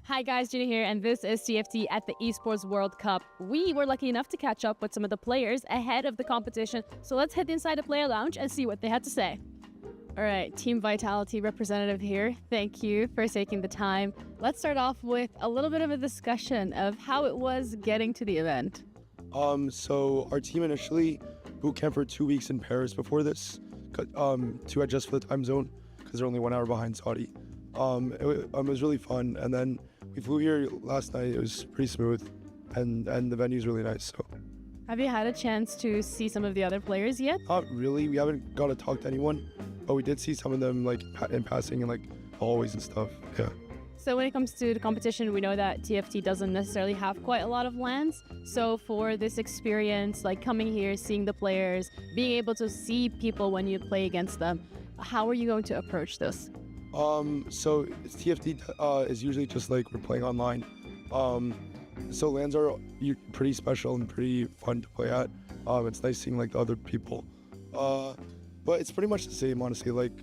Hi guys, Gina here, and this is TFT at the Esports World Cup. We were lucky enough to catch up with some of the players ahead of the competition, so let's head inside the player lounge and see what they had to say. All right, Team Vitality representative here. Thank you for taking the time. Let's start off with a little bit of a discussion of how it was getting to the event. So our team initially boot camped for 2 weeks in Paris before this, to adjust for the time zone because they're only 1 hour behind Saudi. It was really fun, and then we flew here last night. It was pretty smooth, and the venue's really nice. So, have you had a chance to see some of the other players yet? not really. We haven't got to talk to anyone, but we did see some of them like in passing and like hallways and stuff. Yeah. So when it comes to the competition, we know that TFT doesn't necessarily have quite a lot of LANs. So for this experience, like coming here, seeing the players, being able to see people when you play against them, how are you going to approach this? So TFT is usually just like we're playing online. So LANs are pretty special and pretty fun to play at. It's nice seeing like the other people. But it's pretty much the same, honestly. Like,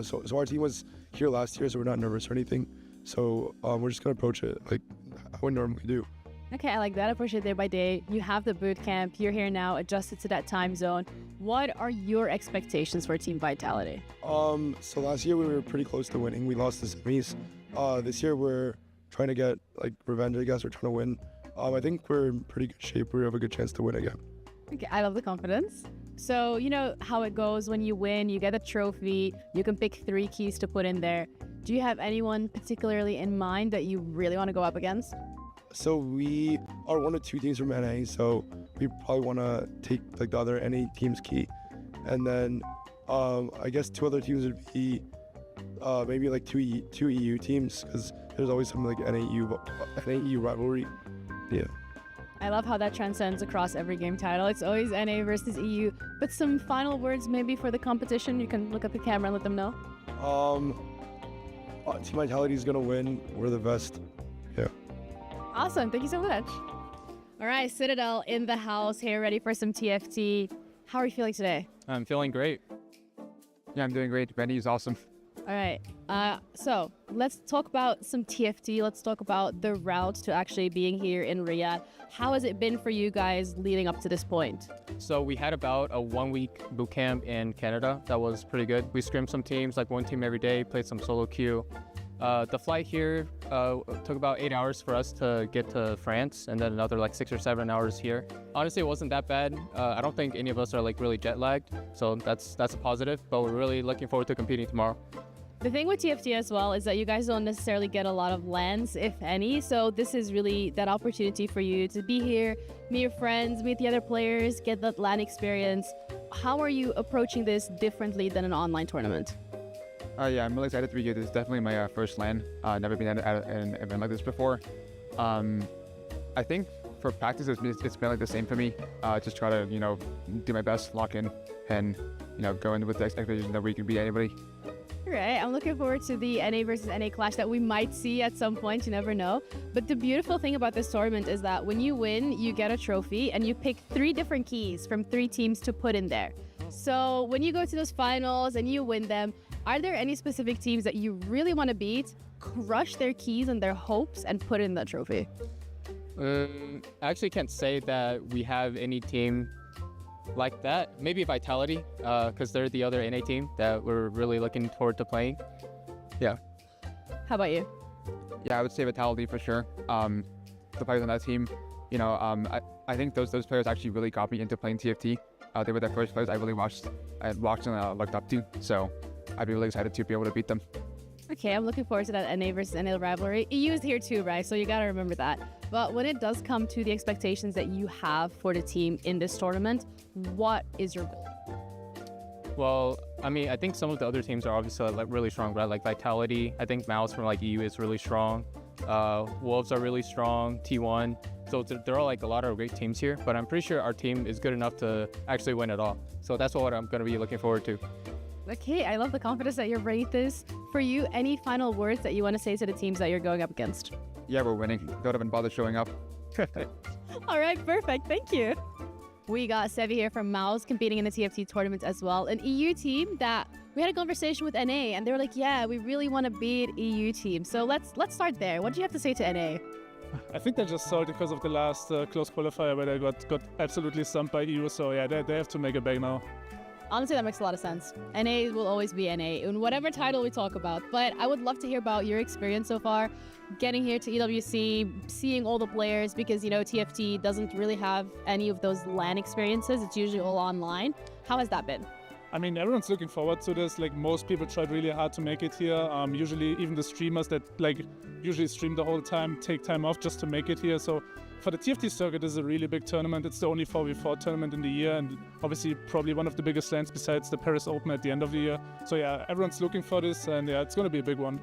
so our team was here last year, so we're not nervous or anything. So we're just gonna approach it like how we normally do. Okay, I like that. Approach it day by day. You have the boot camp. You're here now, adjusted to that time zone. What are your expectations for Team Vitality? So last year we were pretty close to winning. We lost the semis. This year we're trying to get like revenge, I guess. We're trying to win. I think we're in pretty good shape. We have a good chance to win again. Okay, I love the confidence. So you know how it goes when you win, you get a trophy, you can pick 3 keys to put in there. Do you have anyone particularly in mind that you really want to go up against? So we are 1 of 2 teams from NA, so we probably want to take like the other NA team's key. And then I guess 2 other teams would be maybe like two EU teams, because there's always some like NA-EU rivalry. Yeah. I love how that transcends across every game title. It's always NA versus EU. But some final words maybe for the competition. You can look at the camera and let them know. Team Vitality is gonna win. We're the best. Yeah. Awesome. Thank you so much. All right, Citadel in the house here, ready for some TFT. How are you feeling today? I'm feeling great. Yeah, I'm doing great. Benny is awesome. All right. So let's talk about some TFT. Let's talk about the route to actually being here in Riyadh. How has it been for you guys leading up to this point? So we had about a 1-week boot camp in Canada. That was pretty good. We scrimmed some teams, like 1 team every day, played some solo queue. The flight here took about 8 hours for us to get to France, and then another like 6 or 7 hours here. Honestly, it wasn't that bad. I don't think any of us are like really jet lagged, so that's a positive. But we're really looking forward to competing tomorrow. The thing with TFT as well is that you guys don't necessarily get a lot of LANs, if any. So this is really that opportunity for you to be here, meet your friends, meet the other players, get that LAN experience. How are you approaching this differently than an online tournament? Yeah, I'm really excited to be here. This is definitely my first LAN. Never been at an event like this before. I think for practice, it's been like the same for me. Just try to, do my best, lock in, and, go in with the expectation that we can beat anybody. All right, I'm looking forward to the NA versus NA clash that we might see at some point. You never know. But the beautiful thing about this tournament is that when you win, you get a trophy and you pick 3 different keys from 3 teams to put in there. So when you go to those finals and you win them, are there any specific teams that you really want to beat, crush their keys and their hopes, and put in that trophy? I actually can't say that we have any team like that. Maybe Vitality, because they're the other NA team that we're really looking forward to playing. Yeah. How about you? Yeah, I would say Vitality for sure. The players on that team, I think those players actually really got me into playing TFT. They were the first players I really watched and looked up to. So I'd be really excited to be able to beat them. Okay, I'm looking forward to that NA versus NA rivalry. EU is here too, right? So you got to remember that. But when it does come to the expectations that you have for the team in this tournament, what is your goal? Well, I mean, I think some of the other teams are obviously like really strong, right? Like Vitality. I think Mouse from like EU is really strong. Wolves are really strong. T1. So there are like a lot of great teams here, but I'm pretty sure our team is good enough to actually win it all. So that's what I'm going to be looking forward to. Okay, I love the confidence that you're ready this. For you, any final words that you want to say to the teams that you're going up against? Yeah, we're winning. Don't even bother showing up. All right, perfect. Thank you. We got Sevi here from Mouse competing in the TFT tournament as well. An EU team that we had a conversation with NA and they were like, yeah, we really want to beat EU team. So let's start there. What do you have to say to NA? I think they just saw it because of the last close qualifier where they got absolutely stumped by EU. So yeah, they have to make it back now. Honestly, that makes a lot of sense. NA will always be NA in whatever title we talk about. But I would love to hear about your experience so far, getting here to EWC, seeing all the players, because, TFT doesn't really have any of those LAN experiences. It's usually all online. How has that been? I mean, everyone's looking forward to this. Like, most people tried really hard to make it here. Usually, even the streamers that usually stream the whole time take time off just to make it here. So for the TFT circuit, this is a really big tournament. It's the only 4v4 tournament in the year, and obviously probably one of the biggest LANs besides the Paris Open at the end of the year. So yeah, everyone's looking for this, and yeah, it's going to be a big one.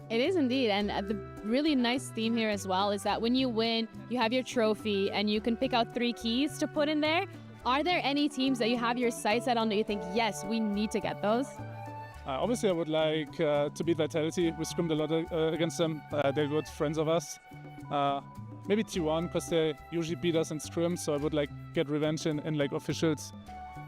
It is indeed, and the really nice theme here as well is that when you win, you have your trophy, and you can pick out 3 keys to put in there. Are there any teams that you have your sights set on that you think, yes, we need to get those? Obviously, I would like to beat Vitality. We scrimmed a lot against them. They're good friends of us. Maybe T1, because they usually beat us in scrim, so I would get revenge in officials.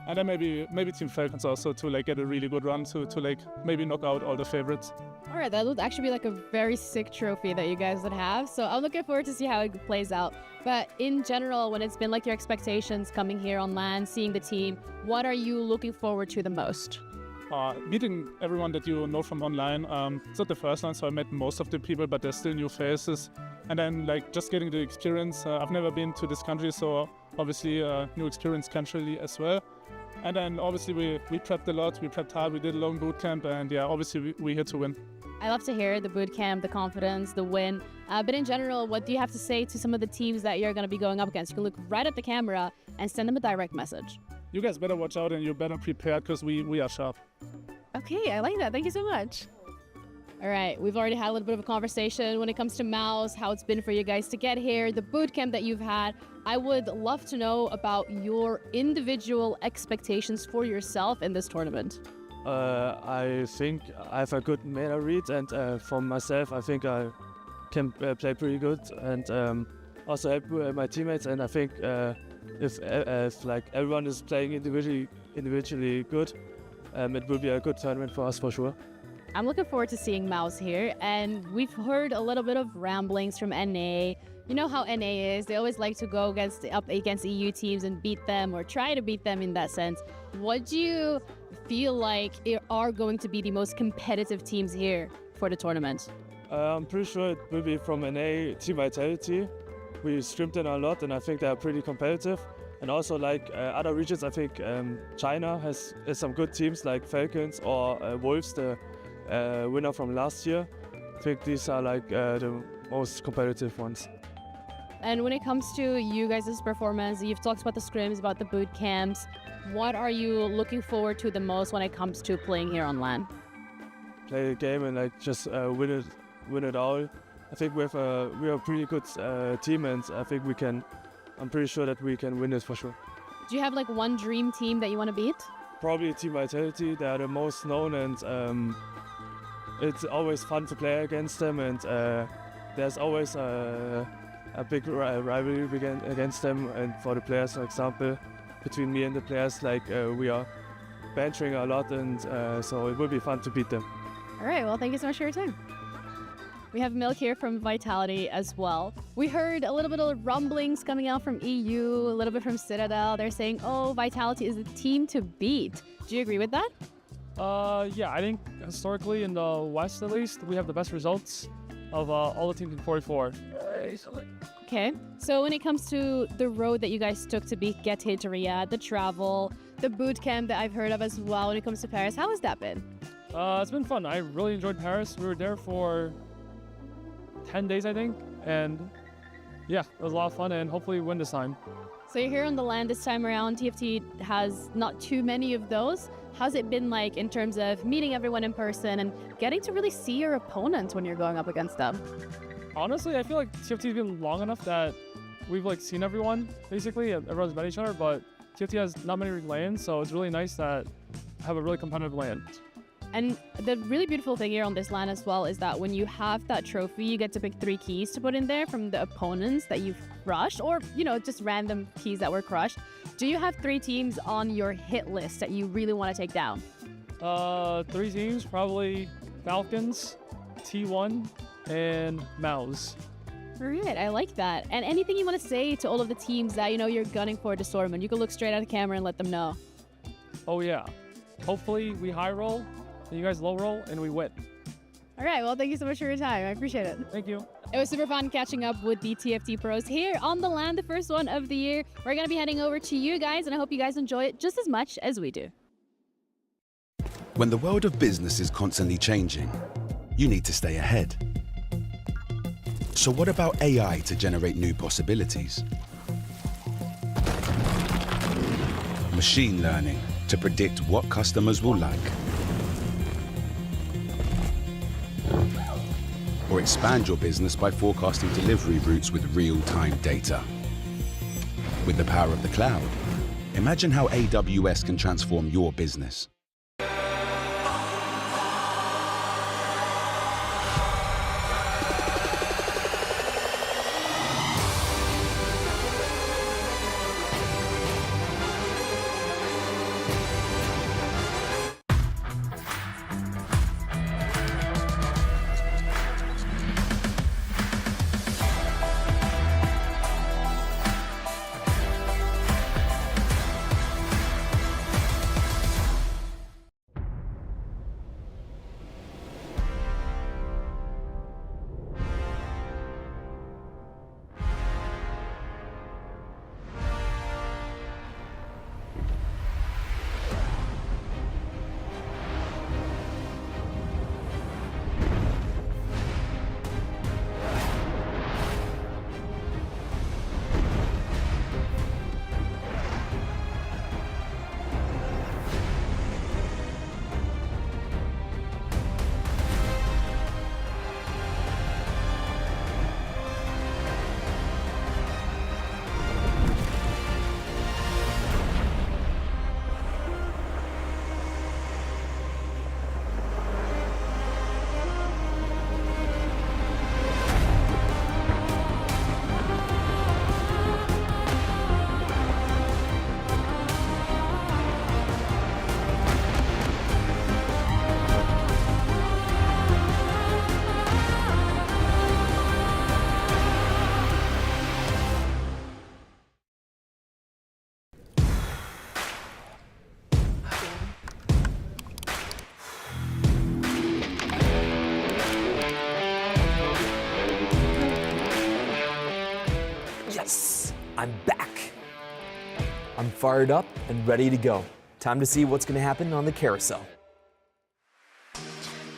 And then maybe Team Falcons also to get a really good run to maybe knock out all the favorites. All right, that would actually be a very sick trophy that you guys would have. So I'm looking forward to see how it plays out. But in general, when it's been your expectations coming here on LAN, seeing the team, what are you looking forward to the most? Meeting everyone that you know from online. It's not the first LAN, so I met most of the people, but there's still new faces. And then just getting the experience. I've never been to this country, so obviously new experience culturally as well. And then obviously we prepped a lot, we prepped hard, we did a long boot camp, and yeah, obviously we're here to win. I love to hear the boot camp, the confidence, the win. But in general, what do you have to say to some of the teams that you're going to be going up against? You can look right at the camera and send them a direct message. You guys better watch out and you're better prepared because we are sharp. Okay, I like that. Thank you so much. All right, we've already had a little bit of a conversation when it comes to Mouse, how it's been for you guys to get here, the boot camp that you've had. I would love to know about your individual expectations for yourself in this tournament. I think I have a good meta read, and for myself, I think I can play pretty good, and also help my teammates. And I think if everyone is playing individually good, it will be a good tournament for us for sure. I'm looking forward to seeing Mouse here, and we've heard a little bit of ramblings from NA. You know how NA is, they always like to go up against EU teams and beat them, or try to beat them in that sense. What do you feel like are going to be the most competitive teams here for the tournament? I'm pretty sure it will be from NA Team Vitality. We streamed them a lot, and I think they are pretty competitive. And also, like other regions, I think China has some good teams like Falcons or Wolves, the winner from last year. I think these are like the most competitive ones. And when it comes to you guys' performance, you've talked about the scrims, about the boot camps. What are you looking forward to the most when it comes to playing here on LAN? Play the game and like just win it all. I think we are a pretty good team, and I think we can. I'm pretty sure that we can win this for sure. Do you have like one dream team that you want to beat? Probably Team Vitality. They are the most known, and it's always fun to play against them. And there's always a big rivalry against them. And for the players, for example, between me and the players, like we are bantering a lot, and so it will be fun to beat them. All right, well, thank you so much for your time. We have Milk here from Vitality as well. We heard a little bit of rumblings coming out from EU, a little bit from Citadel. They're saying, oh, Vitality is the team to beat. Do you agree with that? Yeah, I think historically in the West at least, we have the best results of all the teams in 44. Okay, so when it comes to the road that you guys took to get here to Riyadh, the travel, the boot camp that I've heard of as well when it comes to Paris, how has that been? It's been fun. I really enjoyed Paris. We were there for 10 days, I think, and yeah, it was a lot of fun, and hopefully win this time. So you're here on the land this time around. TFT has not too many of those. How's it been like in terms of meeting everyone in person and getting to really see your opponents when you're going up against them? Honestly, I feel like TFT's been long enough that we've like seen everyone, basically. Everyone's met each other, but TFT has not many lanes, so it's really nice that I have a really competitive lane. And the really beautiful thing here on this LAN as well is that when you have that trophy, you get to pick 3 keys to put in there from the opponents that you've crushed, or, you know, just random keys that were crushed. Do you have 3 teams on your hit list that you really want to take down? 3 teams, probably Falcons, T1, and Mouse. All right, I like that. And anything you want to say to all of the teams that, you know, you're gunning for this tournament? You can look straight at the camera and let them know. Oh yeah. Hopefully we high roll, and you guys low roll, and we win. All right, well, thank you so much for your time. I appreciate it. Thank you. It was super fun catching up with the TFT pros here on the LAN, the first one of the year. We're going to be heading over to you guys, and I hope you guys enjoy it just as much as we do. When the world of business is constantly changing, you need to stay ahead. So what about AI to generate new possibilities? Machine learning to predict what customers will like. Or expand your business by forecasting delivery routes with real-time data. With the power of the cloud, imagine how AWS can transform your business. I'm back. I'm fired up and ready to go. Time to see what's going to happen on the carousel.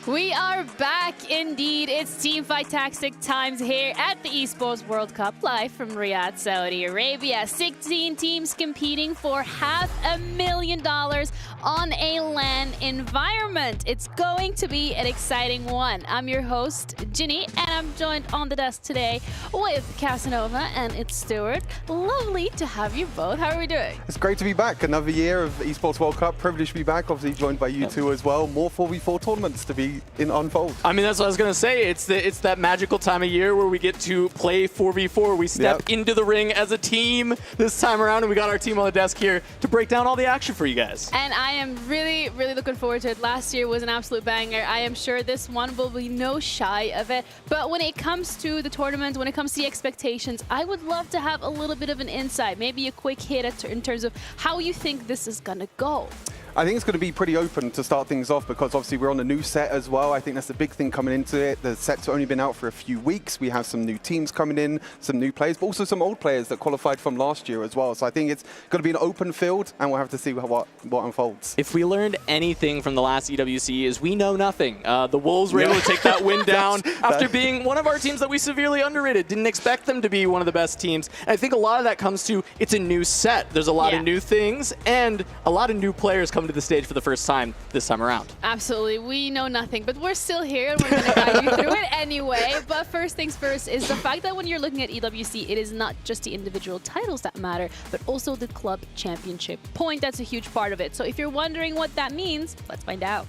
We are back indeed. It's Teamfight Tactic times here at the Esports World Cup, live from Riyadh, Saudi Arabia. 16 teams competing for $500,000 on a LAN environment. It's going to be an exciting one. I'm your host, Ginny, and I'm joined on the desk today with Casanova and it's Stuart. Lovely to have you both. How are we doing? It's great to be back. Another year of Esports World Cup. Privileged to be back. Obviously joined by you two as well. More 4v4 tournaments to be in unfold. I mean, that's what I was going to say. It's that magical time of year where we get to play 4v4. We step into the ring as a team this time around, and we got our team on the desk here to break down all the action for you guys. And I am really, really looking forward to it. Last year was an absolute banger. I am sure this one will be no shy of it. But when it comes to the tournament, when it comes to the expectations, I would love to have a little bit of an insight, maybe a quick hit in terms of how you think this is going to go. I think it's going to be pretty open to start things off because obviously we're on a new set as well. I think that's the big thing coming into it. The set's only been out for a few weeks. We have some new teams coming in, some new players, but also some old players that qualified from last year as well. So I think it's going to be an open field and we'll have to see what unfolds. If we learned anything from the last EWC is we know nothing. The Wolves were able to take that win down after being one of our teams that we severely underrated. Didn't expect them to be one of the best teams. And I think a lot of that comes to it's a new set. There's a lot of new things and a lot of new players coming to the stage for the first time this time around. Absolutely. We know nothing, but we're still here and we're going to guide you through it anyway. But first things first is the fact that when you're looking at EWC, it is not just the individual titles that matter, but also the club championship point. That's a huge part of it. So if you're wondering what that means, let's find out.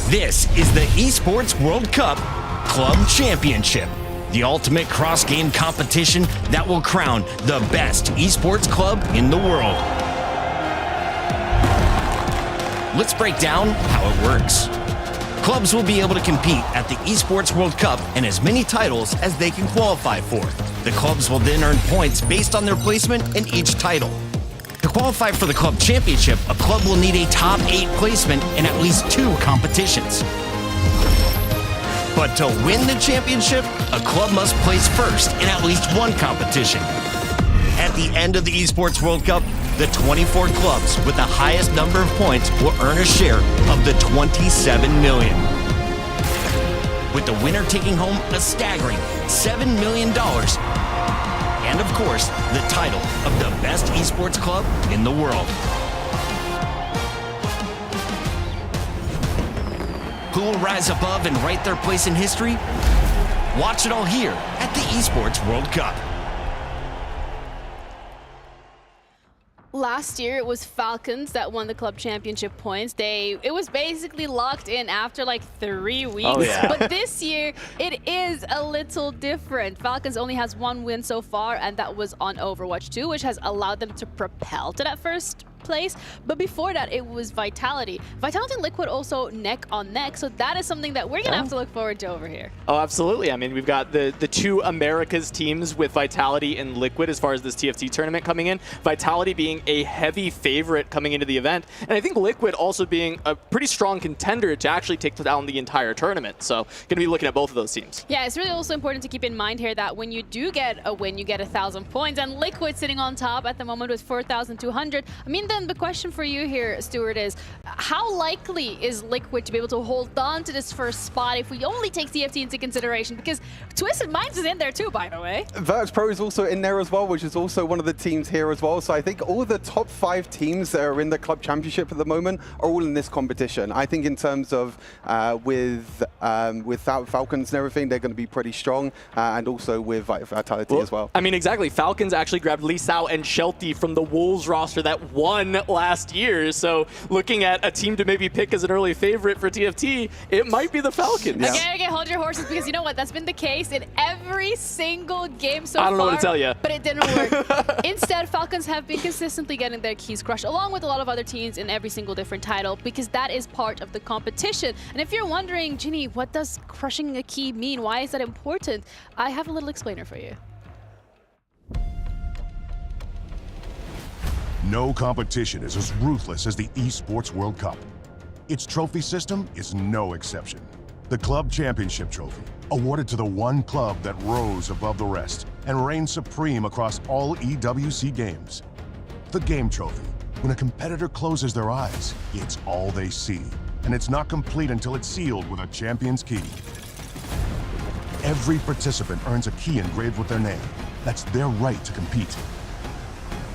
This is the Esports World Cup Club Championship, the ultimate cross-game competition that will crown the best esports club in the world. Let's break down how it works. Clubs will be able to compete at the Esports World Cup and as many titles as they can qualify for. The clubs will then earn points based on their placement in each title. To qualify for the Club Championship, a club will need a top 8 placement in at least 2 competitions. But to win the championship, a club must place first in at least 1 competition. At the end of the Esports World Cup, the 24 clubs with the highest number of points will earn a share of the $27 million. With the winner taking home a staggering $7 million. And of course, the title of the best esports club in the world. Who will rise above and write their place in history? Watch it all here at the Esports World Cup. Last year, it was Falcons that won the club championship points. It was basically locked in after like 3 weeks. Oh, yeah. But this year, it is a little different. Falcons only has 1 win so far, and that was on Overwatch 2, which has allowed them to propel to that first place. But before that, it was Vitality. Vitality and Liquid also neck on neck, so that is something that we're gonna have to look forward to over here. Oh, absolutely. I mean, we've got the 2 Americas teams with Vitality and Liquid as far as this TFT tournament coming in. Vitality being a heavy favorite coming into the event, and I think Liquid also being a pretty strong contender to actually take down the entire tournament. So gonna be looking at both of those teams. Yeah, it's really also important to keep in mind here that when you do get a win, you get 1,000 points, and Liquid sitting on top at the moment with 4,200. I mean, then the question for you here, Stuart, is how likely is Liquid to be able to hold on to this first spot if we only take TFT into consideration? Because Twisted Minds is in there too, by the way. Virtus.pro is also in there as well, which is also one of the teams here as well. So I think all the top 5 teams that are in the club championship at the moment are all in this competition. I think in terms of with Falcons and everything, they're going to be pretty strong, and also with Vitality as well. I mean, exactly. Falcons actually grabbed Lee Sao and Shelty from the Wolves roster that won last year. So looking at a team to maybe pick as an early favorite for TFT, it might be the Falcons. Yeah. Okay, hold your horses, because you know what? That's been the case in every single game so far. I don't know what to tell you. But it didn't work. Instead, Falcons have been consistently getting their keys crushed, along with a lot of other teams in every single different title, because that is part of the competition. And if you're wondering, Ginny, what does crushing a key mean? Why is that important? I have a little explainer for you. No competition is as ruthless as the Esports World Cup. Its trophy system is no exception. The Club Championship Trophy, awarded to the one club that rose above the rest. and reign supreme across all EWC games. The Game Trophy. When a competitor closes their eyes, it's all they see. And it's not complete until it's sealed with a champion's key. Every participant earns a key engraved with their name. That's their right to compete.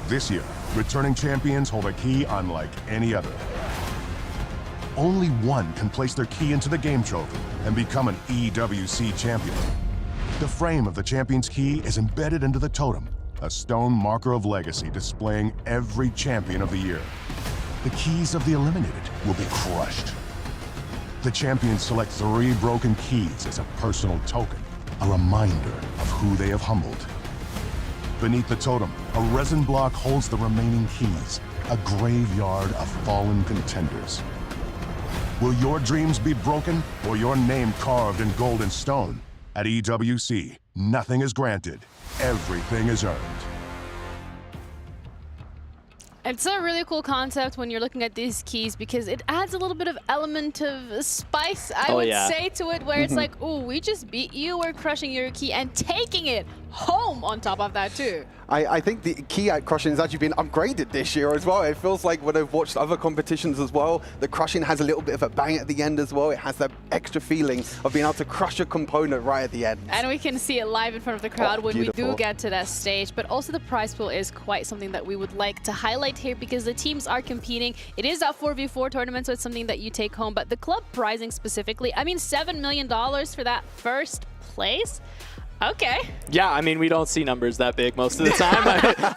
This year, returning champions hold a key unlike any other. Only one can place their key into the Game Trophy and become an EWC champion. The frame of the champion's key is embedded into the totem, a stone marker of legacy displaying every champion of the year. The keys of the eliminated will be crushed. The champions select 3 broken keys as a personal token, a reminder of who they have humbled. Beneath the totem, a resin block holds the remaining keys, a graveyard of fallen contenders. Will your dreams be broken or your name carved in gold and stone? At EWC, nothing is granted, everything is earned. It's a really cool concept when you're looking at these keys because it adds a little bit of element of spice, I would say, to it, where it's like, ooh, we just beat you, we're crushing your key and taking it home on top of that too. I think the key at crushing has actually been upgraded this year as well. It feels like when I've watched other competitions as well, the crushing has a little bit of a bang at the end as well. It has that extra feeling of being able to crush a component right at the end. And we can see it live in front of the crowd when we do get to that stage. But also the prize pool is quite something that we would like to highlight here because the teams are competing. It is a 4v4 tournament, so it's something that you take home. But the club prizing specifically, I mean, $7 million for that first place. Okay. Yeah, I mean, we don't see numbers that big most of the time.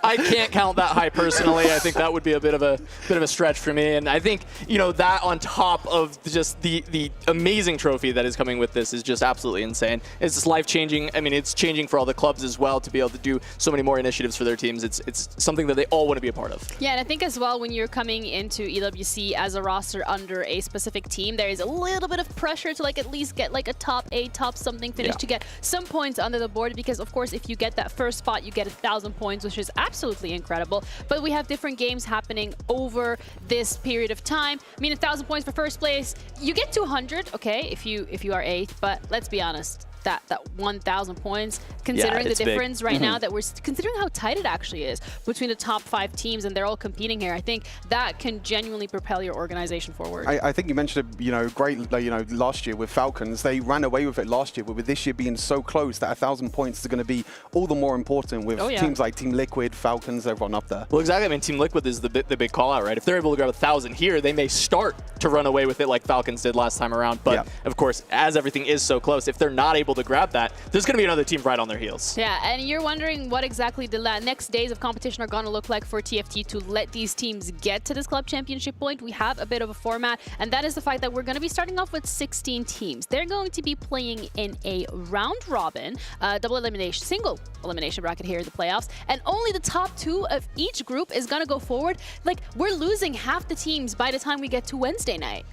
I can't count that high personally. I think that would be a bit of a stretch for me. And I think, you know, that on top of just the amazing trophy that is coming with this is just absolutely insane. It's just life-changing. I mean, it's changing for all the clubs as well to be able to do so many more initiatives for their teams. It's something that they all want to be a part of. Yeah, and I think as well, when you're coming into EWC as a roster under a specific team, there is a little bit of pressure to like at least get like a top 8, top something finish to get some points on the board, because of course if you get that first spot you get 1,000 points, which is absolutely incredible. But we have different games happening over this period of time. I mean, 1,000 points for first place, you get 200, okay, if you are 8th, but let's be honest, that 1,000 points, considering the difference right now that we're considering how tight it actually is between the top 5 teams and they're all competing here, I think that can genuinely propel your organization forward. I think you mentioned it, you know, great, you know, last year with Falcons, they ran away with it last year, but with this year being so close, that 1,000 points is going to be all the more important with teams like Team Liquid, Falcons, everyone up there. Well, exactly. I mean, Team Liquid is the big call out, right? If they're able to grab 1,000 here, they may start to run away with it like Falcons did last time around. But of course, as everything is so close, if they're not able to grab that, there's going to be another team right on their heels. Yeah, and you're wondering what exactly the next days of competition are going to look like for TFT to let these teams get to this club championship point. We have a bit of a format, and that is the fact that we're going to be starting off with 16 teams. They're going to be playing in a round robin, double elimination, single elimination bracket here in the playoffs, and only the top 2 of each group is going to go forward. Like, we're losing half the teams by the time we get to Wednesday night.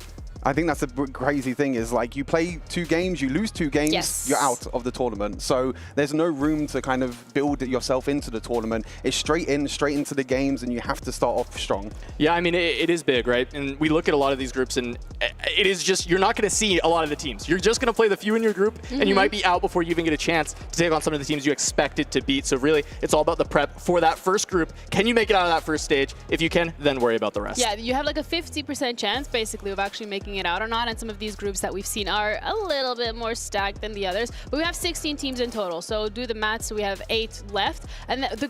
I think that's the crazy thing is, like, you play 2 games, you lose 2 games, you're out of the tournament. So there's no room to kind of build yourself into the tournament. It's straight into the games, and you have to start off strong. Yeah, I mean, it is big, right? And we look at a lot of these groups, and it is just, you're not going to see a lot of the teams. You're just going to play the few in your group, and you might be out before you even get a chance to take on some of the teams you expected to beat. So really, it's all about the prep for that first group. Can you make it out of that first stage? If you can, then worry about the rest. Yeah, you have like a 50% chance, basically, of actually making it out or not, and some of these groups that we've seen are a little bit more stacked than the others, but we have 16 teams in total, so do the math. So we have 8 left, and the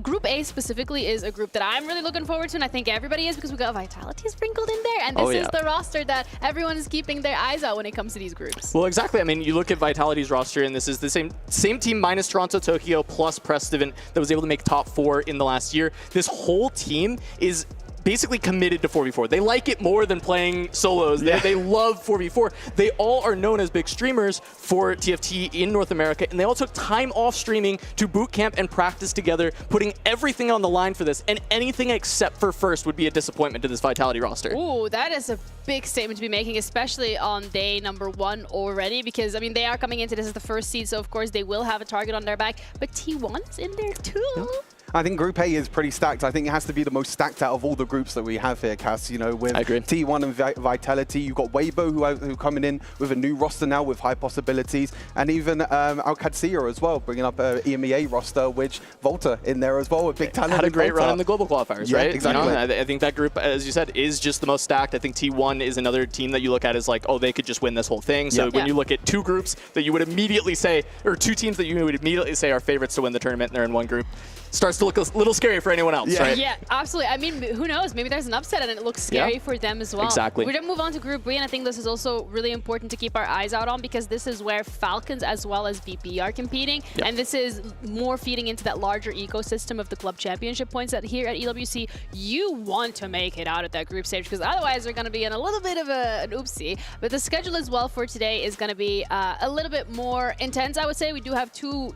Group A specifically is a group that I'm really looking forward to, and I think everybody is, because we got Vitality sprinkled in there, and this is the roster that everyone is keeping their eyes out when it comes to these groups. Well, exactly. I mean, you look at Vitality's roster, and this is the same team minus Toronto, Tokyo, plus Prestivan that was able to make top 4 in the last year. This whole team is basically committed to 4v4. They like it more than playing solos. They love 4v4. They all are known as big streamers for TFT in North America, and they all took time off streaming to boot camp and practice together, putting everything on the line for this, and anything except for first would be a disappointment to this Vitality roster. Ooh, that is a big statement to be making, especially on day number 1 already, because, I mean, they are coming into this as the first seed, so of course they will have a target on their back, but T1 is in there too. I think Group A is pretty stacked. I think it has to be the most stacked out of all the groups that we have here, Cass. You know, with T1 and Vitality, you've got Weibo who are coming in with a new roster now with high possibilities, and even Al-Qadsiya as well, bringing up a EMEA roster, which Volta in there as well, a big talent. Had a great run in the global qualifiers, right? Exactly. You know, I think that group, as you said, is just the most stacked. I think T1 is another team that you look at as like, oh, they could just win this whole thing. So when you look at two groups that you would immediately say, or two teams that you would immediately say are favorites to win the tournament, and they're in one group, starts to look a little scary for anyone else, right? Yeah, absolutely. I mean, who knows? Maybe there's an upset and it looks scary for them as well. Exactly. We're going to move on to Group B, and I think this is also really important to keep our eyes out on because this is where Falcons as well as VP are competing, and this is more feeding into that larger ecosystem of the club championship points that here at EWC, you want to make it out of that group stage because otherwise they're going to be in a little bit of an oopsie. But the schedule as well for today is going to be a little bit more intense, I would say. We do have two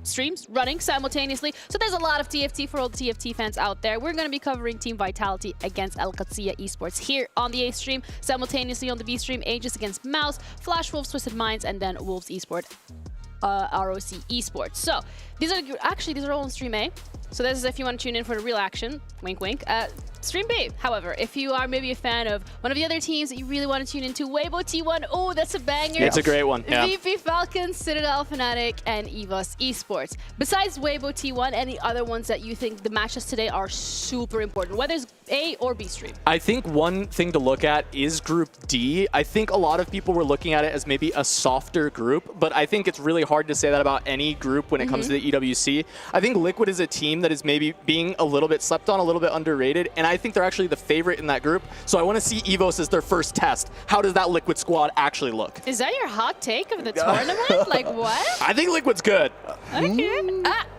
streams running simultaneously, so there's a lot of TFT for all the TFT fans out there. We're going to be covering Team Vitality against Al-Qadsiya Esports here on the A stream, simultaneously on the B stream, Aegis against Mouse, Flash Wolves, Twisted Minds, and then Wolves Esport, ROC Esports. So these are all on stream A. So this is if you want to tune in for the real action, wink wink. Stream B, however, if you are maybe a fan of one of the other teams that you really want to tune into, Weibo T1, oh, that's a banger. It's a great one, yeah. VP Falcons, Citadel Fnatic, and EVOS Esports. Besides Weibo T1, any other ones that you think the matches today are super important, whether it's A or B stream? I think one thing to look at is Group D. I think a lot of people were looking at it as maybe a softer group, but I think it's really hard to say that about any group when it comes to the EWC. I think Liquid is a team that is maybe being a little bit slept on, a little bit underrated, and I think they're actually the favorite in that group. So I want to see EVOS as their first test. How does that Liquid squad actually look? Is that your hot take of the tournament? Like what? I think Liquid's good. Okay.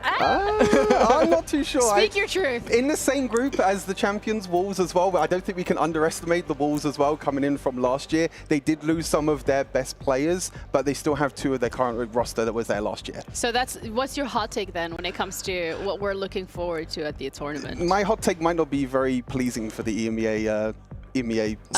I'm not too sure. Speak your truth. In the same group as the champions, Wolves as well, but I don't think we can underestimate the Wolves as well coming in from last year. They did lose some of their best players, but they still have two of their current roster that was there last year. So what's your hot take then when it comes to what we're looking forward to at the tournament? My hot take might not be very pleasing for the EMEA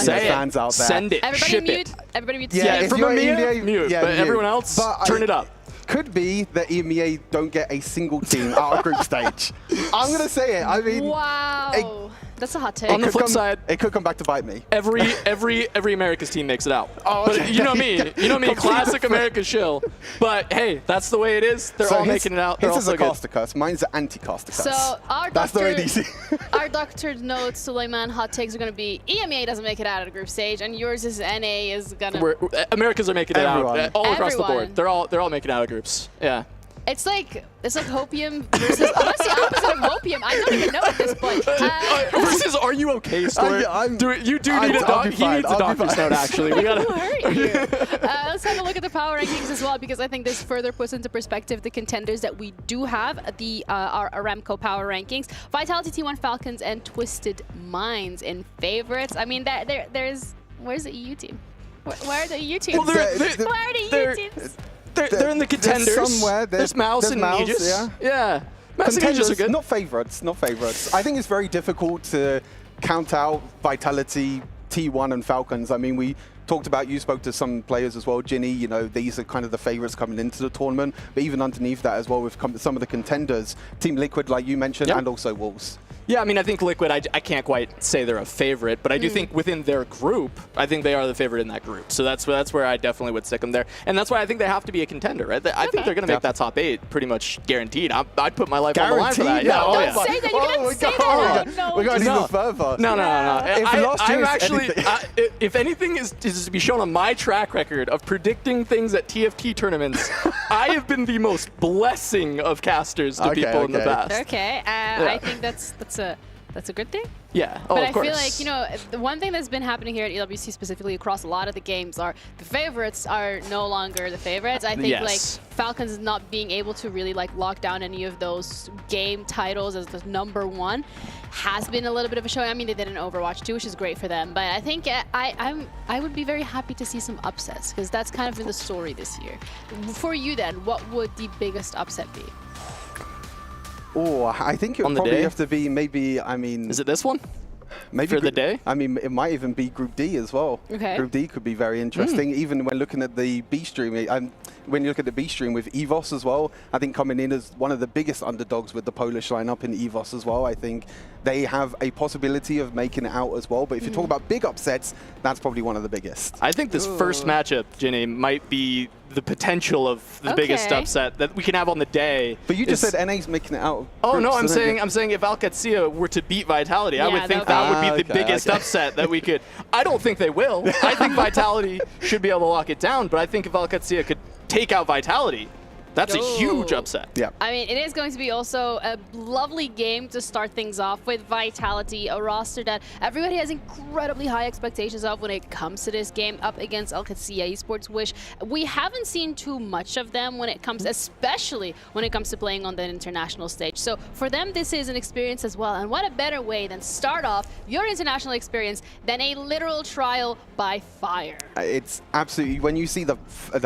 fans out there. Send it. Everybody Ship mute. it. Everybody mute. Yeah, from EMEA, mute. But everyone else, turn it up. Could be that EMEA don't get a single team out of group stage. I'm going to say it. I mean, wow. That's a hot take. On the flip side, it could come back to bite me. Every America's team makes it out. Oh, but you know me, classic America shill. But hey, that's the way it is. They're all making it out. His is a caster curse. Mine's an anti-caster curse. So our that's the way these. Our doctor notes, Suleiman, hot takes are going to be EMEA doesn't make it out of the group stage, and yours is NA is gonna. Americans are making it out all across the board. They're all making it out of groups. Yeah. It's like Hopium versus what's the opposite of Hopium? I don't even know at this point. Versus Are You Okay, Stuart? You do need a doctor. He needs a doctor's note, actually. We gotta hurt you. Let's have a look at the power rankings as well, because I think this further puts into perspective the contenders that we do have, our Aramco power rankings. Vitality, T1 Falcons, and Twisted Minds in favorites. I mean, where's the EU team? Where are the EU teams? Well, where are the EU teams? They're in the contenders. Somewhere. There's Mouse and Aegis. Yeah. Mouse and Aegis are good. Not favorites. I think it's very difficult to count out Vitality, T1, and Falcons. I mean, we talked about, you spoke to some players as well, Ginny, you know, these are kind of the favorites coming into the tournament. But even underneath that as well, with some of the contenders, Team Liquid, like you mentioned, and also Wolves. Yeah, I mean, I think Liquid, I can't quite say they're a favorite, but I do think within their group, I think they are the favorite in that group. So that's where I definitely would stick them there. And that's why I think they have to be a contender, right? I think they're going to make that top 8 pretty much guaranteed. I'd put my life on the line for that. Yeah, don't say that. You can't say that. We're going even further. No. If if anything is to be shown on my track record of predicting things at TFT tournaments, I have been the most blessing of casters to people in the past. Okay, I think that's a good thing. Yeah, but of course. I feel like, you know, the one thing that's been happening here at EWC specifically across a lot of the games are the favorites are no longer the favorites. I think like Falcons not being able to really like lock down any of those game titles as the #1 has been a little bit of a show. I mean, they did an Overwatch 2, which is great for them, but I think I would be very happy to see some upsets because that's kind of been the story this year. For you then, what would the biggest upset be? Oh, I think it would probably have to be maybe, I mean... Is it this one? Maybe for the day? I mean, it might even be Group D as well. Okay. Group D could be very interesting, even when looking at the B stream. when you look at the B stream with EVOS as well, I think coming in as one of the biggest underdogs with the Polish lineup in EVOS as well, I think they have a possibility of making it out as well. But if you talk about big upsets, that's probably one of the biggest. I think this first matchup, Ginny, might be the potential of the biggest upset that we can have on the day. But you just said NA's making it out. Oh no, I'm saying if Alcatzia were to beat Vitality, I would think that would be the biggest upset that we could. I don't think they will. I think Vitality should be able to lock it down, but I think if Alcatzia could take out Vitality, that's a huge upset. Yeah. I mean, it is going to be also a lovely game to start things off with. Vitality, a roster that everybody has incredibly high expectations of when it comes to this game up against Alcatzia Esports Wish. We haven't seen too much of them when it comes, especially when it comes to playing on the international stage. So for them, this is an experience as well. And what a better way than start off your international experience than a literal trial by fire. It's absolutely, when you see the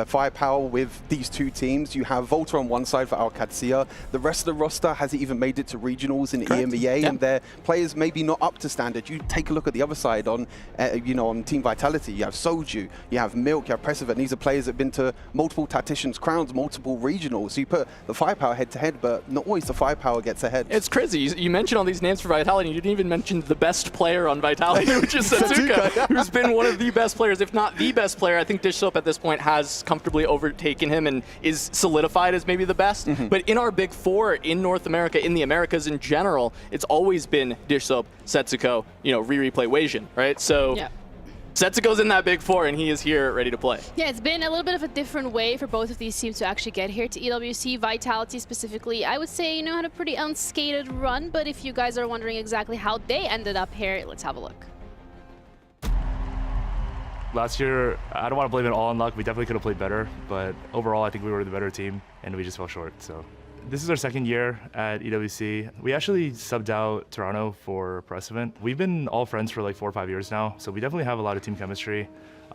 firepower with these two teams, you have Volta on one side for Alcatzia. The rest of the roster hasn't even made it to regionals in EMEA, and their players maybe not up to standard. You take a look at the other side on, on Team Vitality. You have Soju, you have Milk, you have Pressive, and these are players that have been to multiple Tacticians Crowns, multiple regionals. So you put the firepower head to head, but not always the firepower gets ahead. It's crazy. You mentioned all these names for Vitality, and you didn't even mention the best player on Vitality, which is Setsuka, who's been one of the best players, if not the best player. I think Dish Soap at this point has comfortably overtaken him and is solidified as maybe the best. But in our big four in North America, in the Americas in general, it's always been Dish Soap, Setsuko, Replay Weijin, right? So Setsuko's in that big four, and he is here ready to play. Yeah, it's been a little bit of a different way for both of these teams to actually get here to EWC. Vitality specifically, I would say, had a pretty unscathed run, but if you guys are wondering exactly how they ended up here, let's have a look. Last year, I don't want to blame it all on luck. We definitely could have played better, but overall, I think we were the better team, and we just fell short. So this is our second year at EWC. We actually subbed out Toronto for press event. We've been all friends for like 4 or 5 years now, so we definitely have a lot of team chemistry.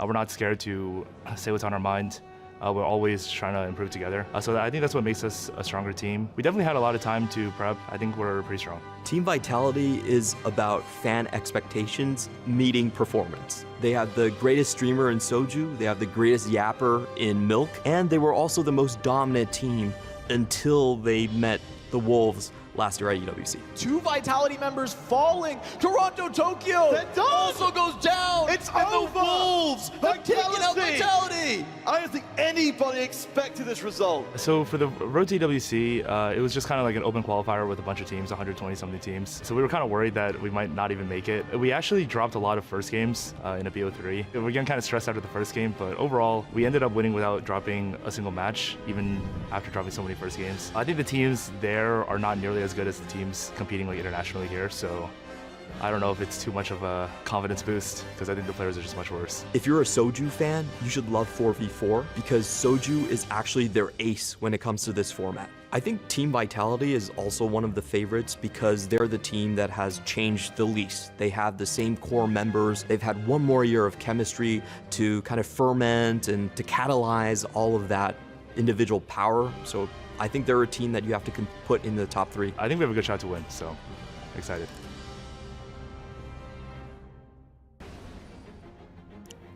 We're not scared to say what's on our mind. We're always trying to improve together. So I think that's what makes us a stronger team. We definitely had a lot of time to prep. I think we're pretty strong. Team Vitality is about fan expectations meeting performance. They have the greatest streamer in Soju, they have the greatest yapper in Milk, and they were also the most dominant team until they met the Wolves last year at EWC. 2 Vitality members falling. Toronto, Tokyo also goes down. It's and over. The Wolves have taken out Vitality. I don't think anybody expected this result. So for the road to EWC, it was just kind of like an open qualifier with a bunch of teams, 120-something teams. So we were kind of worried that we might not even make it. We actually dropped a lot of first games in a BO3. We're getting kind of stressed after the first game, but overall, we ended up winning without dropping a single match, even after dropping so many first games. I think the teams there are not nearly as good as the teams competing like internationally here, so I don't know if it's too much of a confidence boost because I think the players are just much worse. If you're a Soju fan, you should love 4v4 because Soju is actually their ace when it comes to this format. I think Team Vitality is also one of the favorites because they're the team that has changed the least. They have the same core members. They've had one more year of chemistry to kind of ferment and to catalyze all of that individual power. So I think they're a team that you have to put in the top 3. I think we have a good shot to win, so excited.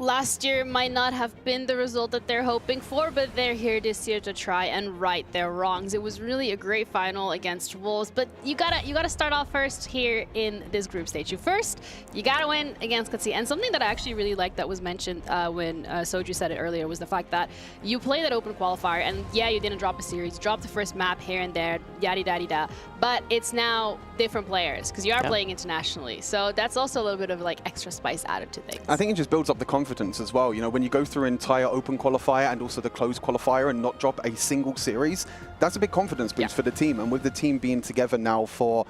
Last year might not have been the result that they're hoping for, but they're here this year to try and right their wrongs. It was really a great final against Wolves, but you gotta start off first here in this group stage. You gotta win against Katsi. And something that I actually really liked that was mentioned when Soju said it earlier was the fact that you play that open qualifier, and yeah, you didn't drop a series, you dropped the first map here and there, yada-da-da-da, but it's now different players because you are playing internationally. So that's also a little bit of like extra spice added to things. I think it just builds up the confidence as well. When you go through an entire open qualifier and also the closed qualifier and not drop a single series, that's a big confidence boost for the team. And with the team being together now for,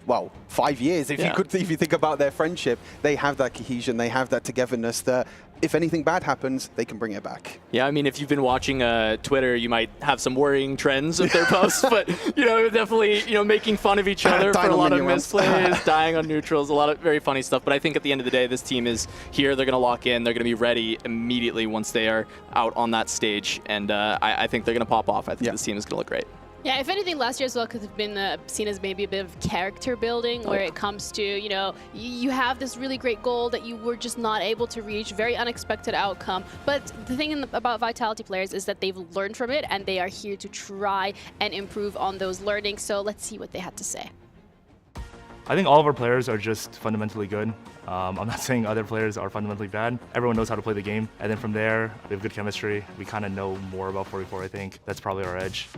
well, 5 years, if you think about their friendship, they have that cohesion, they have that togetherness that if anything bad happens, they can bring it back. Yeah, I mean, if you've been watching Twitter, you might have some worrying trends of their posts, but, definitely, making fun of each other for a lot of misplays, dying on neutrals, a lot of very funny stuff. But I think at the end of the day, this team is here. They're going to lock in. They're going to be ready immediately once they are out on that stage. And I think they're going to pop off. I think this team is going to look great. Yeah, if anything, last year as well could have been seen as maybe a bit of character building, where it comes to, you know, you have this really great goal that you were just not able to reach, very unexpected outcome. But the thing about Vitality players is that they've learned from it, and they are here to try and improve on those learnings. So let's see what they had to say. I think all of our players are just fundamentally good. I'm not saying other players are fundamentally bad. Everyone knows how to play the game. And then from there, we have good chemistry. We kind of know more about 44, I think. That's probably our edge.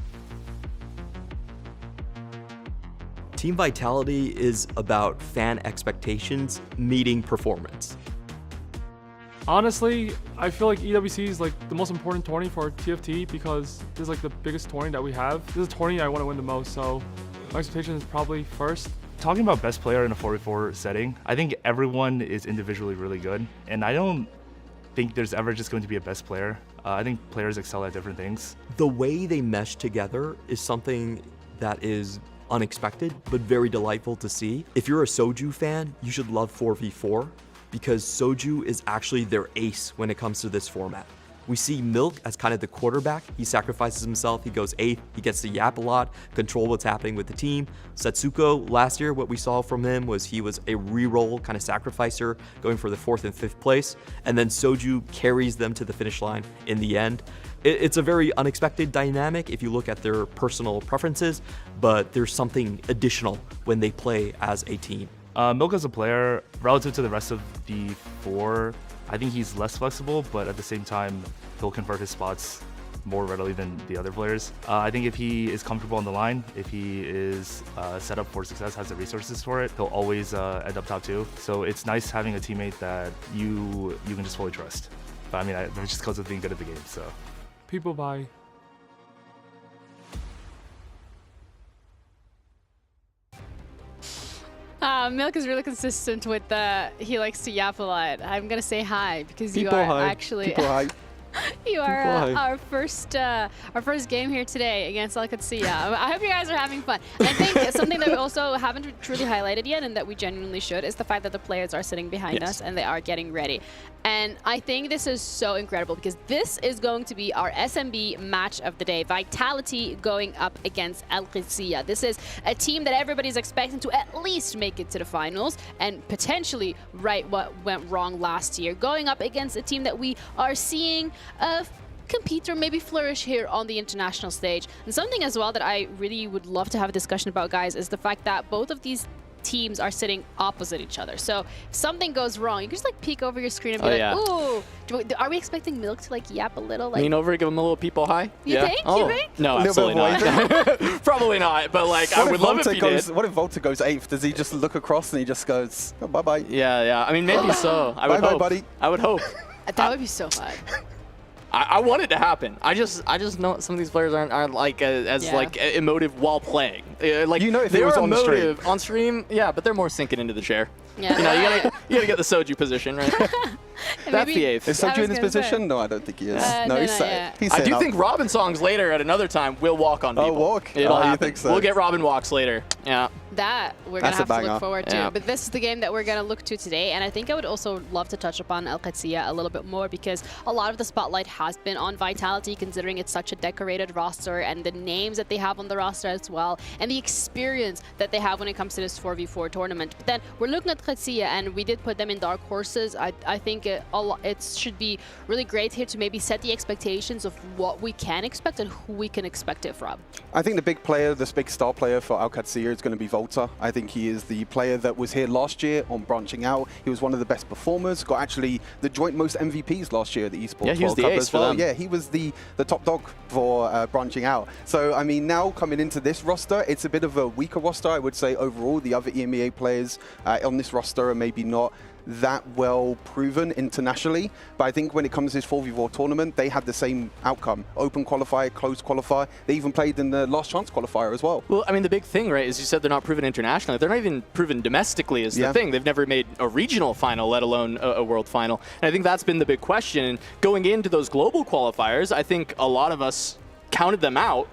Team Vitality is about fan expectations meeting performance. Honestly, I feel like EWC is like the most important tourney for TFT because this is like the biggest tourney that we have. This is a tourney I want to win the most, so my expectation is probably first. Talking about best player in a 4v4 setting, I think everyone is individually really good, and I don't think there's ever just going to be a best player. I think players excel at different things. The way they mesh together is something that is unexpected, but very delightful to see. If you're a Soju fan, you should love 4v4 because Soju is actually their ace when it comes to this format. We see Milk as kind of the quarterback. He sacrifices himself, he goes 8th, he gets to yap a lot, control what's happening with the team. Setsuko, last year, what we saw from him was he was a reroll kind of sacrificer, going for the 4th and 5th place, and then Soju carries them to the finish line in the end. It's a very unexpected dynamic if you look at their personal preferences, but there's something additional when they play as a team. Milk as a player, relative to the rest of the 4, I think he's less flexible, but at the same time, he'll convert his spots more readily than the other players. I think if he is comfortable on the line, if he is set up for success, has the resources for it, he'll always end up top 2. So it's nice having a teammate that you can just fully trust. But I mean, it just goes with being good at the game, so. People buy. Milk is really consistent with he likes to yap a lot. I'm gonna say hi because People you are hi. actually People hi. you are People hi. our first game here today against Alcatia. I hope you guys are having fun. I think something that we also haven't truly highlighted yet, and that we genuinely should, is the fact that the players are sitting behind us and they are getting ready. And I think this is so incredible because this is going to be our SMB match of the day. Vitality going up against Alcatia. This is a team that everybody's expecting to at least make it to the finals and potentially right what went wrong last year. Going up against a team that we are seeing compete or maybe flourish here on the international stage. And something as well that I really would love to have a discussion about, guys, is the fact that both of these teams are sitting opposite each other. So if something goes wrong, you can just like peek over your screen and be ooh, are we expecting Milk to like yap a little? Like, lean over, give him a little people hi? You think? Oh. You think? No, absolutely not. Probably not, but like I would love if he did. What if Volta goes 8th? Does he just look across and he just goes, oh, bye-bye? Yeah. I mean, maybe so. I would bye-bye, hope. buddy. I would hope. That would be so fun. I want it to happen. I just know some of these players aren't like as like emotive while playing. Like, you know, if they it was are on emotive on stream, yeah, but they're more sinking into the chair. Yeah. You know, you gotta get the Soju position, right? That's the 8th. Is Soju in this position? No, I don't think he is. No, he's set. I do think Robin songs later at another time will walk on people. Oh, walk? It'll happen. You think so? We'll get Robin walks later. Yeah. That we're going to have to look forward to. Yeah. But this is the game that we're going to look to today. And I think I would also love to touch upon Alcatia a little bit more because a lot of the spotlight has been on Vitality, considering it's such a decorated roster and the names that they have on the roster as well, and the experience that they have when it comes to this 4v4 tournament. But then we're looking at Alcatia, and we did put them in dark horses. I think it should be really great here to maybe set the expectations of what we can expect and who we can expect it from. I think the big player, this big star player for Alcatia is going to be Volta. I think he is the player that was here last year on branching out. He was one of the best performers, got actually the joint most MVPs last year at the Esports World Cup as well. Yeah, he was the top dog for branching out. So, I mean, now coming into this roster, it's a bit of a weaker roster, I would say, overall. The other EMEA players on this roster are maybe not that well proven internationally, but I think when it comes to this 4v4 tournament, they had the same outcome. Open qualifier, closed qualifier. They even played in the last chance qualifier as well. Well, I mean, the big thing, right, is you said they're not proven internationally. They're not even proven domestically is the thing. They've never made a regional final, let alone a world final. And I think that's been the big question. And going into those global qualifiers, I think a lot of us counted them out.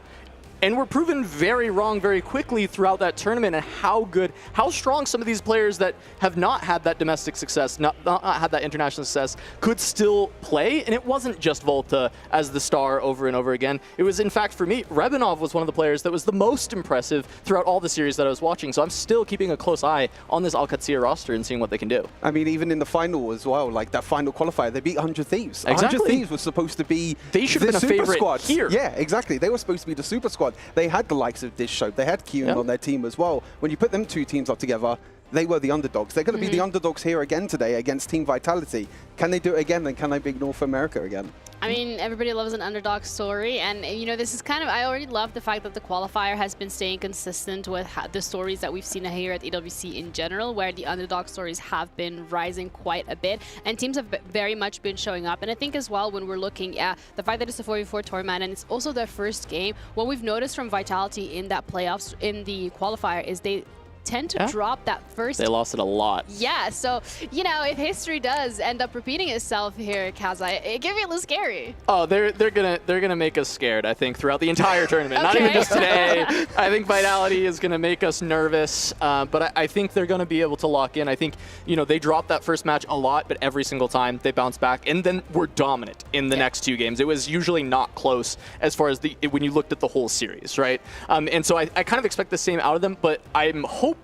and were proven very wrong very quickly throughout that tournament, and how strong some of these players that have not had that domestic success, not had that international success, could still play. And it wasn't just Volta as the star over and over again. It was, in fact, for me, Rebinov was one of the players that was the most impressive throughout all the series that I was watching. So I'm still keeping a close eye on this Alcatia roster and seeing what they can do. I mean, even in the final as well, like that final qualifier, they beat 100 Thieves. Exactly. 100 Thieves was supposed to be They should have been a super favorite squad here. Yeah, exactly. They were supposed to be the super squad. They had the likes of Dishshope. They had Kyun on their team as well. When you put them two teams up together, they were the underdogs. They're going to be the underdogs here again today against Team Vitality. Can they do it again? Then can they beat North America again? I mean, everybody loves an underdog story, and you know, this is kind of, I already love the fact that the qualifier has been staying consistent with the stories that we've seen here at EWC in general, where the underdog stories have been rising quite a bit, and teams have very much been showing up. And I think as well, when we're looking at the fact that it's a 4v4 tournament and it's also their first game, what we've noticed from Vitality in that playoffs, in the qualifier, is they tend to drop that first. They lost it a lot. Yeah, so, you know, if history does end up repeating itself here, Kaza, it can be a little scary. Oh, they're gonna make us scared, I think, throughout the entire tournament. Not even just today. I think Vitality is gonna make us nervous, but I think they're gonna be able to lock in. I think, you know, they dropped that first match a lot, but every single time they bounce back and then were dominant in the next two games. It was usually not close as far as when you looked at the whole series, right? And so I kind of expect the same out of them, but I'm hoping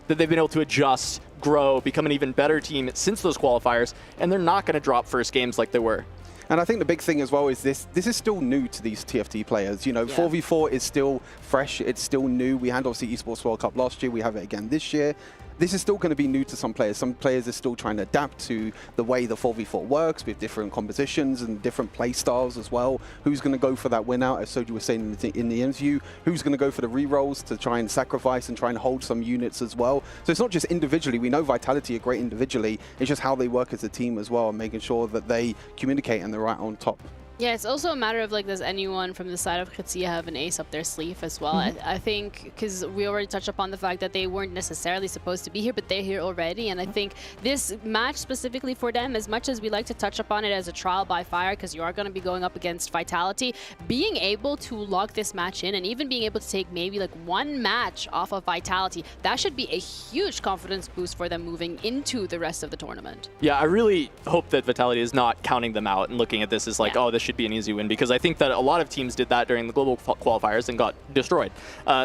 that they've been able to adjust, grow, become an even better team since those qualifiers, and they're not going to drop first games like they were. And I think the big thing as well is this is still new to these TFT players. You know, 4v4 is still fresh, it's still new. We had obviously Esports World Cup last year, we have it again this year. This is still going to be new to some players. Some players are still trying to adapt to the way the 4v4 works with different compositions and different play styles as well. Who's going to go for that win out, as Soju was saying in the interview? Who's going to go for the re-rolls to try and sacrifice and try and hold some units as well? So it's not just individually. We know Vitality are great individually. It's just how they work as a team as well, and making sure that they communicate and they're right on top. Yeah, it's also a matter of, like, does anyone from the side of Khatsia have an ace up their sleeve as well? I think, because we already touched upon the fact that they weren't necessarily supposed to be here, but they're here already. And I think this match specifically for them, as much as we like to touch upon it as a trial by fire, because you are going to be going up against Vitality, being able to lock this match in and even being able to take maybe like one match off of Vitality, that should be a huge confidence boost for them moving into the rest of the tournament. Yeah, I really hope that Vitality is not counting them out and looking at this as like, oh, this should be an easy win, because I think that a lot of teams did that during the global qualifiers and got destroyed.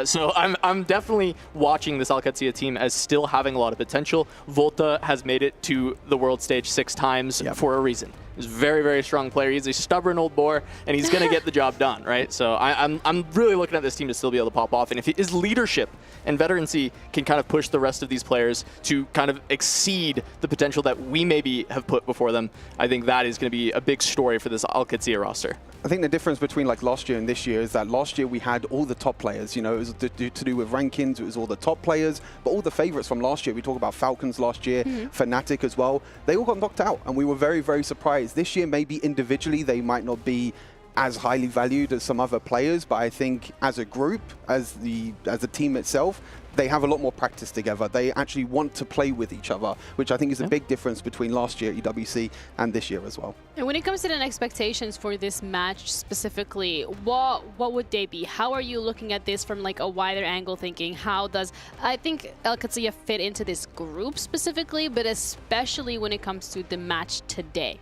So I'm definitely watching this Alcatia team as still having a lot of potential. Volta has made it to the world stage 6 times for a reason. He's a very, very strong player. He's a stubborn old boar, and he's going to get the job done, right? So I'm really looking at this team to still be able to pop off. And if his leadership and veterancy can kind of push the rest of these players to kind of exceed the potential that we maybe have put before them, I think that is going to be a big story for this Alcatia roster. I think the difference between like last year and this year is that last year we had all the top players. You know, it was to do with rankings, it was all the top players, but all the favorites from last year. We talk about Falcons last year, Fnatic as well. They all got knocked out, and we were very, very surprised. This year, maybe individually, they might not be as highly valued as some other players, but I think as a group, as the team itself, they have a lot more practice together. They actually want to play with each other, which I think is a big difference between last year at EWC and this year as well. And when it comes to the expectations for this match specifically, what would they be? How are you looking at this from like a wider angle, thinking how does, I think, Alcatia fit into this group specifically, but especially when it comes to the match today?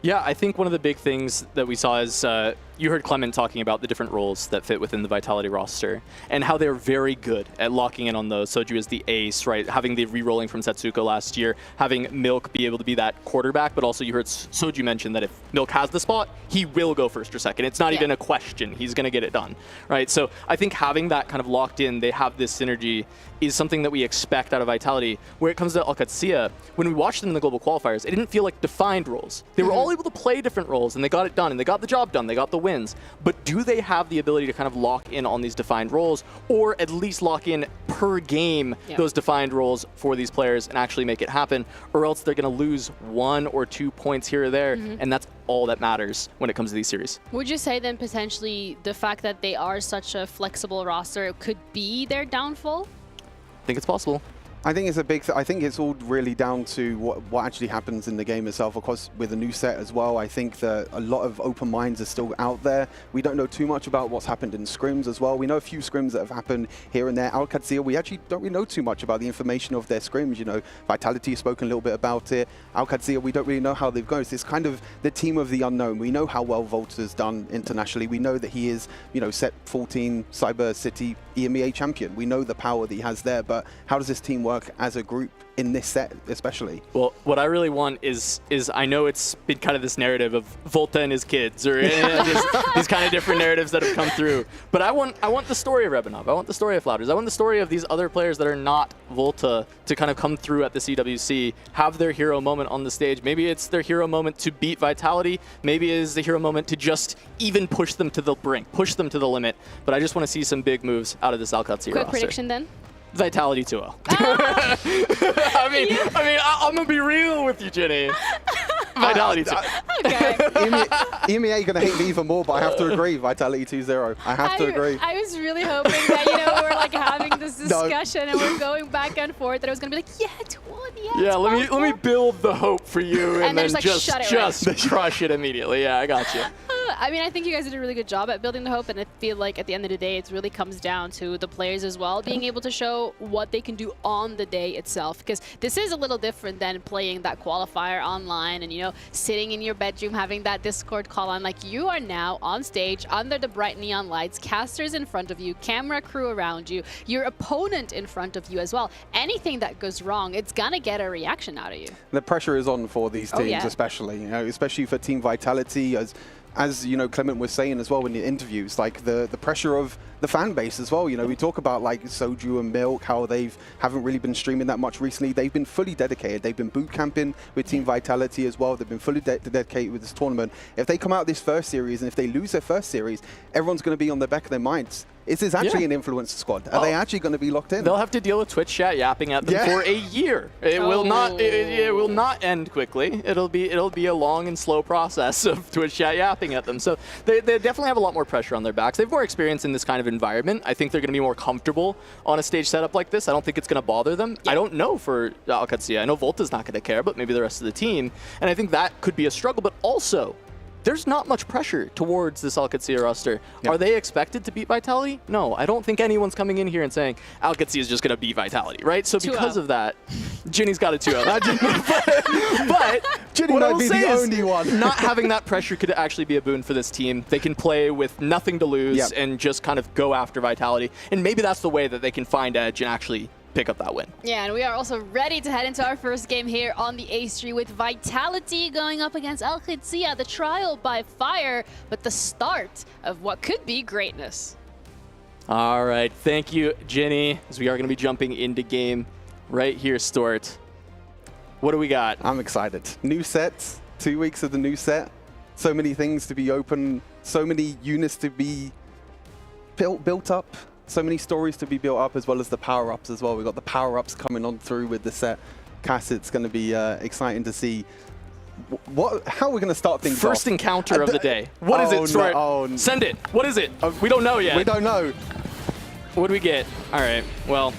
Yeah, I think one of the big things that we saw is you heard Clement talking about the different roles that fit within the Vitality roster and how they're very good at locking in on those. Soju is the ace, right? Having the re-rolling from Setsuko last year, having Milk be able to be that quarterback, but also you heard Soju mention that if Milk has the spot, he will go first or second. It's not even a question. He's going to get it done, right? So I think having that kind of locked in, they have this synergy, is something that we expect out of Vitality. Where it comes to Alcatia, when we watched them in the global qualifiers, it didn't feel like defined roles. They were all able to play different roles, and they got it done, and they got the job done. They got the wins. But do they have the ability to kind of lock in on these defined roles, or at least lock in per game those defined roles for these players and actually make it happen, or else they're going to lose 1 or 2 points here or there, and that's all that matters when it comes to these series. Would you say then potentially the fact that they are such a flexible roster could be their downfall? I think it's possible. I think it's a big. I think it's all really down to what actually happens in the game itself. Of course, with a new set as well, I think that a lot of open minds are still out there. We don't know too much about what's happened in scrims as well. We know a few scrims that have happened here and there. Al-Qadsiya, we actually don't really know too much about the information of their scrims. You know, Vitality has spoken a little bit about it. Al-Qadsiya, we don't really know how they've gone. It's kind of the team of the unknown. We know how well Volta's done internationally. We know that he is, you know, set 14 Cyber City EMEA champion. We know the power that he has there, but how does this team work as a group in this set especially? Well, what I really want is I know it's been kind of this narrative of Volta and his kids, or these kind of different narratives that have come through. But I want the story of Rebanov. I want the story of Flouders. I want the story of these other players that are not Volta to kind of come through at this EWC, have their hero moment on the stage. Maybe it's their hero moment to beat Vitality. Maybe it is the hero moment to just even push them to the brink, push them to the limit. But I just want to see some big moves out of this Al-Qadsiya roster. Quick prediction then. Vitality 2-0. I mean, I'm gonna be real with you, Jenny. Vitality 2. Okay. EMEA going to hate me even more, but I have to agree. Vitality 2-0. I have to agree. I was really hoping that, you know, we're like having this discussion and we're going back and forth, that I was going to be like, yeah, 2-1, yeah, let me build the hope for you, and then like, just crush it immediately. Yeah, I got you. I mean, I think you guys did a really good job at building the hope, and I feel like at the end of the day, it really comes down to the players as well, being able to show what they can do on the day itself, because this is a little different than playing that qualifier online and, you know, sitting in your bedroom having that Discord call on. Like, you are now on stage under the bright neon lights, casters in front of you, camera crew around you, your opponent in front of you as well. Anything that goes wrong, it's gonna get a reaction out of you. The pressure is on for these teams, especially, you know, especially for Team Vitality, as you know, Clement was saying as well in the interviews, like the pressure of the fan base as well. You know, we talk about like Soju and Milk, how haven't really been streaming that much recently. They've been fully dedicated. They've been boot camping with Team Vitality as well. They've been fully dedicated with this tournament. If they come out this first series and if they lose their first series, everyone's going to be on the back of their minds. Is this actually an influencer squad? Are they actually going to be locked in? They'll have to deal with Twitch chat yapping at them for a year. It will not. It will not end quickly. It'll be a long and slow process of Twitch chat yapping at them. So they definitely have a lot more pressure on their backs. They have more experience in this kind of environment. I think they're going to be more comfortable on a stage setup like this. I don't think it's going to bother them. I don't know for Al-Qadsiya. I know Volta's not going to care, but maybe the rest of the team. And I think that could be a struggle. But also, there's not much pressure towards this Al-Qadsiya roster. Are they expected to beat Vitality? No, I don't think anyone's coming in here and saying Al-Qadsiya is just going to beat Vitality, right? So because of that, Ginny's got a 2-0. But Ginny what I might will be say the is only one. not having that pressure could actually be a boon for this team. They can play with nothing to lose and just kind of go after Vitality. And maybe that's the way that they can find edge and actually pick up that win. Yeah, and we are also ready to head into our first game here on the A3 with Vitality going up against Al-Qadsiya, the trial by fire, but the start of what could be greatness. All right, thank you, Ginny, as we are going to be jumping into game right here, Stort. What do we got? I'm excited. New sets, 2 weeks of the new set, so many things to be open, so many units to be built up. So many stories to be built up, as well as the power-ups as well. We've got the power-ups coming on through with the set. Cass, it's going to be exciting to see how we're going to start things off. First encounter of the day. What is it, Stuart? No. Send it. What is it? We don't know yet. We don't know. What do we get? All right, well,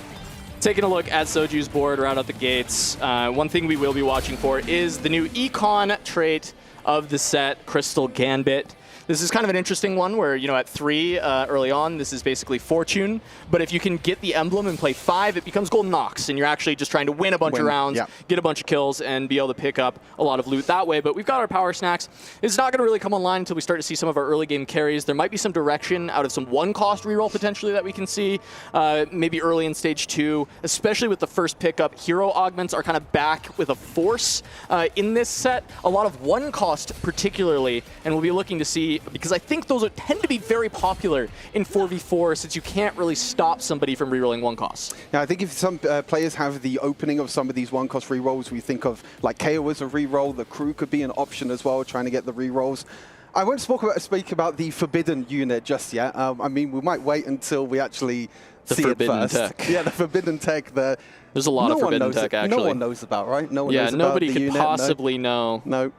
taking a look at Soju's board right out the gates, one thing we will be watching for is the new econ trait of the set, Crystal Gambit. This is kind of an interesting one where, you know, at 3 early on, this is basically Fortune. But if you can get the emblem and play 5, it becomes Golden Ox. And you're actually just trying to win a bunch of rounds, get a bunch of kills, and be able to pick up a lot of loot that way. But we've got our power snacks. It's not going to really come online until we start to see some of our early game carries. There might be some direction out of some 1-cost reroll potentially that we can see, maybe early in stage 2, especially with the first pickup. Hero augments are kind of back with a force in this set. A lot of 1-cost particularly, and we'll be looking to see, because I think those tend to be very popular in 4v4 since you can't really stop somebody from rerolling 1-costs. Yeah, I think if some players have the opening of some of these 1-cost rerolls, we think of like KO as a reroll, the crew could be an option as well, trying to get the rerolls. I won't speak about the forbidden unit just yet. I mean, we might wait until we actually see it first. Tech. Yeah, the forbidden tech. There's a lot of forbidden tech, actually. No one knows about, right? No one knows about nobody the could unit. possibly know. No,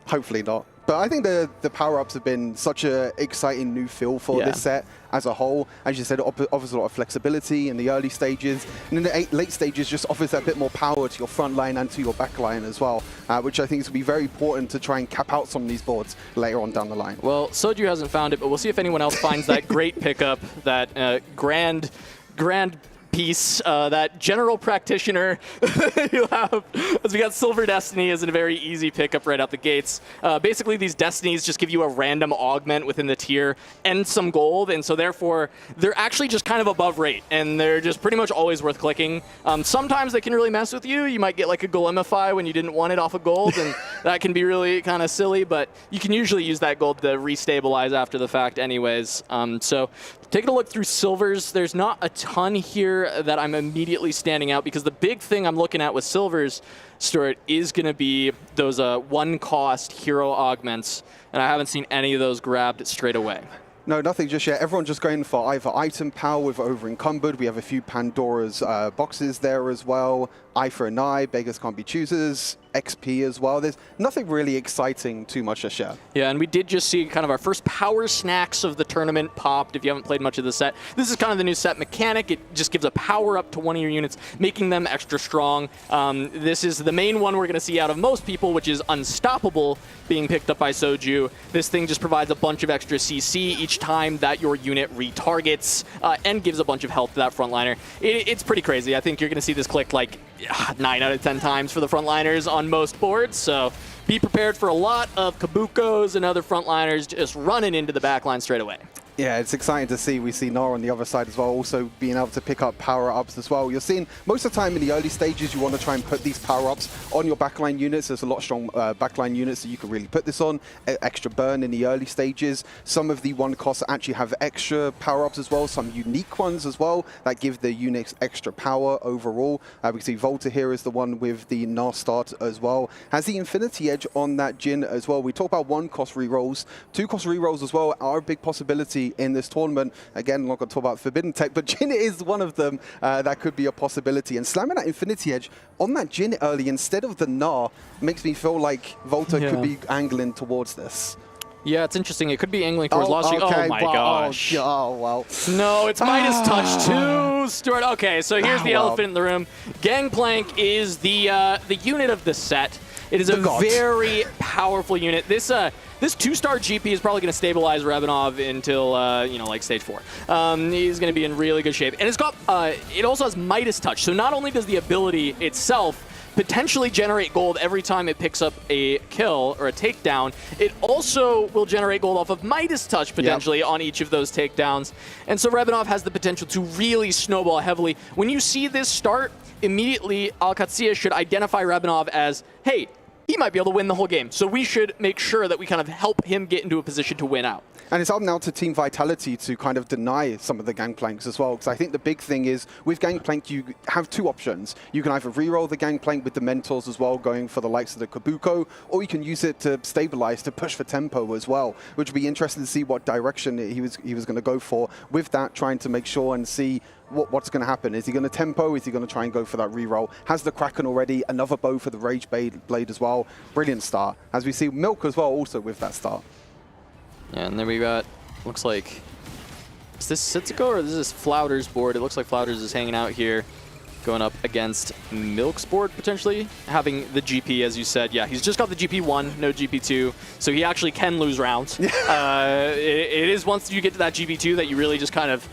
hopefully not. But I think the power-ups have been such an exciting new feel for this set as a whole. As you said, it offers a lot of flexibility in the early stages, and in the late stages just offers that bit more power to your front line and to your back line as well, which I think is going to be very important to try and cap out some of these boards later on down the line. Well, Soju hasn't found it, but we'll see if anyone else finds that great pickup, that grand piece, that general practitioner you have, as we got Silver Destiny as a very easy pickup right out the gates. Basically, these Destinies just give you a random augment within the tier and some gold, and so therefore, they're actually just kind of above rate, and they're just pretty much always worth clicking. Sometimes they can really mess with you. You might get like a Golemify when you didn't want it off of gold, and that can be really kind of silly, but you can usually use that gold to restabilize after the fact anyways. So taking a look through silvers, there's not a ton here that I'm immediately standing out, because the big thing I'm looking at with silvers, Stuart, is going to be those one-cost hero augments, and I haven't seen any of those grabbed straight away. No, nothing just yet. Everyone just going for either item power with over encumbered. We have a few Pandora's boxes there as well. Eye for an eye, beggars can't be choosers, XP as well. There's nothing really exciting too much just yet. Yeah, and we did just see kind of our first power snacks of the tournament popped. If you haven't played much of the set, this is kind of the new set mechanic. It just gives a power up to one of your units, making them extra strong. This is the main one we're going to see out of most people, which is Unstoppable, being picked up by Soju. This thing just provides a bunch of extra CC each time that your unit retargets, and gives a bunch of health to that frontliner. It's pretty crazy. I think you're going to see this clicked like 9 out of 10 times for the frontliners on most boards, so be prepared for a lot of Kabukos and other frontliners just running into the backline straight away. Yeah, it's exciting to see. We see Nara on the other side as well, also being able to pick up power-ups as well. You're seeing most of the time in the early stages, you want to try and put these power-ups on your backline units. There's a lot of strong backline units that you can really put this on. Extra burn in the early stages. Some of the one costs actually have extra power-ups as well, some unique ones as well that give the units extra power overall. We can see Volta here is the one with the Nar start as well. Has the Infinity Edge on that Jhin as well. We talk about one-cost rerolls. Two-cost rerolls as well are a big possibility in this tournament. Again, I'm not going to talk about Forbidden Tech, but Jhin is one of them that could be a possibility. And slamming that Infinity Edge on that Jhin early instead of the Gnar makes me feel like Volta could be angling towards this. Yeah, it's interesting. It could be angling towards Lost Streak. Okay, oh my gosh. Oh, well. No, it's Midas Touch too, Stuart. Okay, so here's the elephant in the room. Gangplank is the unit of the set. It is a very powerful unit. This 2-star GP is probably going to stabilize Rebanov until, like stage 4. He's going to be in really good shape. And it's got, it also has Midas Touch. So not only does the ability itself potentially generate gold every time it picks up a kill or a takedown, it also will generate gold off of Midas Touch potentially on each of those takedowns. And so Rebanov has the potential to really snowball heavily. When you see this start, immediately Alcatzia should identify Rebanov as, hey, he might be able to win the whole game. So we should make sure that we kind of help him get into a position to win out. And it's up now to Team Vitality to kind of deny some of the Gangplanks as well, because I think the big thing is with Gangplank, you have two options. You can either reroll the Gangplank with the Mentors as well, going for the likes of the Kabuko, or you can use it to stabilize, to push for tempo as well, which would be interesting to see what direction he was going to go for with that, trying to make sure and see what's going to happen. Is he going to tempo? Is he going to try and go for that reroll? Has the Kraken already, another bow for the Rage Blade as well. Brilliant start. As we see Milk as well also with that start. Yeah, and then we got, looks like, is this Sitsuko or is this Flouters board? It looks like Flouters is hanging out here, going up against Milk's board potentially, having the GP, as you said. Yeah, he's just got the GP1, no GP2, so he actually can lose rounds. It is once you get to that GP2 that you really just kind of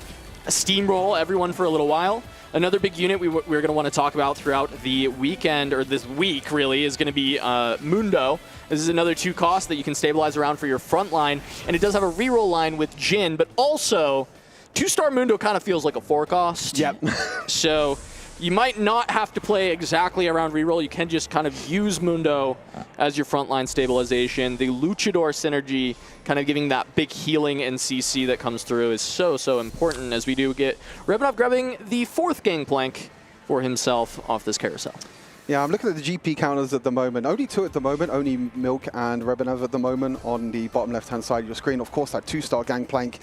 steamroll everyone for a little while. Another big unit we're going to want to talk about throughout the weekend, or this week really, is going to be Mundo. This is another 2-cost that you can stabilize around for your front line, and it does have a reroll line with Jhin, but also 2-star Mundo kind of feels like a 4-cost. Yep. So you might not have to play exactly around reroll. You can just kind of use Mundo as your frontline stabilization. The Luchador synergy, kind of giving that big healing and CC that comes through, is so important, as we do get Rebanov grabbing the 4th Gangplank for himself off this carousel. Yeah, I'm looking at the GP counters at the moment. Only 2 at the moment, only Milk and Rebanov at the moment on the bottom left-hand side of your screen. Of course, that 2-star Gangplank.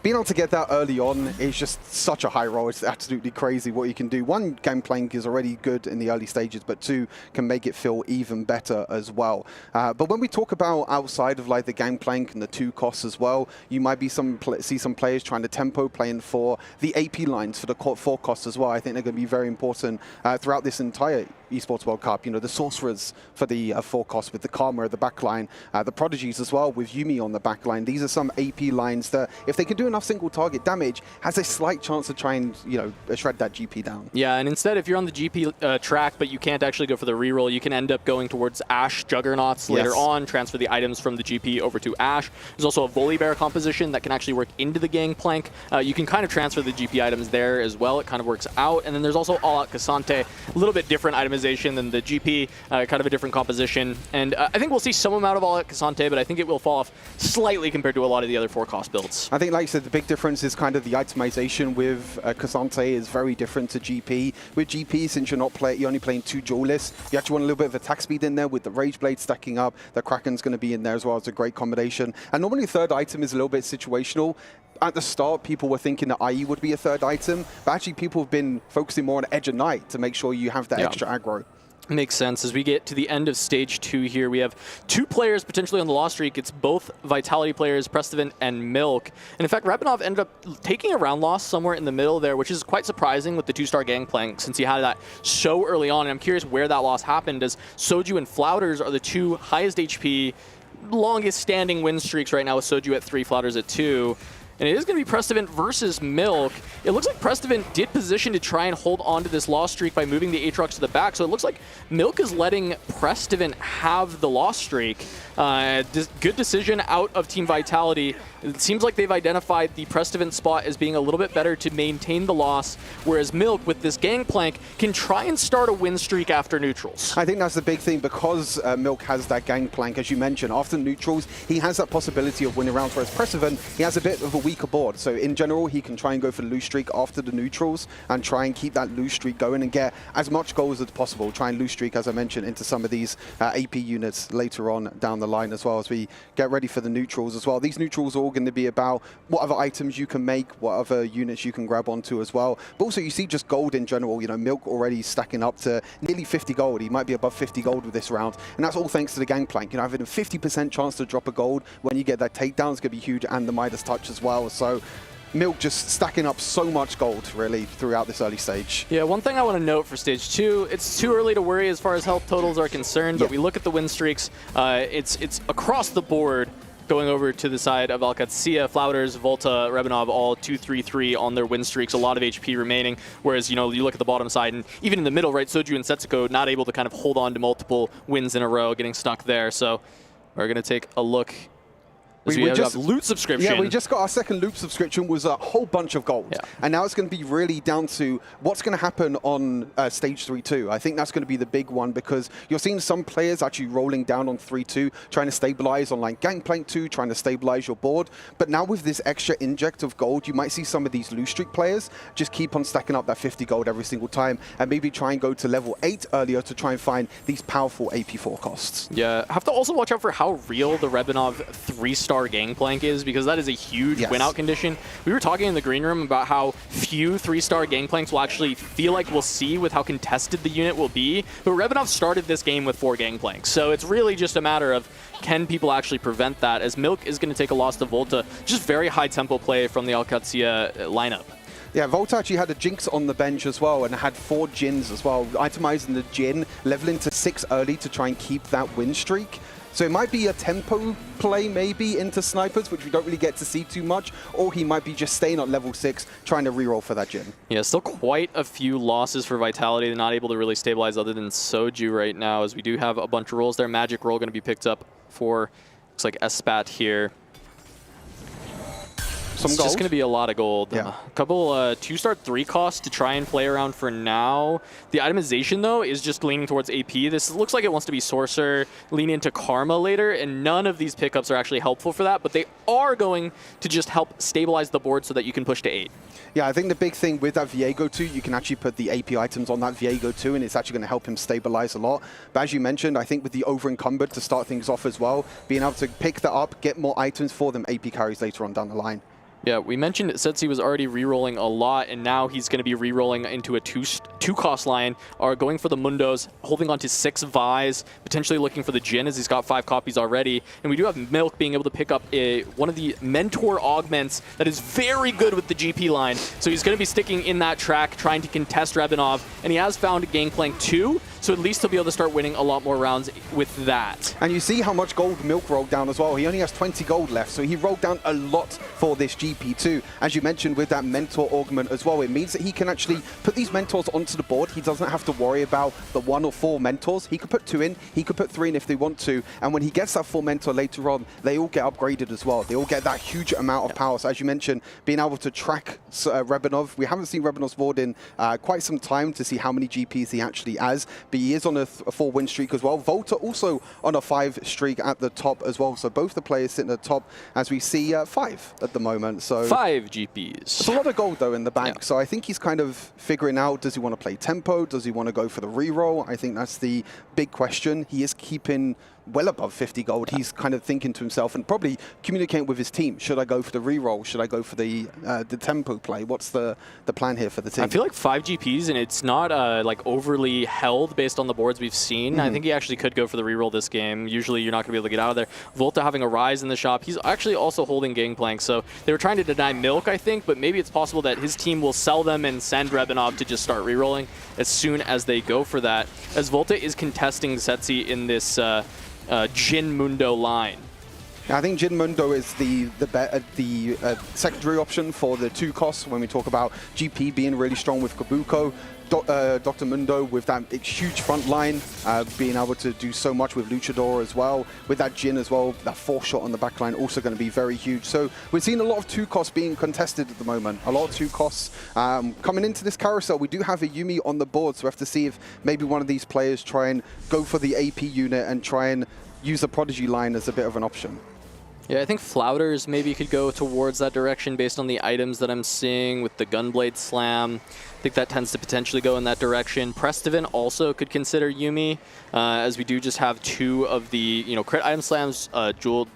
being able to get that early on is just such a high roll. It's absolutely crazy what you can do. One, game playing is already good in the early stages, but two, can make it feel even better as well. But when we talk about outside of like the game playing and the 2 costs as well, you might be see some players trying to tempo playing for the AP lines for the 4 costs as well. I think they're going to be very important throughout this entire Esports World Cup. You know, the Sorcerers for the 4 costs with the Karma at the back line, the Prodigies as well with Yumi on the back line. These are some AP lines that, if they can do enough single target damage, has a slight chance to try and, you know, shred that GP down. Yeah, and instead, if you're on the GP track, but you can't actually go for the reroll, you can end up going towards Ashe Juggernauts later on, transfer the items from the GP over to Ashe. There's also a Volibear composition that can actually work into the Gangplank. You can kind of transfer the GP items there as well. It kind of works out. And then there's also All Out Cassante, a little bit different itemization than the GP, kind of a different composition. And I think we'll see some amount of All Out Cassante, but I think it will fall off slightly compared to a lot of the other 4 cost builds. I think, like you said, the big difference is kind of the itemization with Cassante is very different to GP. With GP, since you're only playing 2 duelists, you actually want a little bit of attack speed in there with the Rage Blade stacking up. The Kraken's going to be in there as well. It's a great combination. And normally the 3rd item is a little bit situational. At the start, people were thinking that IE would be a 3rd item, but actually people have been focusing more on Edge of Night to make sure you have that extra aggro. Makes sense. As we get to the end of stage 2 here, we have 2 players potentially on the loss streak. It's both Vitality players, Prestivan and Milk. And in fact, Rabinov ended up taking a round loss somewhere in the middle there, which is quite surprising with the 2-star Gangplank since he had that so early on. And I'm curious where that loss happened, as Soju and Flouters are the 2 highest HP, longest standing win streaks right now, with Soju at 3, Flouters at 2. And it is going to be Prestivan versus Milk. It looks like Prestivan did position to try and hold on to this loss streak by moving the Aatrox to the back. So it looks like Milk is letting Prestivan have the loss streak. Good decision out of Team Vitality. It seems like they've identified the Prestivan spot as being a little bit better to maintain the loss, whereas Milk, with this Gangplank, can try and start a win streak after neutrals. I think that's the big thing, because Milk has that Gangplank, as you mentioned. After neutrals, he has that possibility of winning rounds, whereas Prestivan, he has a bit of a weaker board. So in general, he can try and go for the lose streak after the neutrals and try and keep that lose streak going and get as much goals as possible. Try and lose streak, as I mentioned, into some of these AP units later on down the line, as well as we get ready for the neutrals as well. These neutrals are all going to be about what other items you can make, what other units you can grab onto as well. But also you see just gold in general. You know, Milk already stacking up to nearly 50 gold. He might be above 50 gold with this round. And that's all thanks to the Gangplank. You know, having a 50% chance to drop a gold when you get that takedown is going to be huge, and the Midas touch as well. So Milk just stacking up so much gold, really, throughout this early stage. Yeah, one thing I want to note for stage 2, it's too early to worry as far as health totals are concerned, but we look at the win streaks, it's across the board. Going over to the side of Alcatzia, Flouters, Volta, Rabinov, all 2-3-3 on their win streaks, a lot of HP remaining, whereas, you know, you look at the bottom side, and even in the middle, right, Soju and Setsuko not able to kind of hold on to multiple wins in a row, getting stuck there. So we're going to take a look. We just loot subscription. Yeah, we just got our second loot subscription, was a whole bunch of gold. Yeah. And now it's going to be really down to what's going to happen on stage 3-2. I think that's going to be the big one, because you're seeing some players actually rolling down on 3-2, trying to stabilize on like Gangplank 2, trying to stabilize your board. But now with this extra inject of gold, you might see some of these loose streak players just keep on stacking up that 50 gold every single time, and maybe try and go to level 8 earlier to try and find these powerful AP4 costs. Yeah, have to also watch out for how real the Rabinov 3-star Gangplank is, because that is a huge win-out condition. We were talking in the green room about how few 3-star Gangplanks will actually feel like we'll see with how contested the unit will be, but Rabinov started this game with 4 Gangplanks, so it's really just a matter of can people actually prevent that, as Milk is going to take a loss to Volta. Just very high tempo play from the Alcatzia lineup. Yeah, Volta actually had a Jinx on the bench as well, and had 4 Jins as well, itemizing the Jin, leveling to 6 early to try and keep that win streak. So it might be a tempo play maybe into snipers, which we don't really get to see too much, or he might be just staying at level 6, trying to reroll for that Jin. Yeah, still quite a few losses for Vitality. They're not able to really stabilize other than Soju right now, as we do have a bunch of rolls there. Magic roll going to be picked up for, looks like Espat here. It's just going to be a lot of gold. Yeah. A couple 2-star 3 costs to try and play around for now. The itemization, though, is just leaning towards AP. This looks like it wants to be Sorcerer, lean into Karma later, and none of these pickups are actually helpful for that, but they are going to just help stabilize the board so that you can push to 8. Yeah, I think the big thing with that Viego 2, you can actually put the AP items on that Viego 2, and it's actually going to help him stabilize a lot. But as you mentioned, I think with the over-encumbered to start things off as well, being able to pick that up, get more items for them AP carries later on down the line. Yeah, we mentioned Setsi was already re-rolling a lot, and now he's going to be re-rolling into a two-cost line, or going for the Mundos, holding on to 6 Vi's, potentially looking for the Jin as he's got 5 copies already. And we do have Milk being able to pick up one of the Mentor augments that is very good with the GP line. So he's going to be sticking in that track, trying to contest Rebinov, and he has found Gangplank 2, so at least he'll be able to start winning a lot more rounds with that. And you see how much gold Milk rolled down as well. He only has 20 gold left, so he rolled down a lot for this GP2. As you mentioned, with that Mentor augment as well, it means that he can actually put these Mentors onto the board. He doesn't have to worry about the 1 or 4 Mentors. He could put 2 in, he could put 3 in if they want to, and when he gets that full Mentor later on, they all get upgraded as well. They all get that huge amount of power. So as you mentioned, being able to track Rebinov, we haven't seen Rebinov's board in quite some time to see how many GPs he actually has, but he is on a 4 win streak as well. Volta also on a 5 streak at the top as well. So both the players sitting at the top, as we see 5 at the moment. So 5 GPs. It's a lot of gold though in the bank. Yeah. So I think he's kind of figuring out, does he want to play tempo? Does he want to go for the reroll? I think that's the big question. He is keeping well above 50 gold. He's kind of thinking to himself and probably communicating with his team. Should I go for the reroll? Should I go for the tempo play? What's the plan here for the team? I feel like 5 GPs, and it's not like overly held based on the boards we've seen. I think he actually could go for the reroll this game. Usually you're not going to be able to get out of there. Volta having a rise in the shop. He's actually also holding Gangplank, so they were trying to deny Milk, I think, but maybe it's possible that his team will sell them and send Rebinov to just start rerolling as soon as they go for that. As Volta is contesting Setsi in this Jin Mundo line. I think Jin Mundo is the secondary option for the 2 costs when we talk about GP being really strong with Kabuko. Dr. Mundo with that huge front line, being able to do so much with Luchador as well. With that Jin as well, that 4 shot on the back line also going to be very huge. So we're seeing a lot of 2 costs being contested at the moment. A lot of 2 costs. Coming into this carousel, we do have a Yuumi on the board, so we have to see if maybe one of these players try and go for the AP unit and try and use the Prodigy line as a bit of an option. Yeah, I think Flouters maybe could go towards that direction based on the items that I'm seeing with the Gunblade Slam. I think that tends to potentially go in that direction. Prestivan also could consider Yuumi, as we do just have 2 of the crit item slams, Jeweled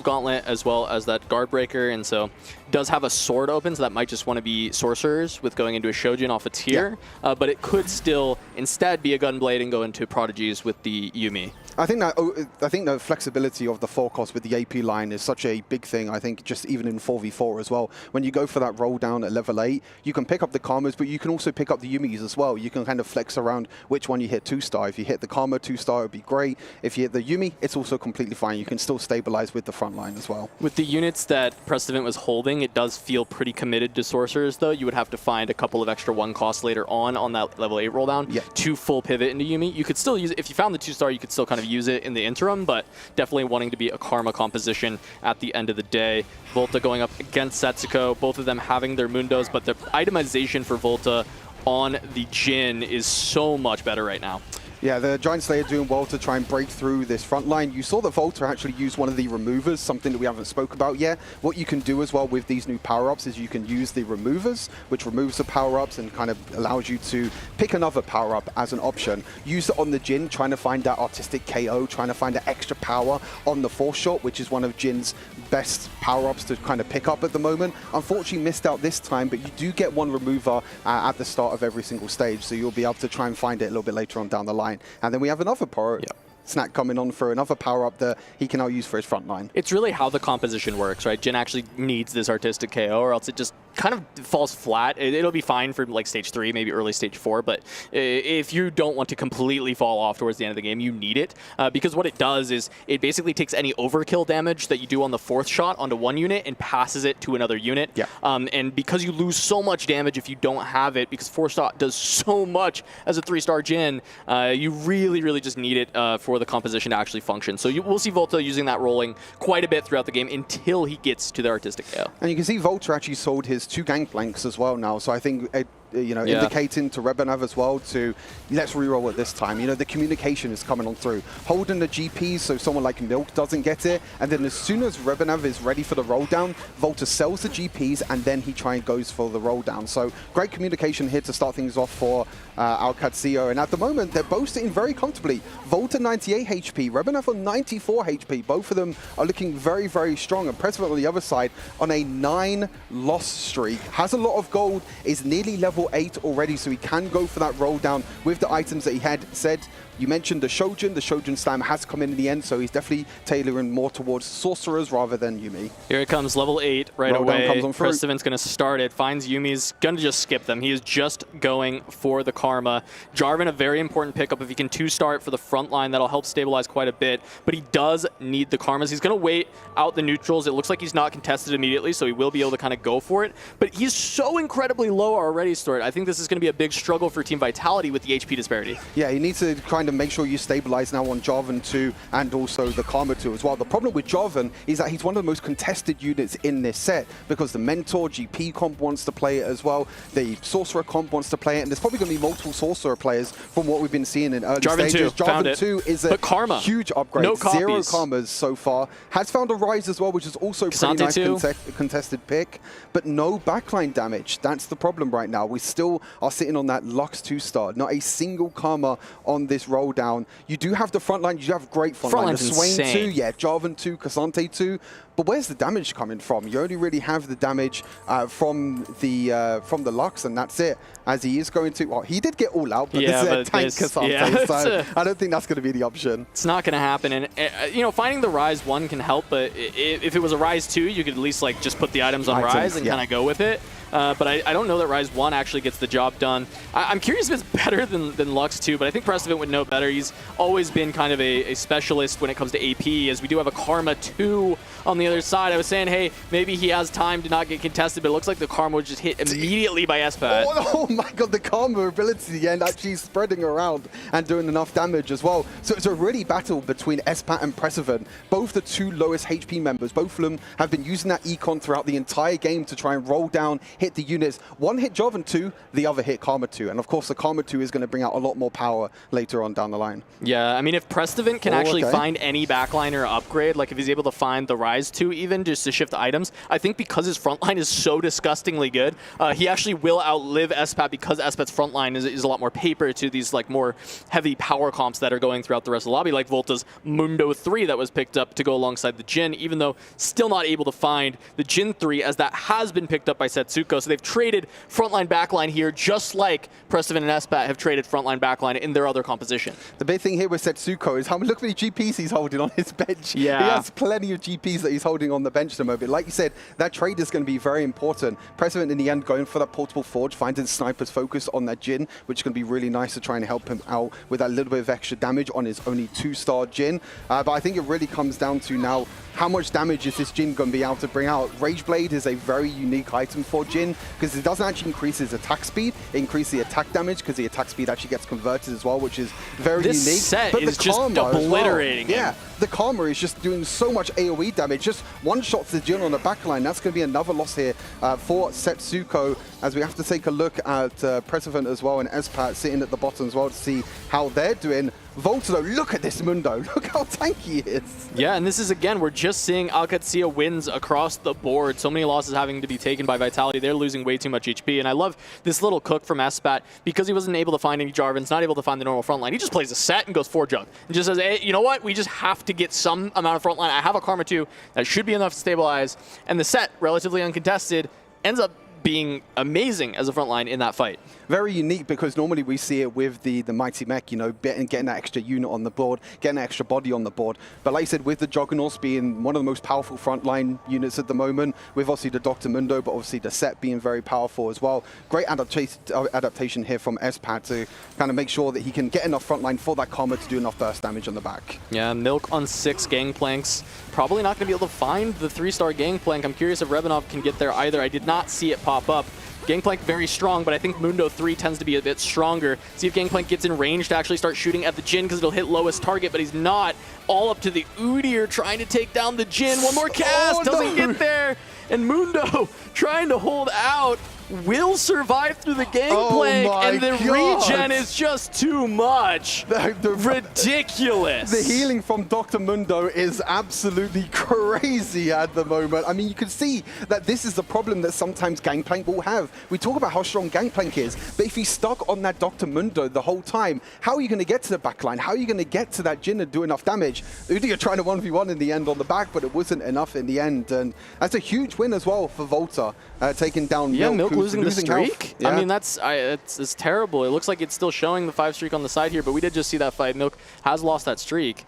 Gauntlet as well as that Guard Breaker, and so does have a sword open, so that might just want to be sorcerers with going into a Shojin off a tier, but it could still instead be a Gunblade and go into Prodigies with the Yuumi. I think the flexibility of the 4 cost with the AP line is such a big thing. I think just even in 4v4 as well, when you go for that roll down at level 8, you can pick up the Karmas, but you can also pick up the Yuumis as well. You can kind of flex around which one you hit 2-star. If you hit the Karma 2-star, it would be great. If you hit the Yuumi, it's also completely fine. You can still stabilize with the front line as well. With the units that Prestivan was holding, it does feel pretty committed to sorcerers, though. You would have to find a couple of extra 1 costs later on that level 8 roll down to full pivot into Yuumi. You could still use it. If you found the 2-star, you could still kind of use it in the interim, but definitely wanting to be a Karma composition at the end of the day. Volta going up against Setsuko, both of them having their Mundos, but the itemization for Volta on the Jin is so much better right now. Yeah, the Giant Slayer doing well to try and break through this front line. You saw that Volta actually use one of the removers, something that we haven't spoke about yet. What you can do as well with these new power-ups is you can use the removers, which removes the power-ups and kind of allows you to pick another power-up as an option. Use it on the Jin, trying to find that artistic KO, trying to find that extra power on the 4 shot, which is one of Jin's best power-ups to kind of pick up at the moment. Unfortunately missed out this time, but you do get 1 remover at the start of every single stage, so you'll be able to try and find it a little bit later on down the line. And then we have another power snack coming on for another power-up that he can now use for his front line. It's really how the composition works, right? Jin actually needs this artistic KO, or else it just kind of falls flat. It'll be fine for like stage 3, maybe early stage 4, but if you don't want to completely fall off towards the end of the game, you need it, because what it does is it basically takes any overkill damage that you do on the 4th shot onto 1 unit and passes it to another unit. And because you lose so much damage if you don't have it, because 4 shot does so much as a 3-star Jin, you really just need it for the composition to actually function. So we'll see Volta using that rolling quite a bit throughout the game until he gets to the artistic KO. And you can see Volta actually sold his 2 Gangplanks as well now, so I think indicating to Rebenav as well to let's reroll it this time. The communication is coming on through. Holding the GPs so someone like Milk doesn't get it, and then as soon as Rebenav is ready for the roll down, Volta sells the GPs and then he tries and goes for the roll down. So great communication here to start things off for Alcacio, and at the moment they're both sitting very comfortably. Volta 98 HP, Rebenav on 94 HP. Both of them are looking very, very strong, and President on the other side on a 9-loss streak. Has a lot of gold, is nearly level 8 already, so he can go for that roll down with the items that he had said. You mentioned the Shojin slam has come in the end, so he's definitely tailoring more towards sorcerers rather than Yuumi. Here it comes, level 8 right away. Prestiven's going to start it, finds Yuumi's going to just skip them. He is just going for the Karma. Jarvan, a very important pickup. If he can 2-star it for the front line, that'll help stabilize quite a bit, but he does need the Karmas. He's going to wait out the neutrals. It looks like he's not contested immediately, so he will be able to kind of go for it, but he's so incredibly low already, Stuart. I think this is going to be a big struggle for Team Vitality with the HP disparity. Yeah, he needs to kind of make sure you stabilize now on Jarvan 2 and also the Karma 2 as well. The problem with Jarvan is that he's one of the most contested units in this set because the Mentor GP comp wants to play it as well. The Sorcerer comp wants to play it, and there's probably going to be multiple Sorcerer players from what we've been seeing in early stages. Jarvan 2 is a huge upgrade. No 0 Karmas so far. Has found a Rise as well, which is also a pretty nice contested pick, but no backline damage. That's the problem right now. We still are sitting on that Lux 2-star. Not a single Karma on this roll down. You do have the front line. You do have great front line. The Swain 2, yeah, Jarvan 2, Cassante 2. But where's the damage coming from? You only really have the damage from the Lux, and that's it. As he is going to, well, he did get all out, but this is a tank Cassante, so I don't think that's going to be the option. It's not going to happen, and finding the Rise 1 can help, but if it was a Rise 2, you could at least like just put the items on Rise and kind of go with it. But I don't know that Rise 1 actually gets the job done. I'm curious if it's better than Lux 2, but I think Precedent would know better. He's always been kind of a specialist when it comes to AP, as we do have a Karma 2 on the other side. I was saying, hey, maybe he has time to not get contested, but it looks like the Karma would just hit immediately by Espat. Oh my god, the Karma ability at the end actually spreading around and doing enough damage as well. So it's a really battle between Espat and Precedent. Both the 2 lowest HP members, both of them have been using that Econ throughout the entire game to try and roll down, hit the units. One hit Jarvan 2, the other hit Karma 2. And of course, the Karma 2 is going to bring out a lot more power later on down the line. Yeah, I mean, if Prestivan can actually find any backliner upgrade, like if he's able to find the Rise 2 even, just to shift items, I think because his front line is so disgustingly good, he actually will outlive Espat because Espat's front line is a lot more paper to these like more heavy power comps that are going throughout the rest of the lobby, like Volta's Mundo 3 that was picked up to go alongside the Jhin, even though still not able to find the Jhin 3, as that has been picked up by Setsuko. So they've traded frontline backline here, just like Prestivan and Espat have traded frontline backline in their other composition. The big thing here with Setsuko is look how many GPs he's holding on his bench. Yeah. He has plenty of GPs that he's holding on the bench at the moment. Like you said, that trade is going to be very important. Prestivan in the end going for that portable forge, finding snipers focused on that Jhin, which is going to be really nice to try and help him out with that little bit of extra damage on his only 2-star Jhin. But I think it really comes down to now, how much damage is this Jhin going to be able to bring out? Rage Blade is a very unique item for Jhin because it doesn't actually increase his attack speed. It increases the attack damage because the attack speed actually gets converted as well, which is very unique. This set is just obliterating him. Yeah, the Karma is just doing so much AoE damage. Just one shot to the Jhin on the backline. That's going to be another loss here for Setsuko, as we have to take a look at Prestivan as well and Espat sitting at the bottom as well to see how they're doing. Volta, though, look at this Mundo. Look how tanky he is. Yeah, and this is, again, we're just seeing Alcacio wins across the board. So many losses having to be taken by Vitality. They're losing way too much HP. And I love this little cook from Espat because he wasn't able to find any Jarvans, not able to find the normal front line. He just plays a set and goes 4-jug. And just says, hey, you know what? We just have to get some amount of front line. I have a Karma 2. That should be enough to stabilize. And the set, relatively uncontested, ends up being amazing as a front line in that fight. Very unique because normally we see it with the Mighty Mech, you know, getting that extra unit on the board, getting that extra body on the board. But like I said, with the Juggernauts being one of the most powerful frontline units at the moment, with obviously the Dr. Mundo, but obviously the set being very powerful as well. Great adaptation here from Espat to kind of make sure that he can get enough frontline for that Karma to do enough burst damage on the back. Yeah, Milk on 6 Gangplanks. Probably not going to be able to find the 3-star Gangplank. I'm curious if Rebenov can get there either. I did not see it pop up. Gangplank very strong, but I think Mundo 3 tends to be a bit stronger. See if Gangplank gets in range to actually start shooting at the Jhin because it'll hit lowest target, but he's not. All up to the Udyr trying to take down the Jhin. One more cast, doesn't get there. And Mundo trying to hold out. will survive through the Gangplank, and the regen is just too much. Ridiculous. The healing from Dr. Mundo is absolutely crazy at the moment. I mean, you can see that this is the problem that sometimes Gangplank will have. We talk about how strong Gangplank is, but if he's stuck on that Dr. Mundo the whole time, how are you going to get to the backline? How are you going to get to that Jhin and do enough damage? Udyr trying to 1v1 in the end on the back, but it wasn't enough in the end. And that's a huge win as well for Volta, taking down Milk losing the streak? Yeah. I mean, it's terrible. It looks like it's still showing the 5 streak on the side here, but we did just see that fight. Milk has lost that streak.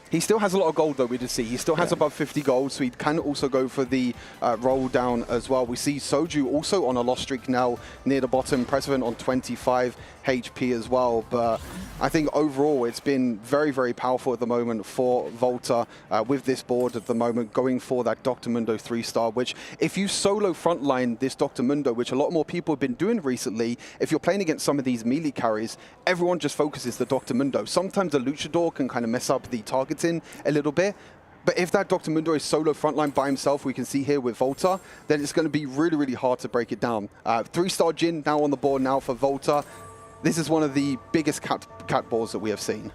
He still has a lot of gold, though, we did see. He still has above 50 gold, so he can also go for the roll down as well. We see Soju also on a loss streak now near the bottom, Precedent on 25 HP as well. But I think overall it's been very, very powerful at the moment for Volta with this board at the moment, going for that Dr. Mundo 3-star, which if you solo frontline this Dr. Mundo, which a lot more people have been doing recently, if you're playing against some of these melee carries, everyone just focuses the Dr. Mundo. Sometimes the Luchador can kind of mess up the targeting a little bit. But if that Dr. Mundo is solo frontline by himself, we can see here with Volta, then it's going to be really, really hard to break it down. 3-star Jhin now on the board now for Volta. This is one of the biggest cat balls that we have seen.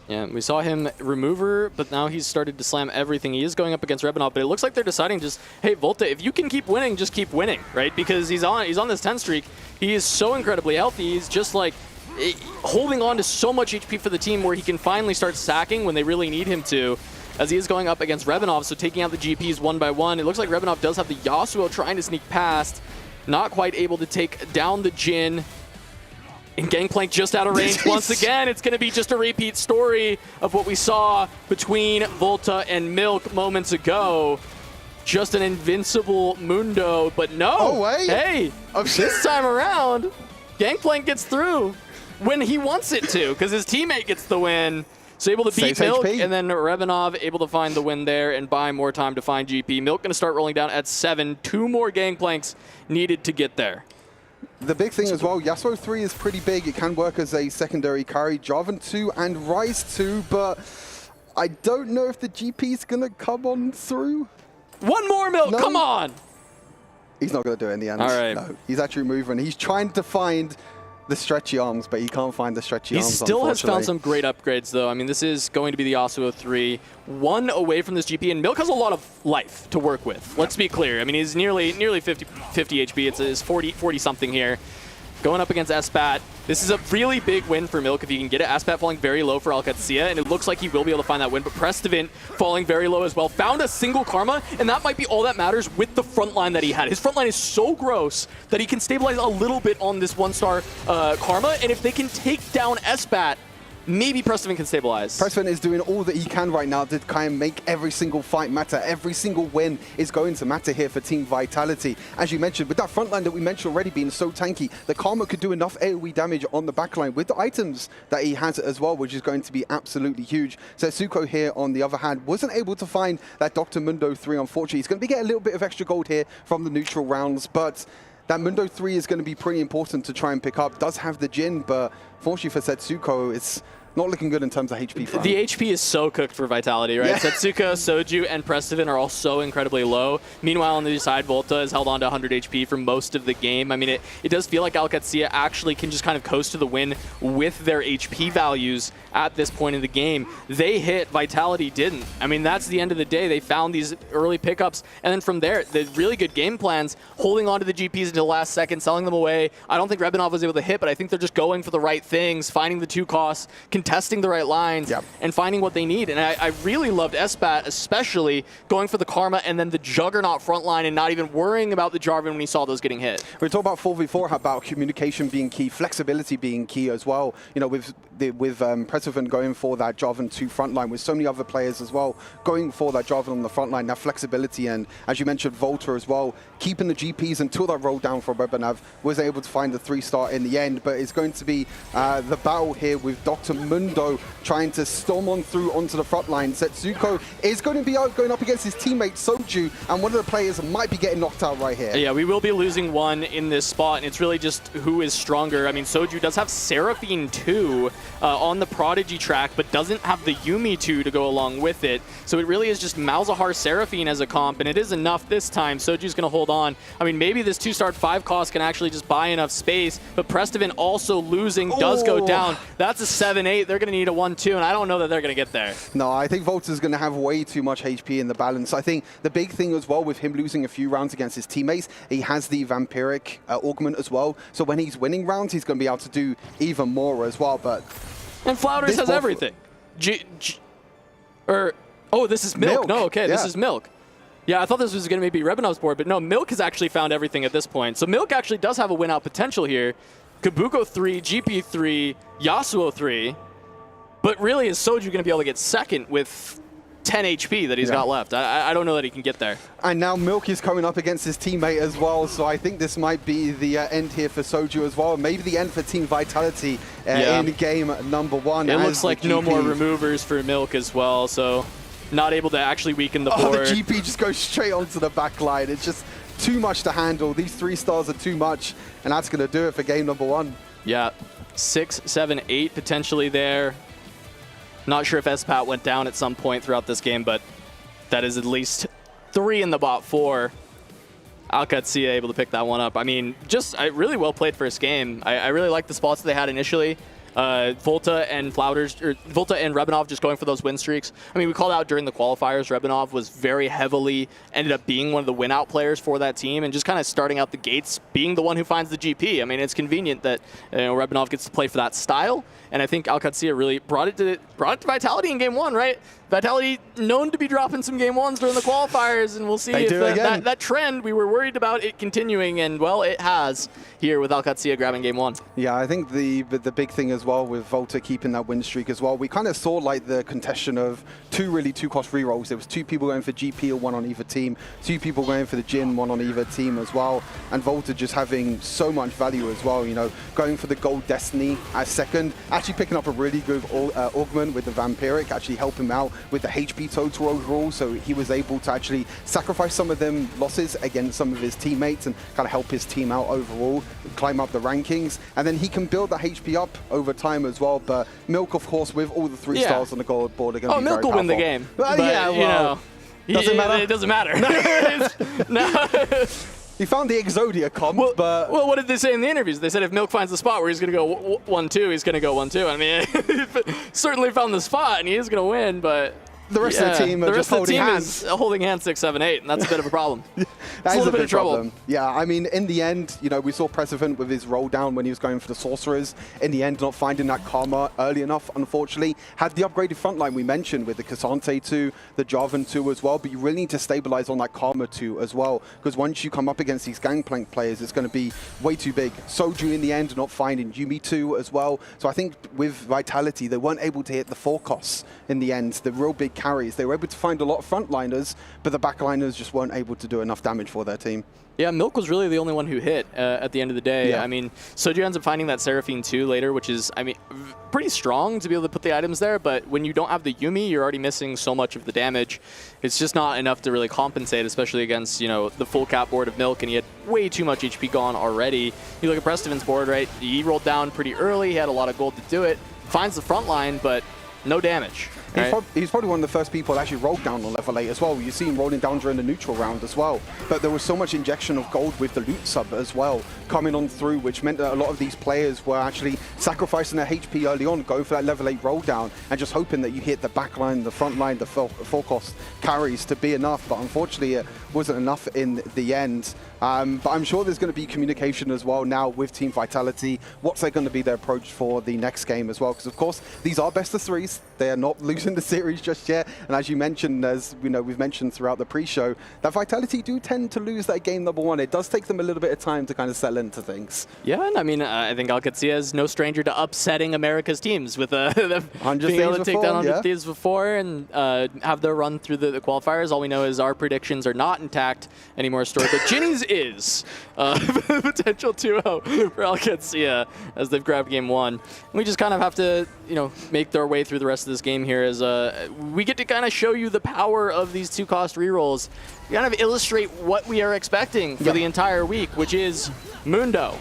Yeah, we saw him remove her, but now he's started to slam everything. He is going up against Rebanov, but it looks like they're deciding just, hey, Volta, if you can keep winning, just keep winning, right? Because he's on this 10 streak. He is so incredibly healthy. He's just like holding on to so much HP for the team where he can finally start sacking when they really need him to, as he is going up against Rebanov, so taking out the GPs one by one. It looks like Rebanov does have the Yasuo trying to sneak past, not quite able to take down the Jhin. And Gangplank just out of range once again. It's going to be just a repeat story of what we saw between Volta and Milk moments ago. Just an invincible Mundo, but no. Oh, wait. Hey, this time around, Gangplank gets through when he wants it to, because his teammate gets the win. So able to beat Milk, and then Rebanov able to find the win there and buy more time to find GP. Milk going to start rolling down at 7. 2 more Gangplanks needed to get there. The big thing as well, Yasuo 3 is pretty big. It can work as a secondary carry. Jarvan 2 and Ryze 2, but I don't know if the GP is going to come on through. One more Milk, come on! He's not going to do it in the end. All right. No, he's actually moving. He's trying to find the stretchy arms, but he can't find the stretchy arms, He still has found some great upgrades, though. I mean, this is going to be the Yasuo 3. 1 away from this GP, and Milk has a lot of life to work with. Let's be clear. I mean, he's nearly 50 HP. It's his 40-something here. Going up against Espat. This is a really big win for Milk if he can get it. Espat falling very low for Alcatzia, and it looks like he will be able to find that win. But Prestivant falling very low as well. Found a single Karma, and that might be all that matters with the front line that he had. His front line is so gross that he can stabilize a little bit on this 1-star Karma, and if they can take down Espat, maybe Prestivant can stabilize. Prestivant is doing all that he can right now to kind of make every single fight matter. Every single win is going to matter here for Team Vitality. As you mentioned, with that front line that we mentioned already being so tanky, the Karma could do enough AoE damage on the backline with the items that he has as well, which is going to be absolutely huge. Setsuko here, on the other hand, wasn't able to find that Dr. Mundo 3, unfortunately. He's going to be getting a little bit of extra gold here from the neutral rounds, but that Mundo 3 is going to be pretty important to try and pick up. Does have the Jhin, but fortunately for Setsuko, it's not looking good in terms of HP front. The HP is so cooked for Vitality, right? Yeah. Setsuko, Soju, and Prestivant are all so incredibly low. Meanwhile, on the other side, Volta is held on to 100 HP for most of the game. I mean, it does feel like Alcatzia actually can just kind of coast to the win with their HP values at this point in the game. They hit, Vitality didn't. I mean, that's the end of the day. They found these early pickups, and then from there, the really good game plans, holding on to the GPs until the last second, selling them away. I don't think Rebanov was able to hit, but I think they're just going for the right things, finding the 2 costs, testing the right lines, and finding what they need. And I really loved Espat, especially going for the Karma and then the Juggernaut front line and not even worrying about the Jarvan when he saw those getting hit. We talk about 4v4, about communication being key, flexibility being key as well. You know, with Prestivant going for that Jarvan 2 front line, with so many other players as well going for that Jarvan on the front line, that flexibility, and as you mentioned, Volta as well, keeping the GPs until that roll down for Rebanov, was able to find the 3-star in the end. But it's going to be the battle here with Dr. Mundo Mundo trying to storm on through onto the front line. Setsuko is going to be going up against his teammate Soju, and one of the players might be getting knocked out right here. Yeah, we will be losing one in this spot, and it's really just who is stronger. I mean, Soju does have Seraphine 2 on the Prodigy track, but doesn't have the Yumi 2 to go along with it. So it really is just Malzahar Seraphine as a comp, and it is enough this time. Soju's going to hold on. I mean, maybe this 2-star 5 cost can actually just buy enough space, but Prestivan also losing does go down. That's a 7-8. They're going to need a 1-2, and I don't know that they're going to get there. No, I think Volta's going to have way too much HP in the balance. I think the big thing as well with him losing a few rounds against his teammates, he has the Vampiric augment as well. So when he's winning rounds, he's going to be able to do even more as well. But and Flouders has everything. Oh, this is Milk. No, okay, this is Milk. Yeah, I thought this was going to maybe Rebanov's board, but no, Milk has actually found everything at this point. So Milk actually does have a win-out potential here. Kabuko 3, GP 3, Yasuo 3. But really, is Soju going to be able to get second with 10 HP that he's got left? I don't know that he can get there. And now Milk is coming up against his teammate as well, so I think this might be the end here for Soju as well. Maybe the end for Team Vitality in game number 1. It looks like no more removers for Milk as well, so not able to actually weaken the board. Oh, the GP just goes straight onto the back line. It's just too much to handle. These 3 stars are too much, and that's going to do it for game number 1. Yeah, 6, 7, 8 potentially there. Not sure if SPAT went down at some point throughout this game, but that is at least 3 in the bot 4. Alcatia able to pick that one up. I mean, just really well played first game. I really like the spots that they had initially. Volta and Rebanov just going for those win streaks. I mean, we called out during the qualifiers, Rebanov was very heavily, ended up being one of the win-out players for that team and just kind of starting out the gates, being the one who finds the GP. I mean, it's convenient that Rebanov gets to play for that style, and I think Alcatia really brought it to Vitality in game 1, right? Vitality known to be dropping some game 1s during the qualifiers, and we'll see if that trend, we were worried about it continuing, and well, it has here with Alcatia grabbing game 1. Yeah, I think the big thing as well with Volta keeping that win streak as well, we kind of saw like the contention of 2 cost rerolls. There was 2 people going for GP or 1 on either team, 2 people going for the Jin, 1 on either team as well, and Volta just having so much value as well, going for the Gold Destiny as second, actually picking up a really good augment with the Vampiric, actually help him out with the HP total overall, so he was able to actually sacrifice some of them losses against some of his teammates and kind of help his team out overall, climb up the rankings, and then he can build the HP up over time as well. But Milk, of course, with all the 3 stars on the gold board, are going to be Milk very will win the powerful. game. But yeah, doesn't matter. It doesn't matter. No. He found the Exodia comp, but... Well, what did they say in the interviews? They said if Milk finds the spot where he's going to go 1-2, he's going to go 1-2. I mean, certainly found the spot, and he is going to win, but... The rest of the team are just holding hands. Is holding hands 6, 7, 8, and that's a bit of a problem. That's a little bit of trouble. Yeah, I mean, in the end, we saw President with his roll down when he was going for the Sorcerers. In the end, not finding that Karma early enough, unfortunately. Had the upgraded frontline we mentioned with the Cassante 2, the Jarvan 2 as well, but you really need to stabilize on that Karma 2 as well, because once you come up against these Gangplank players, it's going to be way too big. Soju in the end not finding Yumi 2 as well. So I think with Vitality, they weren't able to hit the forecasts in the end, the real big carries. They were able to find a lot of frontliners, but the backliners just weren't able to do enough damage for their team. Yeah, Milk was really the only one who hit at the end of the day. Yeah. I mean, Soju ends up finding that Seraphine 2 later, which is, I mean, pretty strong to be able to put the items there, but when you don't have the Yumi, you're already missing so much of the damage. It's just not enough to really compensate, especially against, the full cap board of Milk, and he had way too much HP gone already. You look at Prestivan's board, right? He rolled down pretty early, he had a lot of gold to do it, finds the front line, but no damage. He's probably one of the first people that actually rolled down on level 8 as well. You see him rolling down during the neutral round as well. But there was so much injection of gold with the loot sub as well coming on through, which meant that a lot of these players were actually sacrificing their HP early on, going for that level 8 roll down, and just hoping that you hit the back line, the front line, the full cost carries to be enough. But unfortunately, it wasn't enough in the end. But I'm sure there's going to be communication as well now with Team Vitality. What's going to be their approach for the next game as well? Because, of course, these are best of 3s. They are not losing losing the series just yet. And as you mentioned, as we know, we've mentioned throughout the pre-show, that Vitality do tend to lose that game number 1. It does take them a little bit of time to kind of settle into things. Yeah, and I mean, I think Alcatia is no stranger to upsetting America's teams with being able to take down 100 Thieves before and have their run through the qualifiers. All we know is our predictions are not intact anymore, Story, but Ginny's is. Potential 2-0 for Alcatia as they've grabbed game 1. We just kind of have to, make our way through the rest of this game here as we get to kind of show you the power of these 2-cost rerolls. Kind of illustrate what we are expecting for the entire week, which is Mundo,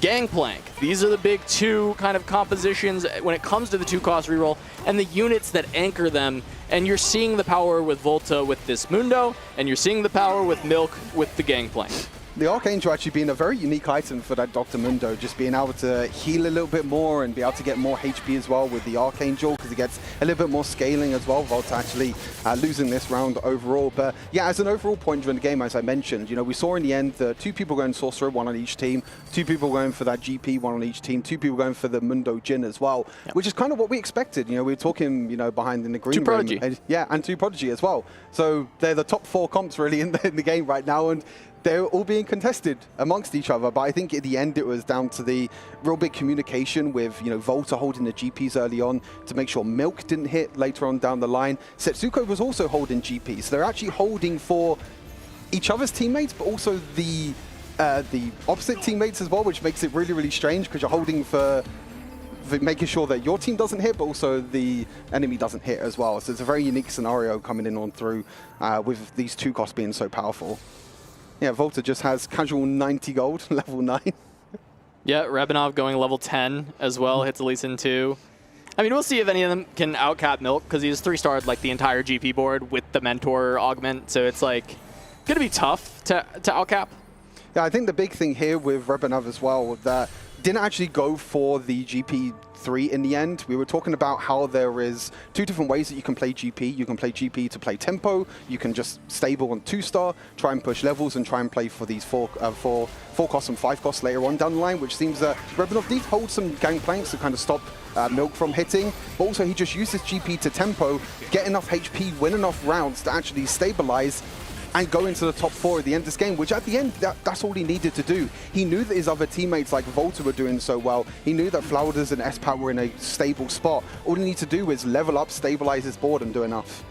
Gangplank. These are the big 2 kind of compositions when it comes to the 2-cost reroll and the units that anchor them. And you're seeing the power with Volta with this Mundo, and you're seeing the power with Milk with the Gangplank. The Archangel actually being a very unique item for that Dr. Mundo, just being able to heal a little bit more and be able to get more HP as well with the Archangel, because it gets a little bit more scaling as well. Volta actually losing this round overall. But yeah, as an overall point during the game, as I mentioned, we saw in the end the 2 people going Sorcerer, 1 on each team, 2 people going for that GP, 1 on each team, 2 people going for the Mundo Jin as well, which is kind of what we expected. We were talking, behind in the green 2 Prodigy. room. And 2 Prodigy as well. So they're the top 4 comps really in the game right now, and they're all being contested amongst each other. But I think at the end it was down to the real big communication with, Volta holding the GPs early on to make sure Milk didn't hit later on down the line. Setsuko was also holding GPs. They're actually holding for each other's teammates, but also the opposite teammates as well, which makes it really, really strange because you're holding for making sure that your team doesn't hit, but also the enemy doesn't hit as well. So it's a very unique scenario coming in on through with these 2 costs being so powerful. Yeah, Volta just has casual 90 gold, level 9. Yeah, Rebinov going level 10 as well, hits Elise in 2. I mean, we'll see if any of them can outcap Milk, because he's 3-starred like the entire GP board with the Mentor augment, so it's like going to be tough to outcap. Yeah, I think the big thing here with Rebinov as well, that didn't actually go for the GP3 in the end. We were talking about how there is 2 different ways that you can play GP. You can play GP to play tempo. You can just stable on 2-star, try and push levels and try and play for these 4 costs and 5 costs later on down the line, which seems that Rebinov did hold some gangplanks to kind of stop Milk from hitting, but also he just uses GP to tempo, get enough HP, win enough rounds to actually stabilize and go into the top 4 at the end of this game, which at the end, that's all he needed to do. He knew that his other teammates like Volta were doing so well. He knew that Flouders and S-Pat were in a stable spot. All he needs to do is level up, stabilize his board, and do enough.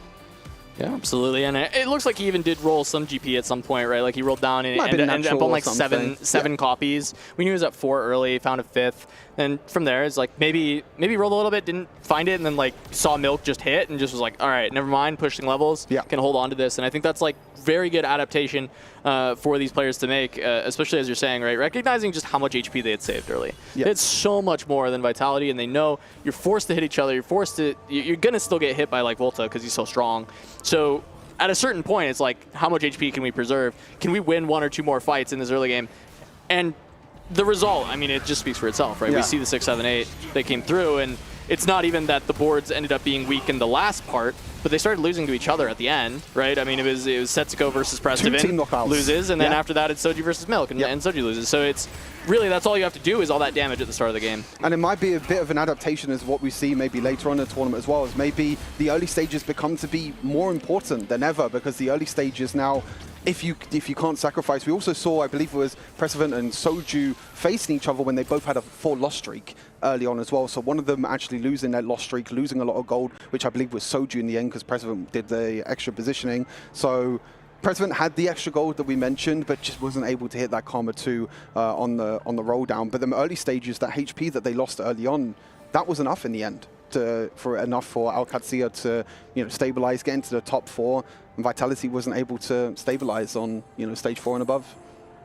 Yeah, absolutely. And it looks like he even did roll some GP at some point, right? Like he rolled down and ended up on like seven copies. We knew he was at 4 early, found a 5th. And from there, it's like maybe rolled a little bit, didn't find it, and then like saw Milk just hit and just was like, all right, never mind, pushing levels, can hold on to this. And I think that's like very good adaptation for these players to make, especially as you're saying, right? Recognizing just how much HP they had saved early. It's so much more than Vitality, and they know you're forced to hit each other. You're going to still get hit by like Volta because he's so strong. So at a certain point, it's like, how much HP can we preserve? Can we win 1 or 2 more fights in this early game? And the result, I mean, it just speaks for itself, right? We see the 6, 7, 8 they came through, and it's not even that the boards ended up being weak in the last part, but they started losing to each other at the end, right? I mean, it was Setsuko versus Prestivan loses, and then after that it's Soji versus Milk, and Soji loses. So it's really, that's all you have to do is all that damage at the start of the game. And it might be a bit of an adaptation as what we see maybe later on in the tournament as well, as maybe the early stages become to be more important than ever, because the early stages now, if you can't sacrifice, we also saw, I believe it was Prestivan and Soju facing each other when they both had a 4 loss streak early on as well. So one of them actually losing that loss streak, losing a lot of gold, which I believe was Soju in the end, because Prestivan did the extra positioning. So Prestivan had the extra gold that we mentioned, but just wasn't able to hit that Karma 2 on the roll down. But the early stages, that HP that they lost early on, that was enough in the end for Alcatia to stabilize, get into the top 4. And Vitality wasn't able to stabilize on stage 4 and above.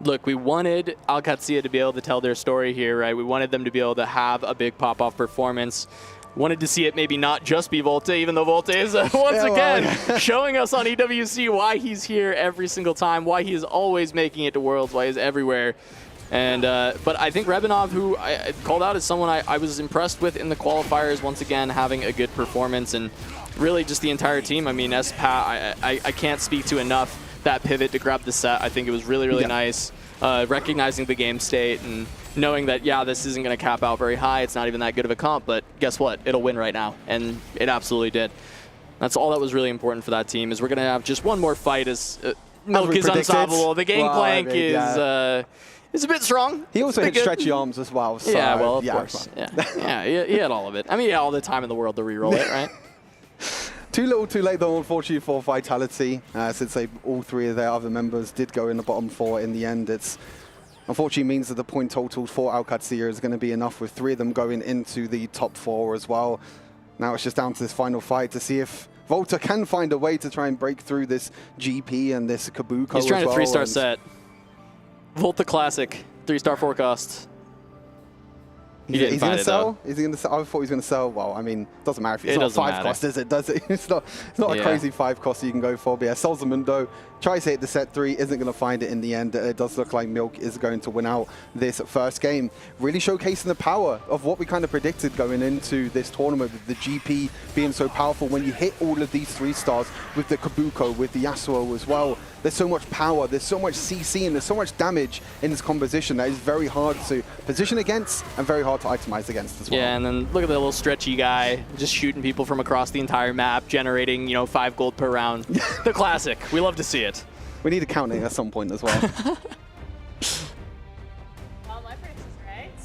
Look, we wanted Alcatia to be able to tell their story here, right? We wanted them to be able to have a big pop-off performance. Wanted to see it maybe not just be Volta, even though Volta is once again showing us on EWC why he's here every single time, why he is always making it to Worlds, why he's everywhere. And but I think Rebinov, who I called out as someone I was impressed with in the qualifiers, once again having a good performance, and really just the entire team. I mean, S-Pat, I can't speak to enough that pivot to grab the set. I think it was really, really nice, recognizing the game state and knowing that, yeah, this isn't going to cap out very high. It's not even that good of a comp, but guess what? It'll win right now, and it absolutely did. That's all that was really important for that team, is we're going to have just one more fight as Milk is unstoppable. The gangplank is a bit strong. He also hit stretchy arms as well. So, yeah, well, of course. Yeah, he had all of it. I mean, all the time in the world to reroll it, right? Too little, too late, though, unfortunately, for Vitality, since all 3 of their other members did go in the bottom 4 in the end. It's unfortunately means that the point total for Alcatia is going to be enough, with 3 of them going into the top 4 as well. Now it's just down to this final fight to see if Volta can find a way to try and break through this GP and this Kabuko. He's trying as a well, 3-star set. Volta Classic, 3-star forecast. He didn't find it, though. Is he going to sell? I thought he was going to sell. Well, I mean, it doesn't matter if it's It not doesn't 5 matter. cost, is it? Does it? It's not a crazy 5 cost you can go for. But yeah, sells the Mundo, tries to hit the set 3, isn't going to find it in the end. It does look like Milk is going to win out this first game, really showcasing the power of what we kind of predicted going into this tournament, with the GP being so powerful. When you hit all of these 3 stars with the Kabuko, with the Yasuo as well, there's so much power, there's so much CC, and there's so much damage in this composition that is very hard to position against and very hard to itemize against as well. Yeah, and then look at the little stretchy guy just shooting people from across the entire map, generating, 5 gold per round. The classic. We love to see it. We need accounting at some point as well.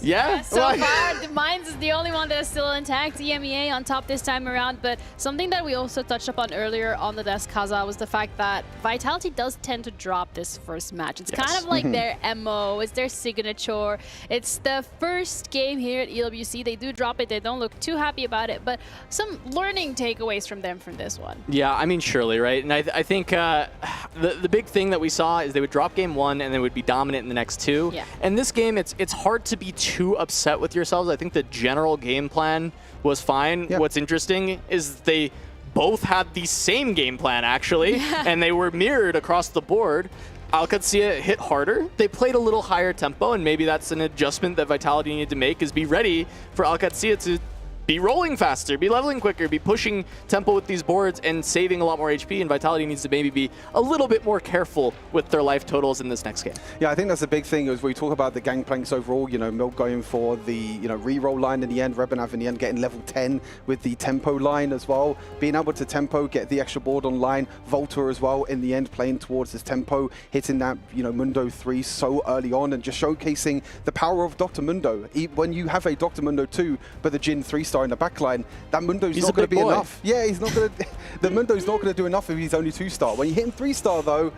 Yeah. So far, Mines is the only one that is still intact. EMEA on top this time around. But something that we also touched upon earlier on the desk, Kaza, was the fact that Vitality does tend to drop this first match. It's kind of like their MO. It's their signature. It's the first game here at EWC. They do drop it. They don't look too happy about it. But some learning takeaways from them from this one. Yeah, I mean, surely, right? And I think the big thing that we saw is they would drop game 1 and they would be dominant in the next 2. Yeah. And this game, it's hard to be too upset with yourselves. I think the general game plan was fine. Yeah. What's interesting is they both had the same game plan, actually, and they were mirrored across the board. Alcatia hit harder. They played a little higher tempo, and maybe that's an adjustment that Vitality needed to make, is be ready for Alcatia to be rolling faster, be leveling quicker, be pushing tempo with these boards and saving a lot more HP, and Vitality needs to maybe be a little bit more careful with their life totals in this next game. Yeah, I think that's a big thing as we talk about the gangplanks overall. Milk going for the reroll line in the end, Rebanav in the end getting level 10 with the tempo line as well. Being able to tempo, get the extra board online. Volta as well in the end playing towards this tempo, hitting that Mundo 3 so early on, and just showcasing the power of Dr. Mundo. When you have a Dr. Mundo 2 but the Jin 3-star in the backline, that Mundo's not going to be enough. Yeah, he's not going to. The Mundo's not going to do enough if he's only 2-star. When you hit him 3-star though,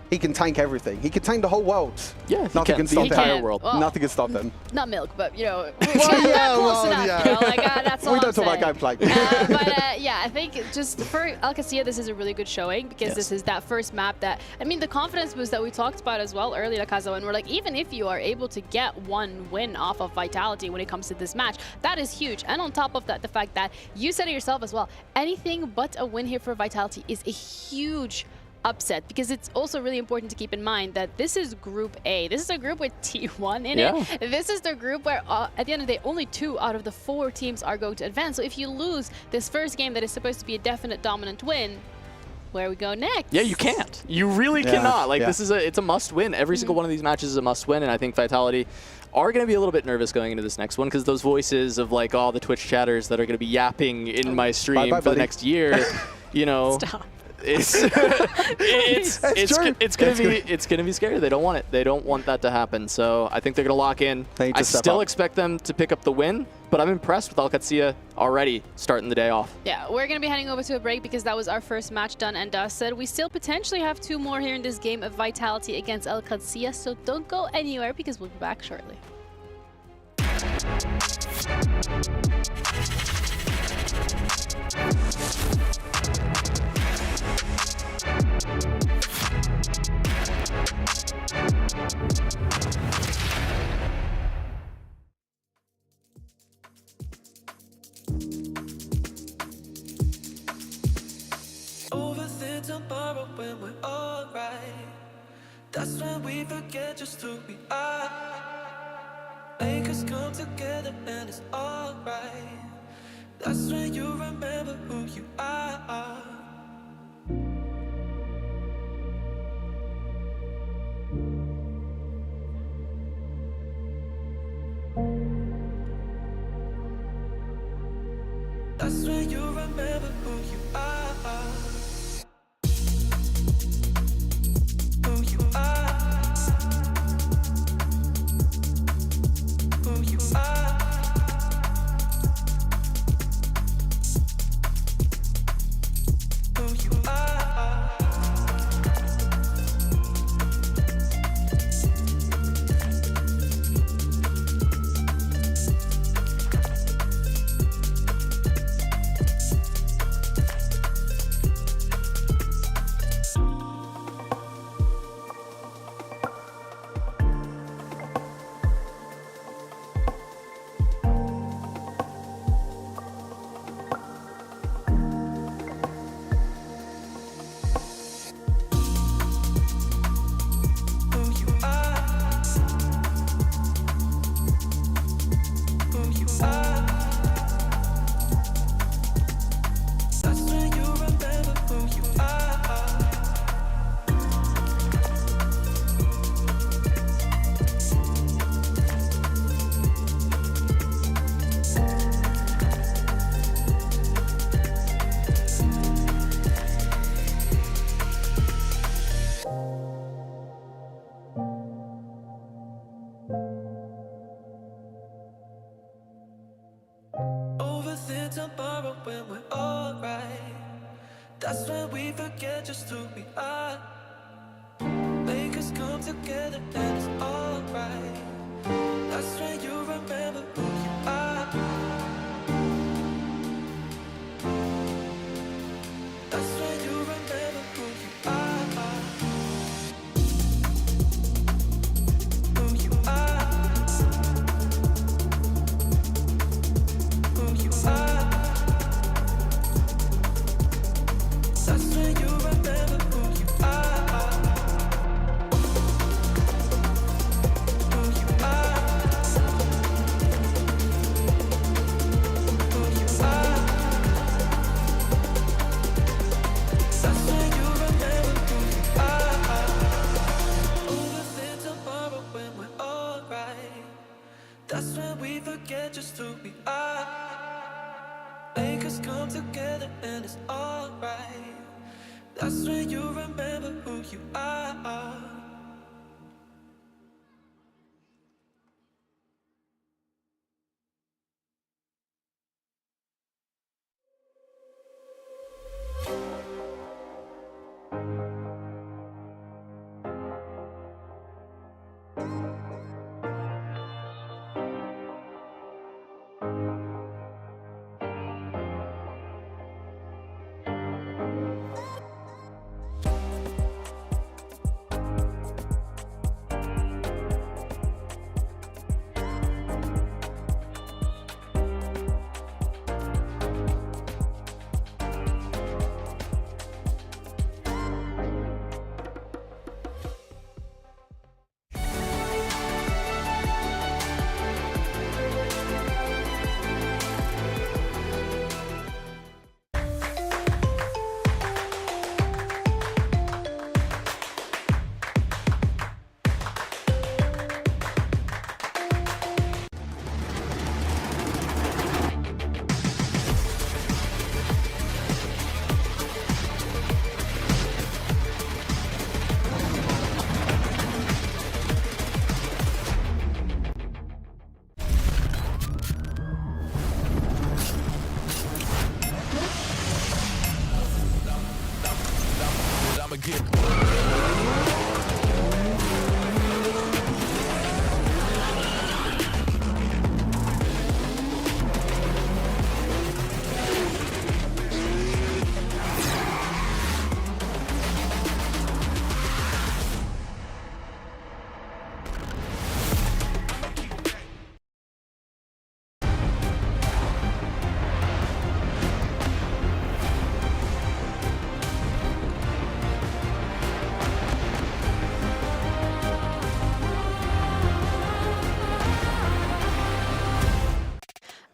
he can tank everything. He can tank the whole world. Yeah, nothing can stop the entire world. Well, nothing can stop them. Not Milk, but close well, enough. yeah. That's all We don't I'm talk saying. about gangplank. But yeah, I think just for Alcatia, this is a really good showing, because this is that first map that, I mean, the confidence boost that we talked about as well earlier, Kaza, and we're like, even if you are able to get one win off of Vitality when it comes to this match, that is huge. And on top of that, the fact that you said it yourself as well, anything but a win here for Vitality is a huge upset, because it's also really important to keep in mind that this is Group A. This is a group with T1 in it. This is the group where at the end of the day, only 2 out of the 4 teams are going to advance. So if you lose this first game that is supposed to be a definite dominant win, where we go next? Yeah, you can't. You really cannot. Like, this is it's a must win. Every single one of these matches is a must win, and I think Vitality are going to be a little bit nervous going into this next one, because those voices of like all the Twitch chatters that are going to be yapping in my stream for the next year, Stop. It's gonna be scary. They don't want it. They don't want that to happen. So I think they're gonna lock in. I still expect them to pick up the win, but I'm impressed with Alcatia already starting the day off. Yeah, we're gonna be heading over to a break, because that was our first match done and dusted. We still potentially have 2 more here in this game of Vitality against Alcatia, so don't go anywhere, because we'll be back shortly. Overthink tomorrow when we're alright. That's when we forget just who we are. Make us come together and it's alright. That's when you remember who you are. That's when you remember who you are. Who you are. Who you are. Who you are. Overthink tomorrow when we're alright. That's when we forget just who we are. Make us come together and it's alright. That's when you remember who you are. That's when you remember who you are. Who you are. Who you are. That's when you remember who you are. Who you are. Who you are. That's when you remember who you are. Overthink tomorrow when we're alright. That's when we forget just who we are. Make us come together and it's alright. That's when you remember who you are.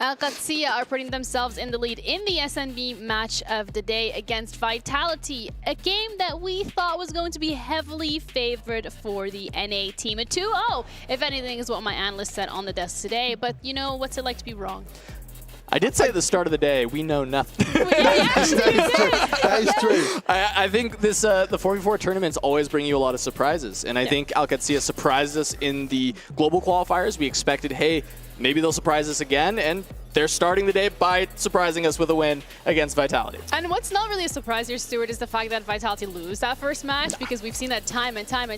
Al-Qadsiya are putting themselves in the lead in the SNB match of the day against Vitality, a game that we thought was going to be heavily favored for the NA team. A 2-0, if anything, is what my analyst said on the desk today. But you know, what's it like to be wrong? I did say at the start of the day, we know nothing. That is true. I think this the 4v4 tournaments always bring you a lot of surprises. And I think Alcatia surprised us in the global qualifiers. We expected, hey, maybe they'll surprise us again. And they're starting the day by surprising us with a win against Vitality. And what's not really a surprise here, Stuart, is the fact that Vitality lose that first match, because we've seen that time and time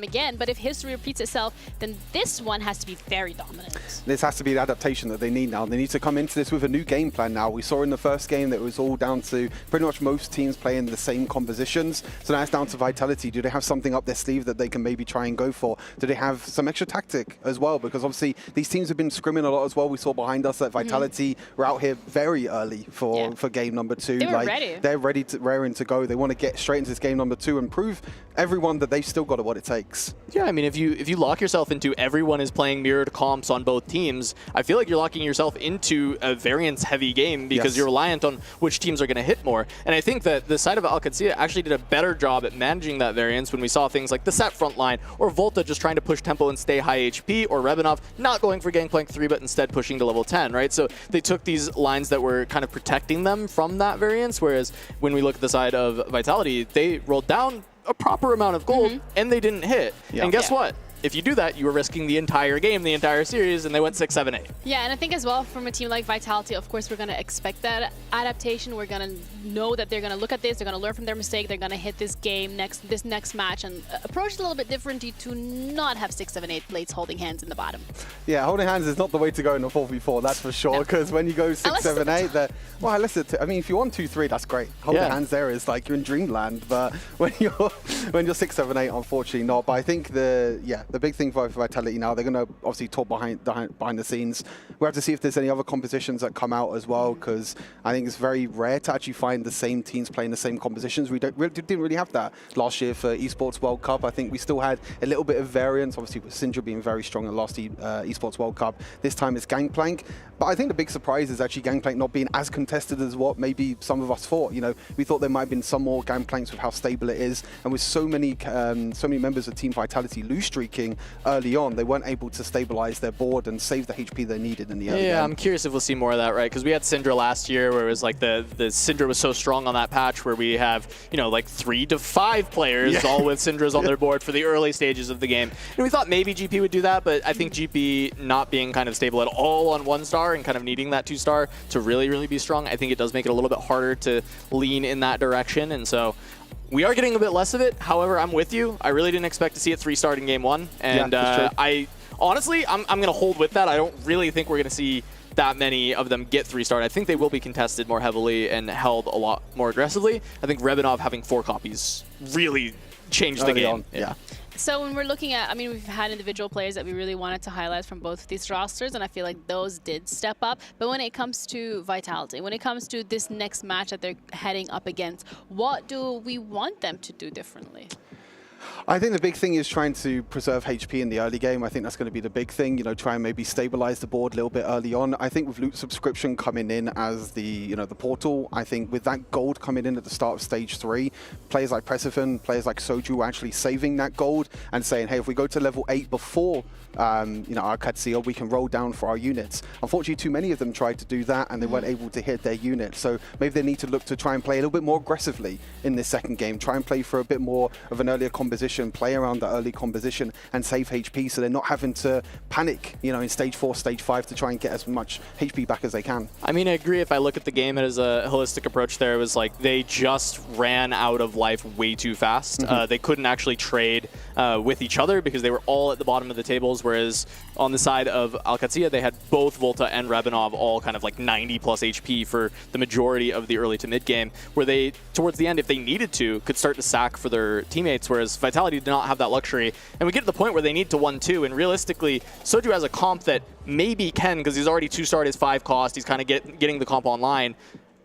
again. But if history repeats itself, then this one has to be very dominant. This has to be the adaptation that they need now. They need to come into this with a new game plan now. We saw in the first game that it was all down to pretty much most teams playing the same compositions. So now it's down to Vitality. Do they have something up their sleeve that they can maybe try and go for? Do they have some extra tactic as well? Because obviously these teams have been scrimming a lot as well. We saw behind us that Vitality were out here very early for game number 2. They were ready. They're raring to go. They want to get straight into this game number 2 and prove everyone that they've still got what it takes. Yeah, I mean, if you lock yourself into everyone is playing mirrored comps on both teams, I feel like you're locking yourself into a variance-heavy game because you're reliant on which teams are going to hit more. And I think that the side of Alcatia actually did a better job at managing that variance when we saw things like the set front line, or Volta just trying to push tempo and stay high HP, or Rebanov not going for Gangplank 3 but instead pushing to level 10, right? So they took these lines that were kind of protecting them from that variance, whereas when we look at the side of Vitality, they rolled down a proper amount of gold and they didn't hit. And guess what? If you do that, you were risking the entire game, the entire series, and they went 6, 7, 8. Yeah, and I think as well from a team like Vitality, of course, we're going to expect that adaptation. We're going to know that they're going to look at this, they're going to learn from their mistake, they're going to hit this game, this next match, and approach it a little bit differently to not have 6, 7, 8 blades holding hands in the bottom. Yeah, holding hands is not the way to go in a 4v4, that's for sure, because when you go 6, 7, 8, well, listen, I mean, if you want 2, 3, that's great. Holding hands there is like you're in dreamland, but when you're 6, 7, 8, unfortunately not. But I think the big thing for Vitality now, they're going to obviously talk behind the scenes. We have to see if there's any other compositions that come out as well, because I think it's very rare to actually find the same teams playing the same compositions. We didn't really have that last year for Esports World Cup. I think we still had a little bit of variance, obviously with Syndra being very strong in the last Esports World Cup. This time it's Gangplank. But I think the big surprise is actually Gangplank not being as contested as what maybe some of us thought. You know, we thought there might have been some more Gangplanks with how stable it is, and with so many members of Team Vitality loose streaking early on, they weren't able to stabilize their board and save the HP they needed in the early game. I'm curious if we'll see more of that, right? Because we had Syndra last year where it was like the Syndra was so strong on that patch where we have, you know, like 3 to 5 players all with Syndras on their board for the early stages of the game. And we thought maybe GP would do that, but I think GP not being kind of stable at all on 1-star and kind of needing that 2-star to really be strong, I think it does make it a little bit harder to lean in that direction. And so we are getting a bit less of it. However, I'm with you. I really didn't expect to see it 3-star in game 1. And I honestly, I'm going to hold with that. I don't really think we're going to see that many of them get 3-star. I think they will be contested more heavily and held a lot more aggressively. I think Rebanov having 4 copies really changed the game. So when we're looking at, I mean, we've had individual players that we really wanted to highlight from both of these rosters, and I feel like those did step up. But when it comes to Vitality, when it comes to this next match that they're heading up against, what do we want them to do differently? I think the big thing is trying to preserve HP in the early game. I think that's going to be the big thing. You know, try and maybe stabilize the board a little bit early on. I think with loot subscription coming in as the the portal, I think with that gold coming in at the start of stage 3, players like Precifen, players like Soju are actually saving that gold and saying, hey, if we go to level 8 before our Katsuya, we can roll down for our units. Unfortunately, too many of them tried to do that and they weren't able to hit their unit. So maybe they need to look to try and play a little bit more aggressively in this second game. Try and play for a bit more of an earlier composition, play around the early composition and save HP so they're not having to panic, in stage 4, stage 5 to try and get as much HP back as they can. I mean, I agree. If I look at the game as a holistic approach there, it was like they just ran out of life way too fast. They couldn't actually trade with each other because they were all at the bottom of the tables, whereas on the side of Alcatia, they had both Volta and Rebanov all kind of like 90 plus HP for the majority of the early to mid game, where they, towards the end, if they needed to, could start to sack for their teammates, whereas Vitality did not have that luxury. And we get to the point where they need to 1-2, and realistically, Soju has a comp that maybe can, because he's already 2-starred his 5 cost, he's kind of getting the comp online,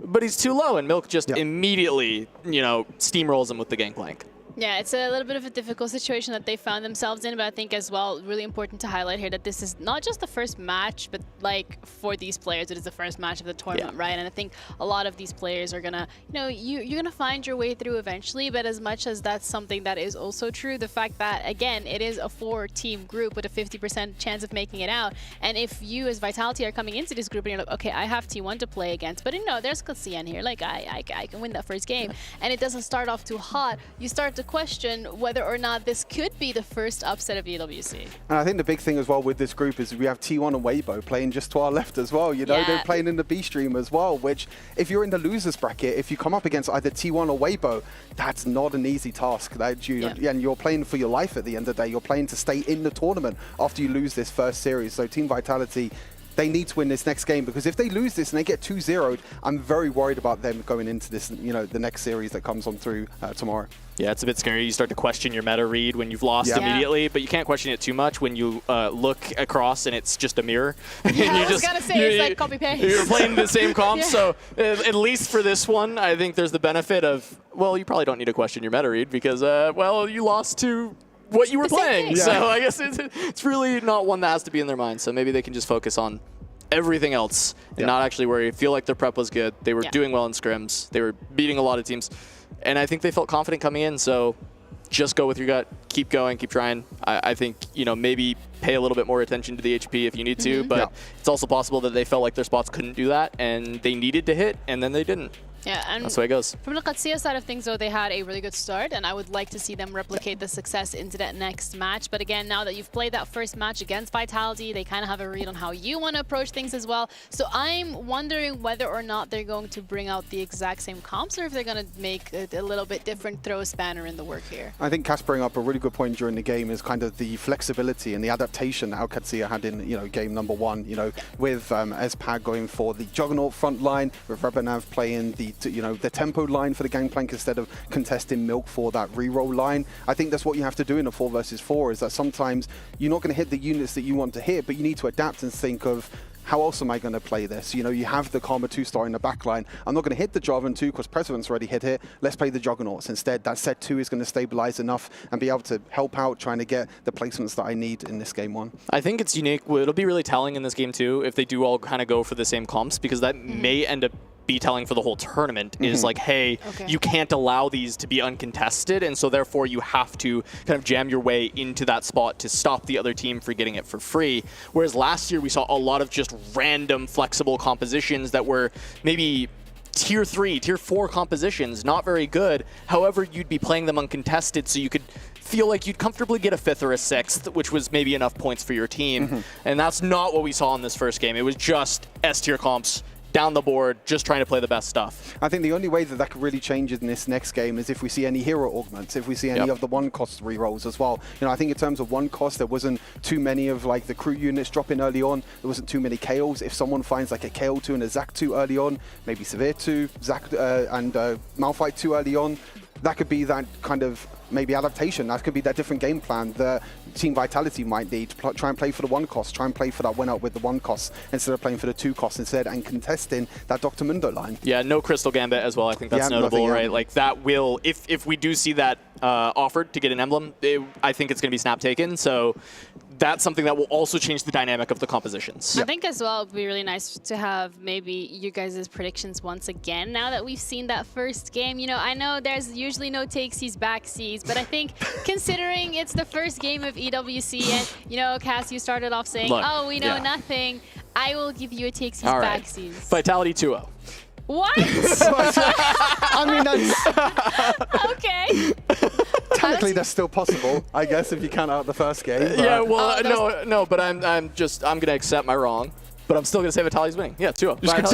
but he's too low, and Milk just immediately, steamrolls him with the Gangplank. Yeah, it's a little bit of a difficult situation that they found themselves in, but I think as well, really important to highlight here that this is not just the first match, but like for these players, it is the first match of the tournament, right? And I think a lot of these players are gonna, you know, you're gonna find your way through eventually, but as much as that's something that is also true, the fact that, again, it is a 4-team group with a 50% chance of making it out, and if you as Vitality are coming into this group and you're like, okay, I have T1 to play against, but no, there's CN here, like I can win that first game, and it doesn't start off too hot, you start to question whether or not this could be the first upset of EWC. And I think the big thing as well with this group is we have T1 and Weibo playing just to our left as well. You know, they're playing in the B stream as well, which if you're in the losers bracket, if you come up against either T1 or Weibo, that's not an easy task. And you're playing for your life at the end of the day. You're playing to stay in the tournament after you lose this first series. So Team Vitality, they need to win this next game, because if they lose this and they get 2-0'd, I'm very worried about them going into this, you know, the next series that comes on through tomorrow. Yeah, it's a bit scary. You start to question your meta read when you've lost immediately, but you can't question it too much when you look across and it's just a mirror. Yeah, I was gonna say, it's like copy-paste. You're playing the same comps, so at least for this one, I think there's the benefit of, well, you probably don't need to question your meta read because, well, you lost to what you were playing. So I guess it's really not one that has to be in their mind. So maybe they can just focus on everything else and not actually worry. Feel like their prep was good. They were doing well in scrims. They were beating a lot of teams. And I think they felt confident coming in. So just go with your gut. Keep going. Keep trying. I think, you know, maybe pay a little bit more attention to the HP if you need to. But it's also possible that they felt like their spots couldn't do that and they needed to hit and then they didn't. Yeah, and that's the way it goes. From the Katsuya side of things, though, they had a really good start, and I would like to see them replicate the success into that next match. But again, now that you've played that first match against Vitality, they kind of have a read on how you want to approach things as well. So I'm wondering whether or not they're going to bring out the exact same comps, or if they're going to make it a little bit different, throw a spanner in the work here. I think Cass bring up a really good point during the game is kind of the flexibility and the adaptation that Katsuya had in, you know, game number one, you know, with Espag going for the Juggernaut front line, with Rebanav playing the, you know, the tempo line for the gangplank instead of contesting Milk for that reroll line. I think that's what you have to do in a 4 versus 4, is that sometimes you're not going to hit the units that you want to hit, but you need to adapt and think of, how else am I going to play this? You know, you have the Karma 2-star in the back line. I'm not going to hit the Jarvan 2 because President's already hit it. Let's play the Juggernauts instead. That set 2 is going to stabilize enough and be able to help out trying to get the placements that I need in this game 1. I think it's unique. It'll be really telling in this game 2 if they do all kind of go for the same comps, because that may end up be telling for the whole tournament is like, hey, you can't allow these to be uncontested, and so therefore you have to kind of jam your way into that spot to stop the other team from getting it for free. Whereas last year we saw a lot of just random flexible compositions that were maybe tier 3, tier 4 compositions, not very good. However, you'd be playing them uncontested, so you could feel like you'd comfortably get a 5th or a 6th, which was maybe enough points for your team. And that's not what we saw in this first game. It was just S-tier comps down the board, just trying to play the best stuff. I think the only way that that could really change in this next game is if we see any hero augments, if we see any of the 1-cost rerolls as well. You know, I think in terms of 1-cost, there wasn't too many of like the crew units dropping early on. There wasn't too many KOs. If someone finds like a KO 2 and a Zac 2 early on, maybe Severe 2, Zac and Malphite 2 early on, that could be that kind of maybe adaptation. That could be that different game plan that Team Vitality might need to try and play for the 1-cost, try and play for that win out with the 1-cost instead of playing for the 2-cost instead, and contesting that Dr. Mundo line. Yeah, no Crystal Gambit as well. I think that's notable, right? Like that will, if we do see that offered to get an emblem, I think it's going to be snap taken. So that's something that will also change the dynamic of the compositions. I think as well it would be really nice to have maybe you guys' predictions once again now that we've seen that first game. You know, I know there's usually no takesies, backsies, but I think considering it's the first game of EWC and, you know, Cass, you started off saying, oh, we know nothing, I will give you a takesies, backsies. Vitality 2-0. What? I mean, that's... Okay. Technically, that's still possible, I guess, if you count out the first game. But... Yeah, well, no, but I'm going to accept my wrong. But I'm still going to say Vitality's winning. Yeah, 2-0. Just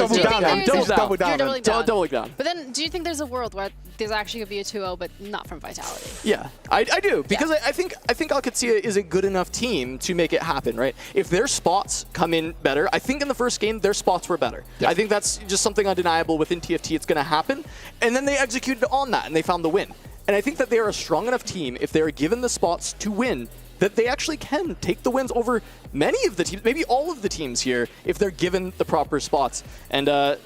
double down. Double down. But then, do you think there's a world where there's actually going to be a 2-0, but not from Vitality? Yeah, I do. Because I think Alcatia is a good enough team to make it happen, right? If their spots come in better, I think in the first game, their spots were better. Yeah. I think that's just something undeniable within TFT. It's going to happen. And then they executed on that, and they found the win. And I think that they are a strong enough team, if they are given the spots to win, that they actually can take the wins over many of the teams, maybe all of the teams here, if they're given the proper spots. And I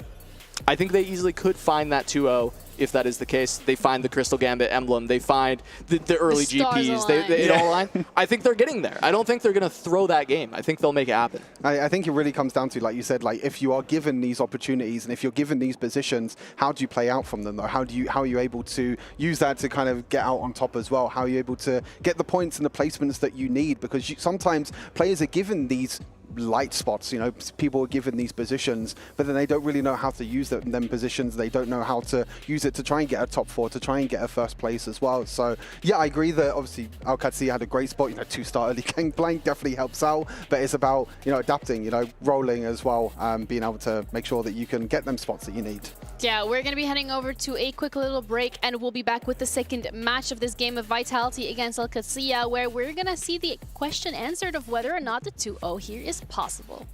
think they easily could find that 2-0 if that is the case. They find the Crystal Gambit emblem. They find the early GPs. It all align. I think they're getting there. I don't think they're going to throw that game. I think they'll make it happen. I think it really comes down to, like you said, like if you are given these opportunities and if you're given these positions, how do you play out from them though? How are you able to use that to kind of get out on top as well? How are you able to get the points and the placements that you need? Because sometimes players are given these light spots, you know, people are given these positions, but then they don't really know how to use them positions. They don't know how to use it to try and get a top 4, to try and get a first place as well. So yeah, I agree that obviously Al-Qadsiya had a great spot, you know, 2-star early game blank definitely helps out, but it's about, you know, adapting, you know, rolling as well, being able to make sure that you can get them spots that you need. Yeah, we're going to be heading over to a quick little break, and we'll be back with the second match of this game of Vitality against Al-Qadsiya, where we're going to see the question answered of whether or not the 2-0 here is possible.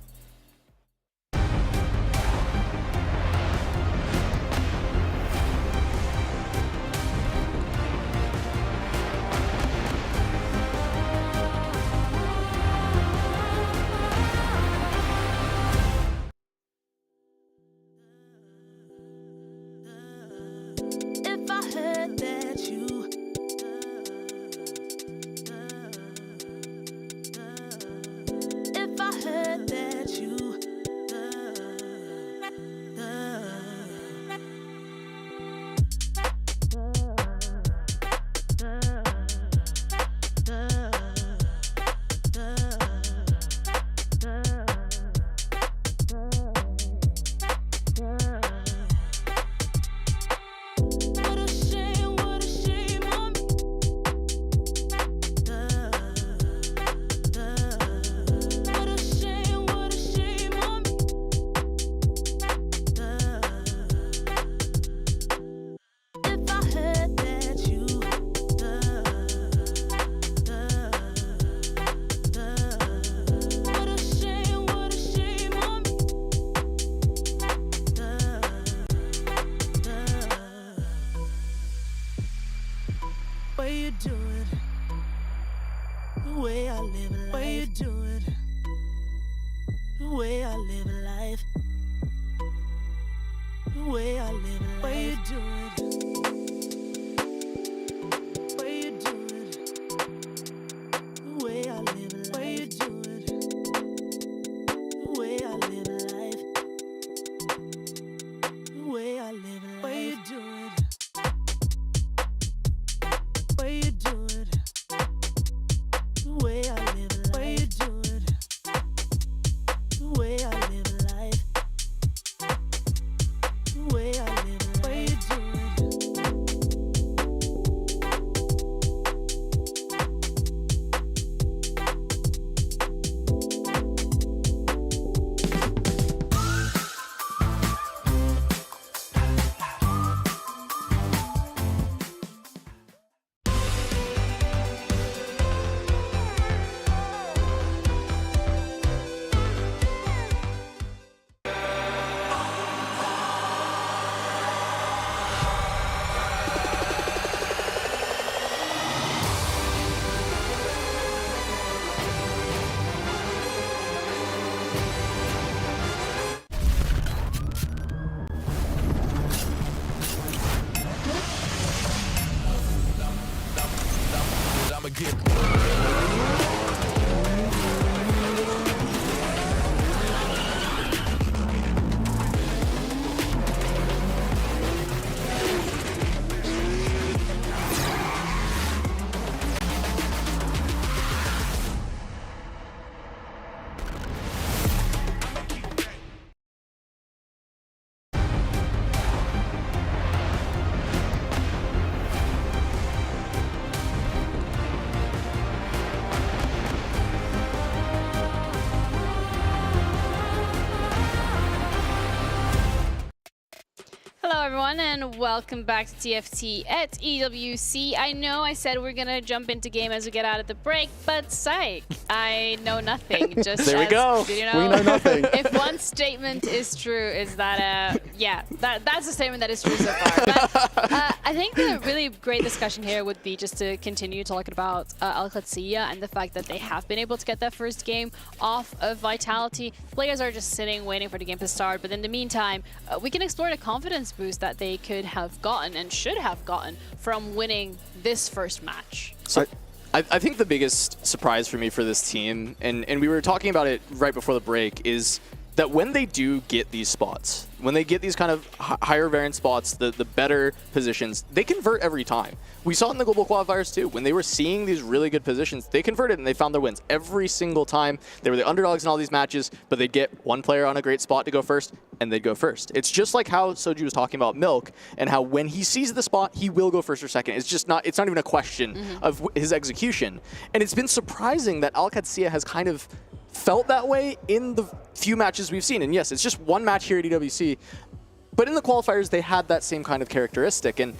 Hello everyone and welcome back to TFT at EWC. I know I said we're gonna jump into game as we get out of the break, but psych, I know nothing. Just there we go. We know nothing. If one statement is true, is that yeah, that's a statement that is true so far. But I think the really great discussion here would be just to continue talking about Al-Qadsiya and the fact that they have been able to get that first game off of Vitality. Players are just sitting, waiting for the game to start. But in the meantime, we can explore the confidence boost that they could have gotten and should have gotten from winning this first match. So I think the biggest surprise for me for this team, and we were talking about it right before the break, is that when they do get these spots, when they get these kind of higher variant spots, the better positions, they convert every time. We saw it in the global qualifiers too. When they were seeing these really good positions, they converted and they found their wins every single time. They were the underdogs in all these matches, but they'd get one player on a great spot to go first, and they'd go first. It's just like how Soju was talking about Milk, and how when he sees the spot, he will go first or second. It's not even a question of his execution. And it's been surprising that Al-Qadsiya has kind of felt that way in the few matches we've seen. And yes, it's just one match here at EWC, but in the qualifiers, they had that same kind of characteristic. And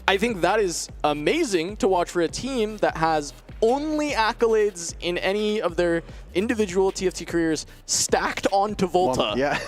I think that is amazing to watch for a team that has only accolades in any of their individual TFT careers stacked onto Volta,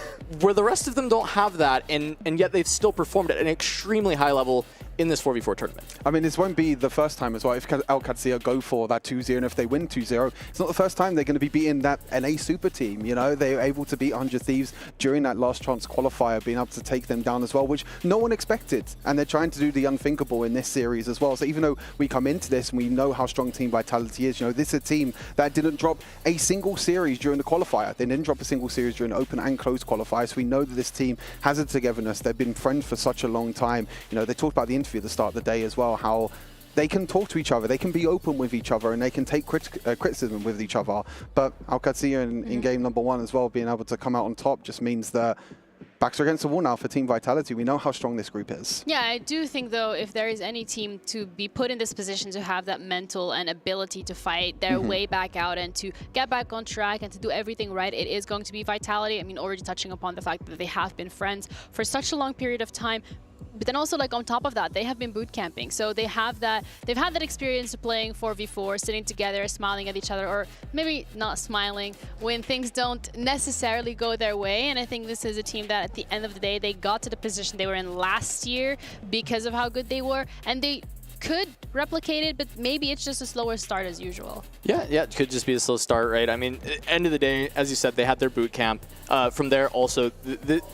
where the rest of them don't have that, and yet they've still performed at an extremely high level in this 4v4 tournament. I mean, this won't be the first time as well. If Al-Qadsiya go for that 2-0, and if they win 2-0, it's not the first time they're going to be beating that NA super team. You know, they were able to beat 100 Thieves during that last chance qualifier, being able to take them down as well, which no one expected. And they're trying to do the unthinkable in this series as well. So even though we come into this and we know how strong Team Vitality is, you know, this is a team that didn't drop a single series during the qualifier. They didn't drop a single series during the open and closed qualifiers. So we know that this team has a togetherness. They've been friends for such a long time. You know, they talked about the interview at the start of the day as well, how they can talk to each other, they can be open with each other, and they can take criticism with each other. But Al-Qadsiya in game number 1 as well, being able to come out on top just means that backs are against the wall now for Team Vitality. We know how strong this group is. Yeah, I do think, though, if there is any team to be put in this position to have that mental and ability to fight their way back out and to get back on track and to do everything right, it is going to be Vitality. I mean, already touching upon the fact that they have been friends for such a long period of time. But then also, like, on top of that, they have been boot camping. So they've had that experience of playing 4v4, sitting together, smiling at each other, or maybe not smiling when things don't necessarily go their way. And I think this is a team that at the end of the day, they got to the position they were in last year because of how good they were. And they could replicate it, but maybe it's just a slower start as usual. Yeah, it could just be a slow start, right? I mean, end of the day, as you said, they had their boot camp. From there, also,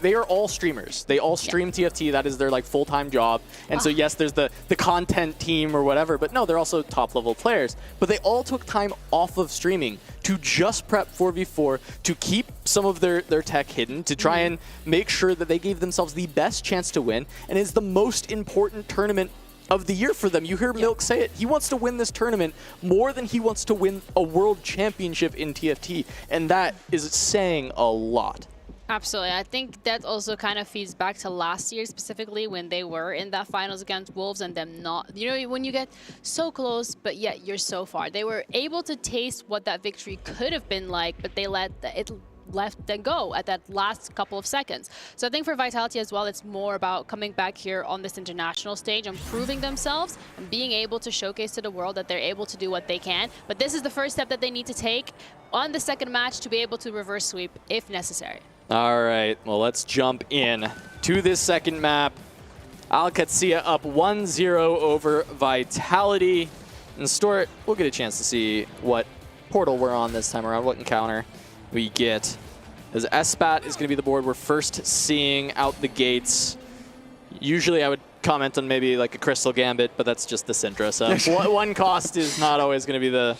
they are all streamers. They all stream TFT. That is their like full-time job. And so yes, there's the content team or whatever, but no, they're also top-level players. But they all took time off of streaming to just prep 4v4, to keep some of their tech hidden, to try and make sure that they gave themselves the best chance to win. And it's the most important tournament of the year for them. You hear Milk say it. He wants to win this tournament more than he wants to win a world championship in TFT, and that is saying a lot. Absolutely. I think that also kind of feeds back to last year specifically when they were in that finals against Wolves and them not, you know, when you get so close, but yet you're so far. They were able to taste what that victory could have been like, but they let it left them go at that last couple of seconds. So I think for Vitality as well, it's more about coming back here on this international stage and proving themselves and being able to showcase to the world that they're able to do what they can. But this is the first step that they need to take on the second match to be able to reverse sweep if necessary. All right, well, let's jump in to this second map. Al-Qadsiya up 1-0 over Vitality. And Stuart, we'll get a chance to see what portal we're on this time around, what encounter we get. As Espat is going to be the board we're first seeing out the gates. Usually I would comment on maybe like a Crystal Gambit, but that's just the Syndra. So one cost is not always going to be the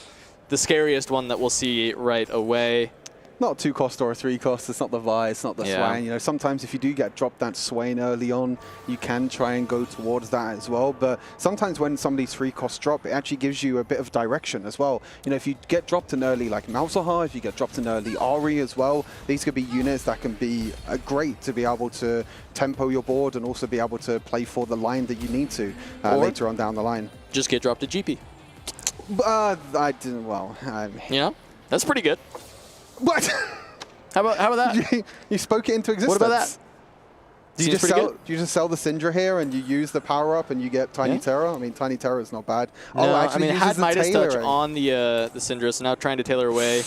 scariest one that we'll see right away. Not a 2-cost or a 3-cost. It's not the Vi, it's not the Swain. You know, sometimes if you do get dropped that Swain early on, you can try and go towards that as well. But sometimes when some of these 3-costs drop, it actually gives you a bit of direction as well. You know, if you get dropped in early like Malzahar, if you get dropped in early Ari as well, these could be units that can be great to be able to tempo your board and also be able to play for the line that you need to later on down the line. Just get dropped to GP. I didn't, well. Yeah, that's pretty good. What? How about that? You spoke it into existence. What about that? Do you just sell the Syndra here and you use the power up and you get Tiny Terror? I mean, Tiny Terror is not bad. No, I mean, it had Midas Touch on the Syndra, so now trying to tailor away.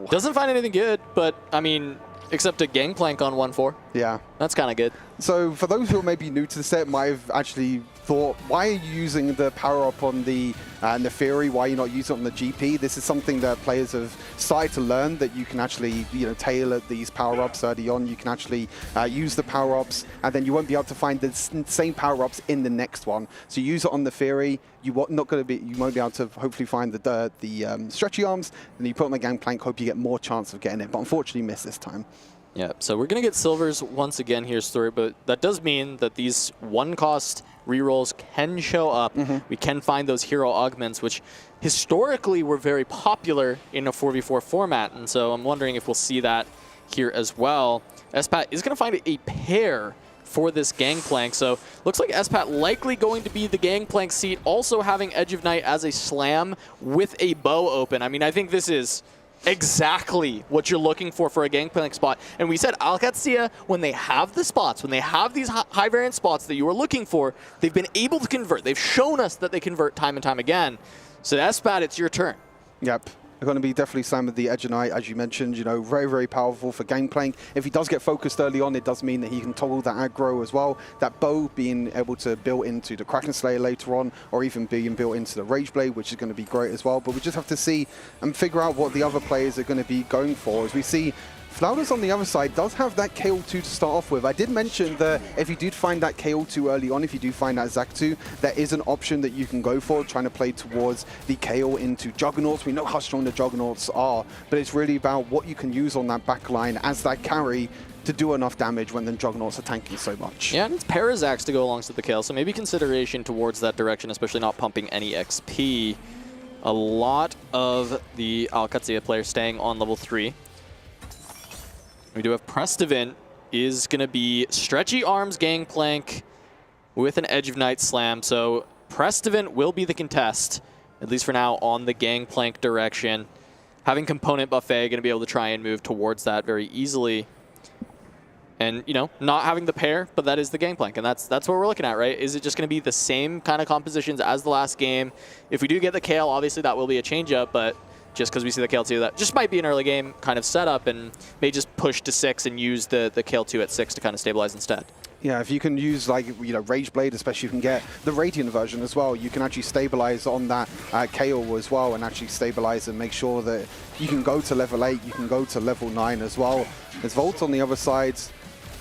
Doesn't find anything good, but I mean, except a Gangplank on 1-4. Yeah. That's kind of good. So for those who are maybe new to the set, might have actually thought, why are you using the power-up on the Neferi? Why are you not using it on the GP? This is something that players have started to learn, that you can actually, tailor these power-ups early on. You can actually use the power-ups, and then you won't be able to find the same power-ups in the next one. So you use it on the Neferi. You won't be able to hopefully find the stretchy arms, and you put it on the Gangplank, hope you get more chance of getting it. But unfortunately, missed this time. Yeah, so we're going to get silvers once again here, Story, but that does mean that these one-cost rerolls can show up. We can find those hero augments, which historically were very popular in a 4v4 format, and so I'm wondering if we'll see that here as well. Espat is going to find a pair for this Gangplank, so looks like Espat likely going to be the Gangplank seat, also having Edge of Night as a slam with a bow open. I mean, I think this is exactly what you're looking for a Gangplank spot. And we said Alcatzia, when they have the spots, when they have these high variant spots that you were looking for, they've been able to convert. They've shown us that they convert time and time again. So Espat, it's your turn. Yep. They're going to be definitely Sam with the Edge of Night, as you mentioned, very, very powerful for Gangplank. If he does get focused early on, it does mean that he can toggle that aggro as well. That bow being able to build into the Kraken Slayer later on, or even being built into the Rage Blade, which is going to be great as well. But we just have to see and figure out what the other players are going to be going for. As we see, Flouders on the other side does have that KO2 to start off with. I did mention that if you do find that KO2 early on, if you do find that Zac2, there is an option that you can go for, trying to play towards the KO into Juggernauts. We know how strong the Juggernauts are, but it's really about what you can use on that back line as that carry to do enough damage when the Juggernauts are tanking so much. Yeah, and it's Parazax to go alongside the KO, so maybe consideration towards that direction, especially not pumping any XP. A lot of the Alcatzia players staying on level 3. We do have Prestivant is going to be Stretchy Arms Gangplank with an Edge of Night Slam. So Prestivant will be the contest, at least for now, on the Gangplank direction. Having Component Buffet, going to be able to try and move towards that very easily. And, not having the pair, but that is the Gangplank. And that's what we're looking at, right? Is it just going to be the same kind of compositions as the last game? If we do get the KL, obviously that will be a change-up, but just because we see the KL2, that just might be an early game kind of setup and may just push to 6 and use the KL2 at 6 to kind of stabilize instead. Yeah, if you can use Rage Blade, especially if you can get the Radiant version as well, you can actually stabilize on that KO as well and actually stabilize and make sure that you can go to level 8, you can go to level 9 as well. There's Volt on the other side.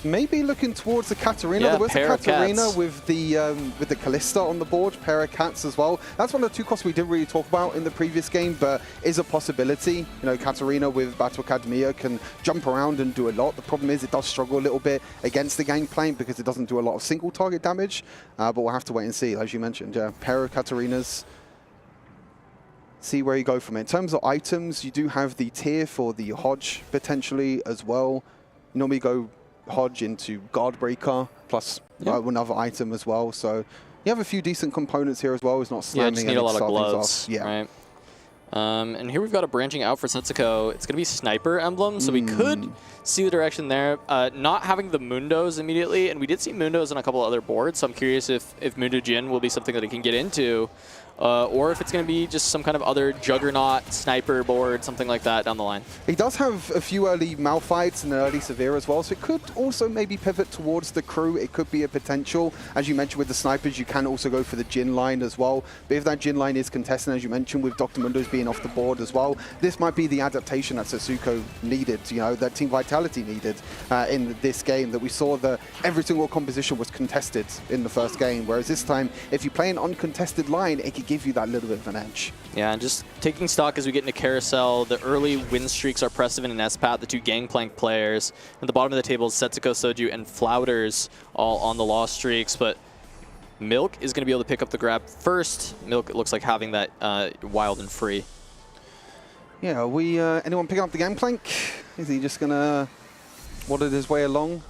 Maybe looking towards the Katarina. Yeah, there was a Katarina with the Callista on the board, pair of cats as well. That's one of the 2 costs we didn't really talk about in the previous game, but is a possibility. Katarina with Battle Academia can jump around and do a lot. The problem is it does struggle a little bit against the Gangplank because it doesn't do a lot of single target damage, but we'll have to wait and see, as you mentioned. Yeah, pair of Katarinas. See where you go from it. In terms of items, you do have the tier for the Hodge potentially as well. You normally go Hodge into Guardbreaker plus another item as well. So you have a few decent components here as well. It's not slamming. Yeah, just need a lot of gloves. Yeah. Right. And here we've got a branching out for Setsuko. It's going to be Sniper Emblem, so we could see the direction there. Not having the Mundos immediately, and we did see Mundos on a couple of other boards, so I'm curious if Mundo Jin will be something that he can get into. Or if it's going to be just some kind of other Juggernaut, Sniper board, something like that down the line. He does have a few early Malphites and early Severe as well, so it could also maybe pivot towards the crew. It could be a potential. As you mentioned with the Snipers, you can also go for the Jin line as well. But if that Jin line is contested, as you mentioned, with Dr. Mundos being off the board as well, this might be the adaptation that Setsuko needed, that Team Vitality needed in this game, that we saw that every single composition was contested in the first game, whereas this time, if you play an uncontested line, it could give you that little bit of an edge. Yeah, and just taking stock as we get into Carousel, the early win streaks are Prestivant and Espat, the 2 Gangplank players. At the bottom of the table is Setsuko, Soju, and Flouders, all on the loss streaks, but Milk is going to be able to pick up the grab first. Milk, it looks like having that wild and free. Yeah, are we anyone picking up the Gangplank? Is he just going to waddle his way along?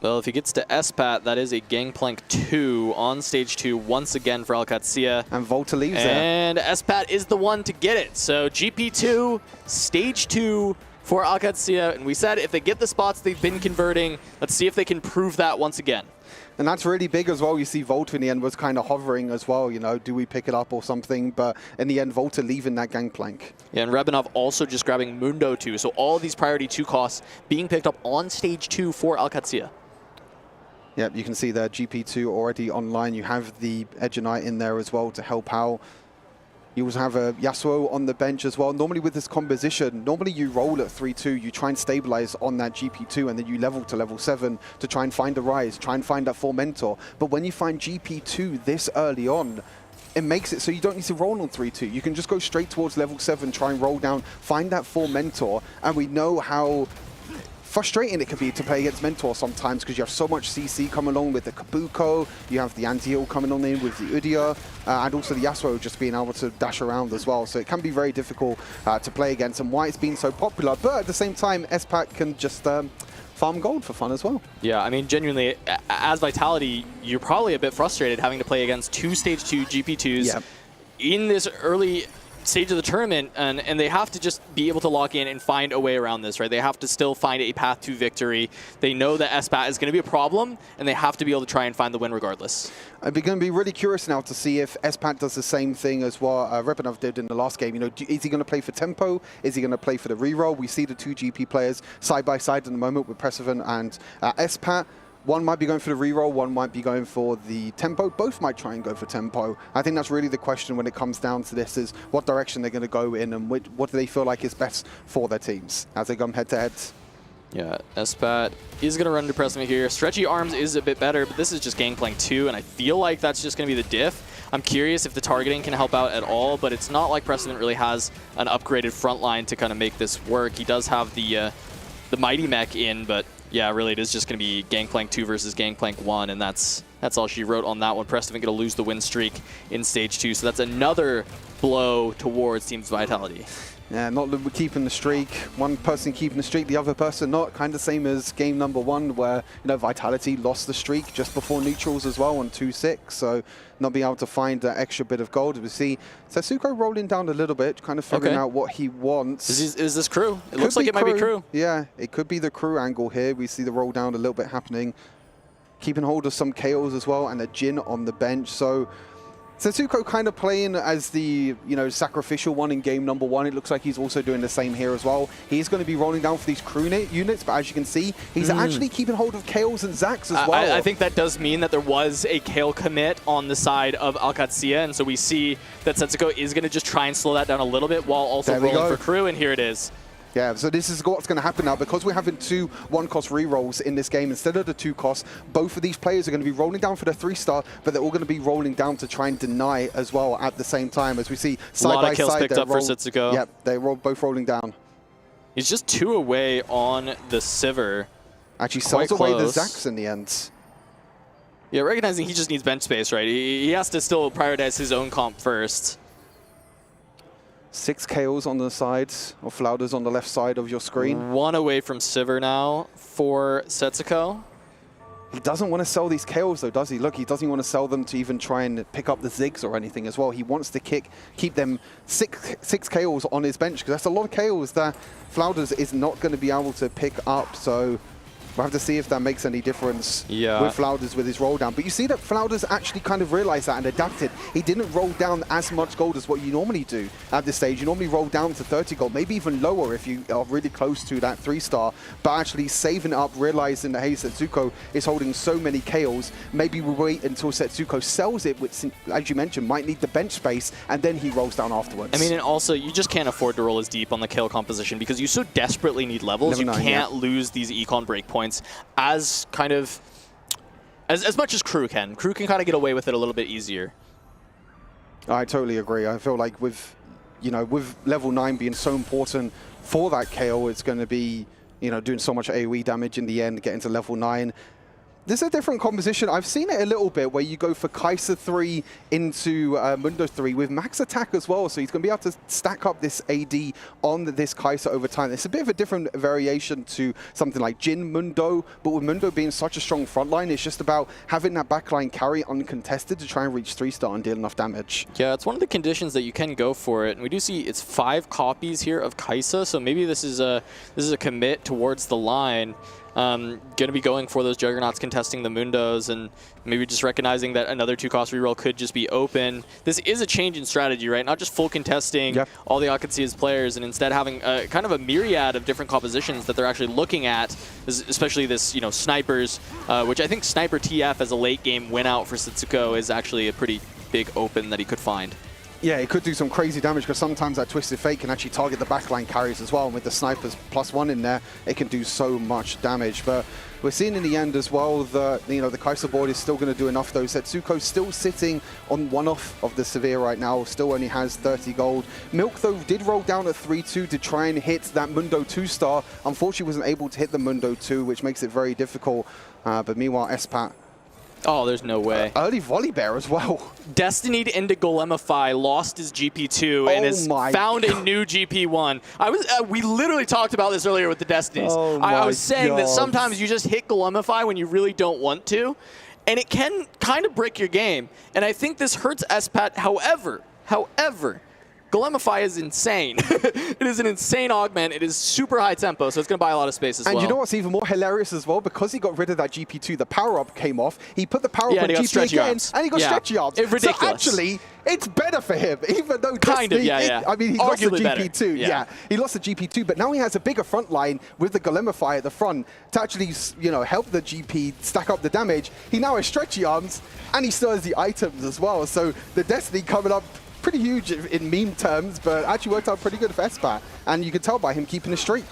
Well, if he gets to Espat, that is a Gangplank 2 on stage 2 once again for Alcatzia. And Volta leaves and Espat is the one to get it. So GP2, stage 2 for Alcatzia. And we said if they get the spots they've been converting, let's see if they can prove that once again. And that's really big as well. You see Volta in the end was kind of hovering as well, do we pick it up or something? But in the end, Volta leaving that Gangplank. Yeah, and Rebanov also just grabbing Mundo 2. So all these priority 2 costs being picked up on stage 2 for Alcatzia. Yep, you can see there GP2 already online. You have the Edge Knight in there as well to help out. You also have a Yasuo on the bench as well. Normally with this composition, normally you roll at 3-2, you try and stabilize on that GP2, and then you level to level 7 to try and find a rise, try and find that 4 mentor. But when you find GP2 this early on, it makes it so you don't need to roll on 3-2. You can just go straight towards level 7, try and roll down, find that 4 mentor, and we know how frustrating it can be to play against Mentor sometimes because you have so much CC coming along with the Kabuko, you have the anti-heal coming on in with the Udyr, and also the Yasuo just being able to dash around as well. So it can be very difficult to play against, and why it's been so popular. But at the same time, SPAC can just farm gold for fun as well. Yeah, I mean, genuinely, as Vitality, you're probably a bit frustrated having to play against 2 Stage 2 GP2s in this early stage of the tournament, and they have to just be able to lock in and find a way around this, right? They have to still find a path to victory. They know that SPAT is going to be a problem, and they have to be able to try and find the win regardless. I'm going to be really curious now to see if SPAT does the same thing as what Repanov did in the last game. You know, is he going to play for tempo? Is he going to play for the reroll? We see the 2 GP players side by side in the moment with Persephone and SPAT. One might be going for the reroll, one might be going for the tempo. Both might try and go for tempo. I think that's really the question when it comes down to this, is what direction they're going to go in and what do they feel like is best for their teams as they come head-to-head. Yeah, SPAT is going to run into Persephone here. Stretchy Arms is a bit better, but this is just Gangplank 2, and I feel like that's just going to be the diff. I'm curious if the targeting can help out at all, but it's not like Persephone really has an upgraded front line to kind of make this work. He does have the Mighty Mech in, but yeah, really, it is just going to be Gangplank 2 versus Gangplank 1, and that's all she wrote on that one. Persephone going to lose the win streak in Stage 2, so that's another blow towards Team's Vitality. Yeah, not keeping the streak. One person keeping the streak, the other person not. Kind of same as game number 1, where Vitality lost the streak just before neutrals as well on 2-6. So not being able to find that extra bit of gold. We see Setsuko rolling down a little bit, kind of figuring out what he wants. Is this crew? It looks like it might be crew. Yeah, it could be the crew angle here. We see the roll down a little bit happening. Keeping hold of some KOs as well, and a Jin on the bench. So Setsuko kind of playing as the, sacrificial one in game number 1. It looks like he's also doing the same here as well. He's going to be rolling down for these crew units, but as you can see, he's actually keeping hold of Kales and Zax as well. I think that does mean that there was a Kale commit on the side of Alcatzia, and so we see that Setsuko is going to just try and slow that down a little bit while also rolling for crew, and here it is. Yeah, so this is what's going to happen now. Because we're having 2 1-cost rerolls in this game instead of the 2-cost, both of these players are going to be rolling down for the 3-star, but they're all going to be rolling down to try and deny as well at the same time. As we see side by side, a lot of kills picked up for Setsuko. Yep, they're both rolling down. He's just 2 away on the Sivir. Actually sells away the Zax in the end. Yeah, recognizing he just needs bench space, right? He has to still prioritize his own comp first. 6 KOs on the sides, or Flouders on the left side of your screen. 1 away from Sivir now for Setsuko. He doesn't want to sell these KOs though, does he? Look, he doesn't want to sell them to even try and pick up the Ziggs or anything as well. He wants to keep them 6 KOs on his bench, because that's a lot of KOs that Flouders is not going to be able to pick up. So we'll have to see if that makes any difference with Flouders with his roll down. But you see that Flouders actually kind of realized that and adapted. He didn't roll down as much gold as what you normally do at this stage. You normally roll down to 30 gold, maybe even lower if you are really close to that 3-star. But actually saving it up, realizing that, hey, Setsuko is holding so many KOs. Maybe we wait until Setsuko sells it, which, as you mentioned, might need the bench space, and then he rolls down afterwards. I mean, and also, you just can't afford to roll as deep on the KO composition because you so desperately need levels. You can't lose these econ breakpoints as kind of as much as crew can. Crew can kind of get away with it a little bit easier. I totally agree. I feel like with level 9 being so important for that KO, it's going to be doing so much AoE damage in the end, getting to level 9. This is a different composition. I've seen it a little bit where you go for Kai'Sa 3 into Mundo 3 with max attack as well. So he's going to be able to stack up this AD on this Kai'Sa over time. It's a bit of a different variation to something like Jin Mundo, but with Mundo being such a strong frontline, it's just about having that backline carry uncontested to try and reach 3-star and deal enough damage. Yeah, it's one of the conditions that you can go for it. And we do see it's 5 copies here of Kai'Sa, so maybe this is a commit towards the line. Going to be going for those Juggernauts, contesting the Mundos, and maybe just recognizing that another 2-cost reroll could just be open. This is a change in strategy, right? Not just full contesting all the Akatsia's players, and instead having kind of a myriad of different compositions that they're actually looking at, especially this, you know, snipers, which I think Sniper TF as a late game win out for Setsuko is actually a pretty big open that he could find. Yeah, it could do some crazy damage because sometimes that Twisted Fate can actually target the backline carries as well. And with the snipers +1 in there, it can do so much damage. But we're seeing in the end as well that, you know, the Kaiser board is still going to do enough though. Setsuko's still sitting on 1-off of the Severe right now, still only has 30 gold. Milk though did roll down at 3-2 to try and hit that Mundo 2-star. Unfortunately wasn't able to hit the Mundo 2, which makes it very difficult. But meanwhile, Espat, oh, there's no way. Early volley bear as well. Destined into Golemify, lost his GP2, and has found a new GP1. We literally talked about this earlier with the Destinies. I was saying that sometimes you just hit Golemify when you really don't want to, and it can kind of break your game. And I think this hurts Espat. However, Golemify is insane. It is an insane augment. It is super high tempo, so it's going to buy a lot of space as well. And you know what's even more hilarious as well? Because he got rid of that GP2, the power-up came off. He put the power-up on GP again, and he got stretchy arms. It's ridiculous. So actually, it's better for him, even though kind of, I mean, he lost the GP2. Yeah. He lost the GP2, but now he has a bigger front line with the Golemify at the front to actually, you know, help the GP stack up the damage. He now has stretchy arms, and he still has the items as well. So the Destiny coming up pretty huge in meme terms, but actually worked out pretty good for Espat, and you could tell by him keeping a streak.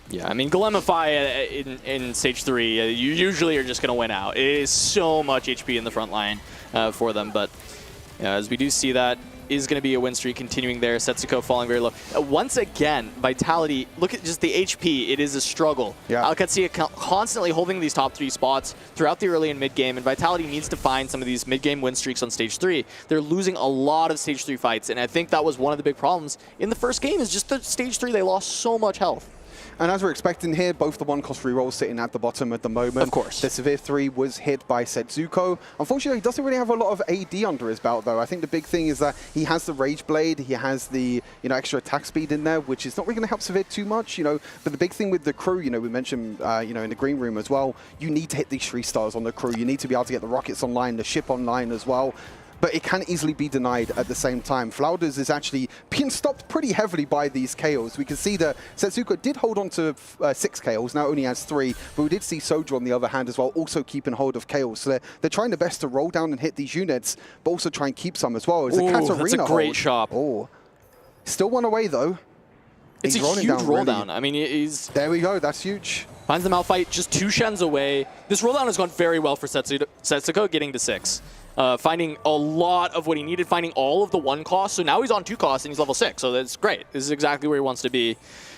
Yeah, I mean, Golemify in Stage 3, you usually are just going to win out. It is so much HP in the front line for them, but as we do see that, is going to be a win streak continuing there. Setsuko falling very low. Once again, Vitality, look at just the HP. It is a struggle. Alcatsia constantly holding these top 3 spots throughout the early and mid game, and Vitality needs to find some of these mid game win streaks on Stage 3. They're losing a lot of Stage 3 fights, and I think that was one of the big problems in the first game, is just the Stage 3, they lost so much health. And as we're expecting here, both the 1-cost rerolls sitting at the bottom at the moment. Of course. The Severe 3 was hit by Setsuko. Unfortunately, he doesn't really have a lot of AD under his belt, though. I think the big thing is that he has the Rage Blade, he has the, you know, extra attack speed in there, which is not really going to help Severe too much, you know. But the big thing with the crew, you know, we mentioned, you know, in the green room as well, you need to hit these 3-stars on the crew. You need to be able to get the rockets online, the ship online as well. But it can easily be denied at the same time. Flouders is actually being stopped pretty heavily by these KOs. We can see that Setsuko did hold on to 6 KOs, now only has 3, but we did see Soju on the other hand as well, also keeping hold of KOs. So they're trying their best to roll down and hit these units, but also try and keep some as well. It's a Katarina that's a great shot. Oh, still one away though. It's a huge roll down. I mean, he's... There we go, that's huge. Finds the Malphite just 2 Shens away. This roll down has gone very well for Setsuko, getting to 6. Finding a lot of what he needed, finding all of the 1 cost. So now he's on 2 costs and he's level 6. So that's great. This is exactly where he wants to be.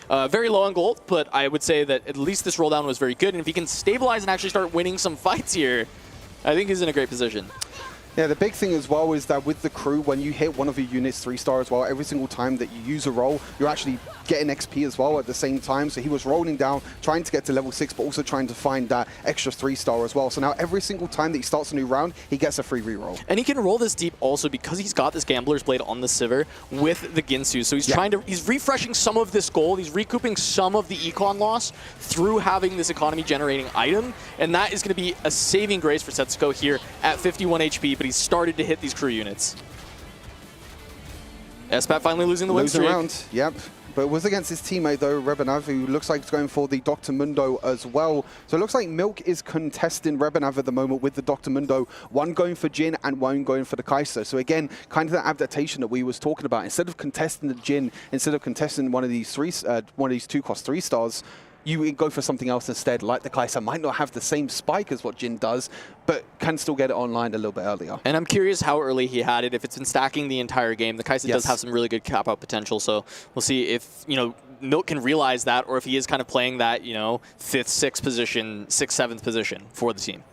Very low on gold, but I would say that at least this roll down was very good. And if he can stabilize and actually start winning some fights here, I think he's in a great position. Yeah, the big thing as well is that with the crew, when you hit one of your units 3-star as well, every single time that you use a roll, you're actually getting XP as well at the same time. So he was rolling down, trying to get to level 6, but also trying to find that extra 3-star as well. So now every single time that he starts a new round, he gets a free reroll. And he can roll this deep also because he's got this Gambler's Blade on the Sivir with the Ginsu. So he's trying to, he's refreshing some of this gold, he's recouping some of the econ loss through having this economy generating item. And that is going to be a saving grace for Setsuko here at 51 HP, but he's started to hit these crew units. Espat finally losing the win streak. Round, yep. But it was against his teammate, though, Rebanav, who looks like he's going for the Dr. Mundo as well. So it looks like Milk is contesting Rebanav at the moment with the Dr. Mundo. 1 going for Jin and 1 going for the Kaiser. So again, kind of that adaptation that we was talking about. Instead of contesting the Jin, instead of contesting one of these 2-cost 3-stars, you go for something else instead, like the Kaiser might not have the same spike as what Jin does, but can still get it online a little bit earlier. And I'm curious how early he had it. If it's been stacking the entire game, the Kaiser does have some really good cap-out potential, so we'll see if, you know, Milk can realize that, or if he is kind of playing that, you know, 5th, 6th position, 6th, 7th position for the team.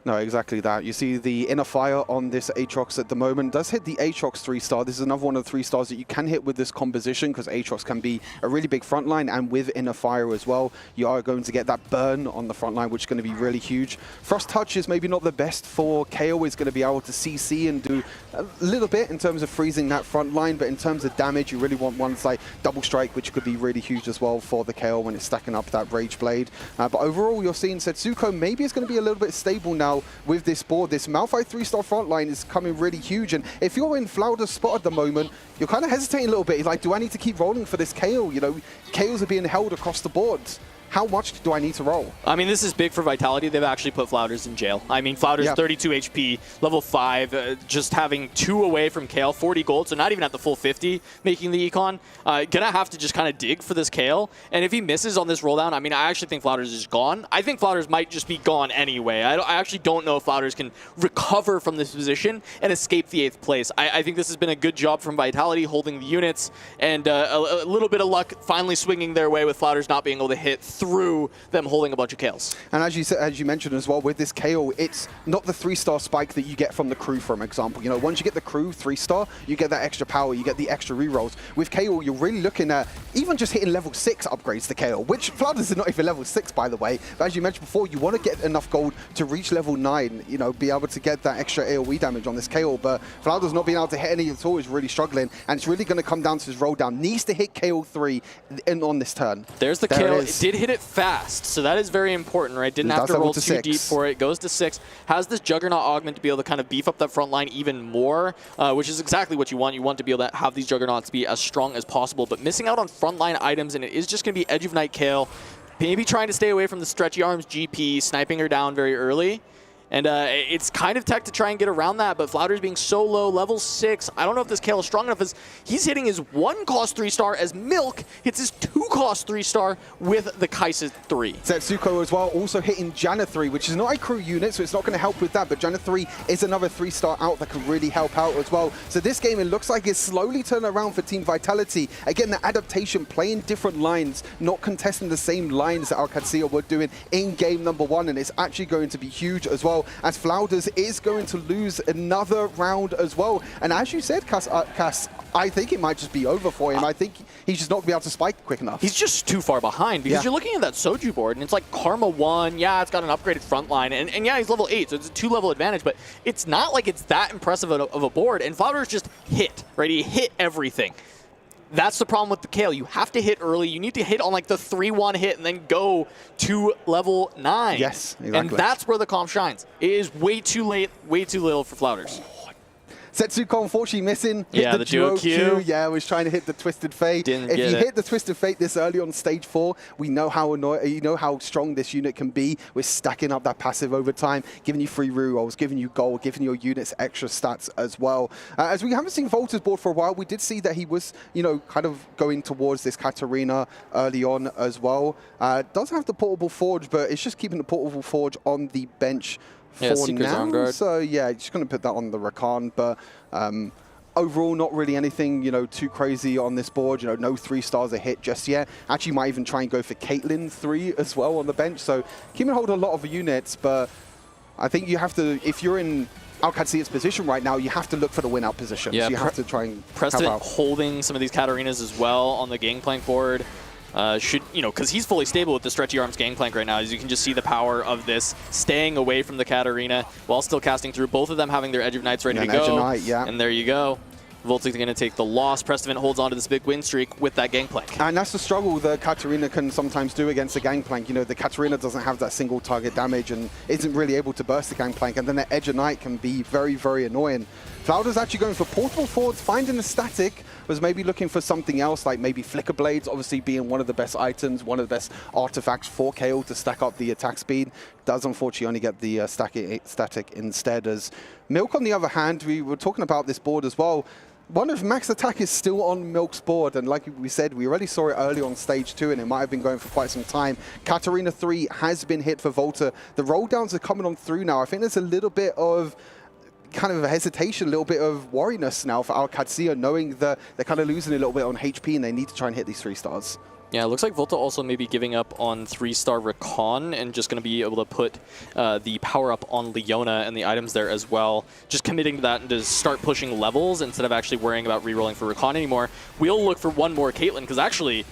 No, exactly that. You see the inner fire on this Aatrox at the moment does hit the Aatrox 3-star. This is another one of the 3-stars that you can hit with this composition, because Aatrox can be a really big front line, and with inner fire as well, you are going to get that burn on the front line, which is going to be really huge. Frost Touch is maybe not the best for KO. Is going to be able to CC and do a little bit in terms of freezing that front line, but in terms of damage, you really want ones like Double Strike, which could be really huge as well for the KO when it's stacking up that Rage Blade. But overall, you're seeing Setsuko maybe is going to be a little bit stable now with this board. This Malphite 3-star front line is coming really huge, and if you're in Flouder's spot at the moment, you're kind of hesitating a little bit. You're like, do I need to keep rolling for this KO? You know, KOs are being held across the boards. How much do I need to roll? I mean, this is big for Vitality. They've actually put Flouders in jail. I mean, Flouders 32 HP, level 5, just having 2 away from Kale, 40 gold, so not even at the full 50 making the econ. Gonna have to just kind of dig for this Kale. And if he misses on this rolldown, I mean, I actually think Flouders is gone. I think Flouders might just be gone anyway. I actually don't know if Flouders can recover from this position and escape the 8th place. I think this has been a good job from Vitality holding the units, and a little bit of luck finally swinging their way with Flouders not being able to hit through them holding a bunch of Kales. And as you said, as you mentioned as well, with this KO, it's not the 3-star spike that you get from the crew, for example. You know, once you get the crew 3-star, you get that extra power, you get the extra rerolls. With KO, you're really looking at even just hitting level 6 upgrades to KO, which Flouders is not even level 6, by the way. But as you mentioned before, you want to get enough gold to reach level 9, you know, be able to get that extra AoE damage on this KO. But Flouders not being able to hit any at all is really struggling, and it's really going to come down to his roll down. Needs to hit KO 3 on this turn. There's the KO. It did hit it fast, so that is very important, right? Didn't have to roll too deep for it. Goes to 6. Has this Juggernaut augment to be able to kind of beef up that front line even more, which is exactly what you want. You want to be able to have these Juggernauts be as strong as possible, but missing out on frontline items, and it is just going to be Edge of Night Kale. Maybe trying to stay away from the Stretchy Arms GP, sniping her down very early. And it's kind of tech to try and get around that, but Flouders being so low, level 6. I don't know if this Kale is strong enough, as he's hitting his 1-cost 3-star as Milk hits his 2-cost 3-star with the Kai'Sa 3. Setsuko as well, also hitting Janna 3, which is not a crew unit, so it's not going to help with that, but Janna 3 is another 3-star out that can really help out as well. So this game, it looks like it's slowly turning around for Team Vitality. Again, the adaptation, playing different lines, not contesting the same lines that Alcacia were doing in game number 1, and it's actually going to be huge as well, as Flouders is going to lose another round as well. And as you said, Cass, I think it might just be over for him. I think he's just not going to be able to spike quick enough. He's just too far behind, because you're looking at that Soju board, and it's like Karma 1, yeah, it's got an upgraded front line, and yeah, he's level 8, so it's a 2-level advantage, but it's not like it's that impressive of a board, and Flouders just hit, right? He hit everything. That's the problem with the Kale. You have to hit early. You need to hit on like the 3-1 hit and then go to level 9. Yes, exactly. And that's where the comp shines. It is way too late, way too little for Flouders. Setsuko unfortunately missing. Yeah, the duo Q. Yeah, was trying to hit the Twisted Fate. If you hit the Twisted Fate this early on stage 4, we know how how strong this unit can be. We're stacking up that passive over time, giving you free rerolls, giving you gold, giving your units extra stats as well. As we haven't seen Volta's board for a while, we did see that he was, kind of going towards this Katarina early on as well. Does have the Portable Forge, but it's just keeping the Portable Forge on the bench for now. So yeah, just going to put that on the Rakan, but overall not really anything too crazy on this board. No 3-stars a hit just yet. Actually might even try and go for Caitlyn 3 as well on the bench, so keeping hold of a lot of units, but I think you have to, if you're in Alcacia's position right now, you have to look for the win-out position. Yeah, so you have to try and Preston holding some of these Katarinas as well on the Gangplank board. Because he's fully stable with the Stretchy Arms Gangplank right now, as you can just see the power of this, staying away from the Katarina while still casting through, both of them having their Edge of Knights ready to go. Edge of Knight, yeah. And there you go. Voltig's going to take the loss. Preston holds on to this big win streak with that Gangplank. And that's the struggle that Katarina can sometimes do against the Gangplank. The Katarina doesn't have that single target damage and isn't really able to burst the Gangplank, and then the Edge of Knight can be very, very annoying. Flouders actually going for Portable Forge, finding the static, was maybe looking for something else, like maybe Flicker Blades, obviously being one of the best items, one of the best artifacts for KO to stack up the attack speed. Does unfortunately only get the static instead. As Milk, on the other hand, we were talking about this board as well. One of Max Attack is still on Milk's board, and like we said, we already saw it early on stage 2, and it might have been going for quite some time. Katarina 3 has been hit for Volta. The roll downs are coming on through now. I think there's a little bit of kind of a hesitation, a little bit of worriness now for Alcacia, knowing that they're kind of losing a little bit on HP and they need to try and hit these 3-stars. Yeah, it looks like Volta also may be giving up on 3-star Recon and just going to be able to put the power-up on Leona and the items there as well. Just committing to that and to start pushing levels instead of actually worrying about re-rolling for Recon anymore. We'll look for one more Caitlyn, because actually,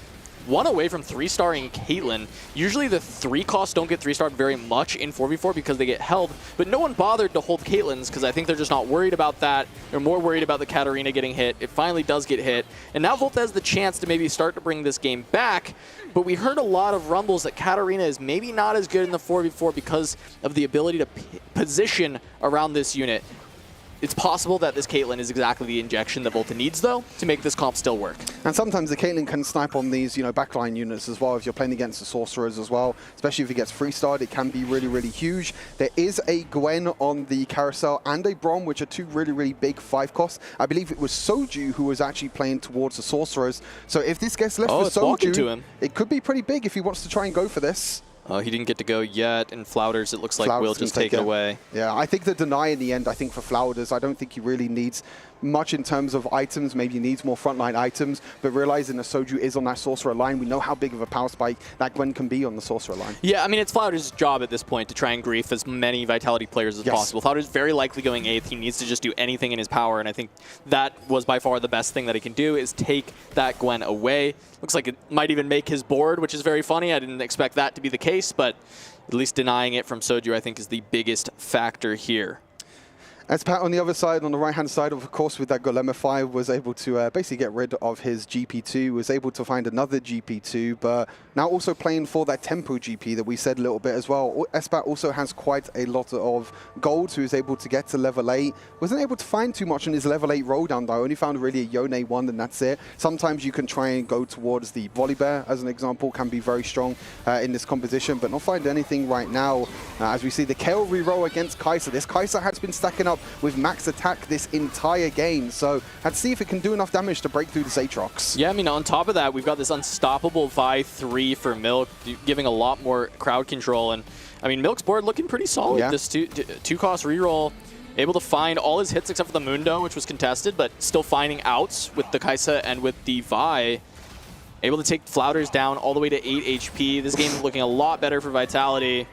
one away from 3-starring Caitlyn. Usually the 3 costs don't get 3-starred very much in 4v4 because they get held, but no one bothered to hold Caitlyn's because I think they're just not worried about that. They're more worried about the Katarina getting hit. It finally does get hit, and now Volta has the chance to maybe start to bring this game back, but we heard a lot of rumbles that Katarina is maybe not as good in the 4v4 because of the ability to position around this unit. It's possible that this Caitlyn is exactly the injection that Volta needs, though, to make this comp still work. And sometimes the Caitlyn can snipe on these, backline units as well if you're playing against the Sorcerers as well. Especially if it gets 3-starred, it can be really, really huge. There is a Gwen on the Carousel and a Brom, which are 2 really, really big 5 costs. I believe it was Soju who was actually playing towards the Sorcerers. So if this gets left for Soju, it could be pretty big if he wants to try and go for this. He didn't get to go yet, and Flouders, it looks like, will just take it away. Yeah, I think the deny in the end, I think for Flouders, I don't think he really needs much in terms of items. Maybe he needs more frontline items, but realizing that Soju is on that Sorcerer line, we know how big of a power spike that Gwen can be on the Sorcerer line. Yeah, I mean, it's Flouders' job at this point to try and grief as many Vitality players as possible. Flouders is very likely going 8th. He needs to just do anything in his power, and I think that was by far the best thing that he can do, is take that Gwen away. Looks like it might even make his board, which is very funny. I didn't expect that to be the case, but at least denying it from Soju, I think, is the biggest factor here. As Pat on the other side, on the right-hand side, of course, with that Golema 5, was able to basically get rid of his GP2, was able to find another GP2, but now also playing for that tempo GP that we said a little bit as well. Espat also has quite a lot of gold, so he was able to get to level 8. Wasn't able to find too much in his level 8 roll down, though. Only found really a Yone 1, and that's it. Sometimes you can try and go towards the Volibear, as an example, can be very strong in this composition, but not find anything right now. As we see the Kayle reroll against Kai'Sa. This Kai'Sa has been stacking up with max attack this entire game, so let's see if it can do enough damage to break through this Aatrox. Yeah, I mean, on top of that, we've got this unstoppable Vi 3 for Milk, giving a lot more crowd control, and I mean, Milk's board looking pretty solid. Yeah. This two cost reroll, able to find all his hits except for the Mundo, which was contested, but still finding outs with the Kai'Sa and with the Vi. Able to take Flouders down all the way to 8 HP. This game is looking a lot better for Vitality.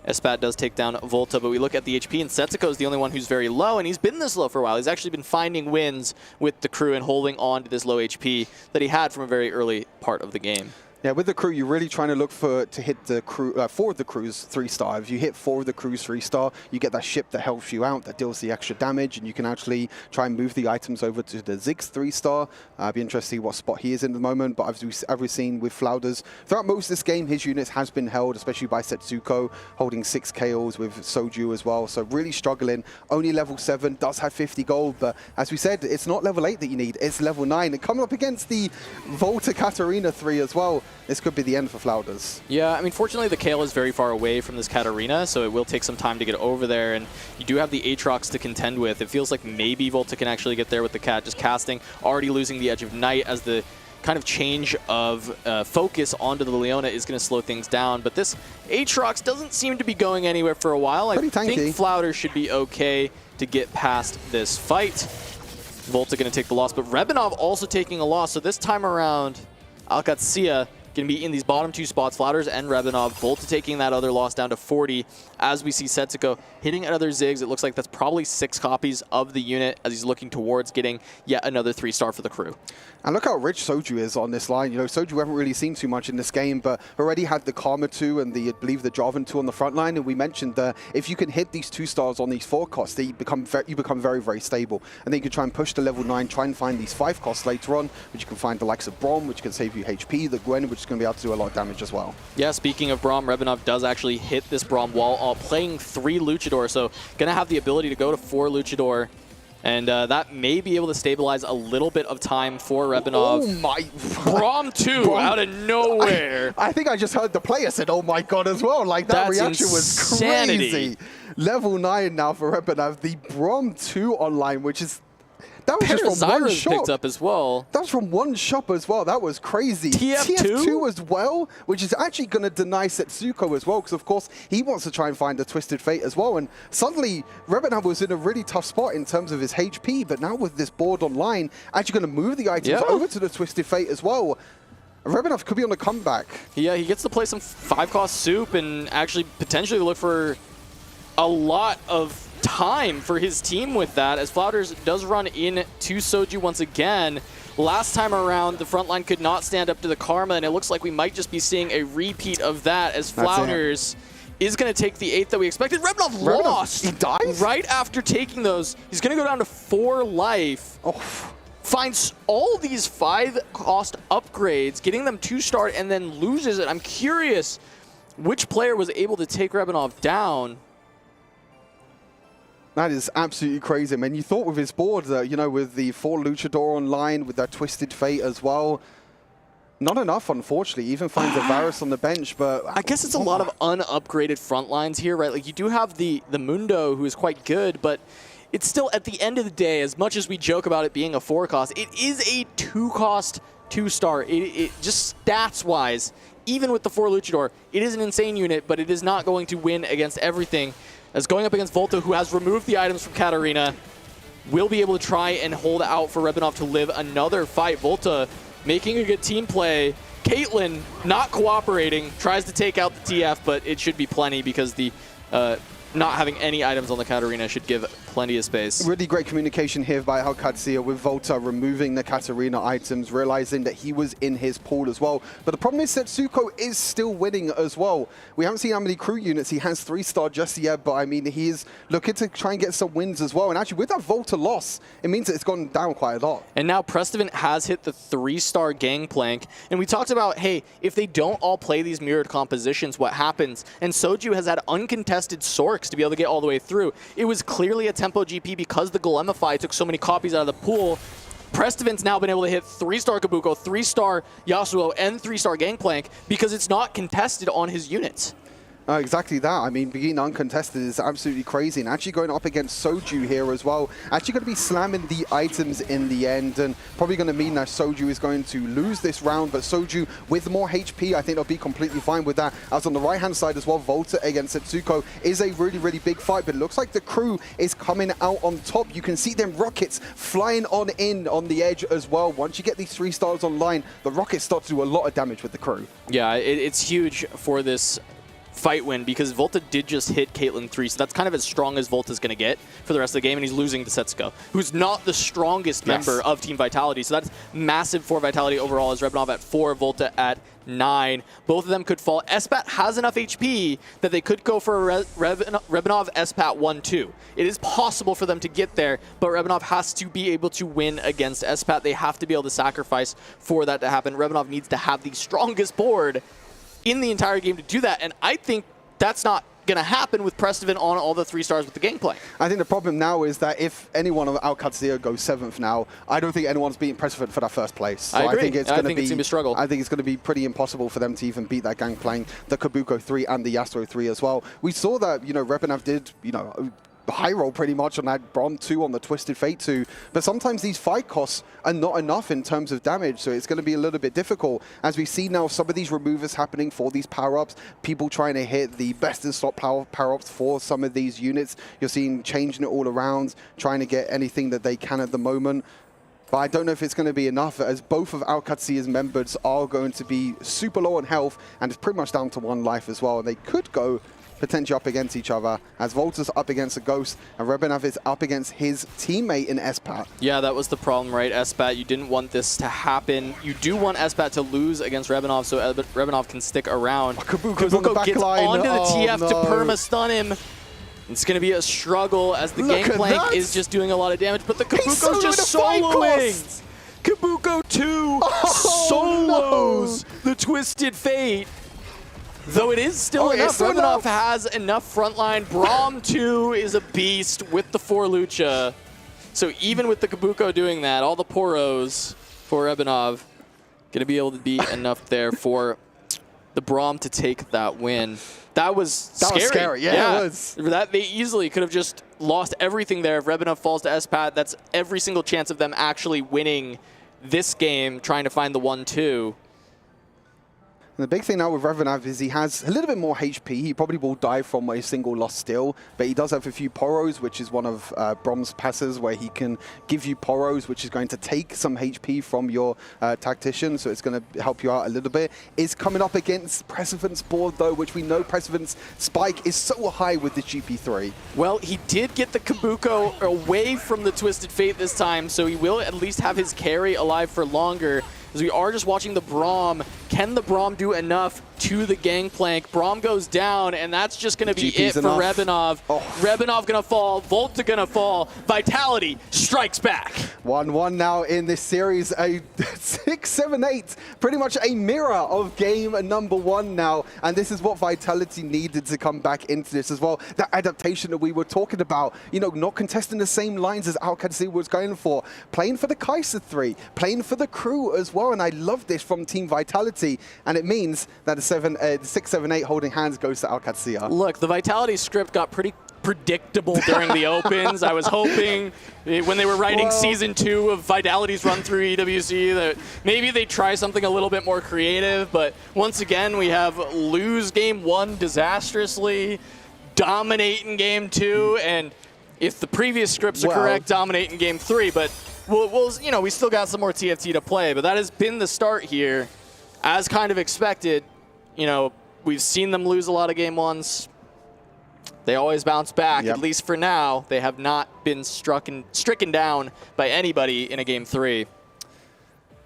Espat does take down Volta, but we look at the HP, and Setsuko is the only one who's very low, and he's been this low for a while. He's actually been finding wins with the crew and holding on to this low HP that he had from a very early part of the game. Yeah, with the crew, you're really trying to look to hit the crew, 4 of the crews 3-star. If you hit 4 of the crews 3-star, you get that ship that helps you out, that deals the extra damage, and you can actually try and move the items over to the Ziggs 3-star. Be interested to see what spot he is in the moment, but as we've seen with Flouders, throughout most of this game, his units has been held, especially by Setsuko, holding 6 KOs with Soju as well, so really struggling. Only level 7, does have 50 gold, but as we said, it's not level 8 that you need, it's level 9. And coming up against the Volta Katarina 3 as well, this could be the end for Flouders. Yeah, I mean, fortunately, the Kayle is very far away from this Katarina, so it will take some time to get over there, and you do have the Aatrox to contend with. It feels like maybe Volta can actually get there with the Cat, just casting, already losing the Edge of Night as the kind of change of focus onto the Leona is going to slow things down, but this Aatrox doesn't seem to be going anywhere for a while. I think Flouders should be okay to get past this fight. Volta going to take the loss, but Rebinov also taking a loss, so this time around, Alcatzia going to be in these bottom 2 spots, Flouders and Rebinov. Volta taking that other loss down to 40 as we see Setsuko hitting another Ziggs. It looks like that's probably 6 copies of the unit as he's looking towards getting yet another 3-star for the crew. And look how rich Soju is on this line. You know, Soju we haven't really seen too much in this game, but already had the Karma 2 and the, I believe, the Jarvan 2 on the front line. And we mentioned that if you can hit these 2-stars on these 4 costs, you become very, very stable. And then you can try and push to level 9, try and find these 5 costs later on, which you can find the likes of Brom, which can save you HP, the Gwen, which is going to be able to do a lot of damage as well. Yeah, speaking of Brom, Rebinov does actually hit this Brom while playing 3 Luchador, so going to have the ability to go to 4 Luchador. And that may be able to stabilize a little bit of time for Rebinov. Oh my... Brom 2 out of nowhere. I think I just heard the player said, oh my god, as well. Like, that reaction was crazy. Level 9 now for Rebinov. The Brom 2 online, which is... That was just from one shot. Picked up as well. That was from one shop as well. That was crazy. TF2 as well, which is actually going to deny Setsuko as well, because of course he wants to try and find a Twisted Fate as well. And suddenly Rebinov was in a really tough spot in terms of his HP, but now with this board online, actually going to move the items over to the Twisted Fate as well. Rebenov could be on the comeback. Yeah, he gets to play some 5-cost soup and actually potentially look for a lot of time for his team with that, as Flounders does run in to Soju once again. Last time around, the front line could not stand up to the Karma, and it looks like we might just be seeing a repeat of that, as Flounders is going to take the 8th that we expected. Rebenov lost. He dies? Right after taking those. He's going to go down to 4 life. Finds all these 5-cost upgrades, getting them 2-star, and then loses it. I'm curious which player was able to take Rebenov down. That is absolutely crazy, man. You thought with his board, you know, with the 4 Luchador online, with that Twisted Fate as well, not enough, unfortunately. Even finds a Varus on the bench, but... I guess it's a lot of unupgraded front lines here, right? Like, you do have the Mundo, who is quite good, but it's still, at the end of the day, as much as we joke about it being a 4-cost, it is a 2-cost 2-star. It just stats-wise, even with the 4 Luchador, it is an insane unit, but it is not going to win against everything. As going up against Volta, who has removed the items from Katarina, will be able to try and hold out for Rebenov to live another fight. Volta making a good team play. Caitlyn not cooperating, tries to take out the TF, but it should be plenty because the not having any items on the Katarina should give plenty of space. Really great communication here by Alcadzia with Volta removing the Katarina items, realizing that he was in his pool as well. But the problem is Setsuko is still winning as well. We haven't seen how many crew units he has 3-star just yet, but I mean, he is looking to try and get some wins as well. And actually, with that Volta loss, it means that it's gone down quite a lot. And now Prestivan has hit the 3-star Gangplank. And we talked about, hey, if they don't all play these mirrored compositions, what happens? And Soju has had uncontested Sorks to be able to get all the way through. It was clearly a tempo GP because the Golemify took so many copies out of the pool. Prestivan's now been able to hit 3-star Kabuko, 3-star Yasuo, and 3-star Gangplank because it's not contested on his units. Exactly that. I mean, being uncontested is absolutely crazy. And actually going up against Soju here as well. Actually going to be slamming the items in the end. And probably going to mean that Soju is going to lose this round. But Soju, with more HP, I think they'll be completely fine with that. As on the right-hand side as well, Volta against Setsuko is a really, really big fight. But it looks like the crew is coming out on top. You can see them rockets flying on in on the edge as well. Once you get these 3 stars online, the rockets start to do a lot of damage with the crew. Yeah, it's huge for this fight win because Volta did just hit Caitlyn 3, so that's kind of as strong as Volta's going to get for the rest of the game, and he's losing to Setsuko, who's not the strongest member of Team Vitality, so that's massive for Vitality overall, as Rebenov at 4, Volta at 9. Both of them could fall. Espat has enough HP that they could go for a Rebenov Espat 1-2. It is possible for them to get there, but Rebenov has to be able to win against Espat. They have to be able to sacrifice for that to happen. Rebenov needs to have the strongest board in the entire game to do that, and I think that's not going to happen with Prestivan on all the 3 stars with the gameplay. I think the problem now is that if anyone of Alcadzia goes 7th now, I don't think anyone's beating Prestivan for that first place. So I agree. I think it's going to be a struggle. I think it's going to be pretty impossible for them to even beat that Gangplank, the Kabuko 3 and the Yasuo 3 as well. We saw that, you know, Rebenov did, you know, high roll pretty much on that Brom 2 on the Twisted Fate 2, but sometimes these fight costs are not enough in terms of damage, so it's going to be a little bit difficult. As we see now some of these removers happening for these power-ups, people trying to hit the best in slot power-ups for some of these units. You're seeing changing it all around, trying to get anything that they can at the moment. But I don't know if it's going to be enough, as both of Alcadzia's members are going to be super low on health, and it's pretty much down to 1 life as well. And they could go potentially up against each other, as Volta's up against a Ghost, and Rebenov is up against his teammate in Espat. Yeah, that was the problem, right? Espat, you didn't want this to happen. You do want Espat to lose against Rebenov so Rebenov can stick around. Kabuko gets onto the TF to perma-stun him. It's going to be a struggle as the Gangplank is just doing a lot of damage, but the Kabuko's just soloing! Kabuko 2 solos the Twisted Fate. Though it is still enough, Rebenov has enough frontline. Brom 2 is a beast with the 4 Lucha. So even with the Kabuko doing that, all the poros for Rebenov going to be able to be enough there for the Brom to take that win. That was scary. Yeah, it was. That they easily could have just lost everything there if Rebenov falls to Espat. That's every single chance of them actually winning this game, trying to find the 1-2. And the big thing now with Revenav is he has a little bit more HP. He probably will die from a single lost steal, but he does have a few poros, which is one of Brom's passes where he can give you poros, which is going to take some HP from your tactician, so it's going to help you out a little bit. Is coming up against Precedent's board, though, which we know Precedent's spike is so high with the GP3. Well, he did get the Kabuko away from the Twisted Fate this time, so he will at least have his carry alive for longer. As we are just watching the Braum. Can the Braum do enough to the Gangplank? Braum goes down, and that's just going to be it for Rebenov. Rebenov going to fall. Volta going to fall. Vitality strikes back. 1-1 now in this series. A 6-7-8. Pretty much a mirror of game number 1 now. And this is what Vitality needed to come back into this as well. That adaptation that we were talking about. You know, not contesting the same lines as Alcatraz was going for. Playing for the Kaiser 3. Playing for the crew as well. And I love this from Team Vitality. And it means that the 6-7-8 holding hands goes to Alcatraz. Look, the Vitality script got pretty predictable during the Opens. I was hoping when they were writing Season 2 of Vitality's run through EWC that maybe they try something a little bit more creative. But once again, we have lose Game 1 disastrously, dominate in Game 2, and if the previous scripts are correct, dominate in Game 3. But we'll, you know, we still got some more TFT to play, but that has been the start here. As kind of expected, you know, we've seen them lose a lot of Game 1s. They always bounce back, at least for now. They have not been stricken down by anybody in a Game 3.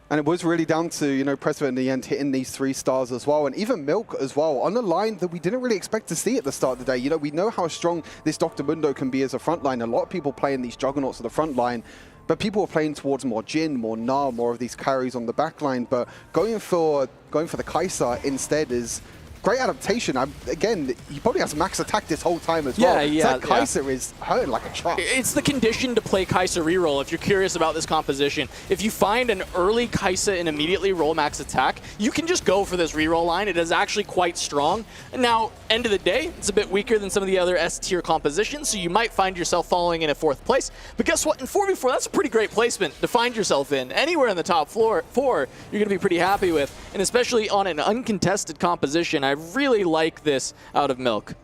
And it was really down to, you know, Precedent in the end hitting these 3 stars as well. And even Milk as well, on a line that we didn't really expect to see at the start of the day. You know, we know how strong this Dr. Mundo can be as a front line. A lot of people playing these juggernauts at the front line. But people are playing towards more Jin, more Na, more of these carries on the back line. But going for the Kaiser instead is great adaptation. Again, he probably has max attack this whole time as well. That Kaiser is hurting like a truck. It's the condition to play Kaiser reroll if you're curious about this composition. If you find an early Kaiser and immediately roll max attack, you can just go for this reroll line. It is actually quite strong. And now, end of the day, it's a bit weaker than some of the other S-tier compositions, so you might find yourself falling in at 4th place. But guess what? In 4v4, that's a pretty great placement to find yourself in. Anywhere in the top 4, you're going to be pretty happy with. And especially on an uncontested composition, I really like this out of Milk.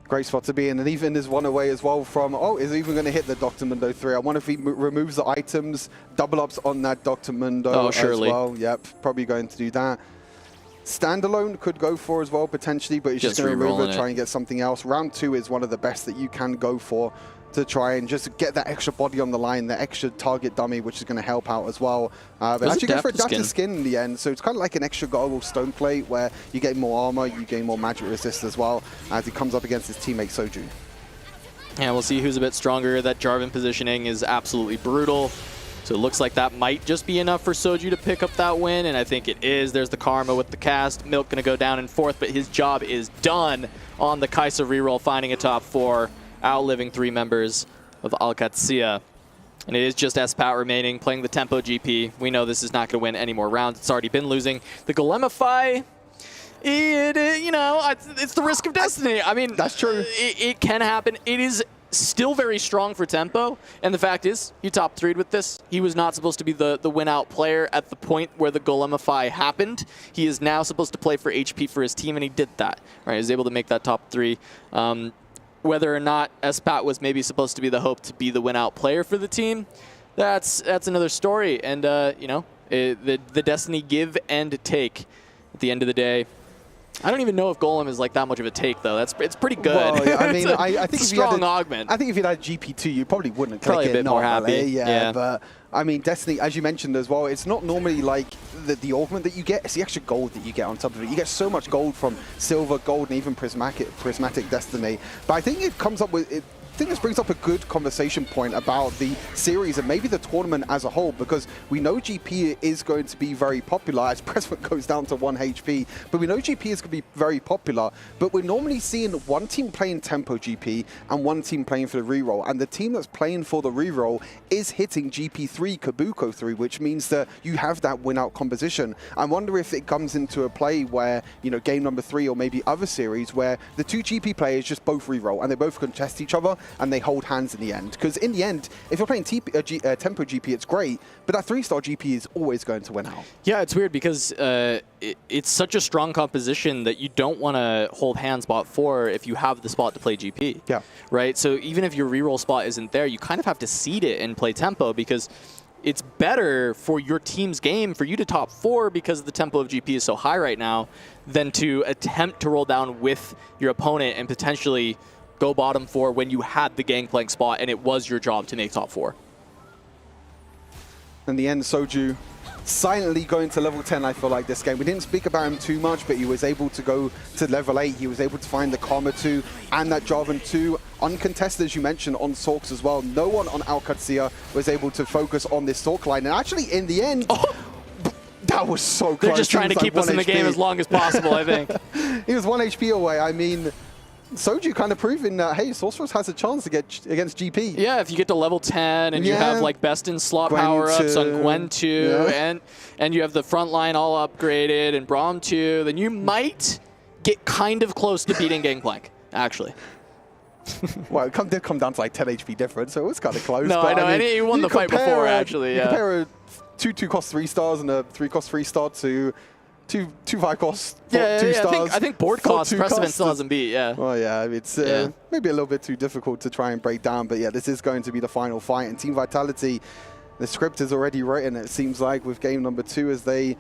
Great spot to be in, and even is one away as well from, is he even going to hit the Dr. Mundo 3? I wonder if he removes the items, double ups on that Dr. Mundo as well. Yep, probably going to do that. Standalone could go for as well, potentially, but he's just going to remove it, try and get something else. Round 2 is one of the best that you can go for to try and just get that extra body on the line, the extra target dummy, which is going to help out as well. But actually go for adaptive skin in the end, so it's kind of like an extra goggle stone plate where you gain more armor, you gain more magic resist as well as he comes up against his teammate Soju. Yeah, we'll see who's a bit stronger. That Jarvan positioning is absolutely brutal. So it looks like that might just be enough for Soju to pick up that win, and I think it is. There's the Karma with the cast. Milk going to go down in 4th, but his job is done on the Kaiser reroll, finding a top 4. Outliving 3 members of Alcatraz. And it is just SPAT remaining, playing the tempo GP. We know this is not going to win any more rounds. It's already been losing. The Golemify, you know, it's the risk of destiny. I mean, that's true. It can happen. It is still very strong for tempo. And the fact is, he top 3'd with this. He was not supposed to be the win-out player at the point where the Golemify happened. He is now supposed to play for HP for his team, and he did that. Right, he was able to make that top 3. Whether or not SPAT was maybe supposed to be the hope to be the win-out player for the team, that's another story. And, you know, the Destiny give and take at the end of the day. I don't even know if Golem is like that much of a take, though. It's pretty good. Well, yeah, I mean, I think if strong augment. I think if you had GP2, you probably wouldn't click probably a bit more happy. Yeah, but I mean, Destiny, as you mentioned as well, it's not normally like the augment that you get. It's the extra gold that you get on top of it. You get so much gold from silver, gold, and even prismatic Destiny. But I think it comes up with it. I think this brings up a good conversation point about the series and maybe the tournament as a whole, because we know GP is going to be very popular as Precedent goes down to 1 HP, but we know GP is going to be very popular, but we're normally seeing one team playing tempo GP and one team playing for the reroll, and the team that's playing for the reroll is hitting GP3, Kabuko 3, which means that you have that win-out composition. I wonder if it comes into a play where, you know, game number 3 or maybe other series where the 2 GP players just both reroll and they both contest each other, and they hold hands in the end. Because in the end, if you're playing Tempo GP, it's great, but that 3-star GP is always going to win out. Yeah, it's weird because it's such a strong composition that you don't want to hold hand spot 4 if you have the spot to play GP. Yeah. Right? So even if your reroll spot isn't there, you kind of have to seed it and play tempo because it's better for your team's game for you to top 4 because the tempo of GP is so high right now than to attempt to roll down with your opponent and potentially go bottom 4 when you had the gangplank spot and it was your job to make top 4. In the end, Soju silently going to level 10, I feel like, this game. We didn't speak about him too much, but he was able to go to level 8. He was able to find the Karma 2 and that Jarvan 2. Uncontested, as you mentioned, on Sorks as well. No one on Alcazia was able to focus on this Sork line. And actually, in the end, that was so close. They're just trying to keep us in the game as long as possible, I think. He was 1 HP away. I mean, Soju kind of proving that, hey, Sorceress has a chance to get against GP. Yeah, if you get to level 10 and you have like best in slot power-ups on Gwen 2 and you have the front line all upgraded and Braum 2, then you might get kind of close to beating Gangplank, actually. Well, it did come down to like 10 HP difference, so it was kind of close. No, but I know, and he won the fight before, actually. You compare a 2 cost 3 stars and a 3 cost 3 star to 2 5 cost 2 stars. I think board cost Precedent still hasn't beat, Well, yeah, it's maybe a little bit too difficult to try and break down, but yeah, this is going to be the final fight. And Team Vitality, the script is already written, it seems like, with game number 2 as they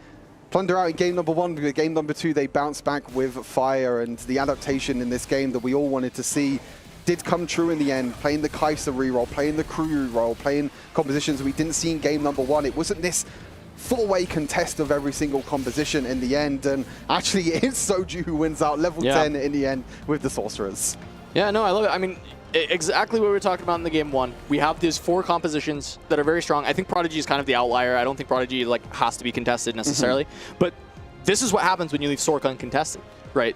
plunder out in game number 1. Because game number 2, they bounce back with fire, and the adaptation in this game that we all wanted to see did come true in the end, playing the Kai'Sa reroll, playing the crew reroll, playing compositions we didn't see in game number 1. It wasn't this 4-way contest of every single composition in the end, and actually it is Soju who wins out level 10 in the end with the Sorcerers. Yeah, no, I love it. I mean, exactly what we were talking about in the game 1. We have these 4 compositions that are very strong. I think Prodigy is kind of the outlier. I don't think Prodigy like has to be contested necessarily, but this is what happens when you leave Sork uncontested, right?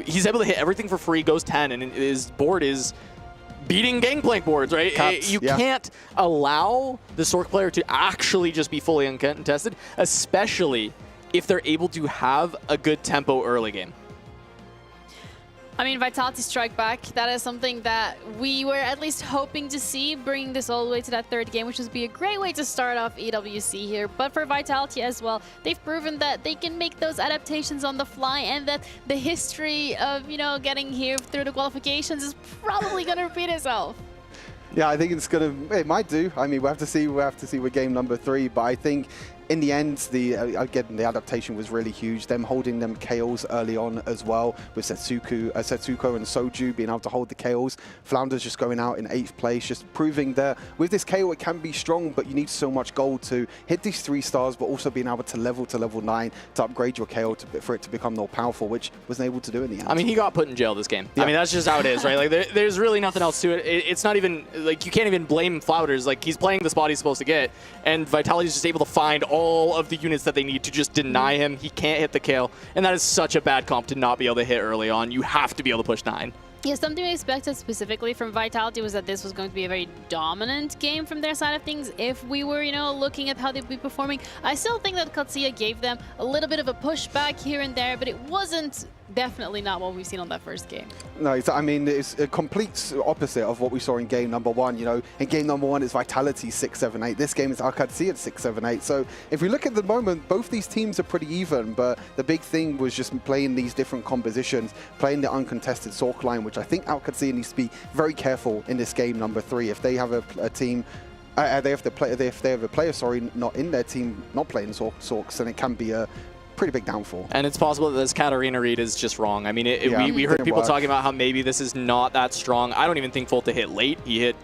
He's able to hit everything for free, goes 10, and his board is beating Gangplank boards, right? You can't allow the Sork player to actually just be fully uncontested, especially if they're able to have a good tempo early game. I mean, Vitality Strike Back, that is something that we were at least hoping to see, bringing this all the way to that 3rd game, which would be a great way to start off EWC here. But for Vitality as well, they've proven that they can make those adaptations on the fly, and that the history of, you know, getting here through the qualifications is probably going to repeat itself. Yeah, I think it might do. I mean, we'll have to see with game number 3, but I think in the end, the adaptation was really huge. Them holding them KOs early on as well, with Setsuko and Soju being able to hold the KOs. Flounder's just going out in 8th place, just proving that with this KO it can be strong, but you need so much gold to hit these 3 stars, but also being able to level 9 to upgrade your KO for it to become more powerful, which wasn't able to do in the end. I mean, he got put in jail this game. I mean, that's just how it is, right? Like, there's really nothing else to it. It's not even, like, you can't even blame Flounders. Like, he's playing the spot he's supposed to get, and Vitality's just able to find all of the units that they need to just deny him. He can't hit the kill, and that is such a bad comp to not be able to hit early on. You have to be able to push 9. Yeah, something we expected specifically from Vitality was that this was going to be a very dominant game from their side of things. If we were, you know, looking at how they'd be performing, I still think that Katsuya gave them a little bit of a pushback here and there, but it wasn't definitely not what we've seen on that first game. No, I mean, it's a complete opposite of what we saw in game number 1. You know, in game number 1, it's Vitality 6-7-8. This game is Alcazia at 6-7-8. So if we look at the moment, both these teams are pretty even, but the big thing was just playing these different compositions, playing the uncontested Sork line, which I think Alcazia needs to be very careful in this game number 3. If they have a team, if they have a player, not in their team, not playing Sorks, then it can be a pretty big downfall. And it's possible that this Katarina read is just wrong. I mean, we heard people talking about how maybe this is not that strong. I don't even think Volta hit late. He hit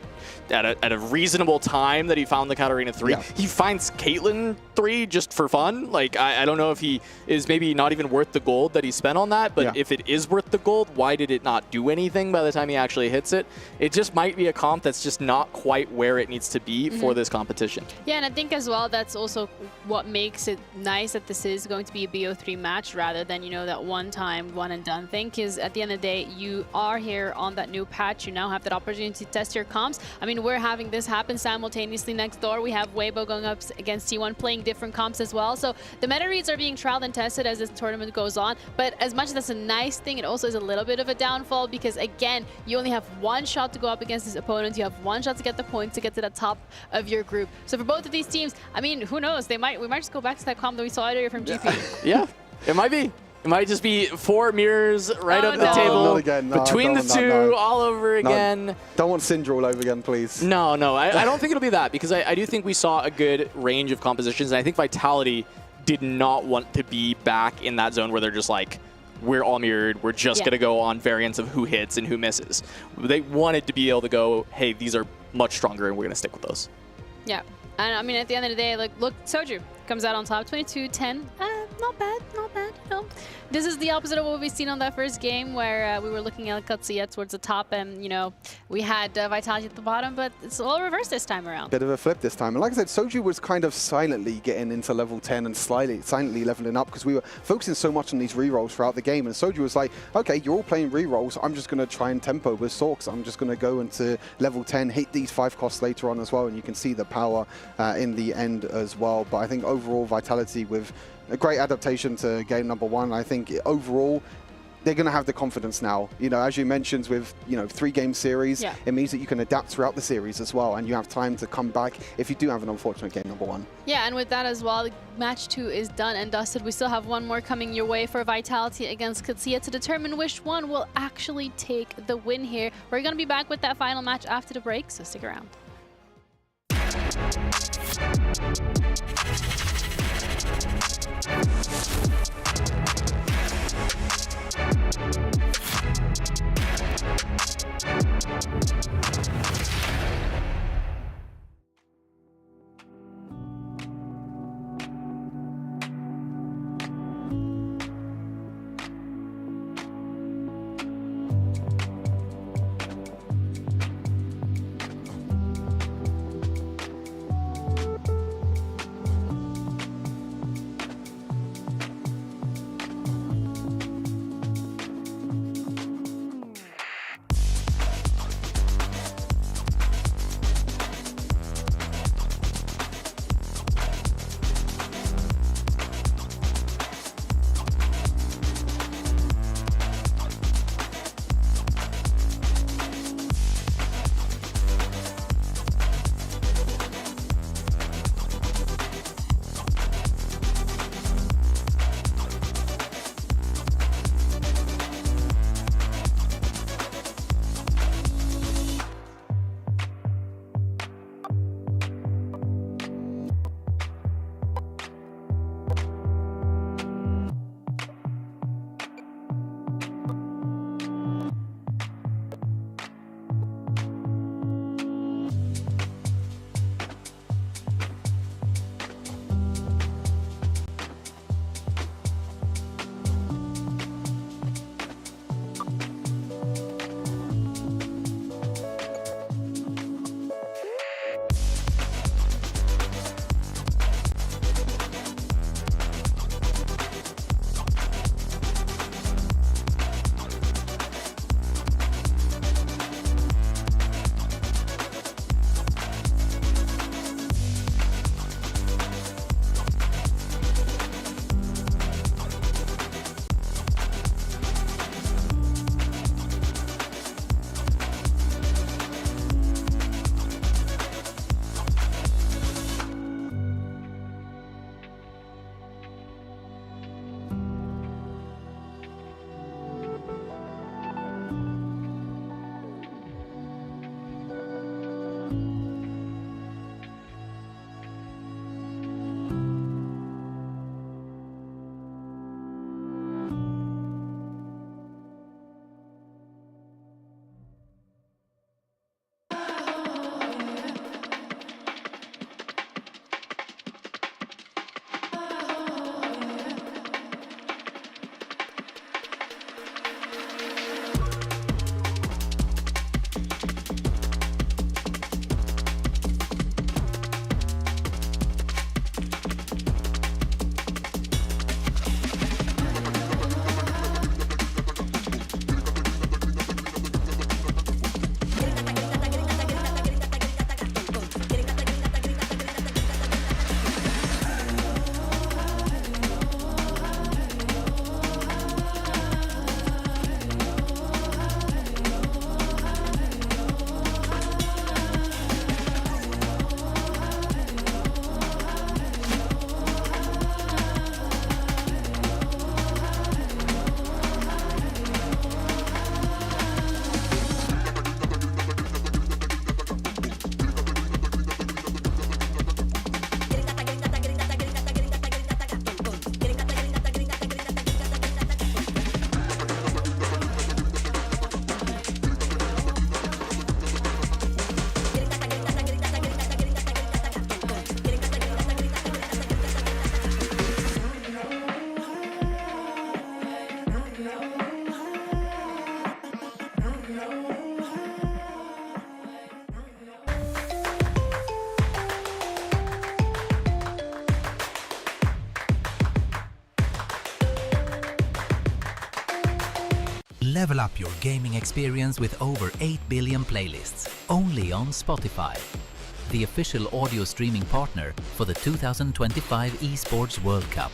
at a reasonable time that he found the Katarina 3. Yeah. He finds Caitlyn 3 just for fun. Like, I don't know if he is maybe not even worth the gold that he spent on that, but if it is worth the gold, why did it not do anything by the time he actually hits it? It just might be a comp that's just not quite where it needs to be for this competition. Yeah, and I think as well, that's also what makes it nice that this is going to be a BO3 match rather than, you know, that one-time, one-and-done thing, because at the end of the day, you are here on that new patch. You now have that opportunity to test your comps. I mean, we're having this happen simultaneously next door. We have Weibo going up against T1, playing different comps as well. So the meta reads are being trialed and tested as this tournament goes on. But as much as that's a nice thing, it also is a little bit of a downfall because, again, you only have one shot to go up against this opponent. You have one shot to get the points to get to the top of your group. So for both of these teams, I mean, who knows? We might just go back to that comp that we saw earlier from GP. Yeah, it might be. It might just be 4 mirrors right up the No, table not again. No, between the two, all over again. Don't want Syndra all over again, please. No, I don't think it'll be that because I do think we saw a good range of compositions, and I think Vitality did not want to be back in that zone where they're just like, we're all mirrored, we're just going to go on variants of who hits and who misses. They wanted to be able to go, hey, these are much stronger and we're going to stick with those. Yeah. And I mean, at the end of the day, like, look, Soju comes out on top, 22-10. Not bad, not bad. No. This is the opposite of what we've seen on that first game where we were looking at Katsuya towards the top and, you know, we had Vitality at the bottom, but it's all reversed this time around. Bit of a flip this time. And like I said, Soju was kind of silently getting into level 10 and silently leveling up because we were focusing so much on these rerolls throughout the game. And Soju was like, okay, you're all playing rerolls. I'm just going to try and tempo with Sorks. I'm just going to go into level 10, hit these 5 costs later on as well. And you can see the power in the end as well. But I think overall Vitality with a great adaptation to game number 1. I think overall they're going to have the confidence now. You know, as you mentioned with, you know, 3-game series, it means that you can adapt throughout the series as well, and you have time to come back if you do have an unfortunate game number 1. Yeah, and with that as well, match 2 is done and dusted. We still have one more coming your way for Vitality against Katsuya to determine which one will actually take the win here. We're going to be back with that final match after the break, so stick around. Level up your gaming experience with over 8 billion playlists, only on Spotify, the official audio streaming partner for the 2025 Esports World Cup.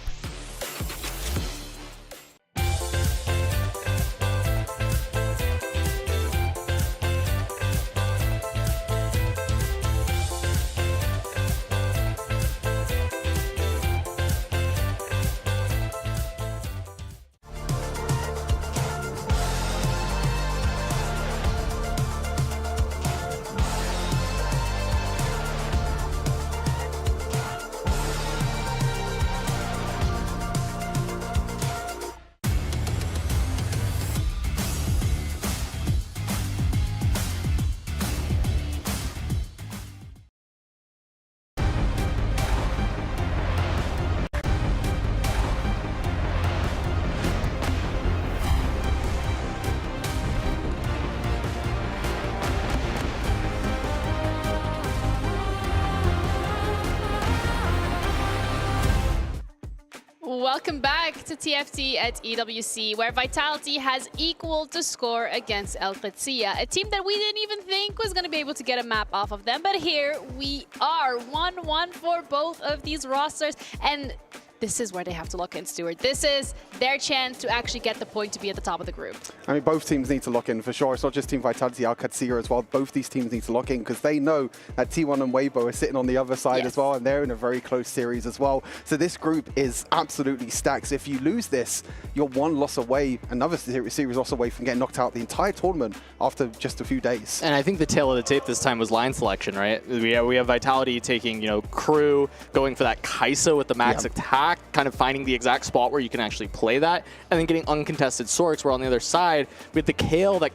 Welcome back to TFT at EWC, where Vitality has equaled the score against Al Qadsiya, a team that we didn't even think was going to be able to get a map off of them. But here we are, 1-1 for both of these rosters. And this is where they have to lock in, Stuart. This is their chance to actually get the point to be at the top of the group. I mean, both teams need to lock in for sure. It's not just Team Vitality, Al Qadsiya as well. Both these teams need to lock in because they know that T1 and Weibo are sitting on the other side as well, and they're in a very close series as well. So this group is absolutely stacked. So if you lose this, you're one loss away, another series loss away from getting knocked out the entire tournament after just a few days. And I think the tail of the tape this time was line selection, right? We have Vitality taking, Crew, going for that Kai'Sa with the max attack, kind of finding the exact spot where you can actually play that, and then getting uncontested Sorks, where on the other side, with the Kayle that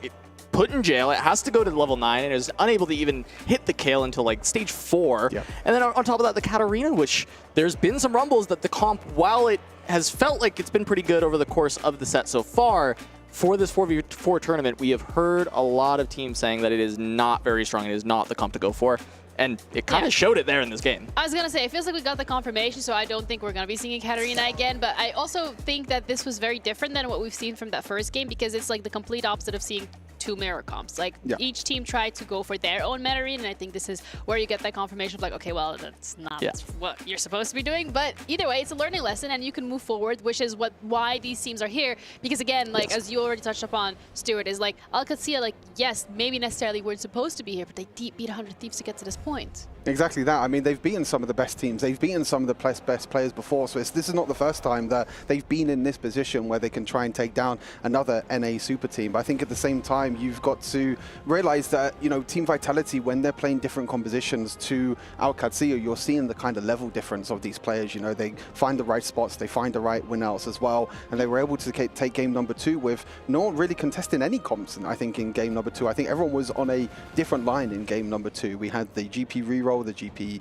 put in jail, it has to go to level 9 and is unable to even hit the Kayle until like stage 4. And then on top of that, the Katarina, which there's been some rumbles that the comp, while it has felt like it's been pretty good over the course of the set so far, for this 4v4 tournament, we have heard a lot of teams saying that it is not very strong. It is not the comp to go for. And it kind of showed it there in this game. I was going to say, it feels like we got the confirmation, so I don't think we're going to be seeing Katarina again. But I also think that this was very different than what we've seen from that first game, because it's like the complete opposite of seeing two mirror comps. Like each team tried to go for their own meta read, and I think this is where you get that confirmation of like, okay, well, that's not what you're supposed to be doing. But either way, it's a learning lesson, and you can move forward, which is why these teams are here. Because again, like as you already touched upon, Stuart, is like Al Qadsiya, like yes, maybe necessarily weren't supposed to be here, but they beat 100 Thieves to get to this point. Exactly that. I mean, they've beaten some of the best teams. They've beaten some of the best players before. So this is not the first time that they've been in this position where they can try and take down another NA super team. But I think at the same time, you've got to realize that, Team Vitality, when they're playing different compositions to Al Qadsiya, you're seeing the kind of level difference of these players. They find the right spots, they find the right win outs as well. And they were able to take game number 2 with not really contesting any comps, I think, in game number 2. I think everyone was on a different line in game number 2. We had the GP reroll, the GP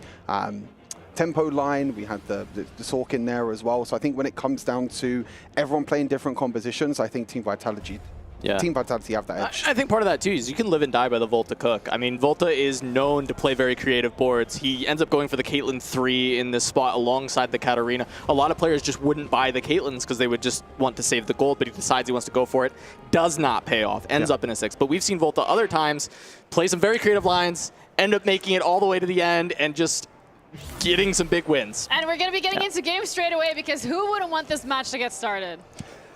tempo line, we had the Sork in there as well. So I think when it comes down to everyone playing different compositions, I think Team Vitality have that edge. I think part of that too is you can live and die by the Volta cook. I mean, Volta is known to play very creative boards. He ends up going for the Caitlyn 3 in this spot alongside the Katarina. A lot of players just wouldn't buy the Caitlyn's because they would just want to save the gold, but he decides he wants to go for it. Does not pay off. Ends up in a 6. But we've seen Volta other times play some very creative lines, end up making it all the way to the end, and just getting some big wins. And we're going to be getting into games straight away, because who wouldn't want this match to get started?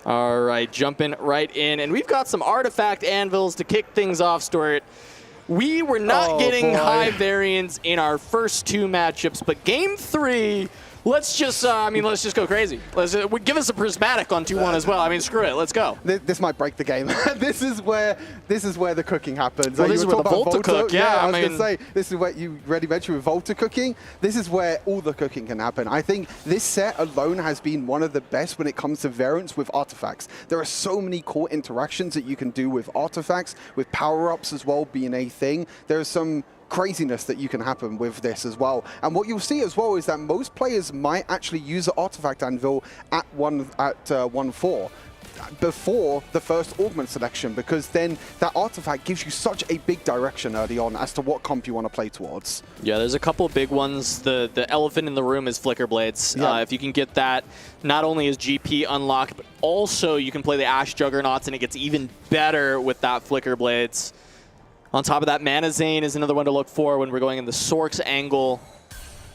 All right, jumping right in. And we've got some artifact anvils to kick things off, Stuart. We were not getting high variance in our first 2 matchups, but game 3, let's just go crazy. Give us a prismatic on 2-1 as well. I mean, screw it, let's go. This might break the game. This is where the cooking happens. Well, this is where the Volta cook. Yeah, I was going to say, this is what you already mentioned with Volta cooking. This is where all the cooking can happen. I think this set alone has been one of the best when it comes to variance with artifacts. There are so many core interactions that you can do with artifacts, with power-ups as well being a thing. There are some craziness that you can happen with this as well. And what you'll see as well is that most players might actually use the artifact anvil at 1-4. before the first augment selection, because then that artifact gives you such a big direction early on as to what comp you want to play towards. Yeah, there's a couple of big ones. The elephant in the room is Flicker Blades. Yeah. If you can get that, not only is GP unlocked, but also you can play the Ash Juggernauts, and it gets even better with that Flicker Blades. On top of that, Mana Zane is another one to look for when we're going in the Sorks angle.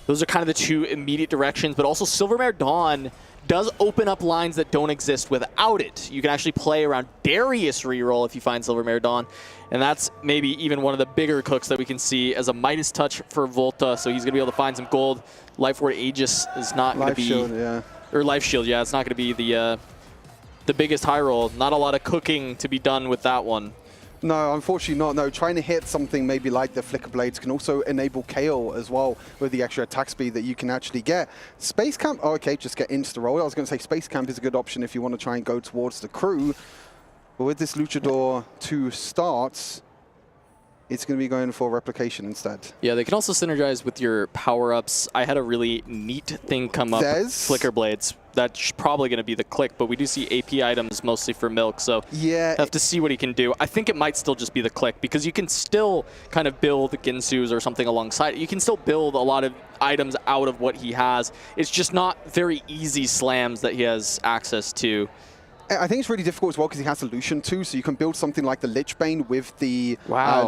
Those are kind of the two immediate directions, but also Silvermare Dawn does open up lines that don't exist without it. You can actually play around Darius reroll if you find Silvermare Dawn, and that's maybe even one of the bigger cooks that we can see as a Midas touch for Volta, so he's going to be able to find some gold. Life Ward Aegis is not going to be... Shield, yeah. Or Life Shield, yeah, it's not going to be the biggest high roll. Not a lot of cooking to be done with that one. No, unfortunately not. No, trying to hit something maybe like the Flicker Blades can also enable KO as well with the extra attack speed that you can actually get. Space Camp, oh, okay, just get insta-roll. I was going to say Space Camp is a good option if you want to try and go towards the crew. But with this Luchador 2 starts, it's going to be going for Replication instead. Yeah, they can also synergize with your power-ups. I had a really neat thing come up. Flicker Blades. That's probably going to be the click, but we do see AP items mostly for Milk, so yeah, have to see what he can do. I think it might still just be the click, because you can still kind of build Ginsu's or something alongside. You can still build a lot of items out of what he has. It's just not very easy slams that he has access to. I think it's really difficult as well because he has a Lucian too, so you can build something like the Lichbane with the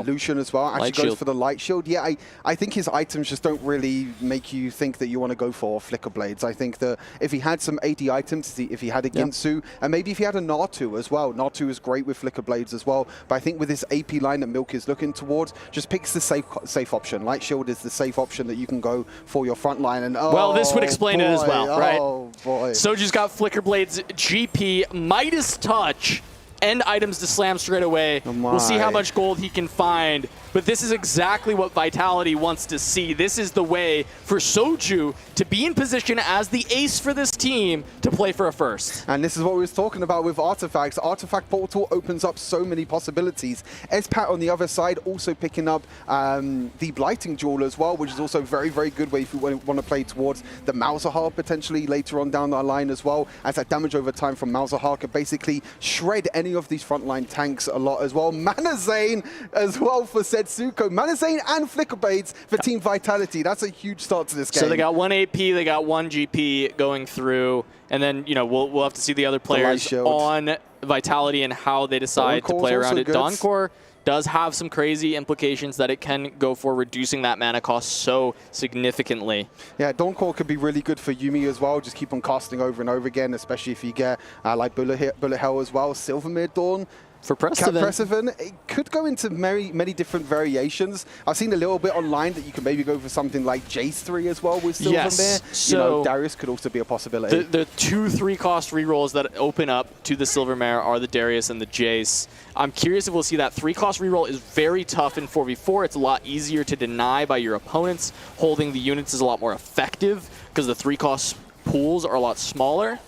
Lucian as well. Actually goes for the Light Shield. Yeah, I think his items just don't really make you think that you want to go for Flicker Blades. I think that if he had some AD items, if he had a Ginsu, and maybe if he had a Natu as well. Natu is great with Flicker Blades as well, but I think with this AP line that Milk is looking towards, just picks the safe option. Light Shield is the safe option that you can go for your front line. And well, this would explain it as well, right? Oh, boy. Soju's got Flicker Blades, GP, Midas Touch, and items to slam straight away. We'll see how much gold he can find. But this is exactly what Vitality wants to see. This is the way for Soju to be in position as the ace for this team to play for a first. And this is what we was talking about with Artifacts. Artifact Portal opens up so many possibilities. Espat on the other side also picking up the Blighting Jewel as well, which is also very, very good way if you want to play towards the Malzahar potentially later on down the line as well, as that damage over time from Malzahar can basically shred any of these frontline tanks a lot as well. Mana Zane as well for Setsuko. Mana Zane and Flicker Blades for Team Vitality. That's a huge start to this game. So they got 1 AP, they got 1 GP going through, and then we'll have to see the other players on Vitality and how they decide to play around it. Dawncore does have some crazy implications that it can go for reducing that mana cost so significantly. Yeah, Dawncore could be really good for Yuumi as well. Just keep on casting over and over again, especially if you get like Bullet Hell as well. Silvermere Dawn. For Prestiven, it could go into many different variations. I've seen a little bit online that you can maybe go for something like Jace 3 as well with Silvermere. Yes. So Darius could also be a possibility. The 2 3-cost rerolls that open up to the Silvermare are the Darius and the Jace. I'm curious if we'll see that 3-cost reroll is very tough in 4v4. It's a lot easier to deny by your opponents. Holding the units is a lot more effective because the 3-cost pools are a lot smaller.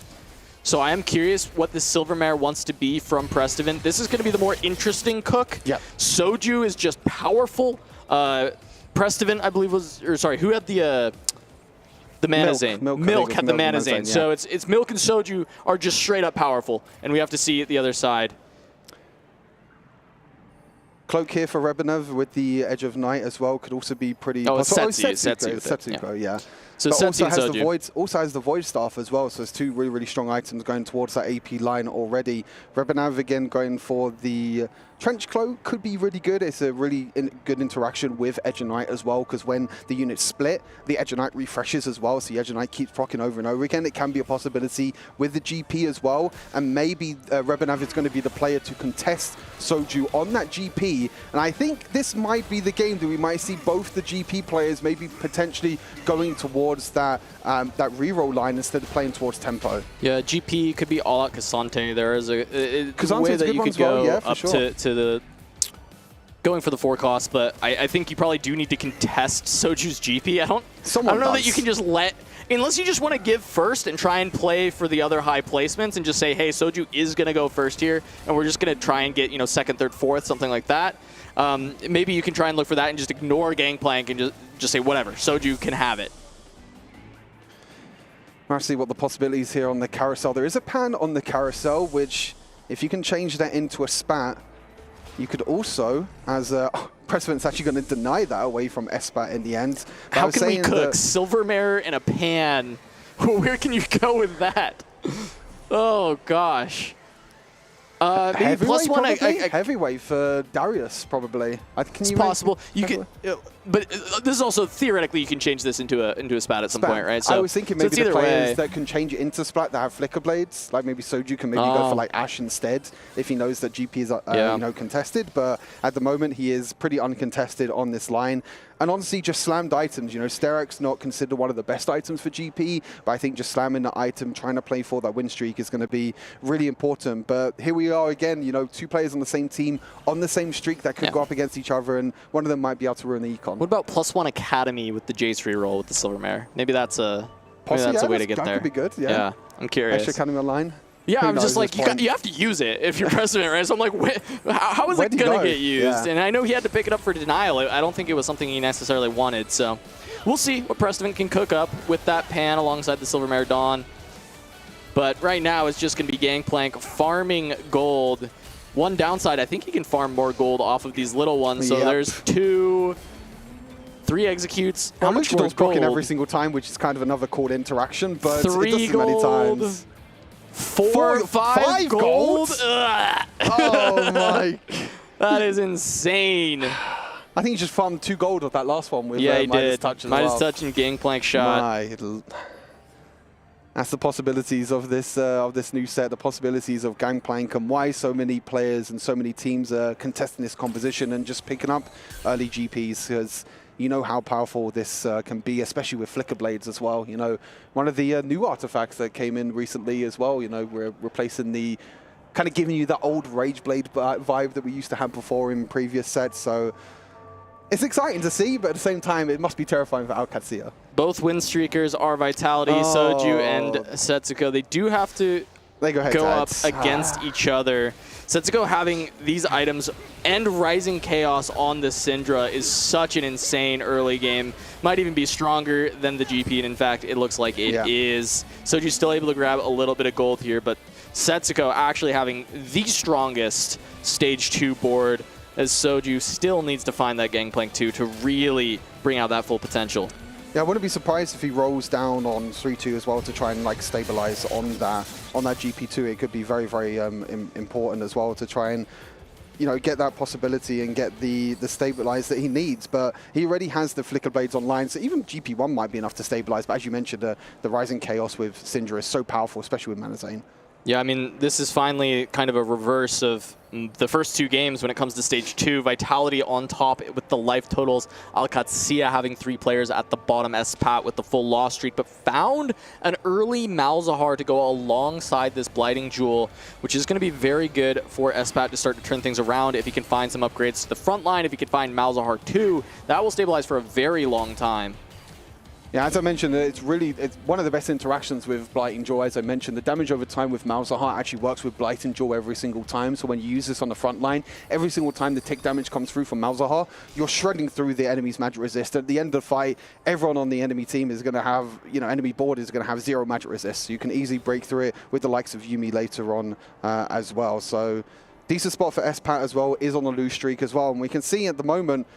So I am curious what the Silvermare wants to be from Prestiven. This is going to be the more interesting cook. Yeah. Soju is just powerful. Prestiven, I believe, who had the Mana Zane? Milk had the Mana Zane. Yeah. So it's Milk and Soju are just straight up powerful, and we have to see the other side. Cloak here for Rebenev with the Edge of Night as well could also be pretty... Oh, it's Setsuko, yeah. So but also has the Void Staff as well, so it's 2 really, really strong items going towards that AP line already. Rebenev again going for the Trench Cloak could be really good. It's a really good interaction with Edge of Night as well, because when the units split, the Edge of Night refreshes as well, so the Edge of Night keeps proccing over and over again. It can be a possibility with the GP as well, and maybe Rebenev is going to be the player to contest Soju on that GP, and I think this might be the game that we might see both the GP players maybe potentially going towards that reroll line instead of playing towards tempo. Yeah, GP could be all out Cassante. There is a way that you could go up to the going for the 4 cost, but I think you probably do need to contest Soju's GP. I don't know that you can just unless you just want to give first and try and play for the other high placements and just say, hey, Soju is going to go first here, and we're just going to try and get, second, third, fourth, something like that. Maybe you can try and look for that and just ignore Gangplank and just say, whatever, Soju can have it. Let's see what the possibilities here on the carousel. There is a pan on the carousel, which if you can change that into a spat, you could also, as Precedent's actually going to deny that away from Espat in the end. But How can we cook Silvermare in a pan? Where can you go with that? Oh, gosh. Maybe +1. Heavyweight for Darius, probably. It's possible. You could, but this is also theoretically you can change this into a spat at some point, right? So I was thinking maybe the players that can change it into splat that have flicker blades, like maybe Soju can maybe go for like Ash instead if he knows that GP is you know, contested. But at the moment he is pretty uncontested on this line. And honestly, just slammed items. You know, Sterak's not considered one of the best items for GP, but I think just slamming the item, trying to play for that win streak is going to be really important. But here we are again, you know, 2 players on the same team, on the same streak that could go up against each other, and one of them might be able to ruin the econ. What about +1 Academy with the Jace reroll with the Silvermare? Maybe that's a way to get there. That could be good, yeah. I'm curious. Extra Academy online. Yeah, I'm just like, you have to use it if you're Precedent, right? So I'm like, how is it going to get used? Yeah. And I know he had to pick it up for denial. I don't think it was something he necessarily wanted. So we'll see what Precedent can cook up with that pan alongside the Silvermare Dawn. But right now it's just going to be Gangplank farming gold. One downside, I think he can farm more gold off of these little ones. So there's 2, 3 executes. How much more gold? Every single time, which is kind of another cool interaction, but 3 it does it many times. 4, 5 gold? Oh my. That is insane. I think he just farmed 2 gold with that last one with he Midas did. Touch as Midas well. Touch and Gangplank shot. That's the possibilities of this new set, the possibilities of Gangplank, and why so many players and so many teams are contesting this composition and just picking up early GPs, because you know how powerful this can be, especially with Flicker Blades as well. You know, one of the new artifacts that came in recently as well, you know, we're replacing the, kind of giving you that old Rage Blade vibe that we used to have before in previous sets. So it's exciting to see, but at the same time, it must be terrifying for Alcatsia. Both win streakers are Vitality, Soju and Setsuko. They do have to go up against each other. Setsuko having these items and Rising Chaos on the Syndra is such an insane early game. Might even be stronger than the GP, and in fact, it looks like it is. Soju's still able to grab a little bit of gold here, but Setsuko actually having the strongest Stage 2 board, as Soju still needs to find that Gangplank 2 to really bring out that full potential. Yeah, I wouldn't be surprised if he rolls down on 3-2 as well to try and like stabilize on that GP2. It could be very, very important as well to try and, you know, get that possibility and get the stabilize that he needs. But he already has the Flicker Blades online, so even GP1 might be enough to stabilize. But as you mentioned, the Rising Chaos with Syndra is so powerful, especially with Manazane. Yeah, I mean, this is finally kind of a reverse of the first 2 games when it comes to Stage 2. Vitality on top with the life totals. Alcatsia having 3 players at the bottom. Espat with the full loss streak, but found an early Malzahar to go alongside this Blighting Jewel, which is going to be very good for Espat to start to turn things around. If he can find some upgrades to the front line, if he can find Malzahar 2, that will stabilize for a very long time. Yeah, as I mentioned, it's one of the best interactions with Blighting Jewel. As I mentioned, the damage over time with Malzahar actually works with Blighting Jewel every single time. So when you use this on the front line, every single time the tick damage comes through from Malzahar, you're shredding through the enemy's magic resist. At the end of the fight, everyone on the enemy team is going to have, you know, enemy board is going to have 0 magic resist. So you can easily break through it with the likes of Yuumi later on as well. So decent spot for Espat as well, is on a lose streak as well. And we can see at the moment,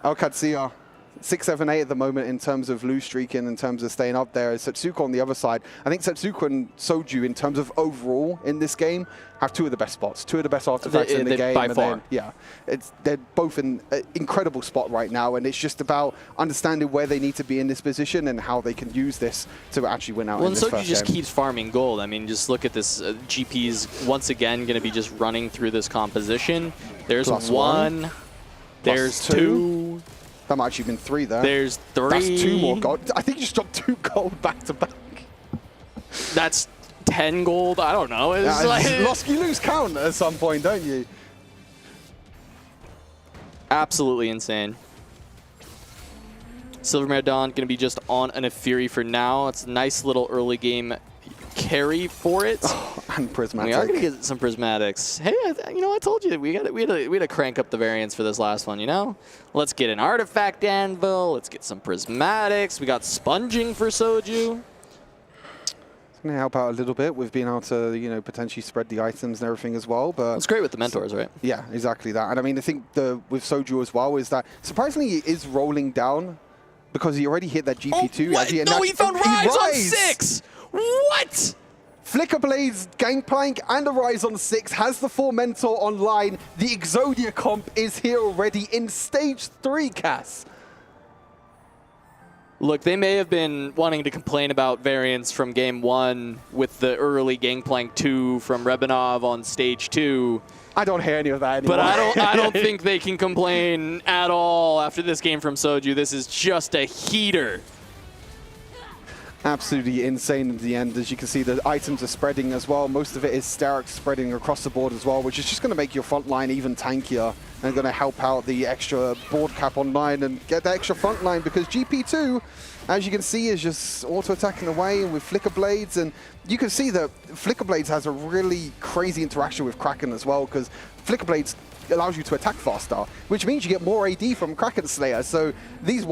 Alcatsia 6, 7, 8 at the moment in terms of lose streaking, in terms of staying up there. Setsuko on the other side. I think Setsuko and Soju, in terms of overall in this game, have 2 of the best spots, 2 of the best artifacts in the game. By far. They're both in an incredible spot right now, and it's just about understanding where they need to be in this position and how they can use this to actually win out in this first game. Soju just keeps farming gold. I mean, just look at this. GP's once again going to be just running through this composition. There's +1. There's 2. That might actually been 3 there. There's 3. That's 2 more gold. I think you just dropped 2 gold back to back. That's 10 gold. I don't know. It's like you lose count at some point, don't you? Absolutely insane. Silvermare Dawn going to be just on an Efiri for now. It's a nice little early game carry for it. Oh, and Prismatic. We are going to get some Prismatics. Hey, you know, I told you we had to crank up the variance for this last one, you know? Let's get an Artifact Anvil. Let's get some Prismatics. We got Sponging for Soju. Going to help out a little bit with being able to, you know, potentially spread the items and everything as well. But it's great with the mentors, right? Yeah, exactly that. And I mean, I think with Soju as well is that surprisingly he is rolling down because he already hit that GP2. Oh, what? No, he found Rise on 6! What? Flicker Blades, Gangplank, and a Rise on 6 has the 4 Mentor online. The Exodia comp is here already in Stage 3, Cass. Look, they may have been wanting to complain about variance from Game 1 with the early Gangplank 2 from Rebanov on Stage 2. I don't hear any of that anymore. But I don't think they can complain at all after this game from Soju. This is just a heater. Absolutely insane in the end. As you can see, the items are spreading as well. Most of it is Sterak spreading across the board as well, which is just going to make your front line even tankier and going to help out the extra board cap online and get that extra front line, because GP2, as you can see, is just auto-attacking away with Flicker Blades. And you can see that Flicker Blades has a really crazy interaction with Kraken as well, because Flicker Blades allows you to attack faster, which means you get more AD from Kraken Slayer. So these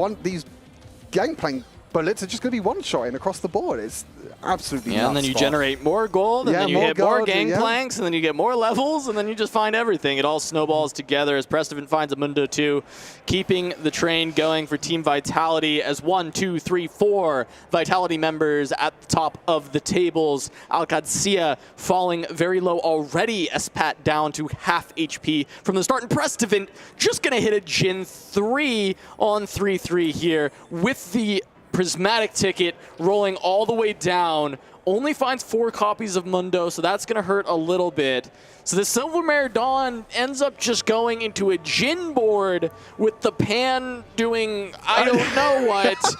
Gangplank bullets are just going to be one-shotting across the board. It's absolutely nuts. And then you generate more gold, and then you hit more Gangplanks, and then you get more levels, and then you just find everything. It all snowballs together as Prestivan finds a Mundo 2, keeping the train going for Team Vitality as 1, 2, 3, 4 Vitality members at the top of the tables. Alcacia falling very low already, Espat down to half HP from the start, and Prestivan just going to hit a Jin 3 on 3-3 here with the Prismatic ticket rolling all the way down. Only finds 4 copies of Mundo, so that's going to hurt a little bit. So the Silvermare Dawn ends up just going into a Jin board with the Pan doing I don't know what.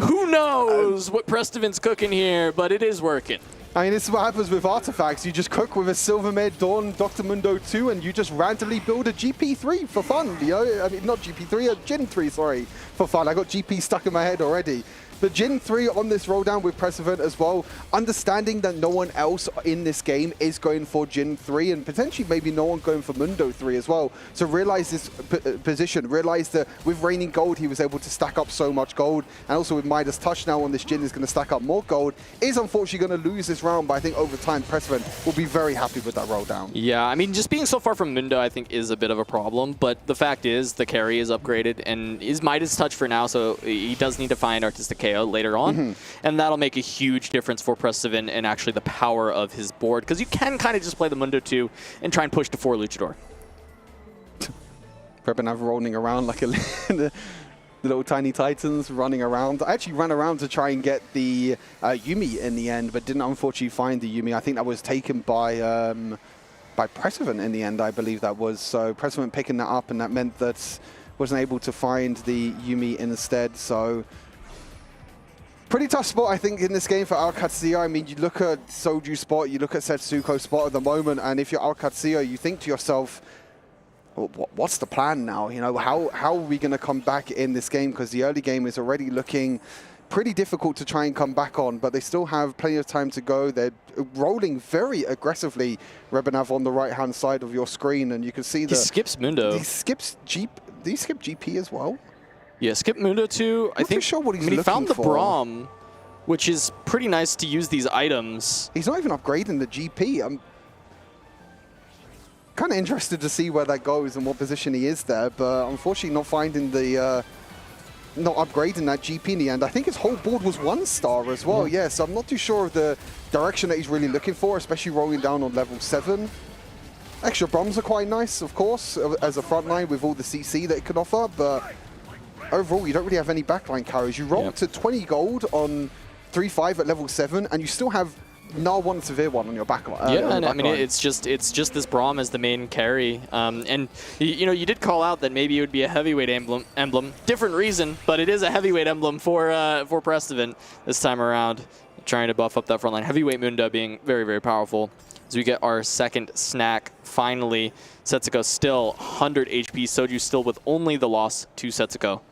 Who knows what Prestivan's cooking here, but it is working. I mean, this is what happens with artifacts. You just cook with a Silvermare Dawn Dr. Mundo 2, and you just randomly build a GP3 for fun, you know? I mean, not GP3, a Jin 3, sorry, for fun. I got GP stuck in my head already. But Jin 3 on this roll down with Prestivan as well, understanding that no one else in this game is going for Jin 3, and potentially maybe no one going for Mundo 3 as well. So realize this position, realize that with Raining Gold, he was able to stack up so much gold, and also with Midas Touch now on this Jin is going to stack up more gold. Is unfortunately going to lose this round, but I think over time, Prestivan will be very happy with that roll down. Yeah, I mean, just being so far from Mundo, I think, is a bit of a problem, but the fact is the carry is upgraded and is Midas Touch for now, so he does need to find Artistic KO later on, and that'll make a huge difference for Prestivan and actually the power of his board, because you can kind of just play the Mundo 2 and try and push to 4 Luchador. Rebanov rolling around like the little tiny titans running around. I actually ran around to try and get the Yuumi in the end, but didn't unfortunately find the Yuumi. I think that was taken by Prestivan in the end, I believe that was. So Prestivan picking that up, and that meant that wasn't able to find the Yuumi instead. So pretty tough spot, I think, in this game for Alcacia. I mean, you look at Soju's spot, you look at Setsuko's spot at the moment, and if you're Alcacia, you think to yourself, what's the plan now? You know, how are we going to come back in this game? Because the early game is already looking pretty difficult to try and come back on, but they still have plenty of time to go. They're rolling very aggressively, Rebanov, on the right-hand side of your screen, and you can see that he skips Mundo. He skips Did he skip GP as well? Yeah, skip Mundo 2. I think sure what he's he found the for. Braum, which is pretty nice to use these items. He's not even upgrading the GP. I'm kind of interested to see where that goes and what position he is there, but unfortunately not finding the, not upgrading that GP in the end. I think his whole board was 1-star as well, yeah, so I'm not too sure of the direction that he's really looking for, especially rolling down on level 7. Extra bombs are quite nice, of course, as a front line with all the CC that it can offer, but overall, you don't really have any backline carries. You roll to 20 gold on 3-5 at level 7, and you still have Null 1 Severe 1 on your backline. Yeah, and I mean, it's just this Braum as the main carry. And, you know, you did call out that maybe it would be a heavyweight emblem. Different reason, but it is a heavyweight emblem for Prestivan this time around, trying to buff up that front line. Heavyweight Mundo being very, very powerful. As we get our second snack, finally, Setsuko still 100 HP. Soju still with only the loss to Setsuko.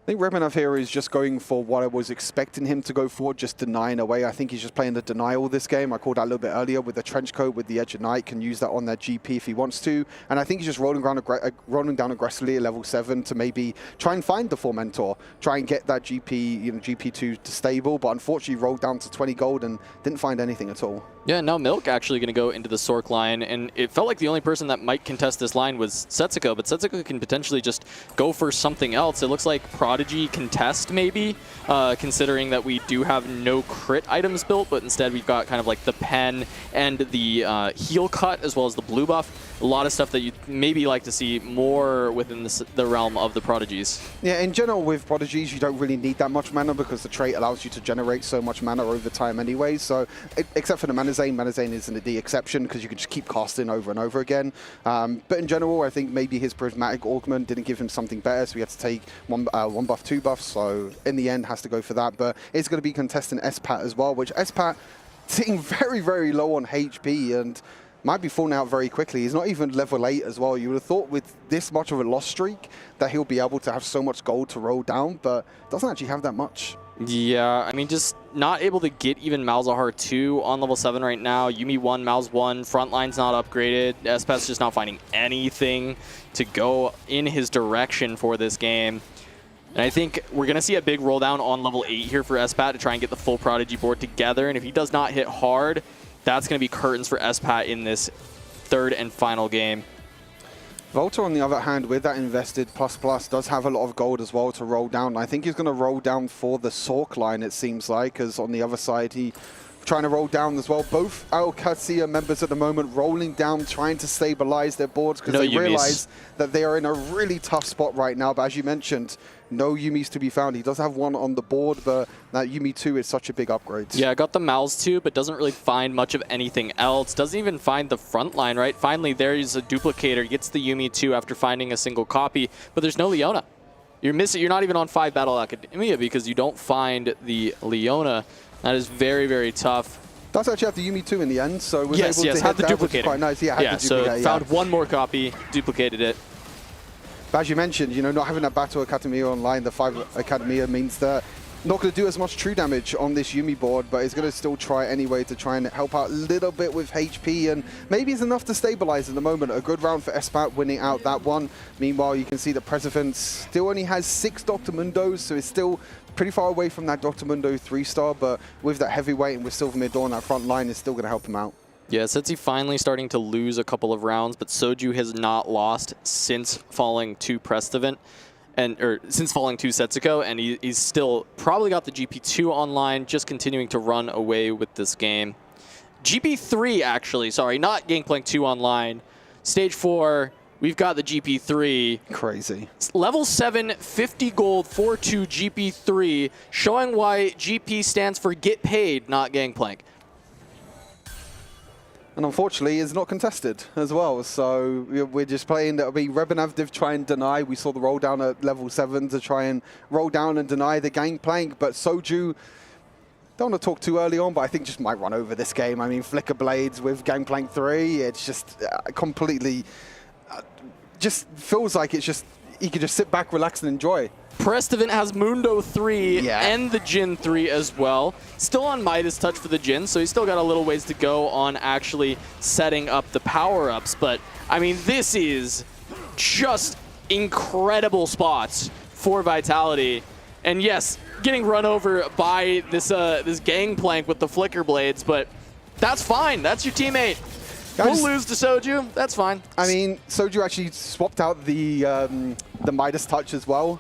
I think Rebanov here is just going for what I was expecting him to go for, just denying away. I think he's just playing the denial this game. I called that a little bit earlier with the trench coat, with the Edge of Night, can use that on their GP if he wants to. And I think he's just rolling down aggressively at level 7 to maybe try and find the 4 mentor, try and get that GP, GP2 to stable. But unfortunately, rolled down to 20 gold and didn't find anything at all. Yeah, now Milk actually going to go into the Sork line, and it felt like the only person that might contest this line was Setsuko, but Setsuko can potentially just go for something else. It looks like Prodigy contest maybe, considering that we do have no crit items built, but instead we've got kind of like the pen and the heal cut as well as the blue buff. A lot of stuff that you'd maybe like to see more within the realm of the Prodigies. Yeah, in general with Prodigies, you don't really need that much mana because the trait allows you to generate so much mana over time anyway. So, except for the Manazane isn't the exception because you can just keep casting over and over again. But in general, I think maybe his Prismatic Augment didn't give him something better, so he had to take one buff, 2 buffs. So, in the end, has to go for that. But it's going to be contesting Espat as well, which Espat sitting very, very low on HP and might be falling out very quickly. He's not even level 8 as well. You would have thought with this much of a loss streak that he'll be able to have so much gold to roll down, but doesn't actually have that much. Yeah, I mean, just not able to get even Malzahar 2 on level 7 right now. Yuumi 1, Malz 1, frontline's not upgraded. Espat's just not finding anything to go in his direction for this game. And I think we're going to see a big roll down on level 8 here for Espat to try and get the full Prodigy board together. And if he does not hit hard, that's going to be curtains for Espat in this 3rd and final game. Volta, on the other hand, with that invested plus does have a lot of gold as well to roll down. I think he's going to roll down for the Sork line, it seems like, because on the other side, he trying to roll down as well. Both Al-Qadsiya members at the moment rolling down, trying to stabilize their boards because they realize that they are in a really tough spot right now. But as you mentioned, no Yuumis to be found. He does have one on the board, but that Yuumi 2 is such a big upgrade. Yeah, got the Malz 2, but doesn't really find much of anything else. Doesn't even find the front line, right? Finally, there's a duplicator. Gets the Yuumi 2 after finding a single copy, but there's no Leona. You're missing. You're not even on 5 Battle Academia because you don't find the Leona. That is very, very tough. Does actually have the Yuumi 2 in the end, so was yes, able to had hit the that, which is duplicator. quite nice. Yeah, had the so duplicator, found one more copy, duplicated it. But as you mentioned, not having that Battle Academia online, the 5 Academia means that not going to do as much true damage on this Yuumi board, but he's going to still try anyway to try and help out a little bit with HP, and maybe it's enough to stabilize in the moment. A good round for Espat winning out that one. Meanwhile, you can see that Preservant still only has 6 Dr. Mundos, so it's still pretty far away from that Dr. Mundo 3-star, but with that heavyweight and with Silver Mid on that front line, is still going to help him out. Yeah, Setsi finally starting to lose a couple of rounds, but Soju has not lost since falling to Prestavant, or since falling to Setsuko, and he's still probably got the GP2 online, just continuing to run away with this game. GP3, actually, sorry, not Gangplank 2 online. Stage 4, we've got the GP3. Crazy. Level 7, 50 gold, 4-2 GP3, showing why GP stands for Get Paid, not Gangplank. And unfortunately, it's not contested as well. So we're just playing that. Rebanov did try and deny. We saw the roll down at level 7 to try and roll down and deny the Gangplank. But Soju, don't want to talk too early on, but I think just might run over this game. I mean, Flicker Blades with Gangplank 3, it's just completely, just feels like it's just, he could just sit back, relax, and enjoy. Prestavant has Mundo 3 and the Jin 3 as well. Still on Midas Touch for the Jin, so he's still got a little ways to go on actually setting up the power-ups. But, I mean, this is just incredible spots for Vitality. And yes, getting run over by this Gangplank with the Flicker Blades, but that's fine. That's your teammate. We'll lose to Soju. That's fine. I mean, Soju actually swapped out the Midas Touch as well.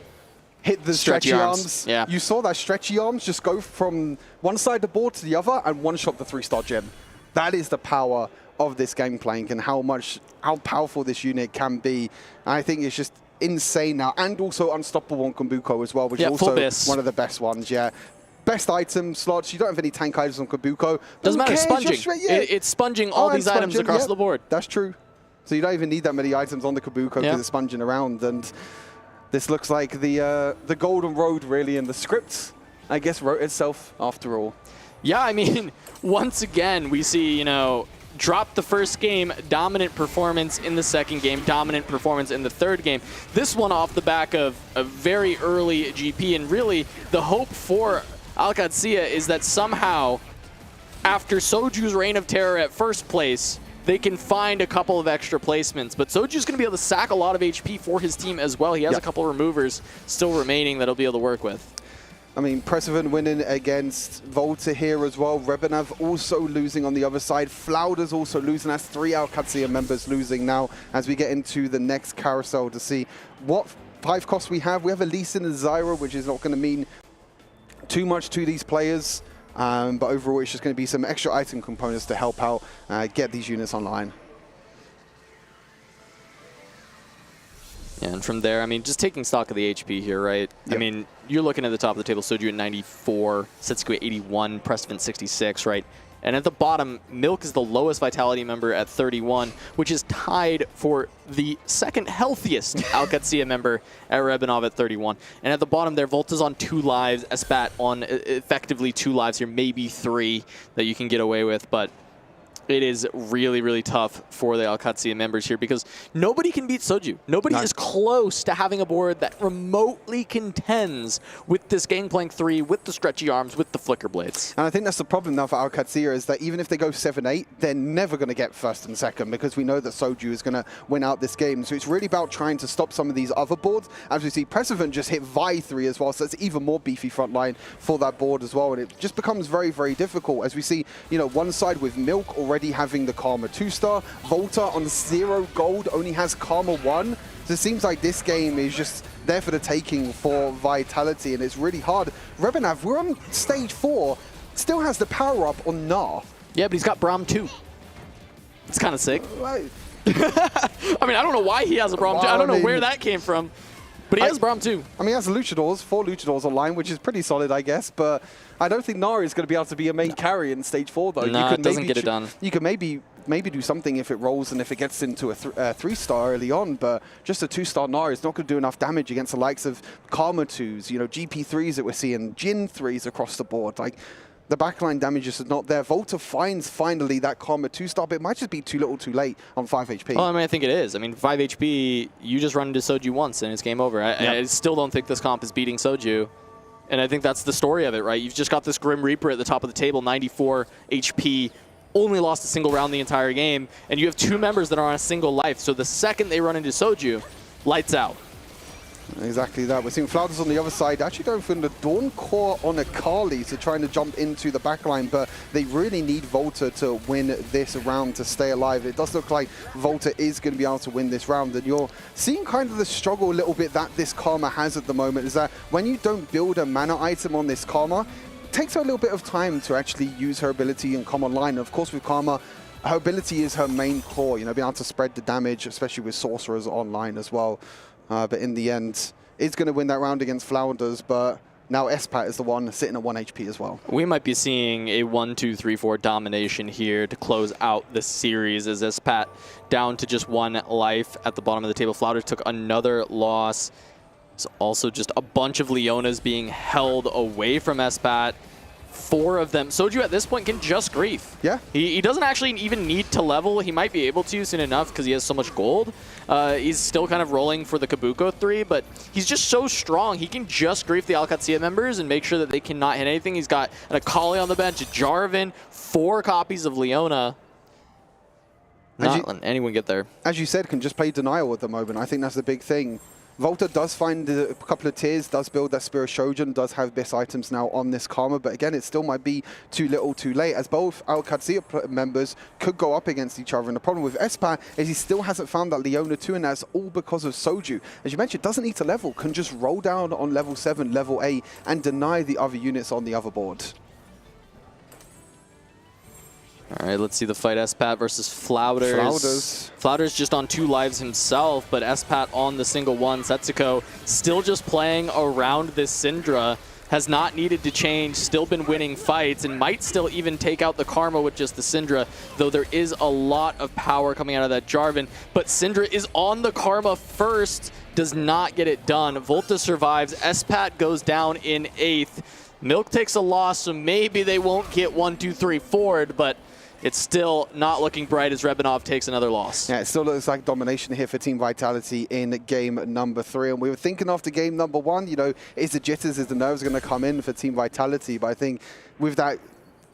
Hit the stretchy arms. Yeah. You saw that stretchy arms just go from one side of the board to the other and one-shot the 3-star Jin. That is the power of this Gangplank and how powerful this unit can be. And I think it's just insane now. And also unstoppable on Kumbuko as well, which is also one of the best ones. Yeah. Best item slots. You don't have any tank items on Kumbuko. Doesn't matter, sponging. It's sponging all these items across the board. That's true. So you don't even need that many items on the Kumbuko because it's sponging around. And this looks like the golden road, really, and the script, I guess, wrote itself after all. Yeah, I mean, once again, we see, dropped the first game, dominant performance in the second game, dominant performance in the third game. This one off the back of a very early GP, and really the hope for Al Qadsiya is that somehow, after Soju's reign of terror at first place, they can find a couple of extra placements. But Soju's going to be able to sack a lot of HP for his team as well. He has a couple of removers still remaining that he'll be able to work with. I mean, Preciven winning against Volta here as well. Rebanav also losing on the other side. Flouders also losing. That's 3 Al Qadsiya members losing now as we get into the next carousel to see what 5 costs we have. We have a Lee Sin and Zyra, which is not going to mean too much to these players. But overall, it's just going to be some extra item components to help out get these units online. Yeah, and from there, I mean, just taking stock of the HP here, right? Yep. I mean, you're looking at the top of the table, Soju at 94, Setsuku at 81, Preciven 66, right? And at the bottom, Milk is the lowest Vitality member at 31, which is tied for the second healthiest Al Qadsiya member at Rebanov at 31. And at the bottom there, Volta's on 2 lives, Espat on effectively 2 lives here, maybe 3 that you can get away with, but it is really, really tough for the Al Qadsiya members here because nobody can beat Soju. Nobody is close to having a board that remotely contends with this Gangplank 3, with the stretchy arms, with the flicker blades. And I think that's the problem now for Al Qadsiya is that even if they go 7-8, they're never going to get first and second because we know that Soju is going to win out this game. So it's really about trying to stop some of these other boards. As we see, Preciven just hit Vi 3 as well, so it's even more beefy front line for that board as well. And it just becomes very, very difficult as we see, you know, one side with Milk already having the Karma 2-star. Volta on 0 gold only has Karma 1. So it seems like this game is just there for the taking for Vitality, and it's really hard. Rebanav, we're on stage 4, still has the power up on Gnar. Yeah, but he's got Braum 2. It's kind of sick. Right. I mean, I don't know why he has a Braum 2. I don't know where that came from. But he has Braum 2. I mean, he has Luchadors, 4 Luchadors online, which is pretty solid, I guess. But I don't think Gnar is going to be able to be a main carry in stage 4, though. No, it doesn't get it done. You can maybe do something if it rolls and if it gets into a 3-star early on. But just a 2-star Gnar is not going to do enough damage against the likes of Karma 2s, you know, GP3s that we're seeing, Jin 3s across the board. Like, the backline damage is not there. Volta finds finally that Karma 2-star, but it might just be too little too late on 5 HP. Well, I mean, I think it is. I mean, 5 HP, you just run into Soju once and it's game over. I still don't think this comp is beating Soju. And I think that's the story of it, right? You've just got this Grim Reaper at the top of the table, 94 HP, only lost a single round the entire game, and you have 2 members that are on a single life. So the second they run into Soju, lights out. Exactly that. We're seeing Flouders on the other side actually going for the Dawn Core on Akali to trying to jump into the backline, but they really need Volta to win this round to stay alive. It does look like Volta is going to be able to win this round, and you're seeing kind of the struggle a little bit that this Karma has at the moment, is that when you don't build a mana item on this Karma, it takes her a little bit of time to actually use her ability and come online. And of course with Karma, her ability is her main core, you know, being able to spread the damage, especially with Sorcerers online as well. But in the end, it's going to win that round against Flounders, but now Espat is the one sitting at 1 HP as well. We might be seeing a 1-2-3-4 domination here to close out the series as Espat down to just 1 life at the bottom of the table. Flounders took another loss. There's also just a bunch of Leonas being held away from Espat. 4 of them. Soju at this point can just grief. Yeah. He doesn't actually even need to level. He might be able to soon enough because he has so much gold. He's still kind of rolling for the Kabuko 3, but he's just so strong. He can just grief the Al Qadsiya members and make sure that they cannot hit anything. He's got an Akali on the bench, a Jarvan, 4 copies of Leona. Not letting anyone get there. As you said, can just play Denial at the moment. I think that's the big thing. Volta does find a couple of tiers, does build that Spirit Shogun, does have best items now on this Karma, but again, it still might be too little too late, as both Al Qadsiya members could go up against each other. And the problem with Espat is he still hasn't found that Leona 2, and that's all because of Soju. As you mentioned, doesn't need to level, can just roll down on level 7, level 8, and deny the other units on the other board. All right, let's see the fight. Espat versus Flouders. Flouders just on 2 lives himself, but Espat on the single 1. Setsuko still just playing around this Syndra. Has not needed to change, still been winning fights, and might still even take out the Karma with just the Syndra, though there is a lot of power coming out of that Jarvan. But Syndra is on the Karma first, does not get it done. Volta survives, Espat goes down in 8th. Milk takes a loss, so maybe they won't get 1, 2, 3 forward, but it's still not looking bright as Rebanov takes another loss. Yeah, it still looks like domination here for Team Vitality in game number 3. And we were thinking after game number 1, you know, is the jitters, is the nerves going to come in for Team Vitality? But I think with that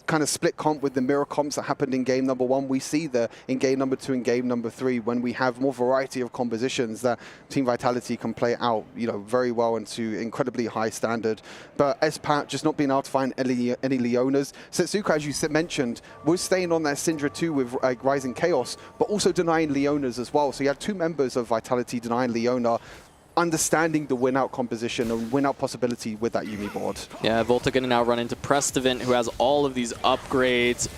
kind of split comp with the mirror comps that happened in game number 1, we see in game number 2 and game number 3, when we have more variety of compositions, that Team Vitality can play out, you know, very well and to incredibly high standard. But Espat just not being able to find any Leonas. Setsuko, as you mentioned, was staying on that Syndra 2 with Rising Chaos, but also denying Leonas as well. So you have 2 members of Vitality denying Leona, understanding the win-out composition and win-out possibility with that Yuumi board. Yeah, Volta going to now run into Prestivant, who has all of these upgrades.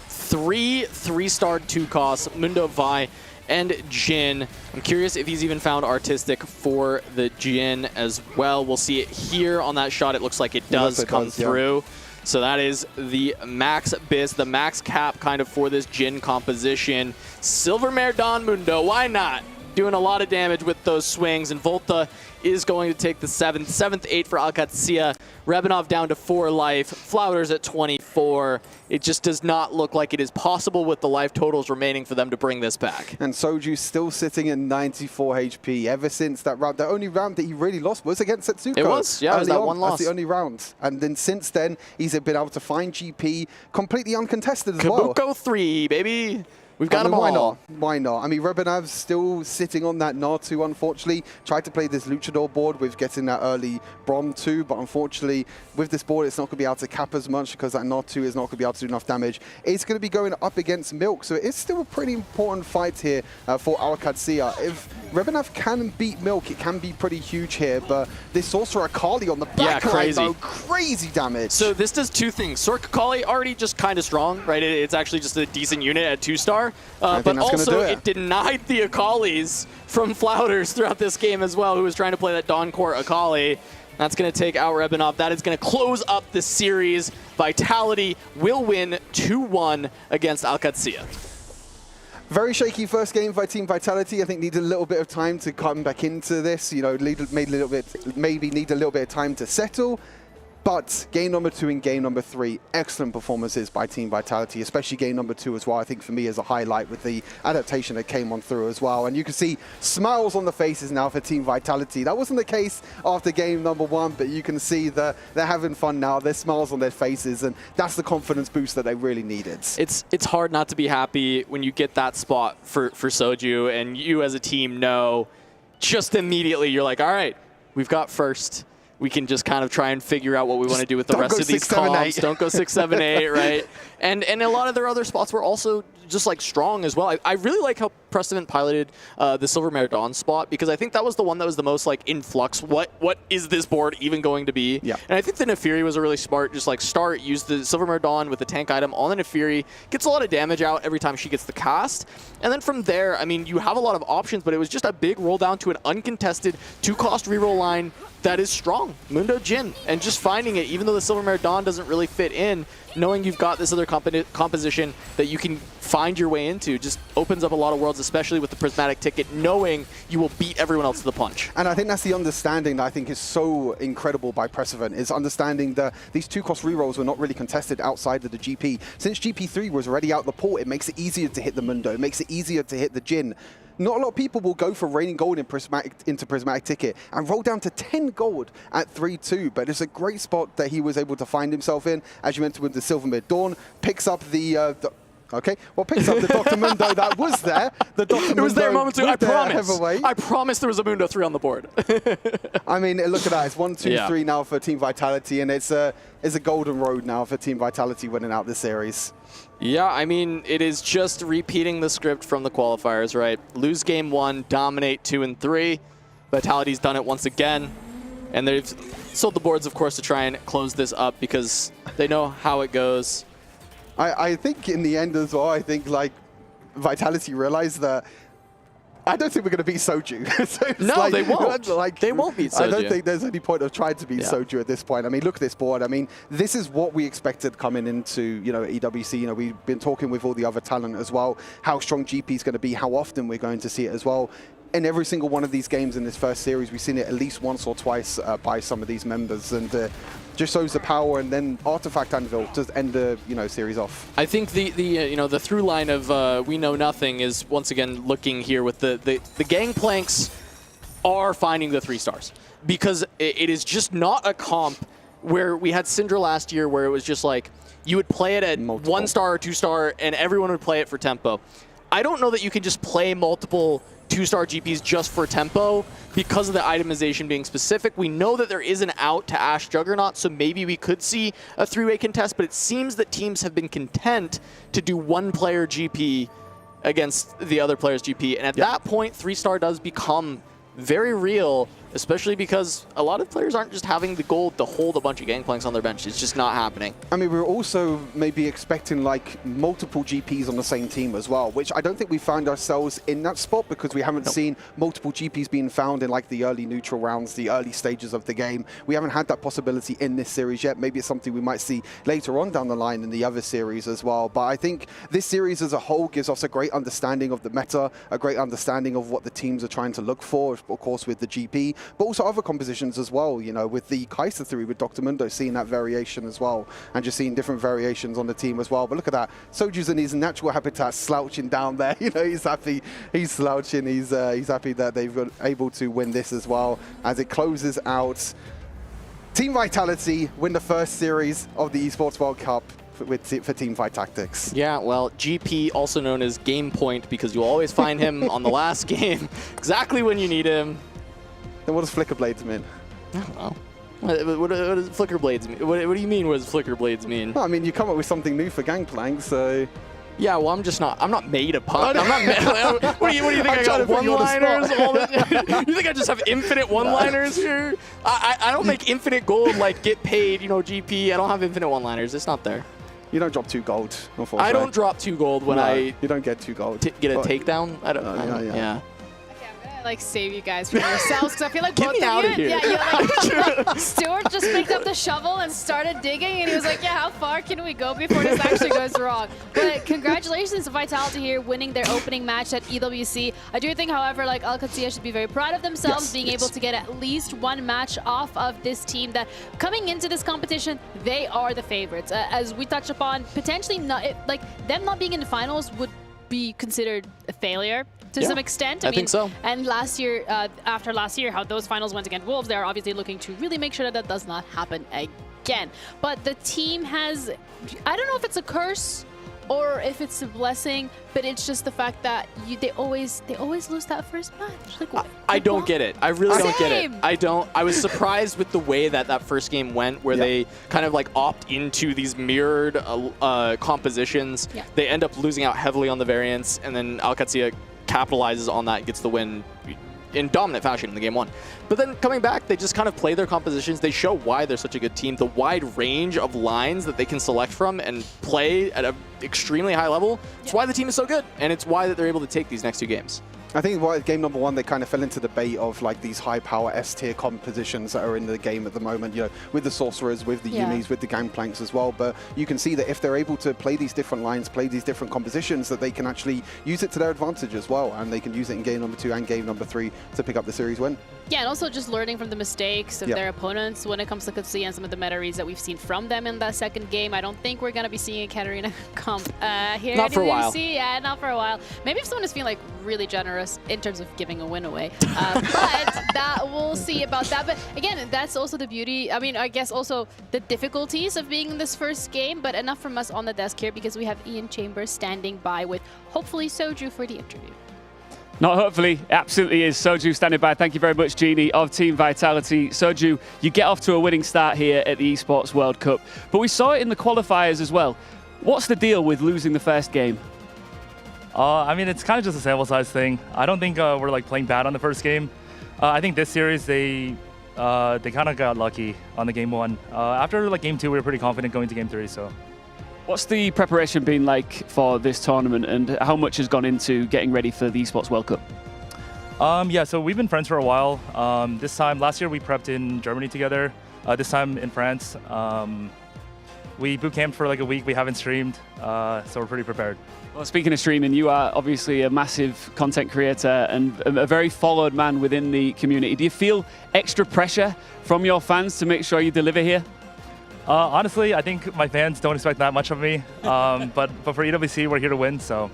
3 3-star 2 costs, Mundo Vi and Jin. I'm curious if he's even found Artistic for the Jin as well. We'll see it here on that shot. It looks like it does come through. Yeah. So that is the max bis, the max cap kind of for this Jin composition. Silvermare Don Mundo, why not? Doing a lot of damage with those swings, and Volta is going to take the 7th 8 for Alcatzia. Rebanov down to 4 life, Flouters at 24. It just does not look like it is possible with the life totals remaining for them to bring this back. And Soju still sitting at 94 HP ever since that round. The only round that he really lost was against Setsuko. It was, yeah, it was that one loss. That's the only round. And then since then, he's been able to find GP completely uncontested as well. Kabuko 3, baby. We've got them all. Why not? Why not? I mean, Rebanav's still sitting on that Natu, unfortunately. Tried to play this Luchador board with getting that early Brom 2, but unfortunately, with this board, it's not going to be able to cap as much because that Natu is not going to be able to do enough damage. It's going to be going up against Milk, so it's still a pretty important fight here for Alcatzia. If Rebanav can beat Milk, it can be pretty huge here, but this Sorcerer Akali on the back line, though, crazy damage. So this does 2 things. Sorcerer Akali already just kind of strong, right? It's actually just a decent unit at 2-star. But also, it denied the Akalis from Flouters throughout this game as well, who was trying to play that Dawn Court Akali. That's going to take out Rebanov. That is going to close up the series. Vitality will win 2-1 against Alcatzia. Very shaky first game by Team Vitality. I think needed a little bit of time to come back into this. You know, maybe need a little bit of time to settle. But game number 2 and game number 3, excellent performances by Team Vitality, especially game number 2 as well. I think for me is a highlight with the adaptation that came on through as well. And you can see smiles on the faces now for Team Vitality. That wasn't the case after game number 1, but you can see that they're having fun now. There's smiles on their faces, and that's the confidence boost that they really needed. It's hard not to be happy when you get that spot for Soju, and you as a team know just immediately you're like, all right, we've got first. We can just kind of try and figure out what we want to do with the rest of these comps. Don't go 6, 7, 8, right? And a lot of their other spots were also just like strong as well. I really like how Prestivant piloted the Silvermare Dawn spot, because I think that was the one that was the most like in flux. What is this board even going to be? Yeah. And I think the Nefiri was a really smart, just like start, use the Silvermare Dawn with the tank item on the Nefiri, gets a lot of damage out every time she gets the cast. And then from there, I mean, you have a lot of options, but it was just a big roll down to an uncontested 2-cost reroll line that is strong. Mundo Jin, and just finding it, even though the Silvermare Dawn doesn't really fit in, knowing you've got this other composition that you can find your way into just opens up a lot of worlds, especially with the Prismatic Ticket, knowing you will beat everyone else to the punch. And I think that's the understanding that I think is so incredible by Prestivant, is understanding that these 2-cost rerolls were not really contested outside of the GP. Since GP3 was already out the port, it makes it easier to hit the Mundo, it makes it easier to hit the Jin. Not a lot of people will go for raining gold into Prismatic Ticket and roll down to 10 gold at 3-2, but it's a great spot that he was able to find himself in. As you enter with the Silvermare Dawn, picks up the picks up the Dr. Mundo that was there. The Dr. Mundo it was there a moment ago. I promise there was a Mundo 3 on the board. I mean, look at that. It's 1, 2, 3 now for Team Vitality, and it's a golden road now for Team Vitality winning out this series. Yeah, I mean, it is just repeating the script from the qualifiers, right? Lose game 1, dominate 2 and 3. Vitality's done it once again. And they've sold the boards, of course, to try and close this up because they know how it goes. I think in the end as well, I think like Vitality realized that I don't think we're going to beat Soju. So no, like, they won't. Like, they won't beat Soju. I don't think there's any point of trying to beat Soju at this point. I mean, look at this board. I mean, this is what we expected coming into, you know, EWC. You know, we've been talking with all the other talent as well, how strong GP is going to be, how often we're going to see it as well. In every single one of these games in this first series, we've seen it at least once or twice by some of these members. And just shows the power, and then Artifact Anvil to end the series off. I think the through line of We Know Nothing is once again looking here with the Gangplanks are finding the 3 stars, because it is just not a comp where we had Syndra last year where it was just like you would play it at 1 star or 2 star and everyone would play it for tempo. I don't know that you can just play multiple 2-star GPs just for tempo because of the itemization being specific. We know that there is an out to Ashe Juggernaut, so maybe we could see a 3-way contest, but it seems that teams have been content to do 1-player GP against the other player's GP, and at that point, 3-star does become very real, especially because a lot of players aren't just having the gold to hold a bunch of Gangplanks on their bench. It's just not happening. I mean, we're also maybe expecting like multiple GPs on the same team as well, which I don't think we found ourselves in that spot because we haven't seen multiple GPs being found in like the early neutral rounds, the early stages of the game. We haven't had that possibility in this series yet. Maybe it's something we might see later on down the line in the other series as well. But I think this series as a whole gives us a great understanding of the meta, a great understanding of what the teams are trying to look for, of course, with the GP, but also other compositions as well, with the Kai'Sa 3 with Dr. Mundo, seeing that variation as well, and just seeing different variations on the team as well. But look at that, Soju's in his natural habitat, slouching down there. He's happy, he's slouching, he's happy that they've been able to win this as well, as it closes out. Team Vitality win the first series of the Esports World Cup for Teamfight Tactics. Yeah, well, GP, also known as Game Point, because you'll always find him on the last game, exactly when you need him. Then what does Flicker Blades mean? I don't know. What does Flicker Blades mean? What do you mean, what does Flicker Blades mean? Well, I mean, you come up with something new for Gangplank, so... Yeah, well, I'm not made of pun. I'm not what do you think I got one-liners? You think I just have infinite one-liners here? I don't make infinite gold like get paid, GP. I don't have infinite one-liners. It's not there. You don't drop 2 gold, unfortunately. I don't drop 2 gold when you don't get 2 gold. Get a takedown? I don't yeah. Like save you guys from yourselves because I feel like Get both me out of here. Yeah, Stuart just picked up the shovel and started digging, and he was like, "Yeah, how far can we go before this actually goes wrong?" But congratulations to Vitality here, winning their opening match at EWC. I do think, however, like Alcatia should be very proud of themselves, being able to get at least 1 match off of this team. That coming into this competition, they are the favorites. As we touched upon, potentially them not being in the finals would be considered a failure to some extent. I mean, think so. And last year, after last year, how those finals went against Wolves, they're obviously looking to really make sure that does not happen again. But the team has, I don't know if it's a curse or if it's a blessing, but it's just the fact that they always lose that first match. I don't get it. I really don't get it. I was surprised with the way that first game went, where they kind of like opt into these mirrored compositions. Yeah. They end up losing out heavily on the variants, and then Alcatia capitalizes on that, gets the win in dominant fashion in the game 1. But then coming back, they just kind of play their compositions. They show why they're such a good team. The wide range of lines that they can select from and play at an extremely high level. It's why the team is so good, and it's why that they're able to take these next 2 games. I think game number 1, they kind of fell into the bait of like these high power S-tier compositions that are in the game at the moment, with the Sorcerers, with the Yumis, with the Gangplanks as well. But you can see that if they're able to play these different lines, play these different compositions, that they can actually use it to their advantage as well. And they can use it in game number 2 and game number 3 to pick up the series win. Yeah, and also just learning from the mistakes of their opponents when it comes to Katsuya and some of the meta reads that we've seen from them in that second game. I don't think we're going to be seeing a Katarina comp here. Not for a while. Yeah, not for a while. Maybe if someone is feeling like really generous in terms of giving a win away. But we'll see about that. But again, that's also the beauty. I mean, I guess also the difficulties of being in this first game. But enough from us on the desk here, because we have Ian Chambers standing by with hopefully Soju for the interview. Not hopefully, absolutely is. Soju standing by. Thank you very much, Jeannie of Team Vitality. Soju, you get off to a winning start here at the Esports World Cup, but we saw it in the qualifiers as well. What's the deal with losing the first game? I mean, it's kind of just a sample size thing. I don't think we're like playing bad on the first game. I think this series they kind of got lucky on the game 1. After like game 2, we were pretty confident going to game 3. So. What's the preparation been like for this tournament, and how much has gone into getting ready for the Esports World Cup? Yeah, so we've been friends for a while. Last year we prepped in Germany together. This time in France. We boot camped for like a week. We haven't streamed, so we're pretty prepared. Well, speaking of streaming, you are obviously a massive content creator and a very followed man within the community. Do you feel extra pressure from your fans to make sure you deliver here? Honestly, I think my fans don't expect that much of me. But for EWC, we're here to win, so.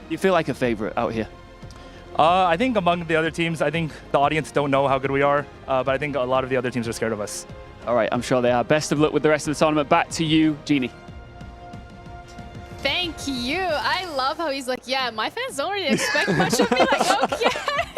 You feel like a favorite out here? I think among the other teams, I think the audience don't know how good we are, but I think a lot of the other teams are scared of us. All right, I'm sure they are. Best of luck with the rest of the tournament. Back to you, Jeannie. Thank you. I love how he's like, yeah, my fans don't really expect much of me. Like, okay.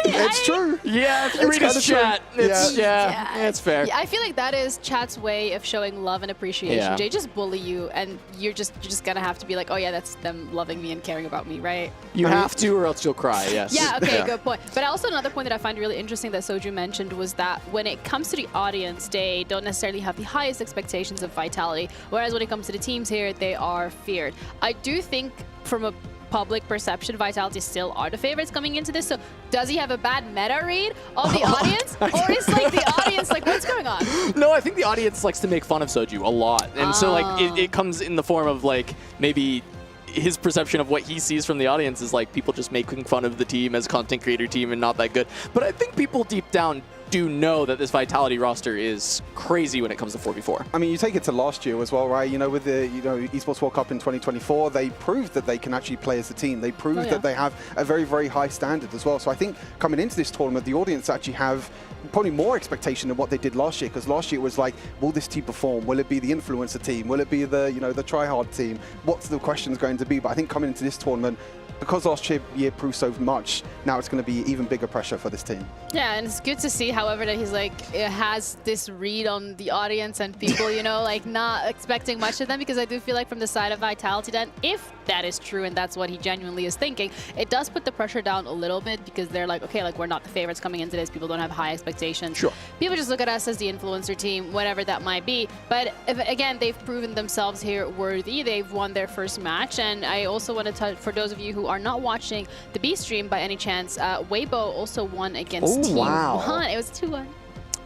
It's true. Yeah, if you read his chat, it's fair. Yeah, I feel like that is chat's way of showing love and appreciation. Yeah. They just bully you, and you're just gonna have to be like, oh yeah, that's them loving me and caring about me, right? You have to, or else you'll cry. Yes. Yeah. Okay. Good point. But also another point that I find really interesting that Soju mentioned was that when it comes to the audience, they don't necessarily have the highest expectations of Vitality, whereas when it comes to the teams here, they are feared. I do think from a public perception, Vitality still are the favorites coming into this. So does he have a bad meta read of the audience? Or is like the audience like, what's going on? No, I think the audience likes to make fun of Soju a lot. And so like it comes in the form of like maybe his perception of what he sees from the audience is like people just making fun of the team as content creator team and not that good. But I think people deep down do know that this Vitality roster is crazy when it comes to 4v4. I mean, you take it to last year as well, right? You know, with the Esports World Cup in 2024, they proved that they can actually play as a team. They proved that they have a very, very high standard as well. So I think coming into this tournament, the audience actually have probably more expectation than what they did last year, because last year it was like, will this team perform? Will it be the influencer team? Will it be the, the try-hard team? What's the questions going to be? But I think coming into this tournament, because last year proved so much, now it's going to be even bigger pressure for this team. Yeah, and it's good to see, however, that he's like, has this read on the audience and people, like not expecting much of them, because I do feel like from the side of Vitality, then if that is true and that's what he genuinely is thinking, it does put the pressure down a little bit, because they're like, okay, like we're not the favorites coming into this. People don't have high expectations. Sure. People just look at us as the influencer team, whatever that might be. But again, they've proven themselves here worthy. They've won their first match. And I also want to touch, for those of you who are not watching the B stream by any chance, Weibo also won against Team One. It was 2-1.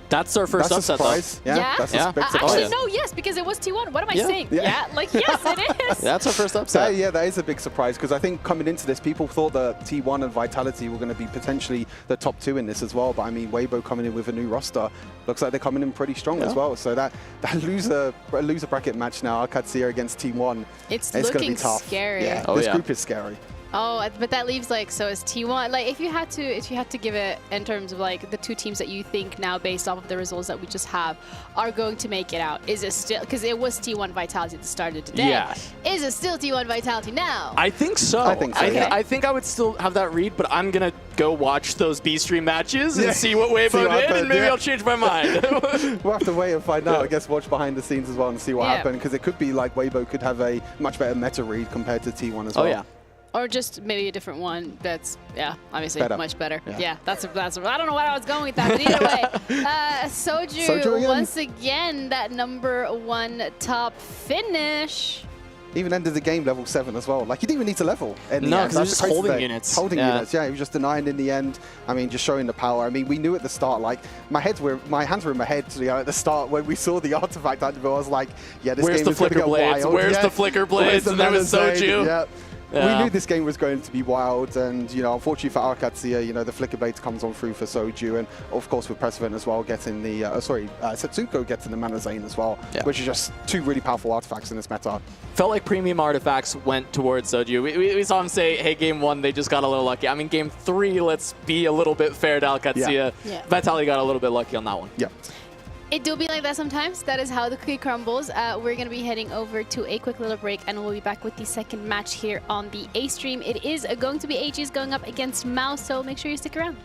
That's our first upset, though. Yeah? That's a big surprise. Actually, no, yes, because it was T1. What am I saying? Yeah. Like, yes, it is. That's our first upset. That is a big surprise, because I think coming into this, people thought that T1 and Vitality were going to be potentially the top two in this as well. But I mean, Weibo coming in with a new roster, looks like they're coming in pretty strong as well. So that loser bracket match now, Alcazia against Team 1, it's going to be tough. Scary. Yeah, this group is scary. Oh, but that leaves like, so is T1, like if you had to give it in terms of like the two teams that you think now based off of the results that we just have are going to make it out, is it still, because it was T1 Vitality that started today. Yeah. Is it still T1 Vitality now? I think so. I think so, I think I would still have that read, but I'm going to go watch those B stream matches and see what Weibo did, and maybe I'll change my mind. We'll have to wait and find out. I guess watch behind the scenes as well and see what happened, because it could be like Weibo could have a much better meta read compared to T1 as well. Oh, yeah. Or just maybe a different one that's, obviously better. Much better. Yeah, that's I don't know where I was going with that, but either way. Soju once again, that #1 top finish. Even ended the game level 7 as well. Like, you didn't even need to level. No, because he was just holding units. Holding units, yeah. He was just denying in the end. I mean, just showing the power. I mean, we knew at the start, like, my hands were in my head at the start when we saw the artifact. I was like, yeah, this game is going to get wild. Where's the flicker blades? And there was Soju. Yeah. We knew this game was going to be wild, and unfortunately for Alcazia, the flicker blades comes on through for Soju, and of course with Precedent as well, getting the Setsuko getting the Mana Zane as well, which is just two really powerful artifacts in this meta. Felt like premium artifacts went towards Soju. We saw him say, hey, game 1, they just got a little lucky. I mean, game 3, let's be a little bit fair to Alcazia. Yeah. Vitality got a little bit lucky on that one. Yeah. It do be like that sometimes. That is how the cookie crumbles. We're going to be heading over to a quick little break, and we'll be back with the second match here on the A stream. It is going to be AGs going up against Mouse, so make sure you stick around.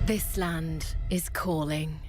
This land is calling.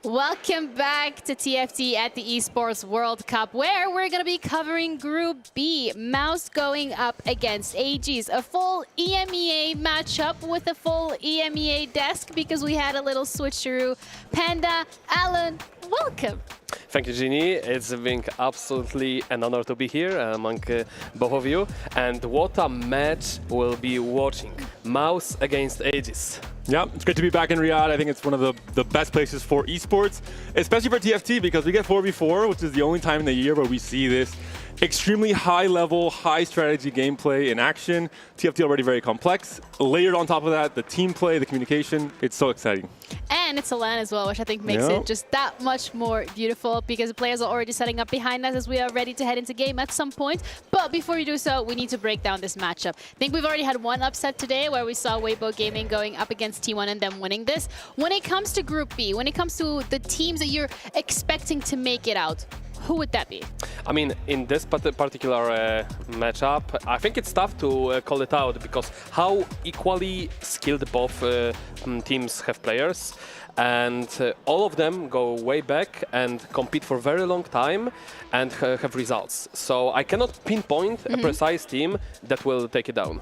Welcome back to TFT at the Esports World Cup, where we're going to be covering Group B. Mouse going up against AGs. A full EMEA matchup with a full EMEA desk because we had a little switcheroo. Panda, Alan, welcome. Thank you, Jeannie. It's been absolutely an honor to be here among both of you. And what a match we'll be watching. Mouse against Aegis. Yeah, it's great to be back in Riyadh. I think it's one of the best places for esports, especially for TFT, because we get 4v4, which is the only time in the year where we see this extremely high-level, high-strategy gameplay in action. TFT already very complex. Layered on top of that, the team play, the communication, it's so exciting. And it's a LAN as well, which I think makes it just that much more beautiful because the players are already setting up behind us as we are ready to head into game at some point. But before we do so, we need to break down this matchup. I think we've already had one upset today where we saw Weibo Gaming going up against T1 and them winning this. When it comes to Group B, when it comes to the teams that you're expecting to make it out, who would that be? I mean, in this particular matchup, I think it's tough to call it out because how equally skilled both teams have players. And all of them go way back and compete for a very long time and have results. So I cannot pinpoint a precise team that will take it down.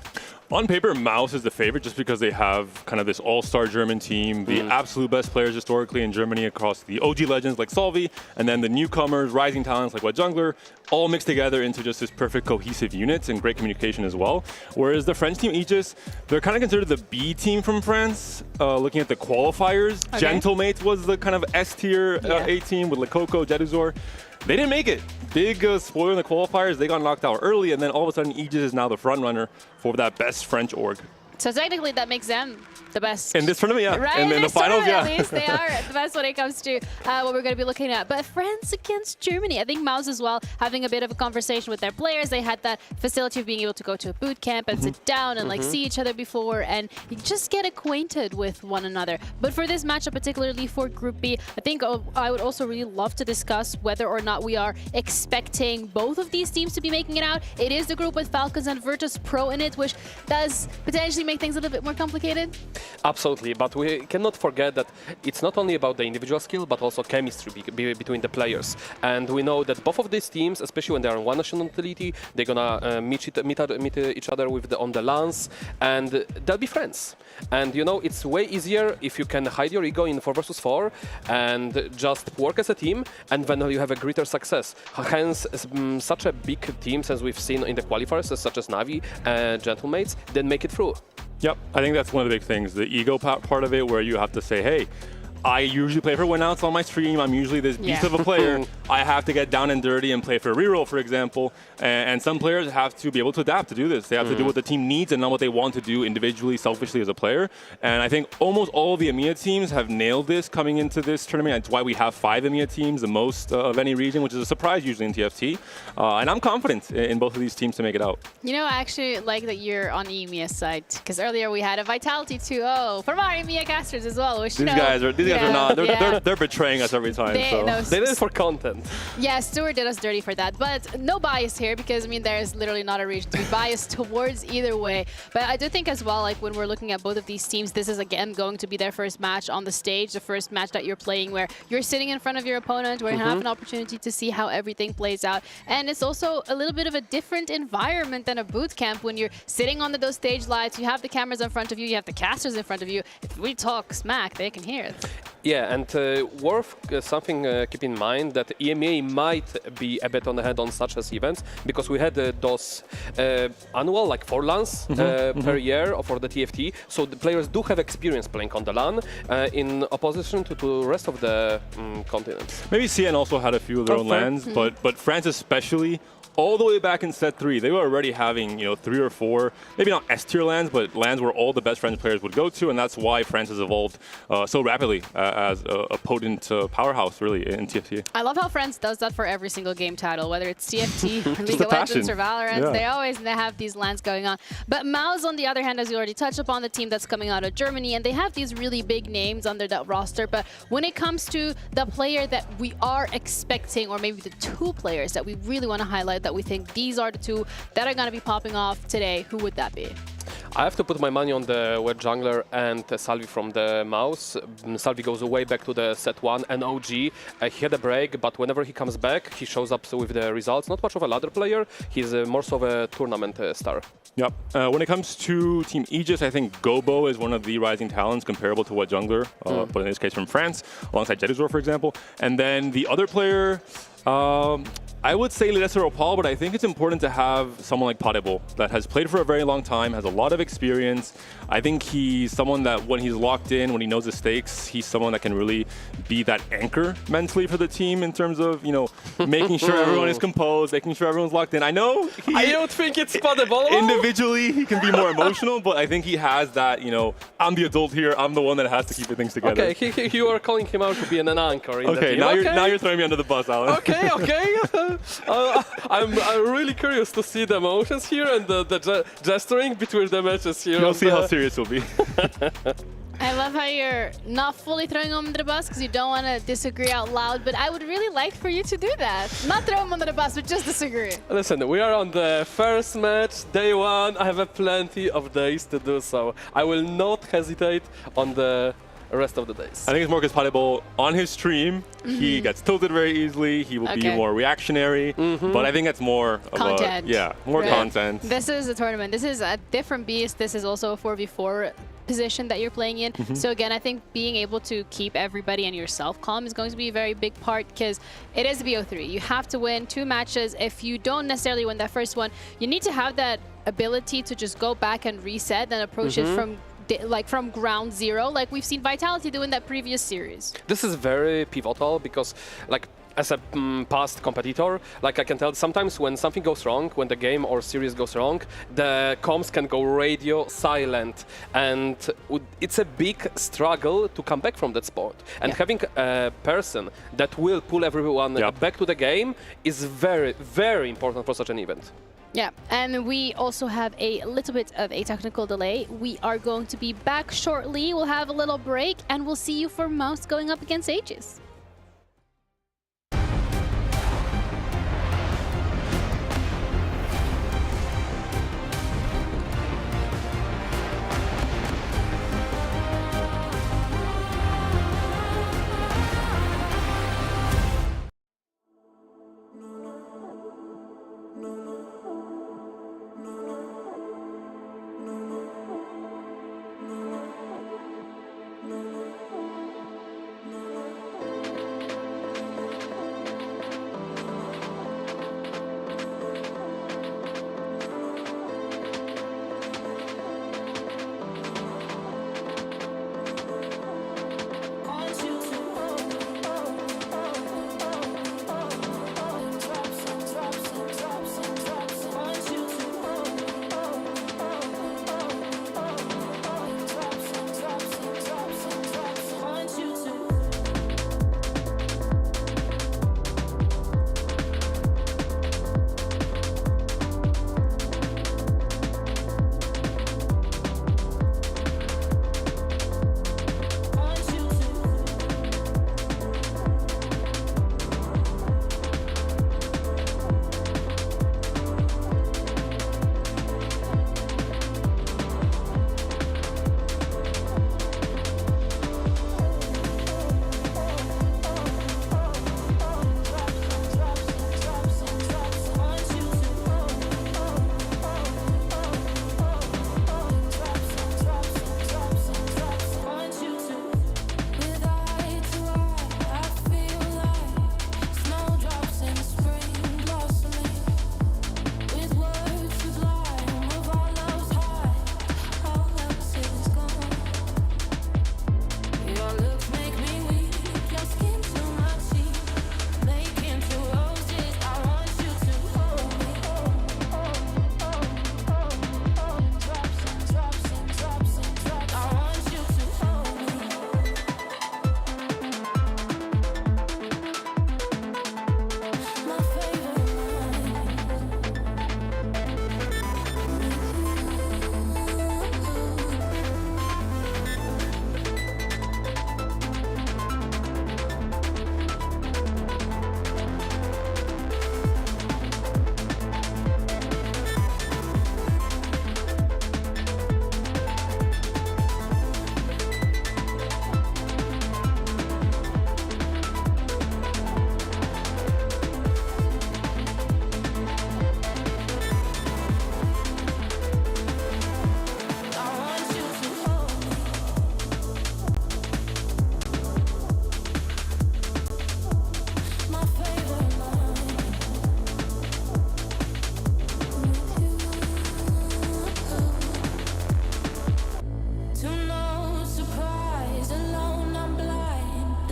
On paper, Mouse is the favorite just because they have kind of this all-star German team, the absolute best players historically in Germany across the OG legends like Solvi, and then the newcomers, rising talents like Wet Jungler, all mixed together into just this perfect cohesive unit and great communication as well. Whereas the French team, Aegis, they're kind of considered the B team from France. Looking at the qualifiers, Gentlemates was the kind of S-tier A team with Lekoko, Jeduzor. They didn't make it. Big spoiler in the qualifiers. They got knocked out early, and then all of a sudden, Aegis is now the front runner for that best French org. So technically, that makes them the best. In this tournament, yeah. Right? And in the finals, yeah. At least they are the best when it comes to what we're going to be looking at. But France against Germany, I think Mouse as well, having a bit of a conversation with their players. They had that facility of being able to go to a boot camp and sit down and like see each other before and just get acquainted with one another. But for this matchup, particularly for Group B, I think I would also really love to discuss whether or not we are expecting both of these teams to be making it out. It is the group with Falcons and Virtus.pro in it, which does potentially make things a little bit more complicated. Absolutely, but we cannot forget that it's not only about the individual skill, but also chemistry between the players. And we know that both of these teams, especially when they are on one nationality, they're gonna meet each other on the LANs, and they'll be friends. And you know, it's way easier if you can hide your ego in 4 versus 4 and just work as a team, and then you have a greater success. Hence, such a big teams as we've seen in the qualifiers, such as Navi and Gentlemates, then make it through. Yep, I think that's one of the big things, the ego part of it, where you have to say, hey, I usually play for Winouts on my stream. I'm usually this beast of a player. I have to get down and dirty and play for a reroll, for example. And some players have to be able to adapt to do this. They have to do what the team needs and not what they want to do individually, selfishly as a player. And I think almost all of the EMEA teams have nailed this coming into this tournament. That's why we have 5 EMEA teams, the most of any region, which is a surprise usually in TFT. And I'm confident in both of these teams to make it out. You know, I actually like that you're on the EMEA side, because earlier we had a Vitality 2-0 from our EMEA casters as well. Which, These guys are not. They're betraying us every time. They did it for content. Ireland. Yeah, Stuart did us dirty for that, but no bias here because, I mean, there's literally not a reason to be biased towards either way. But I do think as well, like when we're looking at both of these teams, this is again going to be their first match on the stage, the first match that you're playing where you're sitting in front of your opponent, where you have an opportunity to see how everything plays out. And it's also a little bit of a different environment than a boot camp when you're sitting on those stage lights, you have the cameras in front of you, you have the casters in front of you. If we talk smack, they can hear it. Yeah, and worth something keep in mind that EMEA might be a bit on the hand on such as events because we had those annual like 4 LANs per year for the TFT, so the players do have experience playing on the LAN in opposition to the rest of the continents. Maybe CN also had a few of their own LANs, but France especially. All the way back in set 3, they were already having 3 or 4, maybe not S-tier LANs, but LANs where all the best French players would go to, and that's why France has evolved so rapidly as a potent powerhouse, really, in TFT. I love how France does that for every single game title, whether it's TFT, League of Legends, or Valorant. Yeah. They have these LANs going on. But Maus, on the other hand, as you already touched upon, the team that's coming out of Germany, and they have these really big names under that roster. But when it comes to the player that we are expecting, or maybe the 2 players that we really want to highlight, that we think these are the 2 that are going to be popping off today, who would that be? I have to put my money on the web jungler and Salvi from the Maus. Salvi goes way back to the set 1 and OG. He had a break, but whenever he comes back, he shows up with the results. Not much of a ladder player. He's more so of a tournament star. Yep. When it comes to Team Aegis, I think Gobo is one of the rising talents comparable to what jungler, but in this case from France, alongside Jedizor, for example. And then the other player, I would say Lidesser Opal, but I think it's important to have someone like Potable that has played for a very long time, has a lot of experience. I think he's someone that when he's locked in, when he knows the stakes, he's someone that can really be that anchor mentally for the team in terms of, making sure everyone is composed, making sure everyone's locked in. I know I don't think it's Potable. Individually, he can be more emotional, but I think he has that, I'm the adult here, I'm the one that has to keep things together. Okay, you are calling him out to be an anchor in the team. Now you're throwing me under the bus, Alan. Okay. I'm really curious to see the emotions here and the gesturing between the matches here. You'll see how serious it will be. I love how you're not fully throwing him under the bus because you don't want to disagree out loud, but I would really like for you to do that. Not throw him under the bus, but just disagree. Listen, we are on the first match, day 1. I have plenty of days to do so. I will not hesitate on the rest of the days. I think it's more because Potable, on his stream, he gets tilted very easily. He will be more reactionary, but I think that's more content. More content. This is a tournament. This is a different beast. This is also a 4v4 position that you're playing in. So again, I think being able to keep everybody and yourself calm is going to be a very big part because it is BO3. You have to win 2 matches. If you don't necessarily win that first one, you need to have that ability to just go back and reset and approach it from ground zero, like we've seen Vitality do in that previous series. This is very pivotal because, as a past competitor, I can tell sometimes when something goes wrong, when the game or series goes wrong, the comms can go radio silent, and it's a big struggle to come back from that spot. And having a person that will pull everyone back to the game is very, very important for such an event. Yeah, and we also have a little bit of a technical delay. We are going to be back shortly. We'll have a little break, and we'll see you for Maus going up against Aegis.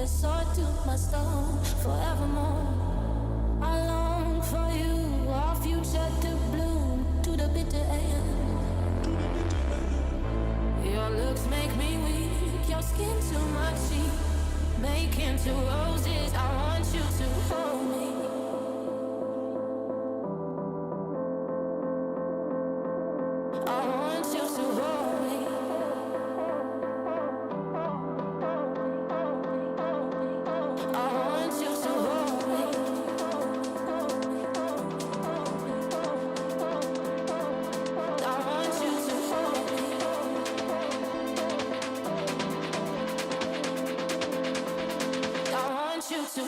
a sword to my stone forevermore. I long for you, our future to bloom to the bitter end. Your looks make me weak, your skin to my cheek, make into roses. I want you to hold me. I want you to hold me. I want you to hold me. I want you to hold me. I want you to.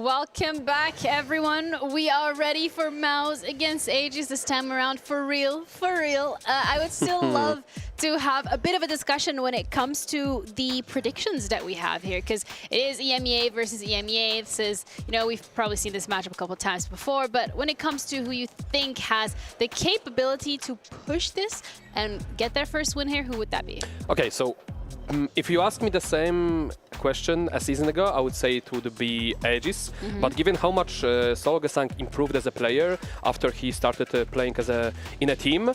Welcome back, everyone. We are ready for Mouse against Aegis this time around. For real, for real. I would still love to have a bit of a discussion when it comes to the predictions that we have here, because it is EMEA versus EMEA. This is, you know, we've probably seen this matchup a couple of times before, but when it comes to who you think has the capability to push this and get their first win here, who would that be? Okay, so if you ask me the same question a season ago, I would say it would be Aegis. But given how much Solgasang improved as a player after he started playing as in a team,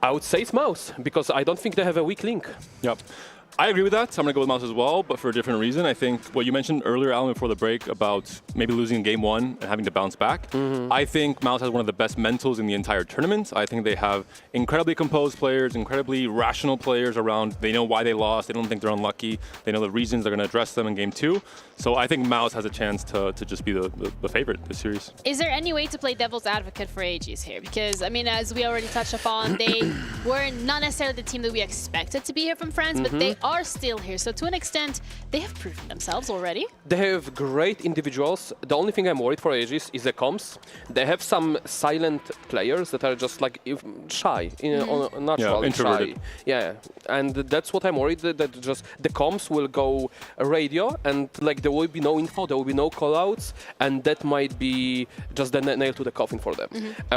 I would say it's Mouse, because I don't think they have a weak link. Yep. I agree with that. I'm going to go with Mouse as well, but for a different reason. I think what you mentioned earlier, Alan, before the break about maybe losing in game one and having to bounce back. I think Mouse has one of the best mentals in the entire tournament. I think they have incredibly composed players, incredibly rational players around. They know why they lost. They don't think they're unlucky. They know the reasons. They're going to address them in game two. So I think Mouse has a chance to just be the favorite this series. Is there any way to play devil's advocate for Aegis here? Because, I mean, as we already touched upon, they were not necessarily the team that we expected to be here from France, but they are still here. So to an extent, they have proven themselves already. They have great individuals. The only thing I'm worried for Aegis is the comms. They have some silent players that are just like shy, naturally introverted. shy. Yeah, and that's what I'm worried, that just the comms will go radio and like there will be no info, there will be no callouts, and that might be just the nail to the coffin for them.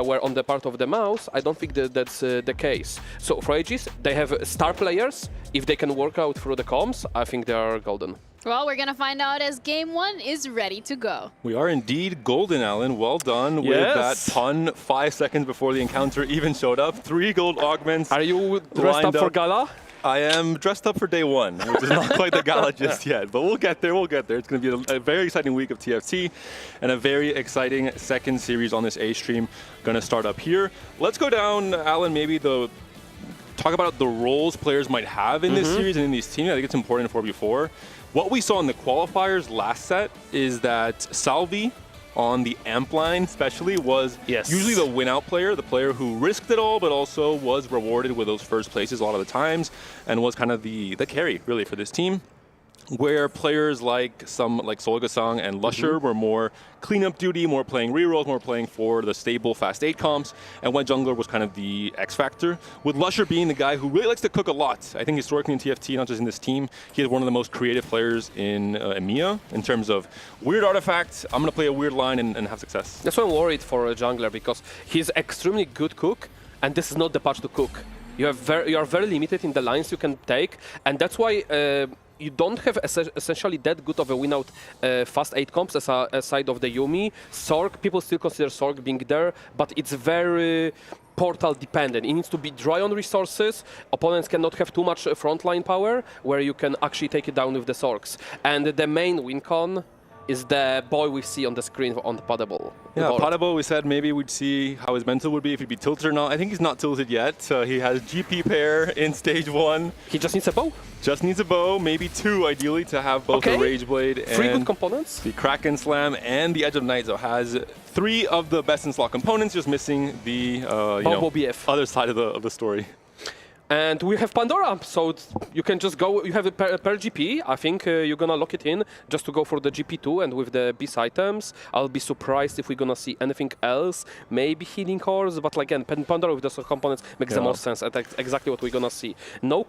Where on the part of the Mouse, I don't think that's the case. So for Aegis, they have star players. If they can work out through the comms, I think they are golden. Well, we're going to find out as game one is ready to go. We are indeed golden, Alan. Well done with that pun 5 seconds before the encounter even showed up. 3 gold augments. Are you dressed up for gala? I am dressed up for day one, which is not quite the gala just yet, but we'll get there, we'll get there. It's going to be a very exciting week of TFT and a very exciting second series on this A stream. Going to start up here. Let's go down, Alan, maybe talk about the roles players might have in this series and in these teams. I think it's important in 4v4. What we saw in the qualifiers last set is that Salvi on the amp line especially was usually the win-out player, the player who risked it all but also was rewarded with those first places a lot of the times and was kind of the carry really for this team. Where players like Solgasang and Lusher were more cleanup duty, more playing rerolls, more playing for the stable fast 8 comps, and Wet Jungler was kind of the X factor. With Lusher being the guy who really likes to cook a lot. I think historically in TFT, not just in this team, he is one of the most creative players in EMEA in terms of weird artifacts. I'm going to play a weird line and have success. That's why I'm worried for a jungler, because he's extremely good cook, and this is not the patch to cook. You are very limited in the lines you can take, and that's why you don't have essentially that good of a win-out fast 8 comps as a side of the Yumi. Sorg, people still consider Sorg being there, but it's very portal dependent. It needs to be dry on resources. Opponents cannot have too much frontline power, where you can actually take it down with the Sorgs. And the main win con is the boy we see on the screen on the Potable. Yeah, Potable, we said maybe we'd see how his mental would be, if he'd be tilted or not. I think he's not tilted yet. He has GP pair in stage 1. He just needs a bow. Just needs a bow, maybe 2 ideally, to have both the Rage Blade and 3 good components. The Kraken Slam and the Edge of Night. So has 3 of the best in slot components, just missing the other side of the story. And we have Pandora, so you can just go, you have a per GP, I think you're gonna lock it in just to go for the GP2, and with the beast items, I'll be surprised if we're gonna see anything else, maybe healing cores, but again, Pandora with those components makes the most sense, that's exactly what we're gonna see. No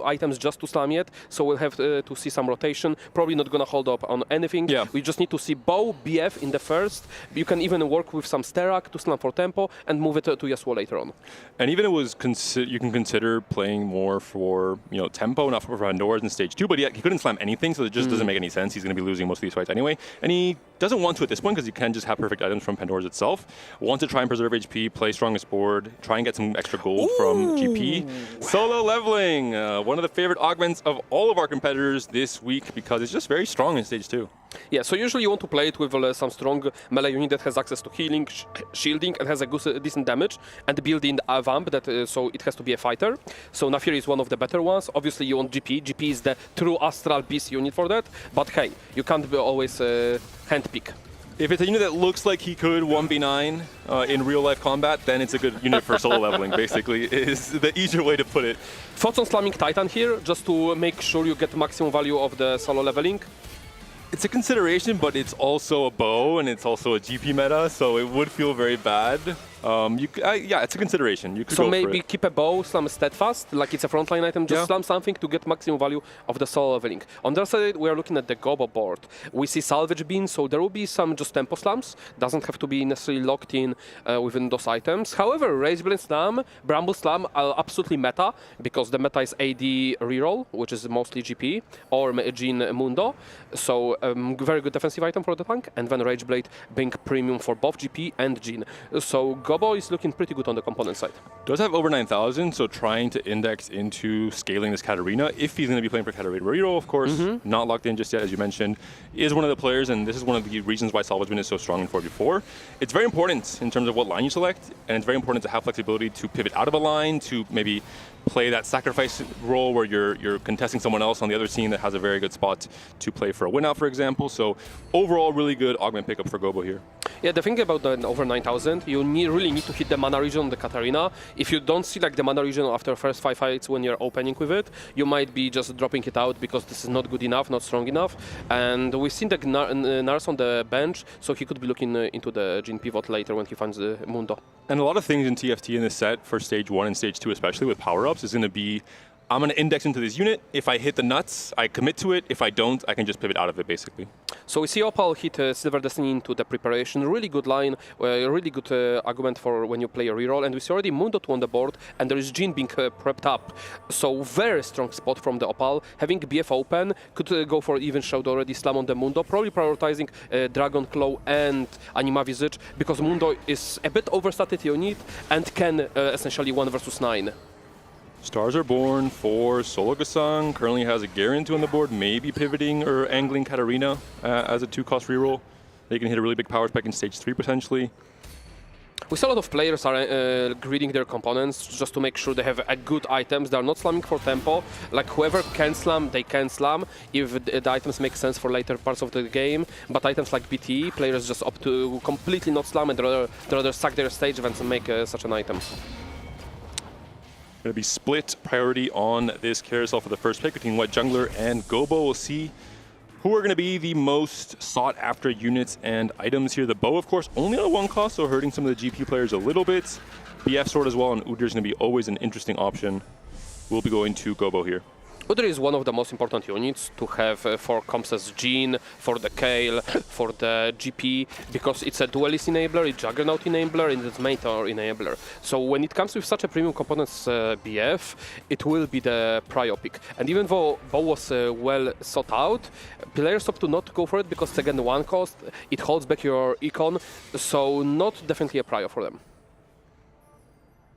items just to slam yet, so we'll have to see some rotation, probably not gonna hold up on anything. We just need to see bow, BF in the first, you can even work with some Sterak to slam for tempo, and move it to Yasuo later on. And even it was, you can consider playing more for tempo, not for Pandora's in stage 2, but he couldn't slam anything, so it just doesn't make any sense. He's going to be losing most of these fights anyway, and he doesn't want to at this point because he can just have perfect items from Pandora's itself. Want to try and preserve HP, play strongest board, try and get some extra gold from GP. Solo leveling, one of the favorite augments of all of our competitors this week because it's just very strong in stage 2. Yeah, so usually you want to play it with some strong melee unit that has access to healing, shielding, and has a decent damage, and build in a vamp, so it has to be a fighter. So Naafiri is one of the better ones. Obviously you want GP. GP is the true Astral Beast unit for that, but hey, you can't always handpick. If it's a unit that looks like he could 1v9 in real-life combat, then it's a good unit for solo leveling, basically, is the easier way to put it. Thoughts on slamming Titan here, just to make sure you get maximum value of the solo leveling? It's a consideration, but it's also a bow and it's also a GP meta, so it would feel very bad. Yeah, it's a consideration. You could so go maybe for it. keep a bow, slam steadfast, like it's a frontline item, just slam something to get maximum value of the solo leveling. On the other side, we are looking at the Gobo board. We see salvage bean, so there will be some just tempo slams. Doesn't have to be necessarily locked in within those items. However, Rageblade Slam, Bramble Slam are absolutely meta, because the meta is AD reroll, which is mostly GP, or Jhin Mundo. So very good defensive item for the tank, and then Rageblade being premium for both GP and Jhin. So Gobo is looking pretty good on the component side. Does have over 9,000, so trying to index into scaling this Katarina, if he's going to be playing for Katarina reroll, of course, not locked in just yet, as you mentioned, is one of the players, and this is one of the reasons why Salvage Bin is so strong in 4v4. It's very important in terms of what line you select, and it's very important to have flexibility to pivot out of a line, to maybe play that sacrifice role where you're contesting someone else on the other team that has a very good spot to play for a win out, for example. So overall, really good augment pickup for Gobo here. Yeah, the thing about the over 9,000, you really need to hit the mana region on the Katarina. If you don't see like the mana region after the first 5 fights when you're opening with it, you might be just dropping it out because this is not good enough, not strong enough. And we've seen the Nars on the bench, so he could be looking into the Jhin pivot later when he finds the Mundo. And a lot of things in TFT in this set for stage 1 and stage 2, especially with power-ups, is going to be, I'm going to index into this unit. If I hit the nuts, I commit to it. If I don't, I can just pivot out of it, basically. So we see Opal hit Silver Destiny into the preparation. Really good line, really good argument for when you play a reroll. And we see already Mundo 2 on the board, and there is Jhin being prepped up. So very strong spot from the Opal. Having BF open, could go for even showed already slam on the Mundo, probably prioritizing Dragon Claw and Anima Visage, because Mundo is a bit overstated unit and can essentially 1 versus 9. Stars are born for Solo Gasang. Currently has a Garen 2 on the board, maybe pivoting or angling Katarina as a 2-cost reroll. They can hit a really big power spec in stage 3 potentially. We see a lot of players are greeding their components just to make sure they have good items. They are not slamming for tempo. Like whoever can slam, they can slam if the items make sense for later parts of the game. But items like BT, players just opt to completely not slam and rather suck their stage than to make such an item. Going to be split priority on this carousel for the first pick between White Jungler and Gobo. We'll see who are going to be the most sought after units and items here. The bow, of course, only on 1 cost, so hurting some of the GP players a little bit. BF sword as well, and Udyr is going to be always an interesting option. We'll be going to Gobo here. Udyr is one of the most important units to have for comps as Jhin, for the Kayle, for the GP, because it's a duelist enabler, it's Juggernaut enabler, and it's Mentor enabler. So when it comes with such a premium component as BF, it will be the prio pick. And even though Bow was well sought out, players opt to not go for it because it's again 1 cost, it holds back your econ, so not definitely a prio for them.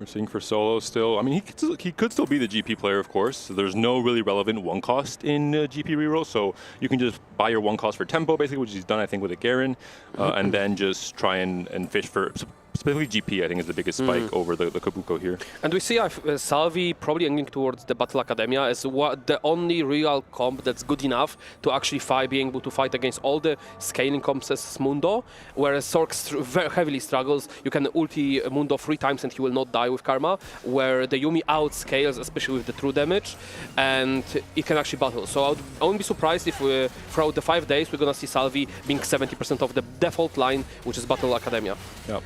We're seeing for Solo still. I mean, he could still be the GP player, of course. So there's no really relevant 1 cost in GP reroll, so you can just buy your 1 cost for tempo, basically, which he's done, I think, with a Garen, and then just try and fish for specifically GP, I think, is the biggest spike over the Kabuko here. And we see Salvi probably ending towards the Battle Academia as the only real comp that's good enough to actually being able to fight against all the scaling comps as Mundo, whereas Sorks very heavily struggles. You can ulti Mundo 3 times and he will not die with Karma, where the Yuumi outscales, especially with the true damage, and it can actually battle. So I wouldn't be surprised if throughout the 5 days we're going to see Salvi being 70% of the default line, which is Battle Academia. Yeah.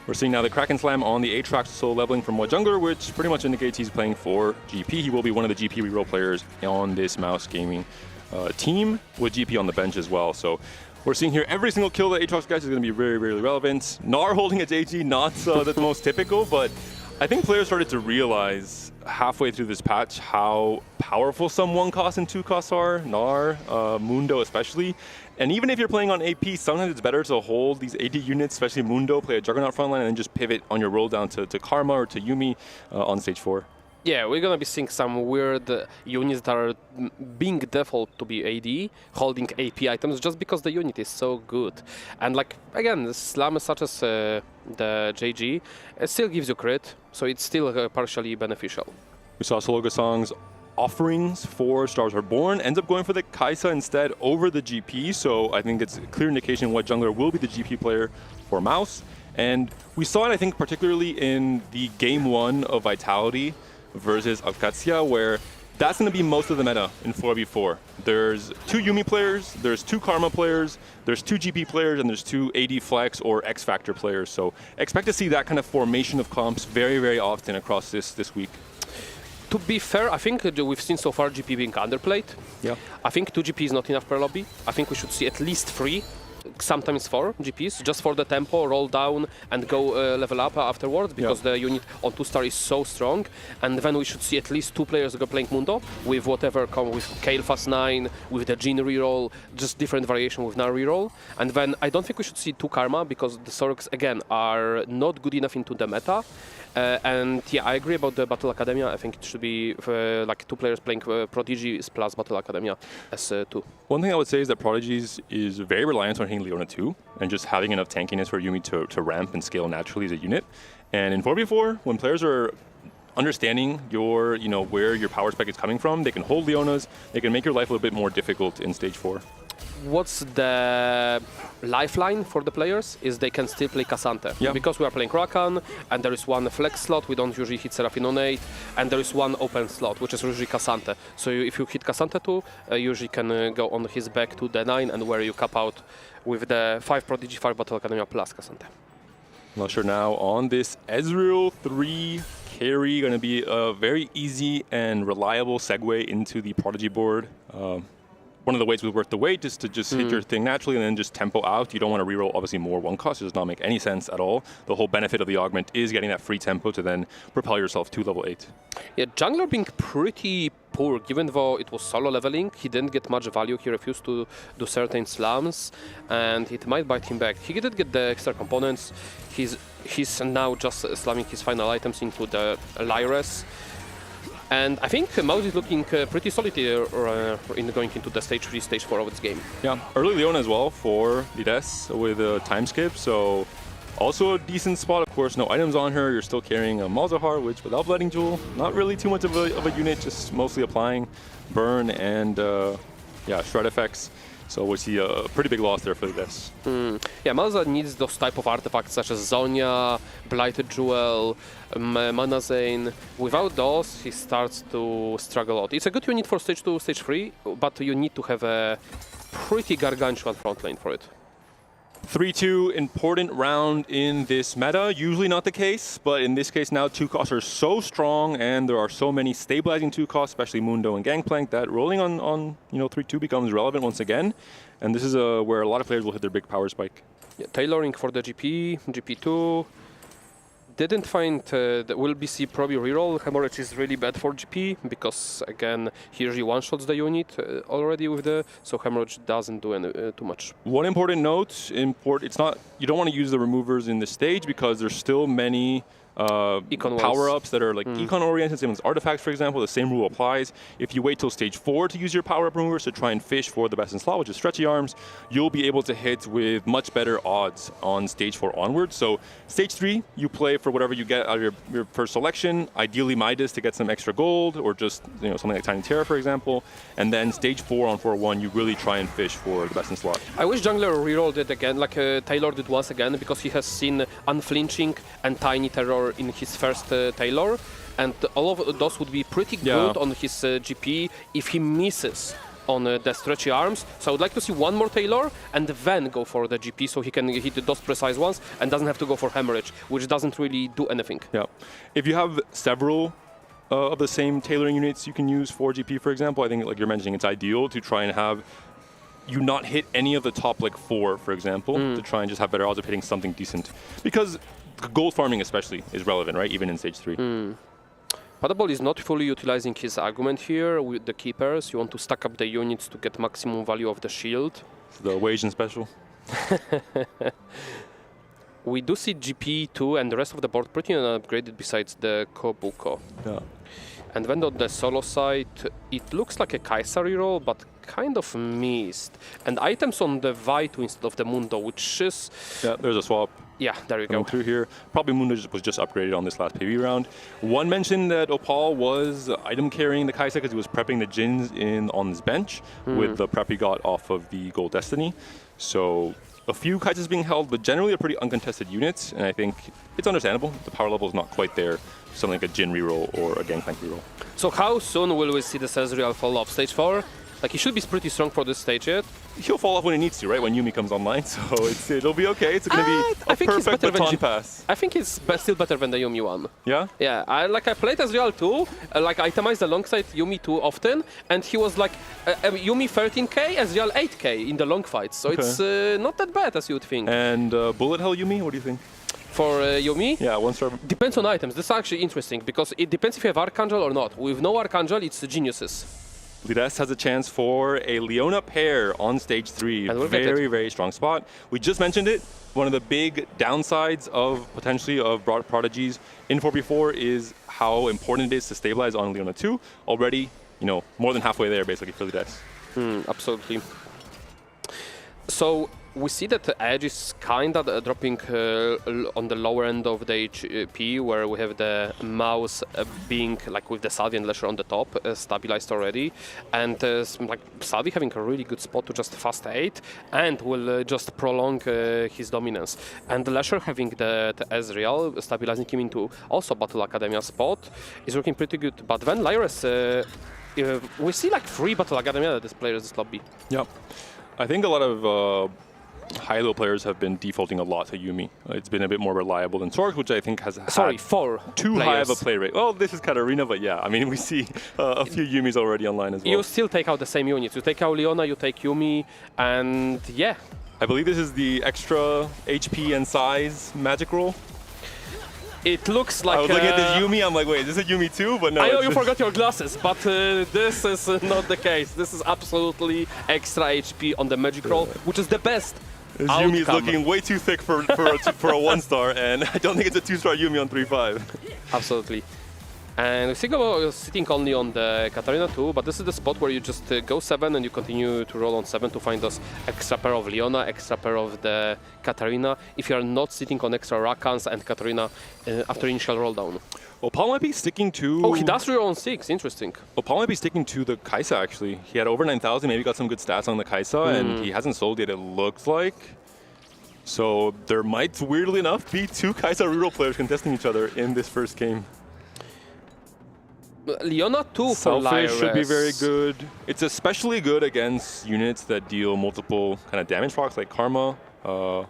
We're seeing now the Kraken Slam on the Aatrox solo leveling from White Jungler, which pretty much indicates he's playing for GP. He will be one of the GP reroll players on this Mouse Gaming team, with GP on the bench as well. So we're seeing here every single kill that Aatrox gets is going to be very, very relevant. Gnar holding its AG, not the most typical, but I think players started to realize halfway through this patch how powerful some 1 cost and 2 costs are, Gnar, Mundo especially. And even if you're playing on AP, sometimes it's better to hold these AD units, especially Mundo, play a Juggernaut frontline, and then just pivot on your roll down to Karma or to Yuumi on stage 4. Yeah, we're going to be seeing some weird units that are being default to be AD, holding AP items just because the unit is so good. And like, again, slams such as the JG, it still gives you crit, so it's still partially beneficial. We saw Solo Gasang's offerings for Stars Are Born, ends up going for the Kai'Sa instead over the GP, so I think it's a clear indication White Jungler will be the GP player for Mouse. And we saw it, I think, particularly in the Game 1 of Vitality versus Alcatia, where That's going to be most of the meta in 4v4. There's 2 Yuumi players, there's 2 Karma players, there's 2 GP players, and there's 2 AD Flex or X Factor players. So expect to see that kind of formation of comps very, very often across this week. To be fair, I think we've seen so far GP being underplayed. Yeah. I think 2 GP is not enough per lobby. I think we should see at least 3, sometimes 4 GPs, just for the tempo, roll down and go level up afterwards, because the unit on 2-star is so strong. And then we should see at least 2 players go playing Mundo with whatever come with Kayle Fast 9, with the Jhin reroll, just different variation with Gnar reroll. And then I don't think we should see 2 Karma, because the Sorks again are not good enough into the meta. And yeah, I agree about the Battle Academia. I think it should be like 2 players playing Prodigy plus Battle Academia as 2. One thing I would say is that Prodigies is very reliant on hitting Leona too, and just having enough tankiness for Yuumi to ramp and scale naturally as a unit. And in 4v4, when players are understanding your, where your power spec is coming from, they can hold Leonas, they can make your life a little bit more difficult in stage 4. What's the lifeline for the players is they can still play Cassante. Yeah. Because we are playing Rakan, and there is 1 flex slot, we don't usually hit Seraphine on 8, and there is 1 open slot, which is usually Cassante. So if you hit Cassante too, you usually can go on his back to the 9, and where you cap out with the 5 Prodigy, 5 Battle Academia plus Cassante. Lusher now on this Ezreal 3 carry, going to be a very easy and reliable segue into the Prodigy board. One of the ways with Worth the Wait is to just hit your thing naturally and then just tempo out. You don't want to reroll obviously more 1 cost. It does not make any sense at all. The whole benefit of the augment is getting that free tempo to then propel yourself to level 8. Yeah, jungler being pretty poor, given though it was solo leveling, he didn't get much value. He refused to do certain slams, and it might bite him back. He did get the extra components. He's now just slamming his final items into the Lyres. And I think Mouse is looking pretty solid here in going into the stage 3, stage 4 of its game. Yeah, early Leona as well for Lides with a time skip, so also a decent spot. Of course, no items on her. You're still carrying a Malzahar, which without Bleeding Jewel, not really too much of a unit, just mostly applying burn and shred effects. So we see a pretty big loss there for this. Yeah, Malza needs those type of artifacts such as Zonia, Blighted Jewel, Mana Zane. Without those, he starts to struggle out. It's a good unit for stage 2, stage 3, but you need to have a pretty gargantuan front lane for it. 3-2, important round in this meta. Usually not the case, but in this case now 2 costs are so strong and there are so many stabilizing 2 costs, especially Mundo and Gangplank, that rolling on 3-2 becomes relevant once again. And this is where a lot of players will hit their big power spike. Yeah, tailoring for the GP, GP2. Didn't find the will BC probably reroll. Hemorrhage is really bad for GP because again he usually one-shots the unit already with so Hemorrhage doesn't do too much. One important note: it's not, you don't want to use the removers in this stage because there's still many power-ups that are like econ-oriented, same as artifacts, for example. The same rule applies. If you wait till stage 4 to use your power-up removers to try and fish for the best in slot, which is stretchy arms, you'll be able to hit with much better odds on stage 4 onwards. So stage 3, you play for whatever you get out of your first selection, ideally Midas to get some extra gold, or just something like Tiny Terra, for example. And then stage 4 on 4-1, you really try and fish for the best in slot. I wish Jungler rerolled it again, like Taylor did once again, because he has seen Unflinching and Tiny Terror in his first Taylor, and all of those would be pretty good on his GP if he misses on the stretchy arms. So I would like to see one more Taylor and then go for the GP so he can hit those precise ones and doesn't have to go for Hemorrhage, which doesn't really do anything. Yeah. If you have several of the same tailoring units you can use for GP, for example, I think like you're mentioning, it's ideal to try and have you not hit any of the top like 4, for example, to try and just have better odds of hitting something decent. Because gold farming especially is relevant, right? Even in stage 3. Padabol is not fully utilizing his argument here with the keepers. You want to stack up the units to get maximum value of the shield. The wage and special. We do see GP2 and the rest of the board pretty upgraded besides the Kobuko. Yeah. And then on the solo side, it looks like a Kai'Sa reroll, but kind of missed. And items on the Vaitu instead of the Mundo, which is... Yeah, there's a swap. Yeah, there you go. Through here. Probably Mundo was just upgraded on this last PV round. One mentioned that Opal was item carrying the Kai'Sa because he was prepping the Jins on his bench with the prep he got off of the Gold Destiny. So a few Kaisas being held, but generally a pretty uncontested unit, and I think it's understandable. The power level is not quite there. Something like a Jin reroll or a Gangplank reroll. So how soon will we see the Ezreal fall off? Stage 4? Like, he should be pretty strong for this stage yet. He'll fall off when he needs to, right? When Yuumi comes online, so it'll be okay. It's going to be a perfect baton pass. I think it's still better than the Yuumi one. Yeah? Yeah, I played Ezreal too, like itemized alongside Yuumi too often, and he was like Yuumi 13k, Ezreal 8k in the long fights, so it's not that bad as you'd think. And Bullet Hell Yuumi, what do you think? For Yuumi? Yeah, 1-star. Depends on items. This is actually interesting, because it depends if you have Archangel or not. With no Archangel, it's Geniuses. Lides has a chance for a Leona pair on stage 3. Very, very strong spot. We just mentioned it. One of the big downsides of potentially of Prodigies in 4v4 is how important it is to stabilize on Leona 2. Already, more than halfway there basically for Lides. Absolutely. So we see that the edge is kind of dropping on the lower end of the HP, where we have the mouse being like with the Salvi and Lesher on the top, stabilized already, and like Salvi having a really good spot to just fast 8 and will just prolong his dominance. And Lesher having the Ezreal, stabilizing him into also Battle Academia spot is working pretty good. But then Lyris, we see like 3 Battle Academia at this players this lobby. Yep. I think a lot of high-low players have been defaulting a lot to Yuumi. It's been a bit more reliable than Sorg, which I think has had 4 too players. high of a play rate. Well, this is Katarina, but yeah, I mean, we see a few Yuumis already online as well. You still take out the same units. You take out Leona, you take Yuumi, and yeah. I believe this is the extra HP and size magic roll. It looks like... I was looking at this Yuumi, I'm like, wait, is this a Yuumi too? But no. I know you forgot your glasses, but this is not the case. This is absolutely extra HP on the magic roll, which is the best. This Yuumi is looking way too thick for a 1-star, and I don't think it's a 2-star Yuumi on 3-5. Absolutely. And we see Go sitting only on the Katarina too, but this is the spot where you just go 7 and you continue to roll on 7 to find those extra pair of Leona, extra pair of the Katarina, if you are not sitting on extra Rakans and Katarina after initial roll down. Opal might be sticking to... Oh, he does reroll on 6, interesting. Opal might be sticking to the Kai'Sa, actually. He had over 9,000, maybe got some good stats on the Kai'Sa, and he hasn't sold yet, it looks like. So there might, weirdly enough, be 2 Kai'Sa reroll players contesting each other in this first game. Leona 2 for Lyris should be very good. It's especially good against units that deal multiple kind of damage procs, like Karma. Oh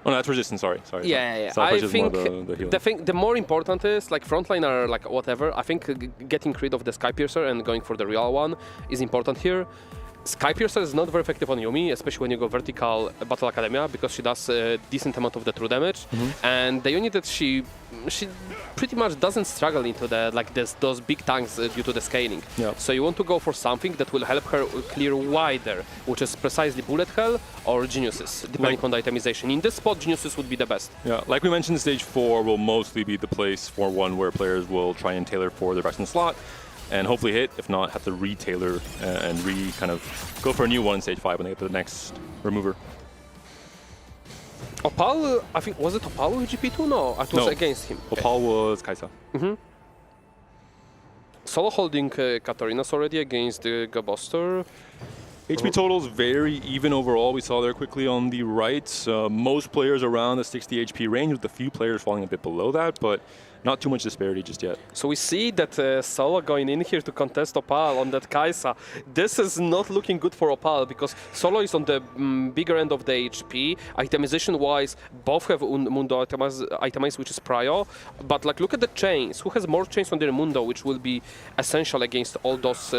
no, that's resistance, sorry. Yeah. I think the more important is, like, frontliner, like, whatever, I think getting rid of the Skypiercer and going for the real one is important here. Skypiercer is not very effective on Yuumi, especially when you go vertical Battle Academia, because she does a decent amount of the true damage. And the unit that she pretty much doesn't struggle into the those big tanks due to the scaling. So you want to go for something that will help her clear wider, which is precisely Bullet Hell or Geniuses, depending on the itemization. In this spot, Geniuses would be the best. Yeah, like we mentioned, stage 4 will mostly be the place for one where players will try and tailor for their best in slot, and hopefully hit. If not, have to re-tailor and kind of go for a new one in stage 5 when they get to the next remover. Opal, I think, was it Opal with GP2? No, it was against him. Opal was Kai'Sa. Solo holding Katarinas already against the Gaboster. HP totals very even overall. We saw there quickly on the right. Most players around the 60 HP range, with a few players falling a bit below that, but not too much disparity just yet. So we see that Solo going in here to contest Opal on that Kai'Sa. This is not looking good for Opal, because Solo is on the bigger end of the HP. Itemization-wise, both have Mundo itemized, which is Prio. But like, look at the chains. Who has more chains on their Mundo, which will be essential against all those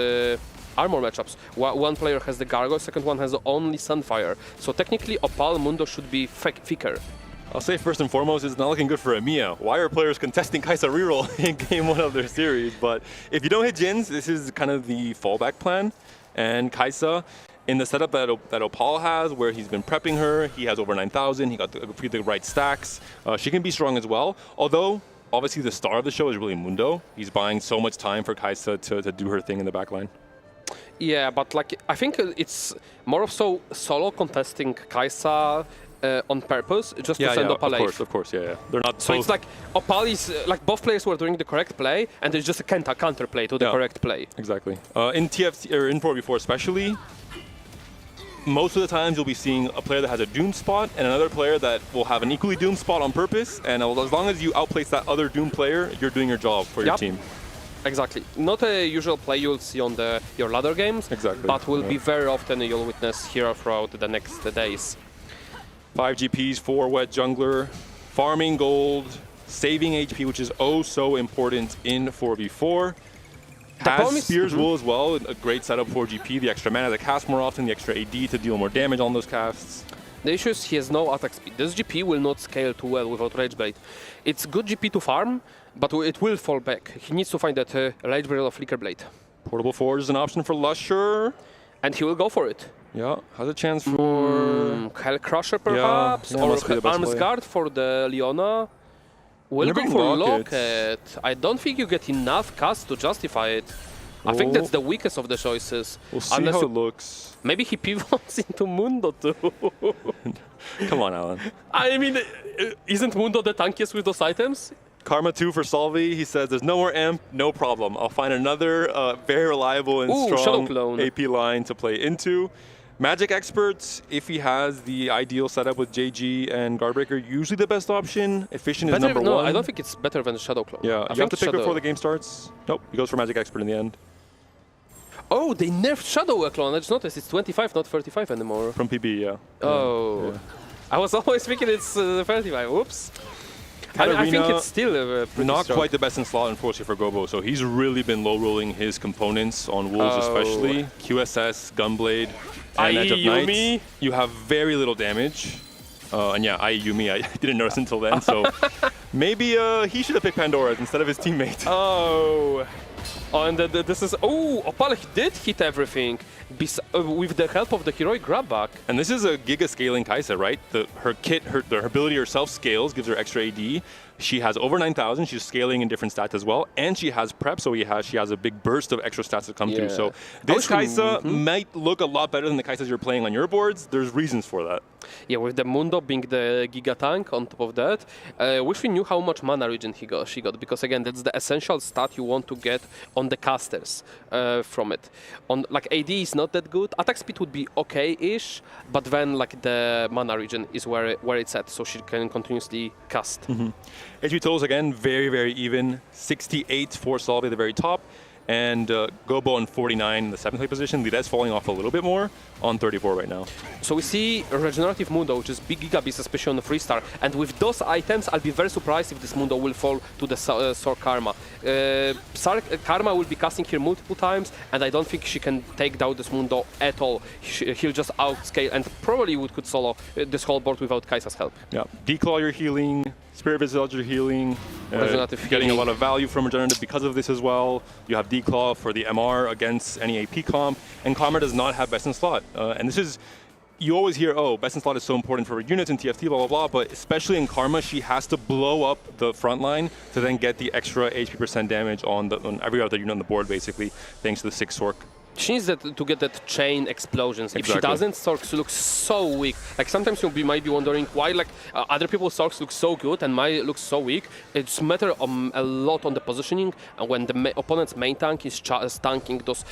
armor matchups? One player has the Gargoyle, second one has only Sunfire. So technically, Opal Mundo should be thicker. I'll say first and foremost, it's not looking good for EMEA. Why are players contesting Kai'Sa reroll in game 1 of their series? But if you don't hit Jins, this is kind of the fallback plan. And Kai'Sa, in the setup that Opal has, where he's been prepping her, he has over 9,000, he got the right stacks. She can be strong as well. Although, obviously the star of the show is really Mundo. He's buying so much time for Kai'Sa to do her thing in the backline. Yeah, but like, I think it's more of so Solo contesting Kai'Sa on purpose, just to send Opal late. Of course, yeah. They're not so it's like Opal is like both players were doing the correct play, and there's just a counterplay to the correct play. Exactly. In TFT or in 4v4 especially, most of the times you'll be seeing a player that has a doomed spot and another player that will have an equally doomed spot on purpose, and as long as you outplace that other doomed player, you're doing your job for your team. Exactly. Not a usual play you'll see on your ladder games, but will be very often you'll witness here throughout the next days. 5 GPs for Wet Jungler, farming gold, saving HP, which is oh so important in 4v4. Has Spear's Wool as well, a great setup for GP, the extra mana to cast more often, the extra AD to deal more damage on those casts. The issue is he has no attack speed. This GP will not scale too well without Rage Blade. It's good GP to farm, but it will fall back. He needs to find that Rage Blade or Flicker Blade. Portable Forge is an option for Lusher. And he will go for it. Yeah, has a chance for... Hell Crusher perhaps, or Arms Guard for the Leona. We'll go for Locket. I don't think you get enough cast to justify it. I think that's the weakest of the choices. We'll see how it looks. Maybe he pivots into Mundo too. Come on, Alan. I mean, isn't Mundo the tankiest with those items? Karma 2 for Solvi. He says, there's no more amp, no problem. I'll find another very reliable and strong AP line to play into. Magic Experts, if he has the ideal setup with JG and Guardbreaker, usually the best option. Efficient is number one. I don't think it's better than Shadow Clone. Yeah, you have to pick before the game starts. Nope, he goes for Magic Expert in the end. Oh, they nerfed Shadow Clone. I just noticed it's 25, not 35 anymore. From PB, yeah. Oh. Yeah. I was always thinking it's 35. Whoops. I think it's still not quite the best in slot, unfortunately, for Gobo. So he's really been low-rolling his components on Wolves especially. QSS, Gunblade, and Edge of Night. You have very little damage. And yeah, Yumi, I didn't notice until then. So maybe he should have picked Pandora instead of his teammate. Oh. And this is... Oh, Opal did hit everything with the help of the heroic grab back. And this is a giga scaling Kai'Sa, right? Her kit, her ability herself scales, gives her extra AD. She has over 9,000. She's scaling in different stats as well. And she has prep, so she has a big burst of extra stats to come through. So this Kai'Sa might look a lot better than the Kai'Sas you're playing on your boards. There's reasons for that. Yeah, with the Mundo being the Giga Tank on top of that. Wish we knew how much mana regen she got, because again, that's the essential stat you want to get on the casters from it. On like AD is not that good. Attack speed would be okay-ish, but then like the mana regen is where it's at, so she can continuously cast. HP totals again very, very even. 68 for Solvi at the very top, and Gobo on 49 in the 7th place position. Lidet's falling off a little bit more on 34 right now. So we see Regenerative Mundo, which is big Giga Beast, especially on the 3-star. And with those items, I'll be very surprised if this Mundo will fall to the Sword Karma. Karma will be casting here multiple times, and I don't think she can take down this Mundo at all. He'll just outscale, and probably could solo this whole board without Kai'Sa's help. Yeah, Declaw you're healing, Spirit Visage you're healing, getting a lot of value from Regenerative because of this as well. You have Declaw for the MR against any AP comp, and Karma does not have best in slot. And this is, you always hear, oh, best in slot is so important for units in TFT, blah, blah, blah, but especially in Karma, she has to blow up the front line to then get the extra HP % damage on every other unit on the board, basically, thanks to the 6 Sork. She needs to get that chain explosions. If she doesn't, Sorks look so weak. Like sometimes you might be wondering why like other people's Sorks look so good and mine looks so weak. It's matter a lot on the positioning, and when the opponent's main tank is tanking those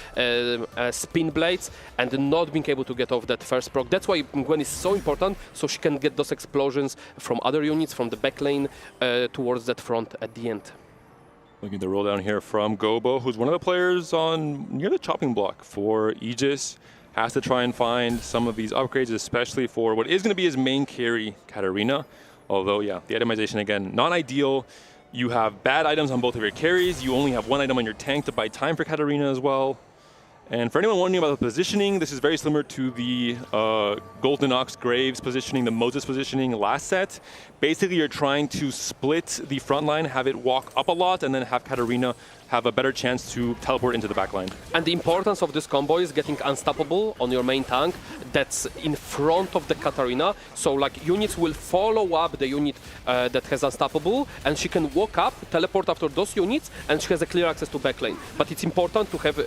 spin blades and not being able to get off that first proc. That's why Gwen is so important, so she can get those explosions from other units from the back lane towards that front at the end. Looking at the roll down here from Gobo, who's one of the players near the chopping block for Aegis. Has to try and find some of these upgrades, especially for what is going to be his main carry, Katarina. Although, yeah, the itemization, again, not ideal. You have bad items on both of your carries. You only have one item on your tank to buy time for Katarina as well. And for anyone wondering about the positioning, this is very similar to the Golden Ox Graves positioning, the Moses positioning last set. Basically, you're trying to split the front line, have it walk up a lot, and then have Katarina have a better chance to teleport into the back line. And the importance of this combo is getting unstoppable on your main tank that's in front of the Katarina. So like units will follow up the unit that has unstoppable, and she can walk up, teleport after those units, and she has a clear access to backlane. But it's important to have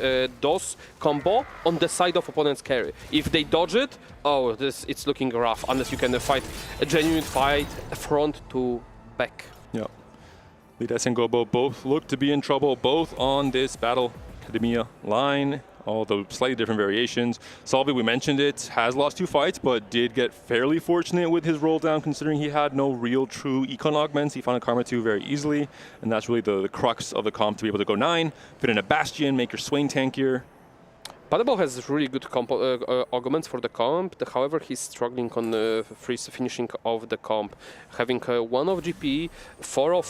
those combo on the side of opponent's carry. If they dodge it, oh, it's looking rough, unless you can fight a genuine fight front to back. Yeah. Lides and Gobo both look to be in trouble, both on this Battle Academia line. all the slightly different variations. Solvi, we mentioned it, has lost 2 fights, but did get fairly fortunate with his roll down, considering he had no real true econ augments. He found a Karma 2 very easily, and that's really the crux of the comp, to be able to go 9, fit in a Bastion, make your Swain tankier. Paddeball has really good augments for the comp, however he's struggling on finishing of the comp. Having 1 of GP, 4 of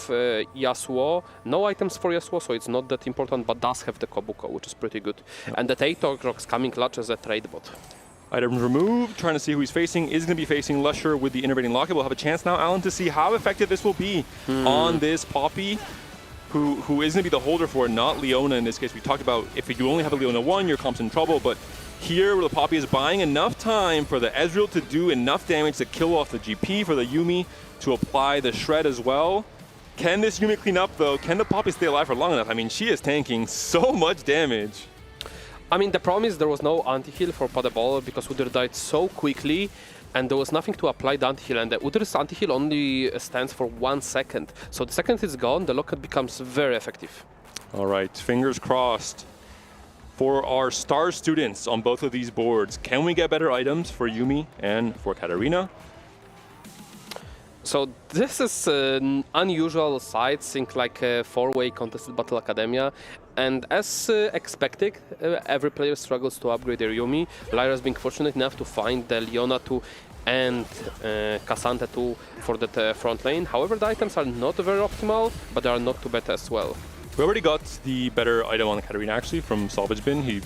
Yasuo, no items for Yasuo, so it's not that important, but does have the Kobuko, which is pretty good. Yep. And the Aatrox coming clutch as a trade bot. Item removed, trying to see who he's facing. Is going to be facing Lusher with the Innovating Locket. We'll have a chance now, Alan, to see how effective this will be on this Poppy. Who is going to be the holder for it, not Leona in this case. We talked about if you only have a Leona 1, your comp's in trouble, but here the Poppy is buying enough time for the Ezreal to do enough damage to kill off the GP, for the Yuumi to apply the Shred as well. Can this Yuumi clean up though? Can the Poppy stay alive for long enough? I mean, she is tanking so much damage. I mean, the problem is there was no anti-heal for Paddeball because Udyr died so quickly, and there was nothing to apply the anti-heal, and the Udyr's anti-heal only stands for 1 second. So the second it's gone, the locket becomes very effective. All right, fingers crossed for our star students on both of these boards. Can we get better items for Yuumi and for Katarina? So this is an unusual side, think like a 4-way contested Battle Academia. And as expected, every player struggles to upgrade their Yuumi. Lyra's being fortunate enough to find the Leona 2 and Cassandra 2 for that front lane. However, the items are not very optimal, but they are not too bad as well. We already got the better item on the Katarina actually from Salvage Bin. He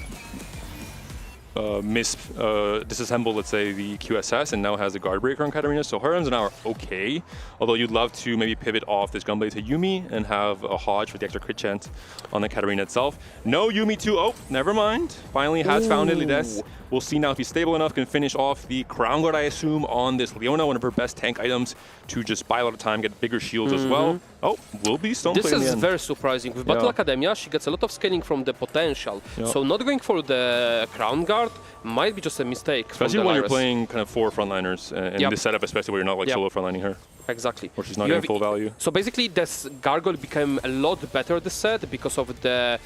disassembled, let's say, the QSS and now has a guard breaker on Katarina, so her items now are okay. Although you'd love to maybe pivot off this Gunblade to Yuumi and have a Hodge for the extra crit chance on the Katarina itself. No Yuumi 2, oh, never mind. Finally has found it, Lides. We'll see now if he's stable enough, can finish off the Crown Guard, I assume, on this Leona, one of her best tank items, to just buy a lot of time, get bigger shields as well. Oh, will be Stoneplay in the end. This is very surprising. With Battle Academia, she gets a lot of scaling from the potential. So not going for the Crown Guard might be just a mistake. Especially when you're playing kind of 4 frontliners in this setup, especially where you're not like solo frontlining her. Exactly. Or she's not getting full value. So basically, this Gargoyle became a lot better this set because of the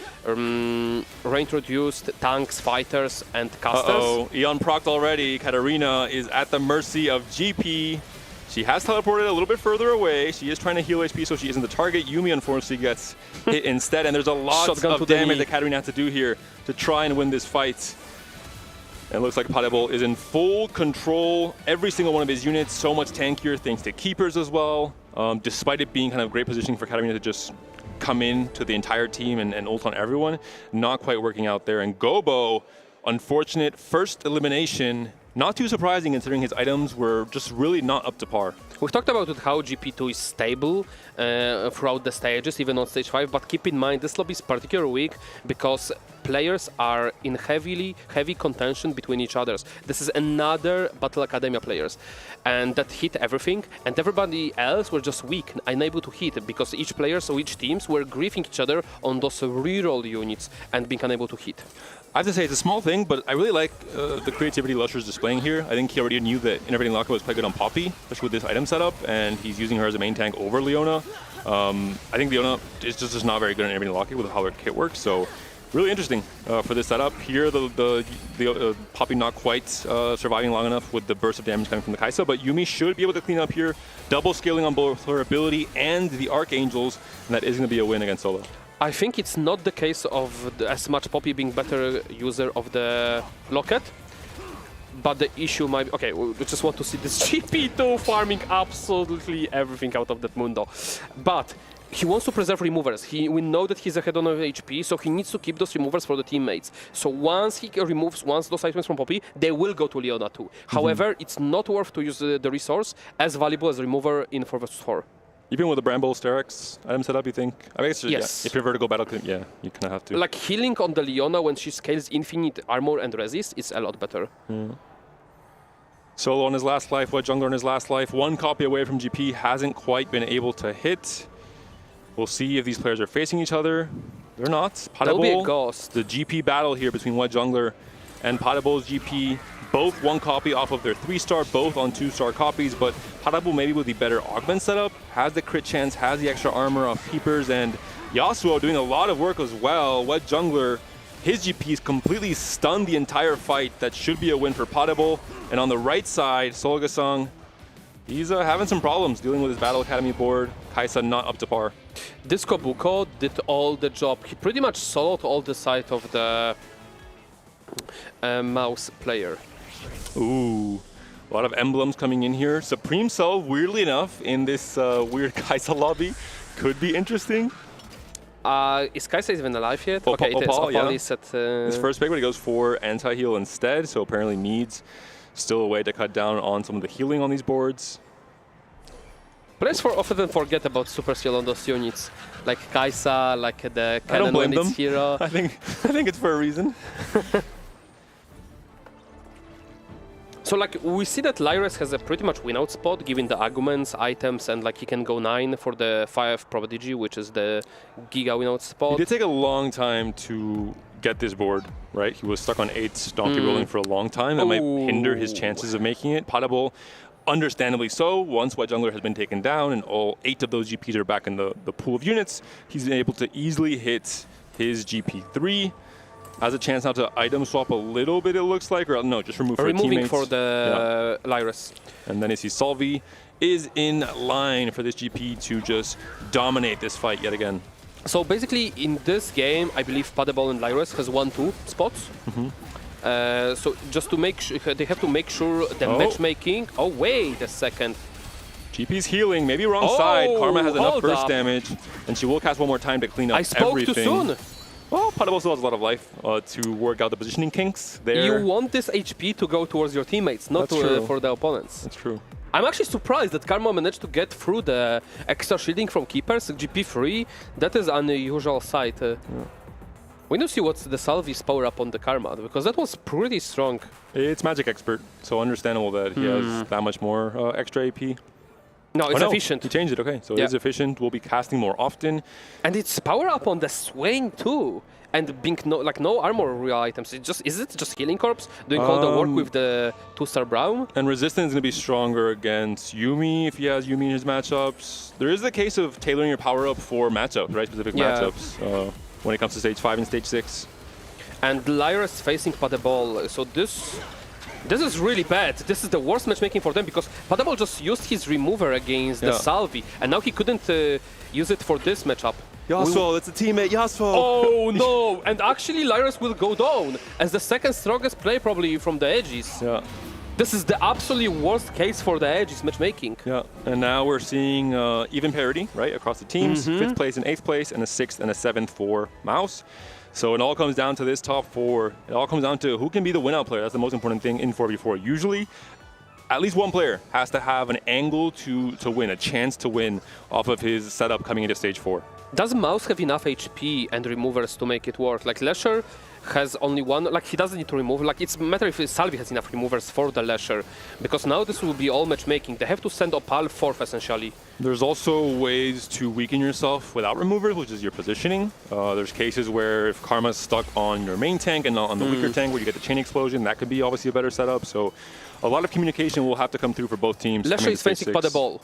reintroduced tanks, fighters, and casters. Uh-oh, Eon procced already. Katarina is at the mercy of GP. She has teleported a little bit further away. She is trying to heal HP, so she isn't the target. Yuumi, unfortunately, gets hit instead, and there's a lot of damage that Katarina has to do here to try and win this fight. And it looks like Paddeball is in full control. Every single one of his units, so much tankier, thanks to Keepers as well. Despite it being kind of great positioning for Katarina to just come in to the entire team and ult on everyone, not quite working out there. And Gobo, unfortunate first elimination. Not too surprising considering his items were just really not up to par. We've talked about how GP2 is stable throughout the stages, even on stage 5, but keep in mind this lobby is particularly weak because players are in heavy contention between each other. This is another Battle Academia players, and that hit everything, and everybody else were just weak, unable to hit, because each players or each teams were griefing each other on those reroll units and being unable to hit. I have to say, it's a small thing, but I really like the creativity Lusher's displaying here. I think he already knew that Innovating Locket was quite good on Poppy, especially with this item setup, and he's using her as a main tank over Leona. I think Leona is just not very good at Innovating Locket with how her kit works, so really interesting for this setup. Here, the Poppy not quite surviving long enough with the burst of damage coming from the Kai'Sa, but Yuumi should be able to clean up here, double scaling on both her ability and the Archangels, and that is going to be a win against Solo. I think it's not the case of as much Poppy being better user of the Locket, but the issue might be... Okay, we just want to see this GP2 farming absolutely everything out of that Mundo. But he wants to preserve removers. We know that he's ahead on HP, so he needs to keep those removers for the teammates. So once he removes those items from Poppy, they will go to Leona too. However, it's not worth to use the resource as valuable as a remover in 4v4. Even with the Bramble Sterex item setup, you think? I guess, yes. If you're vertical battle, you kind of have to. Like healing on the Leona when she scales infinite armor and resist is a lot better. Solo on his last life, White Jungler on his last life. One copy away from GP, hasn't quite been able to hit. We'll see if these players are facing each other. They're not. That'll be a ghost. The GP battle here between White Jungler and Paddeball's GP. Both one copy off of their 3-star, both on 2-star copies, but Paddeball maybe with the better augment setup, has the crit chance, has the extra armor off Peepers, and Yasuo doing a lot of work as well. White Jungler His GP is completely stunned the entire fight. That should be a win for Potable. And on the right side, Solgasung, he's having some problems dealing with his Battle Academy board. Kaisa not up to par. Disco Buko did all the job. He pretty much soloed all the side of the mouse player. Ooh, a lot of emblems coming in here. Supreme Cell, weirdly enough, in this weird Kaisa lobby, could be interesting. Is Kaisa even alive yet? Okay, it is. Opal, yeah. Is at, His first pick, but he goes for anti-heal instead, so apparently needs still a way to cut down on some of the healing on these boards. Players often forget about super skill on those units, like Kaisa, like the cannon when it's hero. I think it's for a reason. So like we see that Lyres has a pretty much win-out spot given the arguments, items, and like he can go 9 for the 5 Prodigy, which is the Giga win-out spot. It did take a long time to get this board, right? He was stuck on 8 donkey rolling for a long time. That might hinder his chances of making it. Potable, understandably so. Once White Jungler has been taken down and all 8 of those GPs are back in the pool of units, he's able to easily hit his GP3. Has a chance now to item swap a little bit, it looks like, or no, just remove for Removing for the Lyres. And then you see Solvi is in line for this GP to just dominate this fight yet again. So basically, in this game, I believe Padeball and Lyres has 1-2 spots. So just to make sure, they have to make sure the matchmaking. Oh, wait a second. GP's healing, maybe wrong side. Karma has enough burst damage, and she will cast one more time to clean up everything. I spoke too soon. Well, Potable still has a lot of life to work out the positioning kinks there. You want this HP to go towards your teammates, not for the opponents. That's true. I'm actually surprised that Karma managed to get through the extra shielding from Keepers, GP3. That is unusual sight. We need to see what's the Salvi's power up on the Karma, because that was pretty strong. It's Magic Expert, so understandable that he has that much more extra AP. No, it's efficient. He changed it, okay. So it is efficient, we'll be casting more often. And it's power up on the Swain too. And being no armor real items. Is it just Healing Corpse doing all the work with the 2-star Brown? And resistance is going to be stronger against Yuumi if he has Yuumi in his matchups. There is the case of tailoring your power up for matchups, right? Specific matchups when it comes to stage 5 and stage 6. And Lyres facing Padeball. So this is really bad. This is the worst matchmaking for them because Padeball just used his remover against the Salvi, and now he couldn't use it for this matchup. Yasuo, that's a teammate, Yasuo! Oh no! And actually Lyres will go down as the second strongest player probably from the Edges. Yeah. This is the absolutely worst case for the Edges matchmaking. Yeah, and now we're seeing even parity, right, across the teams. 5th place and 8th place, and a 6th and a 7th for Mouse. So it all comes down to this top 4. It all comes down to who can be the win-out player. That's the most important thing in 4v4. Usually, at least one player has to have an angle to win, a chance to win off of his setup coming into stage 4. Does Mouse have enough HP and removers to make it work? Like Lesher has only one, like he doesn't need to remove, like it's a matter if Salvi has enough removers for the Lesher, because now this will be all matchmaking. They have to send Opal 4th essentially. There's also ways to weaken yourself without removers, which is your positioning. There's cases where if Karma's stuck on your main tank and not on the weaker tank where you get the chain explosion, that could be obviously a better setup. So a lot of communication will have to come through for both teams. Lesher is facing Padeball.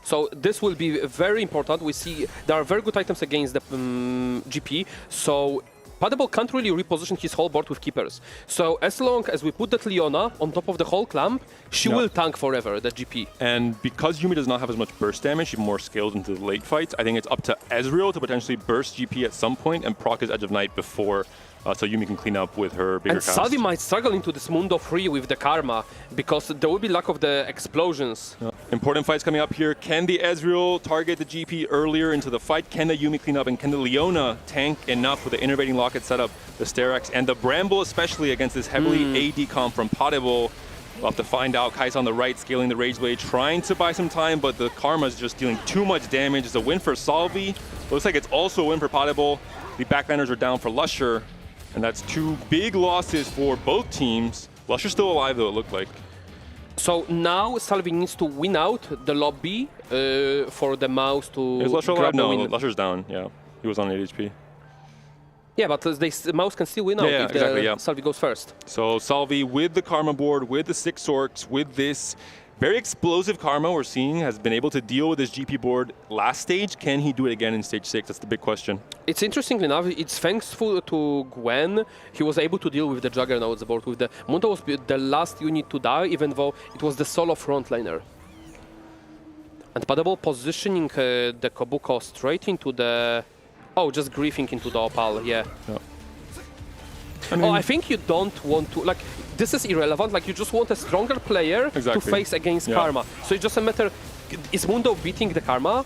So this will be very important. We see there are very good items against the GP. So Padeball can't really reposition his whole board with Keepers. So as long as we put that Leona on top of the whole clamp, she will tank forever, the GP. And because Yuumi does not have as much burst damage, she's more scaled into the late fights, I think it's up to Ezreal to potentially burst GP at some point and proc his Edge of Night before so Yuumi can clean up with her bigger and cast. Salvi might struggle into this Mundo 3 with the Karma, because there will be lack of the explosions. Important fights coming up here. Can the Ezreal target the GP earlier into the fight? Can the Yuumi clean up? And can the Leona tank enough with the innervating locket setup, the Sterak's, and the Bramble especially against this heavily AD comp from Potable? We'll have to find out. Kai's on the right, scaling the Rage Blade, trying to buy some time, but the Karma's just dealing too much damage. It's a win for Salvi. Looks like it's also a win for Potable. The backliners are down for Lusher. And that's 2 big losses for both teams. Lusher's still alive, though, it looked like. So now Salvi needs to win out the lobby for the Mouse to Is Lusher grab alive? the No, win. Lusher's down, yeah. He was on 8 HP. Yeah, but the Mouse can still win out if exactly, the Salvi goes first. So Salvi with the Karma board, with the 6 Orcs, with this very explosive Karma we're seeing has been able to deal with this GP board last stage. Can he do it again in stage 6? That's the big question. It's interesting enough, it's thanks to Gwen, he was able to deal with the Juggernaut's board. With the Mundo was the last unit to die, even though it was the solo frontliner. And Padable positioning the Kobuko straight into the... Oh, just griefing into the Opal, yeah. I think you don't want to... Like, this is irrelevant. Like, you just want a stronger player to face against Karma. So it's just a matter... Is Mundo beating the Karma?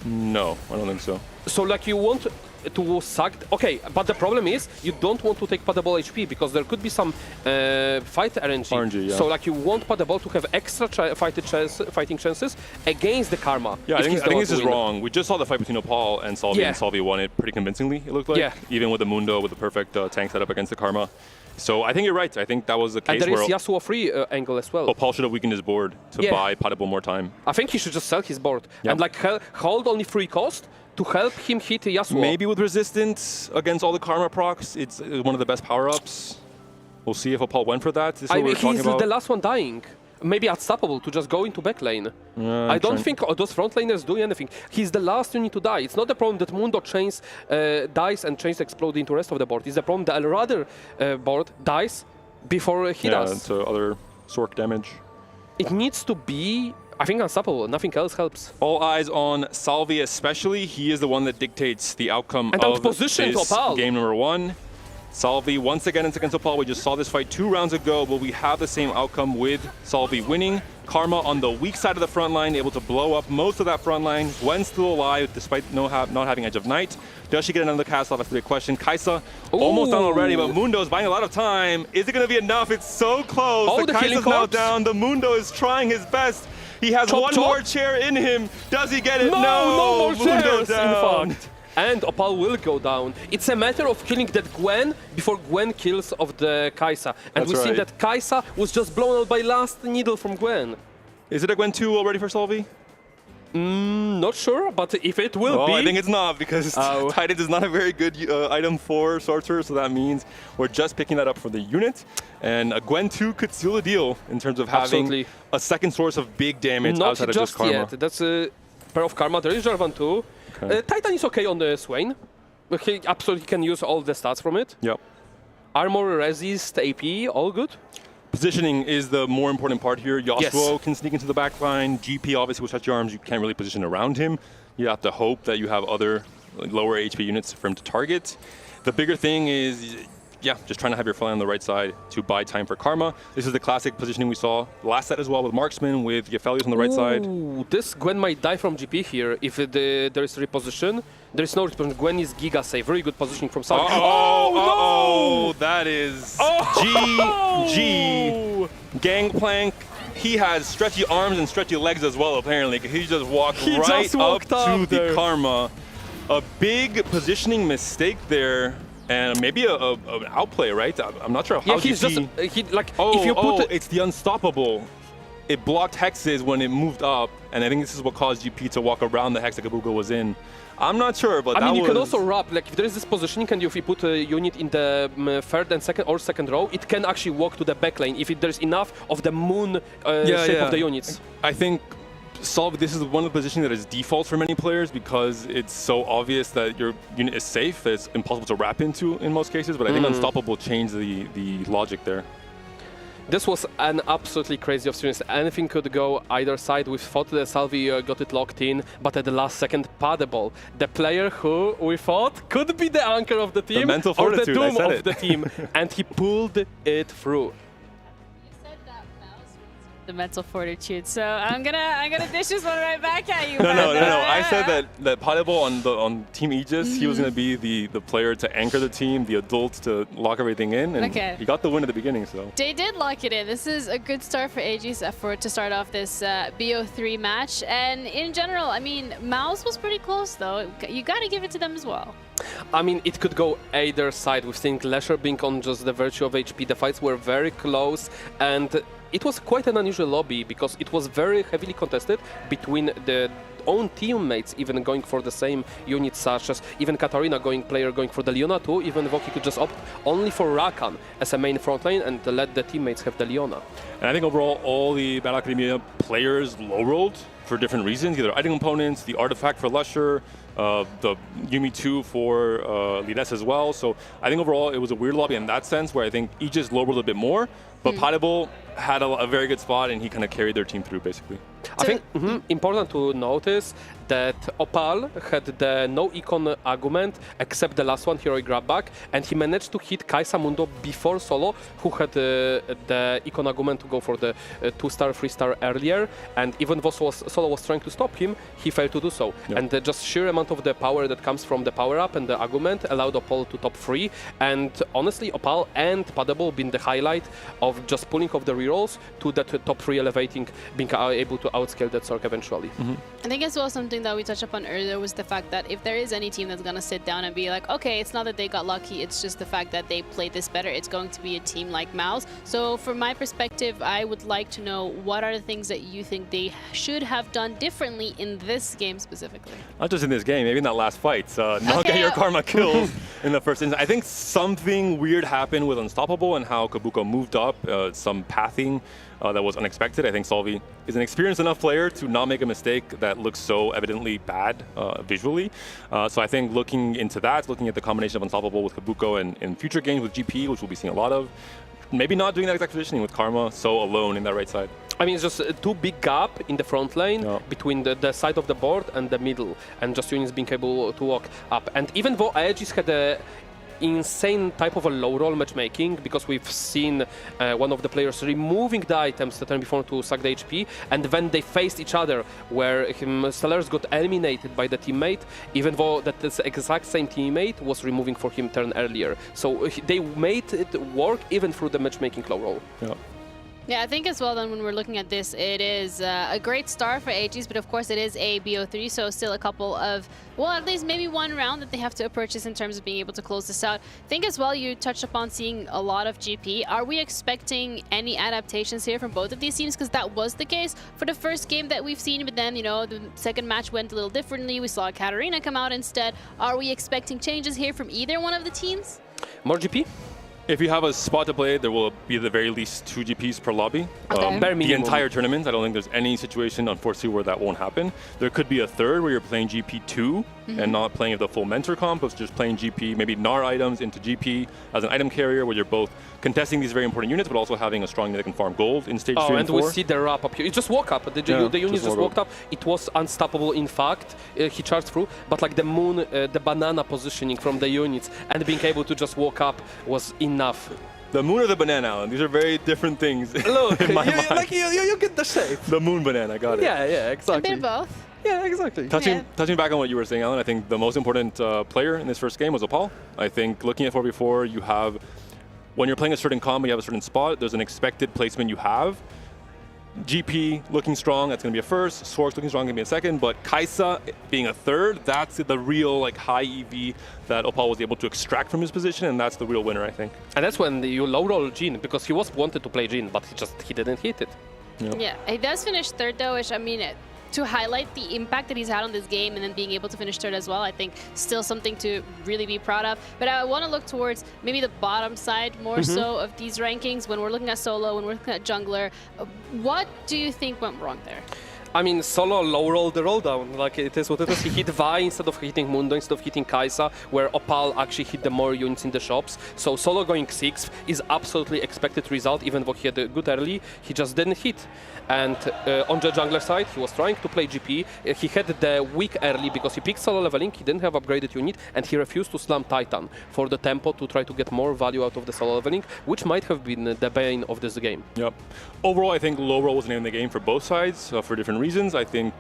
No, I don't think so. So, like, you want to suck... Okay, but the problem is you don't want to take Padable HP because there could be some fight RNG. Yeah. So, like, you want Padable to have extra fighting chances against the Karma. Yeah, I think this is wrong. We just saw the fight between Opal and Solvi, and Solvi won it pretty convincingly, it looked like. Yeah. Even with the Mundo, with the perfect tank setup against the Karma. So I think you're right. I think that was the case where... And there is Yasuo free angle as well. Opal should have weakened his board to buy Padable more time. I think he should just sell his board and, like, hold only free cost to help him hit Yasuo. Maybe with resistance against all the Karma procs, it's one of the best power-ups. We'll see if Opal went for that. This is what we're talking about. He's the last one dying. Maybe unstoppable to just go into backlane. I don't think those frontliners do anything. He's the last unit to die. It's not the problem that Mundo chains dies and chains explode into the rest of the board. It's the problem that Radar board dies before he does. Yeah, so other Sork damage. It needs to be... I think unstoppable. Nothing else helps. All eyes on Salvi especially. He is the one that dictates the outcome of this game number 1. Salvi once again against Opal. We just saw this fight 2 rounds ago. Will we have the same outcome with Salvi winning? Karma on the weak side of the front line, able to blow up most of that front line. Gwen's still alive despite not having Edge of Night. Does she get another cast off? That's the big question. Kaisa almost down already, but Mundo's buying a lot of time. Is it going to be enough? It's so close. Oh, the Kaisa's now down. The Mundo is trying his best. He has one more chair in him. Does he get it? No more Mundo chairs, down. in fact. And Opal will go down. It's a matter of killing that Gwen before Gwen kills of the Kaisa. And we've seen that Kaisa was just blown out by last needle from Gwen. Is it a Gwen 2 already for Solvi? Not sure, but if it will be... I think it's not, because Tidance is not a very good item for Sorcerer, so that means we're just picking that up for the unit. And a Gwen 2 could seal the deal in terms of having a second source of big damage outside of just Karma. Yet. That's a pair of Karma. There is Jarvan too. Titan is okay on the Swain. He absolutely can use all the stats from it. Yep. Armor, resist, AP, all good. Positioning is the more important part here. Yasuo can sneak into the back line. GP obviously with stretchy arms, you can't really position around him. You have to hope that you have other lower HP units for him to target. The bigger thing is, just trying to have your front line on the right side to buy time for Karma. This is the classic positioning we saw last set as well with Marksman, with Yefelios on the right side. This Gwen might die from GP here if there is reposition. There is no reposition. Gwen is Giga save. Very good positioning from South. Oh, that is GG. Gangplank. He has stretchy arms and stretchy legs as well, apparently. He just walked right up to the Karma. A big positioning mistake there. And maybe an outplay, right? I'm not sure how he's just if you put it's the unstoppable. It blocked hexes when it moved up, and I think this is what caused GP to walk around the hex that Kabuga was in. I'm not sure, but you can also wrap, like if there is this positioning and if you put a unit in the third and second row, it can actually walk to the backline if there's enough of the moon shape of the units. I think this is one of the positions that is default for many players because it's so obvious that your unit is safe that it's impossible to wrap into in most cases, but I think Unstoppable changed the logic there. This was an absolutely crazy experience. Anything could go either side. We thought that Salvi got it locked in, but at the last second, Padable, the player who we thought could be the anchor of the team, the mental fortitude, or the doom of the team, and he pulled it through. The mental fortitude. So I'm gonna dish this one right back at you. No. I said that Padable on Team Aegis, he was gonna be the player to anchor the team, the adult to lock everything in, and he got the win at the beginning. So they did lock it in. This is a good start for Aegis to start off this BO3 match. And in general, I mean, Mouse was pretty close though. You gotta give it to them as well. I mean, it could go either side. We think Lesher being on just the virtue of HP. The fights were very close, and it was quite an unusual lobby because it was very heavily contested between the own teammates even going for the same units, such as even Katarina player going for the Leona too, even though he could just opt only for Rakan as a main front lane and let the teammates have the Leona. And I think overall all the Battle Academia players low-rolled for different reasons, either item components, the artifact for Lusher, the Yumi 2 for Lides as well. So I think overall it was a weird lobby in that sense, where I think Aegis low-rolled a bit more, but Potable had a very good spot and he kind of carried their team through basically. I think important to notice that Opal had the no econ argument except the last one, Heroic Grabback, and he managed to hit Kai'Sa Mundo before Solo, who had the econ argument to go for the 2-star, 3-star earlier, and even though Solo was trying to stop him, he failed to do so. Yep. And the just sheer amount of the power that comes from the power-up and the argument allowed Opal to top 3, and honestly, Opal and Potable been the highlight of just pulling off the rerolls to that top 3 elevating, being able to outscale that Sork eventually. I think as well something that we touched upon earlier was the fact that if there is any team that's going to sit down and be like, okay, it's not that they got lucky, it's just the fact that they played this better, it's going to be a team like Mouse. So from my perspective, I would like to know what are the things that you think they should have done differently in this game specifically? Not just in this game, maybe in that last fight. Not get your karma killed in the first instance. I think something weird happened with Unstoppable and how Kabuko moved up, some pathing that was unexpected. I think Solvi is an experienced enough player to not make a mistake that looks so evidently bad visually. So I think looking into that, looking at the combination of Unstoppable with Kabuko and in future games with GP, which we'll be seeing a lot of, maybe not doing that exact positioning with Karma so alone in that right side. I mean, it's just a too big gap in the front lane between the side of the board and the middle, and just units being able to walk up. And even though Aegis had a insane type of a low roll matchmaking, because we've seen one of the players removing the items the turn before to suck the HP, and then they faced each other where Stellaris got eliminated by the teammate, even though that the exact same teammate was removing for him turn earlier. So they made it work even through the matchmaking low roll. Yeah, I think as well then when we're looking at this, it is a great start for Aegis, but of course it is a BO3, so still a couple of, well, at least maybe one round that they have to purchase in terms of being able to close this out. I think as well you touched upon seeing a lot of GP. Are we expecting any adaptations here from both of these teams? Because that was the case for the first game that we've seen, but then, you know, the second match went a little differently. We saw Katarina come out instead. Are we expecting changes here from either one of the teams? More GP? If you have a spot to play, there will be at the very least 2 GPs per lobby. Okay. The entire tournament, I don't think there's any situation, unfortunately, where that won't happen. There could be a third where you're playing GP2 and not playing the full mentor comp, but just playing GP, maybe NAR items into GP as an item carrier, where you're both contesting these very important units, but also having a strong unit that can farm gold in stage 3 and 4. And we see the wrap up here. It just woke up. The units just walked up. It was unstoppable, in fact. He charged through, but like the moon, the banana positioning from the units and being able to just walk up was enough. The moon or the banana, Alan? These are very different things. Look, in my mind. like you get the shape. The moon banana, got it. Yeah, exactly. A bit of both. Yeah, exactly. Touching back on what you were saying, Alan, I think the most important player in this first game was Opal. I think looking at 4v4, you have, when you're playing a certain combo, you have a certain spot, there's an expected placement you have. GP looking strong, that's going to be a first. Sworks looking strong, going to be a second. But Kai'Sa being a third, that's the real like high EV that Opal was able to extract from his position, and that's the real winner, I think. And that's when you low roll Jhin, because he was wanted to play Jhin, but he didn't hit it. Yeah, he does finish third though, which I mean, to highlight the impact that he's had on this game and then being able to finish third as well, I think still something to really be proud of. But I want to look towards maybe the bottom side more so of these rankings. When we're looking at solo, when we're looking at jungler, what do you think went wrong there? I mean, Solo low-rolled the roll-down, like it is what it is. He hit Vi instead of hitting Mundo, instead of hitting Kai'Sa, where Opal actually hit the more units in the shops. So Solo going 6th is absolutely expected result, even though he had a good early, he just didn't hit. And on the jungler side, he was trying to play GP. He had the weak early because he picked solo leveling, he didn't have upgraded unit, and he refused to slam Titan for the tempo to try to get more value out of the solo leveling, which might have been the bane of this game. Yep. Overall, I think low roll was the name of the game for both sides for different reasons. I think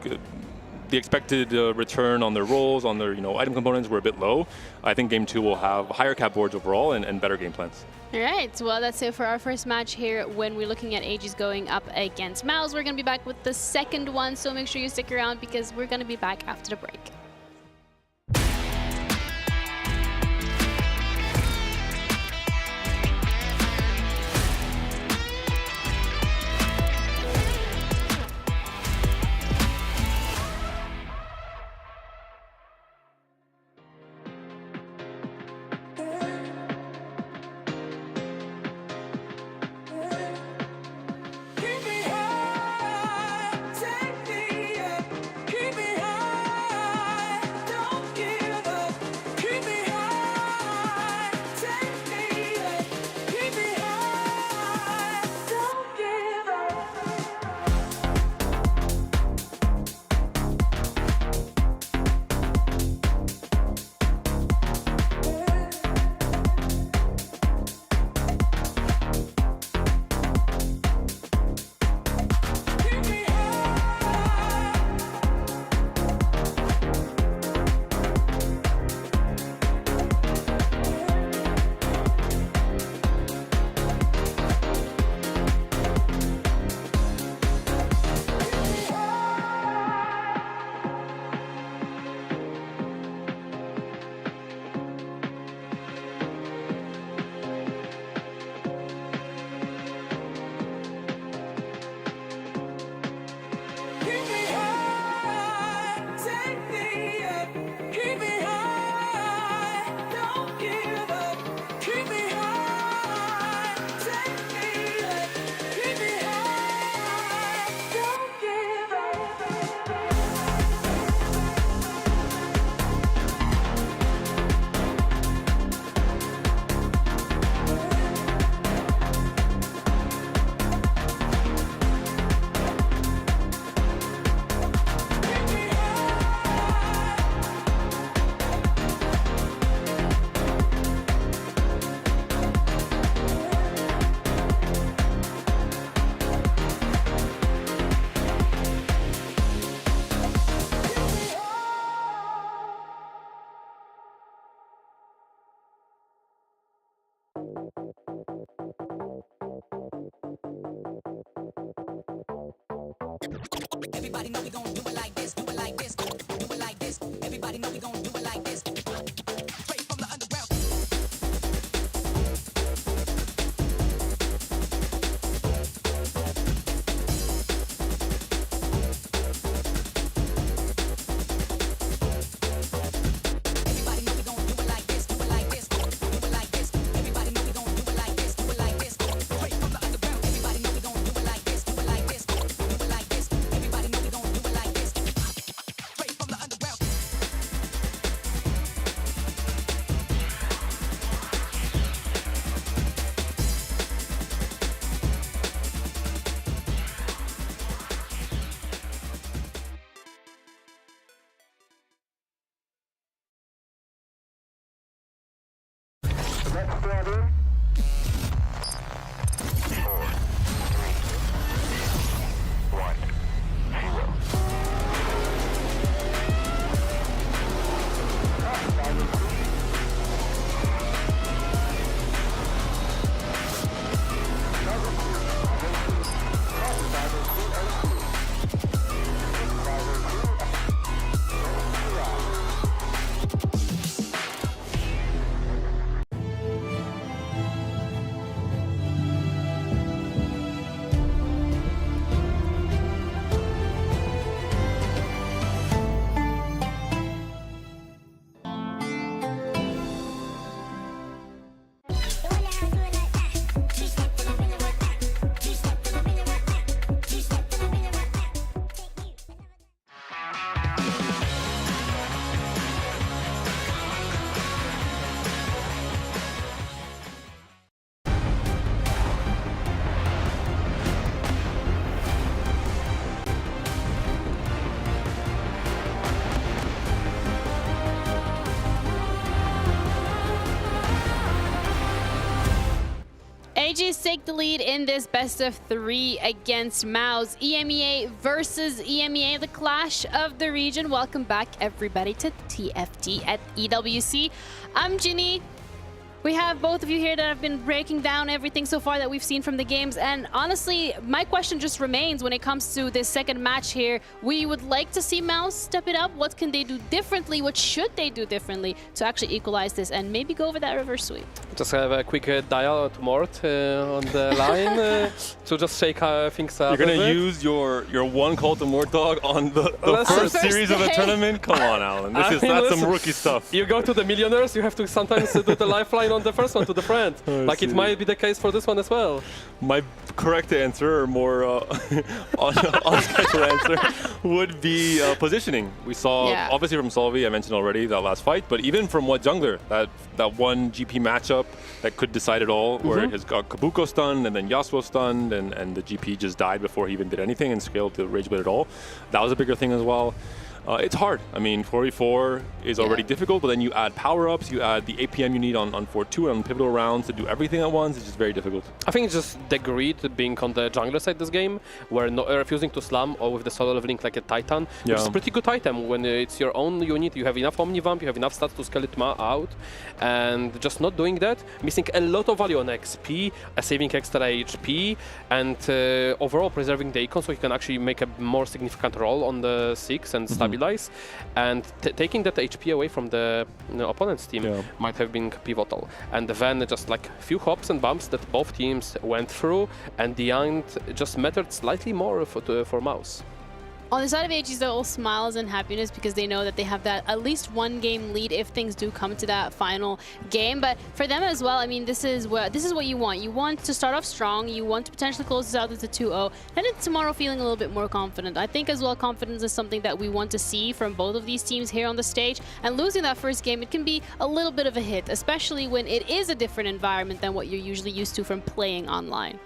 the expected return on their rolls, on their item components were a bit low. I think Game 2 will have higher cap boards overall and better game plans. All right, well, that's it for our first match here when we're looking at Aegis going up against Mouse. We're going to be back with the second one, so make sure you stick around because we're going to be back after the break. Everybody know we gon' do it like this, do it like this, do it like this. Everybody know we gon' do it like this. Straight from the underground. Everybody know we gon' do it like this, do it like this, do it like this. Everybody know we gon' do it like this, do it like this. Straight from the underground. Everybody know we gon' do it like this, do it like this, do it like this. Everybody know we gon' do it like this. Straight from the underground. AGs take the lead in this best of 3 against Mouse. EMEA versus EMEA, the clash of the region. Welcome back, everybody, to TFT at EWC. I'm Ginny. We have both of you here that have been breaking down everything so far that we've seen from the games. And honestly, my question just remains when it comes to this second match here. We would like to see Mouse step it up. What can they do differently? What should they do differently to actually equalize this and maybe go over that reverse sweep? Just have a quick dial to Mort on the line to just shake things up. You're going to use your one call to Mort Dog on the first series of the tournament? Come on, Alan. That's some rookie stuff. You go to the millionaires, you have to sometimes do the lifeline on the first one to the friend. Like it might be the case for this one as well. My correct answer, or more on-schedule answer, would be positioning. We saw, obviously from Solvi, I mentioned already, that last fight, but even from What Jungler, that one GP matchup that could decide it all, where his got Kabuko stunned and then Yasuo stunned, and the GP just died before he even did anything and scaled to Rage Blade at all. That was a bigger thing as well. It's hard. I mean, 4v4 is already difficult, but then you add power-ups, you add the APM you need on 4-2 and on pivotal rounds to do everything at once. It's just very difficult. I think it's just the greed being on the jungler side this game, where refusing to slam or with the solo leveling like a Titan, which is a pretty good item. When it's your own unit, you have enough Omnivamp, you have enough stats to scale it out, and just not doing that, missing a lot of value on XP, saving extra HP, and overall preserving the icon so he can actually make a more significant role on the 6 and stabilize. And taking that HP away from the opponent's team might have been pivotal. And then just like a few hops and bumps that both teams went through, and the end just mattered slightly more for Mouse. On the side of AGs, they're all smiles and happiness because they know that they have that at least one game lead if things do come to that final game. But for them as well, I mean, this is what you want. You want to start off strong. You want to potentially close this out with a 2-0. And then tomorrow feeling a little bit more confident. I think as well, confidence is something that we want to see from both of these teams here on the stage. And losing that first game, it can be a little bit of a hit, especially when it is a different environment than what you're usually used to from playing online.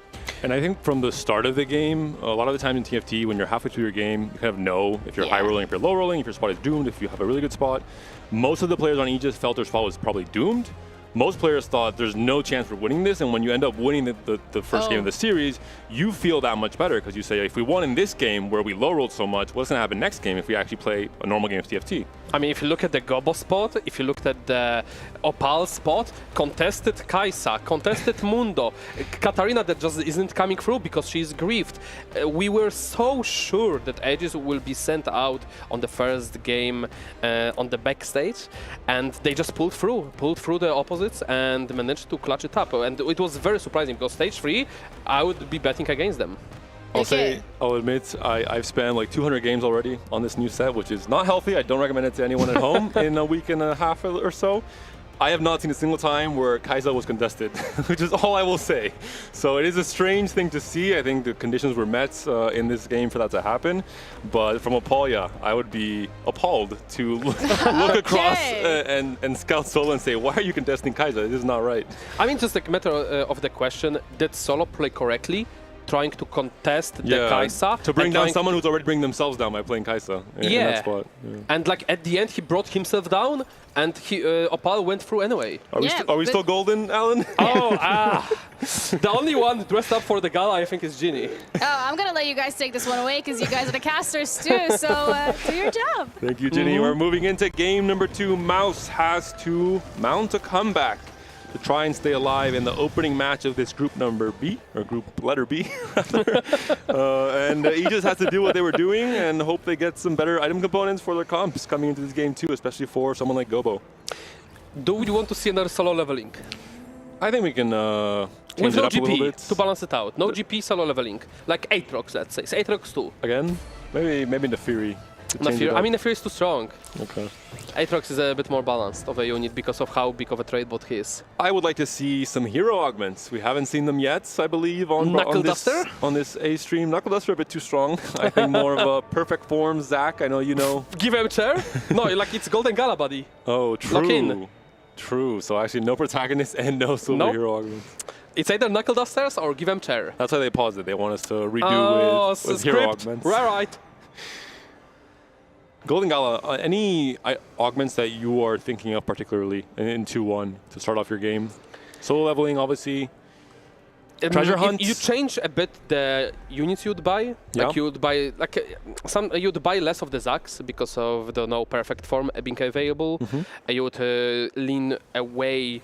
And I think from the start of the game, a lot of the time in TFT, when you're halfway through your game, you kind of know if you're high rolling, if you're low rolling, if your spot is doomed, if you have a really good spot. Most of the players on Aegis felt their spot was probably doomed, most players thought there's no chance for winning this, and when you end up winning the first game of the series, you feel that much better because you say, if we won in this game where we low-rolled so much, what's going to happen next game if we actually play a normal game of TFT? I mean, if you look at the Gobo spot, if you looked at the Opal spot, contested Kai'Sa, contested Mundo, Katarina that just isn't coming through because she's griefed. We were so sure that Aegis will be sent out on the first game on the backstage, and they just pulled through the opposites and managed to clutch it up. And it was very surprising because stage 3, I would be betting against them. I'll admit, I've spent like 200 games already on this new set, which is not healthy. I don't recommend it to anyone at home in a week and a half or so. I have not seen a single time where Kai'Sa was contested, which is all I will say. So it is a strange thing to see. I think the conditions were met in this game for that to happen. But from Opal, yeah, I would be appalled to look across and scout solo and say, why are you contesting Kai'Sa? This is not right. I mean, just a matter of the question, did solo play correctly? Trying to contest the Kai'Sa. To bring down someone who's already bringing themselves down by playing Kai'Sa in that spot. Yeah. And like at the end, he brought himself down, and Opal went through anyway. Are we still golden, Alan? The only one dressed up for the gala, I think, is Ginny. I'm going to let you guys take this one away because you guys are the casters too, so do your job. Thank you, Ginny. We're moving into game number 2. Mouse has to mount a comeback to try and stay alive in the opening match of this group number B, or group letter B, rather. And Aegis has to do what they were doing and hope they get some better item components for their comps coming into this game too, especially for someone like Gobo. Do we want to see another solo leveling? I think we can change with it no up a little GP bit. to balance it out. No GP solo leveling. Like Aatrox, let's say. It's Aatrox 2. Again? Maybe Nefiri. I mean, Nefiri is too strong. Okay. Aatrox is a bit more balanced of a unit because of how big of a trade bot he is. I would like to see some hero augments. We haven't seen them yet, I believe, on this A stream. Knuckle Duster a bit too strong. I think more of a perfect form. Zach, I know you know. Give him chair? No, like it's Golden Gala, buddy. Oh, true. Lock in. True. So actually no protagonist and no silver hero augments. It's either Knuckle Dusters or Give him chair. That's why they paused it. They want us to redo with hero augments. Right. Golden Gala, any augments that you are thinking of particularly in 2-1 to start off your game? Solo leveling, obviously. Treasure hunt. You change a bit the units you'd buy. Yeah. Like you'd buy you'd buy less of the Zacs because of the no perfect form being available. You would lean away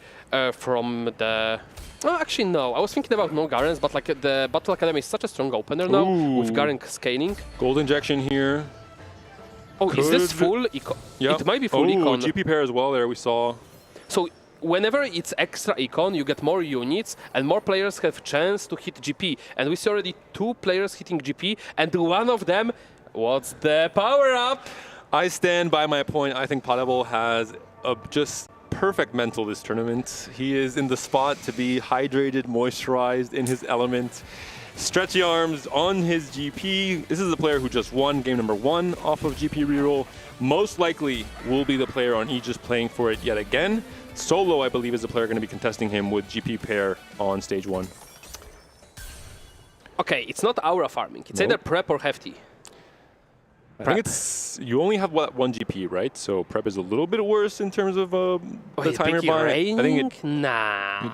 from the. Oh, actually, no. I was thinking about no Garens, but like the Battle Academy is such a strong opener now with Garen scaling. Gold injection here. Oh, is this full econ? Yeah. It might be full econ. GP pair as well there, we saw. So whenever it's extra econ, you get more units and more players have chance to hit GP. And we see already 2 players hitting GP, and one of them, what's the power-up? I stand by my point. I think Potable has a just perfect mental this tournament. He is in the spot to be hydrated, moisturized, in his element. Stretchy arms on his GP. This is a player who just won game number 1 off of GP reroll. Most likely will be the player on Aegis playing for it yet again. Solo, I believe, is the player going to be contesting him with GP pair on stage 1. Okay, it's not aura farming. It's either prep or hefty. I think it's you only have one GP, right? So prep is a little bit worse in terms of the time you're buying. I think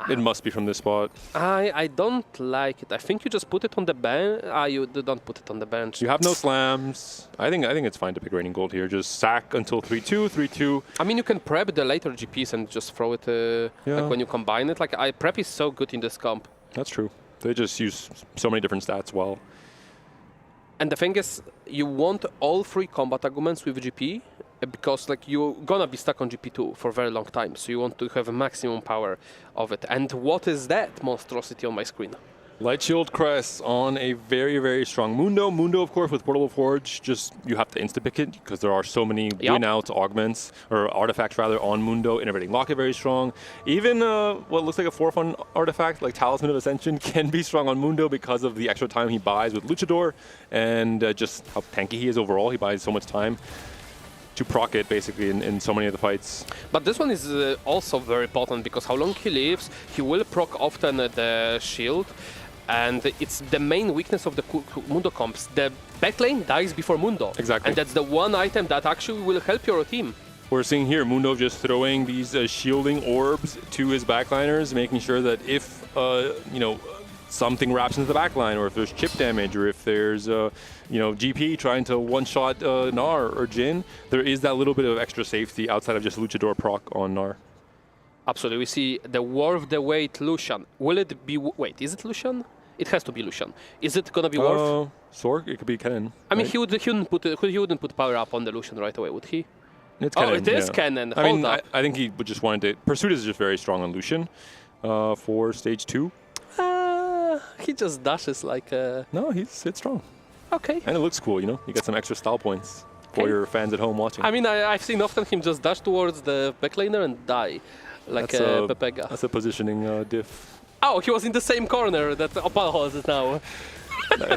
it must be from this spot. I don't like it. I think you just put it on the bench. You don't put it on the bench. You have no slams. I think it's fine to pick Raining Gold here. Just sack until 3-2, 3-2. I mean, you can prep the later GPs and just throw it like when you combine it. Like prep is so good in this comp. That's true. They just use so many different stats well. And the thing is, you want all 3 combat arguments with GP because like you're gonna be stuck on GP2 for a very long time. So you want to have a maximum power of it. And what is that monstrosity on my screen? Light Shield Crest on a very, very strong Mundo. Mundo, of course, with Portable Forge, just you have to insta-pick it because there are so many win-out augments, or artifacts rather, on Mundo. Innovating Locket, very strong. Even what looks like a 4-fun artifact, like Talisman of Ascension, can be strong on Mundo because of the extra time he buys with Luchador and just how tanky he is overall. He buys so much time to proc it, basically, in so many of the fights. But this one is also very potent because how long he lives, he will proc often the shield. And it's the main weakness of the Mundo comps. The backlane dies before Mundo. Exactly. And that's the one item that actually will help your team. we're seeing here Mundo just throwing these shielding orbs to his backliners, making sure that if, you know, something wraps into the backline, or if there's chip damage, or if there's, you know, GP trying to one-shot Gnar or Jhin, there is that little bit of extra safety outside of just Luchador proc on Gnar. Absolutely. We see the Worth the Wait Lucian. Will it be... Wait, is it Lucian? It has to be Lucian. Is it going to be Worth? Sorg? It could be Kennen. I mean, he wouldn't put power up on the Lucian right away, would he? It's Kennen, it is Kennen. I mean, I think he would just wanted to... Pursuit is just very strong on Lucian for stage 2. He just dashes like... No, it's strong. Okay. And it looks cool, you know? You get some extra style points for your fans at home watching. I mean, I've seen often him just dash towards the backlaner and die, like Pepega. That's a positioning diff. Oh, he was in the same corner that Opal has now.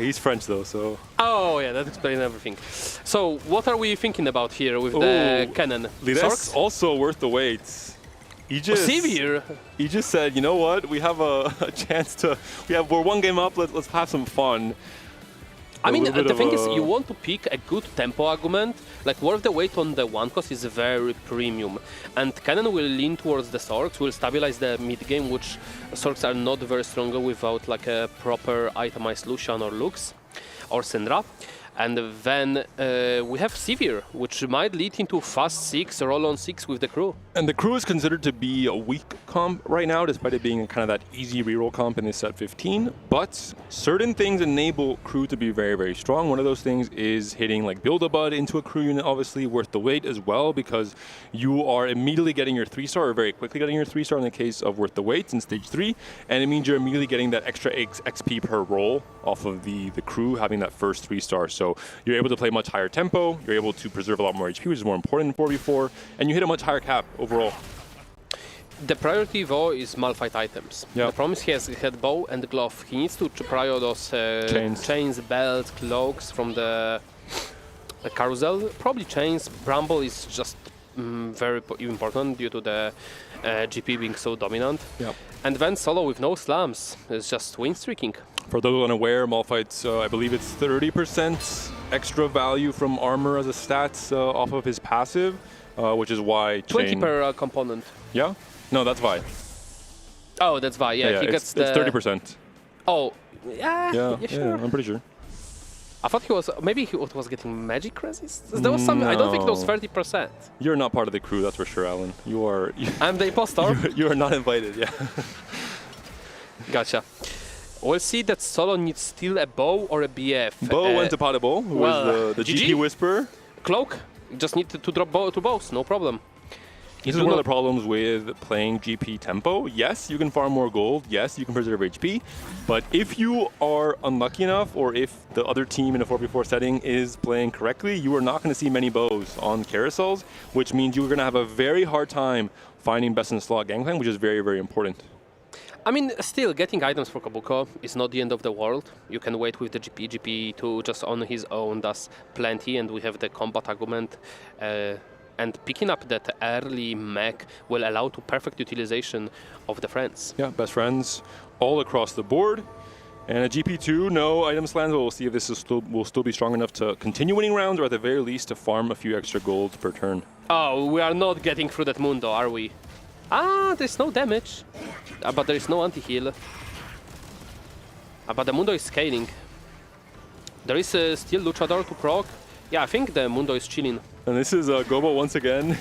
He's French though, so... Oh, yeah, that explains everything. So, what are we thinking about here with the Kennen? Lides also worth the wait. He just, Severe. He just said, you know what, we have a chance to... We're one game up, let's have some fun. I mean, the thing is, you want to pick a good tempo argument. Like, Worth the Wait on the 1-cost is very premium. And Kennen will lean towards the Sorks, will stabilize the mid-game, which Sorks are not very strong without like a proper itemized Lucian or Lux or Syndra. And then we have Sivir, which might lead into fast 6, roll on 6 with the crew. And the crew is considered to be a weak comp right now, despite it being kind of that easy reroll comp in this set 15. But certain things enable crew to be very, very strong. One of those things is hitting like Build-A-Bud into a crew unit, obviously worth the wait as well, because you are immediately getting your 3-star, or very quickly getting your 3-star in the case of Worth the Wait in stage 3. And it means you're immediately getting that extra XP per roll off of the crew having that first 3-star. So you're able to play much higher tempo, you're able to preserve a lot more HP, which is more important in 4v4, and you hit a much higher cap overall. The priority though is Malphite items. Yep. The problem is he has head bow and glove. He needs to prior those chains, belts, cloaks from the carousel. Probably chains. Bramble is just very important due to the GP being so dominant. Yep. And then solo with no slams is just win streaking. For those unaware, Malphite's, I believe it's 30% extra value from armor as a stat off of his passive, which is why 20 per component. Yeah? No, that's Vi. Oh, that's Vi. Yeah, he gets it's 30%. Oh, yeah, sure. Yeah, I'm pretty sure. I thought he was, maybe he was getting magic resist? There was some, I don't think it was 30%. You're not part of the crew, that's for sure, Alan. You are... I'm the impostor. You are not invited, yeah. Gotcha. We'll see that Solo needs still a bow or a BF. Bow went to Potable, who was the GP Whisperer. Cloak, you just need to drop two bows, no problem. This is one of the problems with playing GP tempo. Yes, you can farm more gold. Yes, you can preserve HP. But if you are unlucky enough, or if the other team in a 4v4 setting is playing correctly, you are not going to see many bows on carousels, which means you're going to have a very hard time finding best in slot gangplank, which is very, very important. I mean, still, getting items for Kabuko is not the end of the world. You can wait with the GP. GP2 just on his own does plenty, and we have the combat argument. And picking up that early mech will allow to perfect utilization of the friends. Yeah, best friends all across the board. And a GP2, no item slams, but we'll see if this is will still be strong enough to continue winning rounds, or at the very least to farm a few extra golds per turn. Oh, we are not getting through that Mundo, are we? Ah, there's no damage, but there is no anti-heal. But the Mundo is scaling. There is still Luchador to proc. Yeah, I think the Mundo is chilling. And this is Gobo once again.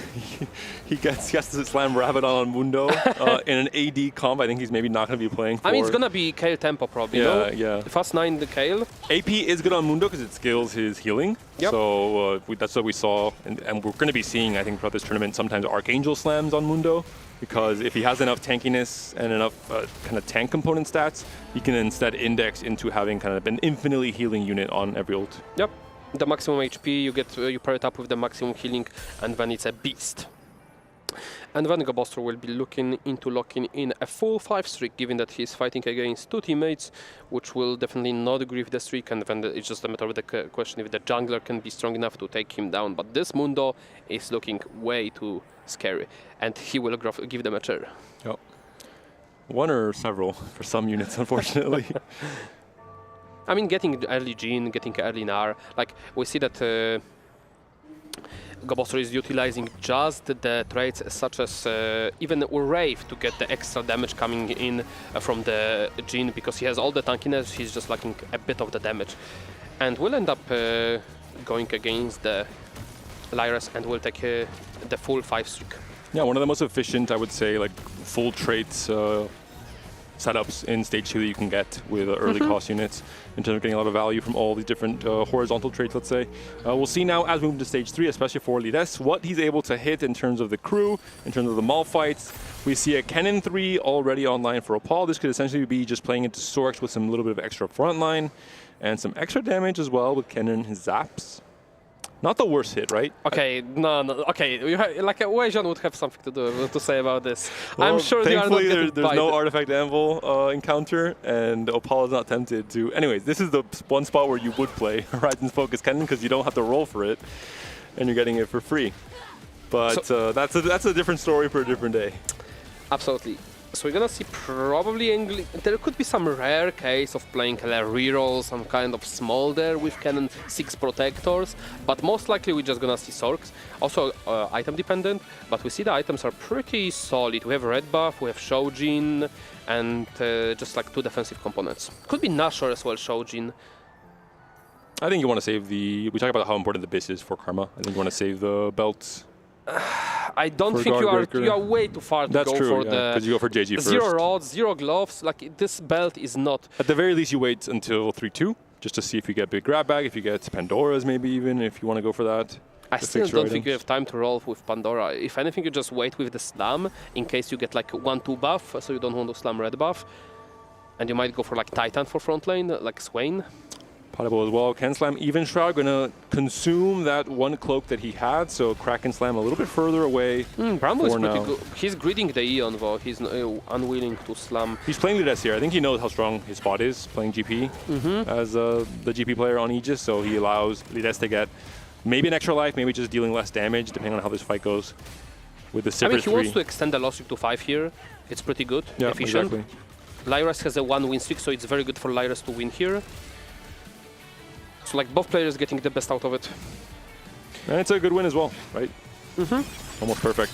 he has to slam Rabbit on Mundo in an AD comp. I think he's maybe not going to be playing for... I mean, it's going to be Kayle tempo probably, yeah. Fast 9 the Kayle. AP is good on Mundo because it scales his healing. Yep. So that's what we saw. And we're going to be seeing, I think, throughout this tournament, sometimes Archangel slams on Mundo. Because if he has enough tankiness and enough kind of tank component stats, he can instead index into having kind of an infinitely healing unit on every ult. Yep. The maximum HP, you pair it up with the maximum healing, and then it's a beast. And then Gobostro will be looking into locking in a full 5 streak, given that he's fighting against 2 teammates, which will definitely not grieve the streak, and then it's just a matter of the question if the jungler can be strong enough to take him down. But this Mundo is looking way too scary, and he will give them a chair. Yep. One or several for some units, unfortunately. I mean, getting early Jhin, getting early Gnar, like we see that Gobosser is utilizing just the traits such as even Wraith to get the extra damage coming in from the Jhin, because he has all the tankiness, he's just lacking a bit of the damage. And we'll end up going against the Lyras and we'll take the full 5 streak. Yeah, one of the most efficient, I would say, like full traits setups in stage 2 that you can get with early cost units in terms of getting a lot of value from all these different horizontal traits, let's say. We'll see now as we move to stage 3, especially for Lides, what he's able to hit in terms of the crew, in terms of the Malphites. We see a Kennen 3 already online for Opal. This could essentially be just playing into Sorex with some little bit of extra frontline and some extra damage as well with Kennen zaps. Not the worst hit, right? Okay, no, okay. Like Weijan would have something to say about this. Well, I'm sure they are not there's no artifact anvil encounter, and Opal is not tempted to. Anyways, this is the one spot where you would play Horizon's Focus Kennen because you don't have to roll for it, and you're getting it for free. But so, that's a different story for a different day. Absolutely. So we're gonna see probably there could be some rare case of playing a reroll, some kind of smolder with Kennen 6 protectors, but most likely we're just gonna see Sorks. Also item dependent, but we see the items are pretty solid. We have red buff, we have Shojin, and just like 2 defensive components. Could be Nashor as well, Shojin. I think you want to save the. We talk about how important the Abyss is for Karma. I think you want to save the belts. I don't think you are way too far to go for the. Because you go for JG first. 0 rods, 0 gloves. Like this belt is not. At the very least, you wait until 3-2 just to see if you get big grab bag, if you get Pandora's, maybe even if you want to go for that. I still don't think you have time to roll with Pandora. If anything, you just wait with the slam in case you get like 1-2 buff, so you don't want to slam red buff, and you might go for like Titan for front lane, like Swain. Potable as well. Can Slam Even Shroud gonna consume that one cloak that he had, so Kraken Slam a little bit further away. Bramble is pretty good. He's greeting the Eon though. He's unwilling to slam. He's playing Lides here. I think he knows how strong his spot is playing GP as the GP player on Aegis, so he allows Lides to get maybe an extra life, maybe just dealing less damage depending on how this fight goes. With the Sivir 3. He wants to extend the loss streak to 5 here. It's pretty good, efficient. Exactly. Lyras has a 1 win streak, so it's very good for Lyras to win here. So like both players getting the best out of it. And it's a good win as well, right? Almost perfect.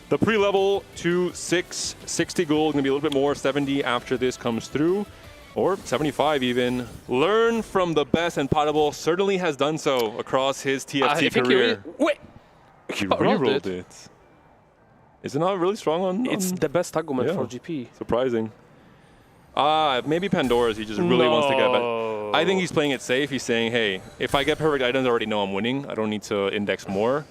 The pre-level to 60 gold, gonna be a little bit more, 70 after this comes through, or 75 even. Learn from the best, and Potable certainly has done so across his TFT career. He re-rolled it. Is it not really strong on... It's the best argument for GP. Surprising. Maybe Pandora's he just really wants to get back. I think he's playing it safe. He's saying, hey, if I get perfect items, I already know I'm winning. I don't need to index more.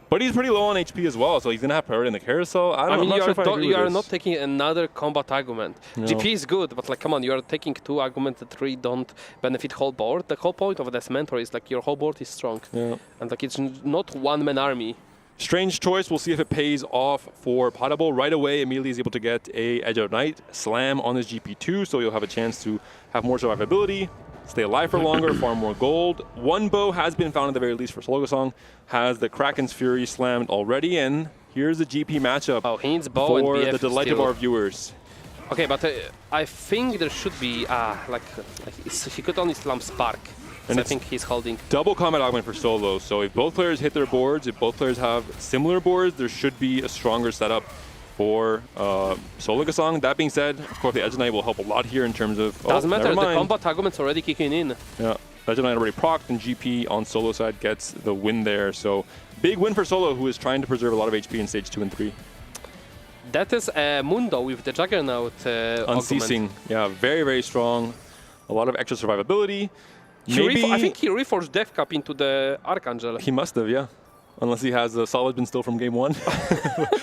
But he's pretty low on HP as well, so he's going to have priority in the carousel. I mean, you are not taking another combat argument. No. GP is good, but like, come on, you are taking 2 arguments that really don't benefit whole board. The whole point of this mentor is like your whole board is strong. Yeah. And like it's not one-man army. Strange choice. We'll see if it pays off for Potable. Right away, immediately is able to get a Edge of Night slam on his GP2, so you'll have a chance to have more survivability, stay alive for longer, farm more gold. 1 bow has been found at the very least for Sologosong. Has the Kraken's Fury slammed already, and here's the GP matchup he needs bow for and BF the delight still. of our viewers. Okay, but I think there should be he could only slam Spark. And I think he's holding. Double combat augment for solo, so if both players hit their boards, if both players have similar boards, there should be a stronger setup for Sologosong. That being said, of course, the Edge Knight will help a lot here in terms of... Doesn't matter, the combat argument's already kicking in. Yeah, Edge Knight already procced, and GP on solo side gets the win there. So big win for Solo, who is trying to preserve a lot of HP in stage 2 and 3. That is Mundo with the Juggernaut Unceasing, yeah, very, very strong. A lot of extra survivability. I think he reforged Death Cap into the Archangel. He must have, yeah. Unless he has a solid bin still from game 1.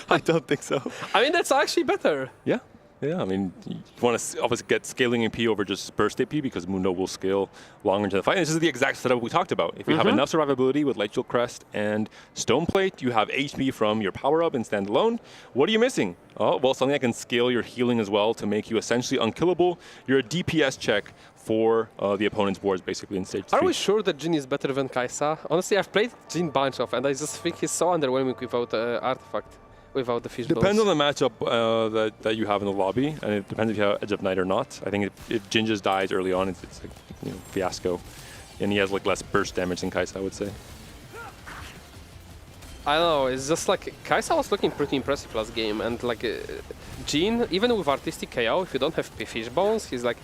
I don't think so. I mean, that's actually better. Yeah. Yeah, I mean, you want to obviously get scaling AP over just burst AP because Mundo will scale longer into the fight. And this is the exact setup we talked about. If you have enough survivability with Light Shield Crest and Stone Plate, you have HP from your power-up and standalone. What are you missing? Oh, well, something that can scale your healing as well to make you essentially unkillable. You're a DPS check for the opponent's boards, basically, in stage 3. Are we sure that Jhin is better than Kai'Sa? Honestly, I've played Jhin bunch of, and I just think he's so underwhelming without Artifact. Without the fish Depends on the matchup that you have in the lobby, and it depends if you have Edge of Night or not. I think if Jhin just dies early on, it's like fiasco, and he has like less burst damage than Kai'Sa, I would say. I don't know, it's just like Kai'Sa was looking pretty impressive last game, and like Jhin, even with artistic KO, if you don't have fish bones, he's like,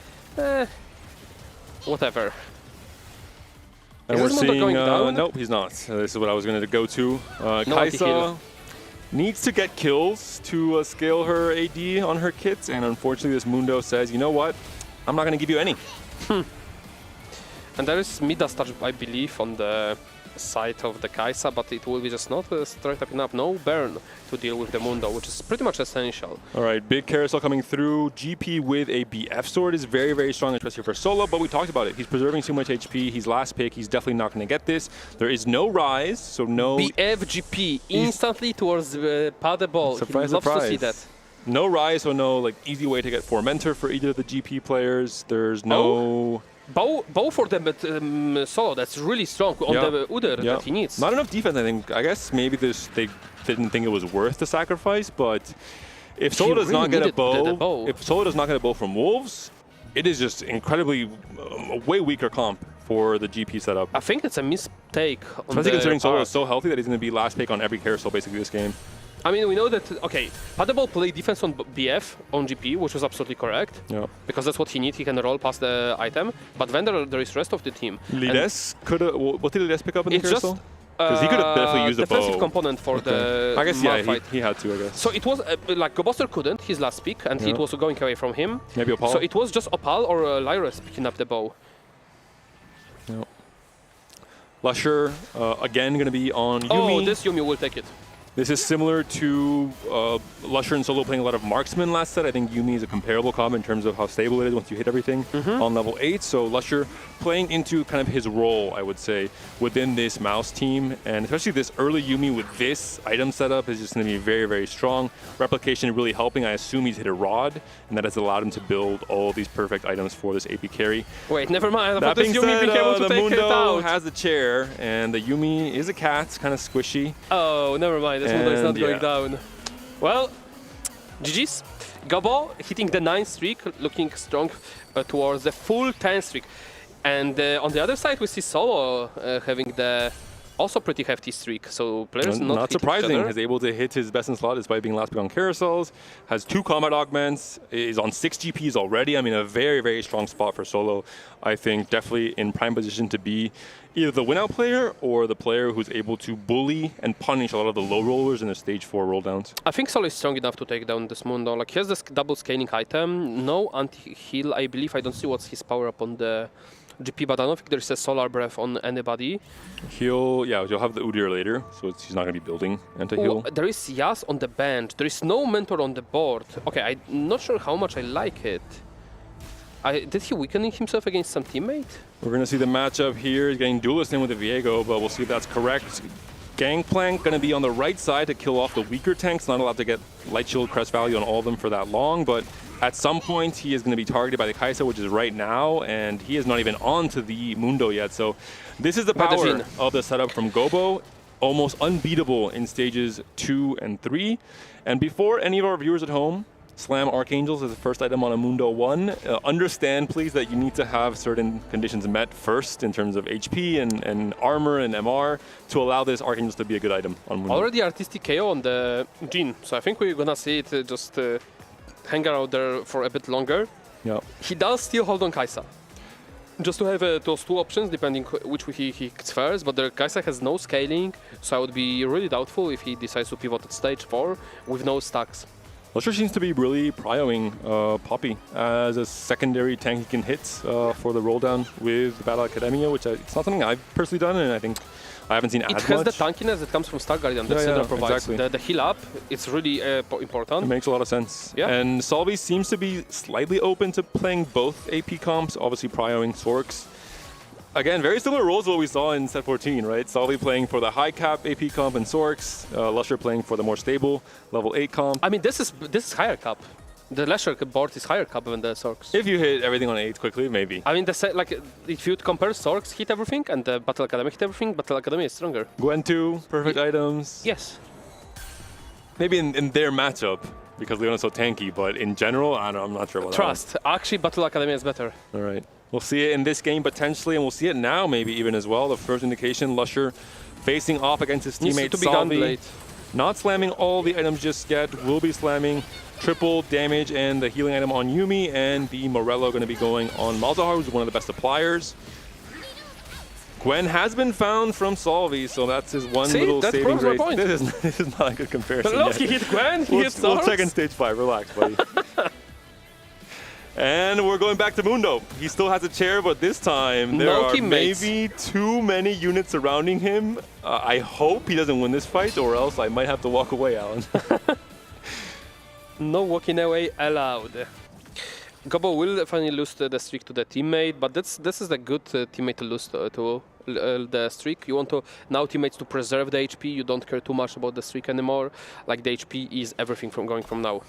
whatever. And we're seeing, going down? Nope, he's not. This is what I was going to go to. Kai'Sa needs to get kills to scale her AD on her kits, and unfortunately this Mundo says, you know what, I'm not going to give you any. And there is Midas touch, I believe, on the side of the Kai'Sa, but it will be just not straight up enough. No burn to deal with the Mundo, which is pretty much essential. All right, big carousel coming through. GP with a BF sword is very, very strong, especially for solo, but we talked about it. He's preserving too much HP. He's last pick. He's definitely not going to get this. There is no rise, so no... BF GP instantly towards the paddle. Surprise, he loves to see that. No rise, so no like easy way to get 4 mentor for either of the GP players. There's no... Bow for them, but solo, that's really strong on the Udyr that he needs. Not enough defense, I think. I guess maybe they didn't think it was worth the sacrifice, but if Solo does not get a bow, if Solo does not get a bow from Wolves, it is just incredibly a way weaker comp for the GP setup. I think it's a mistake. Especially considering Solo is so healthy that he's going to be last pick on every carousel basically this game. I mean, we know that, okay, Paddable played defense on BF, on GP, which was absolutely correct. Yeah. Because that's what he needs, he can roll past the item. But then there is rest of the team. Lides could have, what did Lides pick up in the carousel? Because he could have definitely used a bow. Defensive component for the I guess, he had to, I guess. So it was, like, Gobuster couldn't, his last pick, and it was going away from him. Maybe Opal. So it was just Opal or Lyris picking up the bow. Yeah. Lusher, again, going to be on Yuumi. Oh, this Yuumi will take it. This is similar to Lusher and Solo playing a lot of Marksman last set. I think Yuumi is a comparable comp in terms of how stable it is once you hit everything on level 8. So Lusher playing into kind of his role, I would say, within this Mouse team. And especially this early Yuumi with this item setup is just going to be very, very strong. Replication really helping. I assume he's hit a Rod, and that has allowed him to build all these perfect items for this AP carry. Wait, never mind. That being said, the Mundo has the chair, and the Yuumi is a cat, kind of squishy. Oh, never mind. This Mundo is not going down. Well, GG's. Gabo hitting the 9th streak, looking strong towards the full 10th streak. And on the other side, we see Solo having the also pretty hefty streak. So players not surprising, is able to hit his best in slot despite being last pick on carousels. Has 2 combat augments, is on 6 GPs already. I mean, a very, very strong spot for Solo. I think definitely in prime position to be either the win-out player or the player who's able to bully and punish a lot of the low rollers in the stage 4 roll downs. I think Solo is strong enough to take down this Mundo. Like, he has this double scaling item, no anti-heal, I believe. I don't see what's his power up on the GP, but I don't think there's a Solar Breath on anybody. You'll have the Udyr later, so he's not going to be building anti-heal. There is Yas on the bench. There is no mentor on the board. Okay, I'm not sure how much I like it. Did he weaken himself against some teammate? We're going to see the matchup here. He's getting duelist in with the Viego, but we'll see if that's correct. Gangplank going to be on the right side to kill off the weaker tanks. Not allowed to get Light Shield crest value on all of them for that long, but at some point he is going to be targeted by the Kai'Sa, which is right now, and he is not even on to the Mundo yet. So this is the power of the setup from Gobo. Almost unbeatable in stages 2 and 3. And before any of our viewers at home slam Archangels as the first item on a Mundo 1, understand please that you need to have certain conditions met first in terms of HP and armor and MR to allow this Archangels to be a good item on Mundo. Already artistic KO on the Jhin, so I think we're gonna see it just hang out there for a bit longer. Yeah. He does still hold on Kai'Sa. Just to have those 2 options depending which he hits first, but the Kai'Sa has no scaling, so I would be really doubtful if he decides to pivot at stage 4 with no stacks. Lusher seems to be really prioing Poppy as a secondary tank he can hit for the roll down with Battle Academia, which it's not something I've personally done, and I think I haven't seen as much. It has the tankiness that comes from Star Guardian that Syndra provides. Exactly. The heal up, it's really important. It makes a lot of sense. Yeah. And Solvi seems to be slightly open to playing both AP comps, obviously prioing Sorks. Again, very similar roles to what we saw in set 14, right? Solvi playing for the high cap AP comp and Sorks, Lusher playing for the more stable level 8 comp. I mean, this is higher cap. The Lusher board is higher cap than the Sorks. If you hit everything on 8 quickly, maybe. I mean, like if you compare Sorks hit everything and the Battle Academy hit everything, Battle Academy is stronger. Gwen 2, perfect items. Yes. Maybe in their matchup, because Leona's so tanky, but in general, I'm not sure about Trust. Actually, Battle Academy is better. All right. We'll see it in this game potentially, and we'll see it now maybe even as well. The first indication, Lusher facing off against his Needs teammate to be Salvi. Gunblade. Not slamming all the items just yet. Will be slamming triple damage and the healing item on Yuumi, and the Morello going to be going on Malzahar, who's one of the best suppliers. Gwen has been found from Salvi, so that's his one little saving grace. This is not a good comparison. But he hit Gwen, he hit We'll check in stage 5. Relax, buddy. And we're going back to Mundo. He still has a chair, but this time there are maybe too many units surrounding him. I hope he doesn't win this fight, or else I might have to walk away, Alan. No walking away allowed. Gobo will finally lose the streak to the teammate, but this is a good teammate to lose to the streak. You want to now teammates to preserve the HP. You don't care too much about the streak anymore. Like the HP is everything from going from now.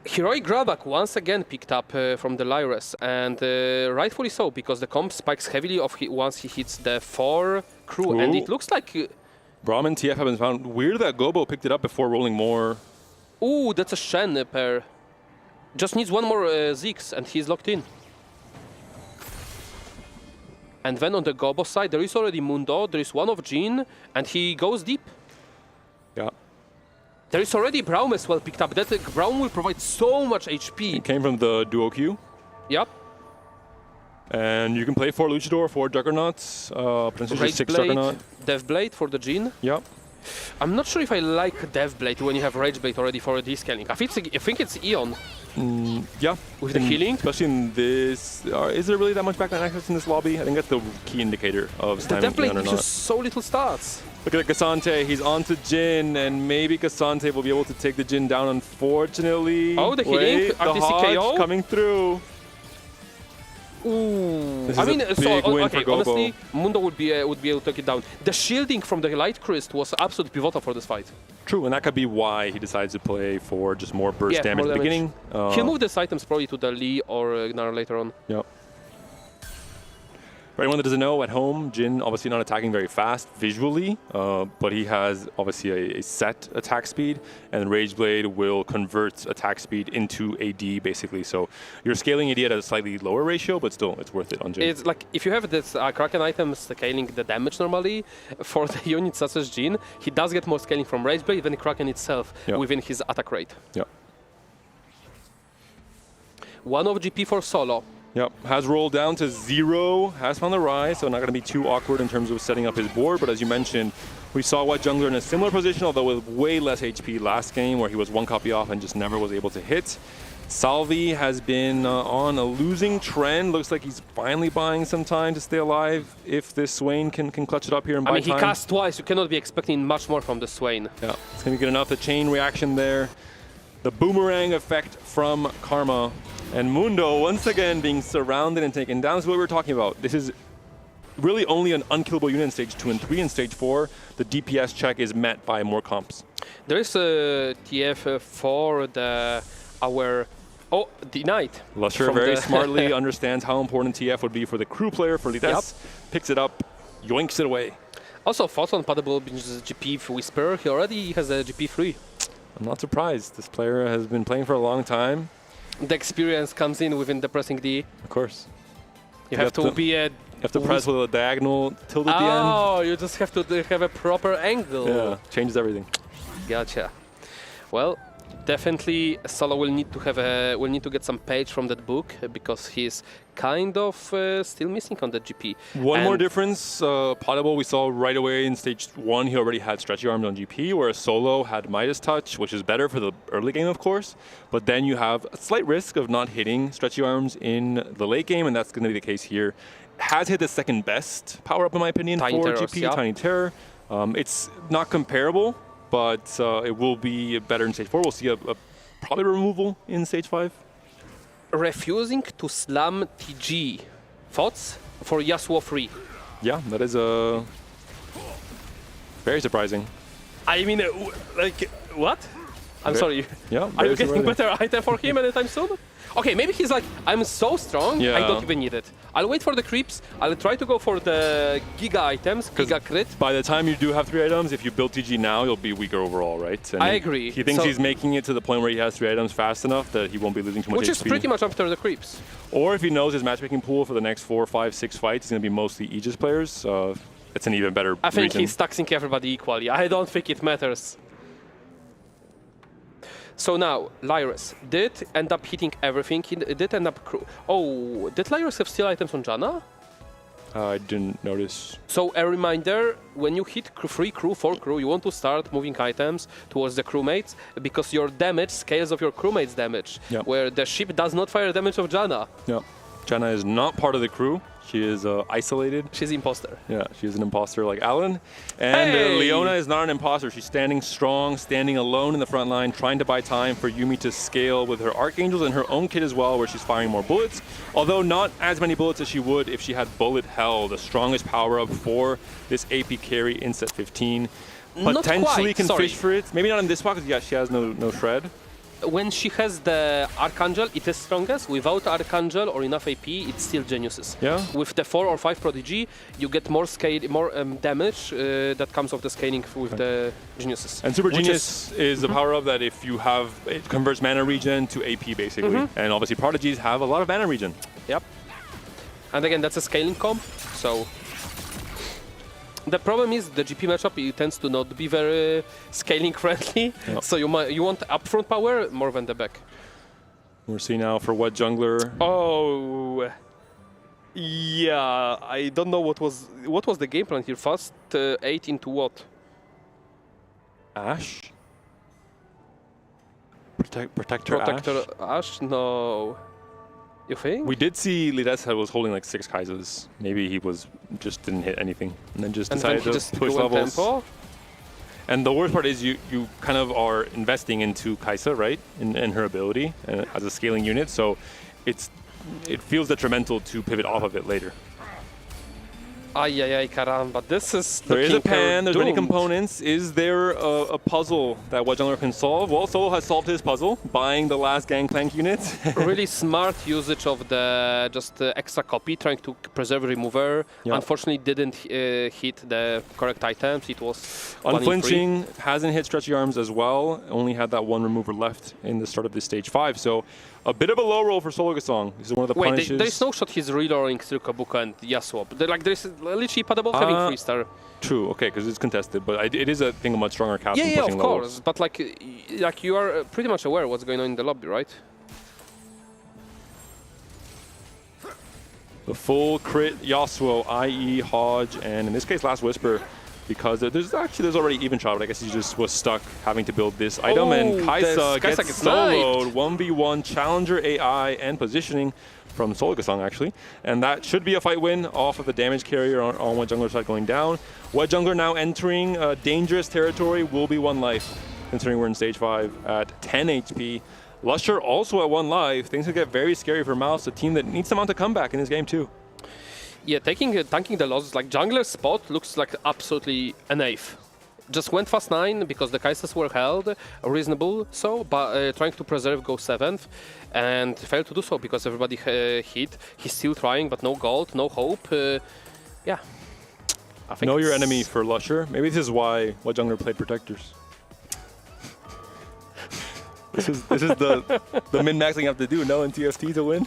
Heroic Grabak once again picked up from the Lyres, and rightfully so, because the comp spikes heavily once he hits the 4 crew. Ooh. And it looks like... Braum and TF have been found. Weird that Gobo picked it up before rolling more. Ooh, that's a Shen pair. Just needs one more Ziggs, and he's locked in. And then on the Gobo side, there is already Mundo, there is one of Jhin, and he goes deep. Yeah. There is already Braum as well picked up. That Braum will provide so much HP. It came from the duo Q. Yep. And you can play 4 Luchador, 4 Juggernauts, potentially 6 Juggernaut. Deathblade for the Jhin. Yep. I'm not sure if I like Deathblade when you have Rageblade already for a descaling. I think it's Eon. Yeah. With the healing. Especially in this... is there really that much backline access in this lobby? I think that's the key indicator of the timing Eon or Deathblade not. is just so little stats. Look at Cassante, he's onto Jhin, and maybe Cassante will be able to take the Jhin down, unfortunately. Oh, the healing, the Hodge coming through. Ooh. This is a big win for Gobo. Honestly, Mundo would be able to take it down. The shielding from the Light Crest was absolutely pivotal for this fight. True, and that could be why he decides to play for just more burst damage at the beginning. He'll move these items probably to the Lee or Gnar later on. Yep. For anyone that doesn't know, at home, Jhin obviously not attacking very fast visually, but he has obviously a set attack speed, and Rageblade will convert attack speed into AD basically. So you're scaling AD at a slightly lower ratio, but still, it's worth it on Jhin. It's like if you have this Kraken item scaling the damage normally for the units such as Jhin, he does get more scaling from Rageblade than Kraken itself within his attack rate. Yeah. 1 of GP for solo. Yep, has rolled down to 0, has found the rise, so not going to be too awkward in terms of setting up his board. But as you mentioned, we saw White Jungler in a similar position, although with way less HP last game, where he was 1 copy off and just never was able to hit. Salvi has been on a losing trend. Looks like he's finally buying some time to stay alive if this Swain can clutch it up here and buy time. He cast twice. You cannot be expecting much more from the Swain. Yeah, it's going to be good enough. The chain reaction there. The boomerang effect from Karma. And Mundo, once again, being surrounded and taken down. This is what we were talking about. This is really only an unkillable unit in stage 2 and 3. In stage 4, the DPS check is met by more comps. There is a TF for our Knight. Lusher very smartly understands how important TF would be for the crew player, for Lides. Picks it up, yoinks it away. Also, Photon Padable brings GP for Whisper. He already has a GP 3. I'm not surprised. This player has been playing for a long time. The experience comes in within the pressing D. Of course. You have to be a... You have to press with a diagonal tilt at the end. Oh, you just have to have a proper angle. Yeah, changes everything. Gotcha. Well, definitely Solo will need to get some page from that book because he's kind of still missing on the GP. One more difference, Potable we saw right away in stage 1, he already had stretchy arms on GP, whereas Solo had Midas Touch, which is better for the early game, of course, but then you have a slight risk of not hitting stretchy arms in the late game, and that's going to be the case here. Has hit the second best power-up, in my opinion, Tiny for Terrors, GP, Tiny Terror. It's not comparable, but it will be better in stage 4. We'll see a probably removal in stage 5. Refusing to slam TG. Thoughts for Yasuo 3? Yeah, that is very surprising. I mean, like, what? I'm sorry. Yeah. Are you getting better item for him anytime soon? Okay, maybe he's like, I'm so strong, I don't even need it. I'll wait for the creeps. I'll try to go for the Giga items, Giga crit. By the time you do have 3 items, if you build TG now, you'll be weaker overall, right? And I agree. He thinks he's making it to the point where he has 3 items fast enough that he won't be losing too much Which is HP. pretty much after the creeps. Or if he knows his matchmaking pool for the next 4, 5, 6 fights, he's going to be mostly Aegis players. It's an even better I think region. he's taxing everybody equally. I don't think it matters. So now, Lyris did end up hitting everything. He did end up... Oh, did Lyris have steel items on Janna? I didn't notice. So a reminder, when you hit 3 crew, 4 crew, you want to start moving items towards the crewmates because your damage scales of your crewmates' damage, where the ship does not fire damage of Janna. Yeah. Janna is not part of the crew. She is isolated. She's an imposter. Yeah, she's an imposter like Alan. And Leona is not an imposter. She's standing strong, standing alone in the front line, trying to buy time for Yuumi to scale with her Archangels and her own kit as well, where she's firing more bullets. Although not as many bullets as she would if she had Bullet Hell, the strongest power-up for this AP carry in set 15. Potentially can fish for it. Maybe not in this spot because she has no shred. When she has the Archangel, it is strongest. Without Archangel or enough AP, it's still Geniuses. Yeah. With the 4 or 5 Prodigy, you get more scale, more damage that comes off the scaling with the Geniuses. And Super Genius is a power-up that if you have, it converts mana regen to AP basically. And obviously Prodigies have a lot of mana regen. Yep. And again, that's a scaling comp, so... The problem is the GP matchup it tends to not be very scaling friendly, so you want upfront power more than the back. We're seeing now for what jungler? Oh, yeah. I don't know what was the game plan here. Fast 8 into what? Ashe. Protector Ashe? No. You think? We did see Lidessa was holding like 6 Kaisers. Maybe he just didn't hit anything and then just decided to push levels. Tempo? And the worst part is you kind of are investing into Kaisa, right? In her ability as a scaling unit. So it feels detrimental to pivot off of it later. Ay, caramba. This is There is a pan, there's many components. Is there a puzzle that What Jungler can solve? Well, Solo has solved his puzzle, buying the last Gangplank unit. Really smart usage of the extra copy, trying to preserve remover. Yeah. Unfortunately, didn't hit the correct items. It was Unflinching, hasn't hit Stretchy Arms as well. Only had that 1 remover left in the start of this stage 5. So a bit of a low roll for Sologasong. This is one of the punishes. There's no shot he's reloading through Kabuka and Yasuo. There's literally Padabot having 3-star. True, okay, because it's contested, but it is a thing a much stronger cast than Yeah, pushing of course. levels. But like you are pretty much aware what's going on in the lobby, right? The full crit Yasuo, i.e. Hodge, and in this case Last Whisper, because there's already even shot, but I guess he just was stuck having to build this item, and Kaisa gets soloed, 1v1 challenger AI and positioning from Sologasong actually, and that should be a fight win off of the damage carrier on What Jungler side going down. What Jungler now entering dangerous territory, will be 1 life, considering we're in stage 5 at 10 HP. Lusher also at 1 life. Things could get very scary for Mouse, a team that needs to mount a comeback in this game too. Yeah, tanking the losses, like jungler's spot looks like absolutely an eighth. Just went fast 9 because the Kaisers were held reasonable, so but trying to preserve go 7th and failed to do so because everybody hit. He's still trying, but no gold, no hope. Yeah. I think know your enemy for Lusher. Maybe this is why What Jungler played Protectors. This is the min-maxing you have to do, no, in TFT to win.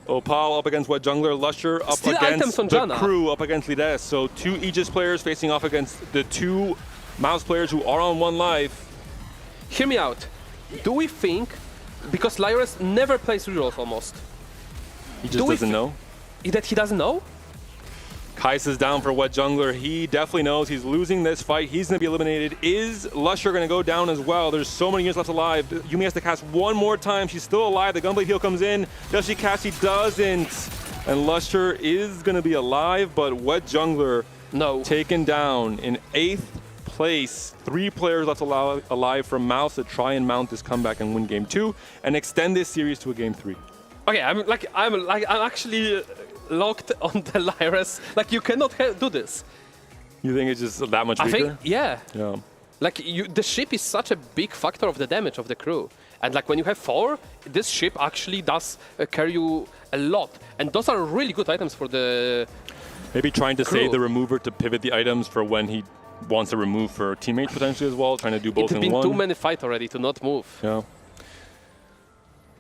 Opal up against What Jungler, Lusher up Still against the Janna. crew, up against Lides. So 2 Aegis players facing off against the 2 Mouse players who are on 1 life. Hear me out. Do we think, because Lyris never plays rerolls almost. He just doesn't know? That he doesn't know? Kaisa's down for What Jungler. He definitely knows he's losing this fight. He's going to be eliminated. Is Lusher going to go down as well? There's so many units left alive. Yuumi has to cast 1 more time. She's still alive. The Gunblade heal comes in. Does she cast? She doesn't. And Lusher is going to be alive, but What Jungler taken down in 8th place. 3 players left alive from Mouse to try and mount this comeback and win game 2 and extend this series to a game 3. Okay, I'm actually locked on the Lyris. Like, you cannot do this. You think it's just that much weaker? I think, yeah. Like, the ship is such a big factor of the damage of the crew. And like when you have 4, this ship actually does carry you a lot. And those are really good items for the Maybe trying to crew. save the remover to pivot the items for when he wants to remove for teammates potentially as well, trying to do both in one. It's been too many fights already to not move. Yeah.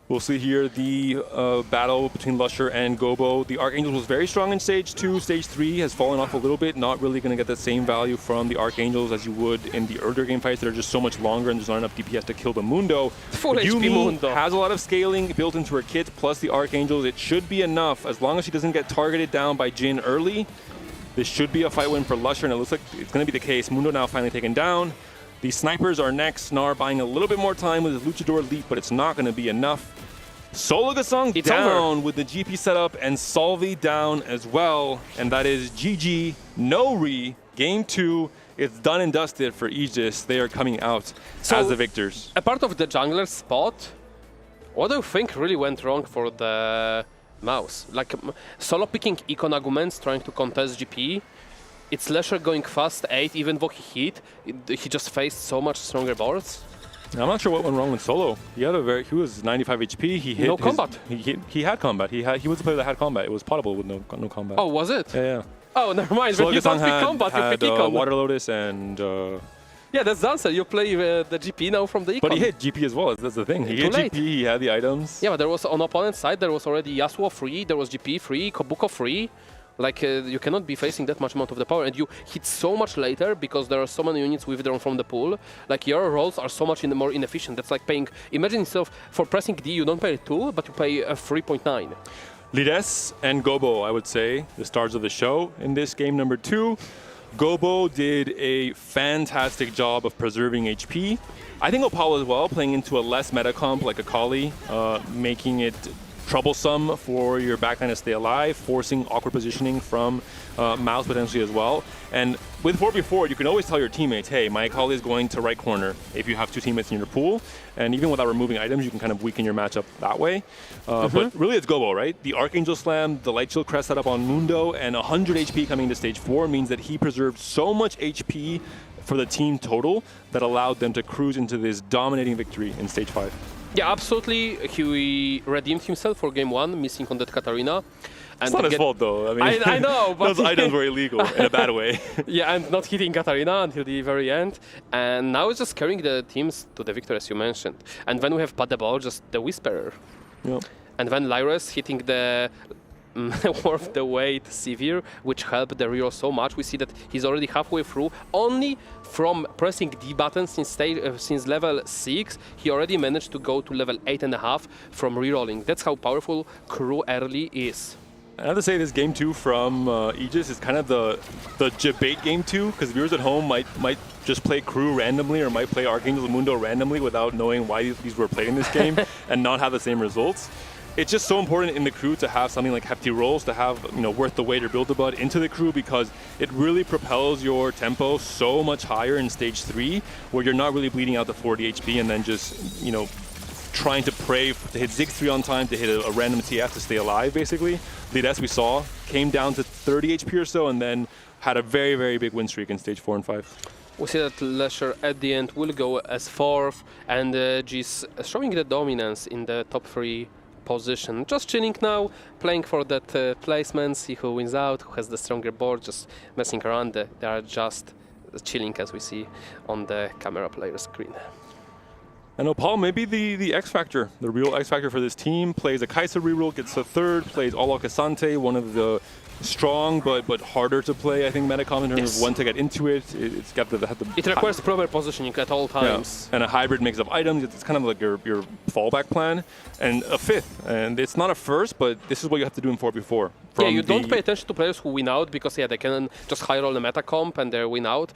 We'll see here the battle between Lusher and Gobo. The Archangels was very strong in Stage 2. Stage 3 has fallen off a little bit. Not really going to get the same value from the Archangels as you would in the earlier game fights that are just so much longer and there's not enough DPS to kill the Mundo. Full HP Yumi Mundo. has a lot of scaling built into her kit, plus the Archangels. It should be enough. As long as she doesn't get targeted down by Jin early, this should be a fight win for Lusher, and it looks like it's going to be the case. Mundo now finally taken down. The snipers are next. Snar buying a little bit more time with his Luchador leap, but it's not going to be enough. Solo Gasong down with the GP setup and Solvi down as well. And that is GG, no re. Game 2, it's done and dusted for Aegis. They are coming out as the victors. A part of the jungler spot, what do you think really went wrong for the mouse? Like solo picking econ arguments, trying to contest GP. It's Lesher going fast 8, even though he hit, he just faced so much stronger boards. I'm not sure what went wrong with Solo. He was 95 HP. He hit no combat. He had combat. He was the player that had combat. It was potable with no combat. Oh, was it? Yeah. Oh, never mind. But you don't pick combat, you pick econ. Water Lotus and... yeah, that's the answer. You play the GP now from the econ. But he hit GP as well. That's the thing. He hit GP. He had the items. Yeah, but there was on opponent's side, there was already Yasuo free, there was GP free, Kobuko free. Like, you cannot be facing that much amount of the power, and you hit so much later because there are so many units withdrawn from the pool. Like, your rolls are so much more inefficient. That's like paying... Imagine yourself, for pressing D, you don't pay 2, but you pay 3.9. Lides and Gobo, I would say, the stars of the show in this game number 2. Gobo did a fantastic job of preserving HP. I think Opal as well, playing into a less meta comp like Akali, making it troublesome for your backline to stay alive, forcing awkward positioning from Mouse potentially as well. And with 4v4, you can always tell your teammates, hey, my Akali is going to right corner if you have 2 teammates in your pool. And even without removing items, you can kind of weaken your matchup that way. But really, it's Gobo, right? The Archangel Slam, the Light Shield Crest setup on Mundo, and 100 HP coming to Stage 4 means that he preserved so much HP for the team total that allowed them to cruise into this dominating victory in Stage 5. Yeah, absolutely. He redeemed himself for game 1, missing on that Katarina. And it's not his fault, though. I mean, I know, but those items were illegal in a bad way. Yeah, and not hitting Katarina until the very end. And now it's just carrying the teams to the victory, as you mentioned. And when we have Pat the Ball, just the Whisperer. Yep. And then Lyris hitting the worth the wait Sivir, which helped the reroll so much. We see that he's already halfway through. Only from pressing D button since level 6, he already managed to go to level 8.5 from rerolling. That's how powerful Crew early is. I have to say this game 2 from Aegis is kind of the debate game 2, because viewers at home might just play Crew randomly or might play Archangel Mundo randomly without knowing why these were played in this game and not have the same results. It's just so important in the Crew to have something like hefty rolls, to have worth the wait or build a bud into the Crew, because it really propels your tempo so much higher in Stage 3, where you're not really bleeding out the 40 HP and then just trying to pray to hit Ziggs 3 on time, to hit a random TF to stay alive, basically. Lides, we saw, came down to 30 HP or so and then had a very, very big win streak in Stage 4 and 5. We see that Lesher at the end will go as 4th, and G's showing the dominance in the top 3 position. Just chilling now, playing for that placement, see who wins out, who has the stronger board, just messing around. They are just chilling, as we see on the camera player screen. I know Paul may be the X Factor, the real X Factor for this team. Plays a Kai'Sa reroll, gets a 3rd, plays All Casante, one of the strong but harder to play, I think, metacom in terms of when to get into it. It's got the it requires proper positioning at all times. Yeah. And a hybrid mix of items. It's kind of like your fallback plan. And a 5th. And it's not a 1st, but this is what you have to do in 4v4. Yeah, you don't pay attention to players who win out because they can just high roll the meta comp and they win out.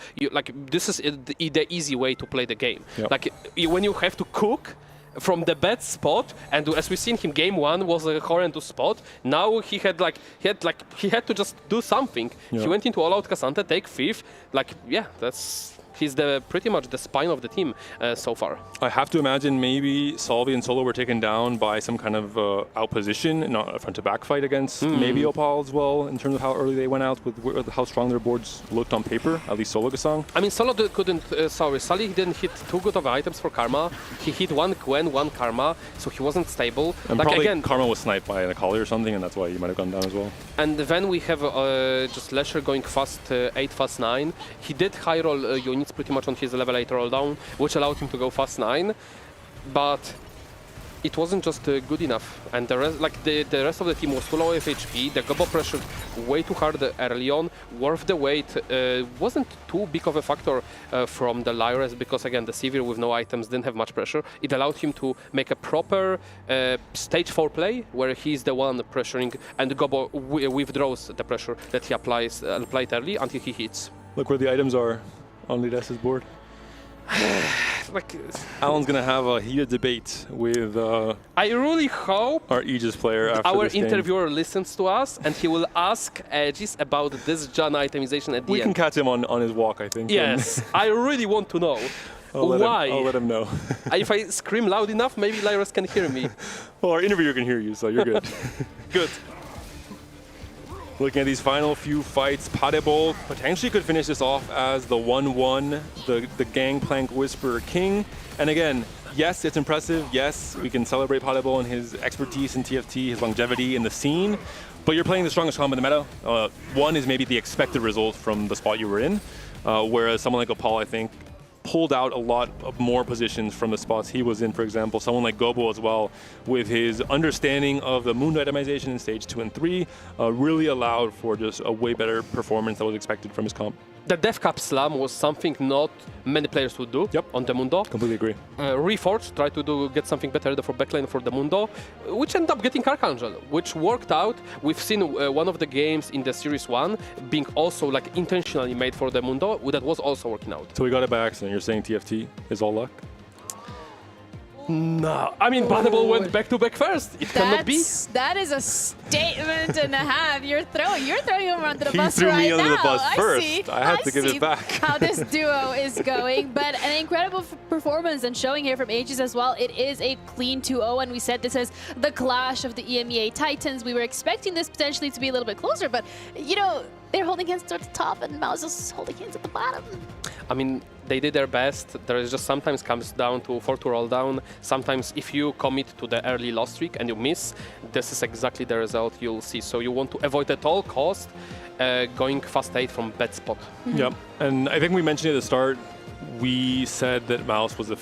This is the easy way to play the game. Yep. Like when you have to cook from the bad spot, and as we seen him, game 1 was a horrendous spot. Now he had to just do something. Yeah. He went into all out Cassandra, take 5th. Like, yeah, that's He's pretty much the spine of the team so far. I have to imagine maybe Solvi and Solo were taken down by some kind of outposition, not a front-to-back fight against maybe Opal as well, in terms of how early they went out with how strong their boards looked on paper, at least Solo Gasang. I mean, Solo couldn't, Sully didn't hit too good of items for Karma. He hit one Gwen, one Karma, so he wasn't stable. And like, probably again, Karma was sniped by an Akali or something, and that's why he might have gone down as well. And then we have just Lesher going fast 8, fast 9. He did high roll units pretty much on his level 8 roll down, which allowed him to go fast 9. But it wasn't just good enough. And the rest, the rest of the team was too low FHP. The Gobo pressured way too hard early on. Worth the wait wasn't too big of a factor from the Lyres, because again, the Sivir with no items didn't have much pressure. It allowed him to make a proper stage 4 play, where he's the one pressuring, and Gobo withdraws the pressure that he applied early until he hits. Look where the items are on Lides's board. Alan's gonna have a heated debate with I really hope our Aegis player after our this game. interviewer listens to us and he will ask Aegis about this Jhan itemization at the end. We can catch him on his walk, I think. Yes, I really want to know why. I'll let him know. If I scream loud enough, maybe Lyros can hear me. Well, our interviewer can hear you, so you're good. Good. Looking at these final few fights, Padebol potentially could finish this off as the 1-1, the Gangplank Whisperer King. And again, yes, it's impressive. Yes, we can celebrate Padebol and his expertise in TFT, his longevity in the scene. But you're playing the strongest combo in the meta. One is maybe the expected result from the spot you were in, whereas someone like Opal, I think, pulled out a lot of more positions from the spots he was in. For example, someone like Gobo as well, with his understanding of the Mundo itemization in stage 2 and 3, really allowed for just a way better performance that was expected from his comp. The Death Cap Slam was something not many players would do on the Mundo. Completely agree. Reforged tried to get something better for backline for the Mundo, which ended up getting Archangel, which worked out. We've seen one of the games in the Series 1 being also intentionally made for the Mundo, that was also working out. So we got it by accident. You're saying TFT is all luck? No, I mean, Padebol went back-to-back first. It cannot be. That is a statement and a half. You're throwing him under the bus threw right me now. under the bus first. See, I had to give it back. How this duo is going, but an incredible performance and showing here from Aegis as well. It is a clean 2-0, and we said this is the clash of the EMEA Titans. We were expecting this potentially to be a little bit closer, but you know, they're holding hands at the top and Mouse is holding hands at the bottom. I mean, they did their best. There is just sometimes comes down to 4 to roll down. Sometimes if you commit to the early loss streak and you miss, this is exactly the result you'll see. So you want to avoid at all cost going fast 8 from bad spot. Yep, and I think we mentioned at the start, we said that Mouse was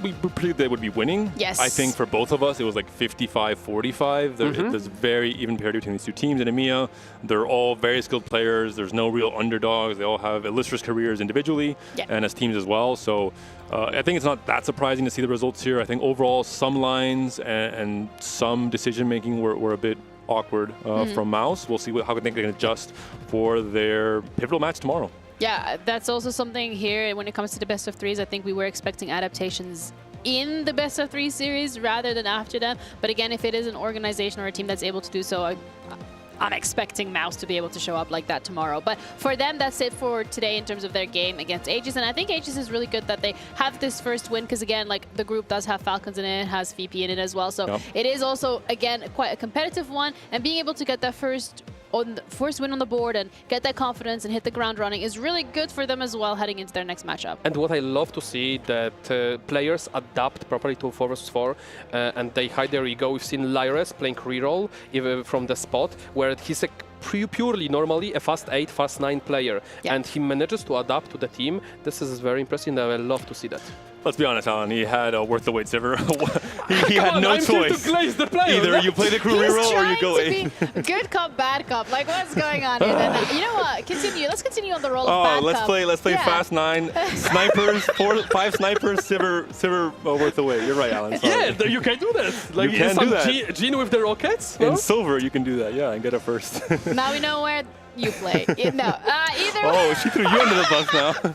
we predicted they would be winning. Yes. I think for both of us, it was like 55-45. There's very even parity between these two teams in EMEA. They're all very skilled players. There's no real underdogs. They all have illustrious careers individually and as teams as well. So I think it's not that surprising to see the results here. I think overall, some lines and some decision-making were a bit awkward from Mouse. We'll see how they can adjust for their pivotal match tomorrow. Yeah, that's also something here when it comes to the best of threes. I think we were expecting adaptations in the best of 3 series rather than after them. But again, if it is an organization or a team that's able to do so, I'm expecting Mouse to be able to show up like that tomorrow. But for them, that's it for today in terms of their game against Aegis. And I think Aegis is really good that they have this first win because, again, like the group does have Falcons in it, has VP in it as well. So it is also, again, quite a competitive one. And being able to get that first win on the board and get that confidence and hit the ground running is really good for them as well heading into their next matchup. And what I love to see that players adapt properly to 4 vs 4 and they hide their ego. We've seen Lyres playing reroll even from the spot where he's a purely normally a fast 8, fast 9 player and he manages to adapt to the team. This is very impressive and I love to see that. Let's be honest, Alan. He had a worth the wait Sivir. he had no choice. Either you play the crew reroll or you go in. Good cop, bad cop. Like, what's going on here? Then, you know what? Continue. Let's continue on the roll of bad cop. Let's play fast 9 snipers, 5 snipers. Sivir worth the wait. You're right, Alan. Sorry. Yeah, you can do that. Like you can do that. Jean with the rockets. In silver, you can do that. Yeah, and get it first. Now we know where you play. No, either. Oh, she threw you under the bus now.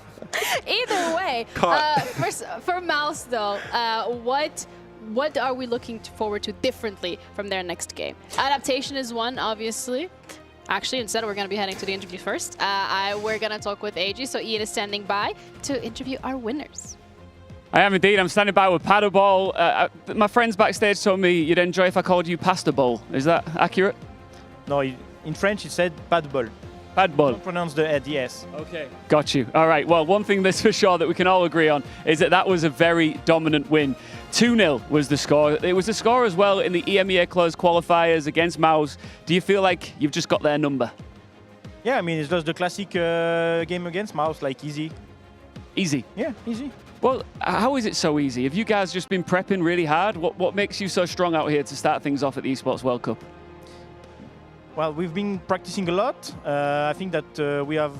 Either way, for Mouse though, what are we looking forward to differently from their next game? Adaptation is one, obviously. Actually, instead, we're going to be heading to the interview first. We're going to talk with AG, so Ian is standing by to interview our winners. I am indeed. I'm standing by with Paddleball. My friends backstage told me you'd enjoy if I called you Pasta Ball. Is that accurate? No, in French it said Paddball. Paddball. Don't pronounce the yes. Okay. Got you. All right. Well, one thing that's for sure that we can all agree on is that was a very dominant win. 2-0 was the score. It was the score as well in the EMEA Close qualifiers against Maus. Do you feel like you've just got their number? Yeah, I mean, it's just the classic game against Maus, like easy. Easy? Yeah, easy. Well, how is it so easy? Have you guys just been prepping really hard? What makes you so strong out here to start things off at the Esports World Cup? Well, we've been practicing a lot. I think that we have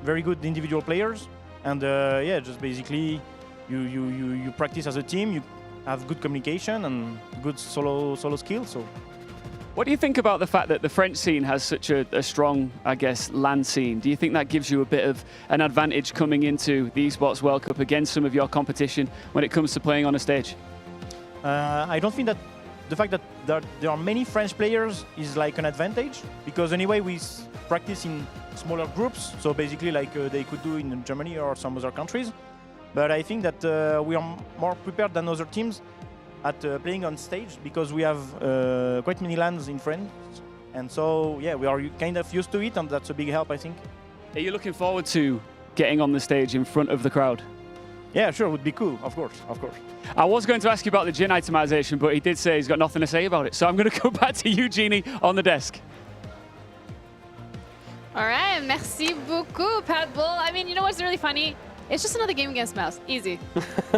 very good individual players. And yeah, just basically you practice as a team, you have good communication and good solo skills. So. What do you think about the fact that the French scene has such a strong, I guess, LAN scene? Do you think that gives you a bit of an advantage coming into the Esports World Cup against some of your competition when it comes to playing on a stage? I don't think that the fact that there are many French players is like an advantage, because anyway we practice in smaller groups, so basically like they could do in Germany or some other countries. But I think that we are more prepared than other teams at playing on stage, because we have quite many LANs in France, and so yeah, we are kind of used to it, and that's a big help, I think. Are you looking forward to getting on the stage in front of the crowd? Yeah, sure, would be cool, of course. I was going to ask you about the Jhin itemization, but he did say he's got nothing to say about it, so I'm going to go back to you, Jeannie, on the desk. All right, merci beaucoup, Paddball. I mean, you know what's really funny? It's just another game against Maus. Easy.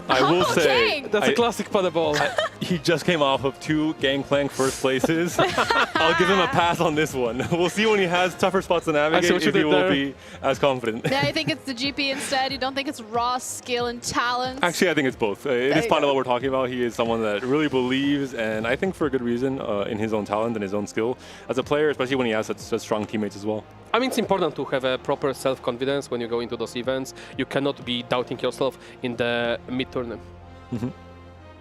I will say that's a classic Paddball. He just came off of 2 Gangplank first places. I'll give him a pass on this one. We'll see when he has tougher spots to navigate if he will be as confident. Yeah, I think it's the GP instead. You don't think it's raw skill and talent? Actually, I think it's both. It is Paddleball we're talking about. He is someone that really believes, and I think for a good reason, in his own talent and his own skill as a player, especially when he has such strong teammates as well. I mean, it's important to have a proper self-confidence when you go into those events. You cannot be doubting yourself in the mid-tournament.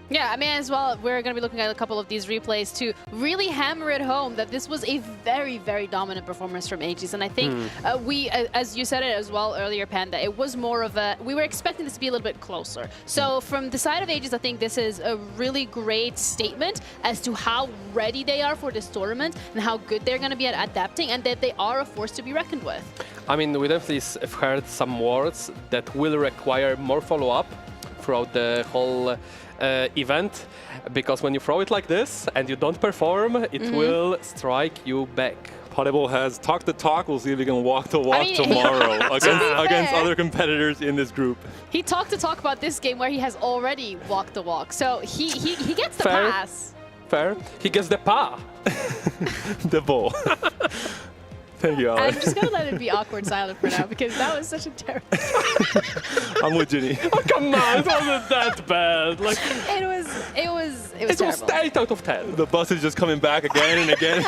Yeah, I mean, as well, we're going to be looking at a couple of these replays to really hammer it home that this was a very, very dominant performance from Aegis. And I think we, as you said it as well earlier, Panda, it was more of a, we were expecting this to be a little bit closer. So from the side of Aegis, I think this is a really great statement as to how ready they are for this tournament and how good they're going to be at adapting, and that they are a force to be reckoned with. I mean, we definitely have heard some words that will require more follow-up throughout the whole event, because when you throw it like this and you don't perform, it will strike you back. Paddleball has talked the talk. We'll see if he can walk the walk tomorrow against other competitors in this group. He talked the talk about this game where he has already walked the walk, so he gets the pass. Fair. He gets the pa. The ball. Thank you, Alex. I'm just going to let it be awkward silent for now, because that was such a terrible... I'm with Ginny. Oh, come on, it wasn't that bad. Like, it was it was 8 out of 10. The bus is just coming back again and again.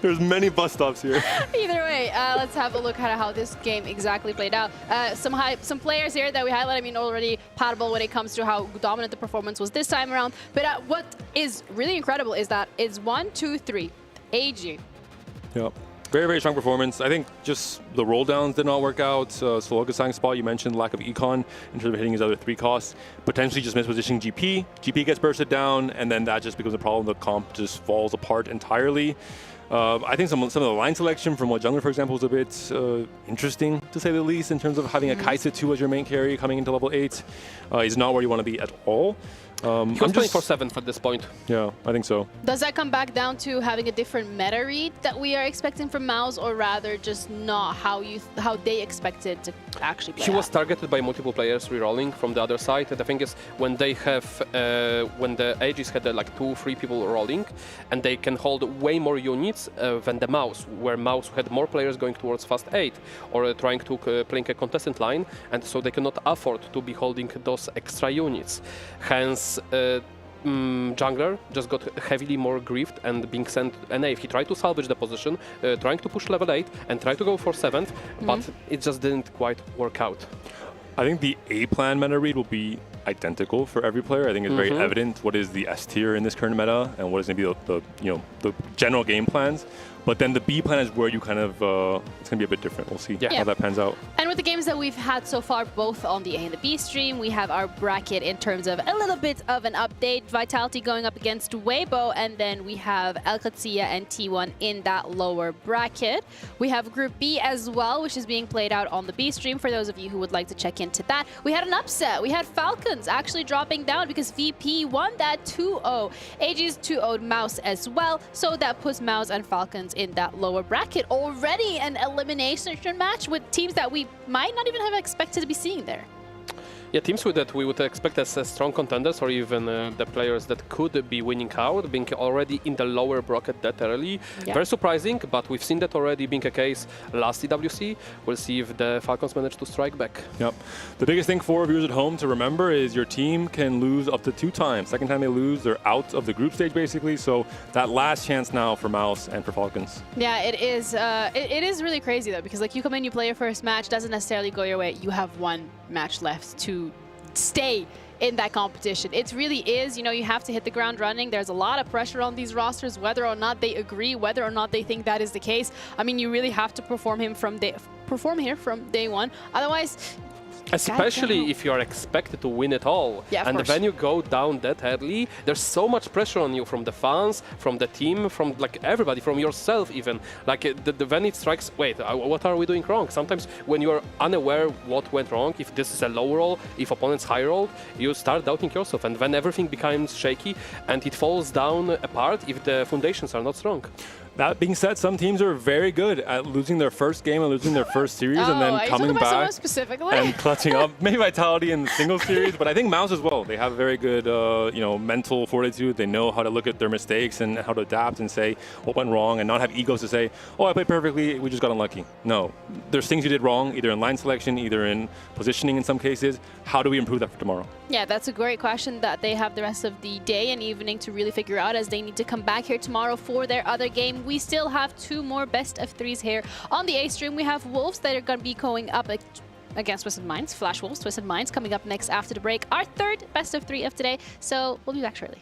There's many bus stops here. Either way, let's have a look at how this game exactly played out. Some players here that we highlight. I mean, already Paddleball when it comes to how dominant the performance was this time around. But what is really incredible is that it's 1, 2, 3. AG. Yep. Very, very strong performance. I think just the roll downs did not work out. Sologasang's spot, you mentioned lack of econ in terms of hitting his other 3 costs. Potentially just mispositioning GP. GP gets bursted down, and then that just becomes a problem. The comp just falls apart entirely. I think some of the line selection from Jungler, for example, was a bit interesting, to say the least, in terms of having a Kai'Sa 2 as your main carry coming into level 8. He's not where you want to be at all. He was 24/7 at this point. Yeah, I think so. Does that come back down to having a different meta read that we are expecting from Maus, or rather just not how they expected to actually play? He was targeted by multiple players rerolling from the other side. And the thing is, when they have, when the Aegis had like 2-3 people rolling, and they can hold way more units than the Maus, where Maus had more players going towards fast 8 or trying to playing a contestant line, and so they cannot afford to be holding those extra units. Hence, Jungler just got heavily more griefed and being sent NA. He tried to salvage the position, trying to push level 8 and try to go for 7th, but it just didn't quite work out. I think the A plan meta read will be identical for every player. I think it's very evident what is the S tier in this current meta and what is going to be the general game plans. But then the B plan is where you kind of, it's going to be a bit different. We'll see how that pans out. And with the games that we've had so far, both on the A and the B stream, we have our bracket in terms of a little bit of an update. Vitality going up against Weibo, and then we have El Qadsiya and T1 in that lower bracket. We have Group B as well, which is being played out on the B stream for those of you who would like to check into that. We had an upset. We had Falcons actually dropping down because VP won that 2-0. AG's 2-0'd Mouse as well, so that puts Mouse and Falcons in that lower bracket. Already an elimination match with teams that we might not even have expected to be seeing there. Yeah, teams with that we would expect as strong contenders, or even the players that could be winning out, being already in the lower bracket that early. Yeah. Very surprising, but we've seen that already being a case last EWC. We'll see if the Falcons manage to strike back. Yep. The biggest thing for viewers at home to remember is your team can lose up to 2 times. Second time they lose, they're out of the group stage basically. So that last chance now for Mouse and for Falcons. Yeah, it is. It is really crazy though, because like you come in, you play your first match, doesn't necessarily go your way. You have one match left to stay in that competition. It really is, you know, you have to hit the ground running. There's a lot of pressure on these rosters, whether or not they agree, whether or not they think that is the case. I mean, you really have to perform here from day one. Otherwise, especially if you are expected to win it all. Yeah, and course. when you go down that early, there's so much pressure on you from the fans, from the team, from like everybody, from yourself even. Like when it strikes, wait, what are we doing wrong? Sometimes when you're unaware what went wrong, if this is a low roll, if opponent's high roll, you start doubting yourself. And when everything becomes shaky and it falls down apart if the foundations are not strong. That being said, some teams are very good at losing their first game and losing their first series and then coming back and clutching up. Maybe Vitality in the single series, but I think Mouse as well. They have very good, you know, mental fortitude. They know how to look at their mistakes and how to adapt and say what went wrong and not have egos to say, oh, I played perfectly, we just got unlucky. No, there's things you did wrong, either in line selection, either in positioning in some cases. How do we improve that for tomorrow? yeah, that's a great question that they have the rest of the day and evening to really figure out, as they need to come back here tomorrow for their other game. We still have 2 more best of 3s here on the A stream. We have Wolves that are going to be going up against Twisted Minds. Flash Wolves, Twisted Minds coming up next after the break. Our 3rd best of 3 of today. So we'll be back shortly.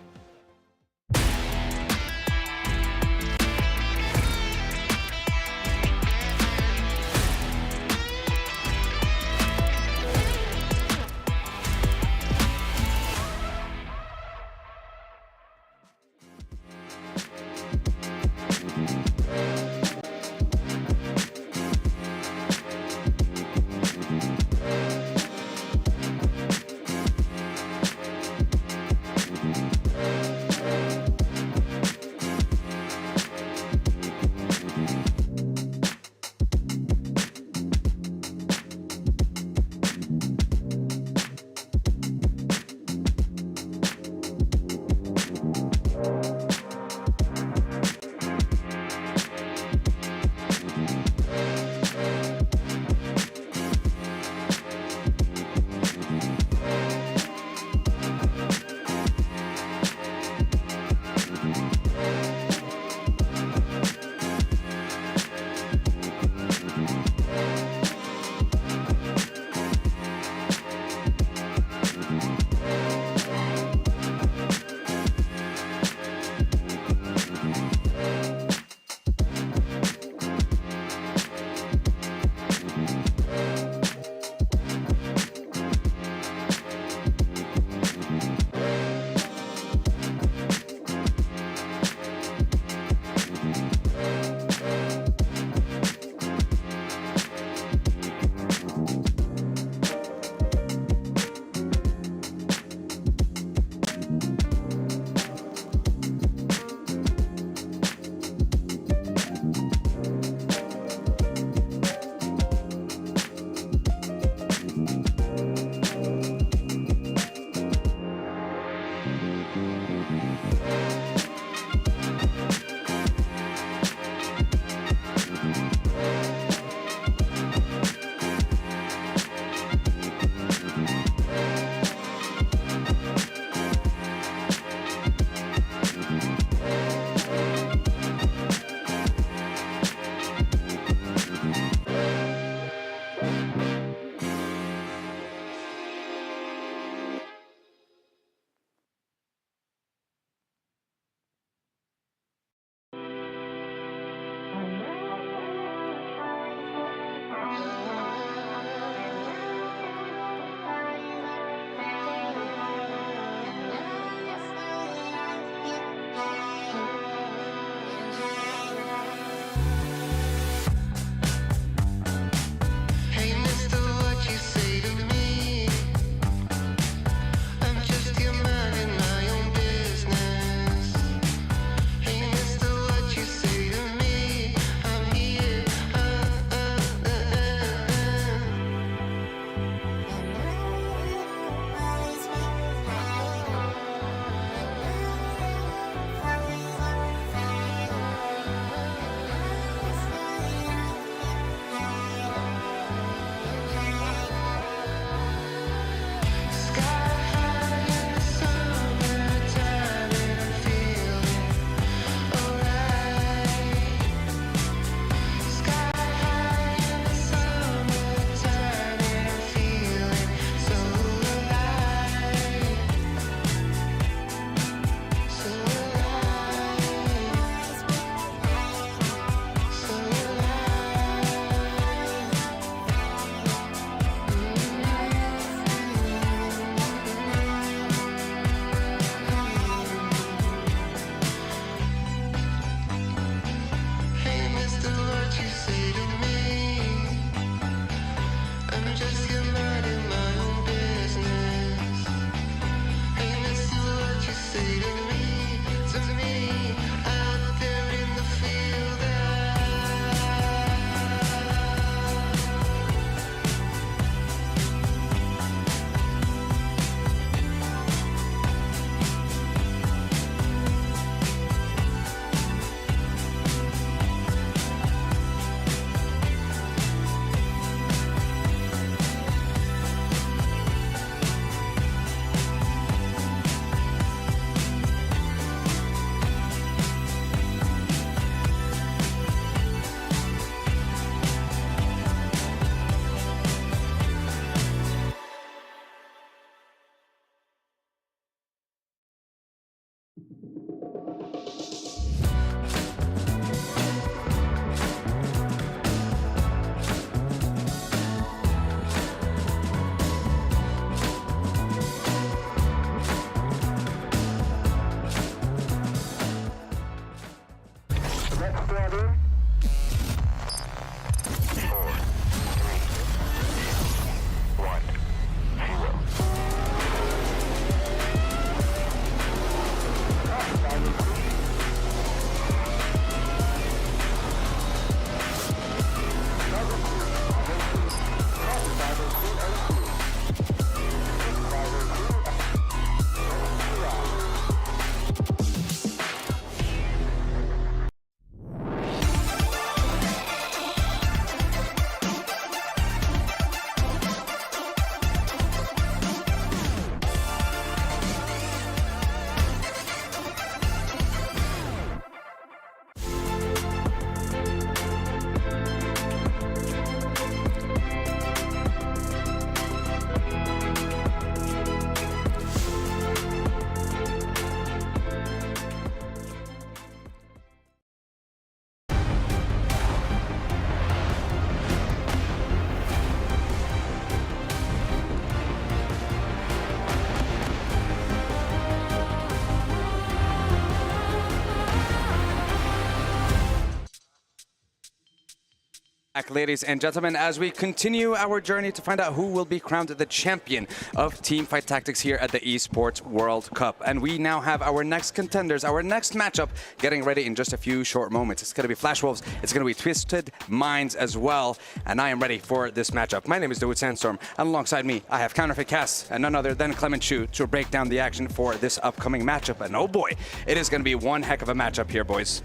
back, ladies and gentlemen, as we continue our journey to find out who will be crowned the champion of Teamfight Tactics here at the Esports World Cup. And we now have our next contenders, our next matchup, getting ready in just a few short moments. It's going to be Flash Wolves, it's going to be Twisted Minds as well, and I am ready for this matchup. My name is Dawood Sandstorm, and alongside me, I have Counterfeit Cass, and none other than Clement Chu to break down the action for this upcoming matchup. And oh boy, it is going to be one heck of a matchup here, boys.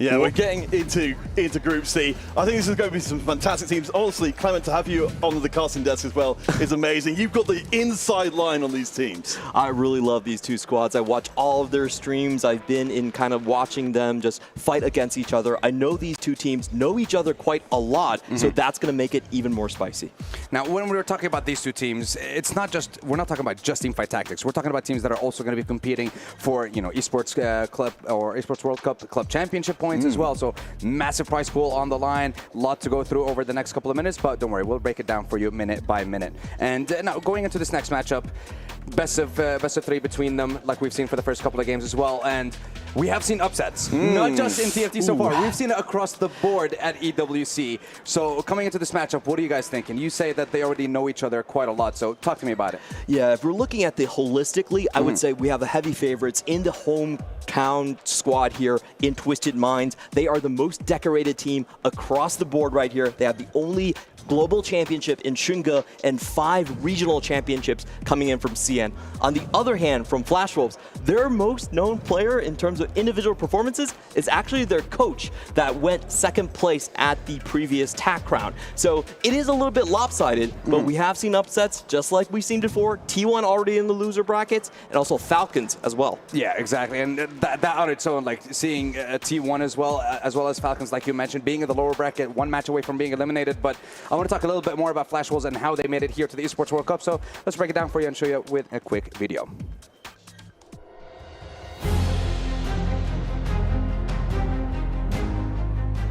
Yeah, we're getting into Group C. I think this is going to be some fantastic teams. Honestly, Clement, to have you on the casting desk as well is amazing. You've got the inside line on these teams. I really love these two squads. I watch all of their streams. I've been in kind of watching them just fight against each other. I know these two teams know each other quite a lot, so that's going to make it even more spicy. Now, when we were talking about these two teams, it's not just, we're not talking about just Teamfight Tactics. We're talking about teams that are also going to be competing for, you know, Esports Club or Esports World Cup Club Championship points as well. So massive prize pool on the line, a lot to go through over the next couple of minutes, but don't worry, we'll break it down for you minute by minute. And now going into this next matchup, best of three between them, like we've seen for the first couple of games as well. And we have seen upsets, not just in TFT so far. We've seen it across the board at EWC. So coming into this matchup, what are you guys thinking? You say that they already know each other quite a lot, so talk to me about it. Yeah, if we're looking at the holistically, I would say we have the heavy favorites in the hometown squad here in Twisted Minds. They are the most decorated team across the board right here. They have the only global championship in Shunga and 5 regional championships coming in from CN. On the other hand, from Flash Wolves, their most known player in terms of individual performances is actually their coach that went second place at the previous TAC crown. So it is a little bit lopsided, but we have seen upsets just like we've seen before. T1 already in the loser brackets, and also Falcons as well. Yeah, exactly. And that on its own, like seeing T1 as well as Falcons, like you mentioned, being in the lower bracket, one match away from being eliminated. But I want to talk a little bit more about Flash Wolves and how they made it here to the Esports World Cup. So let's break it down for you and show you with a quick video.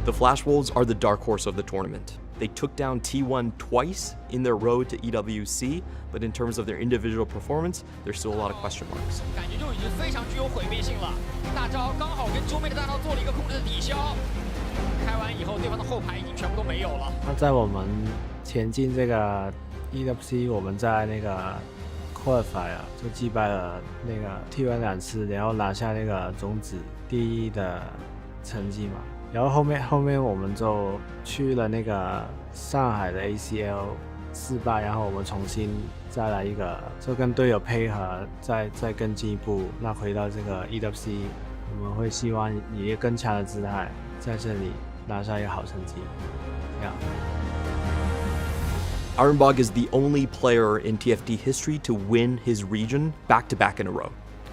The Flash Wolves are the dark horse of the tournament. They took down T1 twice in their road to EWC, but in terms of their individual performance, there's still a lot of question marks. 感觉就已经非常具有毁灭性了。大招刚好跟周妹的大招做了一个控制的抵消，开完以后对方的后排已经全部都没有了。那在我们前进这个 EWC， 我们在那个 qualify 啊，就击败了那个 T1 2次，然后拿下那个种子第1的成绩嘛。然后后面我们就去了那个上海的 ACL 失败，然后我们重新再来一个，就跟队友配合，再更进一步。那回到这个 EWC， 我们会希望以一个更强的姿态在这里拿下一个好成绩。Ironbog is the only player in TFT history to win his region back-to-back in a row.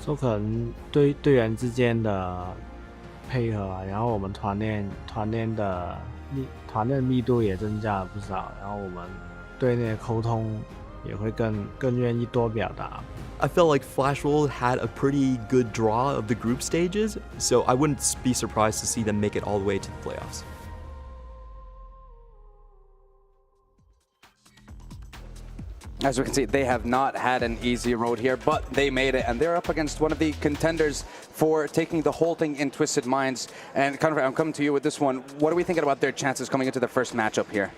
就可能队员之间的配合啊，然后我们团练的密度也增加了不少，然后我们队内的沟通也会更愿意多表达。I felt like Flash Wolves had a pretty good draw of the group stages, so I wouldn't be surprised to see them make it all the way to the playoffs. As we can see, they have not had an easy road here, but they made it, and they're up against one of the contenders for taking the whole thing in Twisted Minds. And Conrad, I'm coming to you with this one. What are we thinking about their chances coming into the first matchup here?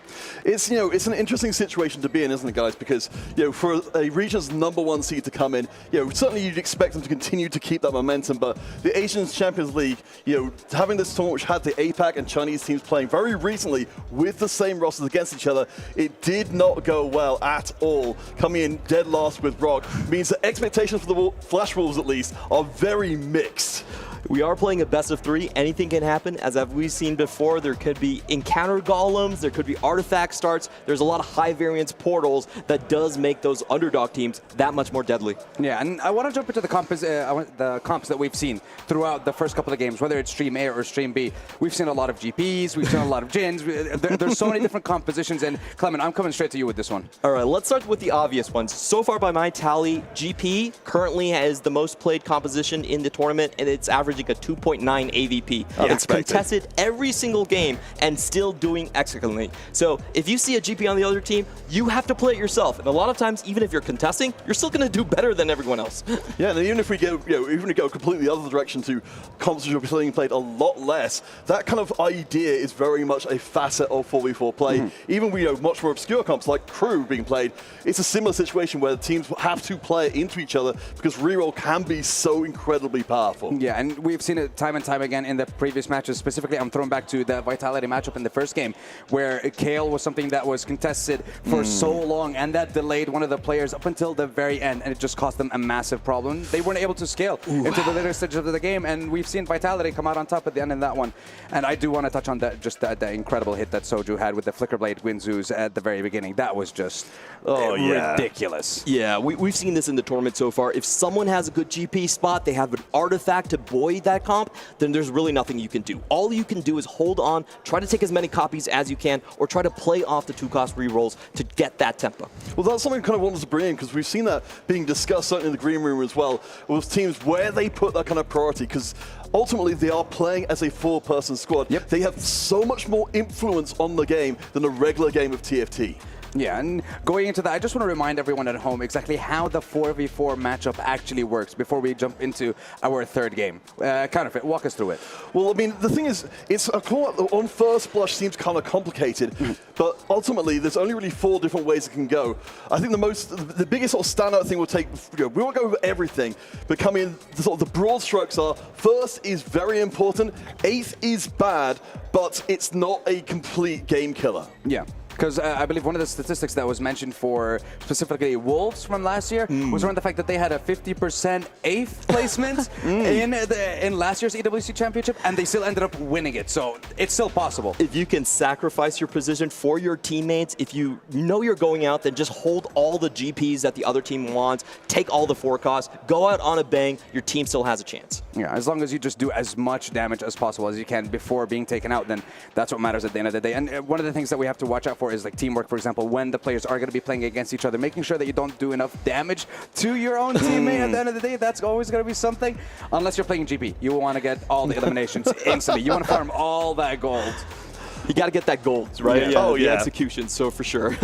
It's, you know, it's an interesting situation to be in, isn't it, guys? Because, you know, for a region's #1 seed to come in, you know, certainly you'd expect them to continue to keep that momentum, but the Asian Champions League, you know, having this tournament which had the APAC and Chinese teams playing very recently with the same rosters against each other, it did not go well at all. Coming in dead last with Rock means that expectations for the Flash Wolves, at least, are very mixed. We are playing a best of 3. Anything can happen. As we've seen before, there could be encounter golems, there could be artifact starts. There's a lot of high variance portals that does make those underdog teams that much more deadly. Yeah, and I want to jump into the comps that we've seen throughout the first couple of games, whether it's Stream A or Stream B. We've seen a lot of GPs, we've seen a lot of Jins. There's so many different compositions, and Clement, I'm coming straight to you with this one. All right, let's start with the obvious ones. So far by my tally, GP currently is the most played composition in the tournament. tournament, and it's averaging a 2.9 AVP. It's contested every single game and still doing excellently. So if you see a GP on the other team, you have to play it yourself. And a lot of times, even if you're contesting, you're still going to do better than everyone else. Yeah, and even if we go, even if we go completely the other direction to comps which are being played a lot less, that kind of idea is very much a facet of 4v4 play. Even we know much more obscure comps like Crew being played, it's a similar situation where the teams have to play into each other because reroll can be so incredibly powerful. Yeah, and we've seen it time and time again in the previous matches. Specifically, I'm throwing back to the Vitality matchup in the first game, where Kale was something that was contested for so long, and that delayed one of the players up until the very end, and it just cost them a massive problem. They weren't able to scale into the later stages of the game, and we've seen Vitality come out on top at the end in that one. And I do want to touch on that, just that incredible hit that Soju had with the Flicker Blade Guinzoos at the very beginning. That was just ridiculous. Yeah, we've seen this in the tournament so far. If someone has a good GP spot, they have an artifact to buoy that comp, then there's really nothing you can do. All you can do is hold on, try to take as many copies as you can, or try to play off the 2-cost rerolls to get that tempo. Well, that's something I kind of wanted to bring in, because we've seen that being discussed certainly in the green room as well, with teams where they put that kind of priority, because ultimately they are playing as a 4-person squad. They have so much more influence on the game than a regular game of TFT. Yeah, and going into that, I just want to remind everyone at home exactly how the 4v4 matchup actually works before we jump into our third game. Counterfeit, walk us through it. Well, I mean, the thing is, it's on first blush seems kind of complicated, but ultimately there's only really 4 different ways it can go. I think the biggest sort of standout thing we'll take, we won't go over everything, but coming in, the broad strokes are, first is very important, 8th is bad, but it's not a complete game killer. Yeah. Because I believe one of the statistics that was mentioned for specifically Wolves from last year was around the fact that they had a 50% 8th placement in last year's EWC Championship, and they still ended up winning it. So it's still possible. If you can sacrifice your position for your teammates, if you know you're going out, then just hold all the GPs that the other team wants, take all the 4 costs, go out on a bang, your team still has a chance. Yeah, as long as you just do as much damage as possible as you can before being taken out, then that's what matters at the end of the day. And one of the things that we have to watch out for is like teamwork, for example, when the players are going to be playing against each other, making sure that you don't do enough damage to your own teammate at the end of the day. That's always going to be something. Unless you're playing GP, you want to get all the eliminations instantly. You want to farm all that gold. You got to get that gold, right? Yeah. The execution, so for sure.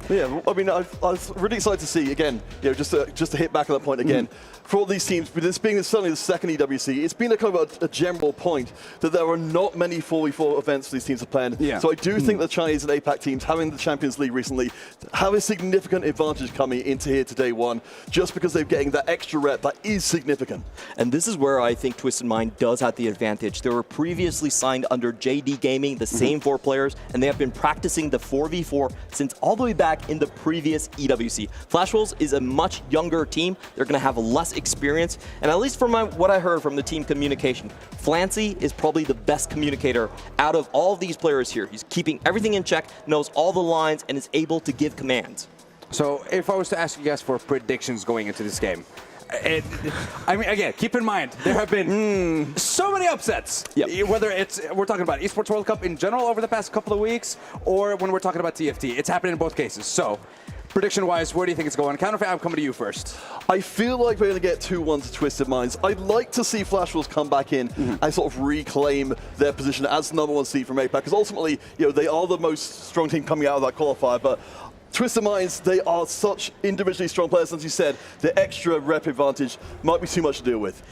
Yeah, I mean, I was really excited to see, again, just to hit back on that point again, for all these teams, but this being certainly the second EWC, it's been a kind of a general point that there are not many 4v4 events for these teams to play in. Yeah. So I do think the Chinese and APAC teams, having the Champions League recently, have a significant advantage coming into here to day one, just because they're getting that extra rep that is significant. And this is where I think Twisted Mind does have the advantage. They were previously signed under JD Gaming, the same 4 players, and they have been practicing the 4v4 since all the way back in the previous EWC. Flash Wolves is a much younger team. They're going to have less experience, and at least from what I heard from the team communication, Flancy is probably the best communicator out of all of these players here. He's keeping everything in check, knows all the lines, and is able to give commands. So if I was to ask you guys for predictions going into this game, I mean, again, keep in mind, there have been so many upsets. Whether we're talking about Esports World Cup in general over the past couple of weeks, or when we're talking about TFT. It's happened in both cases. So, prediction-wise, where do you think it's going? Counterfeit, I'm coming to you first. I feel like we're going to get 2-1 to Twisted Minds. I'd like to see Flash Wolves come back in and sort of reclaim their position as #1 seed from APAC, because ultimately, they are the most strong team coming out of that qualifier, but Twisted Minds, they are such individually strong players. As you said, the extra rep advantage might be too much to deal with.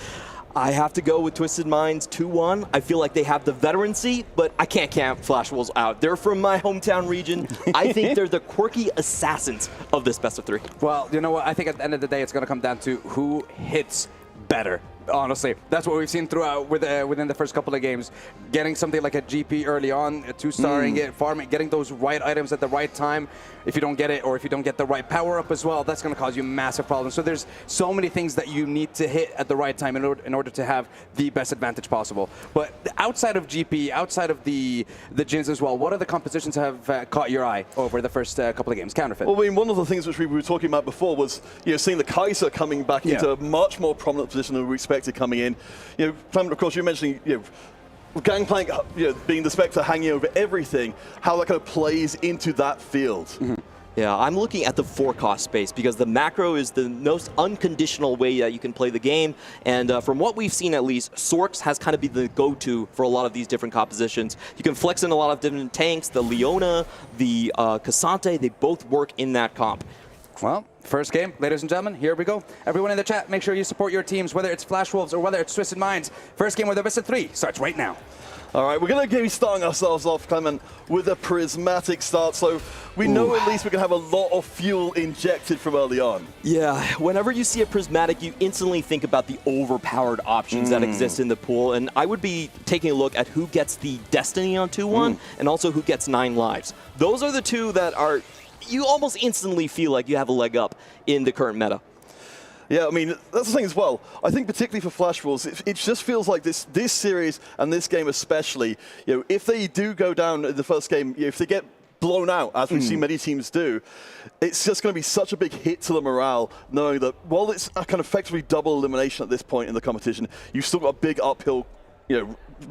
I have to go with Twisted Minds 2-1. I feel like they have the veterancy, but I can't count Flash Wolves out. They're from my hometown region. I think they're the quirky assassins of this best of 3. Well, you know what? I think at the end of the day, it's going to come down to who hits better. Honestly, that's what we've seen throughout within the first couple of games. Getting something like a GP early on, 2-starring it, farming, getting those right items at the right time. If you don't get it, or if you don't get the right power up as well, that's going to cause you massive problems. So there's so many things that you need to hit at the right time in order to have the best advantage possible. But outside of GP, outside of the Jins as well, what other compositions have caught your eye over the first couple of games? Counterfeit. Well, I mean, one of the things which we were talking about before was seeing the Kaiser coming back into a much more prominent position than we expected coming in. Of course, you're mentioning Gangplank being the Spectre hanging over everything, how that kind of plays into that field. Yeah, I'm looking at the forecast space because the macro is the most unconditional way that you can play the game. And from what we've seen, at least, Sorks has kind of been the go-to for a lot of these different compositions. You can flex in a lot of different tanks. The Leona, the Cassante, they both work in that comp. Well, first game, ladies and gentlemen, here we go. Everyone in the chat, make sure you support your teams, whether it's Flash Wolves or whether it's Twisted Minds. First game with the best of 3 starts right now. All right, we're going to be starting ourselves off, Clement, with a prismatic start. So we know at least we can have a lot of fuel injected from early on. Yeah, whenever you see a prismatic, you instantly think about the overpowered options that exist in the pool. And I would be taking a look at who gets the Destiny on 2-1 and also who gets 9 lives. Those are the two that are, you almost instantly feel like you have a leg up in the current meta. Yeah, I mean, that's the thing as well. I think particularly for Flash Wolves, it just feels like this series and this game especially, if they do go down in the first game, if they get blown out, as we've seen many teams do, it's just going to be such a big hit to the morale, knowing that while it's a kind of effectively double elimination at this point in the competition, you've still got a big uphill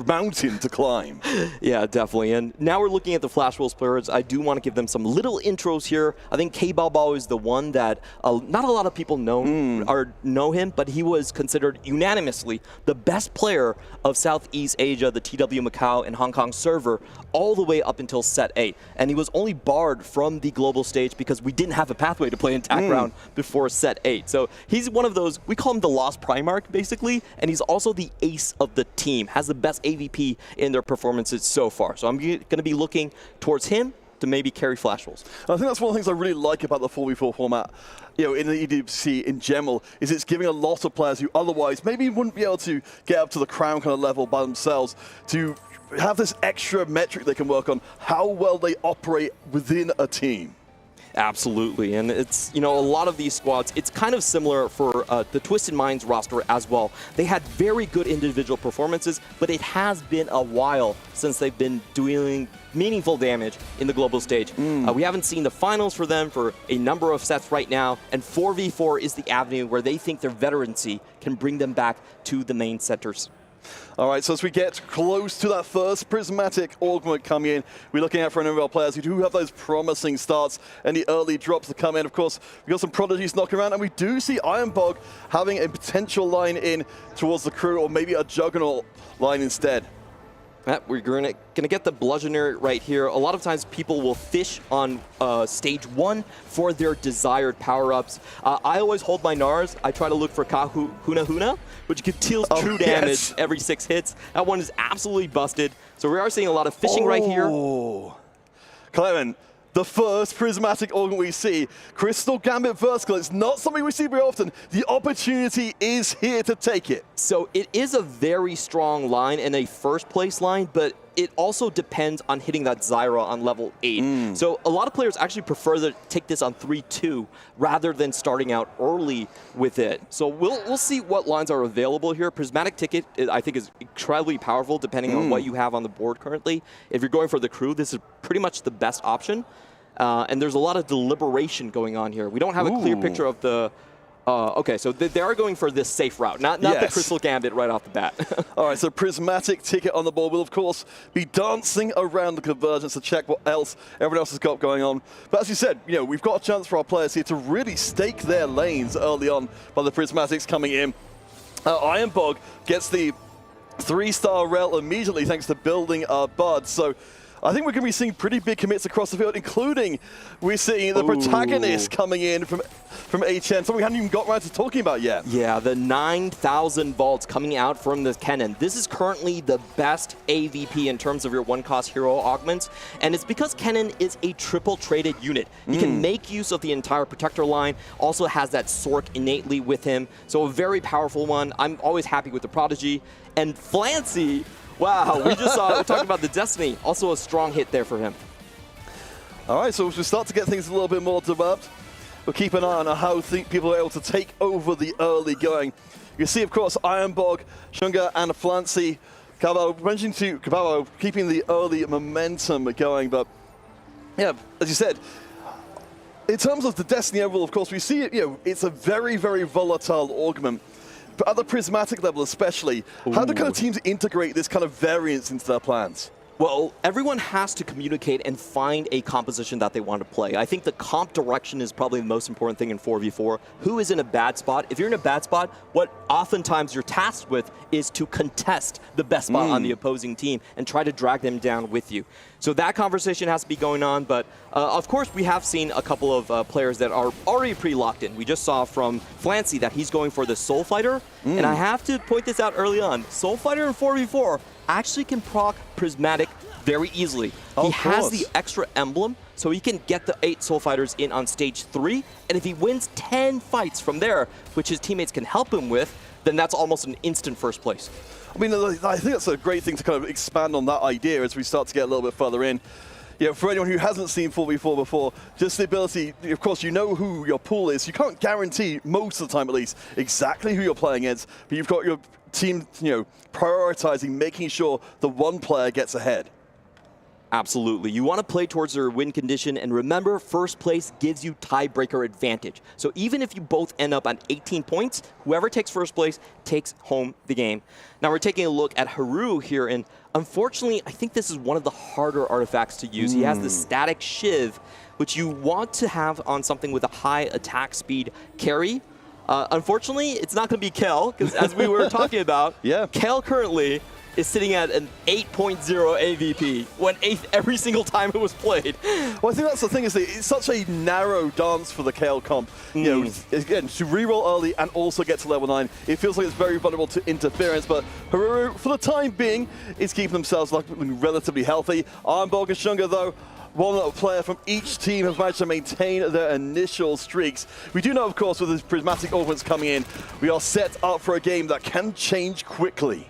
mountain to climb. Yeah, definitely. And now we're looking at the Flash Wolves players. I do want to give them some little intros here. I think K-Balbao is the one that not a lot of people know him, but he was considered unanimously the best player of Southeast Asia, the TW Macau and Hong Kong server, all the way up until set 8. And he was only barred from the global stage because we didn't have a pathway to play in TAC round before set 8. So he's one of those, we call him the Lost Primarch, basically, and he's also the ace of the team, has the best AVP in their performances so far. So I'm going to be looking towards him to maybe carry Flash Wolves. I think that's one of the things I really like about the 4v4 format, in the EWC in general, is it's giving a lot of players who otherwise maybe wouldn't be able to get up to the crown kind of level by themselves to have this extra metric they can work on, how well they operate within a team. Absolutely, and it's, a lot of these squads, it's kind of similar for the Twisted Minds roster as well. They had very good individual performances, but it has been a while since they've been doing meaningful damage in the global stage. We haven't seen the finals for them for a number of sets right now, and 4v4 is the avenue where they think their veterancy can bring them back to the main centers. All right, so as we get close to that first prismatic augment coming in, we're looking out for a number of our players who do have those promising starts and the early drops to come in. Of course, we've got some prodigies knocking around, and we do see Ironbog having a potential line in towards the crew, or maybe a Juggernaut line instead. We're going to get the Bludgeoner right here. A lot of times people will fish on stage 1 for their desired power-ups. I always hold my Nars. I try to look for Huna, which deals true damage every 6 hits. That one is absolutely busted. So we are seeing a lot of fishing right here. Clement, the first prismatic organ we see, Crystal Gambit Vertical. It's not something we see very often. The opportunity is here to take it. So it is a very strong line and a first place line, but it also depends on hitting that Zyra on level 8. So a lot of players actually prefer to take this on 3-2 rather than starting out early with it. So we'll see what lines are available here. Prismatic Ticket, I think, is incredibly powerful depending on what you have on the board currently. If you're going for the crew, this is pretty much the best option. And there's a lot of deliberation going on here. We don't have a clear picture of the... okay, so they are going for this safe route, not the Crystal Gambit right off the bat. All right, so Prismatic Ticket on the board will, of course, be dancing around the convergence to check what else everyone else has got going on. But as you said, we've got a chance for our players here to really stake their lanes early on by the Prismatics coming in. Ironbog gets the 3-star rel immediately thanks to building a Bud. So I think we're going to be seeing pretty big commits across the field, including we're seeing the protagonist coming in from HN, something we hadn't even got around to talking about yet. Yeah, the 9,000 vaults coming out from the Kennen. This is currently the best AVP in terms of your one-cost hero augments, and it's because Kennen is a triple-traded unit. He can make use of the entire Protector line, also has that Sork innately with him, so a very powerful one. I'm always happy with the Prodigy. And Flancy, wow, we just saw, we're talking about the Destiny, also a strong hit there for him. All right, so as we start to get things a little bit more developed, we'll keep an eye on how people are able to take over the early going. You see, of course, Ironbog, Shunga, and Flancy. Mentioning to Caballo, keeping the early momentum going, but yeah, as you said, in terms of the Destiny overall, of course, we see it, it's a very, very volatile augment. But at the Prismatic level especially, how do kind of teams integrate this kind of variance into their plans? Well, everyone has to communicate and find a composition that they want to play. I think the comp direction is probably the most important thing in 4v4. Who is in a bad spot? If you're in a bad spot, what oftentimes you're tasked with is to contest the best spot on the opposing team and try to drag them down with you. So that conversation has to be going on, but of course we have seen a couple of players that are already pretty locked in. We just saw from Flancy that he's going for the Soul Fighter, and I have to point this out early on. Soul Fighter in 4v4 actually can proc Prismatic very easily. He has the extra emblem, so he can get the 8 Soul Fighters in on stage 3, and if he wins 10 fights from there, which his teammates can help him with, then that's almost an instant first place. I mean, I think that's a great thing to kind of expand on that idea as we start to get a little bit further in. You know, for anyone who hasn't seen 4v4 before, just the ability, of course, you know who your pool is. You can't guarantee, most of the time at least, exactly who you're playing against, but you've got your team, you know, prioritizing, making sure the one player gets ahead. Absolutely. You want to play towards your win condition, and remember, first place gives you tiebreaker advantage. So even if you both end up on 18 points, whoever takes first place takes home the game. Now we're taking a look at Haru here, and unfortunately, I think this is one of the harder artifacts to use. He has the static Shiv, which you want to have on something with a high attack speed carry. Unfortunately, it's not going to be Kel, because as we were talking about, Kel currently is sitting at an 8.0 AVP, went 8th every single time it was played. Well, I think that's the thing, is that it's such a narrow dance for the Kale comp. You know, again, to reroll early and also get to level 9, it feels like it's very vulnerable to interference, but Haru, for the time being, is keeping themselves looking relatively healthy. Ironborg and Shunga, though, one player from each team has managed to maintain their initial streaks. We do know, of course, with the Prismatic Orphans coming in, we are set up for a game that can change quickly.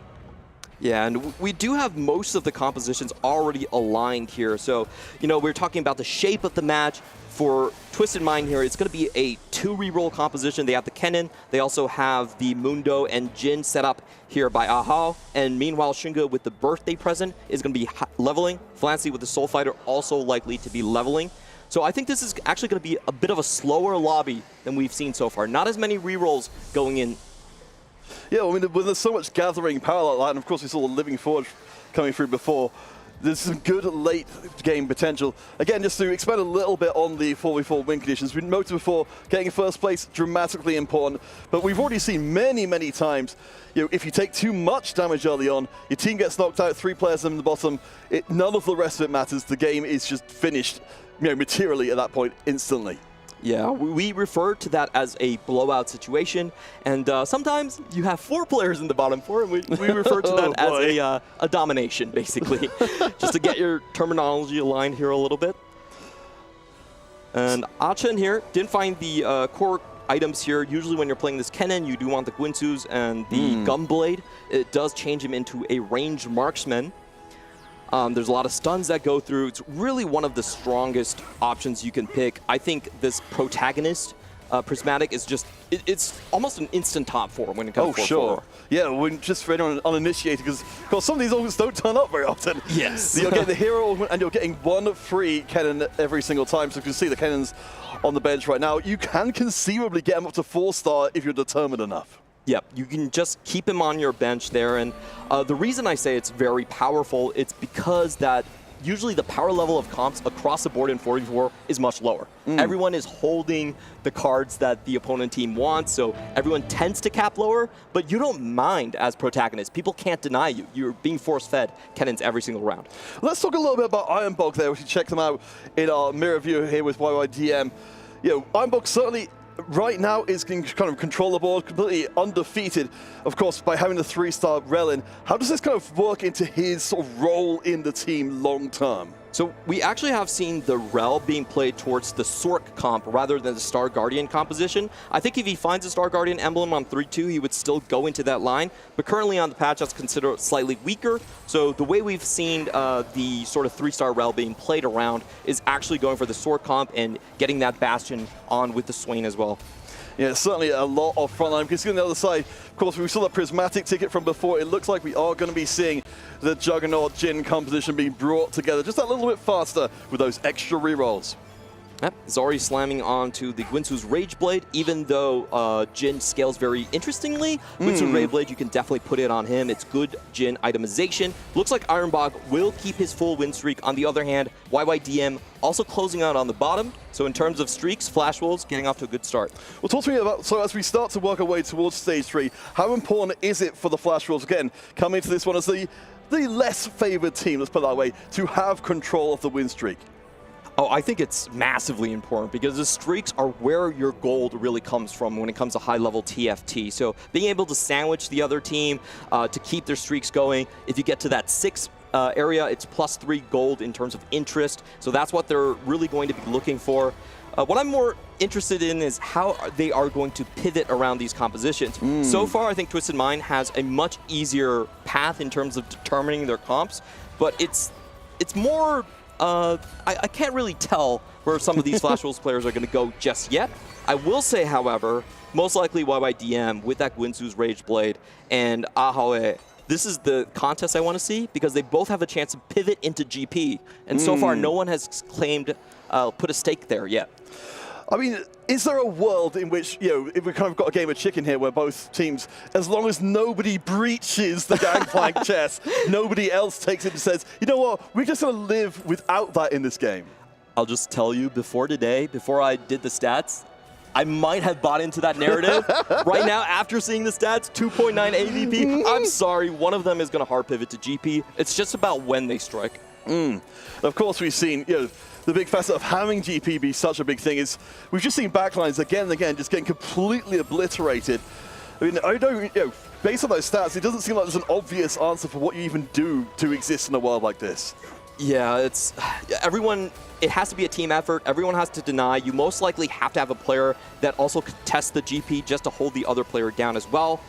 Yeah, and we do have most of the compositions already aligned here. So, you know, we're talking about the shape of the match. For Twisted Mind here, it's going to be a 2 reroll composition. They have the Kennen. They also have the Mundo and Jin set up here by Ahao. And meanwhile, Shunga with the birthday present is going to be leveling. Flancy with the Soul Fighter also likely to be leveling. So I think this is actually going to be a bit of a slower lobby than we've seen so far. Not as many rerolls going in. Yeah, I mean, when there's so much gathering power like that, and of course we saw the Living Forge coming through before, there's some good late game potential. Again, just to expand a little bit on the 4v4 win conditions, we noted before, getting first place, dramatically important, but we've already seen many, many times, you know, if you take too much damage early on, your team gets knocked out, 3 players in the bottom, none of the rest of it matters, the game is just finished, you know, materially at that point, instantly. Yeah, we refer to that as a blowout situation, and sometimes you have 4 players in the bottom 4, and we refer to that as a domination, basically, just to get your terminology aligned here a little bit. And Achen here didn't find the core items here. Usually when you're playing this Kennen, you do want the Gwinsus and the Gunblade. It does change him into a ranged marksman. There's a lot of stuns that go through. It's really one of the strongest options you can pick. I think this protagonist, Prismatic, is just, it's almost an instant top 4 when it comes to 4-4. Sure. Yeah, when just for anyone uninitiated, because of course some of these organs don't turn up very often. Yes. You're getting the hero organ and you're getting 1 free Kennen every single time. So you can see the Kennens on the bench right now. You can conceivably get them up to 4-star if you're determined enough. Yep, you can just keep him on your bench there, and the reason I say it's very powerful, it's because that usually the power level of comps across the board in 4v4 is much lower. Everyone is holding the cards that the opponent team wants, so everyone tends to cap lower, but you don't mind as protagonists. People can't deny you. You're being force-fed Kennens every single round. Let's talk a little bit about Ironborg there. We should check them out in our mirror view here with YYDM. You know, Ironborg certainly right now is can kind of control the board, completely undefeated, of course, by having the 3-star Relin. How does this kind of work into his sort of role in the team long term? So we actually have seen the Rel being played towards the Sork comp rather than the Star Guardian composition. I think if he finds a Star Guardian emblem on 3-2, he would still go into that line. But currently on the patch, that's considered slightly weaker. So the way we've seen the sort of 3-star Rel being played around is actually going for the Sork comp and getting that Bastion on with the Swain as well. Yeah, certainly a lot of frontline. Because on the other side, of course, we saw that Prismatic ticket from before. It looks like we are going to be seeing the Juggernaut Jin composition being brought together just that little bit faster with those extra rerolls. Yep, Zari slamming onto the Guinsoo's Rage Blade, even though Jin scales very interestingly. Guinsoo Rage Blade, you can definitely put it on him. It's good Jin itemization. Looks like Ironbog will keep his full win streak. On the other hand, YYDM also closing out on the bottom. So in terms of streaks, Flash Wolves getting off to a good start. Well, talk to me about, so as we start to work our way towards Stage 3, how important is it for the Flash Wolves, again, coming to this one as the less favored team, let's put it that way, to have control of the win streak? Oh, I think it's massively important because the streaks are where your gold really comes from when it comes to high-level TFT. So being able to sandwich the other team to keep their streaks going. If you get to that 6 area, it's +3 gold in terms of interest. So that's what they're really going to be looking for. What I'm more interested in is how they are going to pivot around these compositions. So far, I think Twisted Mind has a much easier path in terms of determining their comps, but it's more... I can't really tell where some of these Flash Wolves players are going to go just yet. I will say, however, most likely YYDM with that Guinsoo's Rage Blade and Ahawe, this is the contest I want to see because they both have a chance to pivot into GP. And so far, no one has claimed put a stake there yet. I mean, is there a world in which, you know, if we kind of got a game of chicken here where both teams, as long as nobody breaches the gangplank chess, nobody else takes it and says, you know what, we're just going to live without that in this game? I'll just tell you, before today, before I did the stats, I might have bought into that narrative. Right now, after seeing the stats, 2.9 AVP, I'm sorry, one of them is going to hard pivot to GP. It's just about when they strike. Of course, we've seen, you know, the big facet of having GP be such a big thing is we've just seen backlines again and again just getting completely obliterated. I mean, I don't, you know, based on those stats, it doesn't seem like there's an obvious answer for what you even do to exist in a world like this. Yeah, it's everyone. It has to be a team effort. Everyone has to deny. You most likely have to have a player that also contests the GP just to hold the other player down as well.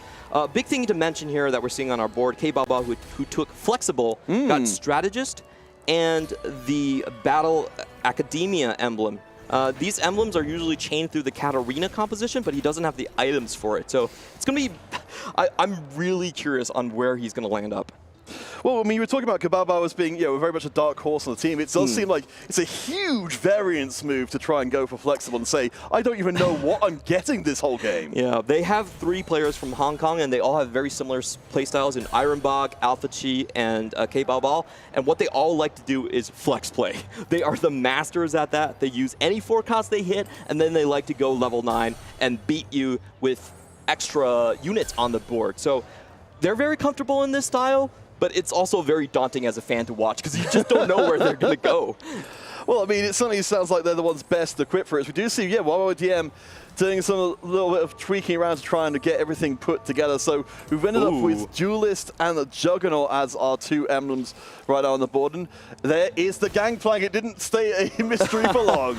Big thing to mention here that we're seeing on our board, K-Baba, who took Flexible, got Strategist, and the Battle Academia emblem. These emblems are usually chained through the Katarina composition, but he doesn't have the items for it. So it's going to be... I'm really curious on where he's going to land up. Well, I mean, you were talking about Kababa as being, you know, very much a dark horse on the team. It does seem like it's a huge variance move to try and go for Flexible and say, I don't even know what I'm getting this whole game. Yeah, they have 3 players from Hong Kong, and they all have very similar playstyles in Ironbog, Alpha Chi, and K-Bao. And what they all like to do is flex play. They are the masters at that. They use any forecast they hit, and then they like to go level 9 and beat you with extra units on the board. So they're very comfortable in this style, but it's also very daunting as a fan to watch because you just don't know where they're going to go. Well, I mean, it certainly sounds like they're the ones best equipped for it. We do see, yeah, YYDM doing some little bit of tweaking around to try and get everything put together. So we've ended up with Duelist and the Juggernaut as our 2 emblems right now on the board. And there is the Gangplank. It didn't stay a mystery for long.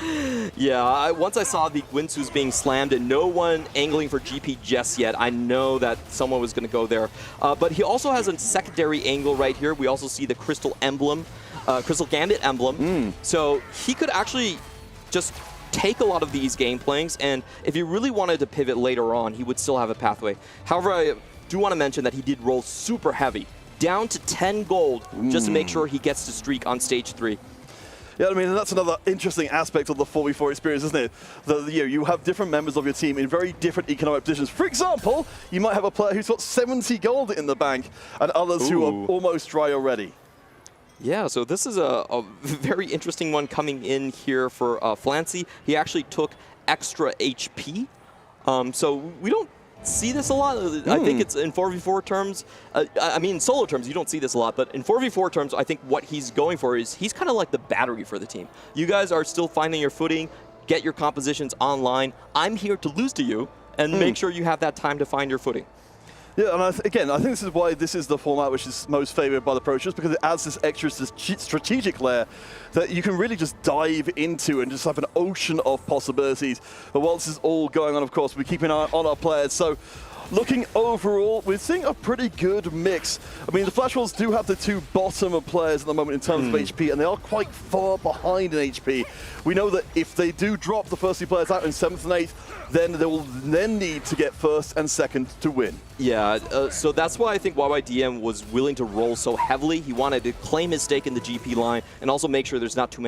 Yeah, once I saw the Guinsoo's being slammed and no one angling for GP just yet, I know that someone was going to go there. But he also has a secondary angle right here. We also see the Crystal Emblem, Crystal Gambit Emblem. So he could actually just take a lot of these game planks, and if he really wanted to pivot later on, he would still have a pathway. However, I do want to mention that he did roll super heavy, down to 10 gold, just to make sure he gets to streak on stage 3. Yeah, I mean, that's another interesting aspect of the 4v4 experience, isn't it? That, you know, you have different members of your team in very different economic positions. For example, you might have a player who's got 70 gold in the bank, and others who are almost dry already. Yeah, so this is a very interesting one coming in here for Flancy. He actually took extra HP. So we don't see this a lot. I think it's in 4v4 terms. I mean, in solo terms, you don't see this a lot. But in 4v4 terms, I think what he's going for is he's kind of like the battery for the team. You guys are still finding your footing, get your compositions online. I'm here to lose to you and make sure you have that time to find your footing. Yeah, and again, I think this is why this is the format which is most favored by the pros, just because it adds this extra strategic layer that you can really just dive into and just have an ocean of possibilities. But while this is all going on, of course, we keep an eye on our players. So looking overall, we're seeing a pretty good mix. I mean, the Flash Wolves do have the 2 bottom players at the moment in terms of HP, and they are quite far behind in HP. We know that if they do drop the first 2 players out in 7th and 8th, then they will then need to get 1st and 2nd to win. Yeah, so that's why I think YYDM was willing to roll so heavily. He wanted to claim his stake in the GP line and also make sure there's not too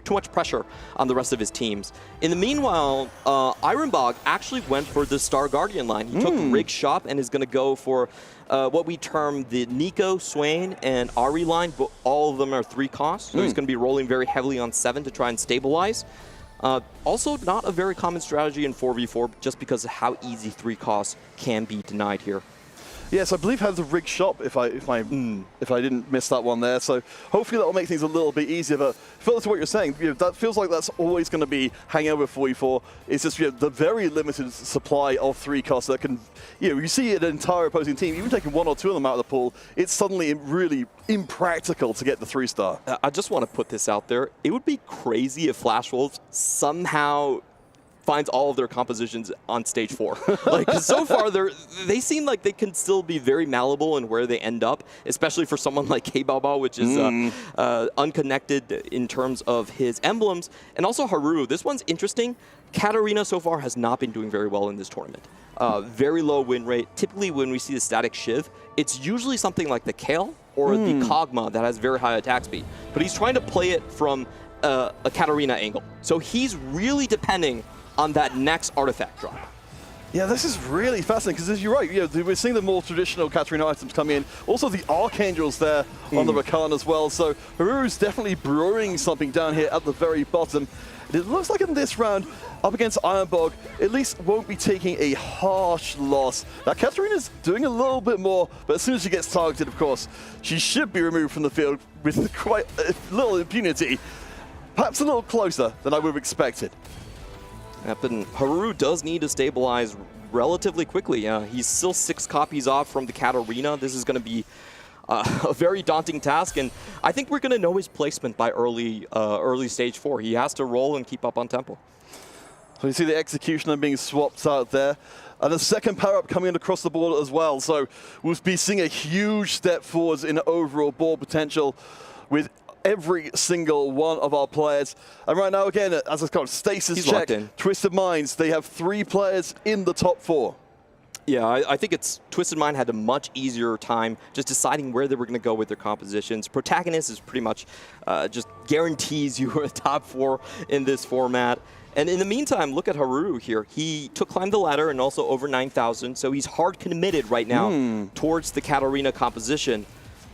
too much pressure on the rest of his teams. In the meanwhile, Ironbog actually went for the Star Guardian line. He took Rig Shop and is going to go for what we term the Nico, Swain, and Ari line, but all of them are 3 costs. So he's going to be rolling very heavily on 7 to try and stabilize. Also, not a very common strategy in 4v4 just because of how easy 3 costs can be denied here. Yes, I believe has the rig shop if I didn't miss that one there. So hopefully that will make things a little bit easier. But further to what you're saying, that feels like that's always going to be hanging over 4v4. It's just the very limited supply of 3 costs that can, you see an entire opposing team, even taking 1 or 2 of them out of the pool, it's suddenly really impractical to get the 3-star. I just want to put this out there. It would be crazy if Flash Wolves somehow finds all of their compositions on stage 4. Like, so far, they seem like they can still be very malleable in where they end up, especially for someone like K-Bao, which is unconnected in terms of his emblems. And also Haru, this one's interesting. Katarina so far has not been doing very well in this tournament. Very low win rate. Typically, when we see the static Shiv, it's usually something like the Kale or the Kog'Maw that has very high attack speed. But he's trying to play it from a Katarina angle. So he's really depending on that next artifact drop. Yeah, this is really fascinating because, as you're right, we're seeing the more traditional Katarina items come in. Also, the Archangels there on the Rakan as well. So Haru's definitely brewing something down here at the very bottom. And it looks like in this round, up against Ironbog, at least won't be taking a harsh loss. Now, Katarina's doing a little bit more, but as soon as she gets targeted, of course, she should be removed from the field with quite a little impunity. Perhaps a little closer than I would have expected. But Haru does need to stabilize relatively quickly. He's still 6 copies off from the Katarina. This is going to be a very daunting task, and I think we're going to know his placement by early stage 4. He has to roll and keep up on tempo. So you see the Executioner being swapped out there. And the second power-up coming in across the board as well. So we'll be seeing a huge step forwards in overall board potential with every single one of our players. And right now, again, as a kind of stasis check, Twisted Minds, they have 3 players in the top 4. Yeah, I think it's Twisted Mind had a much easier time just deciding where they were going to go with their compositions. Protagonist is pretty much just guarantees you a top 4 in this format. And in the meantime, look at Haru here. He took Climb the Ladder and also over 9,000, so he's hard committed right now towards the Katarina composition.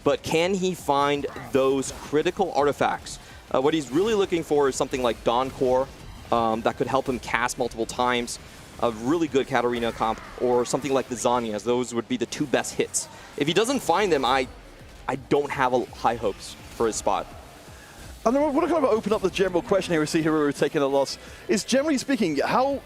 But can he find those critical artifacts? What he's really looking for is something like Dawn Core that could help him cast multiple times, a really good Katarina comp, or something like the Zanyas. Those would be the 2 best hits. If he doesn't find them, I don't have high hopes for his spot. And then I want to kind of open up the general question here. We see Haru taking a loss. Is generally speaking, how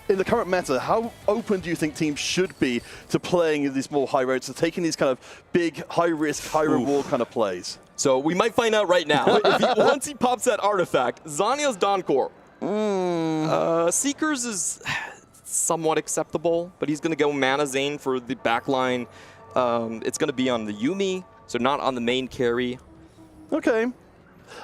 in the current meta, how open do you think teams should be to playing these more high rates, to taking these kind of big, high-risk, high-reward kind of plays? So we might find out right now. Once he pops that artifact, Zanya's Dawn Core. Seekers is somewhat acceptable, but he's going to go Mana Zane for the backline. It's going to be on the Yuumi, so not on the main carry. Okay.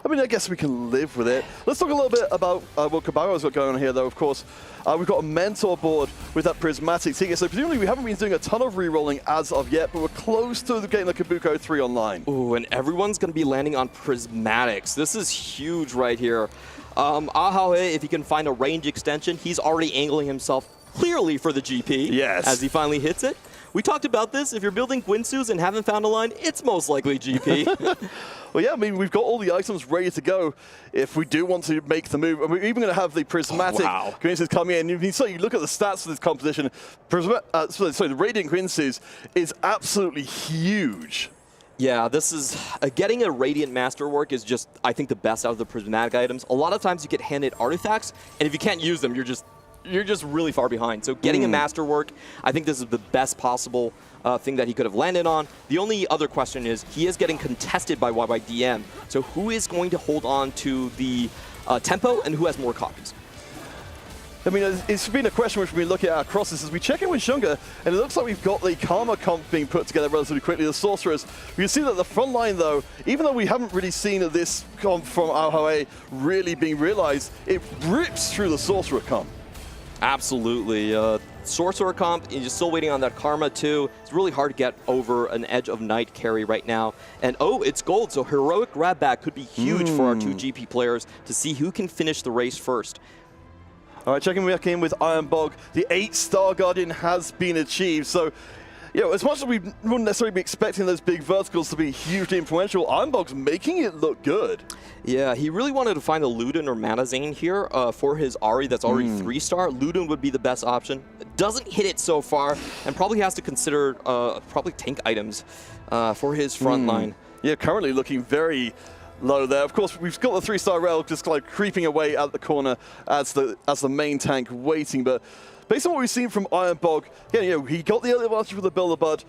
I mean, I guess we can live with it. Let's talk a little bit about what Kabaro's got going on here, though, of course. We've got a Mentor board with that Prismatic ticket, so presumably we haven't been doing a ton of re-rolling as of yet, but we're close to getting the Kabuko 3 online. Ooh, and everyone's going to be landing on Prismatics. This is huge right here. Ahahe, if he can find a range extension, he's already angling himself clearly for the GP. Yes. As he finally hits it. We talked about this. If you're building Gwinsus and haven't found a line, it's most likely GP. Well, yeah, I mean, we've got all the items ready to go if we do want to make the move. And we're even going to have the Prismatic Gwinsus come in. You look at the stats of this composition. The Radiant Gwinsus is absolutely huge. Yeah, this is getting a Radiant Masterwork is just, I think, the best out of the Prismatic items. A lot of times you get handed artifacts, and if you can't use them, you're just really far behind. So getting a Masterwork, I think this is the best possible thing that he could have landed on. The only other question is he is getting contested by YYDM. So who is going to hold on to the tempo and who has more copies? I mean, it's been a question which we've been looking at across this as we check in with Shunga, and it looks like we've got the Karma comp being put together relatively quickly, the Sorcerers. We can see that the front line, though, even though we haven't really seen this comp from Ahahe really being realized, it rips through the Sorcerer comp. Absolutely. Sorcerer comp, you're still waiting on that Karma too. It's really hard to get over an Edge of Night carry right now. And oh, it's gold, so heroic grab back could be huge for our two GP players to see who can finish the race first. All right, checking back in with Ironbog. The 8-star Guardian has been achieved. So, you know, as much as we wouldn't necessarily be expecting those big verticals to be hugely influential, Ironbog's making it look good. Yeah, he really wanted to find a Luden or Manazane here for his Ahri that's already 3-star. Luden would be the best option. Doesn't hit it so far, and probably has to consider probably tank items for his front line. Yeah, currently looking very low there. Of course, we've got the 3-star rail just like creeping away at the corner as the main tank waiting. But based on what we've seen from Ironbog, yeah, you know, he got the early advantage with the Boulevard.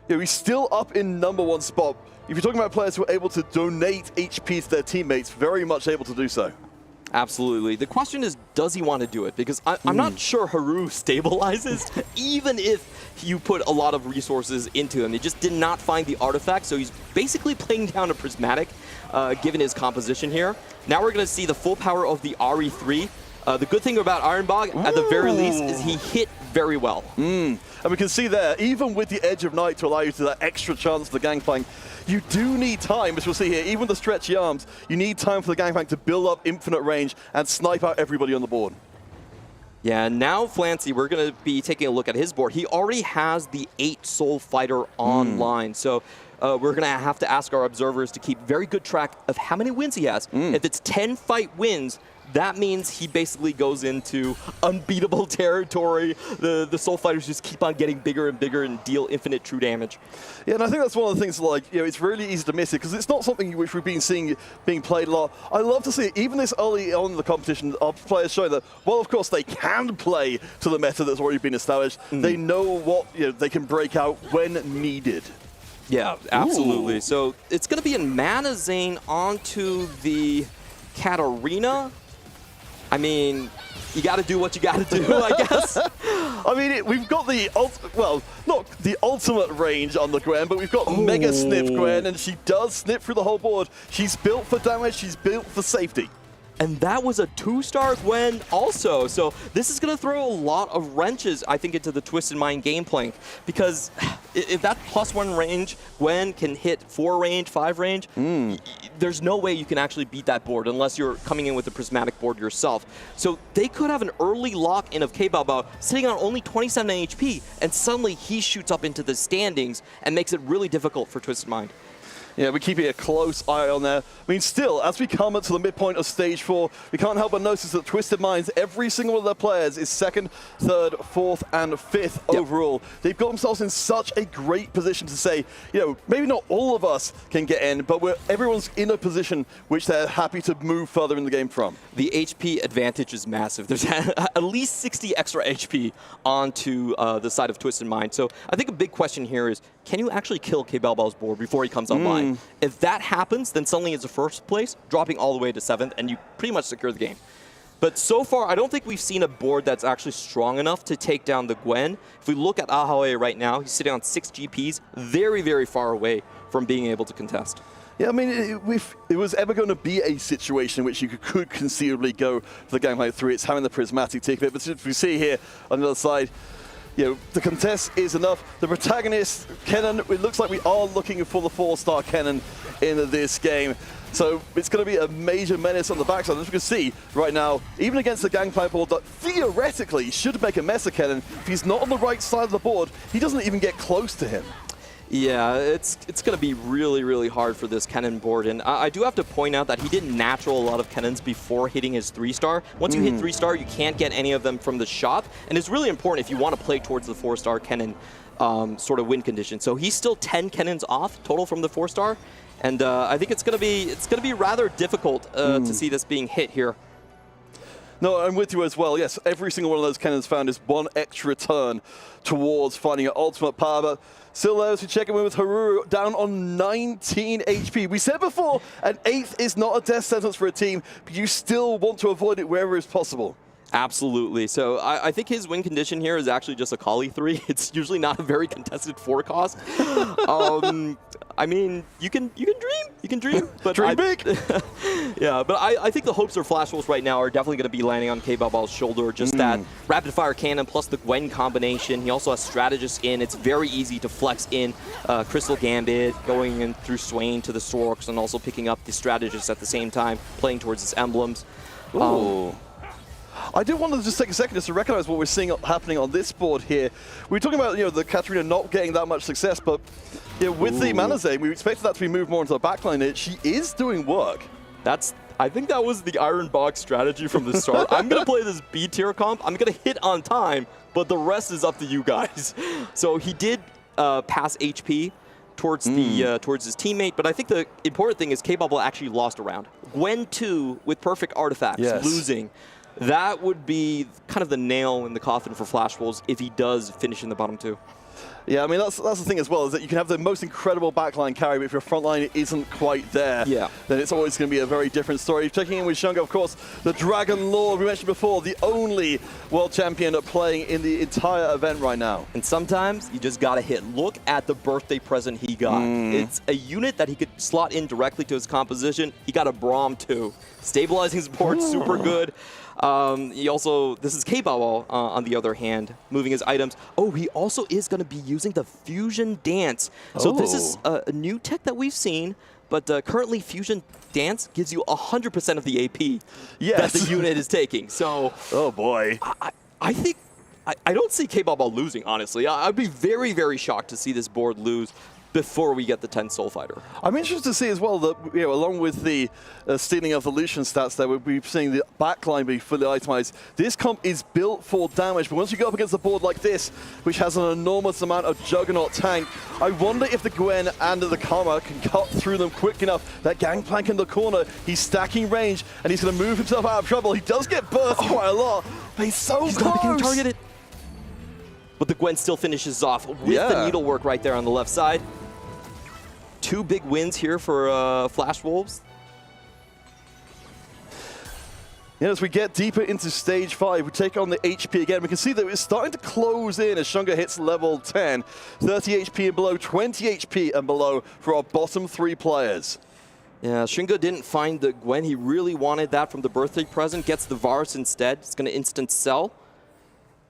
You know, he's still up in #1 spot. If you're talking about players who are able to donate HP to their teammates, very much able to do so. Absolutely. The question is, does he want to do it? Because I'm not sure Haru stabilizes, even if you put a lot of resources into him. He just did not find the artifact, so he's basically playing down a Prismatic, given his composition here. Now we're going to see the full power of the Ahri 3. The good thing about Ironbog, at the very least, is he hit very well. And we can see there, even with the Edge of Night to allow you to that extra chance for the Gangplank, you do need time, as we'll see here, even with the stretchy arms, you need time for the Gangplank to build up infinite range and snipe out everybody on the board. Yeah, now Flancy, we're going to be taking a look at his board. He already has the 8 Soul Fighter online, so we're going to have to ask our observers to keep very good track of how many wins he has. If it's 10 fight wins, that means he basically goes into unbeatable territory. The Soul Fighters just keep on getting bigger and bigger and deal infinite true damage. Yeah, and I think that's one of the things, like, you know, it's really easy to miss it because it's not something which we've been seeing being played a lot. I love to see it, even this early on in the competition, our players showing that, well, of course, they can play to the meta that's already been established. They know what, you know, they can break out when needed. Yeah, absolutely. So it's going to be in Manazane onto the Katarina. I mean, you got to do what you got to do, I guess. I mean, we've got the, well, not the ultimate range on the Gwen, but we've got Mega Snip Gwen, and she does snip through the whole board. She's built for damage, she's built for safety. And that was a 2-star Gwen also. So this is going to throw a lot of wrenches, I think, into the Twisted Mind game plan. Because if that +1 range Gwen can hit 4 range, 5 range, there's no way you can actually beat that board unless you're coming in with a Prismatic board yourself. So they could have an early lock-in of K-Bao sitting on only 27 HP, and suddenly he shoots up into the standings and makes it really difficult for Twisted Mind. Yeah, we're keeping a close eye on there. I mean, still, as we come up to the midpoint of Stage 4, we can't help but notice that Twisted Minds, every single one of their players is 2nd, 3rd, 4th, and 5th overall. They've got themselves in such a great position to say, you know, maybe not all of us can get in, but everyone's in a position which they're happy to move further in the game from. The HP advantage is massive. There's at least 60 extra HP onto the side of Twisted Mind. So I think a big question here is, can you actually kill K-Bao's board before he comes online? If that happens, then suddenly it's a 1st place, dropping all the way to 7th, and you pretty much secure the game. But so far, I don't think we've seen a board that's actually strong enough to take down the Gwen. If we look at Ahaoe right now, he's sitting on 6 GPs, very, very far away from being able to contest. Yeah, I mean, if it was ever going to be a situation in which you could conceivably go for the Gangplank 3, it's having the Prismatic ticket. But if we see here on the other side, you know, the contest is enough. The protagonist, Kennen, it looks like we are looking for the 4-star Kennen in this game. So it's going to be a major menace on the backside. As you can see right now, even against the Gangplank board that theoretically should make a mess of Kennen, if he's not on the right side of the board, he doesn't even get close to him. Yeah, it's going to be really, really hard for this Kennen board. And I do have to point out that he did natural a lot of Kennens before hitting his 3-star. Once you hit 3-star, you can't get any of them from the shop. And it's really important if you want to play towards the 4-star Kennen sort of win condition. So he's still 10 Kennens off total from the 4-star. And I think it's going to be rather difficult to see this being hit here. No, I'm with you as well. Yes, every single one of those Kennens found is one extra turn towards finding an ultimate power. But still there, as we check in with Haru, down on 19 HP. We said before, an 8th is not a death sentence for a team, but you still want to avoid it wherever is possible. Absolutely. So I think his win condition here is actually just a Kali 3. It's usually not a very contested 4 cost. I mean, you can dream, but dream big. Yeah, but I think the hopes for Flash Wolves right now are definitely going to be landing on K-Balbal's shoulder. Just that rapid fire cannon plus the Gwen combination. He also has strategist in. It's very easy to flex in Crystal Gambit, going in through Swain to the Sorks, and also picking up the strategist at the same time, playing towards his emblems. Ooh. I do want to just take a second just to recognize what we're seeing happening on this board here. We were talking about the Katarina not getting that much success, but with the Manazane, we expected that to be moved more into the backline. She is doing work. I think that was the Iron Box strategy from the start. I'm going to play this B tier comp. I'm going to hit on time, but the rest is up to you guys. So he did pass HP towards towards his teammate, but I think the important thing is K-Bubble actually lost a round. Gwen 2 with perfect artifacts, losing. That would be kind of the nail in the coffin for Flash Wolves if he does finish in the bottom 2. Yeah, I mean, that's the thing as well, is that you can have the most incredible backline carry, but if your front line isn't quite there, then it's always going to be a very different story. Checking in with Shunga, of course, the Dragon Lord, we mentioned before, the only world champion playing in the entire event right now. And sometimes you just got to hit. Look at the birthday present he got. It's a unit that he could slot in directly to his composition. He got a Braum too. Stabilizing his board, super good. He also, this is K-Ball on the other hand, moving his items. Oh, he also is going to be using the Fusion Dance. So this is a new tech that we've seen, but currently Fusion Dance gives you 100% of the AP that the unit is taking. So, oh boy. I think, I don't see K-Ball losing, honestly. I'd be very, very shocked to see this board lose before we get the 10 Soul Fighter. I'm interested to see as well that, along with the stealing of Evolution stats there, we'll be seeing the backline be fully itemized. This comp is built for damage, but once you go up against a board like this, which has an enormous amount of Juggernaut tank, I wonder if the Gwen and the Karma can cut through them quick enough. That Gangplank in the corner, he's stacking range, and he's going to move himself out of trouble. He does get burst quite a lot, but he's so close. Not getting targeted. But the Gwen still finishes off with the needlework right there on the left side. 2 big wins here for Flash Wolves. As we get deeper into stage 5, we take on the HP again. We can see that it's starting to close in as Shunga hits level 10. 30 HP and below, 20 HP and below for our bottom 3 players. Yeah, Shinga didn't find the Gwen. He really wanted that from the birthday present. Gets the Varus instead. It's going to instant sell.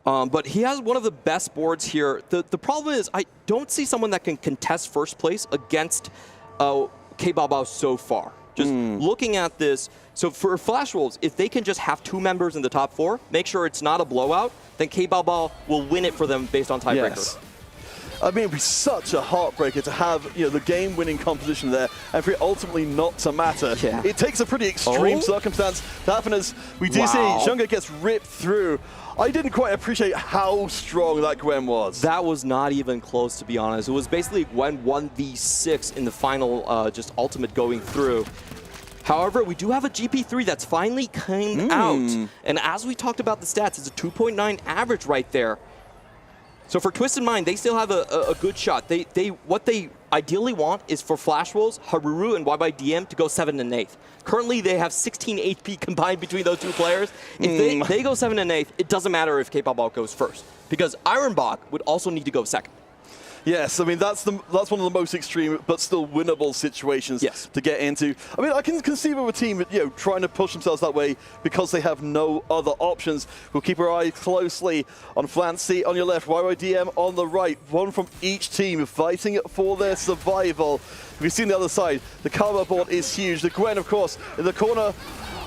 But he has one of the best boards here. The problem is I don't see someone that can contest first place against K-Bao so far. Just looking at this, so for Flash Wolves, if they can just have 2 members in the top 4, make sure it's not a blowout, then K-Bao will win it for them based on tiebreaker. Yes. I mean, it'd be such a heartbreaker to have the game-winning composition there, and for it ultimately not to matter. It takes a pretty extreme circumstance to happen, as we do see Shunga gets ripped through. I didn't quite appreciate how strong that Gwen was. That was not even close, to be honest. It was basically Gwen 1v6 in the final just ultimate going through. However, we do have a GP3 that's finally came out. And as we talked about the stats, it's a 2.9 average right there. So for Twisted Mind, they still have a good shot. What they ideally want is for Flash Wolves, Haruru, and YYDM to go 7 and 8th. Currently, they have 16 HP combined between those 2 players. If they go 7 and 8th, it doesn't matter if K-Pop goes first, because Ironbach would also need to go second. Yes, I mean, that's one of the most extreme but still winnable situations to get into. I mean, I can conceive of a team trying to push themselves that way because they have no other options. We'll keep our eyes closely on Flancy on your left, YYDM on the right. One from each team fighting for their survival. We've seen the other side. The Karma board is huge. The Gwen, of course, in the corner.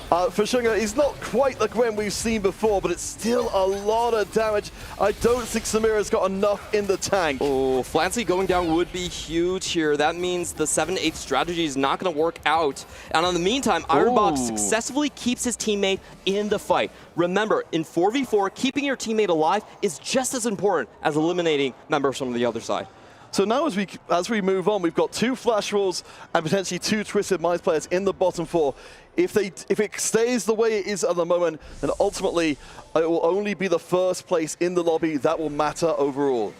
For Shunga, he's not quite the Gwen we've seen before, but it's still a lot of damage. I don't think Samira's got enough in the tank. Oh, Flancy going down would be huge here. That means the 7-8 strategy is not going to work out. And in the meantime, Ironbox successfully keeps his teammate in the fight. Remember, in 4v4, keeping your teammate alive is just as important as eliminating members from the other side. So now as we move on, we've got 2 Flash Wolves and potentially 2 Twisted Minds players in the bottom 4. If it stays the way it is at the moment, then ultimately it will only be the first place in the lobby that will matter overall.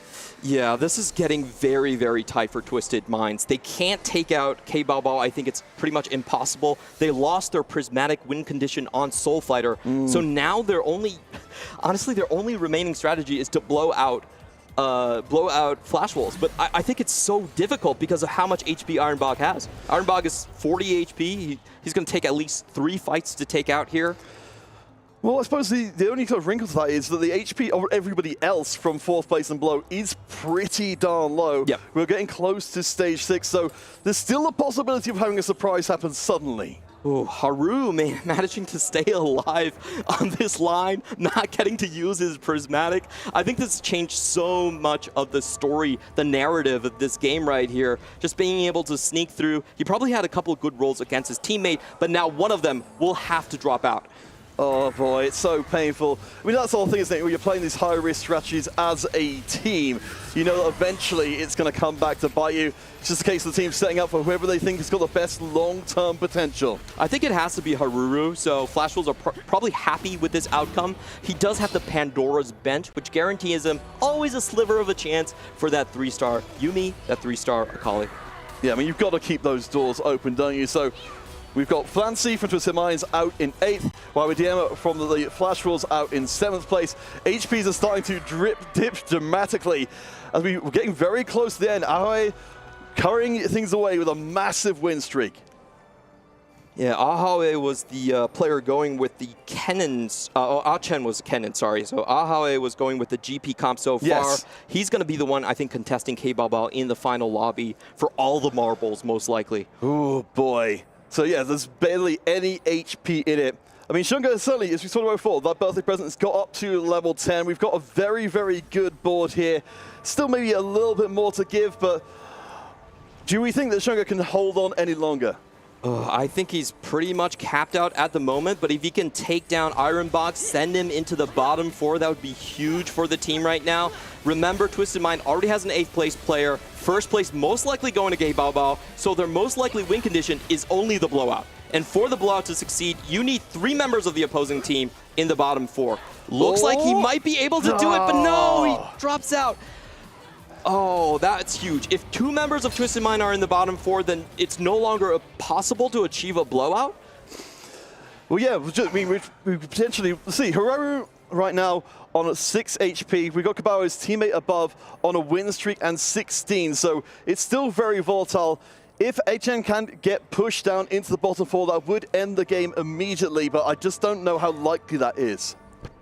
Yeah, this is getting very, very tight for Twisted Minds. They can't take out K-Bao. I think it's pretty much impossible. They lost their prismatic win condition on Soul Fighter. So now honestly, their only remaining strategy is to blow out Flash Wolves, but I think it's so difficult because of how much HP Ironbog has. Ironbog is 40 HP. He's going to take at least 3 fights to take out here. Well, I suppose the only kind of wrinkle to that is that the HP of everybody else from 4th place and below is pretty darn low. Yep. We're getting close to stage 6, so there's still a possibility of having a surprise happen suddenly. Oh, Haru, man, managing to stay alive on this line, not getting to use his prismatic. I think this changed so much of the story, the narrative of this game right here. Just being able to sneak through. He probably had a couple of good rolls against his teammate, but now one of them will have to drop out. Oh boy, it's so painful. I mean, that's the whole thing, isn't it? When you're playing these high-risk strategies as a team, you know that eventually it's going to come back to bite you. It's just a case of the team setting up for whoever they think has got the best long-term potential. I think it has to be Haruru, so Flash Wolves are probably happy with this outcome. He does have the Pandora's Bench, which guarantees him always a sliver of a chance for that 3-star Yumi, that 3-star Akali. Yeah, I mean, you've got to keep those doors open, don't you? So we've got Flancy from Twisted Minds out in 8th, while Diema from the Flash Wolves out in 7th place. HPs are starting to dip dramatically as we're getting very close to the end. Ahoe carrying things away with a massive win streak. Yeah, Ahoe was the player going with the Kennons. Achen was Kennen, sorry. So Ahoe was going with the GP comp so far. Yes. He's going to be the one, I think, contesting K-Balbal in the final lobby for all the marbles, most likely. Oh, boy. So yeah, there's barely any HP in it. I mean, Shunga certainly, as we talked about before, that birthday present has got up to level 10. We've got a very, very good board here. Still maybe a little bit more to give, but do we think that Shunga can hold on any longer? I think he's pretty much capped out at the moment, but if he can take down Ironbox, send him into the bottom 4, that would be huge for the team right now. Remember, Twisted Mind already has an 8th place player. 1st place most likely going to K-Balbal, so their most likely win condition is only the blowout. And for the blowout to succeed, you need 3 members of the opposing team in the bottom 4. Looks like he might be able to do it, but no, he drops out. Oh, that's huge. If 2 members of Twisted Mind are in the bottom 4, then it's no longer possible to achieve a blowout? Well, yeah, I mean, we potentially see Haru right now on 6 HP. We've got Kabaro's teammate above on a win streak and 16, so it's still very volatile. If HN can get pushed down into the bottom 4, that would end the game immediately, but I just don't know how likely that is.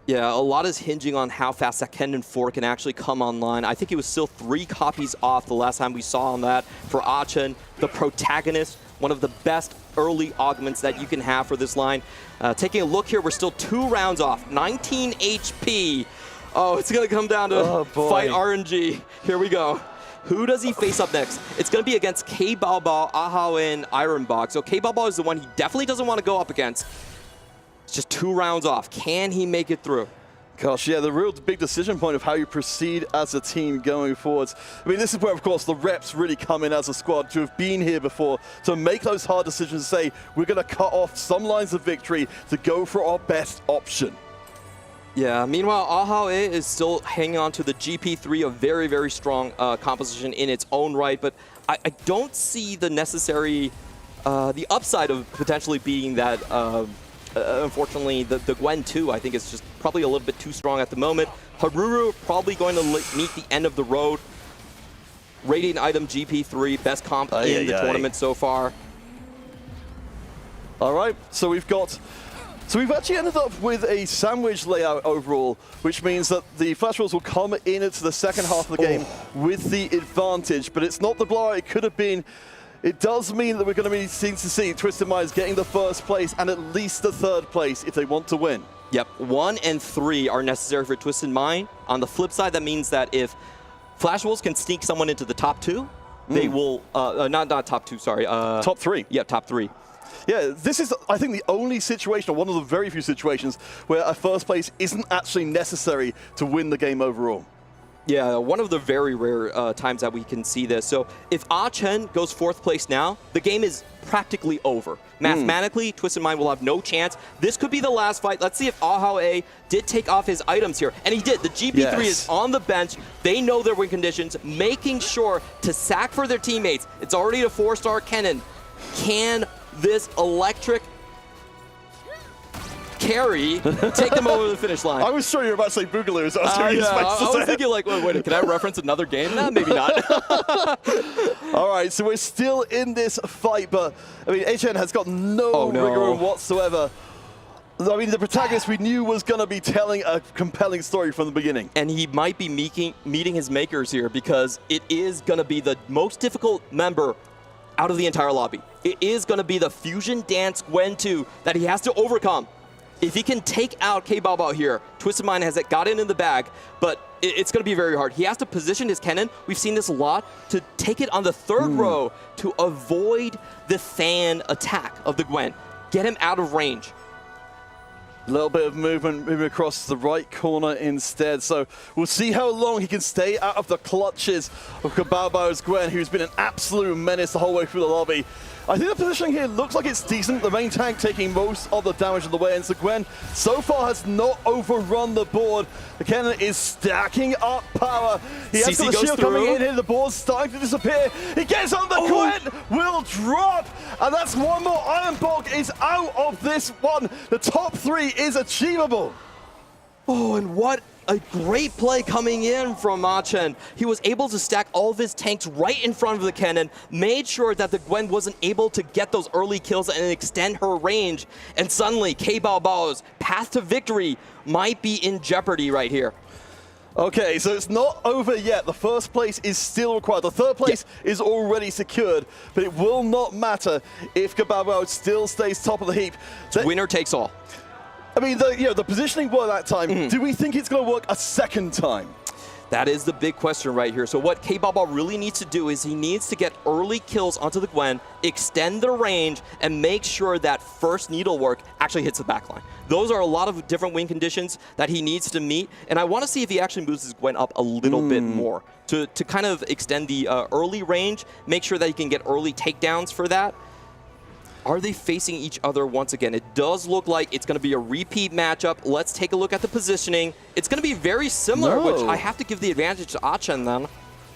Yeah, a lot is hinging on how fast that Kendon 4 can actually come online. I think he was still 3 copies off the last time we saw him that for Achen, the protagonist, one of the best early augments that you can have for this line. Taking a look here, we're still 2 rounds off, 19 HP. Oh, it's going to come down to fight RNG. Here we go. Who does he face up next? It's going to be against K-Balbal, Ahao, and Ironbox. So K-Balbal is the one he definitely doesn't want to go up against. It's just 2 rounds off. Can he make it through? Gosh, yeah, the real big decision point of how you proceed as a team going forwards. I mean, this is where, of course, the reps really come in as a squad to have been here before, to make those hard decisions, to say, we're going to cut off some lines of victory to go for our best option. Yeah, meanwhile, Ahao is still hanging on to the GP3, a very, very strong composition in its own right, but I don't see the necessary, the upside of potentially beating that. Unfortunately, the Gwen 2, I think, is just probably a little bit too strong at the moment. Haruru probably going to meet the end of the road. Radiant item GP3, best comp in the tournament so far. All right, so we've actually ended up with a sandwich layout overall, which means that the Flash Wolves will come in into the second half of the game with the advantage, but it's not the blowout it could have been. It does mean that we're going to be seeing to see Twisted Minds getting the 1st place and at least the 3rd place if they want to win. Yep, 1 and 3 are necessary for Twisted Mind. On the flip side, that means that if Flash Wolves can sneak someone into the top 2, they will, not top 2, sorry. Top 3. Yeah, top 3. Yeah, this is, I think, the only situation, or one of the very few situations, where a 1st place isn't actually necessary to win the game overall. Yeah, one of the very rare times that we can see this. So if Achen goes 4th place now, the game is practically over. Mathematically, Twisted Mind will have no chance. This could be the last fight. Let's see if Ahao did take off his items here. And he did. The GP3 is on the bench. They know their win conditions, making sure to sack for their teammates. It's already a 4-star Kennen. Can carry, take them over the finish line. I was sure you were about to say Boogaloo, so I was really I was thinking like, wait, can I reference another game? Nah, maybe not. All right, so we're still in this fight, but I mean, HN has got no rigor whatsoever. I mean, the protagonist we knew was going to be telling a compelling story from the beginning. And he might be meeting his makers here, because it is going to be the most difficult member out of the entire lobby. It is going to be the Fusion Dance Gwen 2 that he has to overcome. If he can take out K-Bao here, Twisted Mind has got it in the bag, but it's going to be very hard. He has to position his cannon, we've seen this a lot, to take it on the third row to avoid the fan attack of the Gwen. Get him out of range. A little bit of movement moving across the right corner instead. So we'll see how long he can stay out of the clutches of K-Bao's Gwen, who's been an absolute menace the whole way through the lobby. I think the positioning here looks like it's decent. The main tank taking most of the damage on the way in. So Gwen so far has not overrun the board. The cannon is stacking up power. He has got the shield coming in here. The board's starting to disappear. He gets on the Gwen, will drop. And that's one more. Iron Bulk is out of this one. The top 3 is achievable. Oh, and what a great play coming in from Ma-Chen. He was able to stack all of his tanks right in front of the cannon, made sure that the Gwen wasn't able to get those early kills and extend her range. And suddenly, K-Bao's path to victory might be in jeopardy right here. Okay, so it's not over yet. The first place is still required. The third place is already secured, but it will not matter if K-Bao still stays top of the heap. Winner takes all. I mean, the positioning worked that time. Do we think it's going to work a second time? That is the big question right here. So what K-Bao really needs to do is he needs to get early kills onto the Gwen, extend the range, and make sure that first needlework actually hits the backline. Those are a lot of different win conditions that he needs to meet, and I want to see if he actually moves his Gwen up a little bit more to kind of extend the early range, make sure that he can get early takedowns for that. Are they facing each other once again? It does look like it's going to be a repeat matchup. Let's take a look at the positioning. It's going to be very similar, which I have to give the advantage to Ah-Chen then.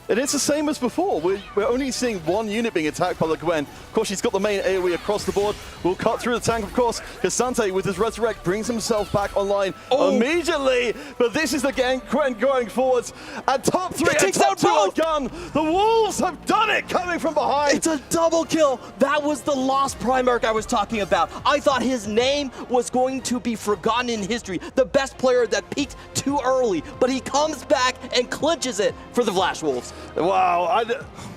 And it's the same as before. We're only seeing one unit being attacked by the Gwen. Of course, she's got the main AoE across the board. We'll cut through the tank, of course. Kasante, with his Resurrect, brings himself back online immediately. But this is the Gwen going forwards. And top 3 and top 2 are gone. The Wolves have done it, coming from behind. It's a double kill. That was the lost Primarch I was talking about. I thought his name was going to be forgotten in history. The best player that peaked too early. But he comes back and clinches it for the Flash Wolves. Wow,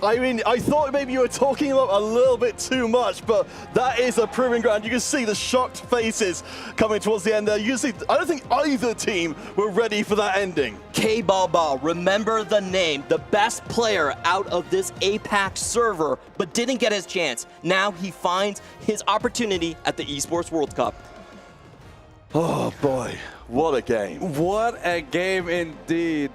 I mean, I thought maybe you were talking about a little bit too much, but that is a proving ground. You can see the shocked faces coming towards the end there. You can see, I don't think either team were ready for that ending. K-Bao, remember the name, the best player out of this APAC server, but didn't get his chance. Now he finds his opportunity at the Esports World Cup. Oh boy, what a game. What a game indeed.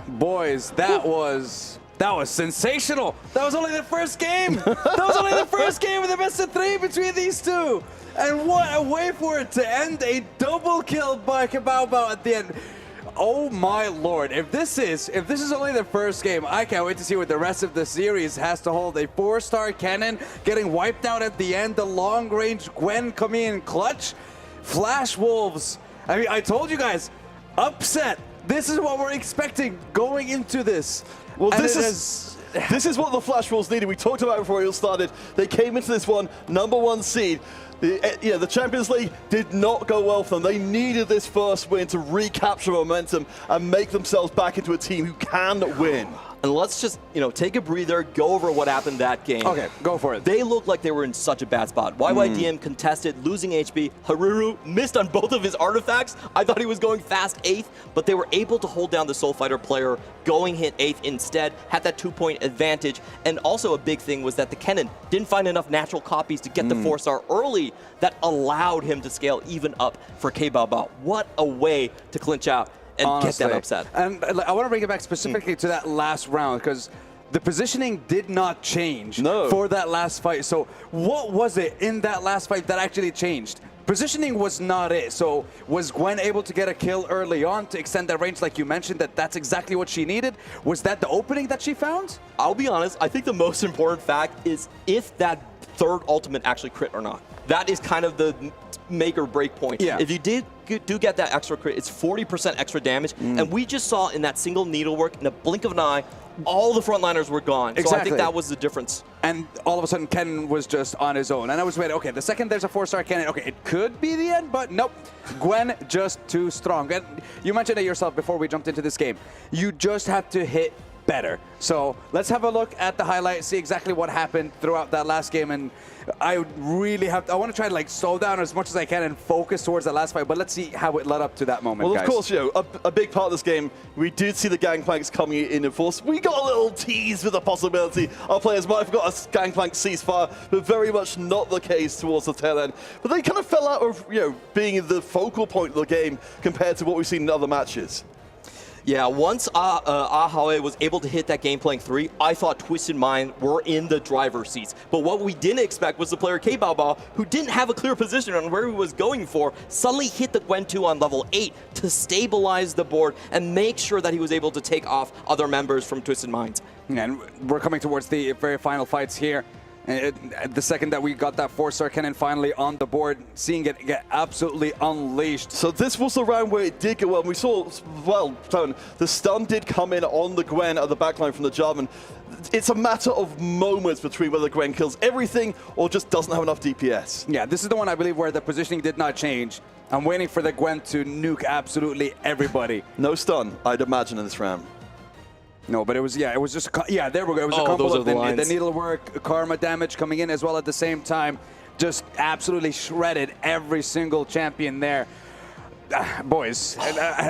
Boys, that was sensational. That was only the first game. That was only the first game of the best of 3 between these two. And what a way for it to end, a double kill by K-Bao at the end. Oh my lord, if this is only the first game, I can't wait to see what the rest of the series has to hold. A 4-star cannon getting wiped out at the end, the long-range Gwen coming in clutch. Flash Wolves, I mean, I told you guys, upset. This is what we're expecting going into this. Well, this is what the Flash Wolves needed. We talked about it before it all started. They came into this one #1 seed. The Champions League did not go well for them. They needed this first win to recapture momentum and make themselves back into a team who can win. And let's just, take a breather, go over what happened that game. Okay, go for it. They looked like they were in such a bad spot. YYDM contested, losing HP. Haruru missed on both of his artifacts. I thought he was going fast 8th, but they were able to hold down the Soul Fighter player, going hit 8th instead, had that 2-point advantage. And also a big thing was that the Kennen didn't find enough natural copies to get the 4-star early that allowed him to scale even up for K-Bao. What a way to clinch out and honestly get that upset. And I want to bring it back specifically to that last round, because the positioning did not change for that last fight. So what was it in that last fight that actually changed? Positioning was not it. So was Gwen able to get a kill early on to extend that range like you mentioned, that's exactly what she needed? Was that the opening that she found? I'll be honest, I think the most important fact is if that third ultimate actually crit or not. that is kind of the make or break point. Yeah. If you do get that extra crit, it's 40% extra damage. And we just saw in that single needlework, in a blink of an eye, all the frontliners were gone. Exactly. So I think that was the difference. And all of a sudden, Ken was just on his own. And I was waiting, okay, the second there's a 4-star cannon, okay, it could be the end, but nope. Gwen just too strong. And you mentioned it yourself before we jumped into this game. You just have to hit better. So let's have a look at the highlight, see exactly what happened throughout that last game. And I really have to, I want to try to like slow down as much as I can and focus towards the last fight, but let's see how it led up to that moment, well, guys. Of course, you know, a big part of this game, we did see the gangplanks coming in force. We got a little tease with the possibility our players might have got a gangplank ceasefire, but very much not the case towards the tail end. But they kind of fell out of, you know, being the focal point of the game compared to what we've seen in other matches. Yeah, once Ahawe was able to hit that Gangplank 3, I thought Twisted Mind were in the driver's seats. But what we didn't expect was the player K-Bao, who didn't have a clear position on where he was going for, suddenly hit the Gwen 2 on level 8 to stabilize the board and make sure that he was able to take off other members from Twisted Minds. And we're coming towards the very final fights here. The second that we got that 4-star cannon finally on the board, seeing it get absolutely unleashed. So this was the round where it did go well. We saw, well, the stun did come in on the Gwen at the backline from the Jarvan. It's a matter of moments between whether Gwen kills everything or just doesn't have enough DPS. Yeah, this is the one I believe where the positioning did not change. I'm waiting for the Gwen to nuke absolutely everybody. No stun, I'd imagine, in this round. No, but it was, yeah, it was just, yeah, there we go. It was a couple of the needlework, karma damage coming in as well at the same time. Just absolutely shredded every single champion there. Boys,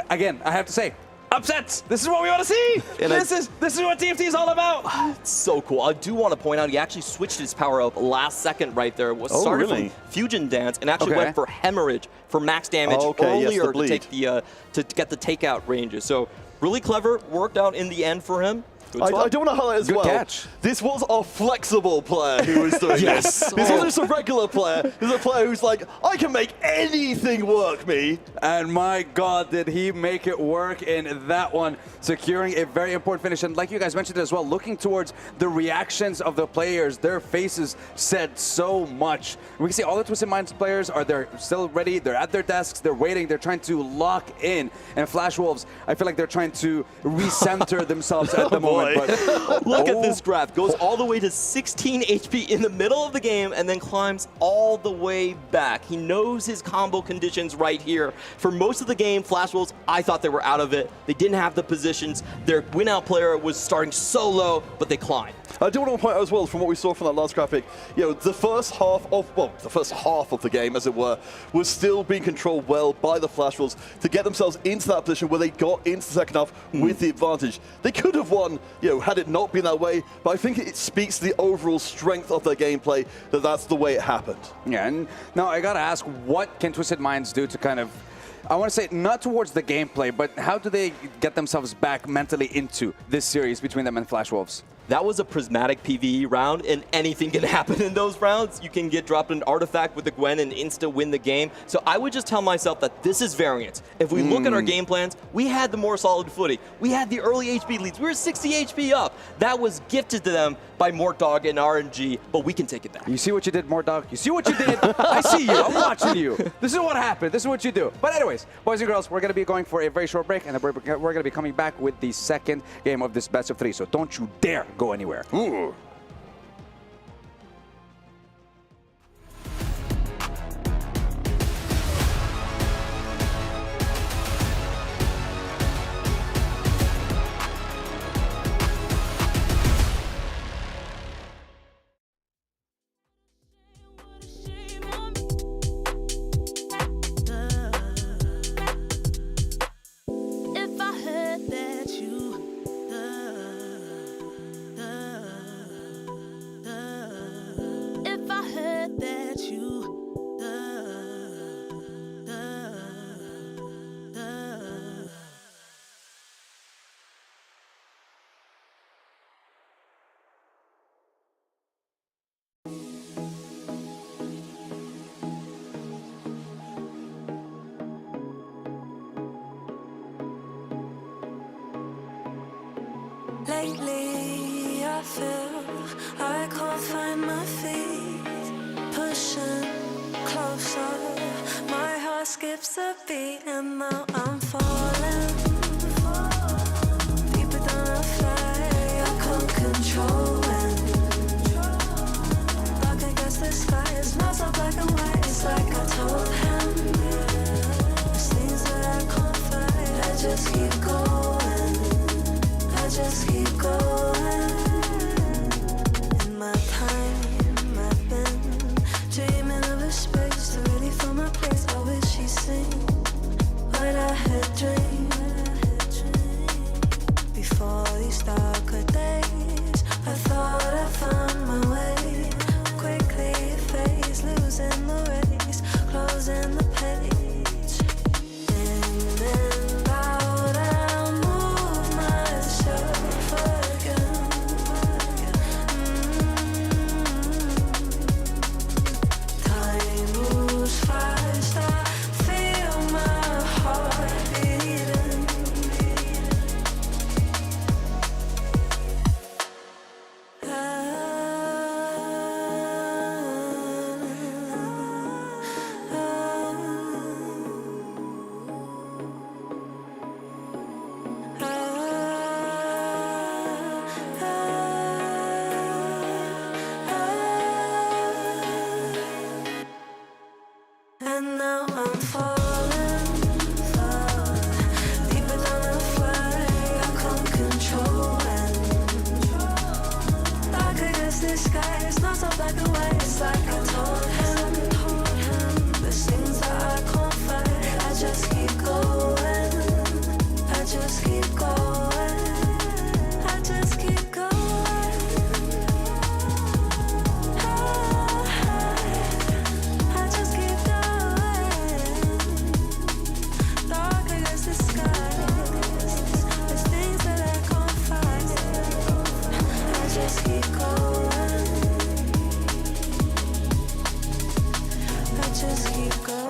again, I have to say, upsets. This is what we want to see. And this is what TFT is all about. It's so cool. I do want to point out he actually switched his power up last second right there. Was started from Fusion Dance and actually went for Hemorrhage for max damage earlier to take the to get the takeout ranges. So really clever, worked out in the end for him. I do want to highlight as well, this was a flexible player who was doing this. This wasn't just a regular player. This is a player who's like, I can make anything work, me. And my God, did he make it work in that one, securing a very important finish. And like you guys mentioned as well, looking towards the reactions of the players, their faces said so much. We can see all the Twisted Minds players are there, still ready. They're at their desks. They're waiting. They're trying to lock in. And Flash Wolves, I feel like they're trying to recenter themselves at the moment. But look at this graph. Goes all the way to 16 HP in the middle of the game and then climbs all the way back. He knows his combo conditions right here. For most of the game, Flash Wolves, I thought they were out of it. They didn't have the positions. Their win-out player was starting so low, but they climbed. I do want to point out as well, from what we saw from that last graphic, you know, the first half of the game, as it were, was still being controlled well by the Flash Wolves to get themselves into that position where they got into the second half with the advantage. They could have won, you know, had it not been that way, but I think it speaks to the overall strength of their gameplay that that's the way it happened. Yeah, and now I gotta ask, what can Twisted Minds do to kind of, I want to say not towards the gameplay, but how do they get themselves back mentally into this series between them and Flash Wolves? That was a prismatic PvE round, and anything can happen in those rounds. You can get dropped an artifact with the Gwen and insta win the game. So I would just tell myself that this is variance. If we look at our game plans, we had the more solid footing. We had the early HP leads. We were 60 HP up. That was gifted to them by Mortdog and RNG, but we can take it back. You see what you did, Mortdog? You see what you did? I see you. I'm watching you. This is what happened. This is what you do. But anyways, boys and girls, we're going to be going for a very short break, and we're going to be coming back with the second game of this best of 3. So don't you dare go anywhere. Ooh. Lately, I feel I can't find my feet, pushing closer. My heart skips a beat and now I'm falling. Deeper than a fly, I can't control it. Dark against the sky, it's not so black and white. It's like I told him. There's things that I can't fight. I just keep going. I just keep going. In my time, I've been dreaming of a space to really fill my place. I wish she'd sing what I had dreamed. Before these darker days, I thought I found my way. Quickly it fades, losing the race, closing the page. In and out, I move myself again. Time moves fast, I feel my heart beating. And now I'm falling, deeper than a fly. I can't control it. Dark against the sky, it's not so black and white. It's like I told him. There's things that I can't fight. I just keep going. I just keep going. I just keep going. I just keep going. Dark against the sky. There's things that I can't fight. I just keep going. I just keep going.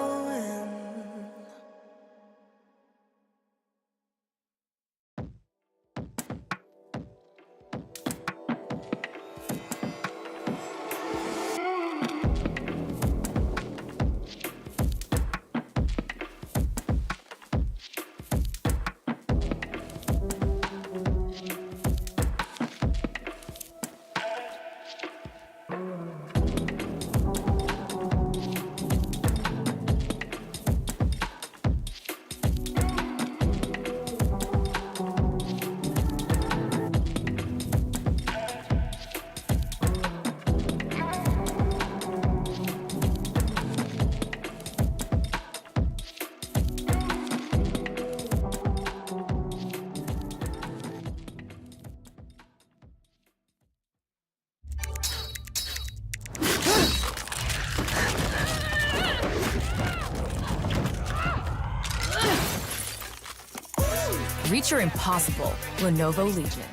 Reach your impossible, Lenovo Legion.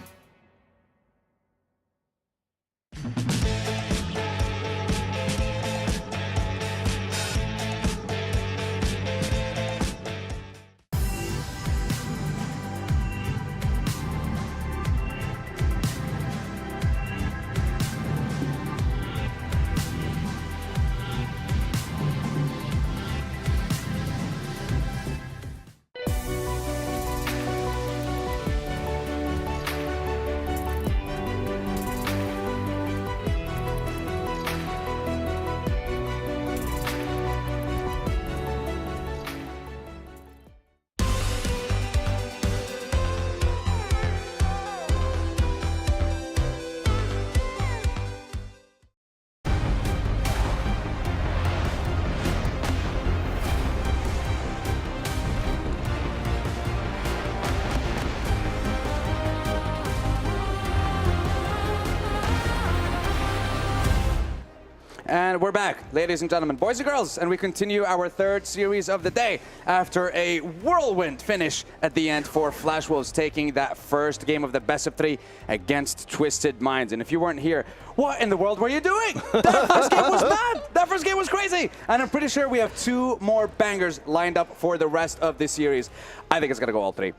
And we're back, ladies and gentlemen, boys and girls, and we continue our third series of the day after a whirlwind finish at the end for Flash Wolves taking that first game of the best of three against Twisted Minds. And if you weren't here, what in the world were you doing? That first game was mad. That first game was crazy. And I'm pretty sure we have 2 more bangers lined up for the rest of this series. I think it's going to go all 3.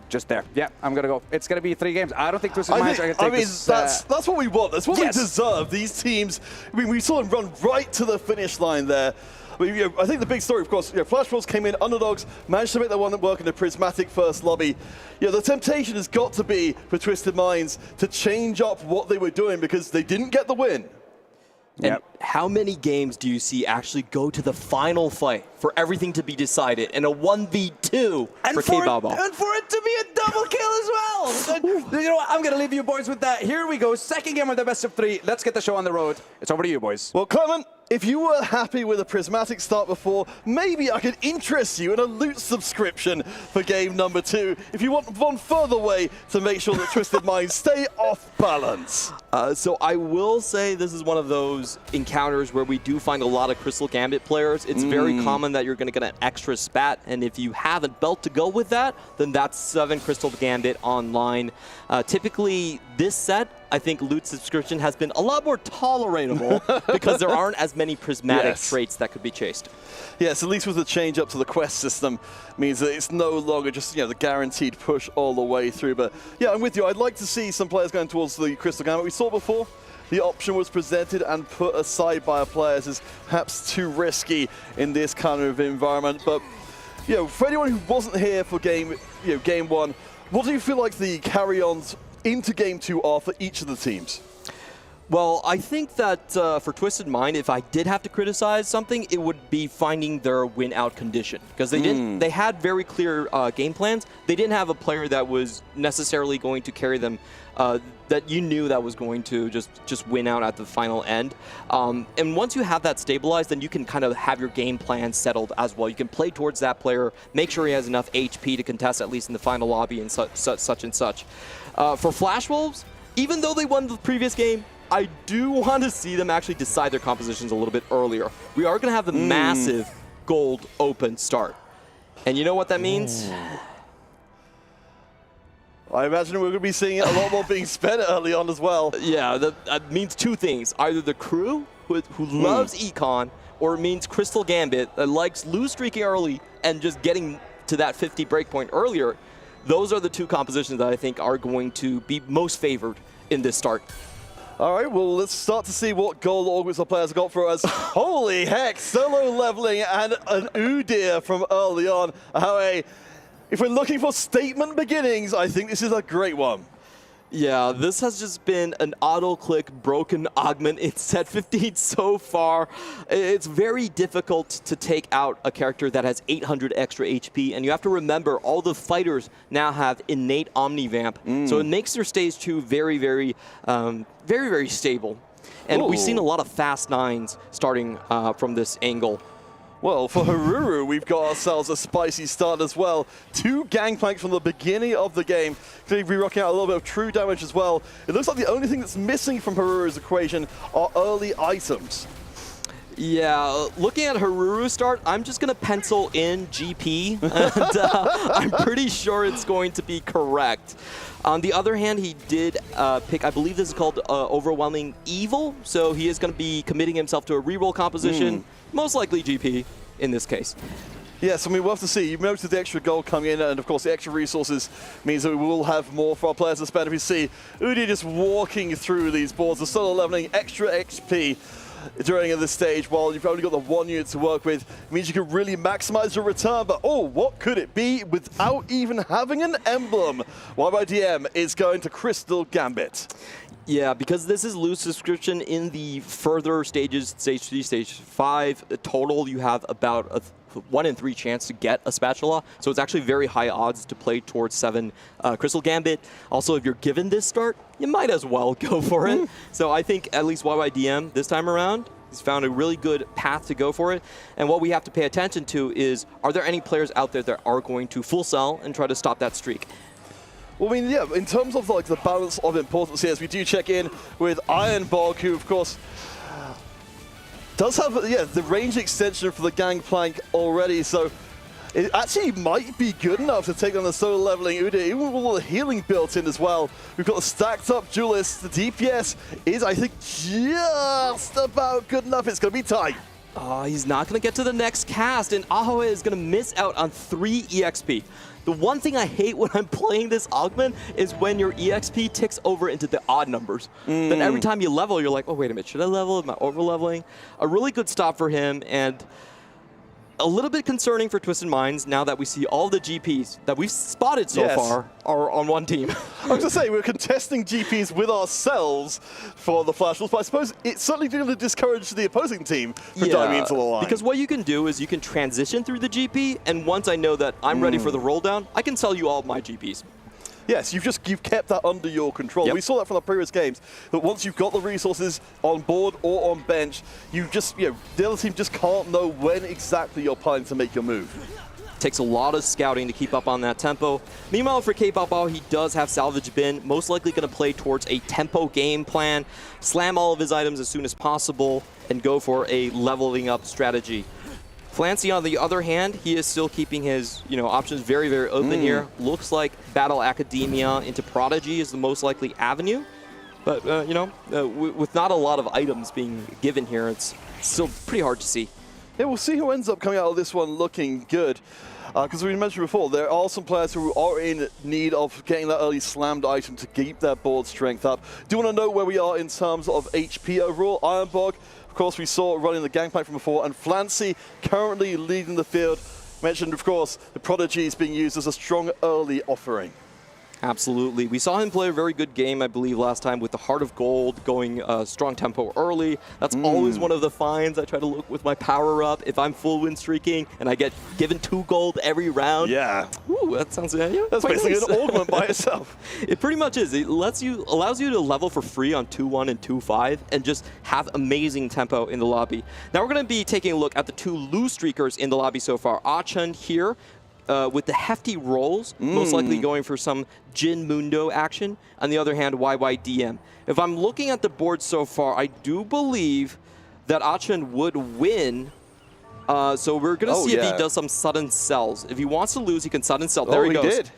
Just there. Yeah, I'm going to go. It's going to be 3 games. I don't think Twisted Minds are going to take this. That's what we want. That's what we deserve. These teams, I mean, we saw them run right to the finish line there. I mean, I think the big story, of course, Flash Bros came in underdogs, managed to make their one work in the prismatic first lobby. The temptation has got to be for Twisted Minds to change up what they were doing because they didn't get the win. And how many games do you see actually go to the final fight for everything to be decided in a 1v2 for K-Bao? And for it to be a double kill as well. You know what? I'm going to leave you boys with that. Here we go. Second game of the best of 3. Let's get the show on the road. It's over to you, boys. Well, Clement, if you were happy with a prismatic start before, maybe I could interest you in a loot subscription for game number 2 if you want one further way to make sure that Twisted Minds stay off balance. So I will say this is one of those encounters where we do find a lot of Crystal Gambit players. It's very common that you're going to get an extra spat, and if you have a belt to go with that, then that's 7 Crystal Gambit online. Typically, this set, I think loot subscription has been a lot more tolerable because there aren't as many prismatic traits that could be chased. Yes, at least with the change up to the quest system means that it's no longer just the guaranteed push all the way through. But yeah, I'm with you. I'd like to see some players going towards the Crystal Gambit. We saw before the option was presented and put aside by our players as perhaps too risky in this kind of environment. But for anyone who wasn't here for game 1, what do you feel like the carry-ons into game 2 are for each of the teams? Well, I think that for Twisted Mind, if I did have to criticize something, it would be finding their win-out condition. Because they didn't. They had very clear game plans. They didn't have a player that was necessarily going to carry them, that you knew that was going to just win out at the final end. And once you have that stabilized, then you can kind of have your game plan settled as well. You can play towards that player, make sure he has enough HP to contest at least in the final lobby and such and such. For Flash Wolves, even though they won the previous game, I do want to see them actually decide their compositions a little bit earlier. We are going to have the massive gold open start. And you know what that means? I imagine we're going to be seeing a lot more being spent early on as well. Yeah, that means 2 things. Either the crew, who loves Econ, or it means Crystal Gambit, that likes lose streaking early and just getting to that 50 breakpoint earlier. Those are the 2 compositions that I think are going to be most favored in this start. All right, well, let's start to see what goal August our players got for us. Holy heck, solo leveling and an Udyr from early on. If we're looking for statement beginnings, I think this is a great one. Yeah, this has just been an auto-click broken augment in set 15 so far. It's very difficult to take out a character that has 800 extra HP, and you have to remember all the fighters now have innate Omnivamp, so it makes their stage 2 very, very stable. And we've seen a lot of fast 9s starting from this angle. Well, for Haruru, we've got ourselves a spicy start as well. 2 gangplanks from the beginning of the game. Clearly be rocking out a little bit of true damage as well. It looks like the only thing that's missing from Haruru's equation are early items. Yeah, looking at Haruru's start, I'm just going to pencil in GP, and I'm pretty sure it's going to be correct. On the other hand, he did pick, I believe this is called Overwhelming Evil, so he is going to be committing himself to a reroll composition, most likely GP in this case. Yes, I mean, we'll have to see. You've noticed the extra gold coming in, and of course the extra resources means that we will have more for our players to spend. If you see Udyr just walking through these boards, the solo leveling, extra XP during this stage, while you've only got the 1 unit to work with, it means you can really maximize your return. But what could it be without even having an emblem? YYDM is going to Crystal Gambit. Yeah, because this is loose subscription in the further stages, stage 3, stage 5, total you have about a 1 in 3 chance to get a spatula, so it's actually very high odds to play towards 7 Crystal Gambit. Also, if you're given this start, you might as well go for it. So I think at least YYDM this time around, he's found a really good path to go for it. And what we have to pay attention to is, are there any players out there that are going to full sell and try to stop that streak? Well, I mean, yeah, in terms of like the balance of importance here, as we do check in with Ironbog, who of course does have the range extension for the Gangplank already. So it actually might be good enough to take on the solo leveling Udyr, even with all the healing built in as well. We've got a stacked up duelist. The DPS is, I think, just about good enough. It's going to be tight. He's not going to get to the next cast, and Ahoe is going to miss out on 3 EXP. The one thing I hate when I'm playing this augment is when your EXP ticks over into the odd numbers. Then every time you level, you're like, oh, wait a minute, should I level? Am I over-leveling? A really good stop for him, and a little bit concerning for Twisted Minds now that we see all the GPs that we've spotted so far are on one team. I was going to say, we're contesting GPs with ourselves for the Flash Wolves, but I suppose it's certainly going to discourage the opposing team from diving into the line. Because what you can do is you can transition through the GP, and once I know that I'm ready for the roll down, I can sell you all of my GPs. Yes, you've kept that under your control. Yep. We saw that from the previous games, that once you've got the resources on board or on bench, the other team just can't know when exactly you're planning to make your move. Takes a lot of scouting to keep up on that tempo. Meanwhile, for K-Bao, he does have Salvage Bin, most likely going to play towards a tempo game plan, slam all of his items as soon as possible, and go for a leveling up strategy. Flancy, on the other hand, he is still keeping his options very, very open here. Looks like Battle Academia into Prodigy is the most likely avenue. But, with not a lot of items being given here, it's still pretty hard to see. Yeah, we'll see who ends up coming out of this one looking good. Because we mentioned before, there are some players who are in need of getting that early slammed item to keep their board strength up. Do you want to know where we are in terms of HP overall? Ironbog, of course, we saw running the gangplank from before, and Flancy currently leading the field. Mentioned, of course, the Prodigy is being used as a strong early offering. Absolutely. We saw him play a very good game, I believe, last time with the Heart of Gold, going strong tempo early. That's always one of the finds. I try to look with my power up. If I'm full win streaking and I get given 2 gold every round. Yeah. Ooh, that sounds that's basically nice. An augment by itself. It pretty much is. It allows you to level for free on 2-1 and 2-5 and just have amazing tempo in the lobby. Now we're going to be taking a look at the 2 loose streakers in the lobby so far. Achun here, with the hefty rolls, most likely going for some Jin Mundo action. On the other hand, YYDM. If I'm looking at the board so far, I do believe that Achun would win. So we're going to see if he does some sudden sells. If he wants to lose, he can sudden sell. There he goes. Did.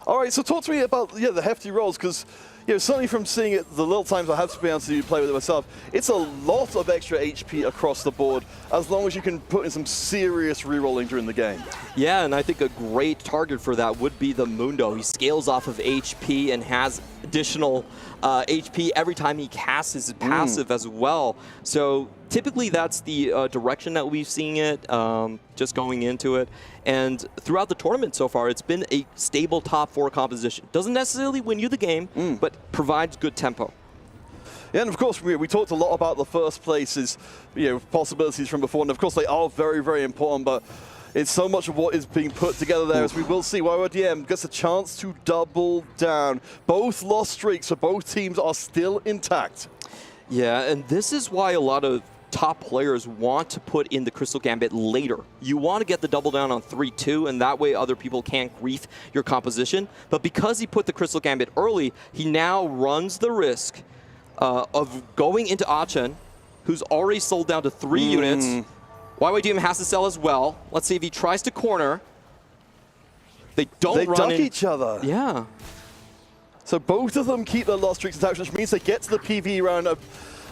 All right, so talk to me about the hefty rolls, because certainly from seeing it, the little times I have to be able to play with it myself, it's a lot of extra HP across the board, as long as you can put in some serious rerolling during the game. Yeah, and I think a great target for that would be the Mundo. He scales off of HP and has additional HP every time he casts his passive as well. So typically that's the direction that we've seen it, just going into it. And throughout the tournament so far, it's been a stable top 4 composition. Doesn't necessarily win you the game, but provides good tempo. Yeah, and of course, we talked a lot about the first places, possibilities from before, and of course they are very, very important, but it's so much of what is being put together there, as we will see. YYDM gets a chance to double down. Both lost streaks for both teams are still intact. Yeah, and this is why a lot of top players want to put in the Crystal Gambit later. You want to get the double down on 3-2, and that way other people can't grief your composition. But because he put the Crystal Gambit early, he now runs the risk of going into Achun, who's already sold down to 3 units. YYDM has to sell as well. Let's see if he tries to corner. They duck each other. Yeah. So both of them keep their lost streaks intact, which means they get to the PvE round. I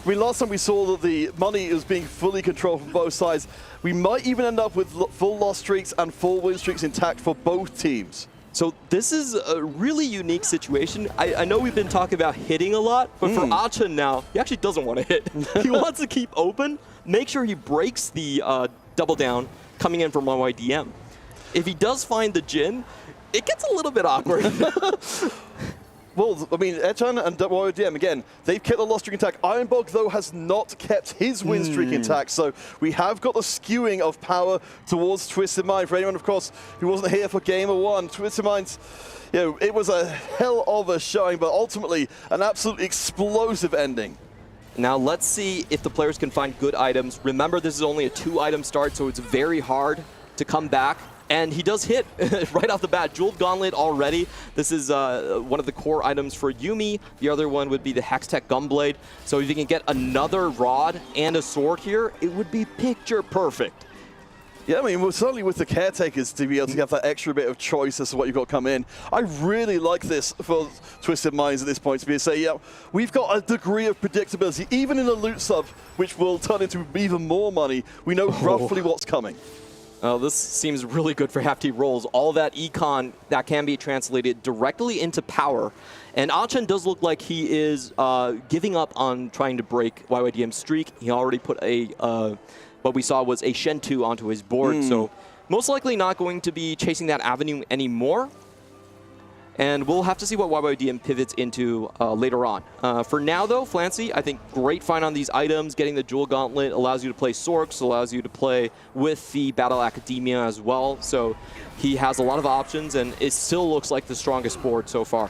mean, last time we saw that the money was being fully controlled from both sides. We might even end up with full lost streaks and full win streaks intact for both teams. So this is a really unique situation. I know we've been talking about hitting a lot, but for Achun now, he actually doesn't want to hit. He wants to keep open, make sure he breaks the double down coming in from YYDM. If he does find the Jin, it gets a little bit awkward. Well, I mean, Achun and YYDM, again, they've kept the lost streak intact. Ironbog, though, has not kept his win streak intact, so we have got the skewing of power towards Twisted Mind. For anyone, of course, who wasn't here for Game 1, Twisted Mind's, it was a hell of a showing, but ultimately an absolutely explosive ending. Now let's see if the players can find good items. Remember, this is only a 2-item start, so it's very hard to come back. And he does hit right off the bat. Jeweled Gauntlet already. This is one of the core items for Yuumi. The other one would be the Hextech Gunblade. So if you can get another rod and a sword here, it would be picture perfect. Yeah, I mean, well, certainly with the caretakers to be able to have that extra bit of choice as to what you've got come in. I really like this for Twisted Minds at this point to be able to say, yeah, we've got a degree of predictability, even in a loot sub, which will turn into even more money. We know roughly what's coming. This seems really good for hefty rolls. All that econ that can be translated directly into power. And Achen does look like he is giving up on trying to break YYDM's streak. He already put a, what we saw was a Shen 2 onto his board. So most likely not going to be chasing that avenue anymore. And we'll have to see what YYDM pivots into later on. For now, though, Flancy, I think great find on these items. Getting the Jewel Gauntlet allows you to play Sorks, allows you to play with the Battle Academia as well. So he has a lot of options, and it still looks like the strongest board so far.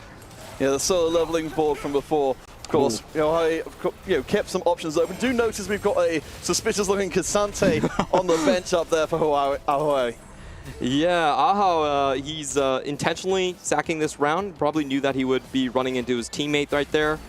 Yeah, the solo leveling board from before. Of course, I kept some options open. Do notice we've got a suspicious-looking Kasante on the bench up there for Ahoy. Yeah, Ahau, he's intentionally sacking this round. Probably knew that he would be running into his teammate right there.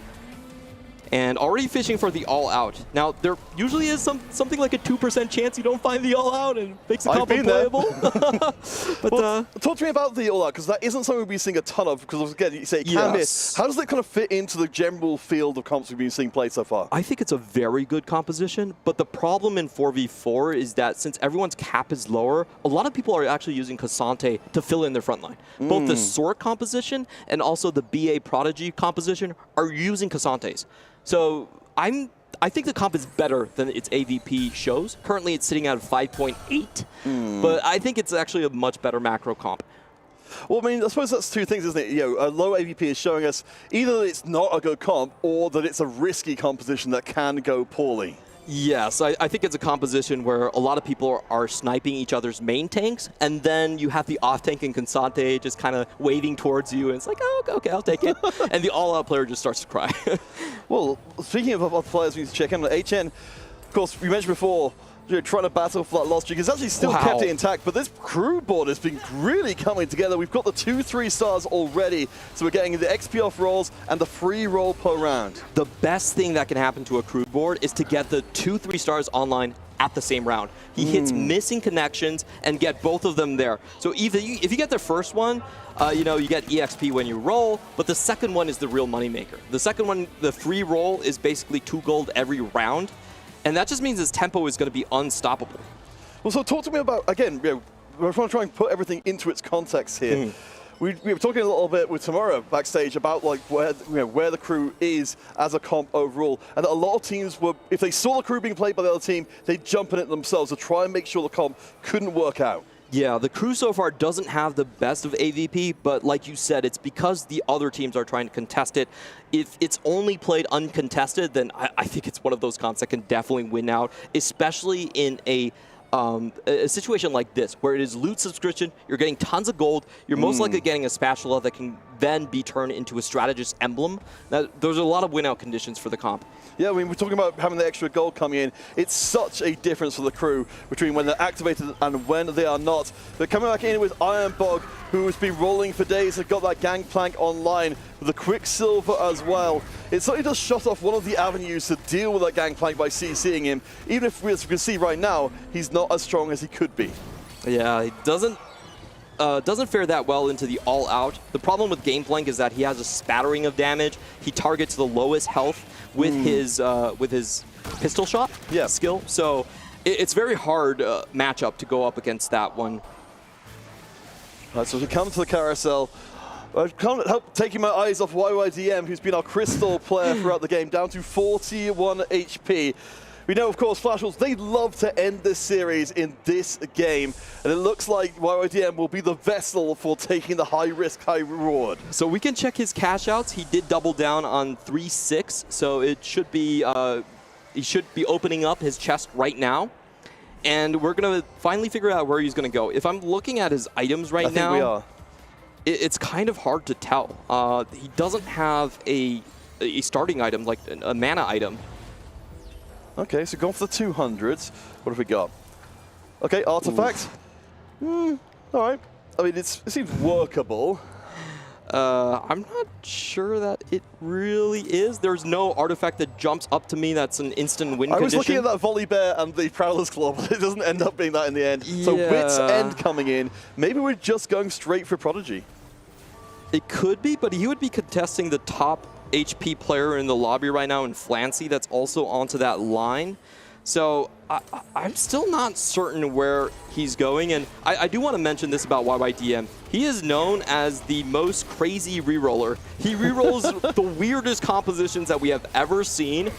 And already fishing for the all-out. Now, there usually is something like a 2% chance you don't find the all-out and makes it comp unplayable. But well, talk to me about the all-out, because that isn't something we've been seeing a ton of, because again, you say it can miss. How does that kind of fit into the general field of comps we've been seeing played so far? I think it's a very good composition, but the problem in 4v4 is that since everyone's cap is lower, a lot of people are actually using Kasante to fill in their front line. Both the Sork composition and also the BA Prodigy composition are using Kasantes. So I think the comp is better than its AVP shows. Currently, it's sitting at 5.8, but I think it's actually a much better macro comp. Well, I mean, I suppose that's two things, isn't it? A low AVP is showing us either that it's not a good comp or that it's a risky composition that can go poorly. Yes, I think it's a composition where a lot of people are sniping each other's main tanks, and then you have the off-tank and Kansante just kind of waving towards you, and it's like, oh, okay, I'll take it. And the all-out player just starts to cry. Well, speaking of other players we need to check in, HN, of course, we mentioned before, trying to battle for that lost streak. It's actually still kept it intact, but this crew board has been really coming together. We've got the 2 3-stars already, so we're getting the XP off rolls and the free roll per round. The best thing that can happen to a crew board is to get the 2 3-stars online at the same round. He hits missing connections and get both of them there. So if you get the first one, you get EXP when you roll, but the second one is the real moneymaker. The second one, the free roll, is basically 2 gold every round. And that just means his tempo is going to be unstoppable. Well, so talk to me about, again, we're trying to put everything into its context here. We were talking a little bit with Tamura backstage about like where the crew is as a comp overall, and that a lot of teams were, if they saw the crew being played by the other team, they'd jump in it themselves to try and make sure the comp couldn't work out. Yeah, the crew so far doesn't have the best of AVP, but like you said, it's because the other teams are trying to contest it. If it's only played uncontested, then I think it's one of those comps that can definitely win out, especially in a situation like this, where it is loot subscription, you're getting tons of gold, you're most likely getting a spatula that can then be turned into a strategist emblem. Now, there's a lot of win-out conditions for the comp. Yeah, I mean, we're talking about having the extra gold coming in. It's such a difference for the crew between when they're activated and when they are not. They're coming back in with Ironbog, who has been rolling for days, have got that Gangplank online, with the Quicksilver as well. It certainly does shut off one of the avenues to deal with that Gangplank by CCing him, even if, as we can see right now, he's not as strong as he could be. Yeah, he doesn't fare that well into the all-out. The problem with Gangplank is that he has a spattering of damage. He targets the lowest health with his pistol shot skill. So it's very hard matchup to go up against that one. Right, so we come to the carousel. I can't help taking my eyes off YYDM, who's been our crystal player throughout the game, down to 41 HP. We know, of course, Flash Wolves, they love to end this series in this game, and it looks like YYDM will be the vessel for taking the high risk, high reward. So we can check his cash outs. He did double down on 3-6, so it should be he should be opening up his chest right now. And we're going to finally figure out where he's going to go. If I'm looking at his items right now, we are. It's kind of hard to tell. He doesn't have a starting item, like a mana item. Okay, so going for the 200s. What have we got? Okay, artifact. All right. I mean, it seems workable. I'm not sure that it really is. There's no artifact that jumps up to me that's an instant win condition. I was looking at that Volley Bear and the Prowler's Claw, but it doesn't end up being that in the end. So Wit's End coming in. Maybe we're just going straight for Prodigy. It could be, but he would be contesting the top HP player in the lobby right now in Flancy that's also onto that line. So I'm still not certain where he's going, and I do want to mention this about YYDM. He is known as the most crazy reroller. He rerolls the weirdest compositions that we have ever seen,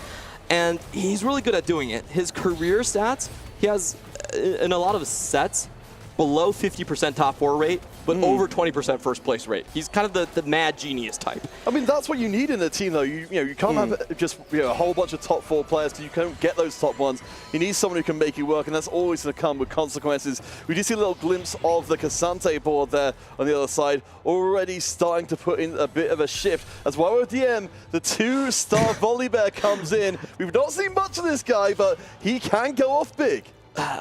and he's really good at doing it. His career stats, he has, in a lot of sets, below 50% top 4 rate, but over 20% first place rate. He's kind of the mad genius type. I mean, that's what you need in a team, though. You can't have just a whole bunch of top 4 players because you can't get those top ones. You need someone who can make it work, and that's always going to come with consequences. We do see a little glimpse of the Cassante board there on the other side, already starting to put in a bit of a shift. As YYDM, the 2-star Volley Bear comes in. We've not seen much of this guy, but he can go off big.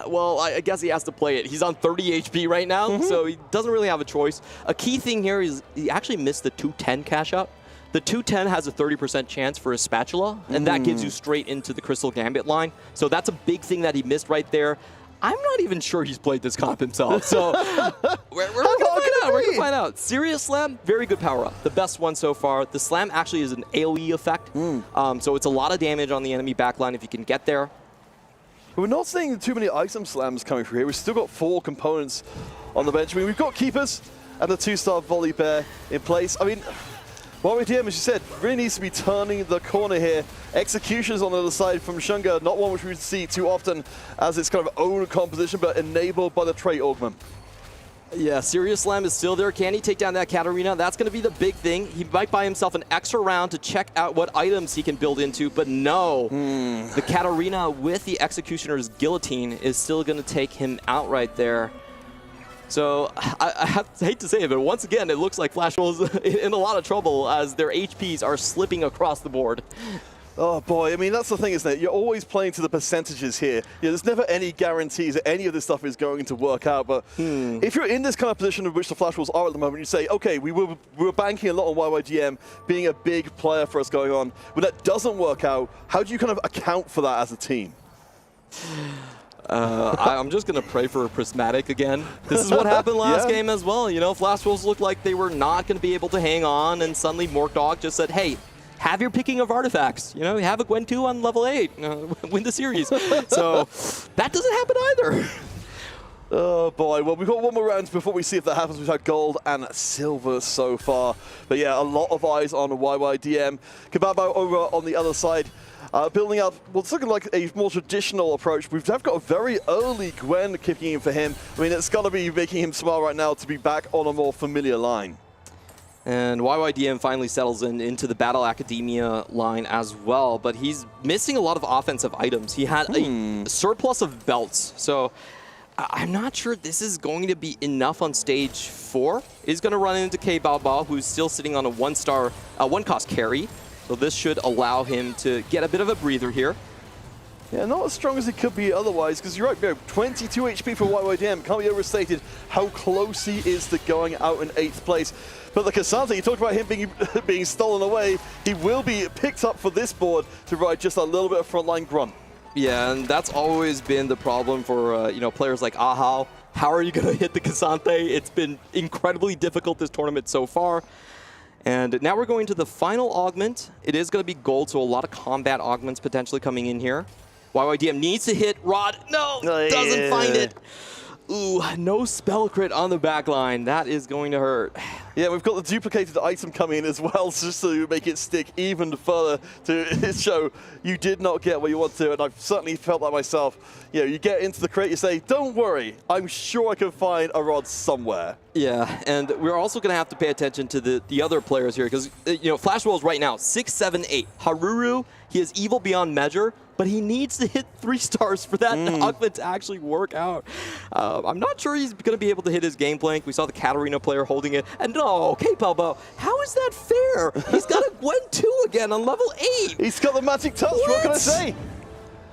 Well, I guess he has to play it. He's on 30 HP right now, so he doesn't really have a choice. A key thing here is he actually missed the 210 cash out. The 210 has a 30% chance for a spatula, and that gives you straight into the Crystal Gambit line. So that's a big thing that he missed right there. I'm not even sure he's played this comp himself, so we're going to find out. Serious Slam, very good power-up. The best one so far. The Slam actually is an AoE effect, so it's a lot of damage on the enemy backline if you can get there. We're not seeing too many item slams coming through here. We've still got 4 components on the bench. I mean, we've got Keepers and the 2-star Volley Bear in place. I mean, YYDM, as you said, really needs to be turning the corner here. Executions on the other side from Shunga, not one which we see too often as its kind of own composition, but enabled by the trait augment. Yeah, Serious Slam is still there. Can he take down that Katarina? That's going to be the big thing. He might buy himself an extra round to check out what items he can build into, but no. The Katarina with the Executioner's Guillotine is still going to take him out right there. So I hate to say it, but once again, it looks like Flash Wolves in a lot of trouble as their HPs are slipping across the board. Oh boy, I mean, that's the thing, isn't it? You're always playing to the percentages here. There's never any guarantees that any of this stuff is going to work out, but if you're in this kind of position of which the Flash Wolves are at the moment, you say, okay, we were banking a lot on YYDM being a big player for us going on. When that doesn't work out, how do you kind of account for that as a team? I'm just going to pray for a Prismatic again. This is what happened last game as well. You know, Flash Wolves looked like they were not going to be able to hang on, and suddenly Morkdog just said, hey, have your picking of artifacts. You know, have a Gwen 2 on level 8. Win the series. So that doesn't happen either. Oh boy, well we've got one more round before we see if that happens. We've had gold and silver so far. But yeah, a lot of eyes on YYDM. Kababo over on the other side. Building up what's looking like a more traditional approach. We've got a very early Gwen kicking in for him. I mean, it's got to be making him smile right now to be back on a more familiar line. And YYDM finally settles into the Battle Academia line as well, but he's missing a lot of offensive items. He had a surplus of belts, so I'm not sure this is going to be enough on stage 4. He's going to run into K Bao, who's still sitting on a 1-star, 1-cost carry, so this should allow him to get a bit of a breather here. Yeah, not as strong as it could be otherwise, because you're right, 22 HP for YYDM. Can't be overstated how close he is to going out in 8th place. But the Cassante, you talked about him being stolen away. He will be picked up for this board to provide just a little bit of frontline grunt. Yeah, and that's always been the problem for players like Ahau. How are you going to hit the Cassante? It's been incredibly difficult this tournament so far. And now we're going to the final augment. It is going to be gold, so a lot of combat augments potentially coming in here. YYDM needs to hit Rod. No, doesn't find it. Ooh, no spell crit on the back line. That is going to hurt. Yeah, we've got the duplicated item coming in as well, just to make it stick even further to show you did not get what you want to, and I've certainly felt that myself. You know, you get into the crate, you say, don't worry, I'm sure I can find a Rod somewhere. Yeah, and we're also going to have to pay attention to the other players here, because, Flash Wolves right now, 6, 7, 8. Haruru, he is evil beyond measure, but he needs to hit 3 stars for that augment to actually work out. I'm not sure he's going to be able to hit his game plank. We saw the Katarina player holding it. And no, K-Balbo, how is that fair? He's got a Gwen 2 again on level 8. He's got the magic touch, what can I say?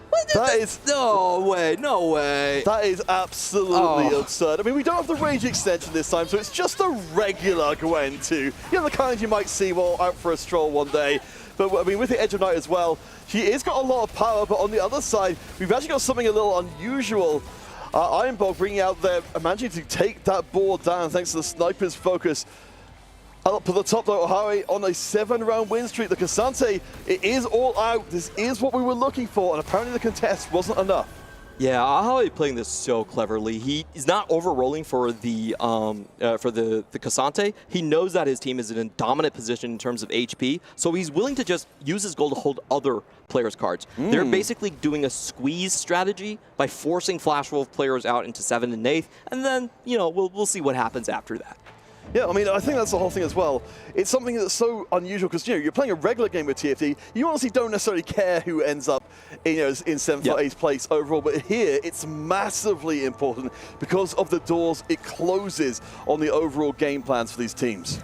What That is no way, no way. That is absolutely absurd. I mean, we don't have the range extension this time, so it's just a regular Gwen 2. You know, the kind you might see while out for a stroll one day. But I mean, with the Edge of Night as well, she has got a lot of power, but on the other side, we've actually got something a little unusual. Ironbog bringing out there, managing to take that board down thanks to the sniper's focus. Up at the top though, Harry on a 7-round win streak. The Cassante, it is all out. This is what we were looking for, and apparently the contest wasn't enough. Yeah, Ahawe playing this so cleverly. He is not overrolling for the Cassante. He knows that his team is in a dominant position in terms of HP, so he's willing to just use his gold to hold other players' cards. They're basically doing a squeeze strategy by forcing Flash Wolf players out into 7th and 8th, and then, you know, we'll see what happens after that. Yeah, I mean, I think that's the whole thing as well. It's something that's so unusual because, you know, you're playing a regular game with TFT. You honestly don't necessarily care who ends up, in 7th or 8th place overall. But here, it's massively important because of the doors it closes on the overall game plans for these teams.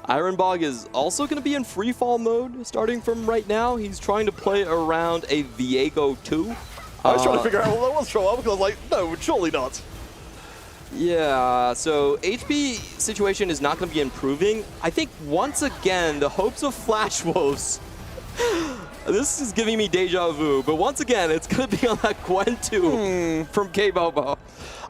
Ironbog is also going to be in free fall mode starting from right now. He's trying to play around a Viego 2. I was trying to figure out what that was for a while because I was like, no, surely not. Yeah, so HP situation is not going to be improving. I think once again, the hopes of Flash Wolves, this is giving me deja vu, but once again, it's going to be on that Gwen 2 from K-Bobo.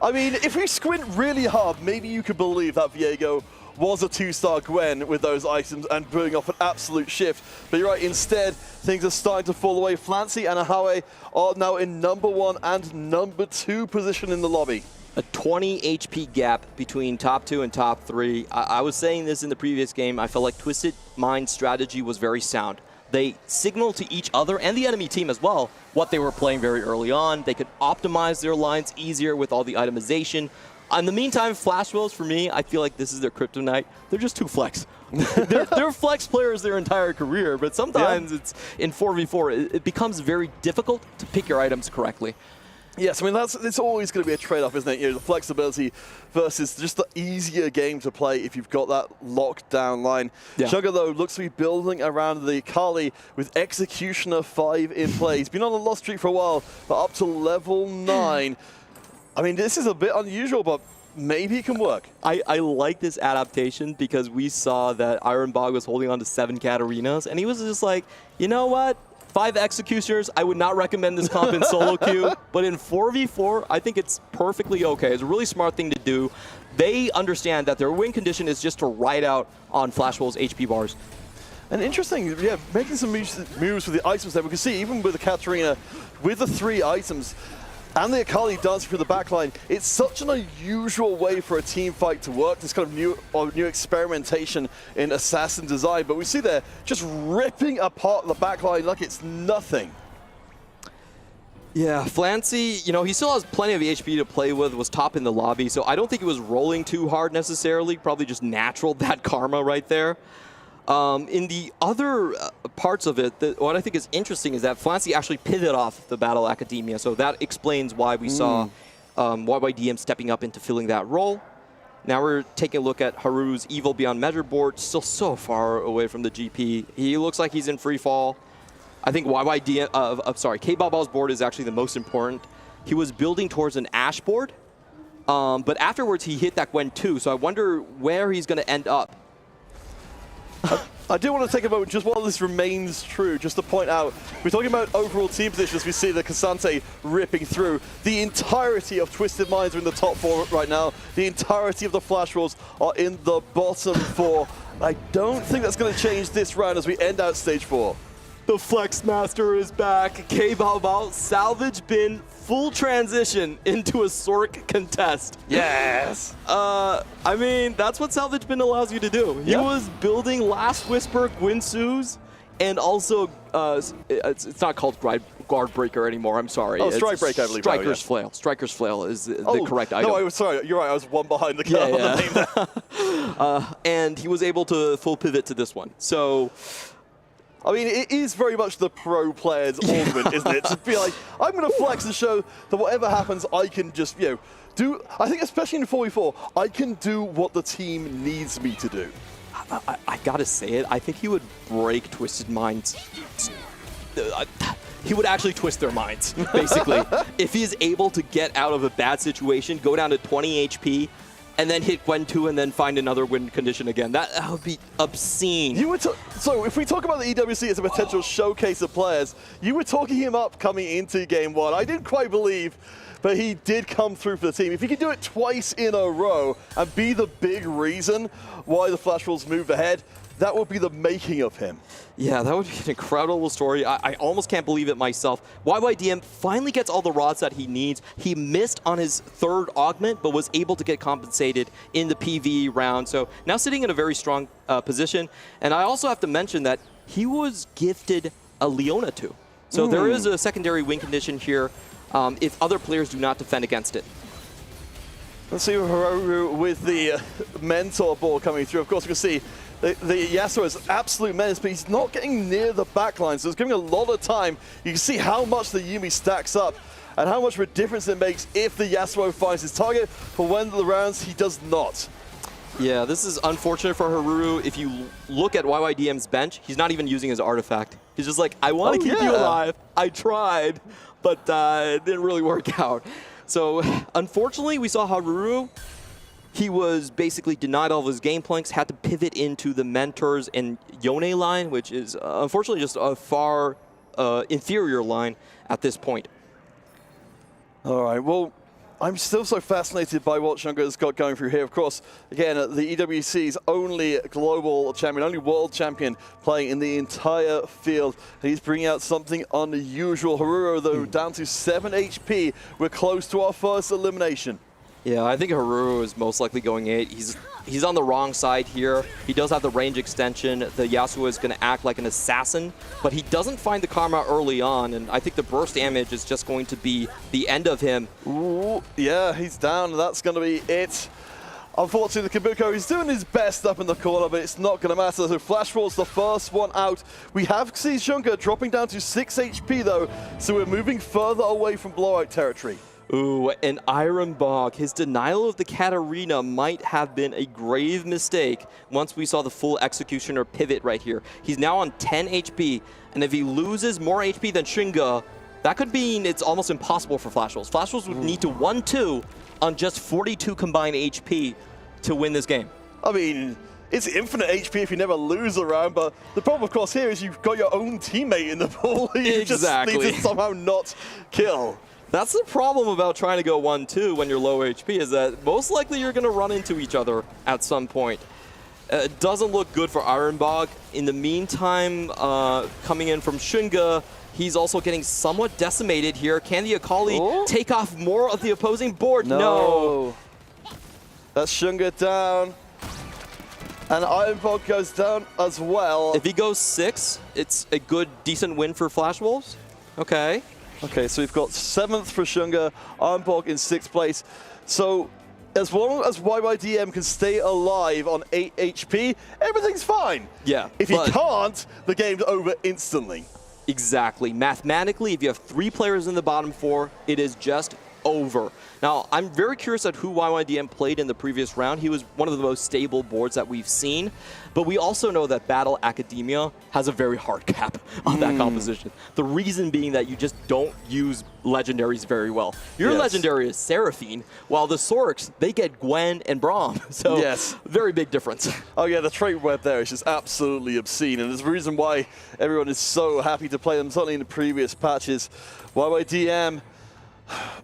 I mean, if we squint really hard, maybe you could believe that Viego was a 2-star Gwen with those items and pulling off an absolute shift. But you're right, instead, things are starting to fall away. Flancy and Ahawe are now in #1 and #2 position in the lobby. A 20 HP gap between top 2 and top 3. I was saying this in the previous game. I felt like Twisted Mind's strategy was very sound. They signaled to each other and the enemy team as well what they were playing very early on. They could optimize their lines easier with all the itemization. In the meantime, Flash Wolves, for me, I feel like this is their kryptonite. They're just too flex. they're flex players their entire career, but sometimes it's in 4v4, it becomes very difficult to pick your items correctly. Yes, I mean, it's always going to be a trade-off, isn't it? You know, the flexibility versus just the easier game to play if you've got that locked-down line. Yeah. Sugar, though, looks to be building around the Kali with Executioner 5 in play. He's been on a loss streak for a while, but up to level 9. I mean, this is a bit unusual, but maybe it can work. I like this adaptation because we saw that Ironbog was holding on to 7 Katarinas, and he was just like, you know what? 5 Executioners, I would not recommend this comp in solo queue, but in 4v4, I think it's perfectly okay. It's a really smart thing to do. They understand that their win condition is just to ride out on Flash Wolves' HP bars. And interesting, yeah, making some moves with the items there. We can see even with the Katarina, with the 3 items, and the Akali dancing through the backline, it's such an unusual way for a team fight to work, this kind of new experimentation in assassin design. But we see there just ripping apart the backline like it's nothing. Yeah, Flancy, you know, he still has plenty of HP to play with, was top in the lobby, so I don't think he was rolling too hard necessarily, probably just natural that karma right there. In the other parts of it, what I think is interesting is that Flancy actually pivoted off the Battle Academia, so that explains why we saw YYDM stepping up into filling that role. Now we're taking a look at Haru's Evil Beyond Measure board, still so far away from the GP. He looks like he's in free fall. I think K-Baba's board is actually the most important. He was building towards an Ash board, but afterwards he hit that Gwen 2, so I wonder where he's going to end up. I do want to take a moment just while this remains true, just to point out, we're talking about overall team positions. We see the Cassante ripping through. The entirety of Twisted Minds are in the top 4 right now. The entirety of the Flash Wolves are in the bottom 4. I don't think that's going to change this round as we end out stage 4. The Flex Master is back. K-Bao salvage bin, full transition into a Sork contest. Yes! I mean, that's what salvage bin allows you to do. He was building Last Whisper Gwinsu's, and also, it's not called Guard Breaker anymore, I'm sorry. Oh, Strike Break, I believe. Striker's Flail. Striker's Flail is the correct item. No, I was sorry, you're right, I was one behind the on the name. And he was able to full pivot to this one. So, I mean, it is very much the pro player's ornament, isn't it? To be like, I'm going to flex and show that whatever happens, I can just, you know, do. I think especially in 4v4, I can do what the team needs me to do. I gotta say it, I think he would break Twisted Minds. he would actually twist their minds, basically. If he is able to get out of a bad situation, go down to 20 HP, and then hit Gwen 2 and then find another win condition again. That would be obscene. So if we talk about the EWC as a potential showcase of players, you were talking him up coming into Game 1. I didn't quite believe, but he did come through for the team. If he could do it twice in a row and be the big reason why the Flash Wolves moved ahead, that would be the making of him. Yeah, that would be an incredible story. I almost can't believe it myself. YYDM finally gets all the rods that he needs. He missed on his third augment, but was able to get compensated in the PvE round. So now sitting in a very strong position. And I also have to mention that he was gifted a Leona too. So there is a secondary win condition here if other players do not defend against it. Let's see Haru with the mentor ball coming through. Of course, we can see the Yasuo is absolute menace, but he's not getting near the backline, so it's giving a lot of time. You can see how much the Yuumi stacks up and how much of a difference it makes if the Yasuo finds his target, for when the rounds he does not. Yeah, this is unfortunate for Haru. If you look at YYDM's bench, he's not even using his artifact. He's just like, I want to keep you alive. I tried, but it didn't really work out. So unfortunately, we saw Haru. He was basically denied all of his game planks, had to pivot into the Mentors and Yone line, which is unfortunately just a far inferior line at this point. All right, well, I'm still so fascinated by what Shunga has got going through here. Of course, again, the EWC's only global champion, only world champion playing in the entire field. He's bringing out something unusual. Haru, though, down to 7 HP. We're close to our first elimination. Yeah, I think Haru is most likely going 8. He's on the wrong side here. He does have the range extension. The Yasuo is going to act like an assassin, but he doesn't find the Karma early on, and I think the burst damage is just going to be the end of him. Ooh, yeah, he's down. That's going to be it. Unfortunately, the Kabuko, he's doing his best up in the corner, but it's not going to matter. So Flash Wall's the first one out. We have seen Shunga dropping down to 6 HP, though, so we're moving further away from blowout territory. Ooh, and Iron Bog, his denial of the Katarina might have been a grave mistake once we saw the full Executioner pivot right here. He's now on 10 HP, and if he loses more HP than Shinga, that could mean it's almost impossible for Flash Wolves. Flash Wolves would need to 1-2 on just 42 combined HP to win this game. I mean, it's infinite HP if you never lose a round, but the problem, of course, here is you've got your own teammate in the pool you just need to somehow not kill. That's the problem about trying to go 1-2 when you're low HP, is that most likely you're going to run into each other at some point. It doesn't look good for Iron Bog. In the meantime, coming in from Shunga, he's also getting somewhat decimated here. Can the Akali take off more of the opposing board? No. That's Shunga down. And Iron Bog goes down as well. If he goes 6, it's a good, decent win for Flash Wolves. Okay. Okay, so we've got 7th for Shunga, Iron Bog in 6th place. So as long as YYDM can stay alive on 8 HP, everything's fine. Yeah. If he can't, the game's over instantly. Exactly. Mathematically, if you have 3 players in the bottom 4, it is just over. Now, I'm very curious at who YYDM played in the previous round. He was one of the most stable boards that we've seen. But we also know that Battle Academia has a very hard cap on that composition. The reason being that you just don't use legendaries very well. Your legendary is Seraphine, while the Sorks, they get Gwen and Braum. So, very big difference. Oh yeah, the trait web there is just absolutely obscene. And there's a reason why everyone is so happy to play them, certainly in the previous patches. YYDM,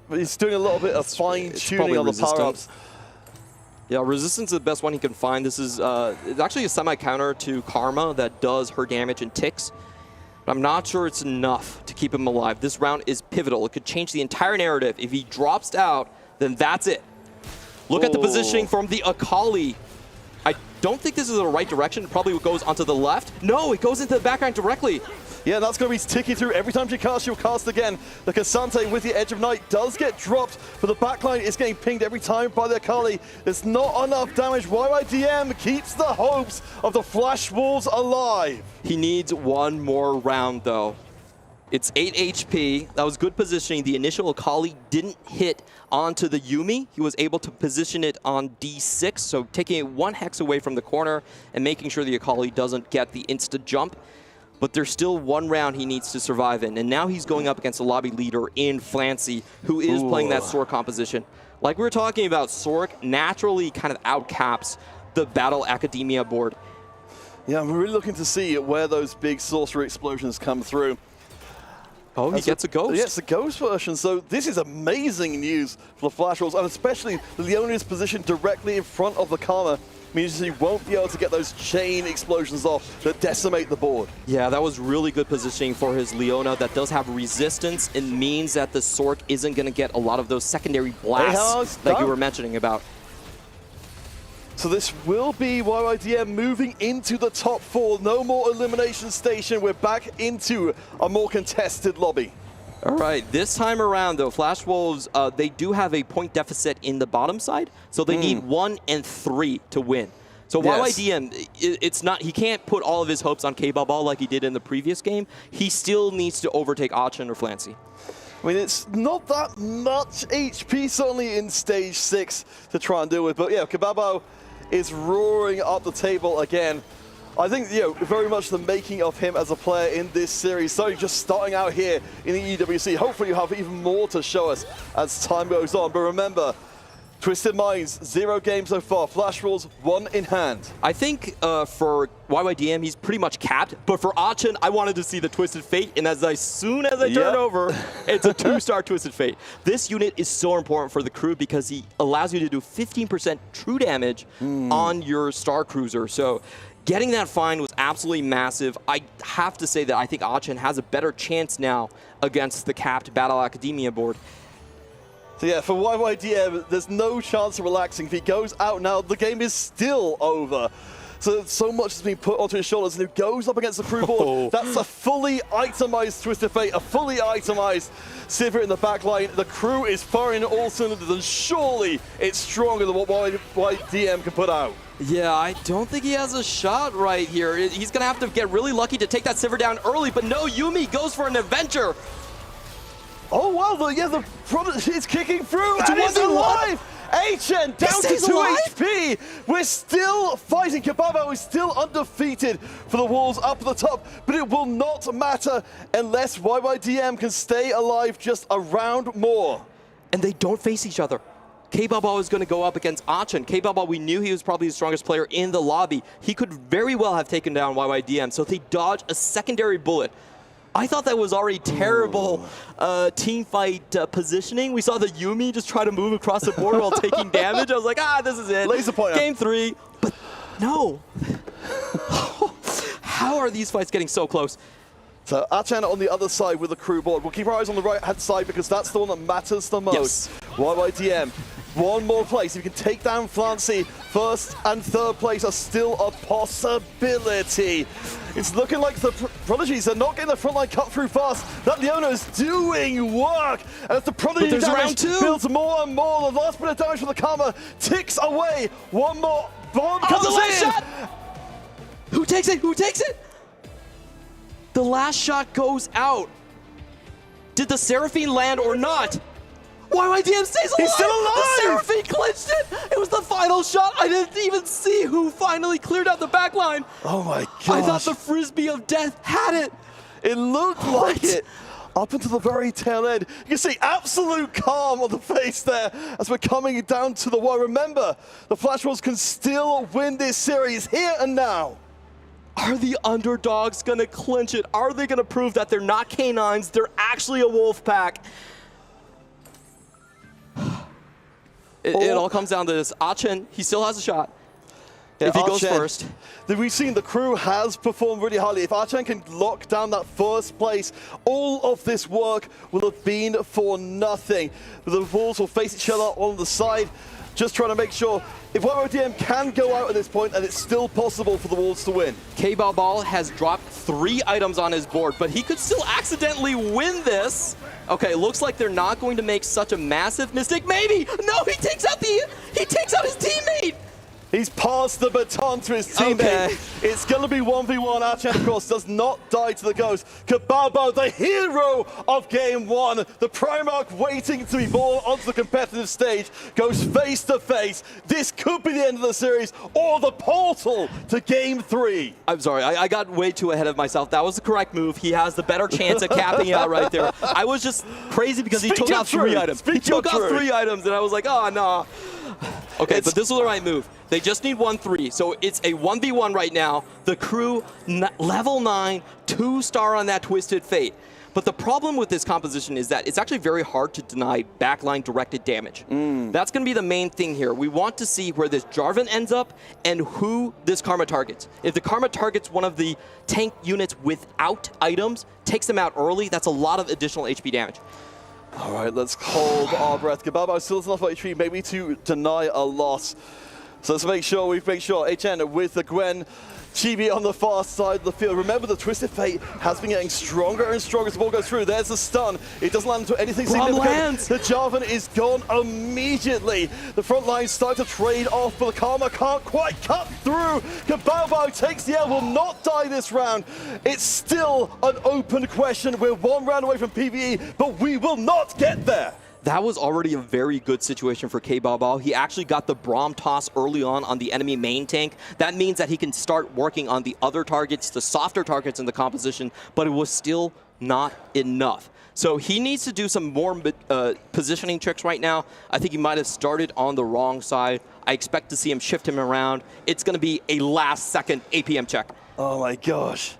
he's doing a little bit of fine-tuning on the power-ups. Yeah, Resistance is the best one he can find. This is it's actually a semi-counter to Karma that does her damage and ticks. But I'm not sure it's enough to keep him alive. This round is pivotal. It could change the entire narrative. If he drops out, then that's it. Look at the positioning from the Akali. I don't think this is the right direction. It probably goes onto the left. No, it goes into the background directly. Yeah, that's going to be ticking through. Every time she casts, she'll cast again. The Cassante with the Edge of Night does get dropped, but the backline is getting pinged every time by the Akali. There's not enough damage. YYDM keeps the hopes of the Flash Wolves alive. He needs one more round, though. It's 8 HP. That was good positioning. The initial Akali didn't hit onto the Yuumi. He was able to position it on D6, so taking it 1 hex away from the corner and making sure the Akali doesn't get the insta-jump. but there's still one round he needs to survive in. And now he's going up against the lobby leader in Flancy, who is playing that Sork composition. Like we were talking about, Sork naturally kind of outcaps the Battle Academia board. Yeah, I'm really looking to see where those big sorcery explosions come through. Oh, he gets a ghost. He gets a ghost version. So this is amazing news for the Flash Wolves, and especially Leona's position directly in front of the Karma means he won't be able to get those chain explosions off that decimate the board. Yeah, that was really good positioning for his Leona that does have resistance. It means that the Sork isn't going to get a lot of those secondary blasts that you were mentioning about. So this will be YYDM moving into the top 4. No more elimination station. We're back into a more contested lobby. All right, this time around, though, Flash Wolves, they do have a point deficit in the bottom side, so they need 1 and 3 to win. So YYDM, it's not, he can't put all of his hopes on K-Ball like he did in the previous game. He still needs to overtake Achin or Flancy. I mean, it's not that much HP, certainly in stage 6 to try and deal with. But yeah, Kababo is roaring up the table again. I think, you know, very much the making of him as a player in this series. So just starting out here in the EWC. Hopefully you have even more to show us as time goes on. But remember, Twisted Minds, 0 games so far. Flash Wolves, 1 in hand. I think for YYDM, he's pretty much capped. But for Achin, I wanted to see the Twisted Fate. And as soon as I turn over, it's a 2-star Twisted Fate. This unit is so important for the crew because he allows you to do 15% true damage on your Star Cruiser. So getting that find was absolutely massive. I have to say that I think Achin has a better chance now against the capped Battle Academia board. So yeah, for YYDM, there's no chance of relaxing. If he goes out now, the game is still over. So much has been put onto his shoulders, and he goes up against the crew board. That's a fully itemized Twisted Fate, a fully itemized Sivir in the back line. The crew is firing all cylinders, and surely it's stronger than what YYDM can put out. Yeah, I don't think he has a shot right here. He's going to have to get really lucky to take that Sivir down early, but no, Yuumi goes for an adventure. Oh, wow, the product is kicking through, and he's alive! HN down to 2 HP. We're still fighting. Kababo is still undefeated for the Wolves up at the top, but it will not matter unless YYDM can stay alive just a round more. And they don't face each other. K-Baba is going to go up against Achin. K-Baba, we knew he was probably the strongest player in the lobby. He could very well have taken down YYDM, so they dodge a secondary bullet. I thought that was already terrible team fight positioning. We saw the Yuumi just try to move across the board while taking damage. I was like, this is it. Laser pointer. Game 3. But no. How are these fights getting so close? So Achin on the other side with the crew board. We'll keep our eyes on the right-hand side because that's the one that matters the most. YYDM. One more place. If you can take down Flancy, first and third place are still a possibility. It's looking like the Prodigies are not getting the front line cut through fast. That Leona is doing work. And as the Prodigy damage builds more and more, the last bit of damage from the Karma ticks away. One more bomb comes the last in. shot! Who takes it? Who takes it? The last shot goes out. Did the Seraphine land or not? YYDM stays alive! He's still alive! The Seraphine clinched it! It was the final shot! I didn't even see who finally cleared out the back line! Oh my gosh! I thought the Frisbee of Death had it! It looked like it! Up until the very tail end. You can see absolute calm on the face there as we're coming down to the wire. Remember, the Flash Wolves can still win this series here and now. Are the underdogs gonna clinch it? Are they gonna prove that they're not canines, they're actually a wolf pack? It all comes down to this. Achin, he still has a shot. Yeah, if he goes Achin, first. We've seen the crew has performed really highly. If Achin can lock down that first place, all of this work will have been for nothing. The Wolves will face each other on the side, just trying to make sure if YYDM can go out at this point, and it's still possible for the Wolves to win. K-Ball has dropped 3 items on his board, but he could still accidentally win this. Okay, looks like they're not going to make such a massive mistake. Maybe! No, he takes out his teammate! He's passed the baton to his teammate. Okay. It's going to be 1v1. Archen, of course, does not die to the ghost. Kabalbo, the hero of game one, the Primarch waiting to be born onto the competitive stage, goes face to face. This could be the end of the series or the portal to game three. I'm sorry, I got way too ahead of myself. That was the correct move. He has the better chance at capping out right there. I was just crazy because he took out 3 items. He took out 3 items, and I was like, oh, no. Okay, but this was the right move. They just need 1-3, so it's a 1v1 right now. The crew, level 9, 2-star on that Twisted Fate. But the problem with this composition is that it's actually very hard to deny backline directed damage. That's going to be the main thing here. We want to see where this Jarvan ends up and who this Karma targets. If the Karma targets one of the tank units without items, takes them out early, that's a lot of additional HP damage. All right, let's hold our breath. Kabalbo still has enough HP maybe to deny a loss. So let's make sure HN with the Gwen, Chibi on the far side of the field. Remember, the Twisted Fate has been getting stronger and stronger as the ball goes through. There's the stun. It doesn't land into anything significant. Lands. The Jarvan is gone immediately. The front line start to trade off, but the Karma can't quite cut through. Kabalbo takes the L, will not die this round. It's still an open question. We're 1 round away from PvE, but we will not get there. That was already a very good situation for K-Bao. He actually got the Braum toss early on the enemy main tank. That means that he can start working on the other targets, the softer targets in the composition, but it was still not enough. So he needs to do some more positioning tricks right now. I think he might have started on the wrong side. I expect to see him shift him around. It's going to be a last-second APM check. Oh my gosh.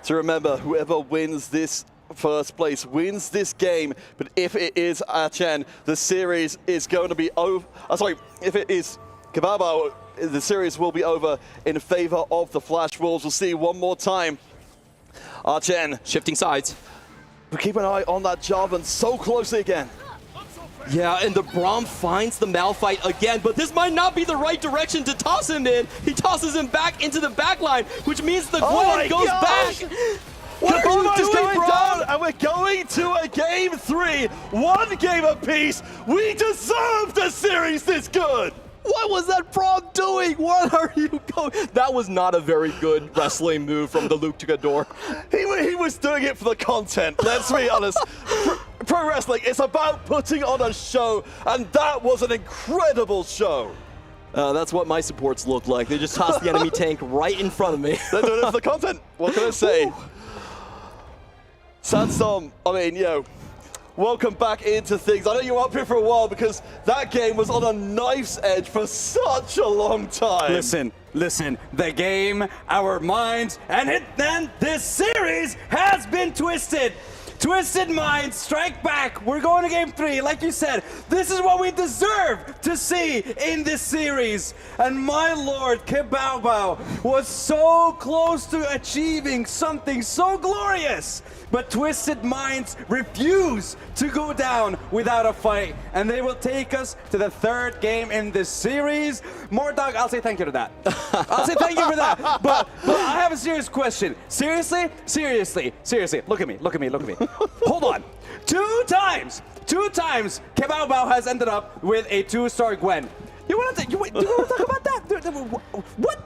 So remember, whoever wins this first place wins this game, but if it is Archen, the series is going to be over. If it is Kabalbo, the series will be over in favor of the Flash Wolves. We'll see one more time. Archen shifting sides. But keep an eye on that Jarvan so closely again. Yeah, and the Braum finds the Malphite again, but this might not be the right direction to toss him in. He tosses him back into the back line, which means the Gwen goes back. What are you doing, going bro? down, and we're going to a game 3. 1 game apiece. We deserve the series this good. What was that Braum doing? What are you going? That was not a very good wrestling move from the Luke Tugador. He was doing it for the content, let's be honest. Pro wrestling, it's about putting on a show, and that was an incredible show. That's what my supports look like. They just tossed the enemy tank right in front of me. They're doing it for the content. What can I say? Sandstorm, I mean, welcome back into things. I know you were up here for a while because that game was on a knife's edge for such a long time. Listen, the game, our minds, and then this series has been twisted. Twisted Minds, strike back. We're going to game 3. Like you said, this is what we deserve to see in this series. And my lord, Kabalbo was so close to achieving something so glorious. But Twisted Minds refuse to go down without a fight. And they will take us to the 3rd game in this series. Mordog, I'll say thank you to that. I'll say thank you for that. But I have a serious question. Seriously, look at me. Hold on. 2 times, Kabalbo has ended up with a 2-star Gwen. You want to talk about that? What?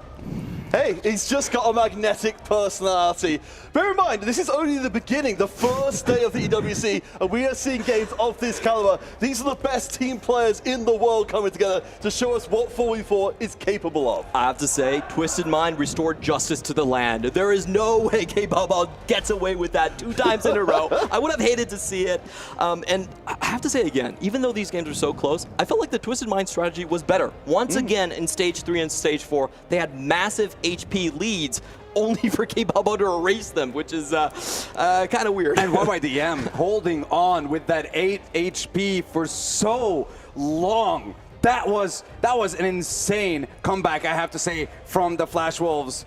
Hey, he's just got a magnetic personality. Bear in mind, this is only the beginning, the first day of the EWC, and we are seeing games of this caliber. These are the best team players in the world coming together to show us what 4v4 is capable of. I have to say, Twisted Mind restored justice to the land. There is no way K-Bao gets away with that 2 times in a row. I would have hated to see it. And I have to say again, even though these games are so close, I felt like the Twisted Mind strategy was better. Once again, in Stage 3 and Stage 4, they had massive HP leads, only for K-Bao to erase them, which is kind of weird. And YYDM holding on with that 8 HP for so long. That was an insane comeback, I have to say, from the Flash Wolves.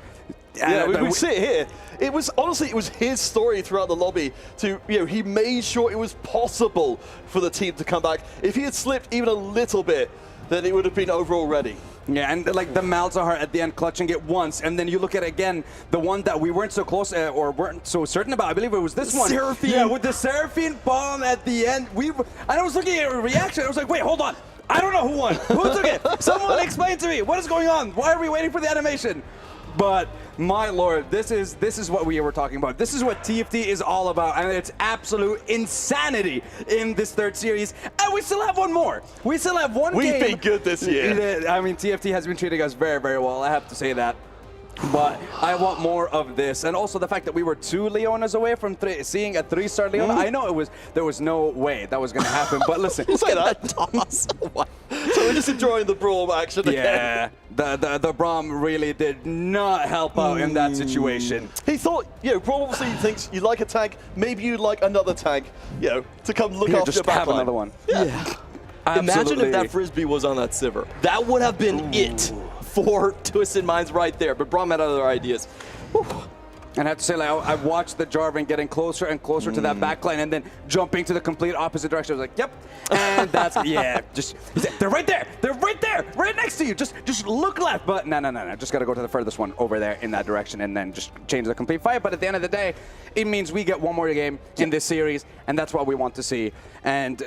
Yeah, we see it here. It was his story throughout the lobby to, he made sure it was possible for the team to come back. If he had slipped even a little bit, then it would have been over already. Yeah, and like the Malzahar at the end clutching it once, and then you look at again the one that we weren't so close or weren't so certain about. I believe it was this one. Seraphine. Yeah, with the Seraphine bomb at the end. And I was looking at a reaction. I was like, wait, hold on. I don't know who won. Who took it? Someone explain to me. What is going on? Why are we waiting for the animation? But my lord, this is what we were talking about. This is what TFT is all about, and it's absolute insanity in this third series. And we still have one more. We still have one game. We've been good this year. I mean, TFT has been treating us very, very well. I have to say that. But I want more of this, and also the fact that we were 2 Leonas away from seeing a 3-star Leona. I know there was no way that was going to happen, but listen. Look at that toss. So we're just enjoying the Braum action again. Yeah, the Braum really did not help out in that situation. He thought, Braum obviously thinks you like a tag, maybe you'd like another tag, to come look after your backline. Just have another one. Yeah. Imagine if that Frisbee was on that Sivir. That would have been it for Twisted Minds right there, but Braum had other ideas. Whew. And I have to say, like, I watched the Jarvan getting closer and closer to that backline, and then jumping to the complete opposite direction. I was like, yep. And that's, they're right there. They're right there, right next to you. Just look left. But no. Just got to go to the furthest one over there in that direction, and then just change the complete fight. But at the end of the day, it means we get one more game in this series, and that's what we want to see. And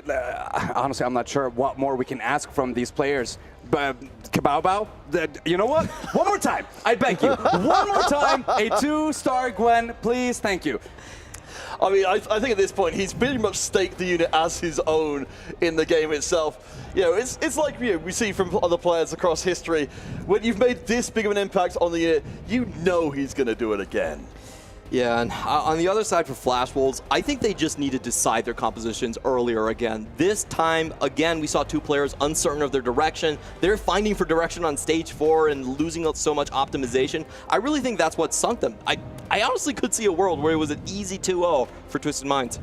honestly, I'm not sure what more we can ask from these players. But Kabao, you know what? One more time, I beg you. One more time, a 2-star Gwen, please, thank you. I mean, I think at this point, he's pretty much staked the unit as his own in the game itself. It's like we see from other players across history. When you've made this big of an impact on the unit, you know he's going to do it again. Yeah, and on the other side for Flash Wolves, I think they just need to decide their compositions earlier again. This time, again, we saw 2 players uncertain of their direction. They're finding for direction on stage 4 and losing so much optimization. I really think that's what sunk them. I honestly could see a world where it was an easy 2-0 for Twisted Minds.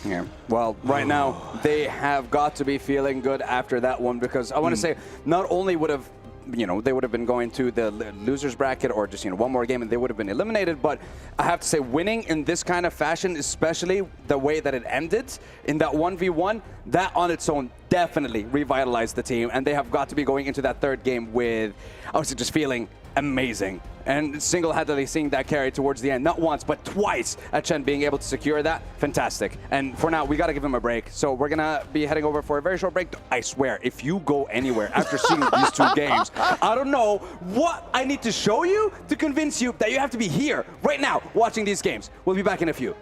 Yeah, well, right now, they have got to be feeling good after that one, because I want to say, not only would have they would have been going to the losers bracket or just, one more game and they would have been eliminated. But I have to say, winning in this kind of fashion, especially the way that it ended in that 1v1, that on its own definitely revitalized the team. And they have got to be going into that third game with, obviously, just feeling amazing. And single-handedly seeing that carry towards the end, not once, but twice at Chen being able to secure that, fantastic. And for now, we got to give him a break. So we're going to be heading over for a very short break. I swear, if you go anywhere after seeing these 2 games, I don't know what I need to show you to convince you that you have to be here right now watching these games. We'll be back in a few.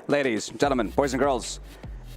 Ladies, gentlemen, boys and girls,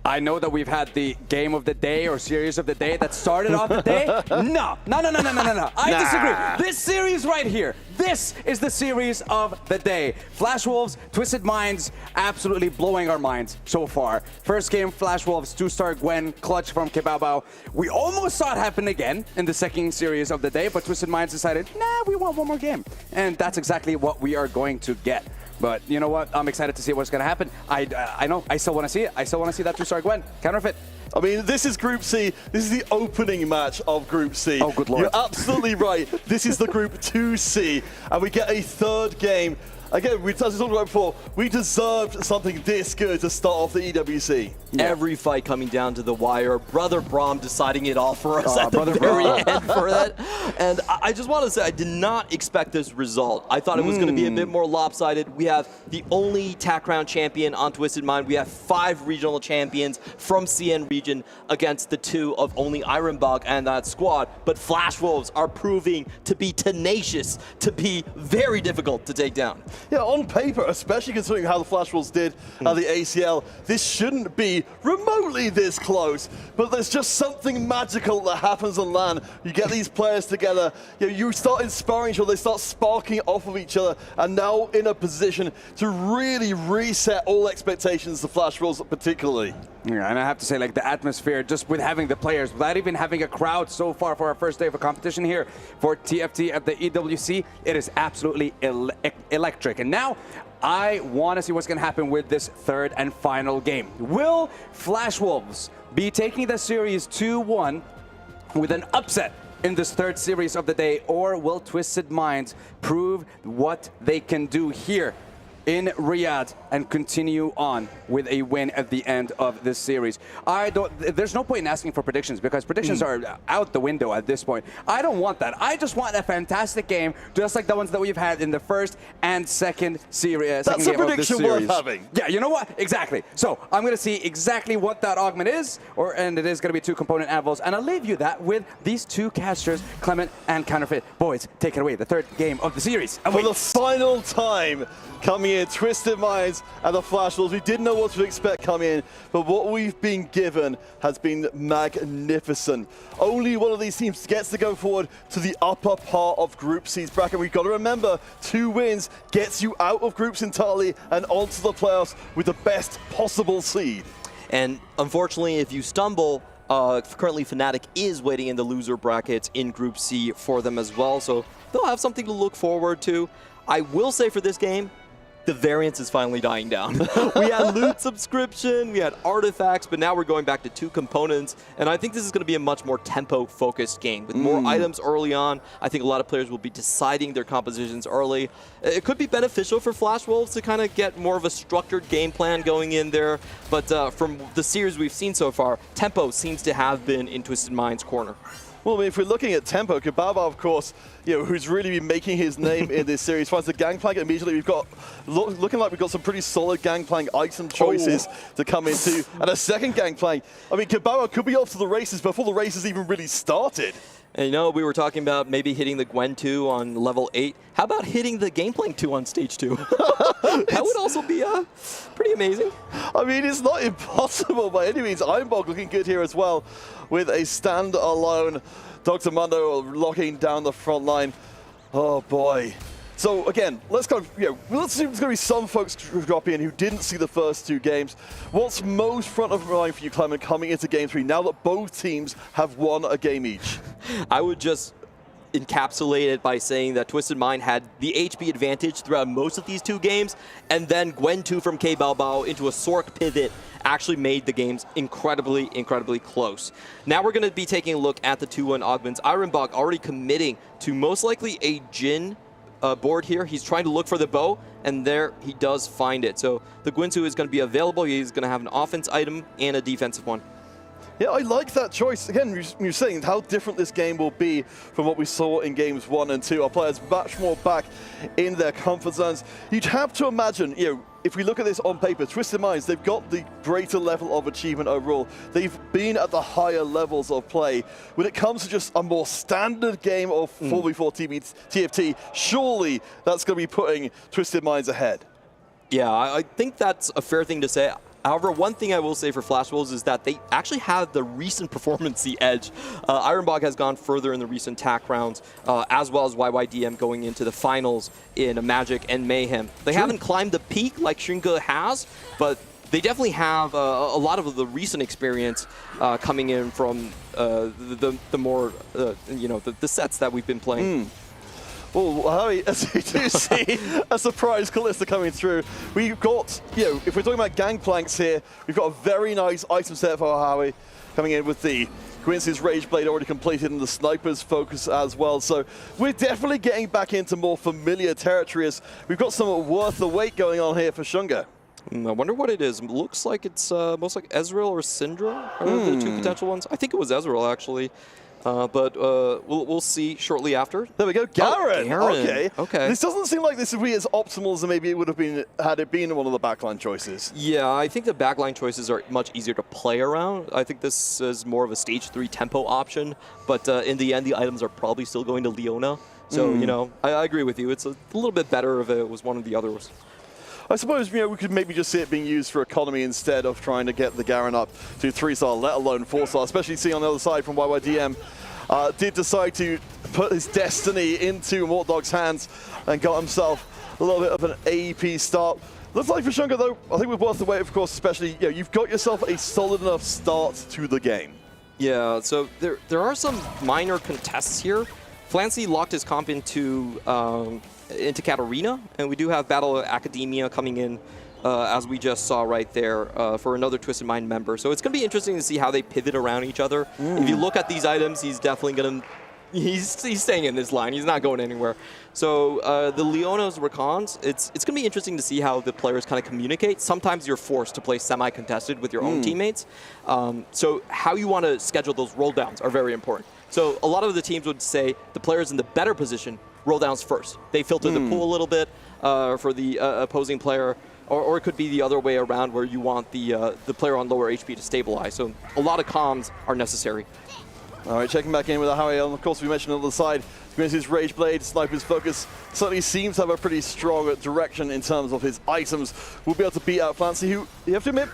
I know that we've had the game of the day or series of the day that started off the day. No. I disagree. This series right here, this is the series of the day. Flash Wolves, Twisted Minds, absolutely blowing our minds so far. First game, Flash Wolves, 2-star Gwen, clutch from Kebabao. We almost saw it happen again in the second series of the day, but Twisted Minds decided, nah, we want one more game. And that's exactly what we are going to get. But you know what? I'm excited to see what's going to happen. I know. I still want to see it. I still want to see that 2-star Gwen. Counterfeit. I mean, this is Group C. This is the opening match of Group C. Oh, good lord. You're absolutely right. This is the Group 2C. And we get a third game. Again, as we talked about before, we deserved something this good to start off the EWC. Yeah. Every fight coming down to the wire. Brother Braum deciding it all for us at the very end for that. And I just want to say, I did not expect this result. I thought it was going to be a bit more lopsided. We have the only TAC Crown champion on Twisted Mind. We have 5 regional champions from CN region against the 2 of only Ironbog and that squad. But Flash Wolves are proving to be tenacious, to be very difficult to take down. Yeah, on paper, especially considering how the Flash Wolves did at the ACL, this shouldn't be remotely this close. But there's just something magical that happens on LAN. You get these players together, you start inspiring each other, they start sparking off of each other, and now in a position to really reset all expectations, the Flash Wolves particularly. Yeah, and I have to say, like, the atmosphere, just with having the players, without even having a crowd so far for our first day of a competition here for TFT at the EWC, it is absolutely electric. And now, I want to see what's going to happen with this third and final game. Will Flash Wolves be taking the series 2-1 with an upset in this third series of the day, or will Twisted Minds prove what they can do here in Riyadh and continue on with a win at the end of this series? There's no point in asking for predictions because predictions are out the window at this point. I don't want that. I just want a fantastic game, just like the ones that we've had in the first and second series. That's a prediction worth having. Yeah, you know what? Exactly. So I'm going to see exactly what that augment is, and it is going to be 2 component anvils, and I'll leave you that with these 2 casters, Clement and Counterfeit. Boys, take it away. The third game of the series. For the final time, coming in, Twisted Minds and the Flash Wolves. We didn't know what to expect coming in, but what we've been given has been magnificent. Only one of these teams gets to go forward to the upper part of Group C's bracket. We've got to remember, 2 wins gets you out of groups entirely and onto the playoffs with the best possible seed. And unfortunately, if you stumble, currently Fnatic is waiting in the loser brackets in Group C for them as well, so they'll have something to look forward to. I will say for this game, the variance is finally dying down. We had loot subscription, we had artifacts, but now we're going back to 2 components, and I think this is going to be a much more tempo-focused game. With more items early on, I think a lot of players will be deciding their compositions early. It could be beneficial for Flash Wolves to kind of get more of a structured game plan going in there, but from the series we've seen so far, tempo seems to have been in Twisted Mind's corner. Well, I mean, if we're looking at tempo, Kababa, of course, who's really been making his name in this series, finds the Gangplank immediately. We've got, looking like we've got some pretty solid Gangplank item choices to come into. And a second Gangplank. I mean, Kababa could be off to the races before the races even really started. And we were talking about maybe hitting the Gwen 2 on level 8. How about hitting the Gangplank 2 on stage 2? That would also be pretty amazing. I mean, it's not impossible by any means. Ironbog looking good here as well with a stand-alone. Dr. Mundo locking down the front line. Oh, boy. So, again, let's go, let's assume there's going to be some folks drop in who didn't see the first 2 games. What's most front of mind for you, Clement, coming into Game 3 now that both teams have won a game each? I would just encapsulate it by saying that Twisted Mind had the HP advantage throughout most of these 2 games, and then Gwen 2 from K Balbao into a Sork pivot actually made the games incredibly, incredibly close. Now we're going to be taking a look at the 2-1 augments. Ironbog already committing to most likely a Jhin board here. He's trying to look for the bow, and there he does find it. So the Gwen 2 is going to be available. He's going to have an offense item and a defensive one. Yeah, I like that choice. Again, you're saying how different this game will be from what we saw in games 1 and 2. Our players much more back in their comfort zones. You'd have to imagine, if we look at this on paper, Twisted Minds, they've got the greater level of achievement overall. They've been at the higher levels of play. When it comes to just a more standard game of 4v4 TFT, surely that's going to be putting Twisted Minds ahead. Yeah, I think that's a fair thing to say. However, one thing I will say for Flash Wolves is that they actually have the recent performance edge. Ironbog has gone further in the recent TAC rounds, as well as YYDM going into the finals in Magic and Mayhem. They haven't climbed the peak like Shrinka has, but they definitely have a lot of the recent experience coming in from the more, the sets that we've been playing. Well, Harry, as you do see, a surprise Kalista coming through. We've got, if we're talking about Gangplanks here, we've got a very nice item set for Harry coming in with the Quincy's Rage Blade already completed and the Sniper's Focus as well. So we're definitely getting back into more familiar territory as we've got some worth the wait going on here for Shunga. I wonder what it is. Looks like it's most like Ezreal or Syndra are the 2 potential ones. I think it was Ezreal, actually. But we'll see shortly after. There we go, Garen. Oh, Garen. Okay. This doesn't seem like this would be as optimal as maybe it would have been had it been one of the backline choices. Yeah, I think the backline choices are much easier to play around. I think this is more of a stage 3 tempo option, but in the end, the items are probably still going to Leona. So, I agree with you. It's a little bit better if it was one of the others. I suppose, we could maybe just see it being used for economy instead of trying to get the Garen up to 3-star, let alone 4-star, especially seeing on the other side from YYDM. Did decide to put his destiny into Mortdog's hands and got himself a little bit of an AEP start. Looks like for Shunga, though, I think we're worth the wait, of course, especially, you've got yourself a solid enough start to the game. Yeah, so there are some minor contests here. Flancy locked his comp into Katarina, and we do have Battle of Academia coming in, as we just saw right there, for another Twisted Mind member. So it's going to be interesting to see how they pivot around each other. If you look at these items, he's definitely going to... He's staying in this line. He's not going anywhere. So the Leona's Rakons, it's going to be interesting to see how the players kind of communicate. Sometimes you're forced to play semi-contested with your own teammates. So how you want to schedule those roll downs are very important. So a lot of the teams would say the players in the better position roll downs first. They filter the pool a little bit for the opposing player, or it could be the other way around where you want the player on lower HP to stabilize. So a lot of comms are necessary. All right, checking back in with Howie. Of course, we mentioned on the side, his Rage Blade, Sniper's Focus certainly seems to have a pretty strong direction in terms of his items. We'll be able to beat out Flancy, who, you have to admit,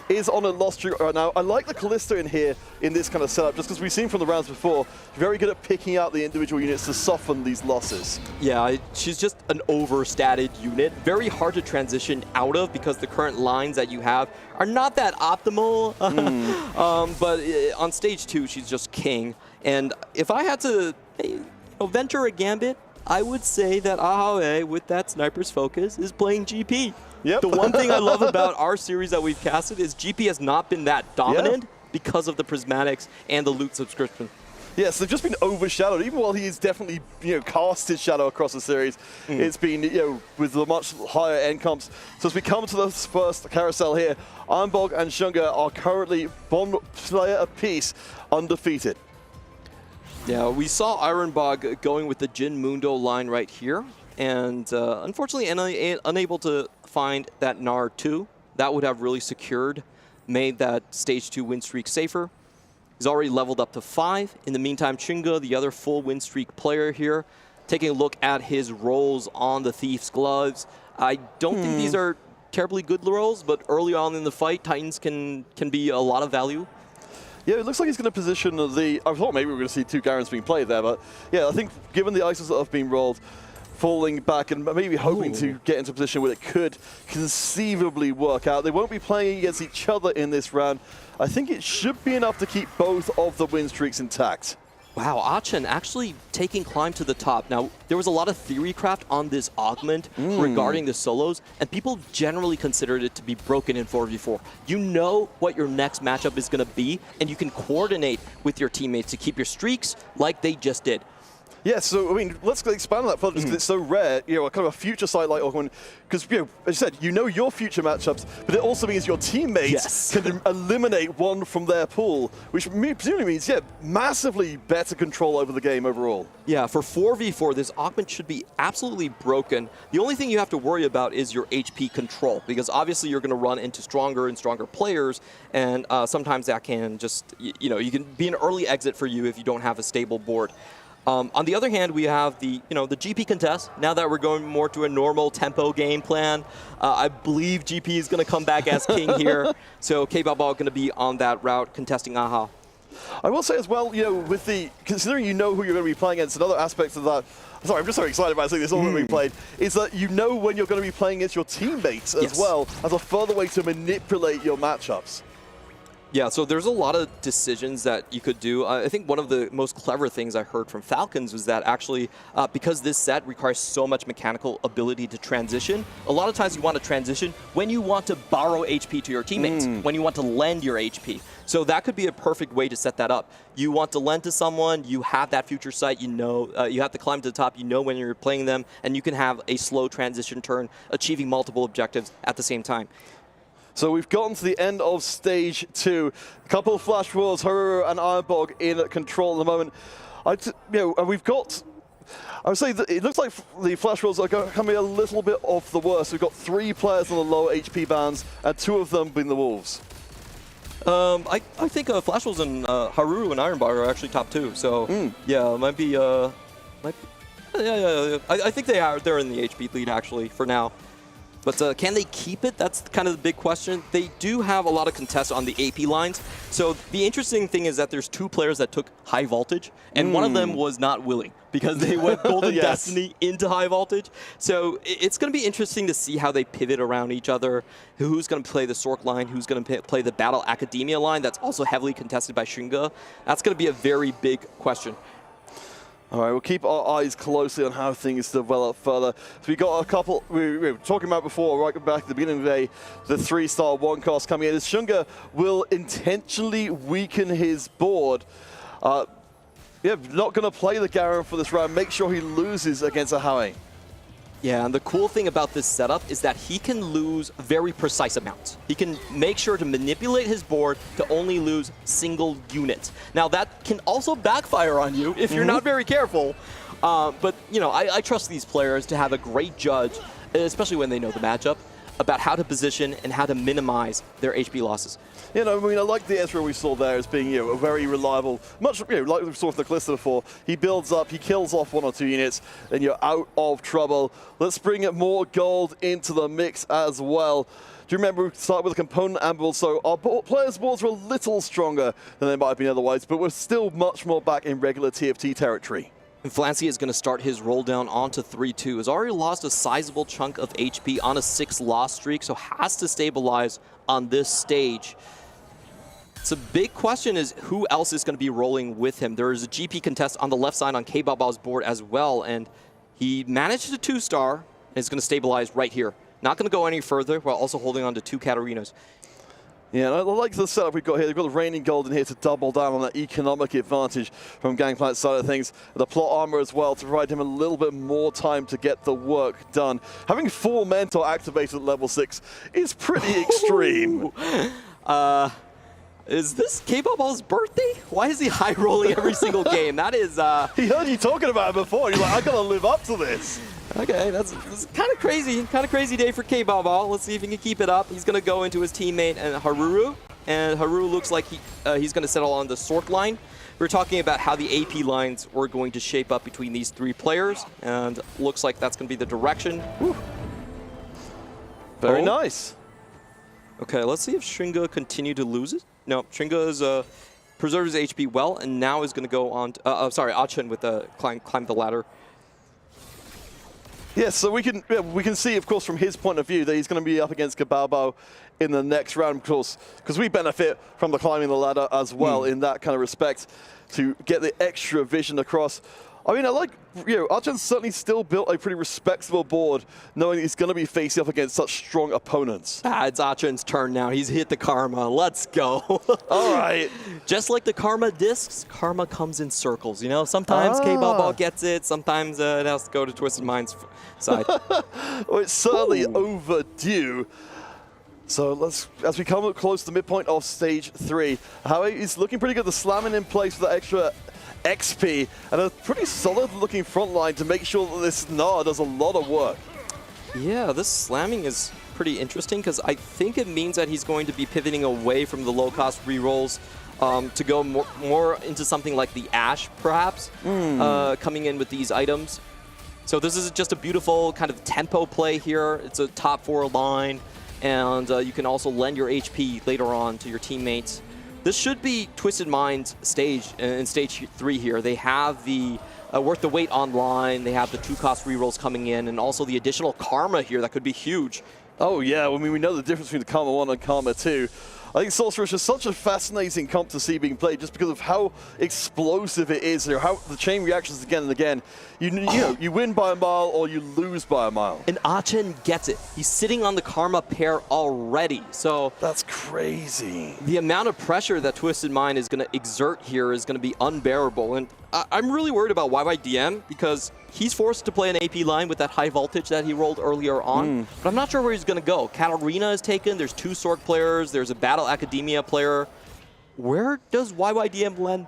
is on a loss streak right now. I like the Kalista in here in this kind of setup, just because we've seen from the rounds before, very good at picking out the individual units to soften these losses. Yeah, she's just an overstated unit. Very hard to transition out of because the current lines that you have are not that optimal. But on stage 2, she's just king. And if I had to venture a gambit, I would say that Ahawe, with that sniper's focus, is playing GP. Yep. The one thing I love about our series that we've casted is GP has not been that dominant because of the prismatics and the loot subscription. Yes, they've just been overshadowed. Even while he's definitely, cast his shadow across the series, it's been, with the much higher end comps. So as we come to the first carousel here, Ironbog and Shunga are currently one player apiece, undefeated. Yeah, we saw Ironbog going with the Jin Mundo line right here, and unfortunately unable to find that Gnar 2. That would have really made that stage 2 win streak safer. He's already leveled up to 5. In the meantime, Chunga, the other full win streak player here, taking a look at his rolls on the Thief's Gloves. I don't think these are terribly good rolls, but early on in the fight, Titans can be a lot of value. Yeah, it looks like he's going to position I thought maybe we were going to see 2 Garens being played there, but yeah, I think given the items that have been rolled, falling back and maybe hoping to get into a position where it could conceivably work out. They won't be playing against each other in this round. I think it should be enough to keep both of the win streaks intact. Wow, Achen actually taking climb to the top. Now, there was a lot of theory craft on this augment regarding the solos, and people generally considered it to be broken in 4v4. You know what your next matchup is going to be, and you can coordinate with your teammates to keep your streaks like they just did. Yeah, so, I mean, let's expand on that further because it's so rare, kind of a future site like Augment, because, as you said, your future matchups, but it also means your teammates can eliminate one from their pool, which presumably means, massively better control over the game overall. Yeah, for 4v4, this Augment should be absolutely broken. The only thing you have to worry about is your HP control, because obviously you're going to run into stronger and stronger players, and sometimes that can just, you can be an early exit for you if you don't have a stable board. On the other hand, we have the GP contest. Now that we're going more to a normal tempo game plan, I believe GP is going to come back as king here. So K-Bao going to be on that route contesting Aha. I will say as well, considering you know who you're going to be playing against, another aspect of that, sorry, I'm just so excited about seeing this all being played, is that you know when you're going to be playing against your teammates as well, as a further way to manipulate your matchups. Yeah, so there's a lot of decisions that you could do. I think one of the most clever things I heard from Falcons was that actually, because this set requires so much mechanical ability to transition, a lot of times you want to transition when you want to borrow HP to your teammates, when you want to lend your HP. So that could be a perfect way to set that up. You want to lend to someone, you have that future sight, you have to climb to the top, you know when you're playing them, and you can have a slow transition turn, achieving multiple objectives at the same time. So we've gotten to the end of stage 2. A couple of flash rolls, Haru and Ironbog in control at the moment. We've got, I would say that it looks like the flash rolls are coming a little bit off the worst. We've got 3 players on the lower HP bands, and 2 of them being the Wolves. I think flash rolls and Haru and Ironbog are actually top 2. So yeah, might be. I think they're in the HP lead actually for now. But can they keep it? That's kind of the big question. They do have a lot of contests on the AP lines. So the interesting thing is that there's 2 players that took high voltage, and one of them was not willing because they went Golden Destiny into high voltage. So it's going to be interesting to see how they pivot around each other. Who's going to play the Sork line? Who's going to play the Battle Academia line? That's also heavily contested by Shunga. That's going to be a very big question. All right, we'll keep our eyes closely on how things develop further. So we got a couple, we were talking about before, right back at the beginning of the day, the 3-star 1 cost coming in. As Shunga will intentionally weaken his board. Not going to play the Garen for this round. Make sure he loses against Ahawe. Yeah, and the cool thing about this setup is that he can lose very precise amounts. He can make sure to manipulate his board to only lose single units. Now, that can also backfire on you if you're not very careful. But, I trust these players to have a great judge, especially when they know the matchup, about how to position and how to minimize their HP losses. I like the Ezreal we saw there as being, a very reliable, much, like we saw with the Callisto before. He builds up, he kills off 1 or 2 units, and you're out of trouble. Let's bring more gold into the mix as well. Do you remember we started with a component ambush, so our players' boards were a little stronger than they might have been otherwise, but we're still much more back in regular TFT territory. And Flancy is going to start his roll down onto 3-2. Has already lost a sizable chunk of HP on a 6-loss streak, so has to stabilize on this stage. So big question is who else is going to be rolling with him. There is a GP contest on the left side on K-Bao's board as well, and He managed a 2-star and is going to stabilize right here. Not going to go any further while also holding on to 2 Katarinas. Yeah, and I like the setup we've got here. They've got the Reigning Gold in here to double down on that economic advantage from Gangplank's side of things. The plot armor as well to provide him a little bit more time to get the work done. Having 4 Mentor activated at level 6 is pretty extreme. Is this K-Ball's birthday? Why is he high rolling every single game? That is... He heard you talking about it before. He's like, I gotta live up to this. Okay, that's kind of crazy. Kind of crazy day for K-Ball. Let's see if he can keep it up. He's going to go into his teammate and Haruru. And Haruru looks like he's going to settle on the Sork line. We're talking about how the AP lines were going to shape up between these 3 players. And looks like that's going to be the direction. Whew. Very nice. Okay, let's see if Stringa continue to lose it. No, Stringa is preserves his HP well, and now is going to go on. Achin with the climb the ladder. Yes, so we can see, of course, from his point of view that he's going to be up against Kabao in the next round, of course, because we benefit from the climbing the ladder as well in that kind of respect to get the extra vision across. I mean, I like, Achin's certainly still built a pretty respectable board, knowing he's going to be facing up against such strong opponents. It's Achin's turn now. He's hit the Karma. Let's go. All right. Just like the Karma discs, Karma comes in circles, you know? Sometimes K-Ball gets it, sometimes it has to go to Twisted Mind's side. Well, it's certainly overdue. So as we come close to the midpoint of stage 3, Howie is looking pretty good. The slamming in place for the extra XP and a pretty solid looking front line to make sure that this Gnar does a lot of work. Yeah, this slamming is pretty interesting because I think it means that he's going to be pivoting away from the low-cost rerolls to go more into something like the Ash, perhaps, coming in with these items. So this is just a beautiful kind of tempo play here. It's a top 4 line, and you can also lend your HP later on to your teammates. This should be Twisted Mind's stage in stage 3 here. They have the Worth the Wait online. They have the 2-cost rerolls coming in, and also the additional Karma here that could be huge. Oh yeah, I mean, we know the difference between the Karma 1 and Karma 2. I think Sorceress is such a fascinating comp to see being played just because of how explosive it is, or how the chain reactions again and again. You win by a mile or you lose by a mile. And Achin gets it. He's sitting on the Karma pair already. So that's crazy. The amount of pressure that Twisted Mind is going to exert here is going to be unbearable. And I'm really worried about YYDM because he's forced to play an AP line with that high voltage that he rolled earlier on. But I'm not sure where he's going to go. Katarina is taken. There's 2 Sork players. There's a Battle Academia player. Where does YYDM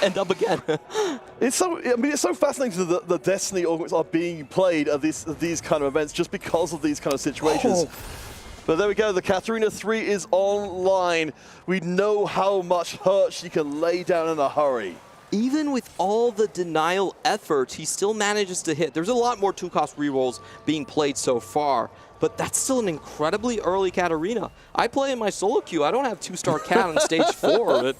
end up again? It's so fascinating that the Destiny organs are being played at these kind of events just because of these kind of situations. But there we go, the Katarina 3 is online. We know how much hurt she can lay down in a hurry. Even with all the denial efforts, he still manages to hit. There's a lot more 2-cost rerolls being played so far, but that's still an incredibly early Katarina. I play in my solo queue. I don't have 2-star Kat on stage 4. But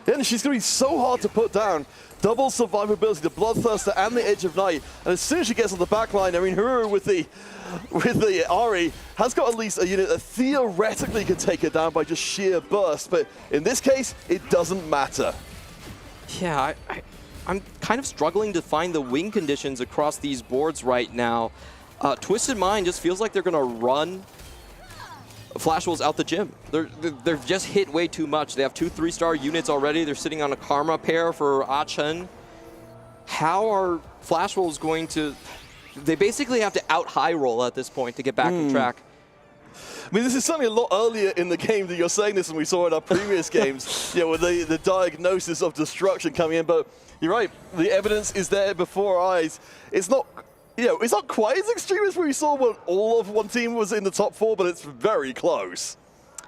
yeah, and she's going to be so hard to put down. Double survivability, the Bloodthirster and the Edge of Night. And as soon as she gets on the back line, I mean, Huru with the Ari has got at least a unit that theoretically could take her down by just sheer burst. But in this case, it doesn't matter. Yeah, I'm kind of struggling to find the wing conditions across these boards right now. Twisted Mind just feels like they're going to run Flash Wolves out the gym. They've just hit way too much. They have 2 3-star units already. They're sitting on a Karma pair for Achin. How are Flash Wolves going to... They basically have to out-high roll at this point to get back on track. I mean, this is certainly a lot earlier in the game that you're saying this, and we saw in our previous games, with the diagnosis of destruction coming in. But you're right, the evidence is there before our eyes. It's not, it's not quite as extreme as we saw when all of one team was in the top 4, but it's very close.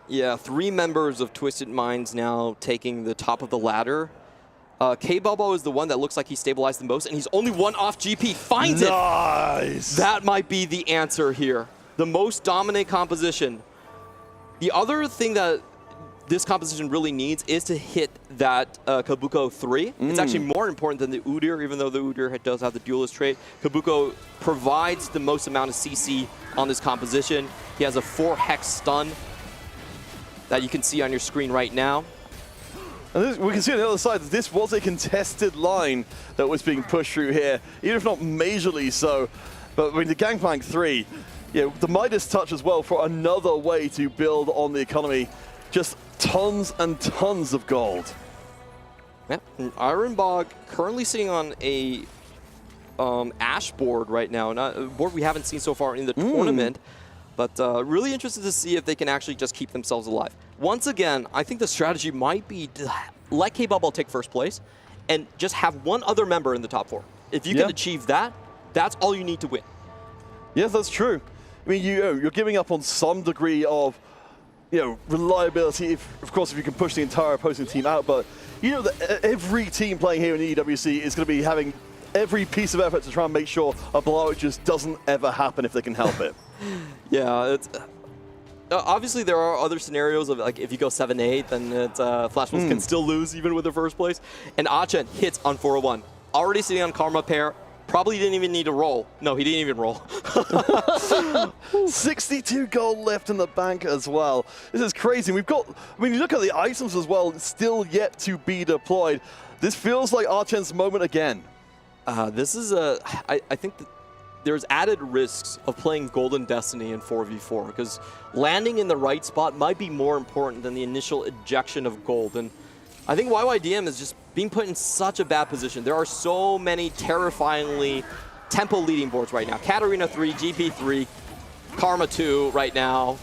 Yeah, 3 members of Twisted Minds now taking the top of the ladder. K-Bubbo is the one that looks like he stabilized the most, and he's only 1 off GP. Finds it! Nice! That might be the answer here. The most dominant composition. The other thing that this composition really needs is to hit that Kabuko 3. It's actually more important than the Udyr, even though the Udyr does have the duelist trait. Kabuko provides the most amount of CC on this composition. He has a 4-hex stun that you can see on your screen right now. And this, we can see on the other side that this was a contested line that was being pushed through here, even if not majorly so. But I mean, the Gangplank 3, the Midas touch as well for another way to build on the economy. Just tons and tons of gold. Yeah, Ironbog currently sitting on a Ash board right now, not a board we haven't seen so far in the tournament. But really interested to see if they can actually just keep themselves alive. Once again, I think the strategy might be to let K-Bubble take first place and just have one other member in the top 4. If you can achieve that, that's all you need to win. Yes, that's true. I mean, you're giving up on some degree of reliability, of course, if you can push the entire opposing team out. But you know that every team playing here in the EWC is going to be having every piece of effort to try and make sure a blowout just doesn't ever happen if they can help it. Yeah, it's obviously there are other scenarios of like if you go 7-8, then it's, Flash Wolves can still lose even with the first place. And Achen hits on 401, already sitting on Karma pair. Probably didn't even need to roll. No, he didn't even roll. 62 gold left in the bank as well. This is crazy. We've got, I mean, you look at the items as well, still yet to be deployed. This feels like Archen's moment again. This is I think that there's added risks of playing Golden Destiny in 4v4 because landing in the right spot might be more important than the initial ejection of gold. And I think YYDM is just being put in such a bad position. There are so many terrifyingly tempo leading boards right now. Katarina 3, GP3, Karma 2 right now.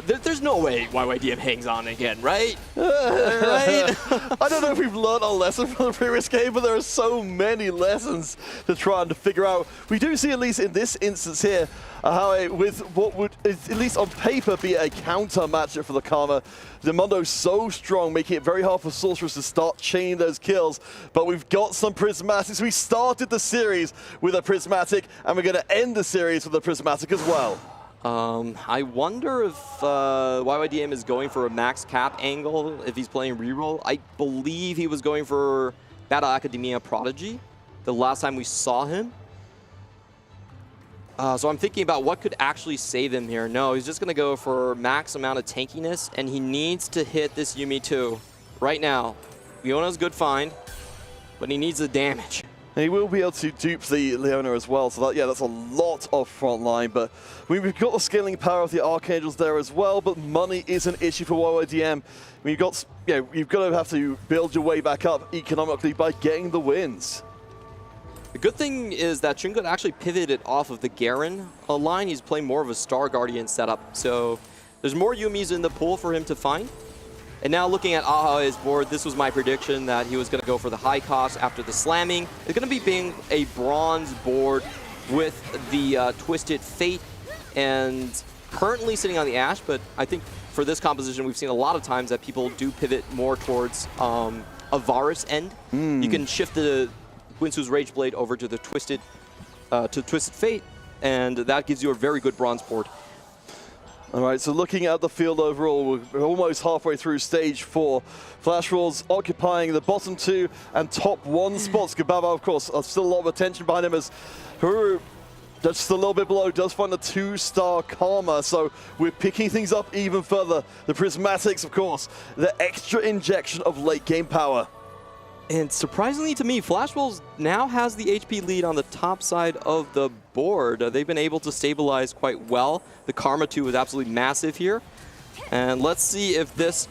There's no way YYDM hangs on again, right? Right? I don't know if we've learned our lesson from the previous game, but there are so many lessons to try and figure out. We do see, at least in this instance here, how with what would, at least on paper, be a counter matchup for the Karma. Demondo's so strong, making it very hard for Sorceress to start chaining those kills. But we've got some Prismatics. We started the series with a Prismatic, and we're going to end the series with a Prismatic as well. I wonder if YYDM is going for a max cap angle if he's playing reroll. I believe he was going for Battle Academia Prodigy the last time we saw him. So I'm thinking about what could actually save him here. No, he's just going to go for max amount of tankiness, and he needs to hit this Yuumi too. Right now, Leona's good find, but he needs the damage. And he will be able to dupe the Leona as well, so that's a lot of front line. But I mean, we've got the scaling power of the Archangels there as well, but money is an issue for YYDM. I mean, you've got to have to build your way back up economically by getting the wins. The good thing is that Chungut actually pivoted off of the Garen line. He's playing more of a Star Guardian setup, so there's more Yuumis in the pool for him to find. And now looking at Ahae's board, this was my prediction that he was going to go for the high cost after the slamming. It's going to be being a bronze board with the Twisted Fate and currently sitting on the Ash, but I think for this composition we've seen a lot of times that people do pivot more towards a Varus end. You can shift the Guinsoo's Rage Blade over to the Twisted Fate, and that gives you a very good bronze board. All right, so looking at the field overall, we're almost halfway through stage 4. Flash Wolves occupying the bottom 2 and top 1 spots. Gababa, of course, still a lot of attention behind him as Huru, just a little bit below, does find a 2-star Karma. So we're picking things up even further. The Prismatics, of course, the extra injection of late game power. And surprisingly to me, Flash Wolves now has the HP lead on the top side of the board. They've been able to stabilize quite well. The Karma 2 is absolutely massive here. And let's see if this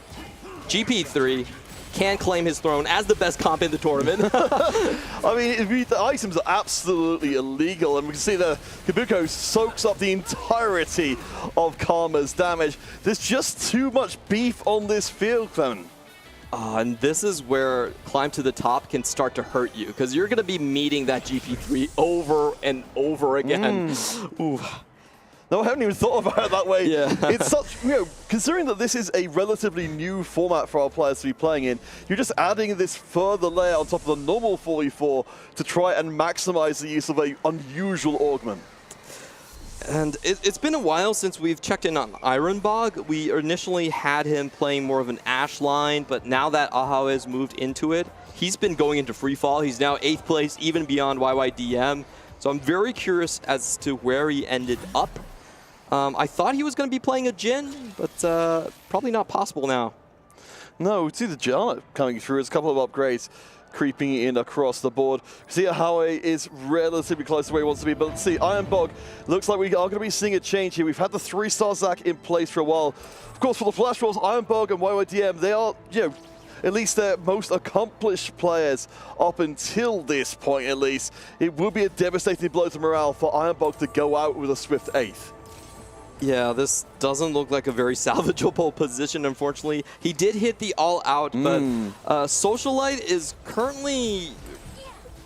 GP3 can claim his throne as the best comp in the tournament. I mean, the items are absolutely illegal, and we can see that Kabuko soaks up the entirety of Karma's damage. There's just too much beef on this field, Clement. And this is where climb to the top can start to hurt you, because you're going to be meeting that GP3 over and over again. Ooh. No, I haven't even thought about it that way. Yeah. It's such, considering that this is a relatively new format for our players to be playing in, you're just adding this further layer on top of the normal 4v4 to try and maximize the use of an unusual augment. And it's been a while since we've checked in on Ironbog. We initially had him playing more of an Ash line, but now that Ahae has moved into it, he's been going into free fall. He's now 8th place, even beyond YYDM. So I'm very curious as to where he ended up. I thought he was going to be playing a Jhin, but probably not possible now. No, we see the Giant coming through. There's a couple of upgrades creeping in across the board. See, Howe is relatively close to where he wants to be, but let's see, Ironbog, looks like we are going to be seeing a change here. We've had the 3-star Zac in place for a while. Of course, for the Flash Rolls, Ironbog and YYDM, they are, at least their most accomplished players up until this point, at least. It would be a devastating blow to morale for Ironbog to go out with a swift 8th. Yeah, this doesn't look like a very salvageable position, unfortunately. He did hit the all-out, but Socialite is currently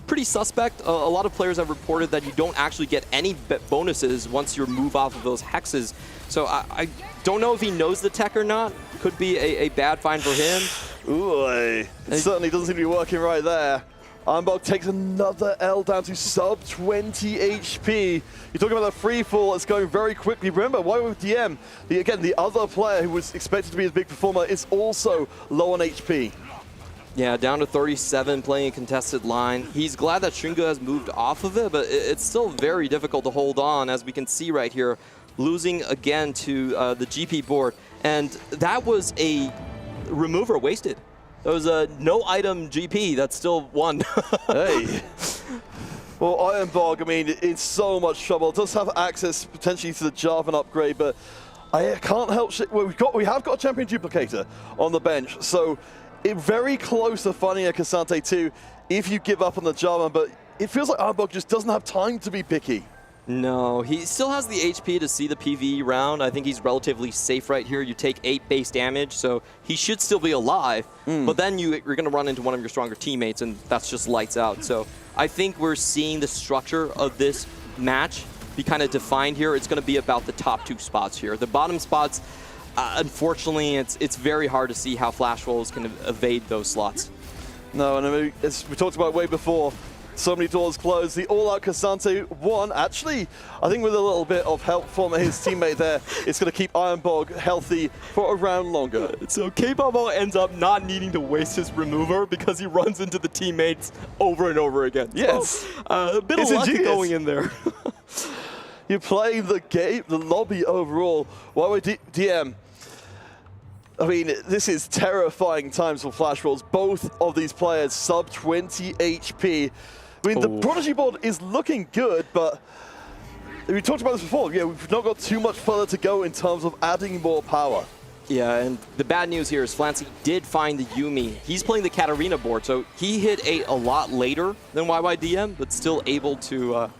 pretty suspect. A lot of players have reported that you don't actually get any bonuses once you move off of those hexes. So I don't know if he knows the tech or not. Could be a bad find for him. Ooh, it certainly doesn't seem to be working right there. Ironbog takes another L down to sub 20 HP. You're talking about the free fall that's going very quickly. Remember, YYDM, again, the other player who was expected to be a big performer, is also low on HP. Yeah, down to 37, playing a contested line. He's glad that Shringa has moved off of it, but it's still very difficult to hold on, as we can see right here, losing again to the GP board. And that was a remover wasted. There was a no-item GP that still won. Hey. Well, Ironbog, I mean, in so much trouble. It does have access potentially to the Jarvan upgrade, but I can't help. Well, we have got a champion duplicator on the bench, so very close to finding a Cassante too if you give up on the Jarvan, but it feels like Ironbog just doesn't have time to be picky. No, he still has the HP to see the PvE round. I think he's relatively safe right here. You take 8 base damage, so he should still be alive. But then you're going to run into one of your stronger teammates, and that's just lights out. So I think we're seeing the structure of this match be kind of defined here. It's going to be about the top 2 spots here. The bottom spots, unfortunately, it's very hard to see how Flash Rolls can evade those slots. No, and I mean, as we talked about way before, so many doors closed. The all-out Cassante won. Actually, I think with a little bit of help from his teammate there, it's going to keep Ironbog healthy for a round longer. So K-Bobo ends up not needing to waste his remover because he runs into the teammates over and over again. Yes. So, a bit of luck going in there. You're playing the game, the lobby overall. YYDM, I mean, this is terrifying times for Flash Rolls. Both of these players sub 20 HP. I mean, the Prodigy board is looking good, but we talked about this before. We've not got too much further to go in terms of adding more power. Yeah, and the bad news here is Flancy did find the Yuumi. He's playing the Katarina board, so he hit 8 a lot later than YYDM, but still able to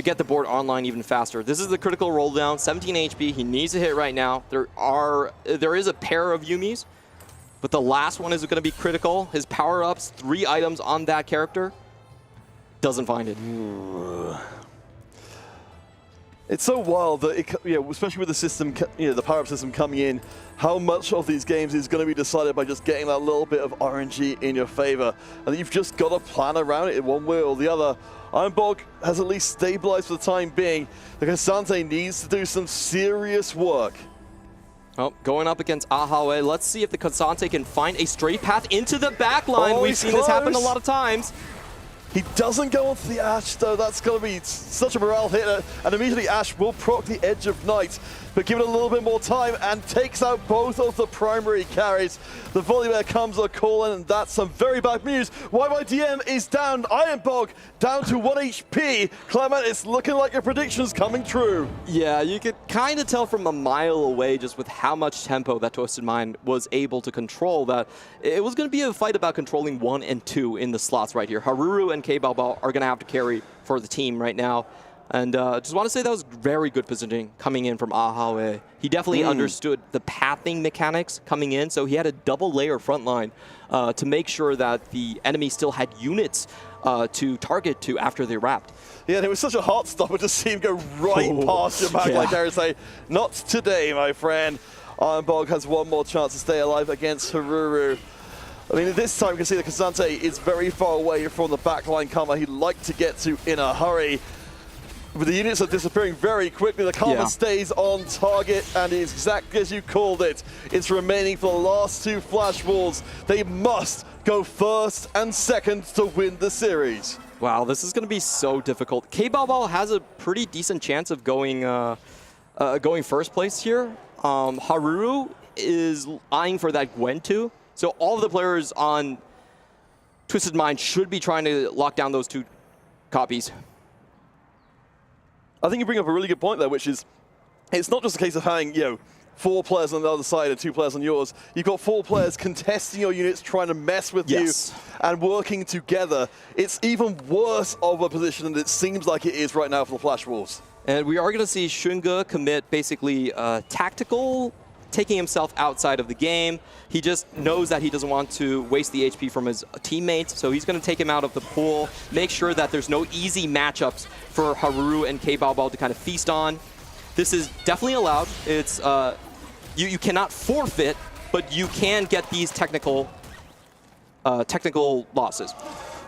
get the board online even faster. This is the critical roll down, 17 HP. He needs to hit right now. There is a pair of Yuumis, but the last one is going to be critical. His power-ups, 3 items on that character. Doesn't find it. It's so wild that, especially with the system, the power-up system coming in, how much of these games is going to be decided by just getting that little bit of RNG in your favor. And you've just got to plan around it in one way or the other. Ironbog has at least stabilized for the time being. The Cassante needs to do some serious work. Oh, going up against Ahawe. Let's see if the Cassante can find a straight path into the back line. We've seen this happen a lot of times. He doesn't go onto the Ashe, though. That's going to be such a morale hit. And immediately Ashe will proc the Edge of Night, but give it a little bit more time and takes out both of the primary carries. The Volibear comes a call in, and that's some very bad news. YYDM is down. Ironbog down to 1 HP. Clement, it's looking like your prediction's coming true. Yeah, you could kind of tell from a mile away just with how much tempo that Twisted Mind was able to control that it was going to be a fight about controlling 1 and 2 in the slots right here. Haruru and K-Bao are going to have to carry for the team right now. And just want to say that was very good positioning coming in from Ahawe. He definitely understood the pathing mechanics coming in, so he had a double layer front line to make sure that the enemy still had units to target to after they wrapped. Yeah, and it was such a heart stopper to see him go right past your back like Aaron say, not today, my friend. Ironbog has one more chance to stay alive against Haruru. I mean, this time we can see that Cassante is very far away from the backline cover he'd like to get to in a hurry. But the units are disappearing very quickly. The Karma stays on target, and it's exactly as you called it. It's remaining for the last 2 Flash Walls. They must go first and second to win the series. Wow, this is going to be so difficult. K-Bao has a pretty decent chance of going first place here. Haruru is eyeing for that Gwen 2. So all of the players on Twisted Mind should be trying to lock down those 2 copies. I think you bring up a really good point there, which is it's not just a case of having, 4 players on the other side and 2 players on yours. You've got 4 players contesting your units, trying to mess with you and working together. It's even worse of a position than it seems like it is right now for the Flash Wolves. And we are going to see Xunge commit basically tactical, taking himself outside of the game. He just knows that he doesn't want to waste the HP from his teammates, so he's going to take him out of the pool, make sure that there's no easy matchups for Haruru and K-Bao to kind of feast on. This is definitely allowed. It's you cannot forfeit, but you can get these technical losses.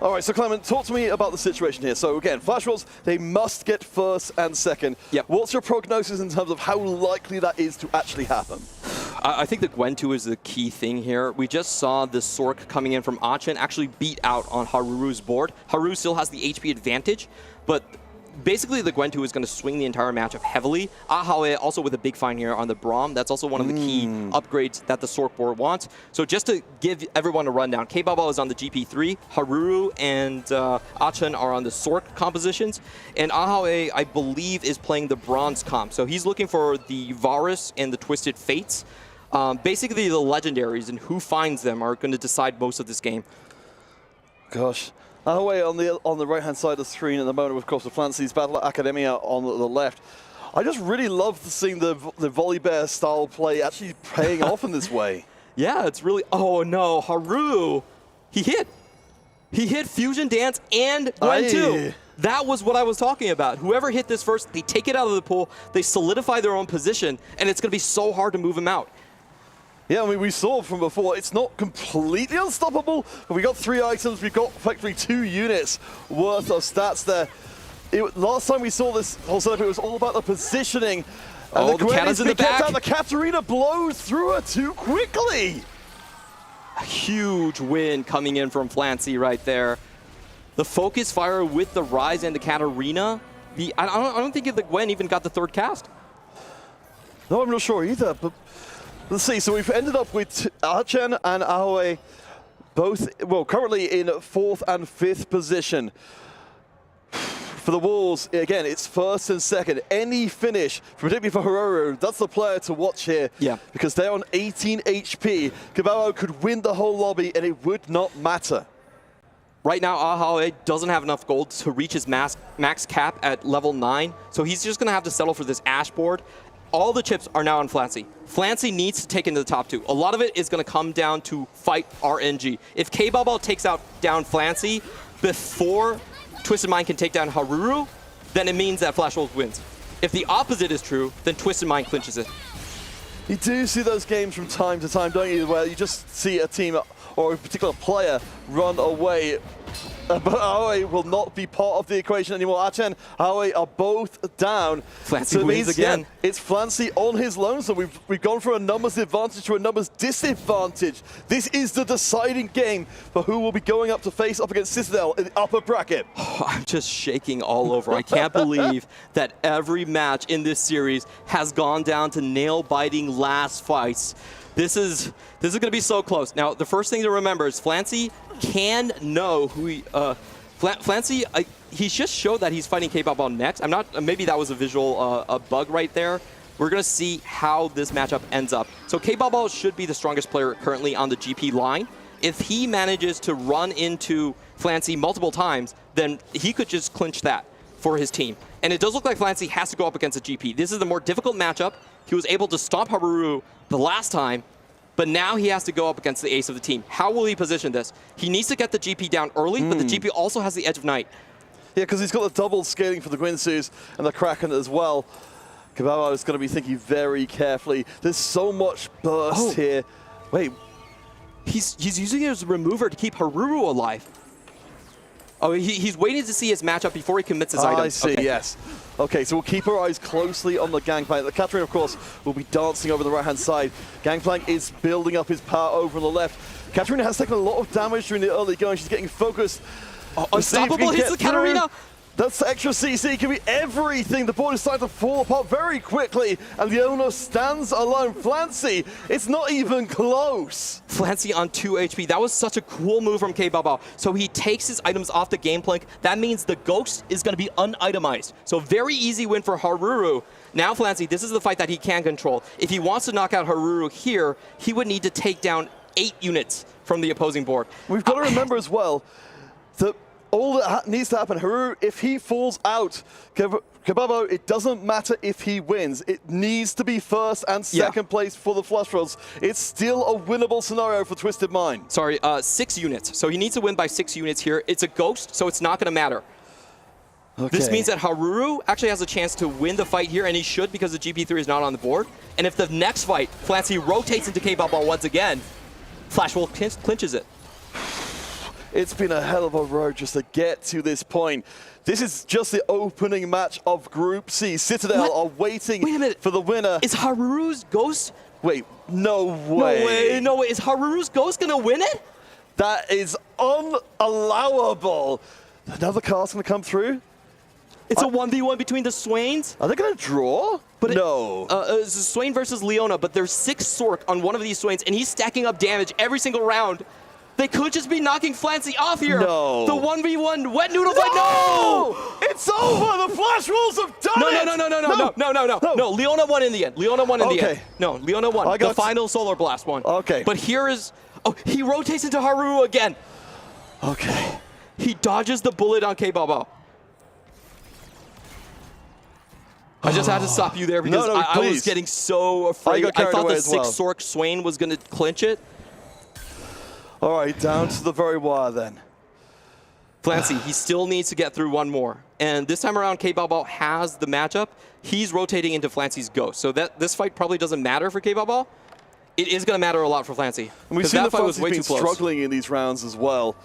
All right, so Clement, talk to me about the situation here. So again, Flash Wolves, they must get first and second. Yep. What's your prognosis in terms of how likely that is to actually happen? I think the Gwen 2 is the key thing here. We just saw the Sork coming in from Achen actually beat out on Haruru's board. Haru still has the HP advantage, but basically the Gwen 2 is going to swing the entire matchup heavily. Ahawe also with a big find here on the Braum. That's also one of the key upgrades that the Sork board wants. So just to give everyone a rundown, K-Bao is on the GP3, Haruru and Achen are on the Sork compositions, and Ahawe, I believe, is playing the Bronze comp. So he's looking for the Varus and the Twisted Fates. Basically the legendaries and who finds them are going to decide most of this game. Gosh. Away on the right-hand side of the screen at the moment, of course, the Flancy's Battle Academia on the left. I just really love seeing the volley bear style play actually paying off in this way. Yeah, it's really. Oh no, Haru, he hit Fusion Dance and Gwen 2. That was what I was talking about. Whoever hit this first, they take it out of the pool, they solidify their own position, and it's going to be so hard to move him out. Yeah, I mean, we saw from before, it's not completely unstoppable, but we got 3 items, we got effectively 2 units worth of stats there. Last time we saw this whole setup, it was all about the positioning. And the cannon's in the back. Down. The Katarina blows through her too quickly. A huge win coming in from Flancy right there. The focus fire with the Rise and the Katarina. I don't think the Gwen even got the 3rd cast. No, I'm not sure either, but let's see. So we've ended up with Achen and Aoi both, well, currently in 4th and 5th position. For the Wolves, again, it's 1st and 2nd. Any finish, particularly for Haru, that's the player to watch here. Yeah. Because they're on 18 HP. Kabao could win the whole lobby and it would not matter. Right now, Ahawe doesn't have enough gold to reach his max cap at level 9, so he's just going to have to settle for this Ash board. All the chips are now on Flancy. Flancy needs to take into the top 2. A lot of it is going to come down to fight RNG. If K-Ball takes down Flancy before Twisted Mind can take down Haruru, then it means that Flash Wolves wins. If the opposite is true, then Twisted Mind clinches it. You do see those games from time to time, don't you, where you just see a team or a particular player run away. But Aoi will not be part of the equation anymore. Achen, Aoi are both down. Flancy wins again. Yeah, it's Flancy on his loan, so we've gone from a numbers advantage to a numbers disadvantage. This is the deciding game for who will be going up to face up against Citadel in the upper bracket. Oh, I'm just shaking all over. I can't believe that every match in this series has gone down to nail-biting last fights. This is going to be so close. Now, the first thing to remember is Flancy can know who he... Flancy, he just showed that he's fighting K-Ball next. Maybe that was a visual a bug right there. We're going to see how this matchup ends up. So K-Ball should be the strongest player currently on the GP line. If he manages to run into Flancy multiple times, then he could just clinch that for his team. And it does look like Flancy has to go up against a GP. This is the more difficult matchup. He was able to stop Haru the last time, but now he has to go up against the ace of the team. How will he position this? He needs to get the GP down early, but the GP also has the Edge of Night. Yeah, because he's got the double scaling for the Guinsus and the Kraken as well. Kabao is going to be thinking very carefully. There's so much burst here. Wait. He's using his remover to keep Haru alive. Oh, he's waiting to see his matchup before he commits his items. I see, okay. Yes. Okay, so we'll keep our eyes closely on the Gangplank. The Katarina, of course, will be dancing over the right-hand side. Gangplank is building up his power over on the left. Katarina has taken a lot of damage during the early going. She's getting focused. Unstoppable hits the Katarina. That's extra CC can be everything. The board is starting to fall apart very quickly, and Leona stands alone. Flancy, it's not even close. Flancy on 2 HP. That was such a cool move from K-Bao. So he takes his items off the game plank. That means the Ghost is going to be unitemized. So very easy win for Haruru. Now Flancy, this is the fight that he can control. If he wants to knock out Haruru here, he would need to take down 8 units from the opposing board. We've got to remember as well that all that needs to happen, Haruru, if he falls out, K-Bao, it doesn't matter if he wins. It needs to be first and second place for the Flush Rolls. It's still a winnable scenario for Twisted Mind. Sorry, 6 units. So he needs to win by 6 units here. It's a Ghost, so it's not going to matter. Okay. This means that Haruru actually has a chance to win the fight here, and he should because the GP3 is not on the board. And if the next fight, Flancy rotates into K-Bao once again, Flash Wolf clinches it. It's been a hell of a road just to get to this point. This is just the opening match of Group C. Citadel are waiting for the winner. Is Haruru's Ghost? Wait, no way. No way. Is Haruru's Ghost going to win it? That is unallowable. Another cast going to come through? It's a 1v1 between the Swains. Are they going to draw? But no. It's Swain versus Leona, but there's 6 Sork on one of these Swains, and he's stacking up damage every single round. They could just be knocking Flancy off here. No. The 1v1 wet noodle fight. No! It's over. The Flash Wolves have done it. No, Leona won in the end. Leona won in the end. No, Leona won. The final Solar Blast won. Okay. But here is... Oh, he rotates into Haruru again. Okay. He dodges the bullet on K-Bao. I just had to stop you there because I was getting so afraid. I thought the 6 Sork Swain was going to clinch it. All right, down to the very wire then. Flancy, he still needs to get through one more. And this time around, K-Bao has the matchup. He's rotating into Flancy's Ghost. So that this fight probably doesn't matter for K-Bao. It is going to matter a lot for Flancy. And we've seen that Flancy's been struggling in these rounds as well.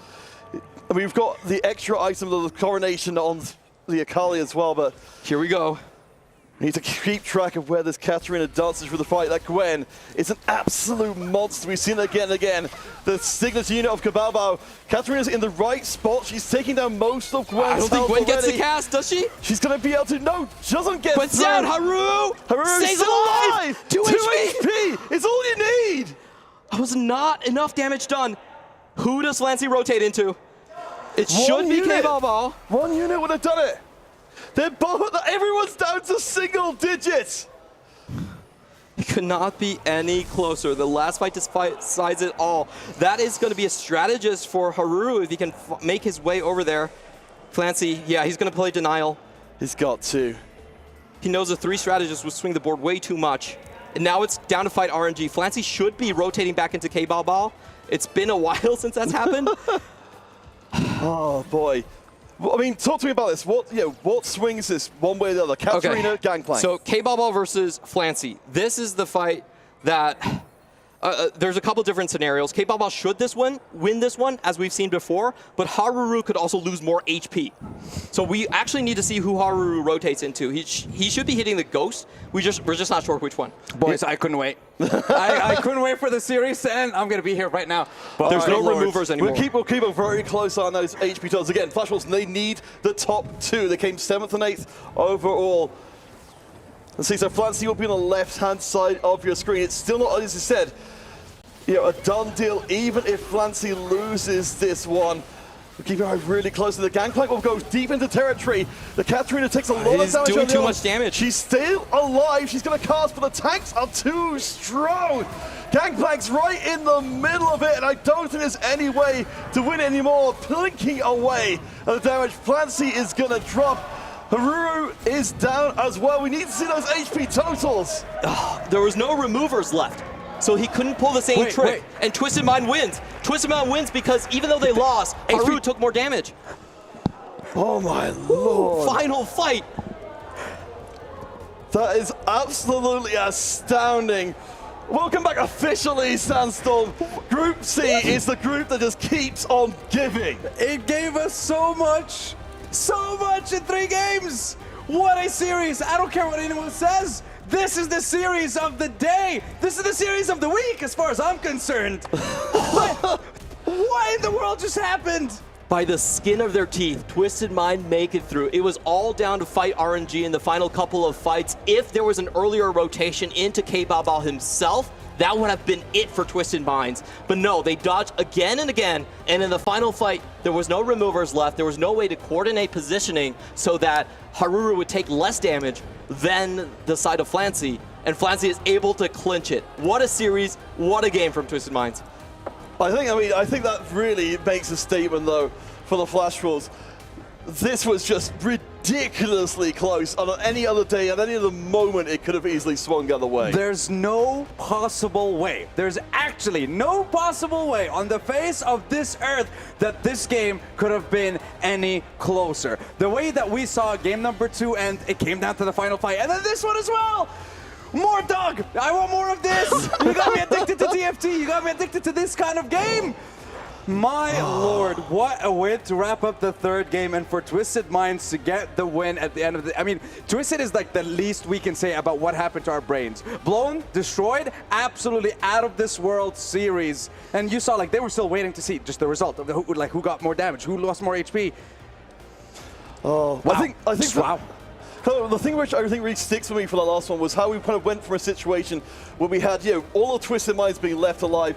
I mean, we've got the extra item of the Coronation on the Akali as well, but... Here we go. We need to keep track of where this Katarina dances through the fight. That Gwen is an absolute monster. We've seen it again and again. The signature unit of K-Bao. Katarina's in the right spot. She's taking down most of Gwen's I don't think Gwen already. gets the cast, does she? She's going to be able to... No, she doesn't get Gwen's down. Haru stays still alive. 2 HP. It's all you need. That was not enough damage done. Who does Flancy rotate into? It should be K-Bao. 1 unit would have done it. They're both, everyone's down to single digits. It could not be any closer. The last fight decides it all. That is going to be a strategist for Haruru if he can make his way over there. Flancy, yeah, he's going to play denial. He's got to. He knows the 3 strategists will swing the board way too much. And now it's down to fight RNG. Flancy should be rotating back into K-Bao. It's been a while since that's happened. Oh, boy. I mean, talk to me about this. What swings this one way or the other? Katarina, Gangplank. So K-Bao versus Flancy. This is the fight that there's a couple different scenarios. K-Bao should win this one, as we've seen before, but Haruru could also lose more HP. So we actually need to see who Haruru rotates into. He should be hitting the Ghost. We're just not sure which one. Boys, I couldn't wait. I couldn't wait for the series to end. I'm going to be here right now. But there's no removers anymore. We'll keep a very close eye on those HP totals. Again, Flash Wolves, they need the top 2. They came 7th and 8th overall. Let's see, so Flancy will be on the left-hand side of your screen. It's still not, as you said, a done deal, even if Flancy loses this one. We'll keep our eye really close. The Gangplank will go deep into territory. The Katarina takes a lot of damage. He's doing too much damage. She's still alive. She's going to cast, but the tanks are too strong. Gangplank's right in the middle of it, and I don't think there's any way to win anymore. Plinking away the damage. Flancy is going to drop. Haruru is down as well. We need to see those HP totals. There was no removers left. So he couldn't pull the same trick, and Twisted Mind wins. Twisted Mind wins because even though they lost, Haru took more damage. Oh my lord. Final fight. That is absolutely astounding. Welcome back officially, Sandstorm. Group C is the group that just keeps on giving. It gave us so much in 3 games. What a series. I don't care what anyone says. This is the series of the day. This is the series of the week, as far as I'm concerned. What in the world just happened? by the skin of their teeth, Twisted Mind make it through. It was all down to fight RNG in the final couple of fights. If there was an earlier rotation into K-Bao himself, that would have been it for Twisted Minds. But no, they dodged again and again, and in the final fight, there was no removers left. There was no way to coordinate positioning so that Haruru would take less damage than the side of Flancy, and Flancy is able to clinch it. What a series, what a game from Twisted Minds. I think that really makes a statement, though, for the Flash Wolves. This was just ridiculously close. On any other day, at any other moment, it could have easily swung the other way. There's no possible way. There's actually no possible way on the face of this earth that this game could have been any closer. The way that we saw game number 2 and it came down to the final fight, and then this one as well. More dog! I want more of this! You got me addicted to TFT. You got me addicted to this kind of game. My lord, what a way to wrap up the third game and for Twisted Minds to get the win at the end of the... I mean, Twisted is like the least we can say about what happened to our brains. Blown, destroyed, absolutely out of this world series. And you saw like they were still waiting to see just the result of who got more damage, who lost more HP. Oh, wow. I think wow. The thing which I think really sticks with me for the last one was how we kind of went from a situation where we had, all the Twisted Minds being left alive,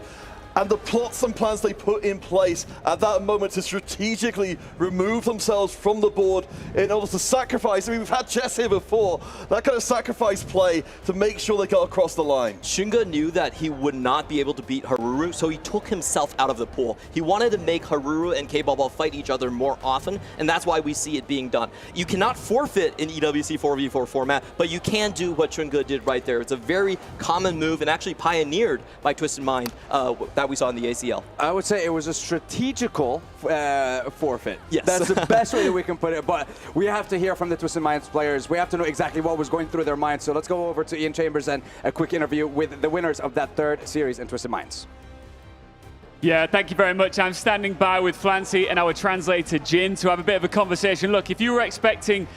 and the plots and plans they put in place at that moment to strategically remove themselves from the board in order to sacrifice. I mean, we've had Jess here before. That kind of sacrifice play to make sure they got across the line. Xunge knew that he would not be able to beat Haruru, so he took himself out of the pool. He wanted to make Haruru and K-Ball fight each other more often, and that's why we see it being done. You cannot forfeit in EWC 4v4 format, but you can do what Xunge did right there. It's a very common move and actually pioneered by Twisted Mind that we saw in the ACL. I would say it was a strategical forfeit. Yes. That's the best way that we can put it. But we have to hear from the Twisted Minds players. We have to know exactly what was going through their minds. So let's go over to Ian Chambers and a quick interview with the winners of that third series in Twisted Minds. Yeah, thank you very much. I'm standing by with Flancy and our translator, Jin, to have a bit of a conversation. Look, if you were expecting,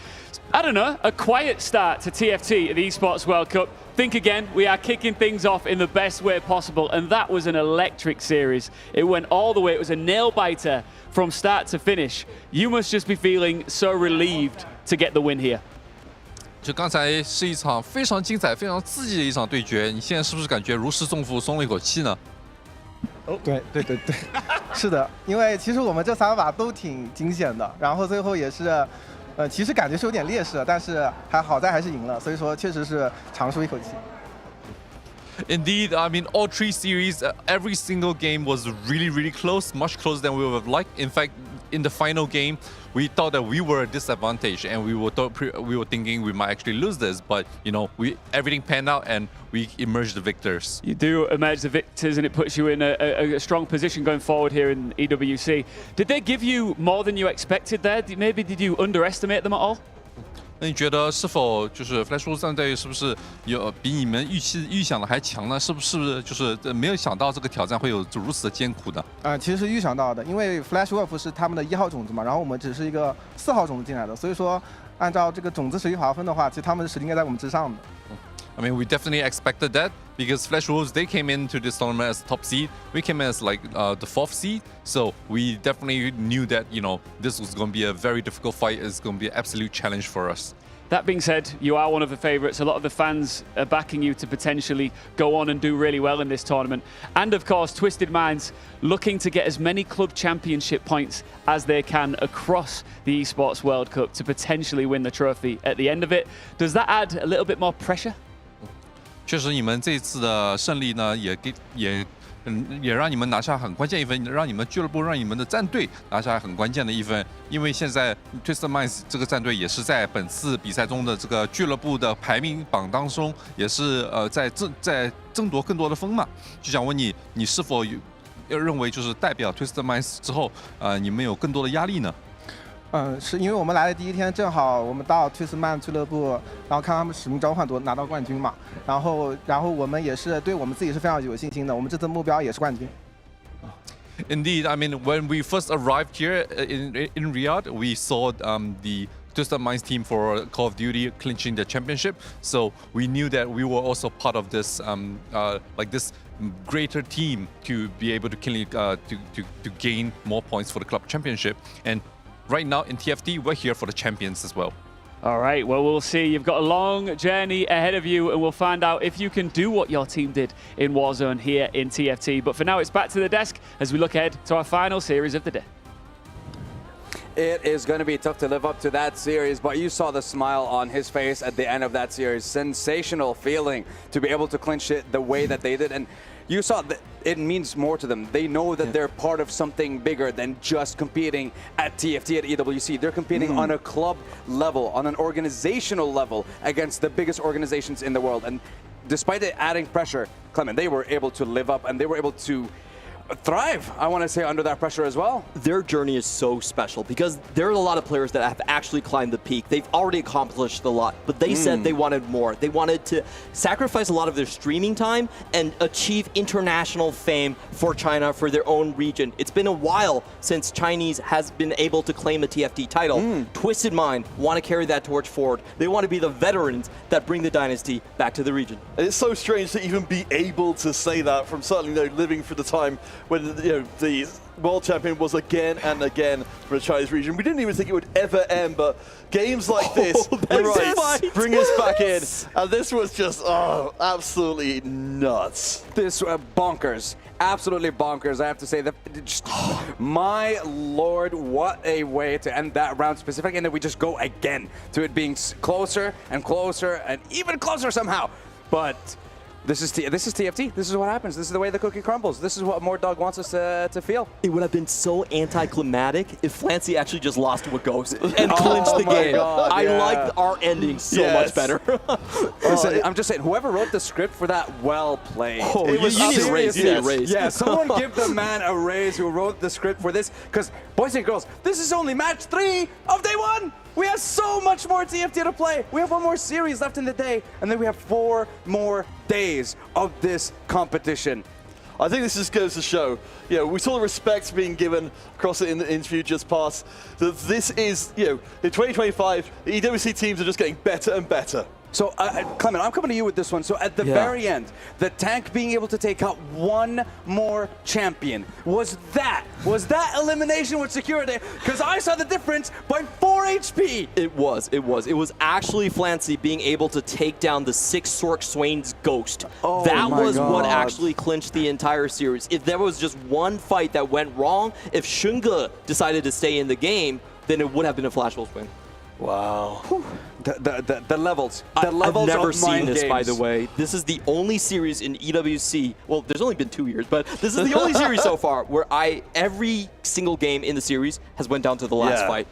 I don't know, a quiet start to TFT at the Esports World Cup, think again. We are kicking things off in the best way possible, and that was an electric series. It went all the way. It was a nail-biter from start to finish. You must just be feeling so relieved to get the win here. 就刚才是一场非常精彩、非常刺激的一场对决，你现在是不是感觉如释重负，松了一口气呢？对，是的，因为其实我们这3把都挺惊险的，然后最后也是，其实感觉是有点劣势，但是好在还是赢了，所以说确实是长舒一口气。Indeed, I mean, all 3 series, every single game was really, really close, much closer than we would have liked. In fact, in the final game, we thought that we were at disadvantage, and we were thinking we might actually lose this. But everything panned out, and we emerged the victors. You do emerge the victors, and it puts you in a strong position going forward here in EWC. Did they give you more than you expected there? Maybe did you underestimate them at all? 那你觉得是否就是 Flash Wolves 战队是不是有比你们预想的还强呢？是不是就是没有想到这个挑战会有如此的艰苦的？其实是预想到的，因为 Flash Wolf 是他们的1号种子嘛，然后我们只是一个4号种子进来的，所以说按照这个种子实力划分的话，其实他们的实力应该在我们之上的。I mean, we definitely expected that because Flash Wolves, they came into this tournament as top seed. We came in as like the 4th seed. So we definitely knew that, this was going to be a very difficult fight. It's going to be an absolute challenge for us. That being said, you are one of the favourites. A lot of the fans are backing you to potentially go on and do really well in this tournament. And of course, Twisted Minds looking to get as many club championship points as they can across the Esports World Cup to potentially win the trophy at the end of it. Does that add a little bit more pressure? 确实，你们这次的胜利呢，也让你们拿下很关键一分，让你们俱乐部、让你们的战队拿下很关键的一分。因为现在 Twisted Minds 这个战队也是在本次比赛中的这个俱乐部的排名榜当中，也是在争夺更多的分嘛。就想问你，你是否认为就是代表 Twisted Minds 之后，你们有更多的压力呢？是因为我们来的第一天正好我们到 Twisted Minds 俱乐部，然后看他们使命召唤拿到冠军嘛，然后我们也是对我们自己是非常有信心的，我们这次目标也是冠军。Indeed, I mean, when we first arrived here in Riyadh, we saw the Twisted Minds team for Call of Duty clinching the championship. So we knew that we were also part of this, this greater team to be able to gain more points for the club championship. And right now in TFT, we're here for the champions as well. All right, well, we'll see. You've got a long journey ahead of you, and we'll find out if you can do what your team did in Warzone here in TFT. But for now, it's back to the desk as we look ahead to our final series of the day. It is going to be tough to live up to that series, but you saw the smile on his face at the end of that series. Sensational feeling to be able to clinch it the way that they did. And you saw that it means more to them. They know that they're part of something bigger than just competing at TFT, at EWC. They're competing on a club level, on an organizational level against the biggest organizations in the world. And despite it adding pressure, Clement, they were able to live up and they were able to thrive, I want to say, under that pressure as well. Their journey is so special because there are a lot of players that have actually climbed the peak. They've already accomplished a lot, but they said they wanted more. They wanted to sacrifice a lot of their streaming time and achieve international fame for China, for their own region. It's been a while since Chinese has been able to claim a TFT title. Twisted Mind want to carry that torch forward. They want to be the veterans that bring the dynasty back to the region. It's so strange to even be able to say that from certainly living through the time when the world champion was again and again for the Chinese region. We didn't even think it would ever end, but games like this, bring us back in. And this was just, absolutely nuts. This bonkers. Absolutely bonkers, I have to say. That just, my lord, what a way to end that round specifically. And then we just go again to it being closer and closer and even closer somehow. But this is TFT. This is what happens. This is the way the cookie crumbles. This is what Mordog wants us to feel. It would have been so anticlimactic if Flancy actually just lost to a ghost and clinched the game. God, I liked our ending so much better. Listen, I'm just saying, whoever wrote the script for that, well played. You need a raise. You need a raise. Yeah, someone give the man a raise who wrote the script for this. Because, boys and girls, this is only match 3 of day 1. We have so much more TFT to play. We have 1 more series left in the day, and then we have 4 more days of this competition. I think this just goes to show, we saw the respect being given across it in the interview just past. That this is, in 2025, the EWC teams are just getting better and better. So, Clement, I'm coming to you with this one. So, at the very end, the tank being able to take out 1 more champion, was that elimination what secured it? Because I saw the difference by 4 HP. It was actually Flancy being able to take down the 6 Sork Swain's ghost. That was what actually clinched the entire series. If there was just one fight that went wrong, if Shunge decided to stay in the game, then it would have been a Flash Wolf win. Wow. The levels. I've never seen this, by the way. This is the only series in EWC. Well, there's only been 2 years, but this is the only series so far where every single game in the series has went down to the last fight.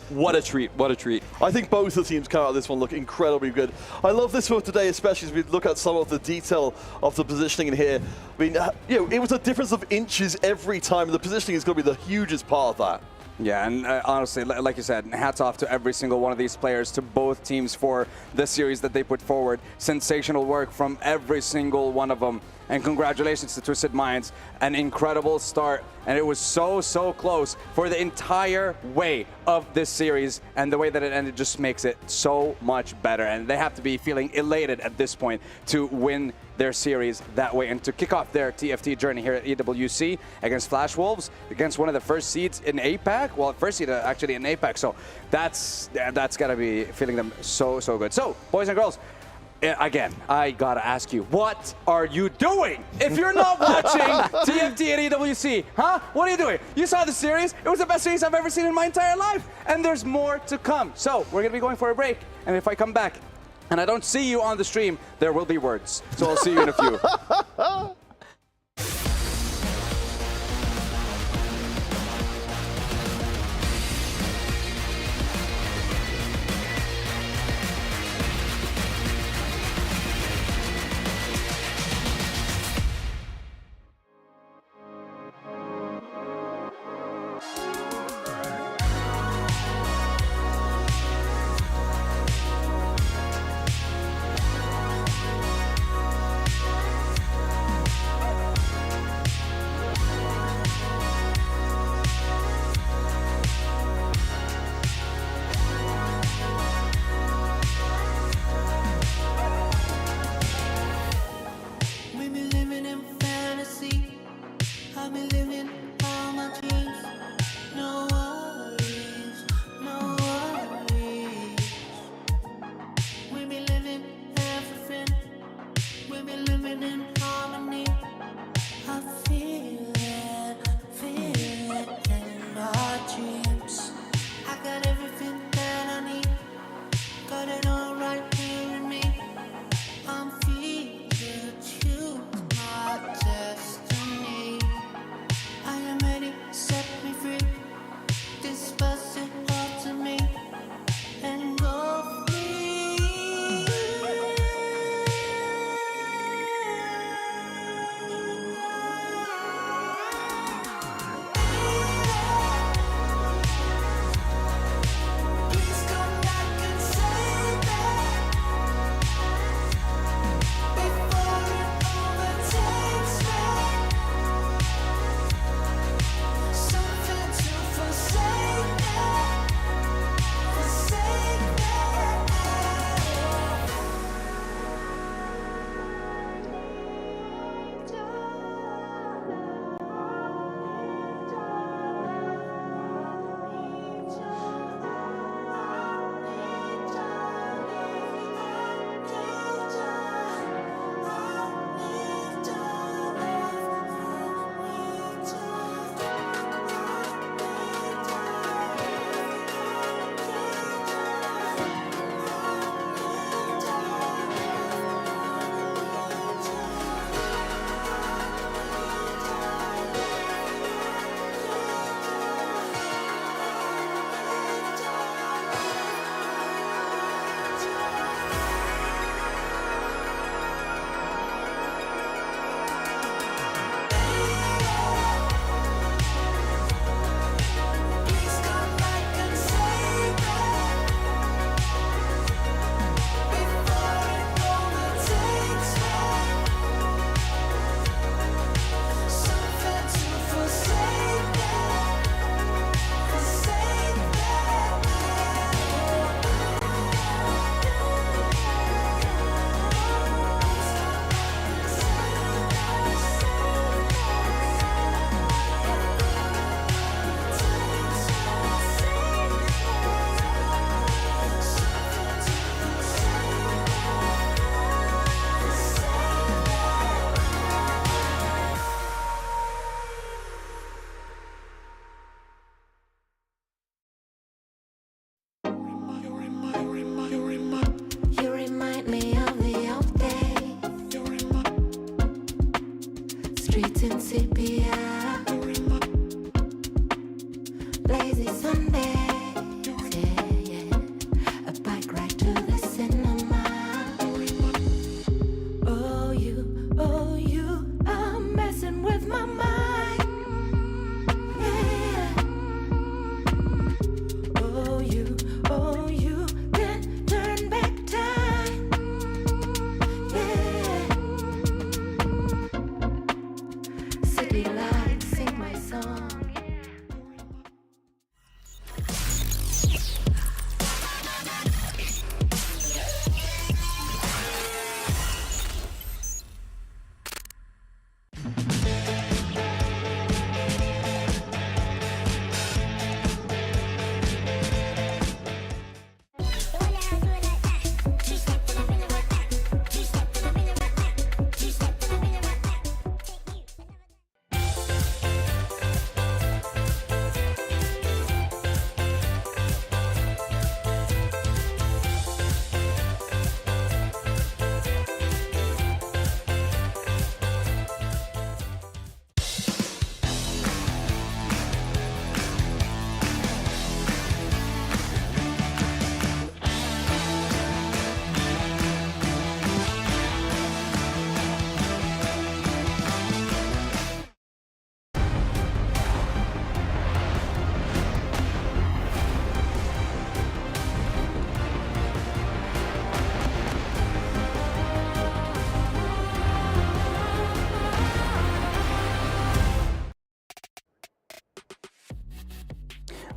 What a treat, what a treat. I think both the teams come out of this one look incredibly good. I love this for today, especially as we look at some of the detail of the positioning in here. I mean, it was a difference of inches every time, and the positioning is going to be the hugest part of that. Yeah, and honestly, like you said, hats off to every single one of these players, to both teams for the series that they put forward. Sensational work from every single one of them. And congratulations to Twisted Minds. An incredible start. And it was so, so close for the entire way of this series. And the way that it ended just makes it so much better. And they have to be feeling elated at this point to win their series that way and to kick off their TFT journey here at EWC against Flash Wolves, against one of the first seeds in APAC. Well, first seed actually in APAC. So that's got to be feeling them so, so good. So, boys and girls, again, I gotta ask you, what are you doing? If you're not watching TFT at EWC, huh? What are you doing? You saw the series. It was the best series I've ever seen in my entire life. And there's more to come. So we're gonna be going for a break. And if I come back and I don't see you on the stream, there will be words. So I'll see you in a few.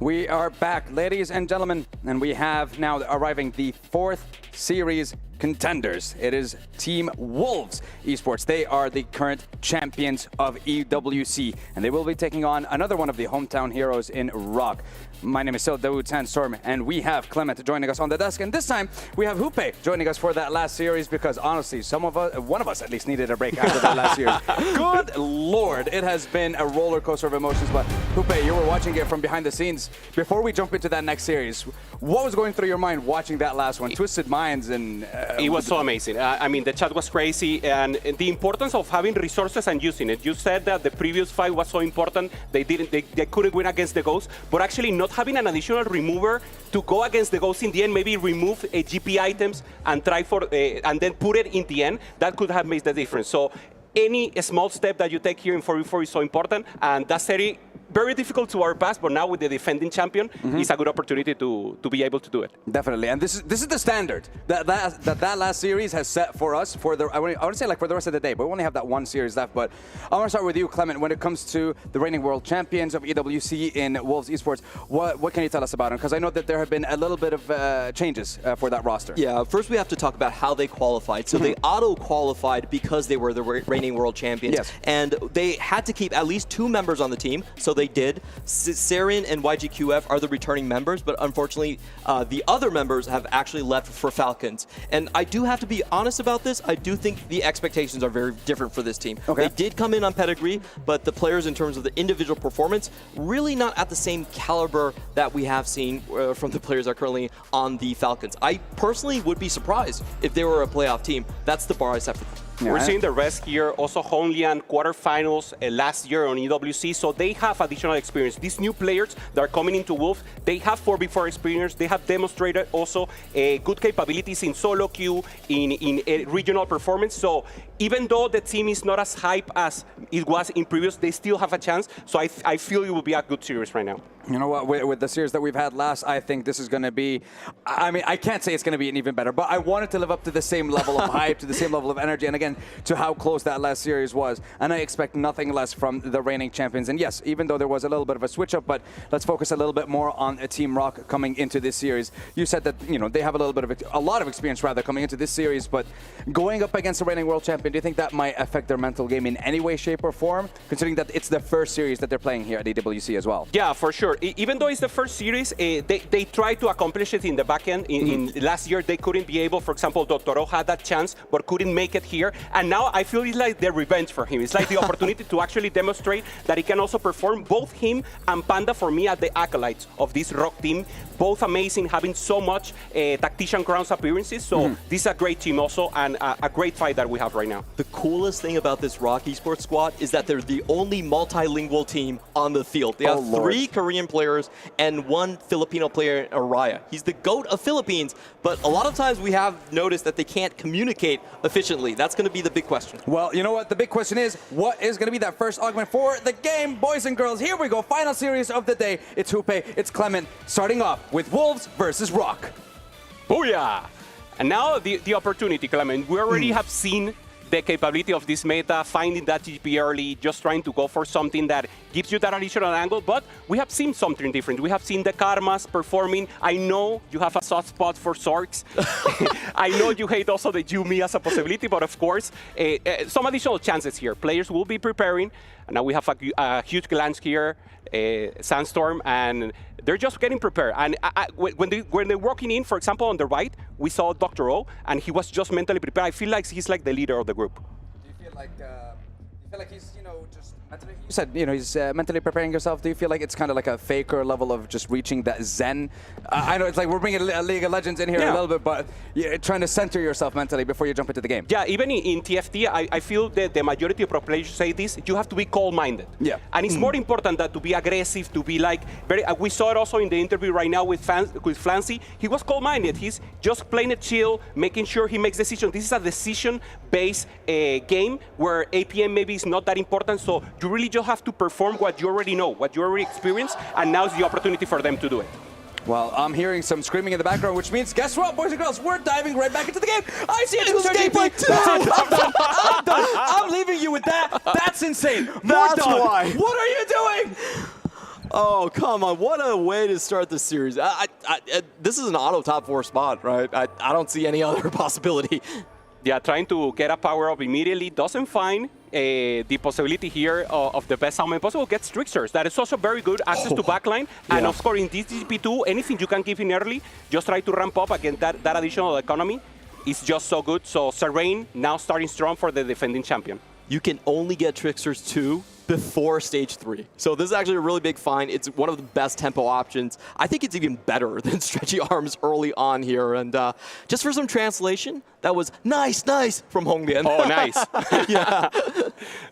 We are back, ladies and gentlemen, and we have now arriving the 4th series contenders. It is Team Wolves Esports. They are the current champions of EWC, and they will be taking on another one of the hometown heroes in Rock. My name is Sil Dawood Sandstorm, and we have Clement joining us on the desk, and this time we have Hoope joining us for that last series because honestly, one of us at least needed a break after that last series. Good Lord, it has been a roller coaster of emotions, but Hoope, you were watching it from behind the scenes. Before we jump into that next series, what was going through your mind watching that last one? Twisted Minds and... it was so amazing. I mean, the chat was crazy, and the importance of having resources and using it. You said that the previous fight was so important. They couldn't win against the Ghost, but actually not having an additional remover to go against the Ghost in the end, maybe remove GP items and try for and then put it in the end, that could have made the difference. So any small step that you take here in 4v4 is so important, and that's very difficult to our past, but now with the defending champion, it's a good opportunity to be able to do it. Definitely, and this is the standard that last series has set for us for the I want to say like for the rest of the day, but we only have that one series left. But I want to start with you, Clement. When it comes to the reigning world champions of EWC in Wolves Esports, what can you tell us about them? Because I know that there have been a little bit of changes for that roster. Yeah, first we have to talk about how they qualified. So they auto-qualified because they were the reigning world champions, and they had to keep at least 2 members on the team, so they did. Saren and YGQF are the returning members, but unfortunately, the other members have actually left for Falcons. And I do have to be honest about this. I do think the expectations are very different for this team. They did come in on pedigree, but the players in terms of the individual performance, really not at the same caliber that we have seen from the players that are currently on the Falcons. I personally would be surprised if they were a playoff team. That's the bar I set for them. We're seeing the rest here, also Homeland quarterfinals last year on EWC, so they have additional experience. These new players that are coming into Wolves, they have 4v4 experience, they have demonstrated also good capabilities in solo queue, in regional performance, so even though the team is not as hype as it was in previous, they still have a chance, so I feel it will be a good series right now. You know what, with the series that we've had last, I think this is going to be, I mean, I can't say it's going to be an even better, but I want it to live up to the same level of hype, to the same level of energy, and again, to how close that last series was. And I expect nothing less from the reigning champions. And yes, even though there was a little bit of a switch up, but let's focus a little bit more on Team Rock coming into this series. You said that, you know, they have a lot of experience rather coming into this series, but going up against the reigning world champion, do you think that might affect their mental game in any way, shape, or form, considering that it's the first series that they're playing here at EWC as well? Yeah, for sure. Even though it's the first series, they tried to accomplish it in the back end. In last year, they couldn't be able, for example, Dr. had that chance, but couldn't make it here. And now I feel it's like the revenge for him. It's like the opportunity to actually demonstrate that he can also perform. Both him and Panda, for me, are the acolytes of this Rock team. Both amazing, having so much Tactician Crowns appearances. So this is a great team also, and a great fight that we have right now. The coolest thing about this Rock Esports squad is that they're the only multilingual team on the field. They have 3 Korean players and 1 Filipino player, Araya. He's the GOAT of Philippines, but a lot of times we have noticed that they can't communicate efficiently. That's going to be the big question. Well, you know what? The big question is, what is going to be that first augment for the game, boys and girls? Here we go. Final series of the day. It's Hoope, it's Clement, starting off with Wolves versus Rock. Booyah! And now the opportunity, Clement. We already have seen the capability of this meta, finding that GP early, just trying to go for something that gives you that additional angle, but we have seen something different. We have seen the Karmas performing. I know you have a soft spot for Zorks. I know you hate also the Yumi as a possibility, but of course, some additional chances here. Players will be preparing, and now we have a huge glance here, Sandstorm, and they're just getting prepared. And when they're walking in, for example, on the right, we saw Dr. O, and he was just mentally prepared. I feel like he's like the leader of the group. Do you feel like he's, you know, just mentally? You said, you know, he's mentally preparing yourself. Do you feel like it's kind of like a faker level of just reaching that zen? I know it's like we're bringing a League of Legends in here a little bit, but you're trying to center yourself mentally before you jump into the game. Yeah, even in TFT, I feel that the majority of pro players say this, you have to be cold-minded. Yeah. And it's more important than to be aggressive, to be like very, we saw it also in the interview right now with Flancy. He was cold-minded. He's just playing it chill, making sure he makes decisions. This is a decision-based game where APM maybe is not that important, so you really just have to perform what you already know, what you already experienced, and now's the opportunity for them to do it. Well, I'm hearing some screaming in the background, which means, guess what, boys and girls? We're diving right back into the game. I see a two-star gameplay. I'm done. I'm leaving you with that. That's insane. That's why. What are you doing? Oh, come on. What a way to start the series. This is an auto top 4 spot, right? I don't see any other possibility. Yeah, trying to get a power-up immediately doesn't find the possibility here of the best augment possible. Gets Tricksters. That is also very good access to backline. Yeah. And of course, in this GP2, anything you can give in early, just try to ramp up against that additional economy. It's just so good. So Serene now starting strong for the defending champion. You can only get Tricksters 2 before stage 3. So this is actually a really big find. It's one of the best tempo options. I think it's even better than Stretchy Arms early on here. And just for some translation, that was nice from Hongbian. Oh, nice. Yeah.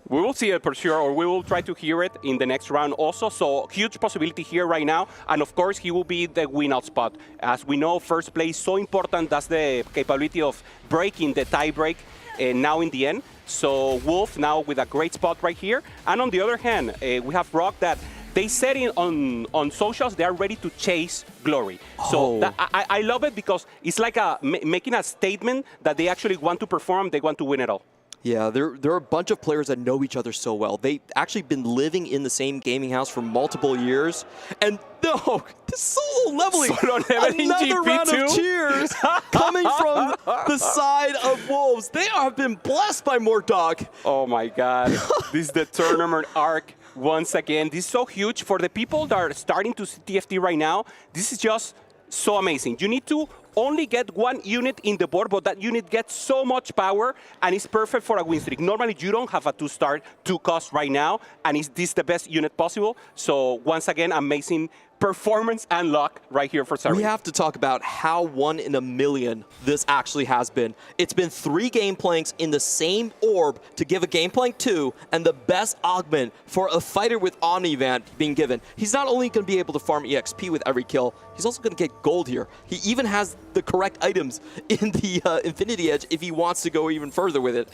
We will see it for sure, or we will try to hear it in the next round also. So huge possibility here right now. And of course, he will be the win-out spot. As we know, first place is so important. That's the capability of breaking the tie break now in the end. So Wolf now with a great spot right here. And on the other hand, we have Rock that they said on socials they are ready to chase glory. So I love it because it's like making a statement that they actually want to perform, they want to win it all. Yeah, there are a bunch of players that know each other so well. They've actually been living in the same gaming house for multiple years. And no, this solo leveling, another round of cheers coming from the side of Wolves. They have been blessed by Mortdog. Oh my God, this is the tournament arc once again. This is so huge for the people that are starting to see TFT right now. This is just so amazing. You need to only get one unit in the board, but that unit gets so much power and it's perfect for a win streak. Normally, you don't have a 2-star 2-cost right now, and is this the best unit possible? So once again, amazing performance and luck right here for Serene. We have to talk about how 1 in a million this actually has been. It's been 3 game planks in the same orb to give a game plank 2 and the best augment for a fighter with Omnivant being given. He's not only going to be able to farm EXP with every kill, he's also going to get gold here. He even has the correct items in the Infinity Edge if he wants to go even further with it.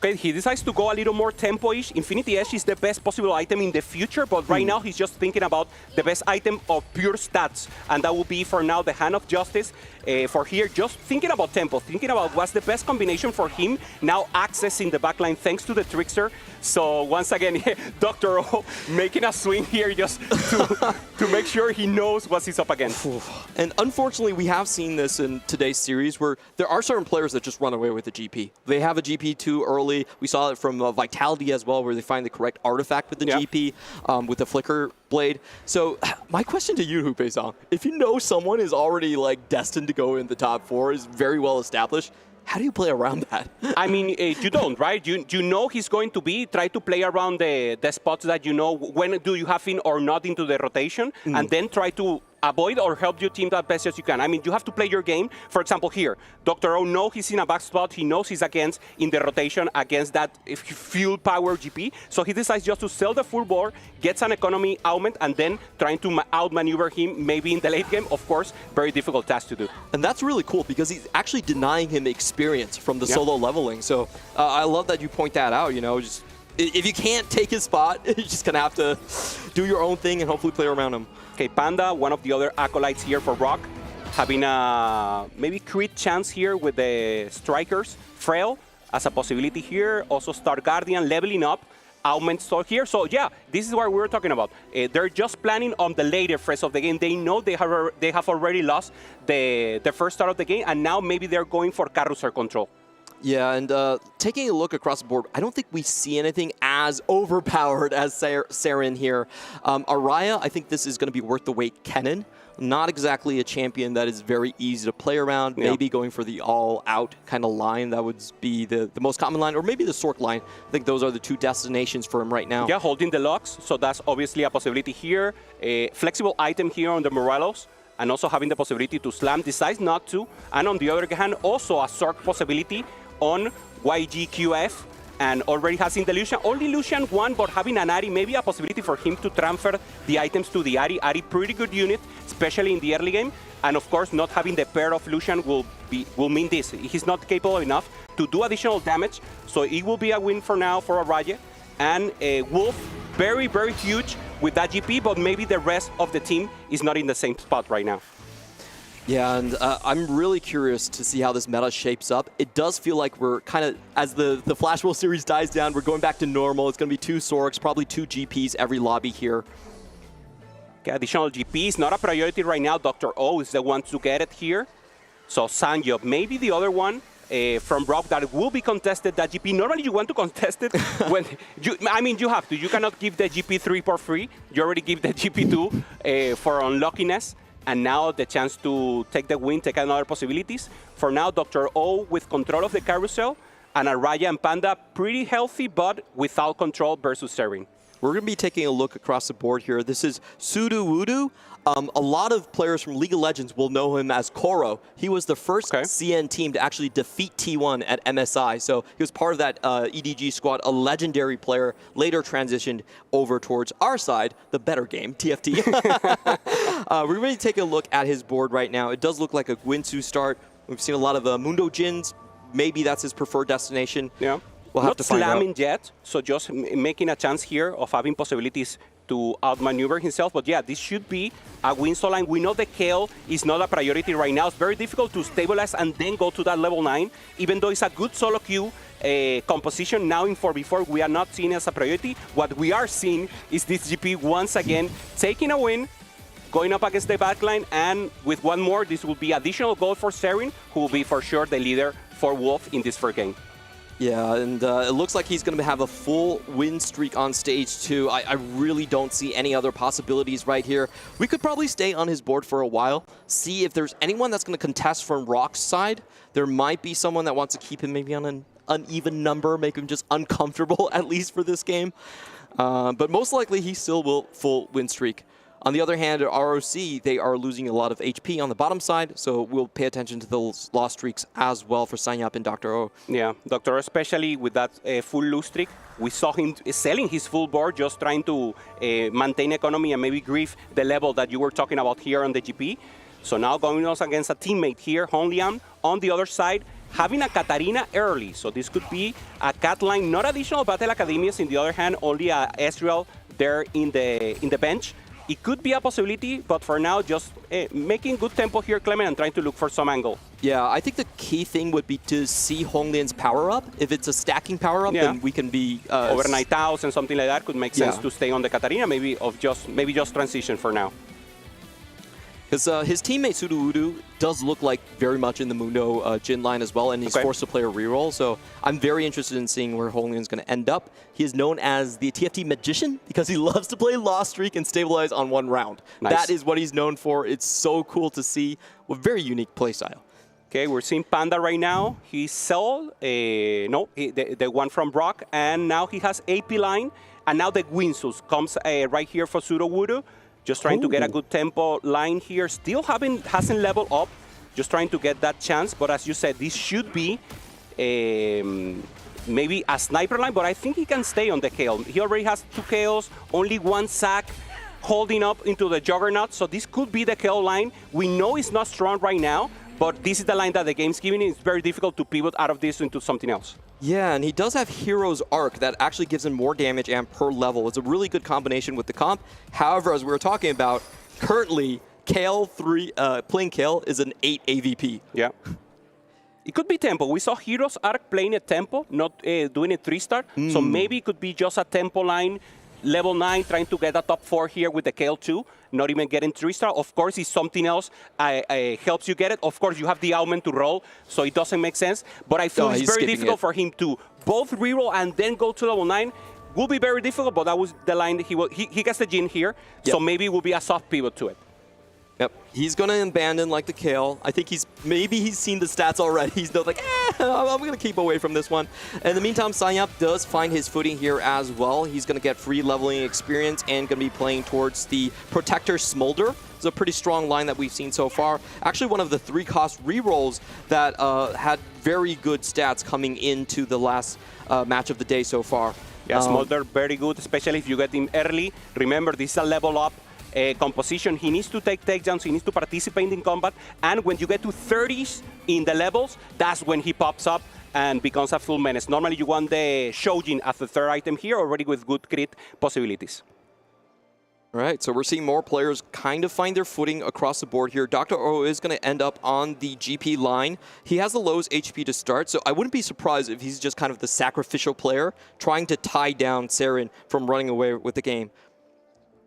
Okay, he decides to go a little more tempo-ish. Infinity Edge is the best possible item in the future, but right now he's just thinking about the best item of pure stats, and that will be for now the Hand of Justice. For here, just thinking about tempo, thinking about what's the best combination for him, now accessing the backline thanks to the Trickster. So once again, Dr. O making a swing here just to make sure he knows what he's up against. And unfortunately, we have seen this in today's series where there are certain players that just run away with the GP. They have a GP too early. We saw it from Vitality as well, where they find the correct artifact with the GP, with the Flicker Blade. So my question to you, Hupe-san, if you know someone is already like destined to go in the top 4, is very well established, how do you play around that? I mean, you don't, right? You know he's going to be. Try to play around the spots that you know. When do you have him or not into the rotation? And then try to avoid or help your team as best as you can. I mean, you have to play your game. For example, here, Dr. O knows he's in a back spot. He knows he's in the rotation against that fuel power GP. So he decides just to sell the full board, gets an economy augment, and then trying to outmaneuver him maybe in the late game. Of course, very difficult task to do. And that's really cool because he's actually denying him experience from the solo leveling. So I love that you point that out, you know, just if you can't take his spot, you're just going to have to do your own thing and hopefully play around him. Okay, Panda, one of the other acolytes here for Rock, having a maybe crit chance here with the Strikers. Frail as a possibility here. Also Star Guardian leveling up. Augment store here. So yeah, this is what we were talking about. They're just planning on the later phase of the game. They know they have already lost the first start of the game, and now maybe they're going for carousel control. Yeah, and taking a look across the board, I don't think we see anything as overpowered as Saren here. Araya, I think this is going to be worth the wait. Kennen, not exactly a champion that is very easy to play around. Maybe going for the all-out kind of line. That would be the most common line, or maybe the Sork line. I think those are the 2 destinations for him right now. Yeah, holding the locks, so that's obviously a possibility here. A flexible item here on the Morelos, and also having the possibility to slam, decides not to. And on the other hand, also a Sork possibility on YGQF, and already has in the Lucian. Only Lucian 1, but having an Ahri, maybe a possibility for him to transfer the items to the Ahri. Ahri, pretty good unit, especially in the early game. And of course, not having the pair of Lucian will mean this. He's not capable enough to do additional damage, so it will be a win for now for Araya. And Wolf, very, very huge with that GP, but maybe the rest of the team is not in the same spot right now. Yeah, and I'm really curious to see how this meta shapes up. It does feel like we're kind of, as the Flash World Series dies down, we're going back to normal. It's going to be 2 Sorks, probably 2 GPs every lobby here. Okay, additional GP is not a priority right now. Dr. O is the one to get it here. So Sanjop, maybe the other one from Brock that will be contested, that GP. Normally you want to contest it when you have to. You cannot give the GP3 for free. You already give the GP2 for unluckiness. And now the chance to take the win, take another possibilities. For now, Dr. O with control of the carousel, and Araya and Panda pretty healthy, but without control versus Serin. We're going to be taking a look across the board here. This is Sudowoodo. A lot of players from League of Legends will know him as Koro. He was the first CN team to actually defeat T1 at MSI. So he was part of that EDG squad, a legendary player, later transitioned over towards our side, the better game, TFT. We're going to take a look at his board right now. It does look like a Guinsoo start. We've seen a lot of Mundo Jins. Maybe that's his preferred destination. Yeah. We'll have Not to find out. slamming yet, so just making a chance here of having possibilities to outmaneuver himself. But yeah, this should be a win solo line. We know the Kale is not a priority right now. It's very difficult to stabilize and then go to that level 9, even though it's a good solo queue composition now in 4v4. We are not seeing it as a priority. What we are seeing is this GP once again taking a win, going up against the backline, and with one more, this will be additional goal for Serin, who will be for sure the leader for Wolf in this first game. Yeah, and it looks like he's going to have a full win streak on stage 2. I really don't see any other possibilities right here. We could probably stay on his board for a while, see if there's anyone that's going to contest from Rock's side. There might be someone that wants to keep him maybe on an uneven number, make him just uncomfortable, at least for this game. But most likely, he still will full win streak. On the other hand, at ROC, they are losing a lot of HP on the bottom side, so we'll pay attention to those loss streaks as well for Sanyap and Dr. O. Yeah, Dr. O, especially with that full lose streak, we saw him selling his full board, just trying to maintain economy and maybe grief the level that you were talking about here on the GP. So now going also against a teammate here, Honglian, on the other side, having a Katarina early. So this could be a cat line, not additional Battle Academias. In the other hand, only a Ezreal there in the bench. It could be a possibility, but for now, just making good tempo here, Clement, and trying to look for some angle. Yeah, I think the key thing would be to see Honglian's power-up. If it's a stacking power-up, then we can be... over 9,000, something like that, could make sense to stay on the Katarina, maybe just transition for now. Because his teammate Sudowoodo does look like very much in the Mundo Jin line as well, and he's forced to play a reroll. So I'm very interested in seeing where Honglian's going to end up. He is known as the TFT Magician because he loves to play loss streak and stabilize on one round. Nice. That is what he's known for. It's so cool to see. A very unique playstyle. Okay, we're seeing Panda right now. He sold, the one from Brock, and now he has AP line, and now the Winsus comes right here for Sudowoodo. Just trying to get a good tempo line here. Still hasn't leveled up. Just trying to get that chance. But as you said, this should be maybe a sniper line. But I think he can stay on the KO. He already has 2 KOs, only 1 sack, holding up into the Juggernaut. So this could be the KO line. We know it's not strong right now. But this is the line that the game's giving. It's very difficult to pivot out of this into something else. Yeah, and he does have Hero's Arc that actually gives him more damage and per level. It's a really good combination with the comp. However, as we were talking about, currently, Kale playing Kale is an 8 AVP. Yeah. It could be tempo. We saw Hero's Arc playing a tempo, not doing a 3-star. So maybe it could be just a tempo line, level 9, trying to get a top 4 here with the Kale 2. Not even getting 3-star. Of course, it's something else helps you get it. Of course, you have the augment to roll, so it doesn't make sense. But I feel it's very difficult for him to both reroll and then go to level 9. Will be very difficult, but that was the line that he gets the Jin here, so maybe it will be a soft pivot to it. Yep, he's going to abandon like the Kale. I think he's seen the stats already. He's like, I'm going to keep away from this one. In the meantime, Sanyap does find his footing here as well. He's going to get free leveling experience and going to be playing towards the Protector Smolder. It's a pretty strong line that we've seen so far. Actually, one of the 3-cost rerolls that had very good stats coming into the last match of the day so far. Yeah, Smolder, very good, especially if you get him early. Remember, this is a level up composition. He needs to take takedowns, he needs to participate in combat, and when you get to 30s in the levels, that's when he pops up and becomes a full menace. Normally you want the Shojin as the 3rd item here, already with good crit possibilities. All right, so we're seeing more players kind of find their footing across the board here. Dr. O is going to end up on the GP line. He has the lowest HP to start, so I wouldn't be surprised if he's just kind of the sacrificial player trying to tie down Serin from running away with the game.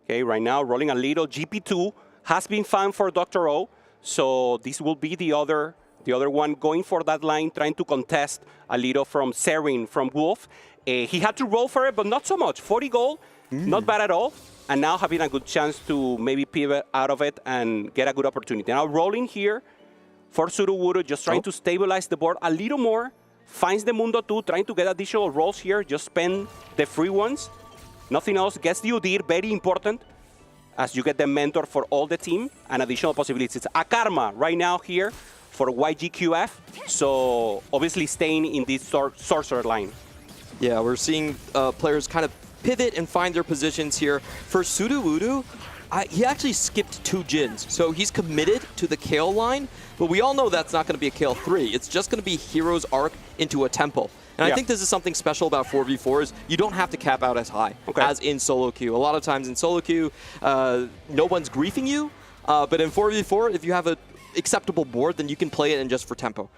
Okay, right now rolling a little. GP2 has been found for Dr. O, so this will be the other one going for that line, trying to contest a little from Serin, from Wolf. He had to roll for it, but not so much. 40 gold, not bad at all. And now having a good chance to maybe pivot out of it and get a good opportunity. Now rolling here for Suruwuru, just trying to stabilize the board a little more. Finds the Mundo 2, trying to get additional rolls here. Just spend the free ones. Nothing else. Gets the Udyr, very important, as you get the mentor for all the team and additional possibilities. It's a Karma right now here for YGQF. So obviously staying in this sorcerer line. Yeah, we're seeing players kind of pivot and find their positions here. For Suruwuru, he actually skipped 2 Jins, so he's committed to the Kale line, but we all know that's not going to be a Kale 3. It's just going to be Hero's Arc into a Temple. And I think this is something special about 4v4 is you don't have to cap out as high as in solo queue. A lot of times in solo queue, no one's griefing you, but in 4v4, if you have an acceptable board, then you can play it in just for tempo.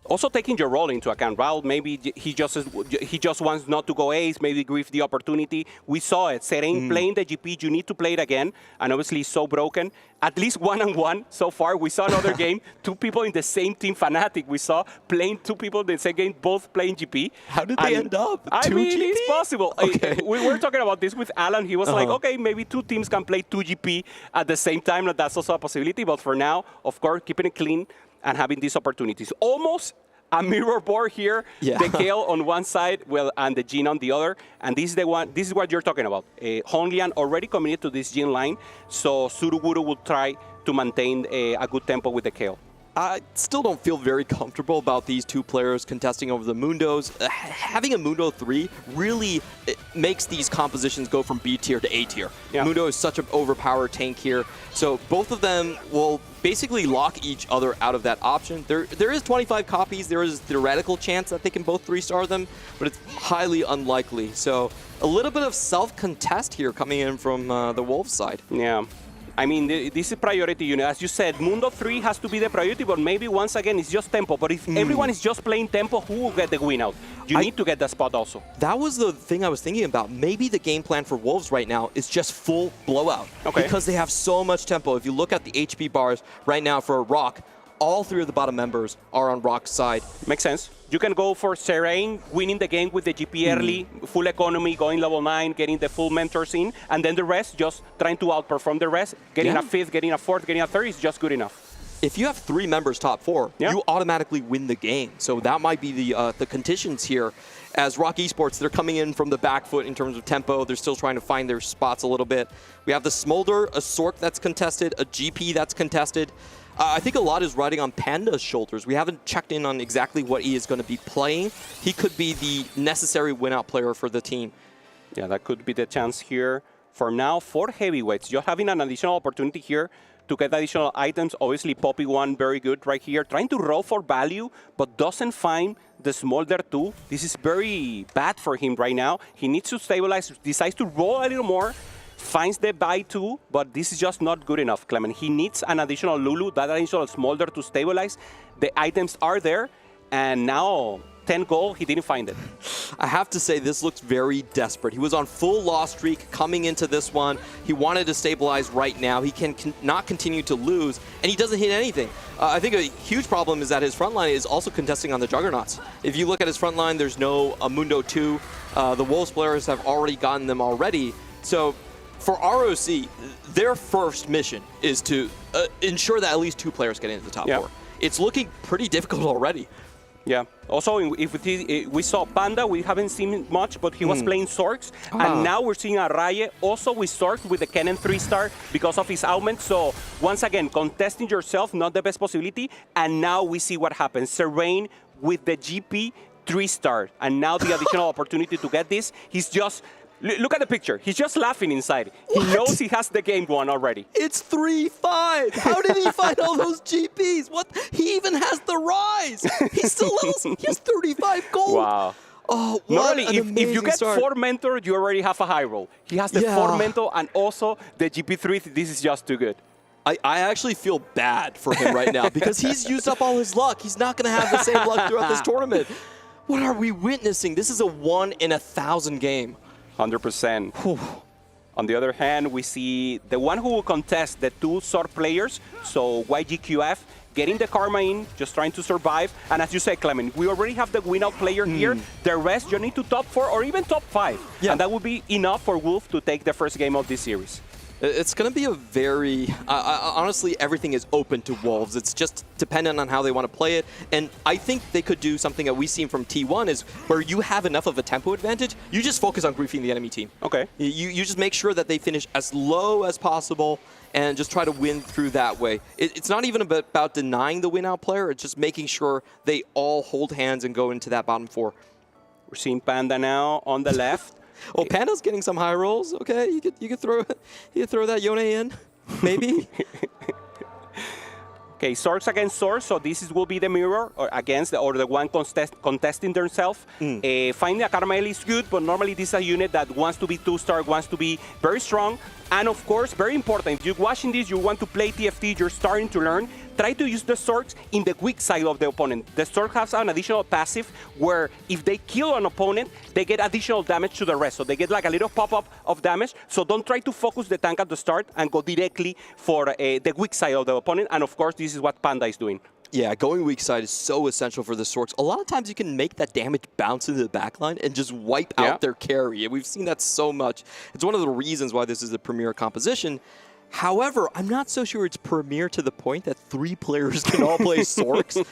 Also taking your role into account. Raul, maybe he just wants not to go ace, maybe grief the opportunity. We saw it. Serin playing the GP, you need to play it again. And obviously so broken. At least 1-on-1 so far. We saw another game, 2 people in the same team, Fnatic. We saw playing 2 people in the same game, both playing GP. How did they end up? I mean, GP? it's possible. Okay. We were talking about this with Alan. He was like, okay, maybe 2 teams can play 2 GP at the same time. That's also a possibility. But for now, of course, keeping it clean and having these opportunities. Almost a mirror board here, the Kale on one side, and the Jin on the other. And this is the one. This is what you're talking about. Honglian already committed to this Jin line, so Suruwuru will try to maintain a good tempo with the Kale. I still don't feel very comfortable about these 2 players contesting over the Mundos. Having a Mundo 3 really makes these compositions go from B tier to A tier. Mundo is such an overpowered tank here. So both of them will basically lock each other out of that option. There is 25 copies. There is a theoretical chance that they can both 3-star them, but it's highly unlikely. So a little bit of self-contest here coming in from the Wolves side. Yeah. I mean, this is priority, you know. As you said, Mundo 3 has to be the priority, but maybe once again, it's just tempo. But if everyone is just playing tempo, who will get the win out? You need to get that spot also. That was the thing I was thinking about. Maybe the game plan for Wolves right now is just full blowout. Because they have so much tempo. If you look at the HP bars right now for Rock, all 3 of the bottom members are on Rock's side. Makes sense. You can go for Serin, winning the game with the GP early, full economy, going level 9, getting the full mentors in, and then the rest, just trying to outperform the rest. Getting a 5th, getting a 4th, getting a 3rd is just good enough. If you have 3 members top 4, you automatically win the game. So that might be the conditions here. As Rock Esports, they're coming in from the back foot in terms of tempo. They're still trying to find their spots a little bit. We have the Smolder, a Sork that's contested, a GP that's contested. I think a lot is riding on Panda's shoulders. We haven't checked in on exactly what he is going to be playing. He could be the necessary win-out player for the team. Yeah, that could be the chance here. For now, 4 heavyweights. You're having an additional opportunity here to get additional items. Obviously, Poppy 1, very good right here. Trying to roll for value, but doesn't find the Smolder 2. This is very bad for him right now. He needs to stabilize, decides to roll a little more. Finds the buy 2, but this is just not good enough, Clement. He needs an additional Lulu, that additional Smolder to stabilize. The items are there, and now 10 gold, he didn't find it. I have to say, this looks very desperate. He was on full loss streak coming into this one. He wanted to stabilize right now. He can not continue to lose, and he doesn't hit anything. I think a huge problem is that his front line is also contesting on the Juggernauts. If you look at his front line, there's no Mundo 2. The Wolves players have already gotten them already. So for ROC, their first mission is to ensure that at least 2 players get into the top 4. It's looking pretty difficult already. Yeah. Also, if we saw Panda, we haven't seen much, but he was playing Sorks. And now we're seeing a Raye also with Sorks with the Kennen 3-star because of his augment. So once again, contesting yourself, not the best possibility. And now we see what happens. Serin with the GP 3-star. And now the additional opportunity to get this. He's just... Look at the picture. He's just laughing inside. What? He knows he has the game won already. It's 3-5. How did he find all those GPs? What? He even has the Rise. He still has 35 gold. Wow. Oh, normally, if you get 4 mentor, you already have a high roll. He has the 4 mentor and also the GP3. This is just too good. I actually feel bad for him right now because he's used up all his luck. He's not going to have the same luck throughout this tournament. What are we witnessing? This is a 1 in 1,000 game. 100%. On the other hand, we see the one who will contest the two sword players, so YGQF, getting the karma in, just trying to survive. And as you said, Clement, we already have the win-out player here. The rest, you need to top 4 or even top 5. Yeah. And that would be enough for Wolf to take the first game of this series. It's going to be a very, honestly, everything is open to Wolves. It's just dependent on how they want to play it. And I think they could do something that we've seen from T1 is where you have enough of a tempo advantage, you just focus on griefing the enemy team. Okay. You just make sure that they finish as low as possible and just try to win through that way. It's not even about denying the win-out player, it's just making sure they all hold hands and go into that bottom 4. We're seeing Panda now on the left. Oh, Panda's getting some high rolls. Okay, you could throw that Yone in, maybe. Okay, swords against swords, so this will be the mirror or against the one contesting themselves. Finding a Carmel is good, but normally this is a unit that wants to be 2-star, wants to be very strong. And of course, very important, if you're watching this, you want to play TFT, you're starting to learn, try to use the swords in the weak side of the opponent. The sword has an additional passive where if they kill an opponent, they get additional damage to the rest. So they get like a little pop-up of damage. So don't try to focus the tank at the start and go directly for the weak side of the opponent. And of course, this is what Panda is doing. Yeah, going weak side is so essential for the Sorks. A lot of times you can make that damage bounce into the backline and just wipe out their carry. We've seen that so much. It's one of the reasons why this is a premier composition. However, I'm not so sure it's premier to the point that 3 players can all play Sorks.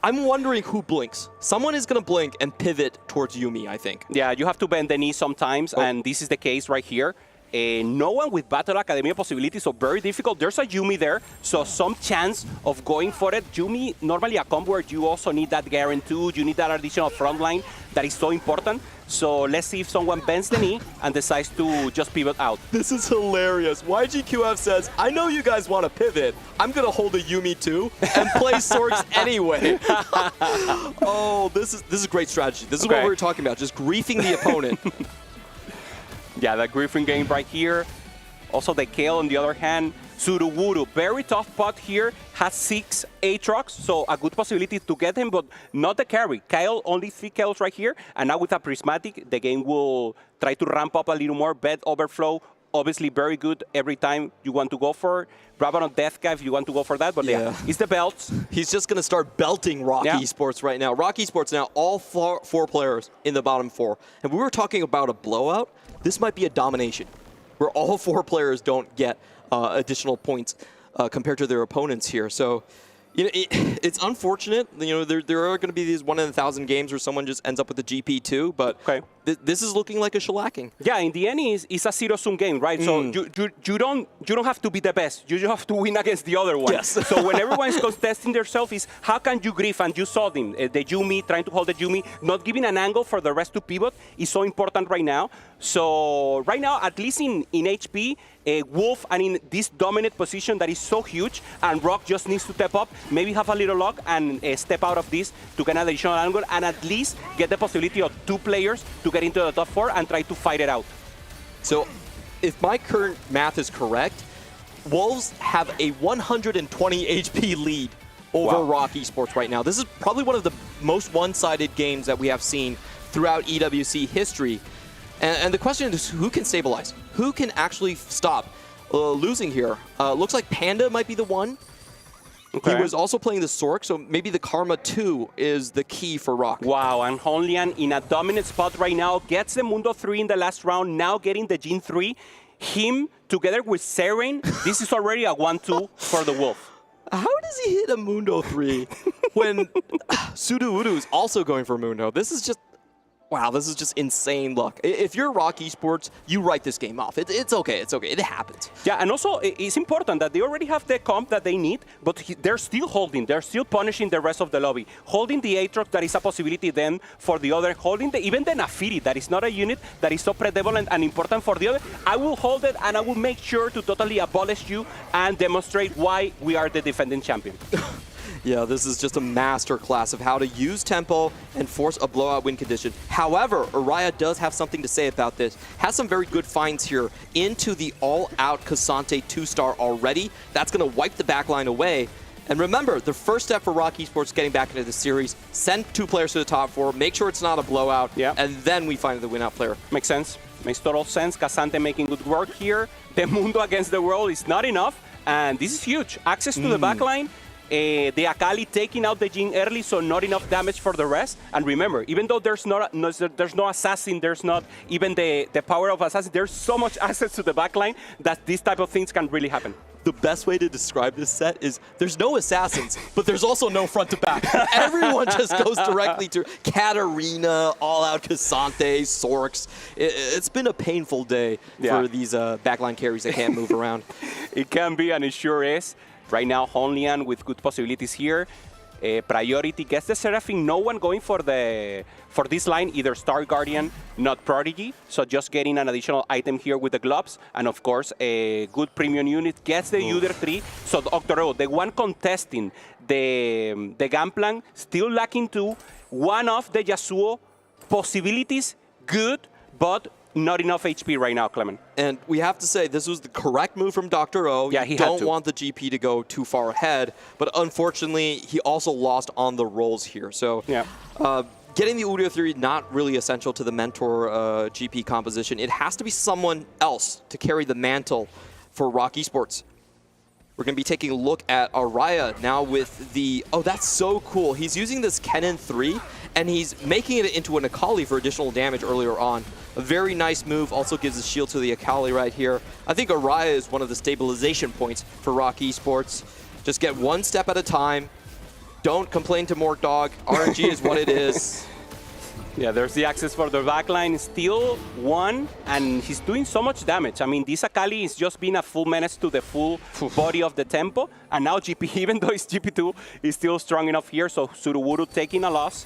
I'm wondering who blinks. Someone is going to blink and pivot towards Yuumi, I think. Yeah, you have to bend the knee sometimes, and this is the case right here. No one with Battle Academia possibilities, so very difficult. There's a Yuumi there, so some chance of going for it. Yuumi, normally a combo where you also need that guarantee, you need that additional front line that is so important. So let's see if someone bends the knee and decides to just pivot out. This is hilarious. YGQF says, I know you guys want to pivot. I'm going to hold a Yuumi too and play Sorks anyway. Oh, this is great strategy. This is what we were talking about, just griefing the opponent. Yeah, that Griffin game right here. Also the Kale on the other hand. Suruwuru, very tough pot here. Has 6 Aatrox, so a good possibility to get him, but not the carry. Kyle, only 3 Kales right here. And now with a Prismatic, the game will try to ramp up a little more. Bed Overflow, obviously very good every time you want to go for Brabant Deathka if you want to go for that. But yeah, it's the belts. He's just going to start belting Rock Esports right now. Rock Esports now, all 4 players in the bottom 4. And we were talking about a blowout. This might be a domination, where all 4 players don't get additional points compared to their opponents here. So, you know, it's unfortunate. You know, there are going to be these 1 in 1,000 games where someone just ends up with a GP2, but this is looking like a shellacking. Yeah, in the end, it's a zero-sum game, right? So you don't have to be the best. You just have to win against the other one. Yes. So when everyone is contesting themselves, is how can you grief? And you saw them, the Yuumi, trying to hold the Yuumi, not giving an angle for the rest to pivot is so important right now. So right now, at least in HP, Wolf and in this dominant position that is so huge, and Rock just needs to step up, maybe have a little luck and step out of this to get an additional angle and at least get the possibility of 2 players to get into the top 4 and try to fight it out. So if my current math is correct, Wolves have a 120 HP lead over Rock Esports right now. This is probably one of the most one-sided games that we have seen throughout EWC history. And the question is, who can stabilize? Who can actually stop losing here? Looks like Panda might be the one. He was also playing the Sork, so maybe the Karma 2 is the key for Rock. Wow, and Honlian in a dominant spot right now, gets the Mundo 3 in the last round, now getting the Jin 3. Him, together with Seren, this is already a 1-2 for the Wolf. How does he hit a Mundo 3 when Suruwuru is also going for Mundo? This is just... Wow, this is just insane luck. If you're Rock Esports, you write this game off. It's okay. It's okay. It happens. Yeah, and also it's important that they already have the comp that they need, but they're still holding. They're still punishing the rest of the lobby. Holding the Aatrox, that is a possibility then for the other. Holding even the Nafiri, that is not a unit that is so prevalent and important for the other. I will hold it, and I will make sure to totally abolish you and demonstrate why we are the defending champion. Yeah, this is just a masterclass of how to use tempo and force a blowout win condition. However, Araya does have something to say about this. Has some very good finds here into the all-out Cassante 2-star already. That's going to wipe the backline away. And remember, the first step for Rock Esports getting back into the series, send 2 players to the top 4, make sure it's not a blowout, and then we find the win-out player. Makes sense. Makes total sense. Casante making good work here. The Mundo against the world is not enough. And this is huge. Access to the backline. The Akali taking out the Jhin early, so not enough damage for the rest. And remember, even though there's no assassin, there's not even the power of assassin, there's so much access to the backline that these type of things can really happen. The best way to describe this set is there's no assassins, but there's also no front to back. Everyone just goes directly to Katarina, all-out Casante, Sorks. It's been a painful day for these backline carries that can't move around. It can be, and it sure is. Right now, Honlian with good possibilities here. Priority gets the Seraphine. No one going for this line, either Star Guardian, not Prodigy. So just getting an additional item here with the gloves. And of course, a good premium unit gets the Udyr 3. So Doctor, the one contesting the game plan, still lacking 2. One of the Yasuo possibilities, good, but not enough HP right now, Clement. And we have to say, this was the correct move from Dr. O. Yeah, he don't want the GP to go too far ahead, but unfortunately, he also lost on the rolls here. So getting the Udyr 3 not really essential to the Mentor GP composition. It has to be someone else to carry the mantle for Rock Esports. We're going to be taking a look at Araya now with the... Oh, that's so cool. He's using this Kennen 3, and he's making it into an Akali for additional damage earlier on. A very nice move, also gives a shield to the Akali right here. I think Araya is one of the stabilization points for Rock Esports. Just get one step at a time. Don't complain to Mork Dog. RNG is what it is. Yeah, there's the access for the backline. Still one, and he's doing so much damage. I mean, this Akali is just being a full menace to the full body of the tempo. And now GP, even though it's GP2, is still strong enough here. So Suruwuru taking a loss.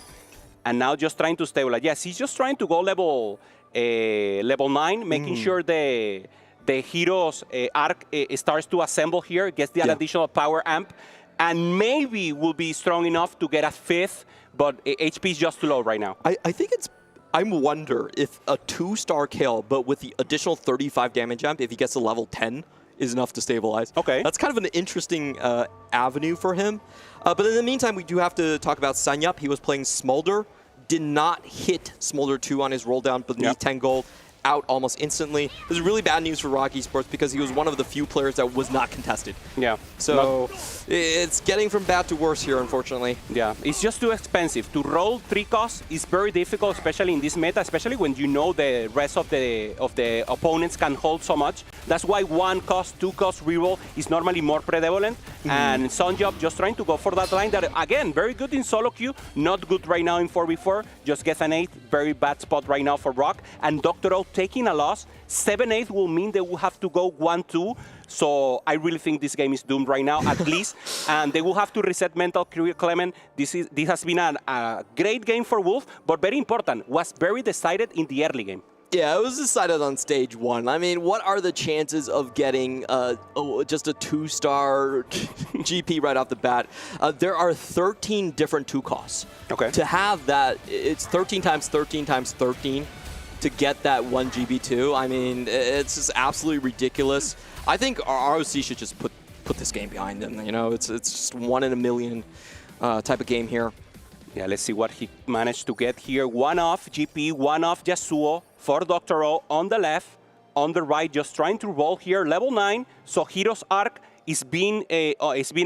And now just trying to stabilize. Yes, he's just trying to go level 9, making sure the hero's arc starts to assemble here, gets the additional power amp, and maybe will be strong enough to get a 5th, but HP is just too low right now. I think it's... I wonder if a 2-star kill, but with the additional 35 damage amp, if he gets to level 10, is enough to stabilize. Okay. That's kind of an interesting avenue for him. But in the meantime, we do have to talk about Sanyup. He was playing Smolder. Did not hit Smolder 2 on his roll down beneath 10 gold. Out almost instantly. This is really bad news for Rock Esports because he was one of the few players that was not contested. Yeah. So it's getting from bad to worse here, unfortunately. Yeah, it's just too expensive. To roll 3 costs is very difficult, especially in this meta, especially when you know the rest of the opponents can hold so much. That's why 1 cost, 2 cost reroll is normally more prevalent. And Sunjob just trying to go for that line that, again, very good in solo queue, not good right now in 4v4, just gets an 8, very bad spot right now for Rock. And Dr. O taking a loss, 7-8 will mean they will have to go 1-2. So I really think this game is doomed right now, at least. And they will have to reset mental, Clement. This has been a great game for Wolf, but very important, was very decided in the early game. Yeah, it was decided on stage 1. I mean, what are the chances of getting just a 2-star GP right off the bat? There are 13 different 2 costs. Okay. To have that, it's 13 times 13 times 13 to get that 1 GB2. I mean, it's just absolutely ridiculous. I think our ROC should just put this game behind them. You know, it's just 1 in a million type of game here. Yeah, let's see what he managed to get here. 1 off GP, 1 off Yasuo for Dr. O on the left, on the right, just trying to roll here. Level 9, so Hero's Arc is being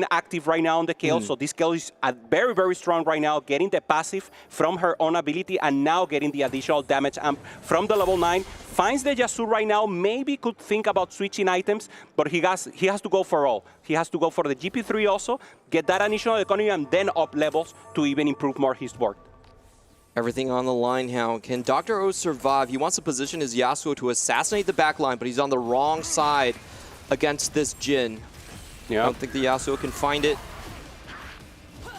active right now on the Kayle. So this Kayle is very, very strong right now, getting the passive from her own ability and now getting the additional damage amp from the level 9. Finds the Yasuo right now, maybe could think about switching items, but he has to go for all. He has to go for the GP3 also, get that additional economy and then up levels to even improve more his work. Everything on the line now. Can Dr. O survive? He wants to position his Yasuo to assassinate the backline, but he's on the wrong side against this Jhin. I don't think the Yasuo can find it.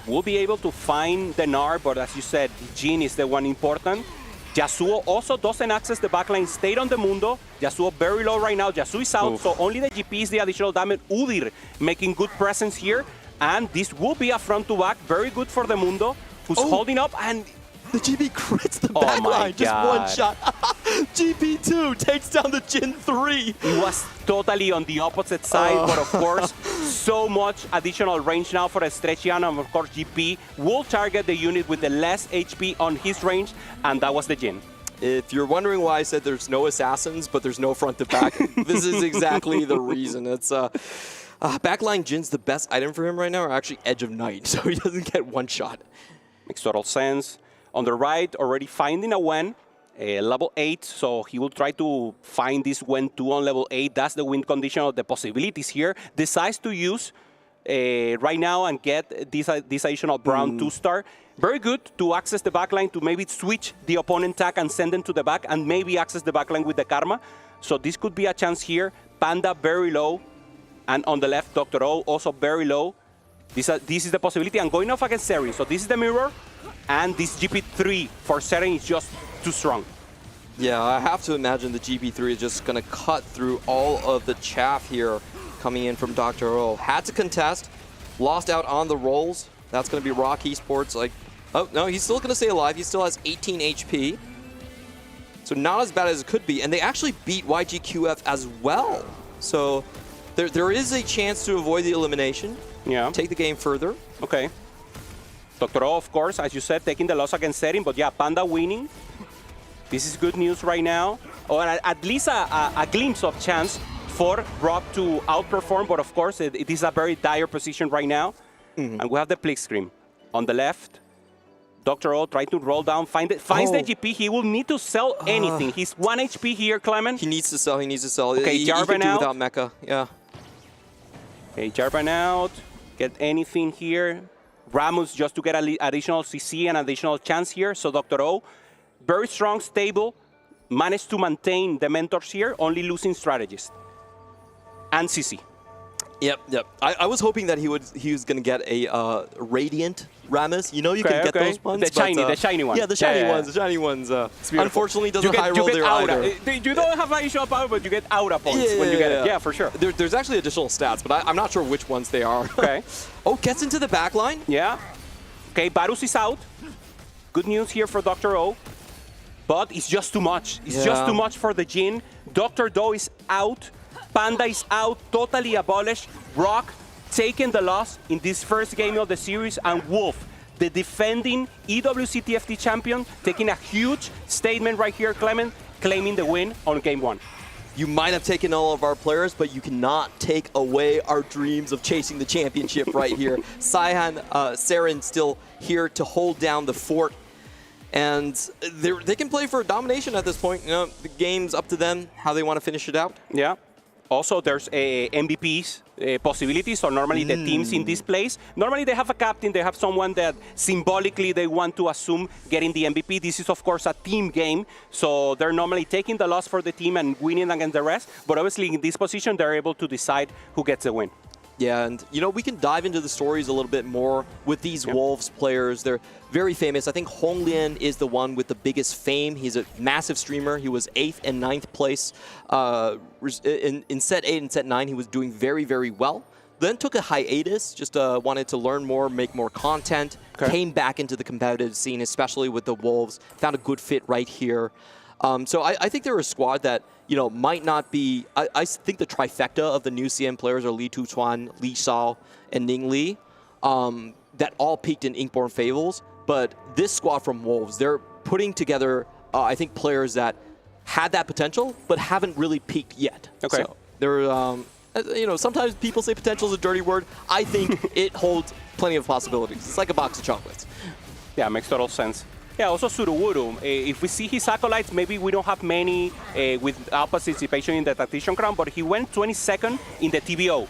We'll be able to find the Gnar, but as you said, Jhin is the one important. Yasuo also doesn't access the backline, stayed on the Mundo. Yasuo very low right now. Yasuo is out, so only the GP is the additional damage. Udyr making good presence here, and this will be a front-to-back. Very good for the Mundo, who's holding up, and the GP crits the backline, just 1 shot. GP2 takes down the Jhin 3. It was totally on the opposite side, but of course, so much additional range now for Estrechiano, and of course GP will target the unit with the less HP on his range, and that was the Jhin. If you're wondering why I said there's no assassins, but there's no front to back, this is exactly the reason. It's backline Jin's the best item for him right now, or actually Edge of Night, so he doesn't get one shot. Makes total sense. On the right, already finding a Wen, level 8, so he will try to find this Wen 2 on level 8. That's the win condition of the possibilities here. Decides to use right now and get this additional Brown 2-star. Very good to access the backline, to maybe switch the opponent tag and send them to the back, and maybe access the backline with the Karma. So this could be a chance here. Panda very low, and on the left, Dr. O also very low. This is the possibility, and going off against Seren. So this is the mirror, and this GP3 for Seren is just too strong. Yeah, I have to imagine the GP3 is just going to cut through all of the chaff here coming in from Dr. O. Had to contest, lost out on the rolls. That's going to be Rock Esports. Like, oh, no, he's still going to stay alive. He still has 18 HP. So not as bad as it could be. And they actually beat YGQF as well. So there is a chance to avoid the elimination. Yeah. Take the game further. Okay. Dr. O, of course, as you said, taking the loss against Seren. But yeah, Panda winning. This is good news right now. Or at least a glimpse of chance for Rock to outperform. But of course, it is a very dire position right now. And we have the Plick Scream. On the left, Dr. O trying to roll down, finds the GP. He will need to sell anything. He's 1 HP here, Clement. He needs to sell. He needs to sell. Okay, Jarvan out. Without Mecha, yeah. Okay, Jarvan out. Get anything here. Rammus just to get additional CC and additional chance here. So Dr. O, very strong, stable, managed to maintain the mentors here, only losing strategist. And CC. Yep. I was hoping that he was going to get a Radiant Rammus. You know you can get those ones. The shiny ones. Yeah, the shiny ones. Unfortunately, doesn't high roll there either. You don't have additional power, but you get Aura points when you get it. Yeah, for sure. There's actually additional stats, but I'm not sure which ones they are. Okay. Oh, gets into the back line. Yeah. Okay, Varus is out. Good news here for Dr. O. But it's just too much. It's just too much for the Jin. Dr. Do is out. Panda is out, totally abolished. Rock taking the loss in this first game of the series, and Wolf, the defending EWC TFT champion, taking a huge statement right here, Clement, claiming the win on game 1. You might have taken all of our players, but you cannot take away our dreams of chasing the championship right here. Seren still here to hold down the fort. And they can play for domination at this point. You know, the game's up to them, how they want to finish it out. Yeah. Also, there's MVPs possibilities, so normally the teams in this place, normally they have a captain, they have someone that symbolically they want to assume getting the MVP. This is, of course, a team game, so they're normally taking the loss for the team and winning against the rest, but obviously in this position, they're able to decide who gets the win. Yeah, and you know, we can dive into the stories a little bit more with these Wolves players. They're very famous. I think Honglian is the one with the biggest fame. He's a massive streamer. He was 8th and 9th place. In set 8 and set 9, he was doing very, very well. Then took a hiatus, just wanted to learn more, make more content, came back into the competitive scene, especially with the Wolves, found a good fit right here. So I think they're a squad that, you know, might not be... I think the trifecta of the new CM players are Li Tuchuan, Li Shao, and Ning Li, that all peaked in Inkborn Fables. But this squad from Wolves, they're putting together, I think, players that had that potential, but haven't really peaked yet. Okay. So they're, you know, sometimes people say potential is a dirty word. I think it holds plenty of possibilities. It's like a box of chocolates. Yeah, makes total sense. Yeah, also Suruwuru. If we see his acolytes, maybe we don't have many without participation in the Tactician Crown, but he went 22nd in the TBO.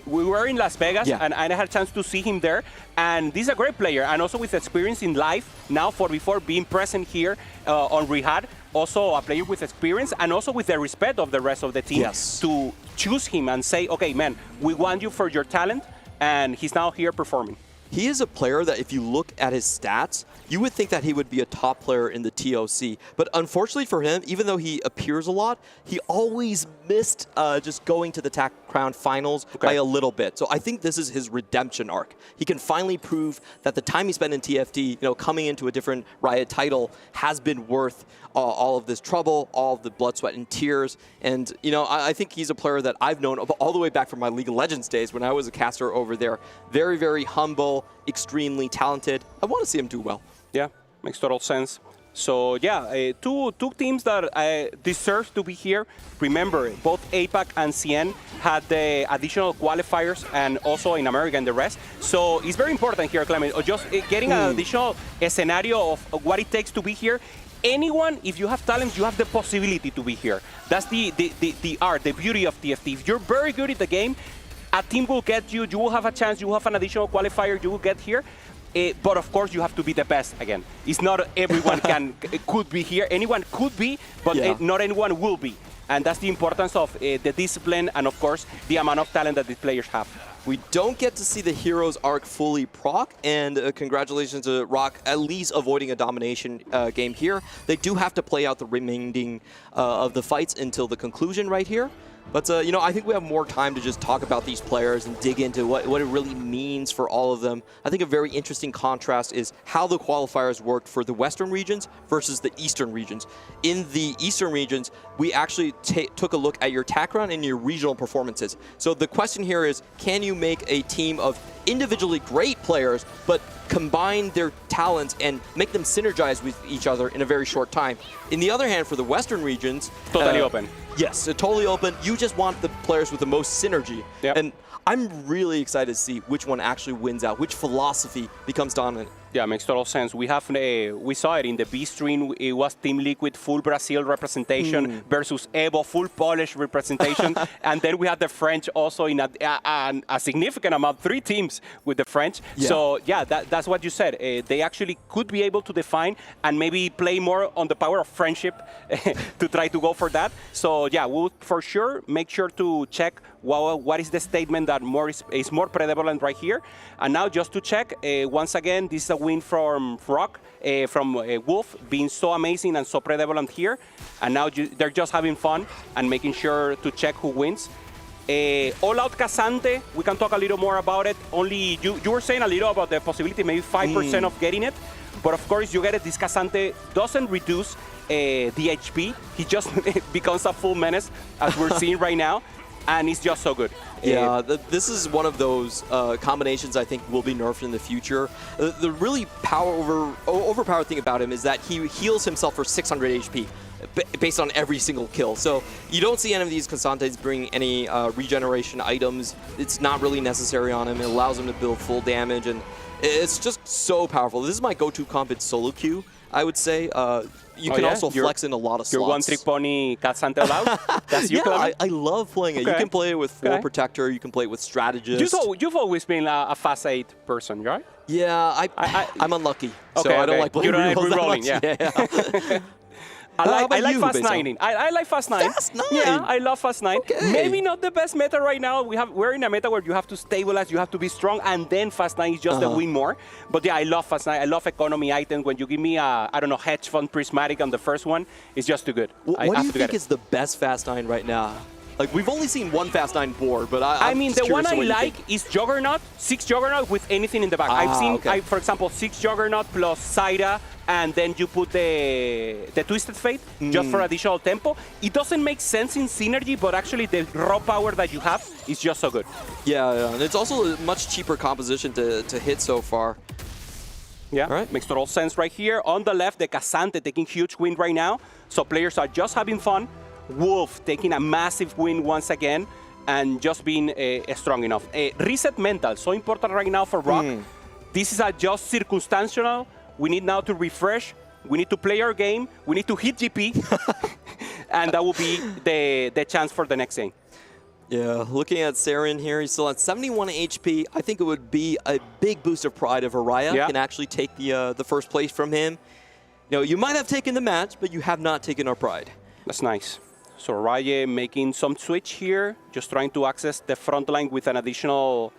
We were in Las Vegas, and I had a chance to see him there. And this is a great player, and also with experience in live, now 4v4, being present here on Riyadh. Also a player with experience, and also with the respect of the rest of the team to choose him and say, okay, man, we want you for your talent, and he's now here performing. He is a player that if you look at his stats, you would think that he would be a top player in the TOC. But unfortunately for him, even though he appears a lot, he always missed just going to the TAC Crown finals by a little bit. So I think this is his redemption arc. He can finally prove that the time he spent in TFT, you know, coming into a different Riot title has been worth all of this trouble, all of the blood, sweat, and tears. And, you know, I think he's a player that I've known all the way back from my League of Legends days when I was a caster over there. Very, very humble, extremely talented. I want to see him do well. Yeah, makes total sense. So yeah, two teams that deserve to be here. Remember, both APAC and CN had the additional qualifiers, and also in America and the rest. So it's very important here, Clement, just getting an additional scenario of what it takes to be here. Anyone, if you have talent, you have the possibility to be here. That's the art, the beauty of TFT. If you're very good at the game, a team will get you. You will have a chance. You will have an additional qualifier. You will get here. But of course, you have to be the best again. It's not everyone could be here. Anyone could be, but not anyone will be. And that's the importance of the discipline and, of course, the amount of talent that these players have. We don't get to see the heroes arc fully proc, and congratulations to Rock at least avoiding a domination game here. They do have to play out the remaining of the fights until the conclusion right here. But, you know, I think we have more time to just talk about these players and dig into what it really means for all of them. I think a very interesting contrast is how the qualifiers worked for the Western regions versus the Eastern regions. In the Eastern regions, we actually took a look at your attack run and your regional performances. So the question here is, can you make a team of individually great players, but combine their talents and make them synergize with each other in a very short time? In the other hand, for the Western regions... Totally open. Yes, totally open. You just want the players with the most synergy. Yep. And I'm really excited to see which one actually wins out, which philosophy becomes dominant. Yeah, makes total sense. We have we saw it in the B stream. It was Team Liquid full Brazil representation versus Evo full Polish representation, and then we had the French also in a significant amount, 3 teams with the French. Yeah. So yeah, that's what you said. They actually could be able to define and maybe play more on the power of friendship to try to go for that. So yeah, we'll for sure make sure to check what is the statement that is more prevalent right here. And now just to check, once again, this is a win from Rock, from Wolf, being so amazing and so prevalent here. And now they're just having fun and making sure to check who wins. All Out Casante, we can talk a little more about it. Only you were saying a little about the possibility, maybe 5% of getting it. But of course, you get it. This Casante doesn't reduce the HP. He just becomes a full menace, as we're seeing right now. And it's just so good. Yeah, this is one of those combinations I think will be nerfed in the future. The really overpowered thing about him is that he heals himself for 600 HP based on every single kill. So you don't see any of these Casantes bring any regeneration items. It's not really necessary on him. It allows him to build full damage, and it's just so powerful. This is my go-to comp in solo queue, I would say. You can also flex in a lot of slots. Your one-trick pony Casante allowed? That's you, Clement? I love playing it. You can play it with 4 Protector. You can play it with Strategist. You've always been a fast 8 person, right? Yeah, I'm unlucky. So I don't like playing rerolling. Yeah. I like Fast 9. I like Fast 9. Fast 9? Yeah, I love Fast 9. Okay. Maybe not the best meta right now. We're in a meta where you have to stabilize, you have to be strong, and then Fast 9 is just a win more. But yeah, I love Fast 9. I love economy items. When you give me I don't know, hedge fund prismatic on the first one, it's just too good. What do you think is the best Fast 9 right now? Like, we've only seen one Fast 9 board, but I mean, the one I like is Juggernaut, 6 Juggernaut with anything in the back. I've seen, for example, 6 Juggernaut plus Zaira, and then you put the Twisted Fate just for additional tempo. It doesn't make sense in synergy, but actually the raw power that you have is just so good. Yeah, and it's also a much cheaper composition to hit so far. Yeah, makes total sense right here. On the left, the Casante taking huge win right now. So players are just having fun. Wolf taking a massive win once again and just being strong enough. Reset mental, so important right now for Rock. This is just circumstantial. We need now to refresh. We need to play our game. We need to hit GP. And that will be the chance for the next game. Yeah, looking at Saren here, he's still at 71 HP. I think it would be a big boost of pride if Araya can actually take the first place from him. You know, you might have taken the match, but you have not taken our pride. That's nice. So Araya making some switch here, just trying to access the front line with an additional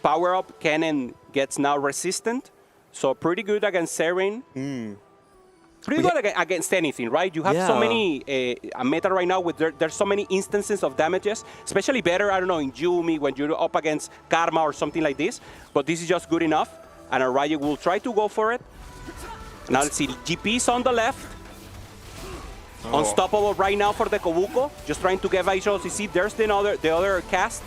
power-up. Kennen gets now resistant. So pretty good against Saren. Pretty good against anything, right? You have so many, a meta right now, there's so many instances of damages, especially better, I don't know, in Yumi, when you're up against Karma or something like this. But this is just good enough, and Araya will try to go for it. Now let's see, GP's on the left. Unstoppable right now for the Kobuko, just trying to get visual CC. There's the other cast.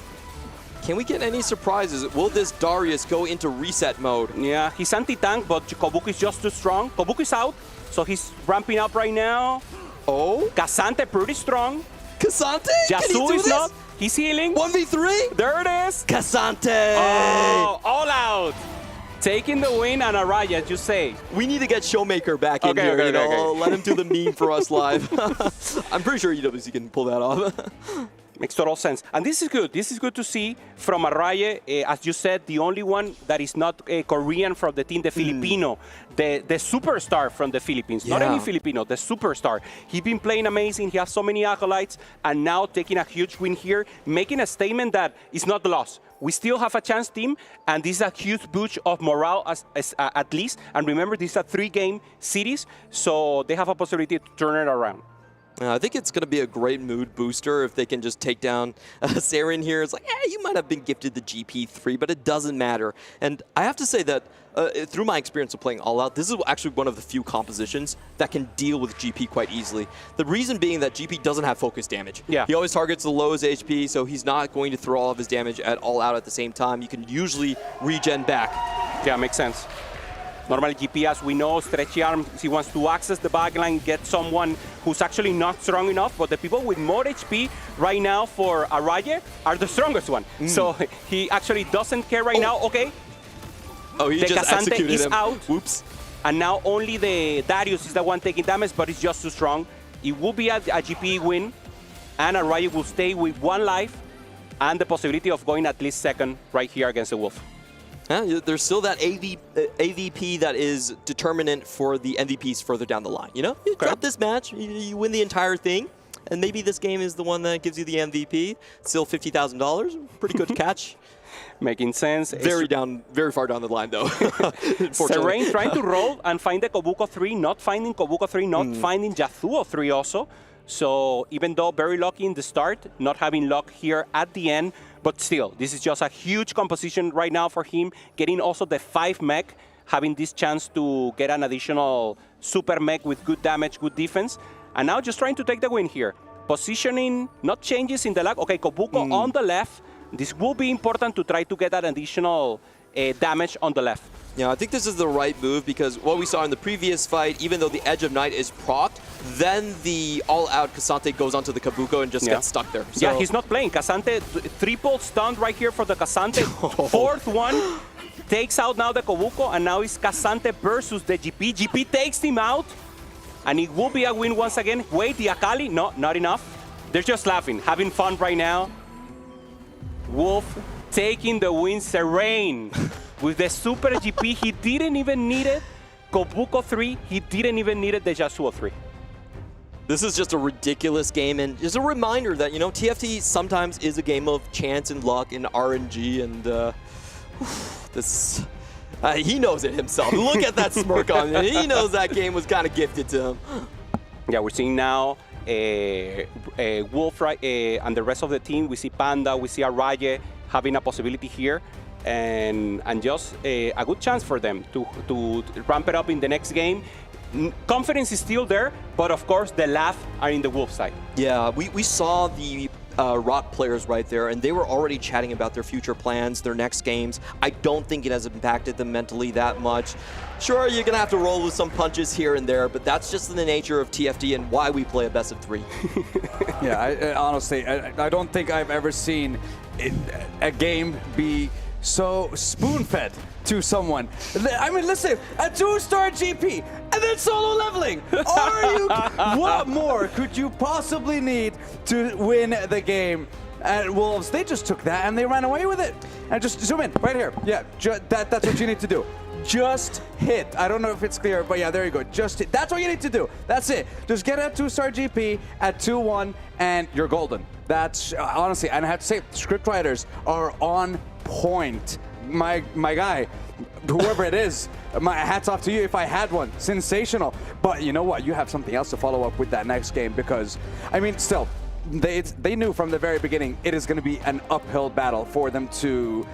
can we get any surprises? Will this Darius go into reset mode? Yeah, he's anti-tank, but Kobuko is just too strong. Kobuko is out, so he's ramping up right now. Oh. K'Sante pretty strong. K'Sante? Yasuo Can he do is this? not. He's healing. 1v3? There it is. K'Sante! Oh, all out. Taking the win and Araya, as you say. We need to get Showmaker back in here, let him do the meme for us live. I'm pretty sure EWC can pull that off. Makes total sense. And this is good. This is good to see from Araya. As you said, the only one that is not Korean from the team, the Filipino, the superstar from the Philippines. Not any Filipino, the superstar. He's been playing amazing. He has so many acolytes. And now taking a huge win here, making a statement that is not lost. We still have a chance, team, and this is a huge boost of morale at least. And remember, this is a 3-game series, so they have a possibility to turn it around. I think it's going to be a great mood booster if they can just take down Saren here. It's like, you might have been gifted the GP3, but it doesn't matter. And I have to say that through my experience of playing All Out, this is actually one of the few compositions that can deal with GP quite easily. The reason being that GP doesn't have focus damage. Yeah. He always targets the lowest HP, so he's not going to throw all of his damage at All Out at the same time. You can usually regen back. Yeah, makes sense. Normally, GP, as we know, stretchy arms, he wants to access the backline, get someone who's actually not strong enough, but the people with more HP right now for Araya are the strongest one. So he actually doesn't care right now. Okay. Oh, he just K'Sante executed is him. out. Whoops. And now only the Darius is the one taking damage, but it's just too strong. It will be a GP win, and Araya will stay with 1 life and the possibility of going at least second right here against the Wolf. There's still that AVP that is determinant for the MVPs further down the line. You know, you drop this match, you win the entire thing, and maybe this game is the one that gives you the MVP. Still $50,000, pretty good catch. Making sense. Very far down the line, though. Saren trying to roll and find the Kobuko 3, not finding Kobuko 3, not finding Yasuo 3 also. So even though very lucky in the start, not having luck here at the end, but still, this is just a huge composition right now for him. Getting also the 5 mech, having this chance to get an additional super mech with good damage, good defense. And now just trying to take the win here. Positioning, not changes in the lag. Okay, Kobuko on the left. This will be important to try to get that additional damage on the left. Yeah, I think this is the right move because what we saw in the previous fight, even though the Edge of Night is procced, then the all-out K'Sante goes onto the Kabuko and just gets stuck there. So yeah, he's not playing. K'Sante, triple stunned right here for the K'Sante. 4th one, takes out now the Kobuko, and now it's K'Sante versus the GP. GP takes him out, and it will be a win once again. Wait, the Akali? No, not enough. They're just laughing, having fun right now. Wolf taking the win, Saren. With the Super GP, he didn't even need it. Kobuko 3, he didn't even need it, the Yasuo 3. This is just a ridiculous game, and just a reminder that, you know, TFT sometimes is a game of chance and luck and RNG, and this... he knows it himself. Look at that smirk on him. He knows that game was kind of gifted to him. Yeah, we're seeing now Wolf and the rest of the team. We see Panda, we see Araya having a possibility here. And just a good chance for them to ramp it up in the next game. Confidence is still there, but of course the laugh are in the Wolf side. Yeah, we saw the Rock players right there, and they were already chatting about their future plans, their next games. I don't think it has impacted them mentally that much. Sure, you're going to have to roll with some punches here and there, but that's just the nature of TFT and why we play a best of 3. Yeah, honestly, I don't think I've ever seen a game be so spoon-fed to someone. I mean, listen, a 2-star GP and then solo leveling. What more could you possibly need to win the game? And Wolves, they just took that and they ran away with it. And just zoom in right here. Yeah, that's what you need to do. Just hit. I don't know if it's clear, but yeah, there you go. Just hit. That's what you need to do. That's it. Just get a 2-star GP at 2-1 and you're golden. That's honestly, and I have to say, scriptwriters are on point. My guy, whoever it is, my hats off to you if I had one. Sensational. But you know what? You have something else to follow up with that next game because, I mean, still, they knew from the very beginning it is going to be an uphill battle for them to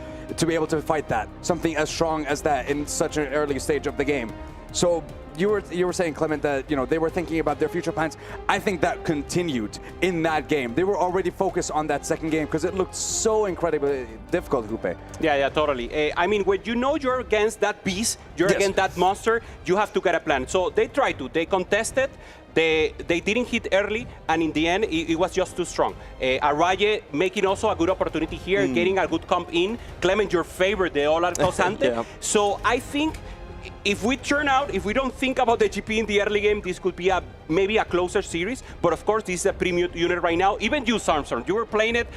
be able to fight that. Something as strong as that in such an early stage of the game. So you were saying, Clement, that they were thinking about their future plans. I think that continued in that game. They were already focused on that second game because it looked so incredibly difficult, Hupe. Yeah, totally. I mean, when you know you're against that beast, you're against that monster, you have to get a plan. So they tried to. They contested. They didn't hit early, and in the end, it was just too strong. Araye making also a good opportunity here, getting a good comp in. Clement, your favorite, the Olar Tosante. Yeah. So I think if we don't think about the GP in the early game, this could be maybe a closer series. But of course, this is a premium unit right now. Even you, Armstrong, you were playing it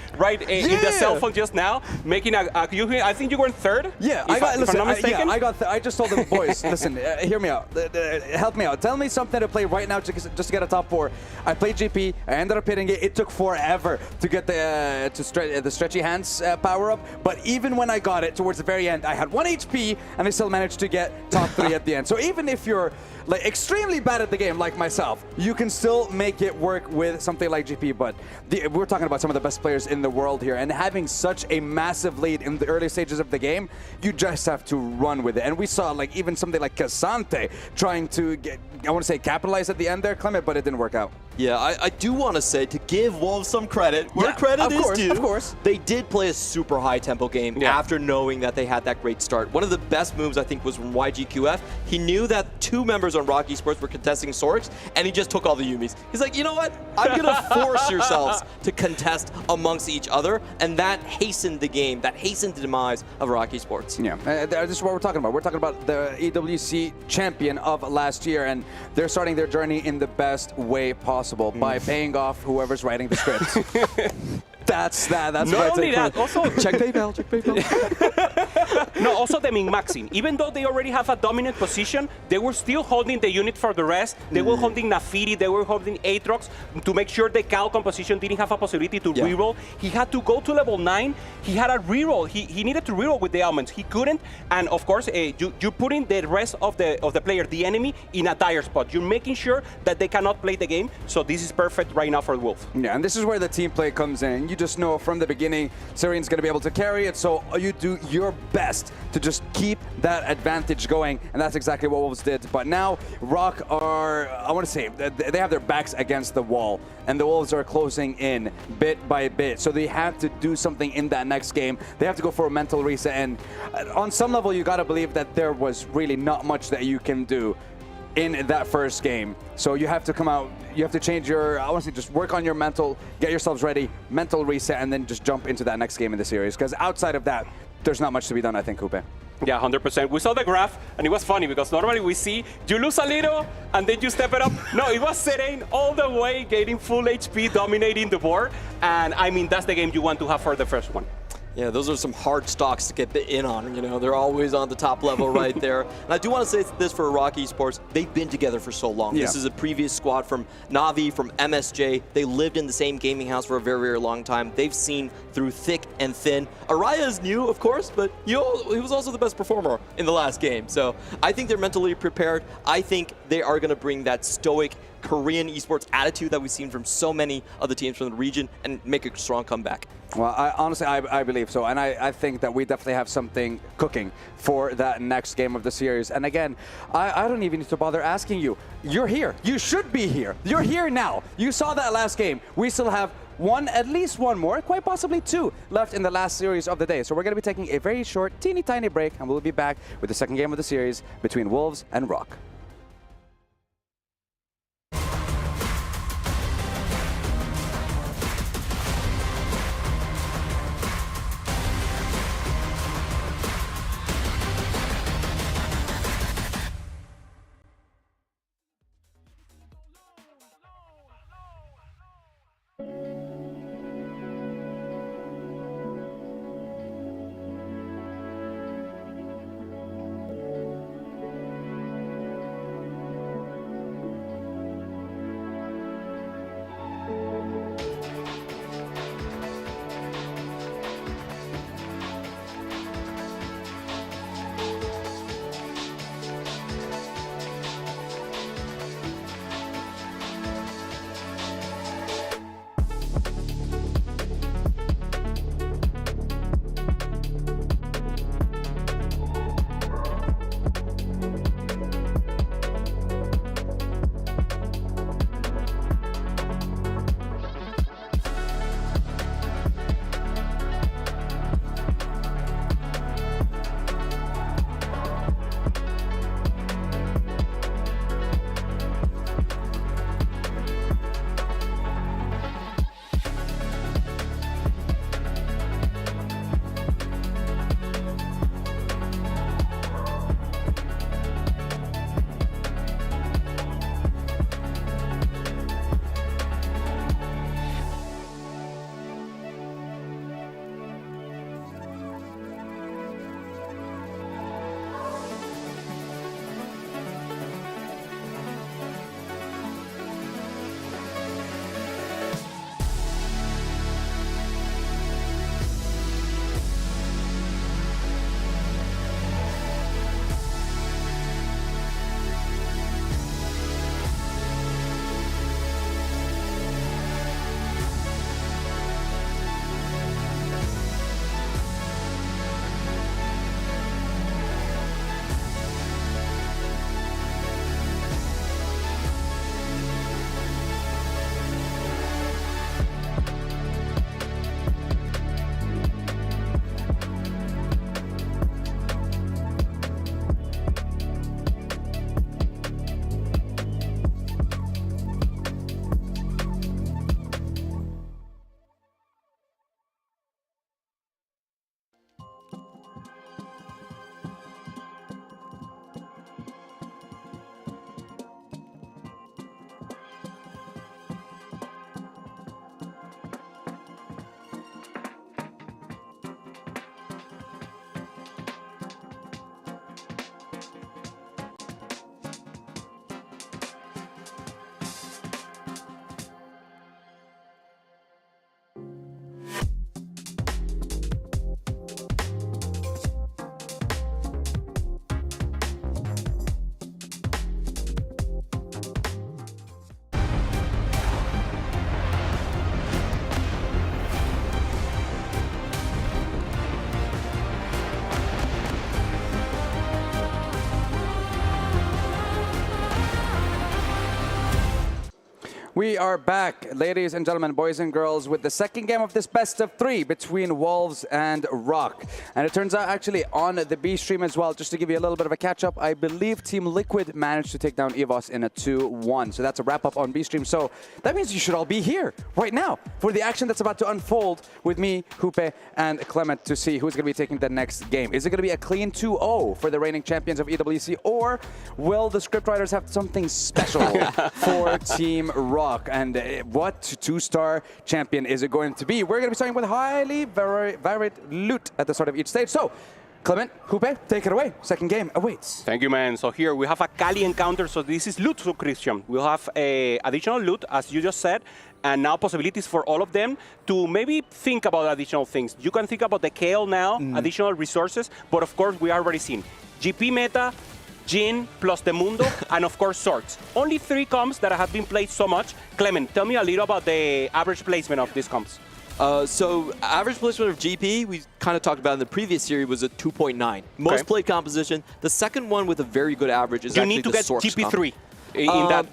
in the cell phone just now, making I think you were in third. Yeah, if I'm not mistaken. I just told them, boys, listen, hear me out, help me out. Tell me something to play right now just to get a top 4. I played GP. I ended up hitting it. It took forever to get the stretchy hands power up. But even when I got it towards the very end, I had 1 HP, and I still managed to get top 3 at the end. So even if you're like extremely bad at the game like myself, you can still make it work with something like GP. But we're talking about some of the best players in the world here, and having such a massive lead in the early stages of the game, you just have to run with it. And we saw like even something like Casante trying to capitalize at the end there, Clement, but it didn't work out. Yeah, I do want to say, to give Wolves some credit, where credit is due. Of course. They did play a super high-tempo game after knowing that they had that great start. One of the best moves, I think, was from YGQF. He knew that 2 members on Rocky Sports were contesting Sorix, and he just took all the Yumis. He's like, you know what? I'm going to force yourselves to contest amongst each other, and that hastened the game. That hastened the demise of Rocky Sports. Yeah, this is what we're talking about. We're talking about the EWC champion of last year, and they're starting their journey in the best way possible by paying off whoever's writing the script. That's Not only that, also check PayPal. No, also the min-maxing. Even though they already have a dominant position, they were still holding the unit for the rest. They were holding Nafiri, they were holding Aatrox to make sure the Cal composition didn't have a possibility to reroll. He had to go to level 9. He had a reroll. He needed to reroll with the elements. He couldn't. And of course, you're putting the rest of the player, the enemy, in a dire spot. You're making sure that they cannot play the game. So this is perfect right now for the Wolves. Yeah, and this is where the team play comes in. You just know from the beginning, Syrian's going to be able to carry it, so you do your best to just keep that advantage going, and that's exactly what Wolves did. But now, Rock are, I want to say, they have their backs against the wall, and the Wolves are closing in bit by bit, so they have to do something in that next game. They have to go for a mental reset, and on some level, you got to believe that there was really not much that you can do in that first game. So you have to come out, you have to change your, I want to say, just work on your mental, get yourselves ready, mental reset, and then just jump into that next game in the series. Because outside of that, there's not much to be done, I think, Hupe. Yeah, 100%. We saw the graph, and it was funny because normally we see you lose a little, and then you step it up. No, it was Serene all the way, getting full HP, dominating the board. And I mean, that's the game you want to have for the first one. Yeah, those are some hard stocks to get in on. You know, they're always on the top level right there. And I do want to say this for Rocky Sports. They've been together for so long. Yeah. This is a previous squad from Navi, from MSJ. They lived in the same gaming house for a very, very long time. They've seen through thick and thin. Araya is new, of course, but he was also the best performer in the last game. So I think they're mentally prepared. I think they are going to bring that stoic Korean esports attitude that we've seen from so many other teams from the region and make a strong comeback. Well, honestly, I believe so. And I think that we definitely have something cooking for that next game of the series. And again, I don't even need to bother asking you. You're here. You should be here. You're here now. You saw that last game. We still have at least one more, quite possibly 2 left in the last series of the day. So we're going to be taking a very short, teeny tiny break, and we'll be back with the second game of the series between Wolves and Rock. We are back, ladies and gentlemen, boys and girls, with the second game of this best of 3 between Wolves and Rock. And it turns out actually on the B stream as well, just to give you a little bit of a catch-up, I believe Team Liquid managed to take down EVOS in a 2-1. So that's a wrap-up on B stream. So that means you should all be here right now for the action that's about to unfold with me, Hoope, and Clement to see who's going to be taking the next game. Is it going to be a clean 2-0 for the reigning champions of EWC, or will the scriptwriters have something special for Team Rock? And what 2-star champion is it going to be? We're going to be starting with highly varied loot at the start of each stage. So, Clement, Hoope, take it away. Second game awaits. Thank you, man. So here we have a Kali encounter. So this is loot subscription. We'll have additional loot, as you just said, and now possibilities for all of them to maybe think about additional things. You can think about the KL now, additional resources, but of course we already seen GP meta, Jhin plus the Mundo, and of course Swords. Only 3 comps that have been played so much. Clement, tell me a little about the average placement of these comps. So average placement of GP, we kind of talked about in the previous series, was a 2.9. Most played composition. The second one with a very good average is actually the Sorks. You need to get GP3. In that,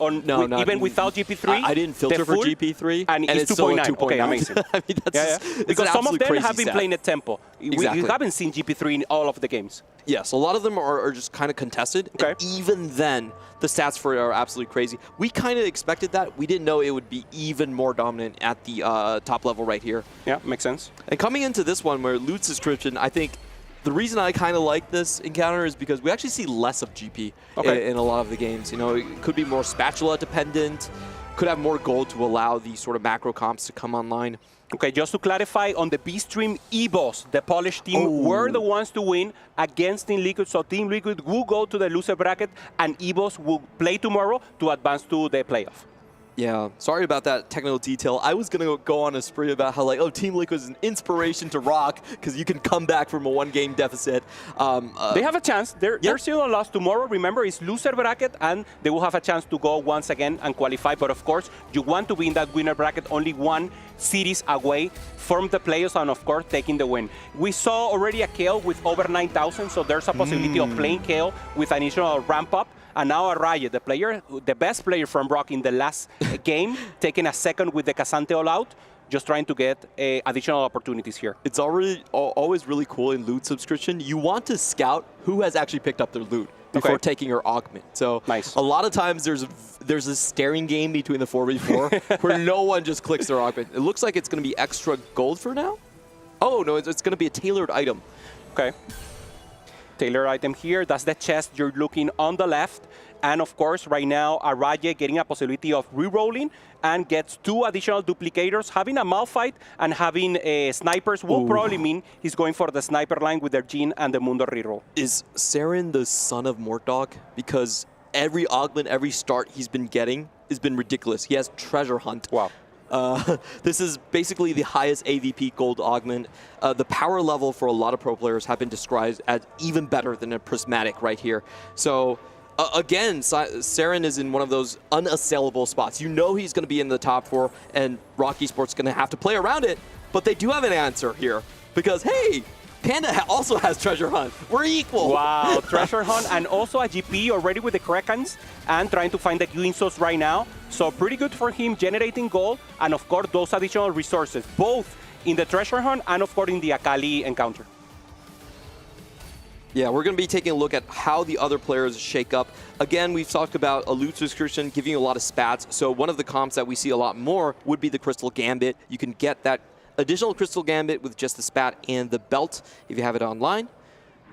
even without GP3, I didn't filter for GP3, and it's 2.9. Okay, amazing. I mean, that's because some of them have been playing at at tempo. Exactly. We haven't seen GP3 in all of the games. Yes, a lot of them are just kind of contested. Okay. And even then, the stats for it are absolutely crazy. We kind of expected that. We didn't know it would be even more dominant at the top level right here. Yeah, makes sense. And coming into this one, where loot subscription, I think the reason I kind of like this encounter is because we actually see less of GP in a lot of the games. You know, it could be more spatula dependent, could have more gold to allow these sort of macro comps to come online. Okay, just to clarify, on the B stream, EVOS, the Polish team, were the ones to win against Team Liquid. So Team Liquid will go to the loser bracket, and EVOS will play tomorrow to advance to the playoff. Yeah, sorry about that technical detail. I was going to go on a spree about how, like, oh, Team Liquid is an inspiration to Rock because you can come back from a 1-game deficit. They have a chance. They're still on loss tomorrow. Remember, it's loser bracket, and they will have a chance to go once again and qualify. But, of course, you want to be in that winner bracket, only 1 series away from the playoffs, and, of course, taking the win. We saw already a KO with over 9,000, so there's a possibility of playing KO with an initial ramp-up. And now Araya, the best player from Rock in the last game, taking a second with the Kazante all-out, just trying to get additional opportunities here. It's always really cool in loot subscription. You want to scout who has actually picked up their loot before taking your augment. So a lot of times there's a staring game between the 4v4 where no one just clicks their augment. It looks like it's going to be extra gold for now. Oh, no, it's going to be a tailored item. Okay. Tailor item here. That's the chest you're looking on the left. And of course, right now, Araya getting a possibility of re-rolling and gets 2 additional duplicators. Having a Malphite and having snipers will probably mean he's going for the sniper line with their Jhin and the Mundo reroll. Is Saren the son of Mortdog? Because every augment, every start he's been getting has been ridiculous. He has Treasure Hunt. Wow. This is basically the highest AVP gold augment. The power level for a lot of pro players have been described as even better than a prismatic right here. So again, Saren is in one of those unassailable spots. You know he's going to be in the top 4, and Rock Esports is going to have to play around it. But they do have an answer here because, hey, Panda also has Treasure Hunt. We're equal. Wow, Treasure Hunt, and also a GP already with the Krakens and trying to find the Q insoles right now. So pretty good for him, generating gold, and of course those additional resources, both in the Treasure Hunt and of course in the Akali encounter. Yeah, we're going to be taking a look at how the other players shake up. Again, we've talked about a loot subscription giving you a lot of spats. So one of the comps that we see a lot more would be the Crystal Gambit. You can get that additional Crystal Gambit with just the spat and the belt if you have it online.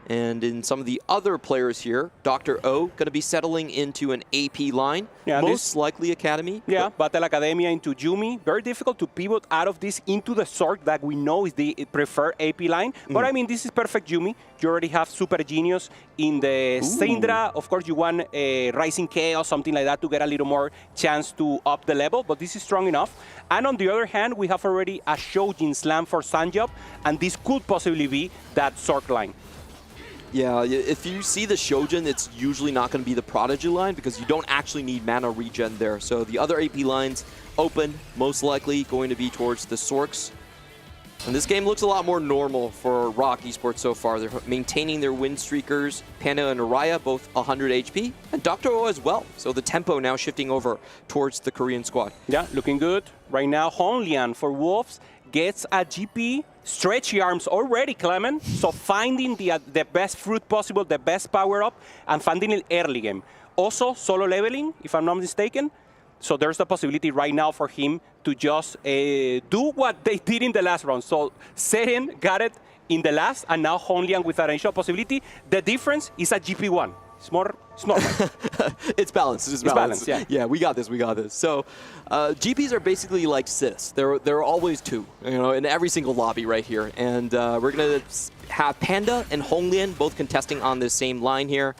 And in some of the other players here, Dr. O going to be settling into an AP line, most likely Academy. Yeah, Battle Academia into Yumi. Very difficult to pivot out of this into the Zork that we know is the preferred AP line. But I mean, this is perfect Yumi. You already have Super Genius in the Syndra. Of course, you want a Rising Chaos, something like that, to get a little more chance to up the level. But this is strong enough. And on the other hand, we have already a Shojin Slam for Sanjop. And this could possibly be that Zork line. Yeah, if you see the Shojin, it's usually not going to be the Prodigy line because you don't actually need mana regen there. So the other AP lines open, most likely going to be towards the Sorks. And this game looks a lot more normal for Rock Esports so far. They're maintaining their win streakers. Panda and Araya both 100 HP, and Dr. O as well. So the tempo now shifting over towards the Korean squad. Yeah, looking good. Right now, Honglian for Wolves gets a GP. Stretchy arms already, Clement. So finding the best fruit possible, the best power-up, and finding it early game. Also, solo leveling, if I'm not mistaken. So there's the possibility right now for him to just do what they did in the last round. So Seren got it in the last, and now Honglian with an additional possibility. The difference is a GP1. It's normal. It's balanced. It's balanced. Yeah. Yeah, we got this. We got this. So GPs are basically like Sis. There are always two, in every single lobby right here. And we're going to have Panda and Honglian both contesting on this same line here.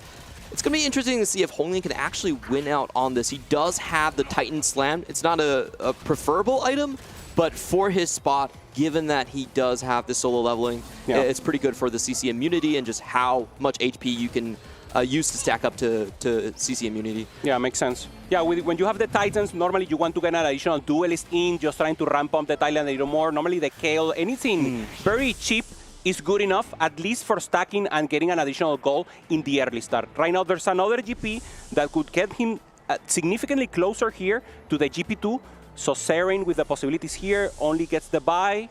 It's going to be interesting to see if Honglian can actually win out on this. He does have the Titan Slam. It's not a preferable item, but for his spot, given that he does have the solo leveling, it's pretty good for the CC immunity and just how much HP you can use to stack up to CC immunity. Yeah, makes sense. Yeah, when you have the Titans, normally you want to get an additional duelist in, just trying to ramp up the Titan a little more. Normally the Kale, anything very cheap is good enough, at least for stacking and getting an additional goal in the early start. Right now, there's another GP that could get him significantly closer here to the GP2. So Seren with the possibilities here only gets the buy.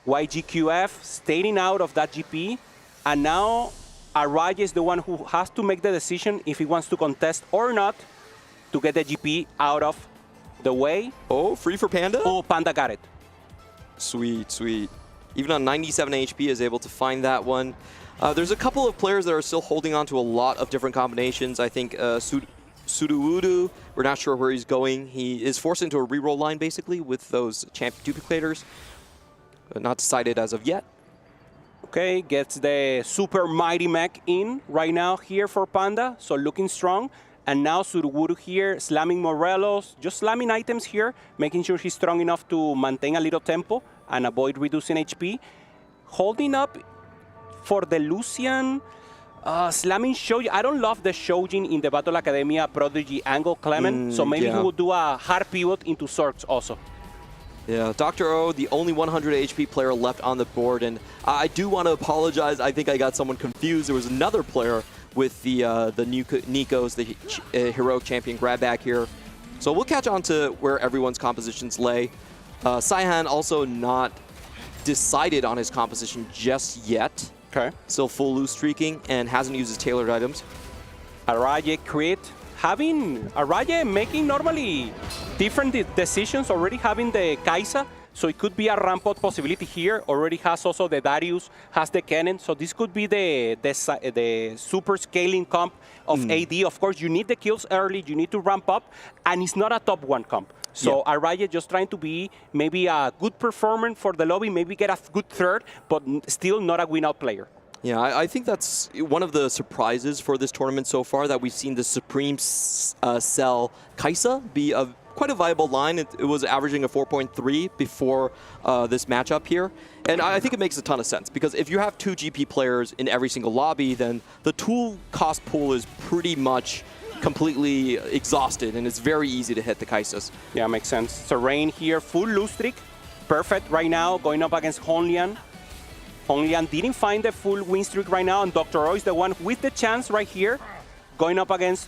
YGQF staying out of that GP. And now Araya is the one who has to make the decision if he wants to contest or not to get the GP out of the way. Oh, free for Panda? Oh, Panda got it. Sweet, sweet. Even on 97 HP is able to find that one. There's a couple of players that are still holding on to a lot of different combinations. I think Suruudu, we're not sure where he's going. He is forced into a reroll line, basically, with those champ duplicators. Not decided as of yet. Okay, gets the super mighty mech in right now here for Panda, so looking strong. And now Suruudu here, slamming Morelos, just slamming items here, making sure he's strong enough to maintain a little tempo and avoid reducing HP. Holding up for the Lucian, slamming Shoujin. I don't love the Shoujin in the Battle Academia Prodigy angle, Clement, so maybe he will do a hard pivot into Swords also. Yeah, Dr. O, the only 100 HP player left on the board, and I do want to apologize. I think I got someone confused. There was another player with the Nikos, the heroic champion grab back here. So we'll catch on to where everyone's compositions lay. Saihan also not decided on his composition just yet. Okay. Still full loose streaking and hasn't used his tailored items. Araya crit. Having Araya making normally different decisions, already having the Kaisa, so it could be a rampant possibility here. Already has also the Darius, has the Kennen, so this could be the super scaling comp of AD. Of course, you need the kills early, you need to ramp up, and it's not a top 1 comp. So Araya just trying to be maybe a good performer for the lobby, maybe get a good third, but still not a win-out player. Yeah, I think that's one of the surprises for this tournament so far, that we've seen the Supreme Cell Kaisa be quite a viable line. It was averaging a 4.3 before this matchup here. And I think it makes a ton of sense, because if you have 2 GP players in every single lobby, then the tool cost pool is pretty much completely exhausted, and it's very easy to hit the Kaisas. Yeah, makes sense. So Rain here, full loose streak. Perfect right now, going up against Honglian. Honglian didn't find the full win streak right now, and Dr. O is the one with the chance right here, going up against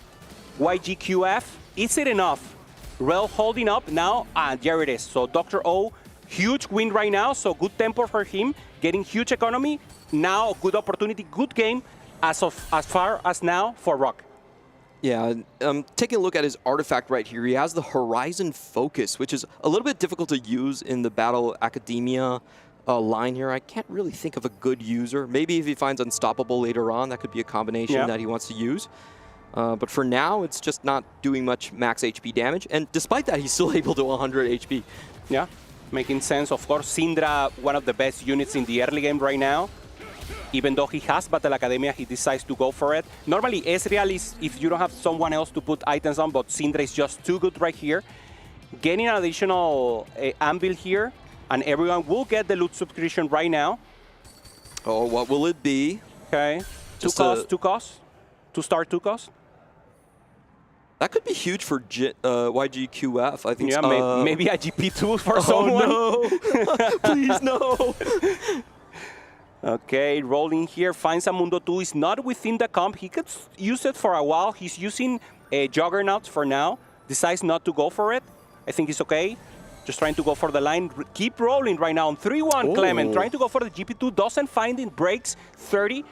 YGQF. Is it enough? Rel holding up now, and there it is. So Dr. O, huge win right now, so good tempo for him, getting huge economy. Now, good opportunity, good game as far as now for Rock. Yeah, taking a look at his artifact right here, he has the Horizon Focus, which is a little bit difficult to use in the Battle Academia line here. I can't really think of a good user. Maybe if he finds Unstoppable later on, that could be a combination that he wants to use. But for now, it's just not doing much max HP damage. And despite that, he's still able to 100 HP. Yeah, making sense. Of course, Syndra, one of the best units in the early game right now. Even though he has Battle Academia, he decides to go for it. Normally, Ezreal is if you don't have someone else to put items on, but Syndra is just too good right here. Getting an additional anvil here, and everyone will get the loot subscription right now. Oh, what will it be? Okay, 2 cost. 2 start 2 cost. That could be huge for YGQF. I think. Yeah, maybe a GP2 for someone. No. Please, no. Okay, rolling here, finds a Mundo 2. Is not within the comp. He could use it for a while. He's using a Juggernaut for now. Decides not to go for it. I think it's okay. Just trying to go for the line. Keep rolling right now on 3-1, Clement. Trying to go for the GP2. Doesn't find it. Breaks 30.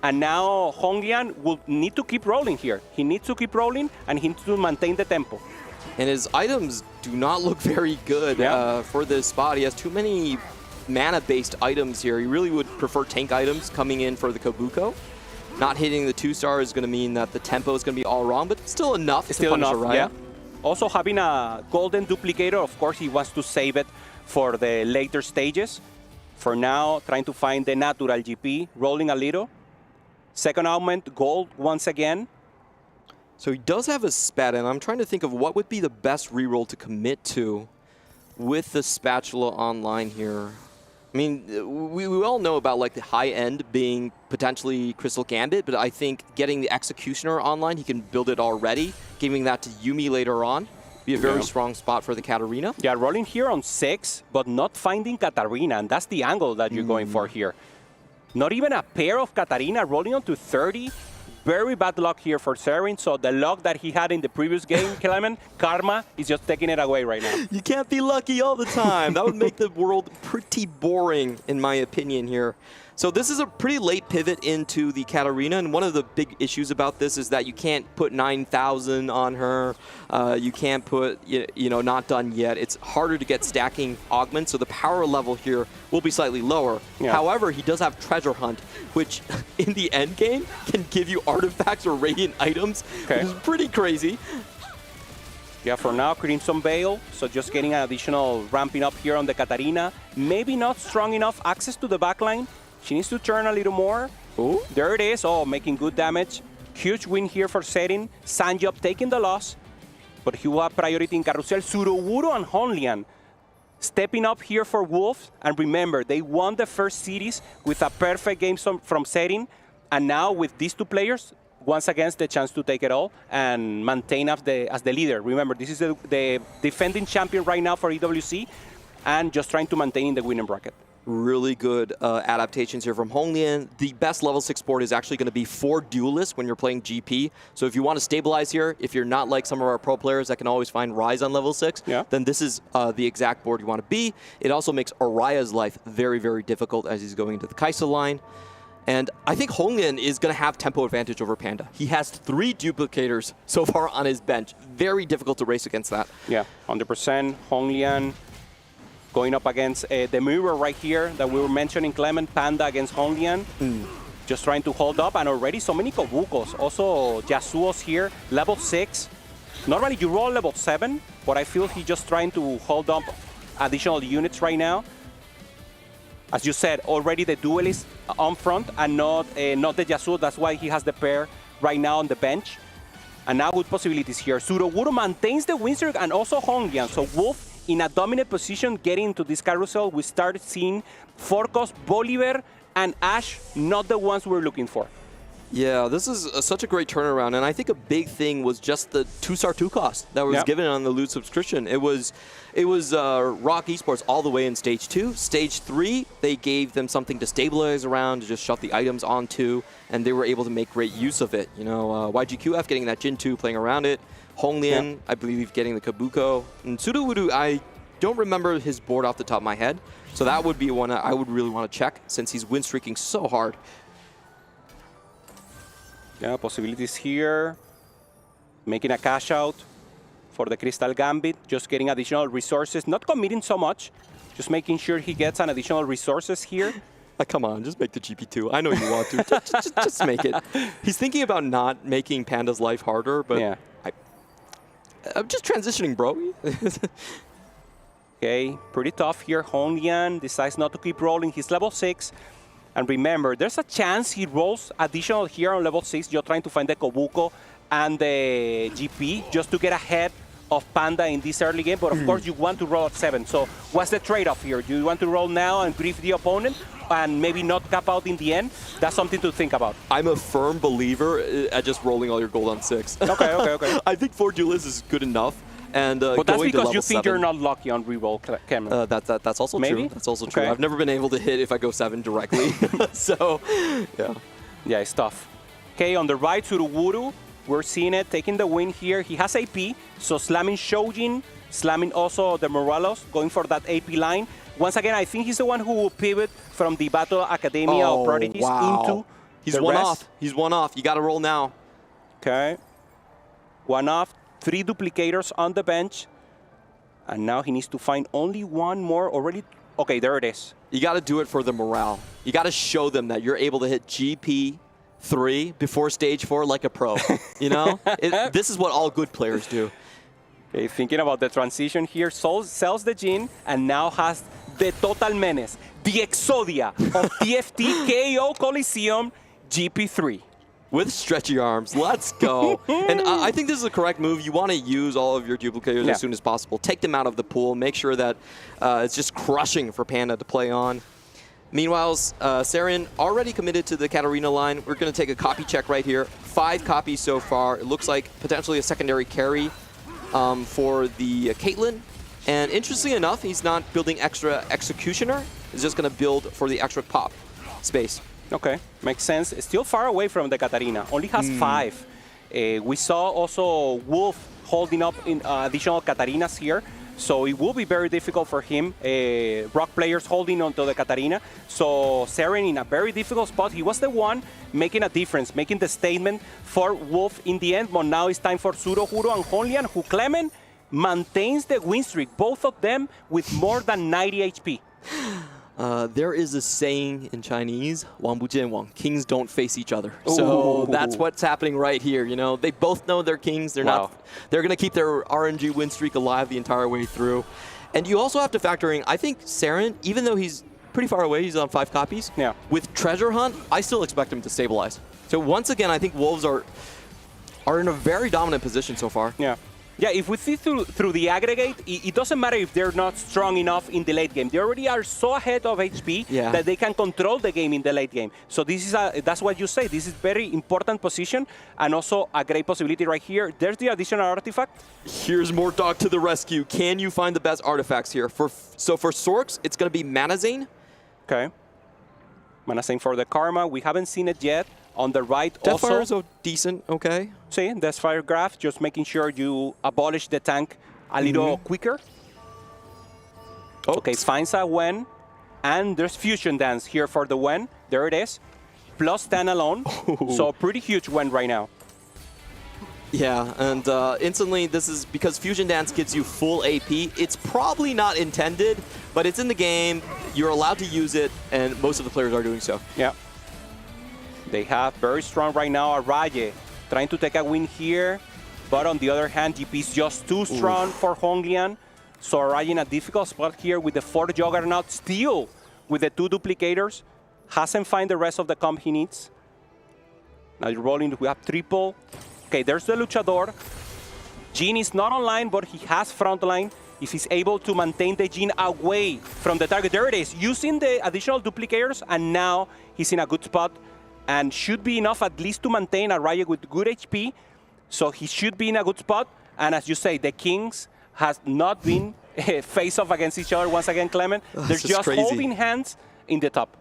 And now Honglian will need to keep rolling here. He needs to keep rolling, and he needs to maintain the tempo. And his items do not look very good for this spot. He has too many mana-based items here. He really would prefer tank items coming in for the Kabuko. Not hitting the 2-star is going to mean that the tempo is going to be all wrong, but still enough to punish Araya. Yeah. Also having a golden duplicator, of course, he wants to save it for the later stages. For now, trying to find the natural GP, rolling a little. Second augment, gold once again. So he does have a spat, and I'm trying to think of what would be the best reroll to commit to with the spatula online here. I mean, we all know about like the high end being potentially Crystal Gambit, but I think getting the Executioner online, he can build it already, giving that to Yuumi later on. Be a very strong spot for the Katarina. Yeah, rolling here on 6, but not finding Katarina, and that's the angle that you're going for here. Not even a pair of Katarina rolling onto 30. Very bad luck here for Serin. So the luck that he had in the previous game, Clement, Karma is just taking it away right now. You can't be lucky all the time. That would make the world pretty boring, in my opinion here. So this is a pretty late pivot into the Katarina, and one of the big issues about this is that you can't put 9,000 on her. You can't put, you know, not done yet. It's harder to get stacking augments, so the power level here will be slightly lower. Yeah. However, he does have Treasure Hunt, which in the end game can give you artifacts or radiant items, which is pretty crazy. Yeah, for now, Crimson Veil, so just getting an additional ramping up here on the Katarina. Maybe not strong enough access to the backline. She needs to turn a little more. Ooh. There it is. Oh, making good damage. Huge win here for Serin. Sanjop taking the loss, but he will have priority in Carousel. Suruwuru and Honglian stepping up here for Wolves. And remember, they won the first series with a perfect game from Serin. And now with these two players, once again, the chance to take it all and maintain as the leader. Remember, this is the defending champion right now for EWC and just trying to maintain in the winning bracket. Really good adaptations here from Honglian. The best level 6 board is actually going to be 4 duelists when you're playing GP. So if you want to stabilize here, if you're not like some of our pro players that can always find Ryze on level 6, then this is the exact board you want to be. It also makes Araya's life very, very difficult as he's going into the Kaisa line. And I think Honglian is going to have tempo advantage over Panda. He has 3 duplicators so far on his bench. Very difficult to race against that. Yeah, 100%. Honglian going up against the mirror right here that we were mentioning, Clement, Panda against Honglian. Just trying to hold up, and already so many Kobukos. Also, Yasuo's here, level 6. Normally you roll level 7, but I feel he's just trying to hold up additional units right now. As you said, already the duelist on front and not the Yasuo. That's why he has the pair right now on the bench. And now good possibilities here. Suruwuru maintains the win streak and also Honglian. So Wolf in a dominant position getting into this carousel. We started seeing Forkos, Boulevard, and Ash, not the ones we're looking for. Yeah, this is such a great turnaround, and I think a big thing was just the 2-star 2 cost that was given on the loot subscription. It was Rock Esports all the way in Stage 2. Stage 3, they gave them something to stabilize around, to just shove the items onto, and they were able to make great use of it. You know, YGQF getting that Jin 2, playing around it. Honglian, I believe, getting the Kabuko. And Suruwuru, I don't remember his board off the top of my head, so that would be one I would really want to check since he's win streaking so hard. Yeah, possibilities here. Making a cash out for the Crystal Gambit. Just getting additional resources. Not committing so much. Just making sure he gets an additional resources here. Come on, just make the GP2. I know you want to. just make it. He's thinking about not making Panda's life harder, but I'm just transitioning, bro. Okay, pretty tough here. Honglian decides not to keep rolling. He's level 6. And remember, there's a chance he rolls additional here on level 6. You're trying to find the Kobuko and the GP just to get ahead of Panda in this early game, but of course you want to roll at 7. So what's the trade-off here? Do you want to roll now and grief the opponent and maybe not cap out in the end? That's something to think about. I'm a firm believer at just rolling all your gold on 6. Okay. I think 4 duelists is good enough. And but that's because you think 7, you're not lucky on reroll, Cameron. That's also Maybe? true. That's also true. Okay. I've never been able to hit if I go 7 directly. So, yeah. Yeah, it's tough. Okay, on the right, Suruguru, we're seeing it, taking the win here. He has AP, so slamming Shojin, slamming also the Morelos, going for that AP line. Once again, I think he's the one who will pivot from the Battle Academia or Prodigies into He's the one rest. off. He's one off. You got to roll now. Okay. One off, 3 duplicators on the bench. And now he needs to find only one more already. Okay, there it is. You got to do it for the morale. You got to show them that you're able to hit GP3 before stage 4 like a pro. You know? This is what all good players do. Okay, thinking about the transition here, sells the Jin and now has the Total Menace, the Exodia of TFT KO Coliseum GP3. With stretchy arms. Let's go. And I think this is the correct move. You want to use all of your duplicators as soon as possible. Take them out of the pool. Make sure that it's just crushing for Panda to play on. Meanwhile, Saren already committed to the Katarina line. We're going to take a copy check right here. 5 copies so far. It looks like potentially a secondary carry for the Caitlyn. And interestingly enough, he's not building extra Executioner. He's just going to build for the extra pop space. Okay, makes sense. Still far away from the Katarina. Only has 5. We saw also Wolf holding up in additional Katarinas here. So it will be very difficult for him. Rock players holding onto the Katarina. So Saren in a very difficult spot. He was the one making a difference, making the statement for Wolf in the end. But now it's time for Surohuro and Honlian, who Clement maintains the win streak. Both of them with more than 90 HP. There is a saying in Chinese, Wang Bu Jian Wang, kings don't face each other. So that's what's happening right here. You know, they both know they're kings. They're not. They're going to keep their RNG win streak alive the entire way through. And you also have to factor in, I think Saren, even though he's pretty far away, he's on 5 copies. Yeah. With Treasure Hunt, I still expect him to stabilize. So once again, I think Wolves are in a very dominant position so far. Yeah. Yeah, if we see through the aggregate, it doesn't matter if they're not strong enough in the late game. They already are so ahead of HP that they can control the game in the late game. So this is that's what you say. This is very important position and also a great possibility right here. There's the additional artifact. Here's more dog to the rescue. Can you find the best artifacts here? So for Sorks, it's going to be Mana Zane. Okay. Mana Zane for the Karma. We haven't seen it yet. On the right Deathfire is decent, okay. See, Deathfire graph, just making sure you abolish the tank a little quicker. Okay, finds a Wen, and there's Fusion Dance here for the Wen. There it is. Plus standalone, so pretty huge Wen right now. Yeah, and instantly this is because Fusion Dance gives you full AP. It's probably not intended, but it's in the game. You're allowed to use it, and most of the players are doing so. Yeah. They have very strong right now Araye, trying to take a win here. But on the other hand, GP is just too strong for Honglian. So Araye in a difficult spot here with the 4 Juggernaut, still with the 2 duplicators. Hasn't found the rest of the comp he needs. Now you're rolling, we have triple. Okay, there's the Luchador. Jin is not online, but he has frontline. If he's able to maintain the Jin away from the target, there it is, using the additional duplicators, and now he's in a good spot. And should be enough at least to maintain Araye with good HP. So he should be in a good spot. And as you say, the Kings has not been face-off against each other once again, Clement. They're just holding hands in the top.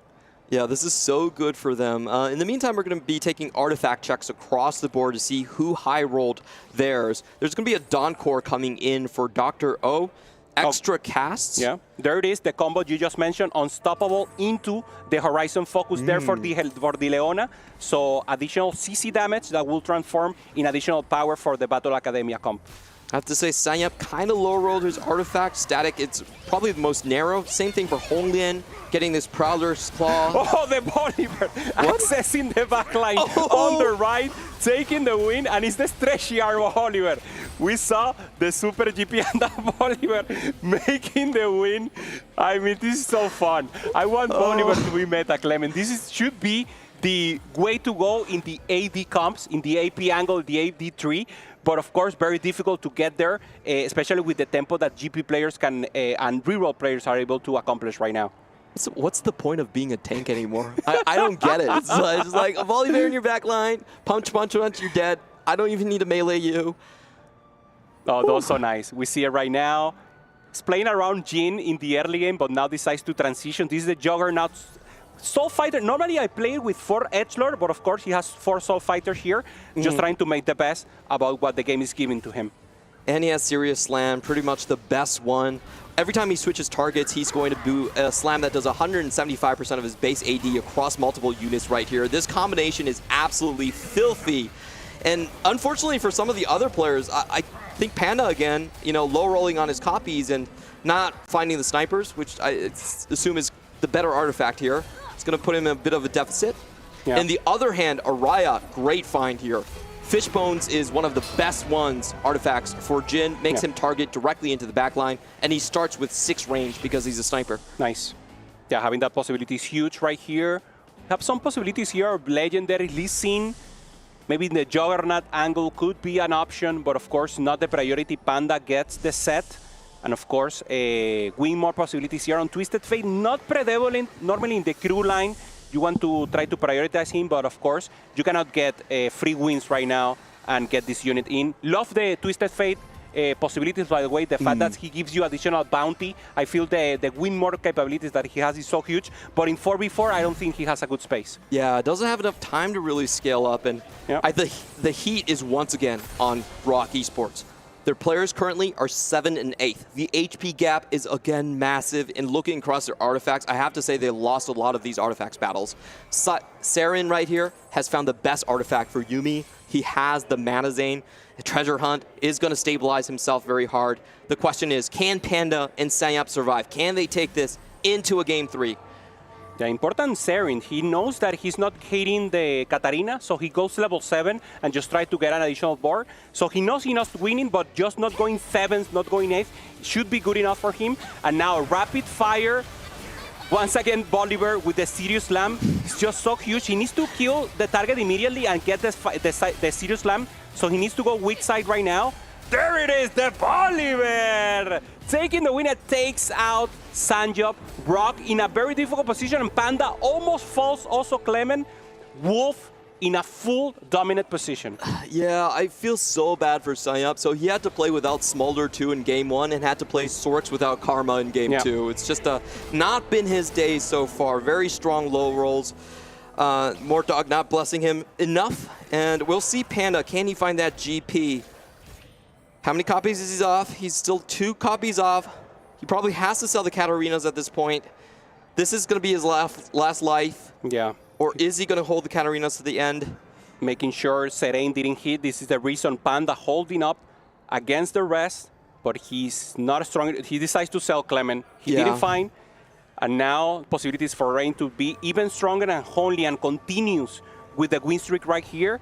Yeah, this is so good for them. In the meantime, we're going to be taking artifact checks across the board to see who high-rolled theirs. There's going to be a Dawn Core coming in for Dr. O. Extra casts. Yeah, there it is, the combo you just mentioned, Unstoppable into the Horizon Focus there for the Leona. So additional CC damage that will transform in additional power for the Battle Academia comp. I have to say, Sanyap kind of low-rolled his artifact. Static, it's probably the most narrow. Same thing for Honglian, getting this Prowler's Claw. Oh, the Boulevard accessing the backline on the right, taking the win, and it's the stretchy arm of Oliver. We saw the Super GP and the Boulevard making the win. I mean, this is so fun. I want Boulevard to be meta, Clement. This should be the way to go in the AD comps, in the AP angle, the AD3. but of course, very difficult to get there, especially with the tempo that GP players can and reroll players are able to accomplish right now. So what's the point of being a tank anymore? I don't get it. It's just like a volley bear in your back line, punch, you're dead. I don't even need to melee you. Oh, those so nice. We see it right now. He's playing around Jhin in the early game, but now decides to transition. This is the Juggernaut Soul Fighter. Normally I play with 4 Edgelord, but of course he has 4 Soul Fighters here, just trying to make the best about what the game is giving to him. And he has Serious Slam, pretty much the best one. Every time he switches targets, he's going to do a slam that does 175% of his base AD across multiple units right here. This combination is absolutely filthy. And unfortunately for some of the other players, I think Panda again, low rolling on his copies and not finding the snipers, which I assume is the better artifact here. It's going to put him in a bit of a deficit. Yeah. On the other hand, Araya, great find here. Fishbones is one of the best artifacts for Jhin, makes him target directly into the backline, and he starts with 6 range because he's a sniper. Nice. Yeah, having that possibility is huge right here. Have some possibilities here of legendary Lee Sin. Maybe the Juggernaut angle could be an option, but of course not the priority. Panda gets the set. And of course, win more possibilities here on Twisted Fate. Not prevalent normally in the crew line. You want to try to prioritize him, but of course, you cannot get free wins right now and get this unit in. Love the Twisted Fate possibilities, by the way. The fact that he gives you additional bounty. I feel the win more capabilities that he has is so huge. But in 4v4, I don't think he has a good space. Yeah, doesn't have enough time to really scale up. And the heat is once again on Rock Esports. Their players currently are 7 and 8th. The HP gap is again massive. And looking across their artifacts, I have to say they lost a lot of these artifacts battles. Saren right here has found the best artifact for Yuumi. He has the Mana Zane. The Treasure Hunt is going to stabilize himself very hard. The question is, can Panda and Sanyap survive? Can they take this into a Game 3? The important Saren, he knows that he's not hitting the Katarina, so he goes level 7 and just try to get an additional board. So he knows he's not winning, but just not going 7s, not going 8s, should be good enough for him. And now rapid fire. Once again, Boulevard with the Serious Slam. It's just so huge. He needs to kill the target immediately and get the Serious Slam. So he needs to go weak side right now. There it is, the Boulevard! Taking the win, it takes out Sanjop. Rock in a very difficult position, and Panda almost falls. Also Clement. Wolf in a full dominant position. Yeah, I feel so bad for Sanyap. So he had to play without Smolder 2 in Game 1 and had to play Sorks without Karma in Game 2. It's just not been his day so far. Very strong low rolls. Mortdog not blessing him enough. And we'll see Panda. Can he find that GP? How many copies is he off? He's still 2 copies off. He probably has to sell the Katarinas at this point. This is going to be his last life. Yeah. Or is he going to hold the Katarinas to the end? Making sure Seren didn't hit. This is the reason Panda holding up against the rest, but he's not strong. He decides to sell Clement. He didn't find. And now possibilities for Rain to be even stronger, and Honly and continues with the win streak right here.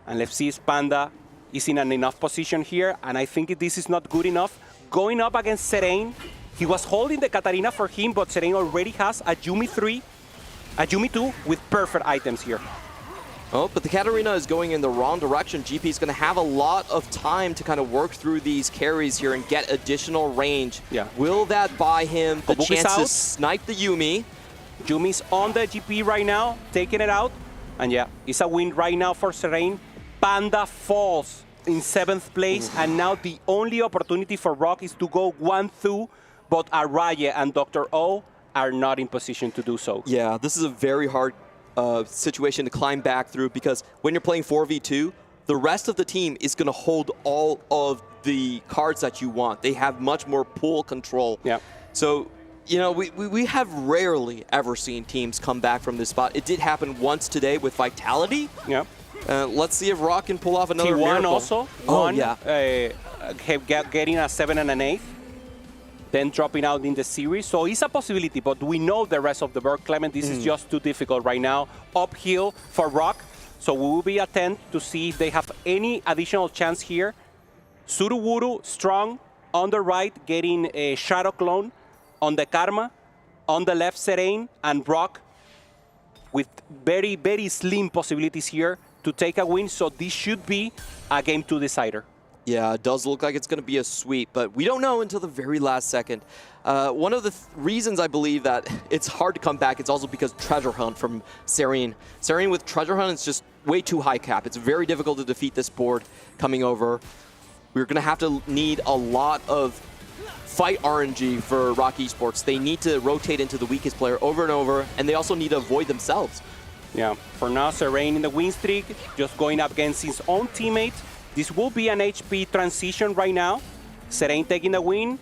And let's see if Panda is in an enough position here, and I think this is not good enough. Going up against Seren, he was holding the Katarina for him, but Seren already has a Yuumi 3, a Yuumi 2 with perfect items here. Oh, but the Katarina is going in the wrong direction. GP is going to have a lot of time to kind of work through these carries here and get additional range. Yeah. Will that buy him the chance to snipe the Yuumi? Yuumi's on the GP right now, taking it out. And yeah, it's a win right now for Seren. Panda falls in 7th place, and now the only opportunity for Rock is to go 1-2, but Araya and Dr. O are not in position to do so. Yeah, this is a very hard situation to climb back through, because when you're playing 4v2, the rest of the team is going to hold all of the cards that you want. They have much more pool control. Yeah. So, you know, we have rarely ever seen teams come back from this spot. It did happen once today with Vitality. Yeah. Let's see if Rock can pull off another T1 miracle. also. Getting a 7 and an 8. Then dropping out in the series. So it's a possibility, but we know the rest of the board. Clement, this is just too difficult right now. Uphill for Rock. So we will be attent to see if they have any additional chance here. Suruwuru, strong, on the right, getting a Shadow Clone. On the Karma, on the left, Seren, and Rock with very, very slim possibilities here to take a win, so this should be a Game 2 decider. Yeah, it does look like it's going to be a sweep, but we don't know until the very last second. One of the reasons I believe that it's hard to come back, it's also because Treasure Hunt from Serene. Serene with Treasure Hunt is just way too high cap. It's very difficult to defeat this board coming over. We're going to have to need a lot of fight RNG for Rock Esports. They need to rotate into the weakest player over and over, and they also need to avoid themselves. Yeah, for now, Serene in the win streak, just going up against his own teammate. This will be an HP transition right now. Serene taking the win,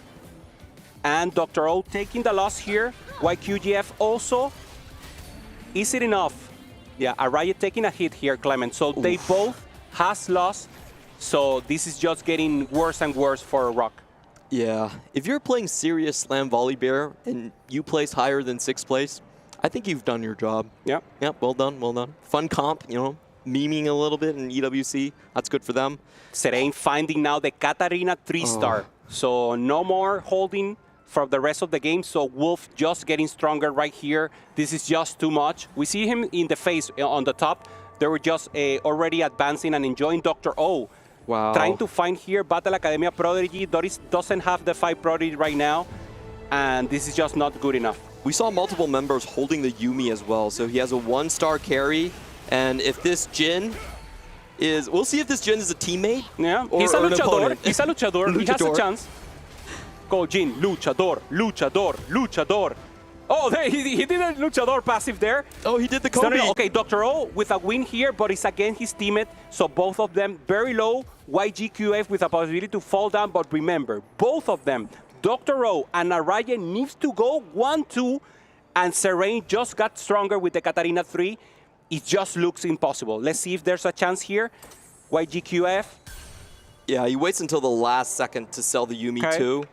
and Dr. O taking the loss here. YQGF also. Is it enough? Yeah, Araya taking a hit here, Clement. So they both has lost. So this is just getting worse and worse for Rock. Yeah, if you're playing serious Slam Volley Bear and you place higher than 6th place, I think you've done your job. Yep. Yep, well done, well done. Fun comp, you know, memeing a little bit in EWC. That's good for them. Serene finding now the Katarina 3-star. So no more holding for the rest of the game. So Wolf just getting stronger right here. This is just too much. We see him in the face on the top. They were just already advancing and enjoying Dr. O. Wow. Trying to find here Battle Academia Prodigy. Doris doesn't have the 5 Prodigy right now. And this is just not good enough. We saw multiple members holding the Yuumi as well. So he has a 1-star carry. And if this Jin is... We'll see if this Jin is a teammate. Yeah, or, he's a luchador. Opponent. He's a luchador. He has a chance. Go, Jin. Luchador, luchador, luchador. Oh, he did a luchador passive there. Oh, he did the Kobe. No. Okay, Dr. O with a win here, but it's against his teammate. So both of them very low. YGQF with a possibility to fall down. But remember, both of them, Dr. O and Araya, needs to go 1-2. And Serene just got stronger with the Katarina 3. It just looks impossible. Let's see if there's a chance here. YGQF. Yeah, he waits until the last second to sell the Yuumi too.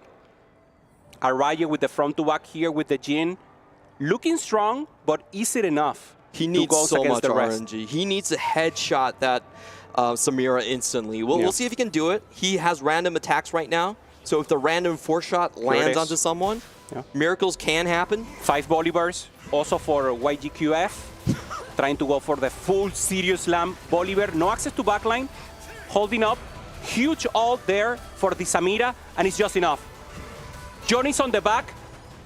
Araya with the front to back here with the Jin. Looking strong, but is it enough? He needs so much RNG. He needs to headshot that Samira instantly. We'll see if he can do it. He has random attacks right now. So if the random 4-shot lands onto someone, miracles can happen. 5 Bolivars also for YGQF. Trying to go for the full serious slam. Bolivar, no access to backline. Holding up. Huge ult there for the Samira, and it's just enough. Johnny's on the back.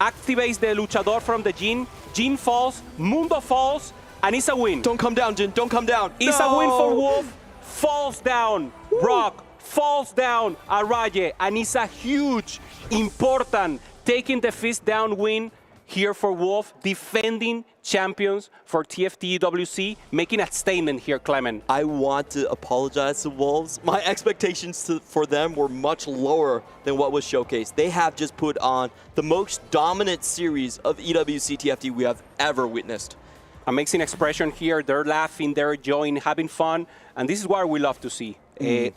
Activates the luchador from the Jin. Jin falls. Mundo falls. And it's a win. Don't come down, Jin. Don't come down. It's a win for Wolf. Falls down. Rock falls down. Araye. And it's a huge, important, taking the fist down win here for Wolf. Defending champions for TFT EWC, making a statement here, Clement. I want to apologize to Wolves. My expectations for them were much lower than what was showcased. They have just put on the most dominant series of EWC TFT we have ever witnessed. Amazing expression here. They're laughing, they're enjoying, having fun, and this is what we love to see.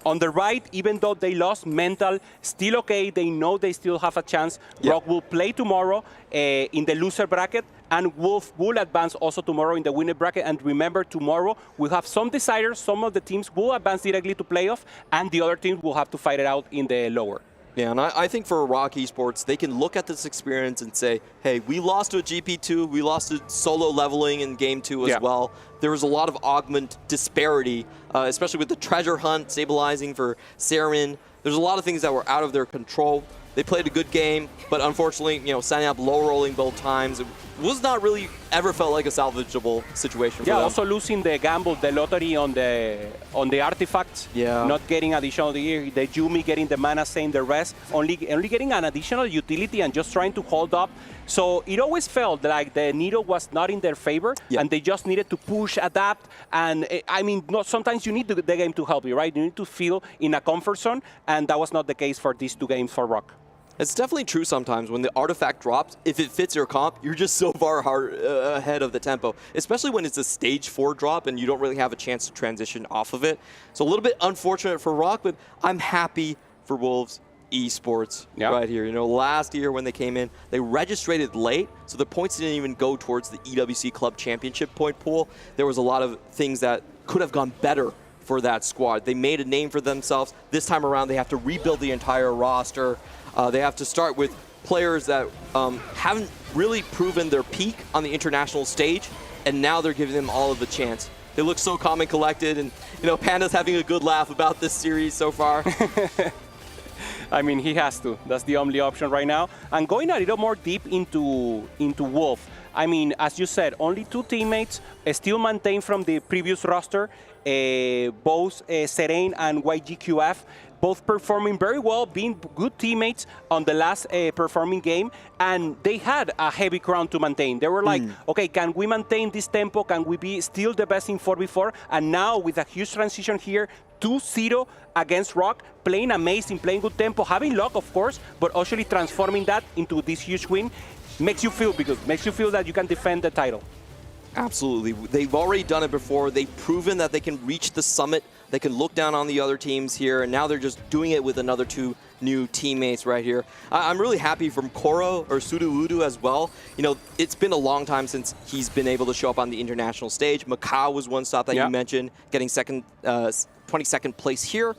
On the right, even though they lost mental, still okay. They know they still have a chance. Rock will play tomorrow in the loser bracket, and Wolf will advance also tomorrow in the winner bracket. And remember, tomorrow we have some deciders. Some of the teams will advance directly to playoff, and the other teams will have to fight it out in the lower. Yeah, and I think for Rock Esports, they can look at this experience and say, hey, we lost to a GP2, we lost to solo leveling in Game 2 as well. There was a lot of augment disparity, especially with the treasure hunt stabilizing for Serene. There's a lot of things that were out of their control. They played a good game, but unfortunately, you know, signing up low rolling both times, it was not really ever felt like a salvageable situation for them. Also losing the gamble, the lottery on the artifacts. Not getting additional, the Yuumi getting the mana, saying the rest, only getting an additional utility and just trying to hold up. So it always felt like the needle was not in their favor, and they just needed to push, adapt, and I mean, sometimes you need the game to help you, right? You need to feel in a comfort zone, and that was not the case for these 2 games for Rock. It's definitely true sometimes when the artifact drops, if it fits your comp, you're just so far ahead of the tempo, especially when it's a stage 4 drop and you don't really have a chance to transition off of it. So a little bit unfortunate for Rock, but I'm happy for Wolves Esports right here. You know, last year when they came in, they registrated late, so the points didn't even go towards the EWC Club Championship point pool. There was a lot of things that could have gone better for that squad. They made a name for themselves. This time around, they have to rebuild the entire roster. They have to start with players that haven't really proven their peak on the international stage, and now they're giving them all of the chance They look so calm and collected, and Panda's having a good laugh about this series so far. I mean, he has to. That's the only option right now. And going a little more deep into Wolf, I mean, as you said, only 2 teammates still maintained from the previous roster, both Serene and YGQF, both performing very well, being good teammates on the last performing game, and they had a heavy crown to maintain. They were like, okay, can we maintain this tempo? Can we be still the best in 4v4? And now with a huge transition here, 2-0 against Rock, playing amazing, playing good tempo, having luck, of course, but actually transforming that into this huge win makes you feel good, makes you feel that you can defend the title. Absolutely. They've already done it before. They've proven that they can reach the summit. They can look down on the other teams here, and now they're just doing it with another 2 new teammates right here. I'm really happy from Koro or Suruwudu as well. It's been a long time since he's been able to show up on the international stage. Macau was one stop that you mentioned, getting 22nd place here.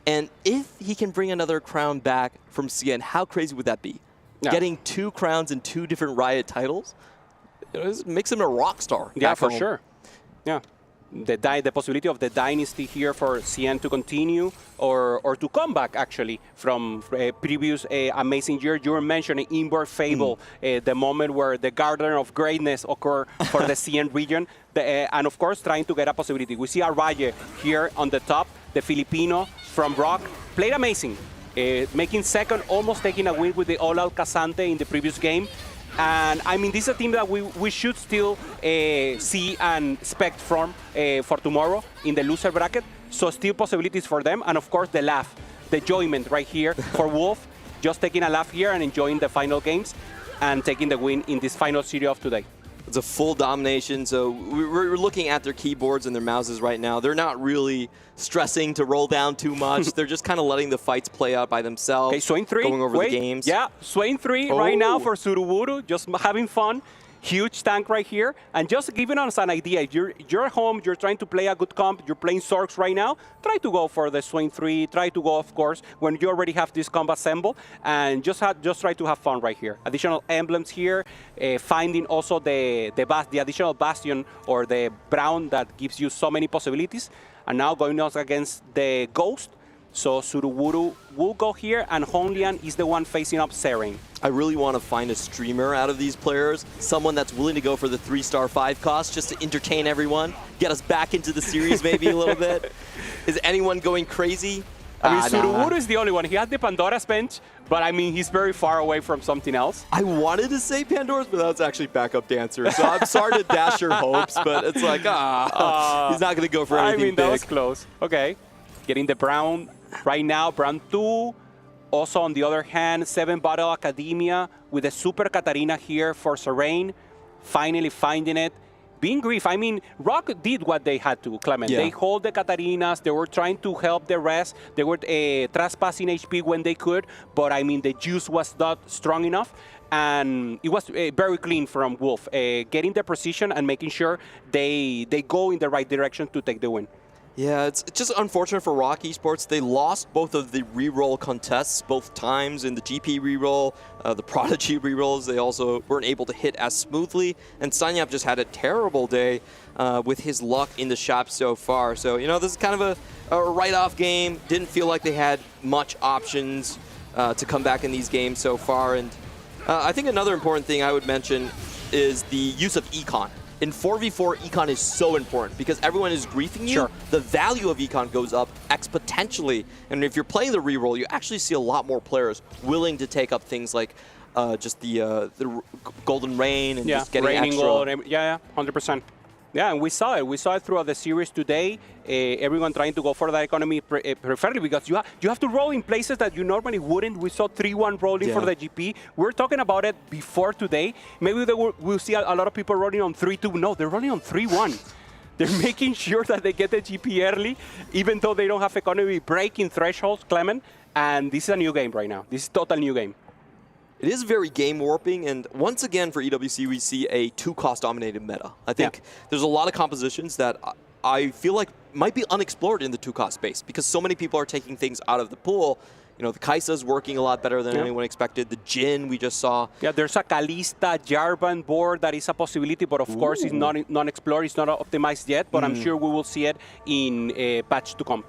And if he can bring another crown back from CN, how crazy would that be? Yeah. Getting 2 crowns and 2 different Riot titles? It makes him a rock star. Yeah, for sure. Yeah. The possibility of the dynasty here for CN to continue or to come back, actually, from previous amazing year. You were mentioning Inboard Fable, the moment where the Garden of Greatness occurred for the CN region. And, of course, trying to get a possibility. We see Arvalle here on the top, the Filipino from Rock. Played amazing. Making second, almost taking a win with the Olal Casante in the previous game. And I mean, this is a team that we should still see and expect from for tomorrow in the loser bracket. So still possibilities for them. And of course, the laugh, the enjoyment right here for Wolf, just taking a laugh here and enjoying the final games and taking the win in this final series of today. It's a full domination, so we're looking at their keyboards and their mouses right now. They're not really stressing to roll down too much. They're just kind of letting the fights play out by themselves. Okay, Swain 3. Going over the games. Yeah, Swain 3 right now for Suruwudu, just having fun. Huge tank right here. And just giving us an idea, you're at home, you're trying to play a good comp, you're playing Zorks right now, try to go for the Swain 3, try to go, of course, when you already have this comp assembled, and just try to have fun right here. Additional emblems here, finding also the additional bastion or the brown that gives you so many possibilities. And now going on against the Ghost. So Suruwudu will go here, and Honglian is the one facing up Serene. I really want to find a streamer out of these players, someone that's willing to go for the 3-star 5 cost just to entertain everyone, get us back into the series maybe a little bit. Is anyone going crazy? I mean, Suruwudu is the only one. He had the Pandora's bench, but I mean, he's very far away from something else. I wanted to say Pandora's, but that's actually backup dancer. So I'm sorry to dash your hopes, but it's like, he's not going to go for anything I mean, big. That was close. Okay, getting the brown right now, brown 2. Also, on the other hand, 7 Battle Academia with a Super Katarina here for Serene. Finally finding it. Being Grief, I mean, Rock did what they had to, Clement. Yeah. They hold the Katarinas. They were trying to help the rest. They were trespassing HP when they could. But, I mean, the juice was not strong enough. And it was very clean from Wolf, getting the precision and making sure they go in the right direction to take the win. Yeah, it's just unfortunate for Rock Esports. They lost both of the reroll contests both times in the GP reroll, the Prodigy rerolls. They also weren't able to hit as smoothly. And Sanyap just had a terrible day with his luck in the shop so far. So, this is kind of a write-off game. Didn't feel like they had much options to come back in these games so far. And I think another important thing I would mention is the use of Econ. In 4v4, Econ is so important because everyone is griefing you. Sure. The value of Econ goes up exponentially. And if you're playing the reroll, you actually see a lot more players willing to take up things like just the Golden Rain and just getting extra. Gold, 100%. Yeah, and we saw it. We saw it throughout the series today. Everyone trying to go for that economy preferably because you have to roll in places that you normally wouldn't. We saw 3-1 rolling for the GP. We're talking about it before today. Maybe we'll see a lot of people rolling on 3-2. No, they're rolling on 3-1. They're making sure that they get the GP early, even though they don't have economy breaking thresholds, Clement. And this is a new game right now. This is a total new game. It is very game warping, and once again for EWC we see a 2-cost dominated meta. I think there's a lot of compositions that I feel like might be unexplored in the 2-cost space because so many people are taking things out of the pool. You know, the Kai'Sa's working a lot better than anyone expected. The Jhin we just saw. Yeah, there's a Kalista Jarvan board that is a possibility, but of course it's not explored, it's not optimized yet, but I'm sure we will see it in a patch to come.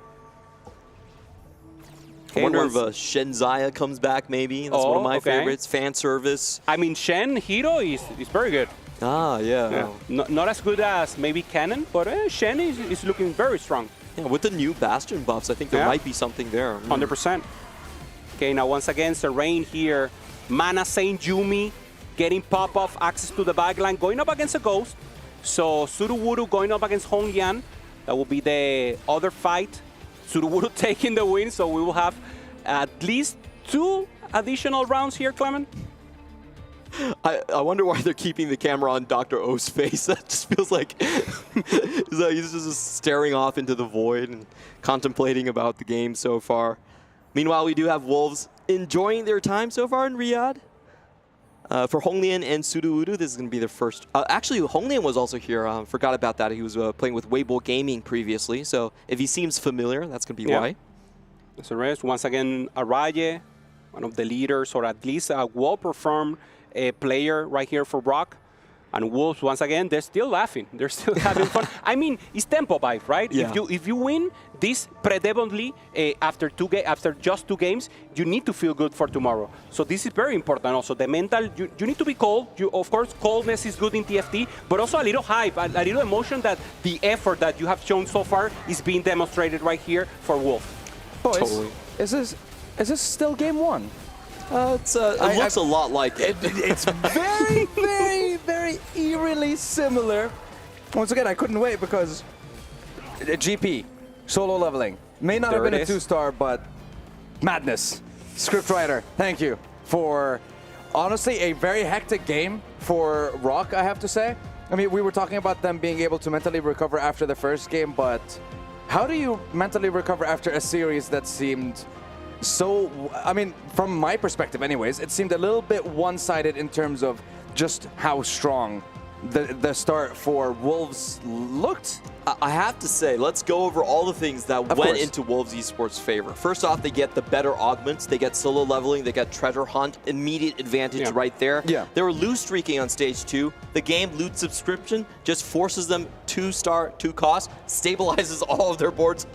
I wonder if Shen Zaya comes back, maybe. That's one of my favorites. Fan service. I mean, Shen Hero is very good. Ah, yeah. Not as good as maybe Cannon, but Shen is looking very strong. Yeah, with the new Bastion buffs, I think there might be something there. 100%. Okay, now once again, Serene here. Mana Saint Yumi getting pop-off access to the backline, going up against a Ghost. So Suruwuru going up against Hongyan. That will be the other fight. Suruwuru taking the win, so we will have at least 2 additional rounds here, Clement. I wonder why they're keeping the camera on Dr. O's face. That just feels like he's just staring off into the void and contemplating about the game so far. Meanwhile, we do have Wolves enjoying their time so far in Riyadh. For Honglian and Suruwuru, this is going to be their first. Actually, Honglian was also here. Forgot about that. He was playing with Weibo Gaming previously. So if he seems familiar, that's going to be why. So rest once again, Araye, one of the leaders, or at least a well-performed player right here for Rock. And Wolves, once again, they're still laughing. They're still having fun. I mean, it's tempo vibe, right? Yeah. If you win this predominantly after just 2 games, you need to feel good for tomorrow. So this is very important also. The mental, you need to be cold. Of course, coldness is good in TFT, but also a little hype, a little emotion that the effort that you have shown so far is being demonstrated right here for Wolf. Boys, Totally. is this still game 1? It looks a lot like it. It's very, very, very eerily similar. Once again, I couldn't wait because GP, solo leveling. May not have been a 2-star, but madness. Scriptwriter, thank you for, honestly, a very hectic game for Rock, I have to say. I mean, we were talking about them being able to mentally recover after the first game, but how do you mentally recover after a series that seemed so, I mean, from my perspective anyways, it seemed a little bit one-sided in terms of just how strong the start for Wolves looked? I have to say, let's go over all the things that went into Wolves Esports' favor. First off, they get the better augments. They get solo leveling. They get treasure hunt. Immediate advantage right there. Yeah. They were loot streaking on stage 2. The game loot subscription just forces them 2-star, 2 cost, stabilizes all of their boards,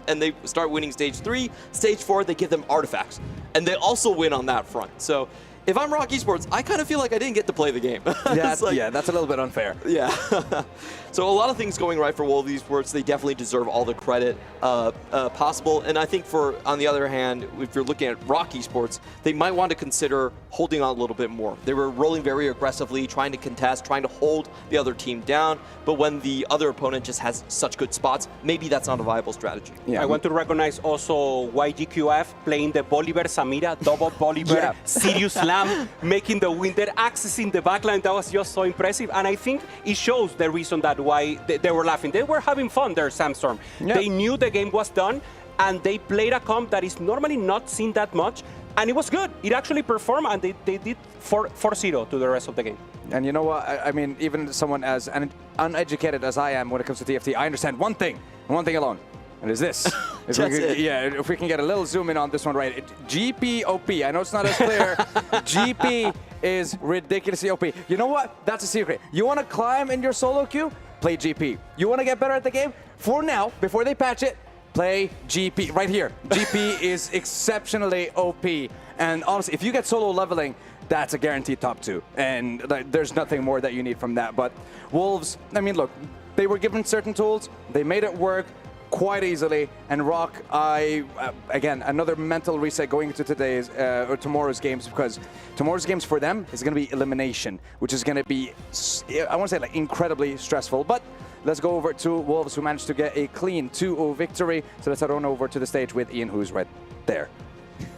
and they start winning stage 3. Stage 4, they give them artifacts. And they also win on that front. So if I'm Rock Esports, I kind of feel like I didn't get to play the game. That's a little bit unfair. Yeah. So a lot of things going right for Wolves Esports. They definitely deserve all the credit possible. And I think on the other hand, if you're looking at Rock Esports, they might want to consider holding on a little bit more. They were rolling very aggressively, trying to contest, trying to hold the other team down. But when the other opponent just has such good spots, maybe that's not a viable strategy. Yeah. I want to recognize also YGQF playing the Bolivar Samira, double Bolivar, Sirius Lamb, making the win there, accessing the backline. That was just so impressive. And I think it shows the reason that why they were laughing. They were having fun there, Sandstorm. Yeah. They knew the game was done, and they played a comp that is normally not seen that much, and it was good. It actually performed, and they did 4-0 to the rest of the game. And you know what? I mean, even someone as uneducated as I am when it comes to TFT, I understand one thing, and one thing alone. And is this. If we can get a little zoom in on this one, right? GP OP. I know it's not as clear. GP is ridiculously OP. You know what? That's a secret. You want to climb in your solo queue? Play GP. You want to get better at the game? For now, before they patch it, play GP. Right here. GP is exceptionally OP. And honestly, if you get solo leveling, that's a guaranteed top 2. And there's nothing more that you need from that. But Wolves, I mean, look, they were given certain tools. They made it work quite easily, and Rock, again, another mental reset going into today's or tomorrow's games, because tomorrow's games for them is going to be elimination, which is going to be, I want to say, like, incredibly stressful. But let's go over to Wolves, who managed to get a clean 2-0 victory. So let's head on over to the stage with Ian, who's right there.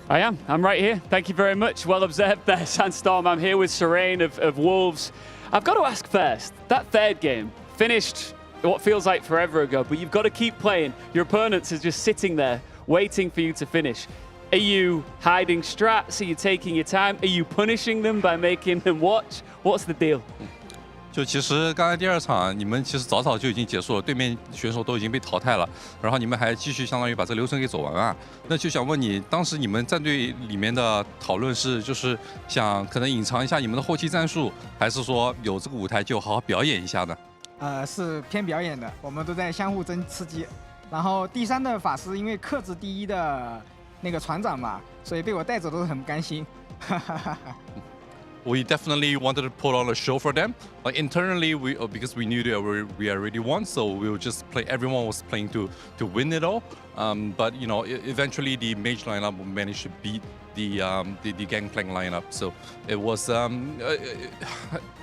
I'm right here. Thank you very much. Well observed there, Sandstorm. I'm here with Serene of Wolves. I've got to ask first, that third game finished what feels like forever ago, but you've got to keep playing. Your opponents are just sitting there waiting for you to finish. Are you hiding strats? Are you taking your time? Are you punishing them by making them watch? What's the deal? 就其实刚才第2场你们其实早早就已经结束了，对面选手都已经被淘汰了，然后你们还继续相当于把这个流程给走完啊。那就想问你，当时你们战队里面的讨论是，就是想可能隐藏一下你们的后期战术，还是说有这个舞台就好好表演一下呢？是偏表演的，我们都在相互争吃鸡。然后第3的法师因为克制第1的那个船长嘛，所以被我带走都是很不甘心。We definitely wanted to put on a show for them. Like internally, because we knew that we already won, so we would just play. Everyone was playing to win it all. But you know, eventually the mage lineup managed to beat the Gangplank lineup. So it was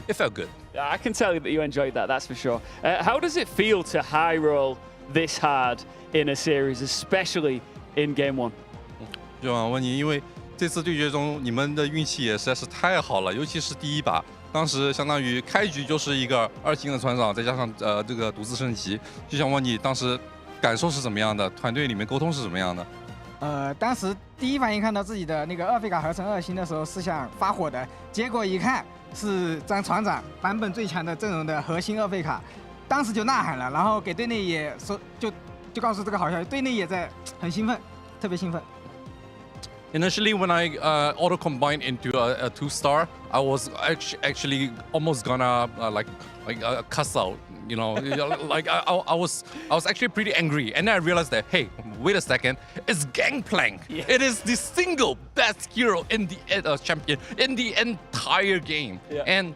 it felt good. I can tell you that you enjoyed that. That's for sure. How does it feel to high roll this hard in a series, especially in Game 1? 就想问你，因为这次对决中你们的运气也实在是太好了，尤其是第1把，当时相当于开局就是一个2星的船长，再加上这个独自升级，就想问你当时感受是怎么样的？团队里面沟通是怎么样的？当时第一反应看到自己的那个2费卡合成2星的时候是想发火的，结果一看是张船长版本最强的阵容的核心2费卡，当时就呐喊了，然后给队内也说就告诉这个好消息，队内也在很兴奋，特别兴奋。Initially, when I auto combined into a 2-star, I was actually almost gonna like cuss out, you know, like I was actually pretty angry, and then I realized that hey, wait a second, it's Gangplank. Yeah. It is the single best hero in the champion in the entire game, yeah. And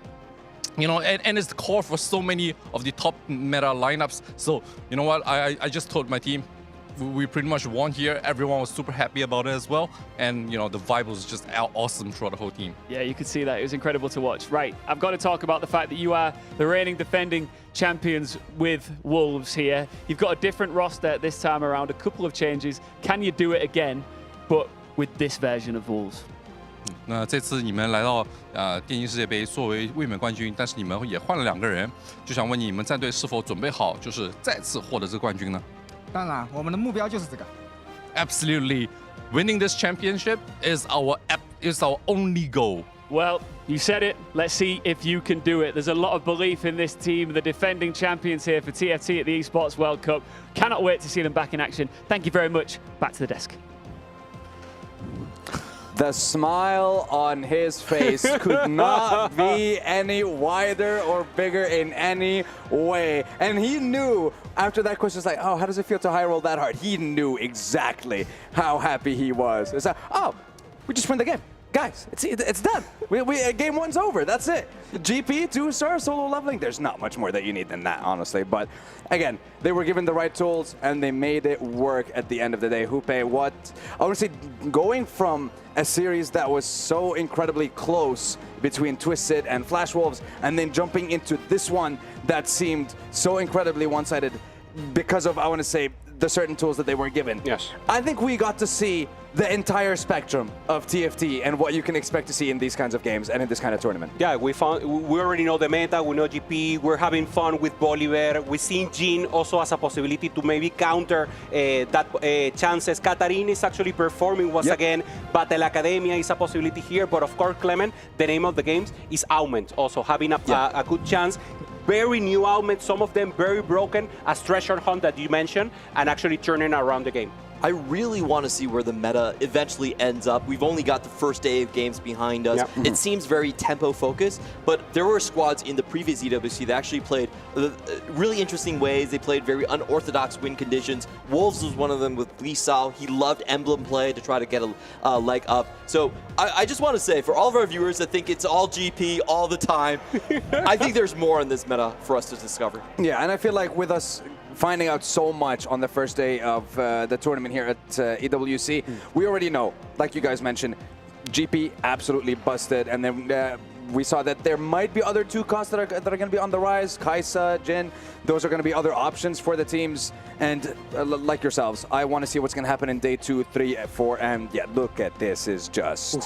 you know, and it's the core for so many of the top meta lineups. So you know what, I just told my team. We pretty much won here. Everyone was super happy about it as well. And, you know, the vibe was just awesome throughout the whole team. Yeah, you could see that. It was incredible to watch. Right, I've got to talk about the fact that you are the reigning defending champions with Wolves here. You've got a different roster this time around, a couple of changes. Can you do it again, but with this version of Wolves? 那这次你们来到电竞世界杯作为卫冕冠军，但是你们也换了2个人，就想问你们战队是否准备好，就是再次获得这个冠军呢？当然，我们的目标就是这个。Absolutely, winning this championship is our only goal. Well, you said it. Let's see if you can do it. There's a lot of belief in this team, the defending champions here for TFT at the Esports World Cup. Cannot wait to see them back in action. Thank you very much. Back to the desk. The smile on his face could not be any wider or bigger in any way. And he knew after that question, it's like, oh, how does it feel to high roll that hard? He knew exactly how happy he was. It's like, oh, we just win the game. Guys, it's done. Game 1's over. That's it. GP, 2-star, solo leveling. There's not much more that you need than that, honestly. But again, they were given the right tools and they made it work at the end of the day. Hoope, what I want to say, going from a series that was so incredibly close between Twisted and Flash Wolves, and then jumping into this one that seemed so incredibly one-sided because of, I want to say, the certain tools that they were given. Yes. I think we got to see the entire spectrum of TFT and what you can expect to see in these kinds of games and in this kind of tournament. Yeah, we already know the meta, we know GP, we're having fun with Boulevard. We're seeing Jin also as a possibility to maybe counter that chances. Katarine is actually performing once again. Battle Academia is a possibility here, but of course, Clement, the name of the games is Augment, also having a good chance. Very new augments, some of them very broken, as Treasure Hunt that you mentioned, and actually turning around the game. I really want to see where the meta eventually ends up. We've only got the first day of games behind us. Yep. It seems very tempo focused, but there were squads in the previous EWC that actually played really interesting ways. They played very unorthodox win conditions. Wolves was one of them with Lee Sao. He loved emblem play to try to get a leg up. So I just want to say, for all of our viewers that think it's all GP all the time, I think there's more in this meta for us to discover. Yeah, and I feel like with us finding out so much on the first day of the tournament here at EWC, we already know, like you guys mentioned, GP absolutely busted, and then we saw that there might be other 2 costs that are going to be on the rise. Kaisa, Jin, those are going to be other options for the teams. And like yourselves, I want to see what's going to happen in day 2, 3, 4, and yeah, look at this. Is just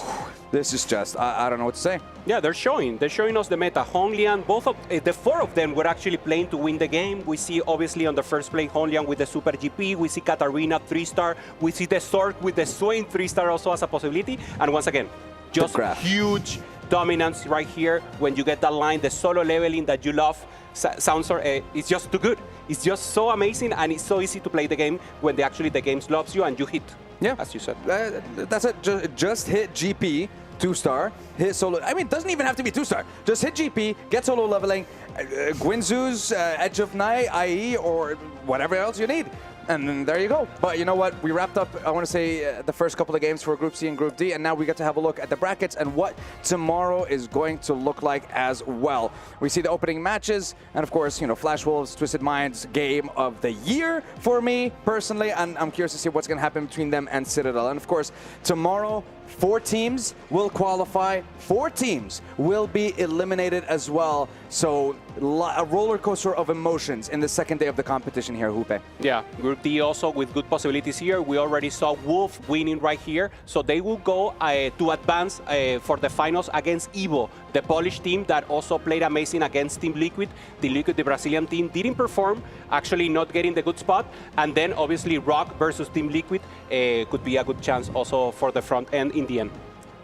I don't know what to say. Yeah, they're showing us the meta. Honglian, both of the 4 of them were actually playing to win the game. We see obviously on the first play Honglian with the Super GP. We see Katarina 3-star. We see the Sork with the Swain 3-star also as a possibility. And once again, just huge dominance right here. When you get that line, the solo leveling that you love, sounds it's just too good. It's just so amazing, and it's so easy to play the game when the game loves you and you hit. Yeah, as you said. That's it. Just hit GP 2-star, hit solo. I mean, it doesn't even have to be 2-star. Just hit GP, get solo leveling, Guinzoo's Edge of Night, IE, or whatever else you need. And then there you go. But you know what? We wrapped up, I want to say, the first couple of games for Group C and Group D, and now we get to have a look at the brackets and what tomorrow is going to look like as well. We see the opening matches, and of course, you know, Flash Wolves, Twisted Minds game of the year for me personally, and I'm curious to see what's going to happen between them and Citadel. And of course, tomorrow, 4 teams will qualify, 4 teams will be eliminated as well. So a roller coaster of emotions in the second day of the competition here, Hupe. Yeah, Group D also with good possibilities here. We already saw Wolf winning right here. So they will go to advance for the finals against Evo, the Polish team that also played amazing against Team Liquid. Team Liquid, the Brazilian team, didn't perform, actually not getting the good spot. And then obviously Rock versus Team Liquid could be a good chance also for the front end in the end.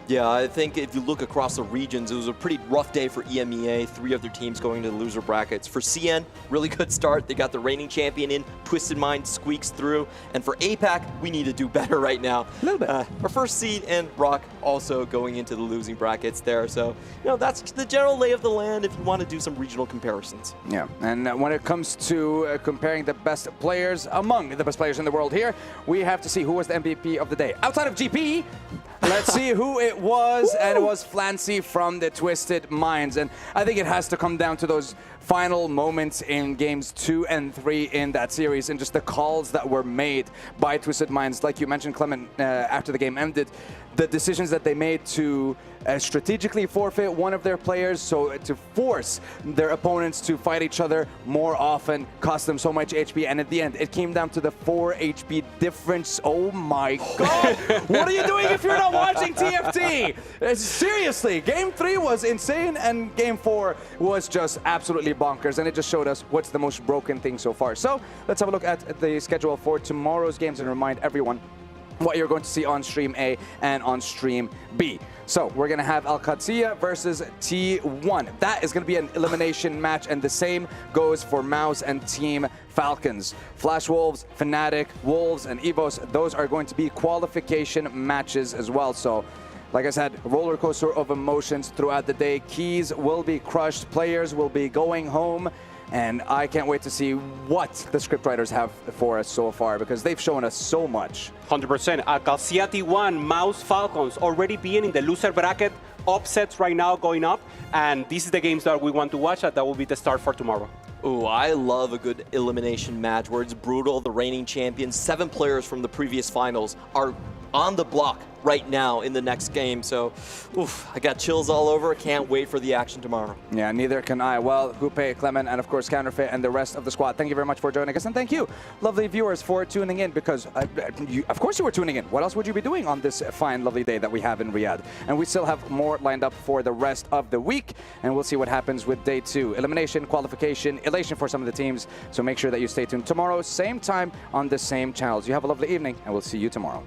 Yeah, I think if you look across the regions, it was a pretty rough day for EMEA. 3 of their teams going to the loser brackets. For CN, really good start. They got the reigning champion in. Twisted Mind squeaks through. And for APAC, we need to do better right now. A little bit. Our first seed and Rock also going into the losing brackets there. So, you know, that's the general lay of the land if you want to do some regional comparisons. Yeah, and when it comes to comparing the best players among the best players in the world here, we have to see who was the MVP of the day. Outside of GP, let's see who it was, and it was Flancy from the Twisted Minds. And I think it has to come down to those final moments in games 2 and 3 in that series, and just the calls that were made by Twisted Minds. Like you mentioned, Clement, after the game ended, the decisions that they made to strategically forfeit one of their players, so to force their opponents to fight each other more often, cost them so much HP, and at the end, it came down to the 4 HP difference. Oh my God! What are you doing if you're not watching TFT? Seriously, Game 3 was insane, and Game 4 was just absolutely bonkers, and it just showed us what's the most broken thing so far. So let's have a look at the schedule for tomorrow's games and remind everyone what you're going to see on Stream A and on Stream B. So we're going to have Al Qadsiya versus T1. That is going to be an elimination match, and the same goes for Mouse and Team Falcons. Flash Wolves, Fnatic, Wolves, and Evos, those are going to be qualification matches as well. So like I said, roller coaster of emotions throughout the day. Keys will be crushed, players will be going home, and I can't wait to see what the scriptwriters have for us so far, because they've shown us so much. 100%. Calcia T1, Mouse Falcons already being in the loser bracket, upsets right now going up, and this is the games that we want to watch. That will be the start for tomorrow. Ooh, I love a good elimination match where it's brutal. The reigning champions, 7 players from the previous finals are on the block right now in the next game. So, oof, I got chills all over. Can't wait for the action tomorrow. Yeah, neither can I. Well, Hupe, Clement, and of course Counterfeit and the rest of the squad, thank you very much for joining us. And thank you, lovely viewers, for tuning in, because of course you were tuning in. What else would you be doing on this fine, lovely day that we have in Riyadh? And we still have more lined up for the rest of the week, and we'll see what happens with day 2. Elimination, qualification, elation for some of the teams. So make sure that you stay tuned tomorrow, same time on the same channels. You have a lovely evening, and we'll see you tomorrow.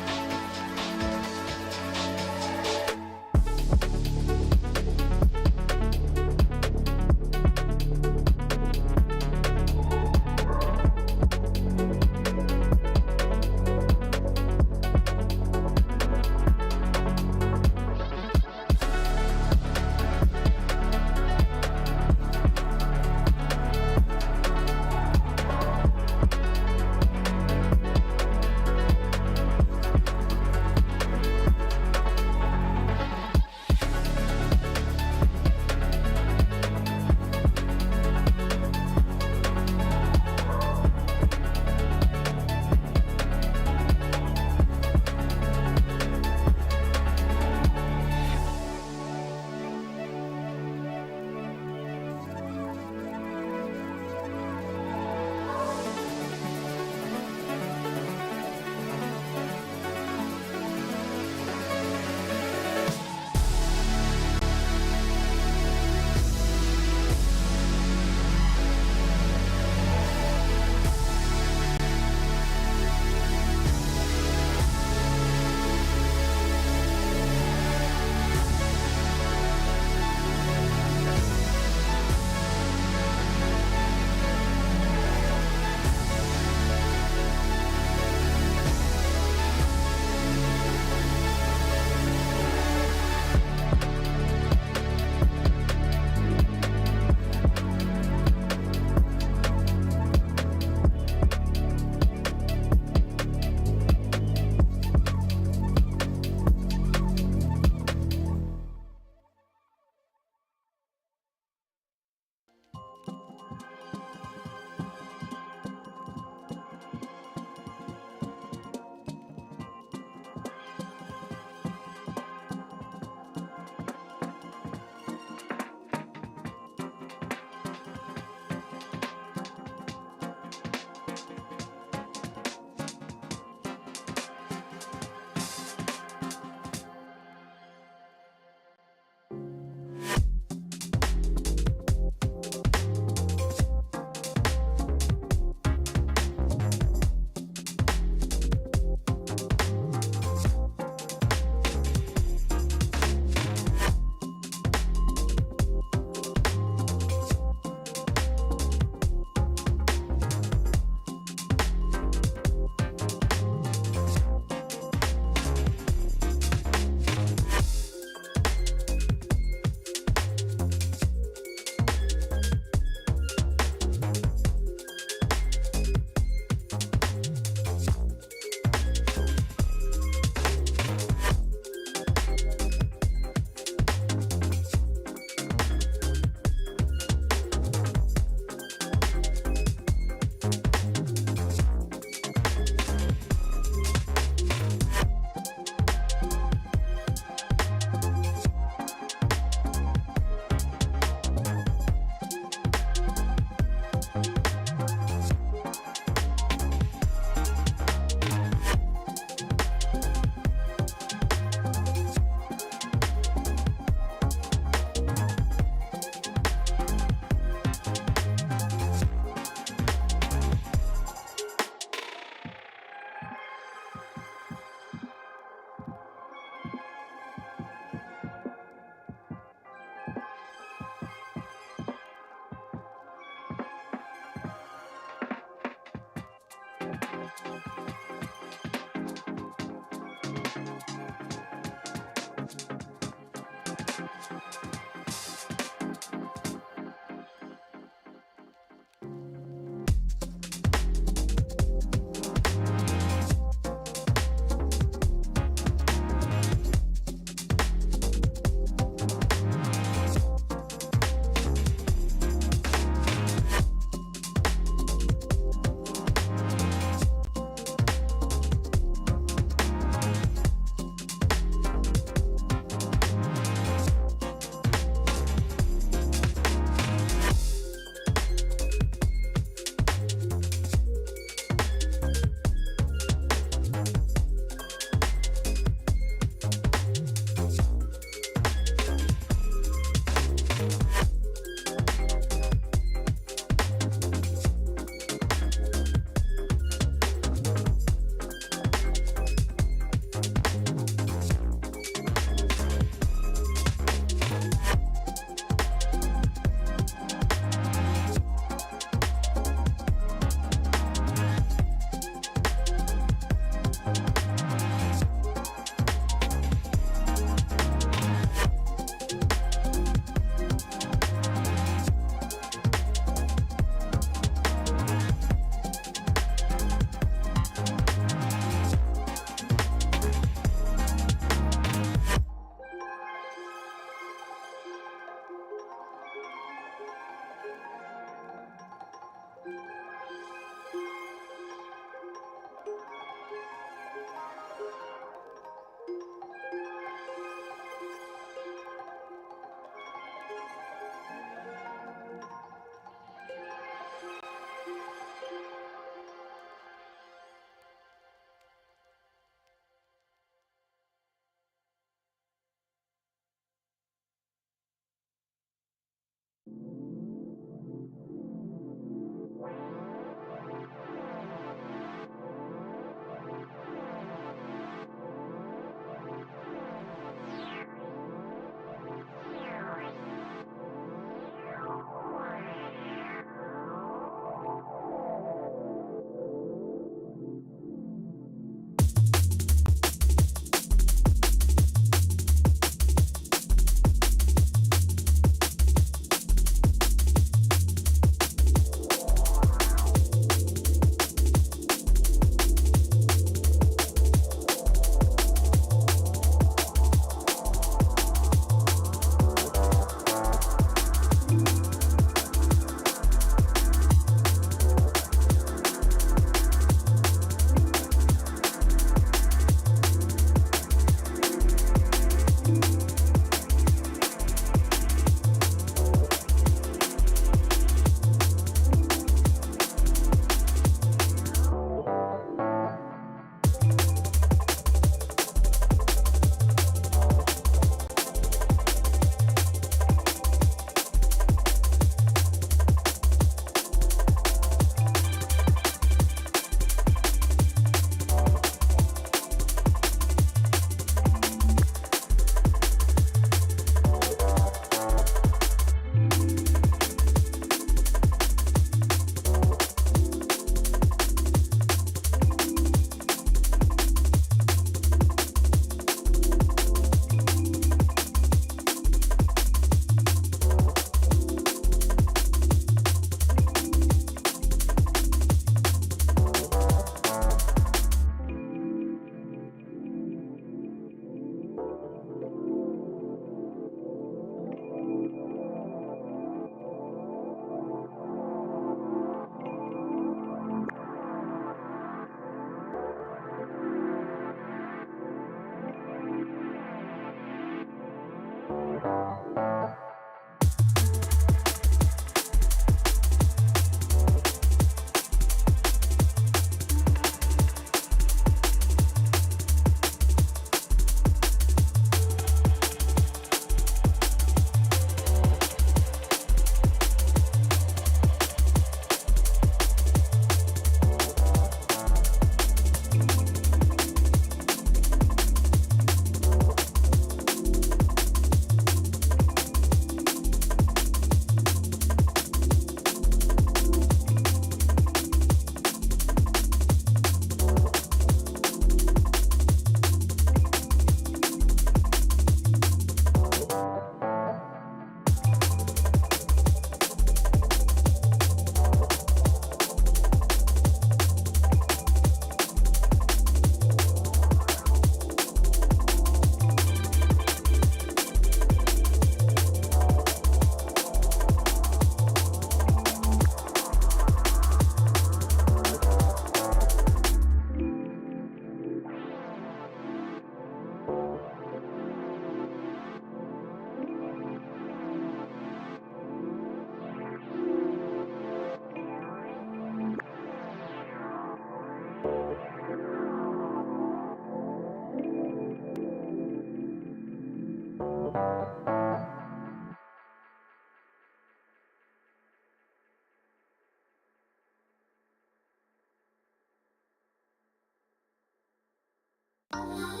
I want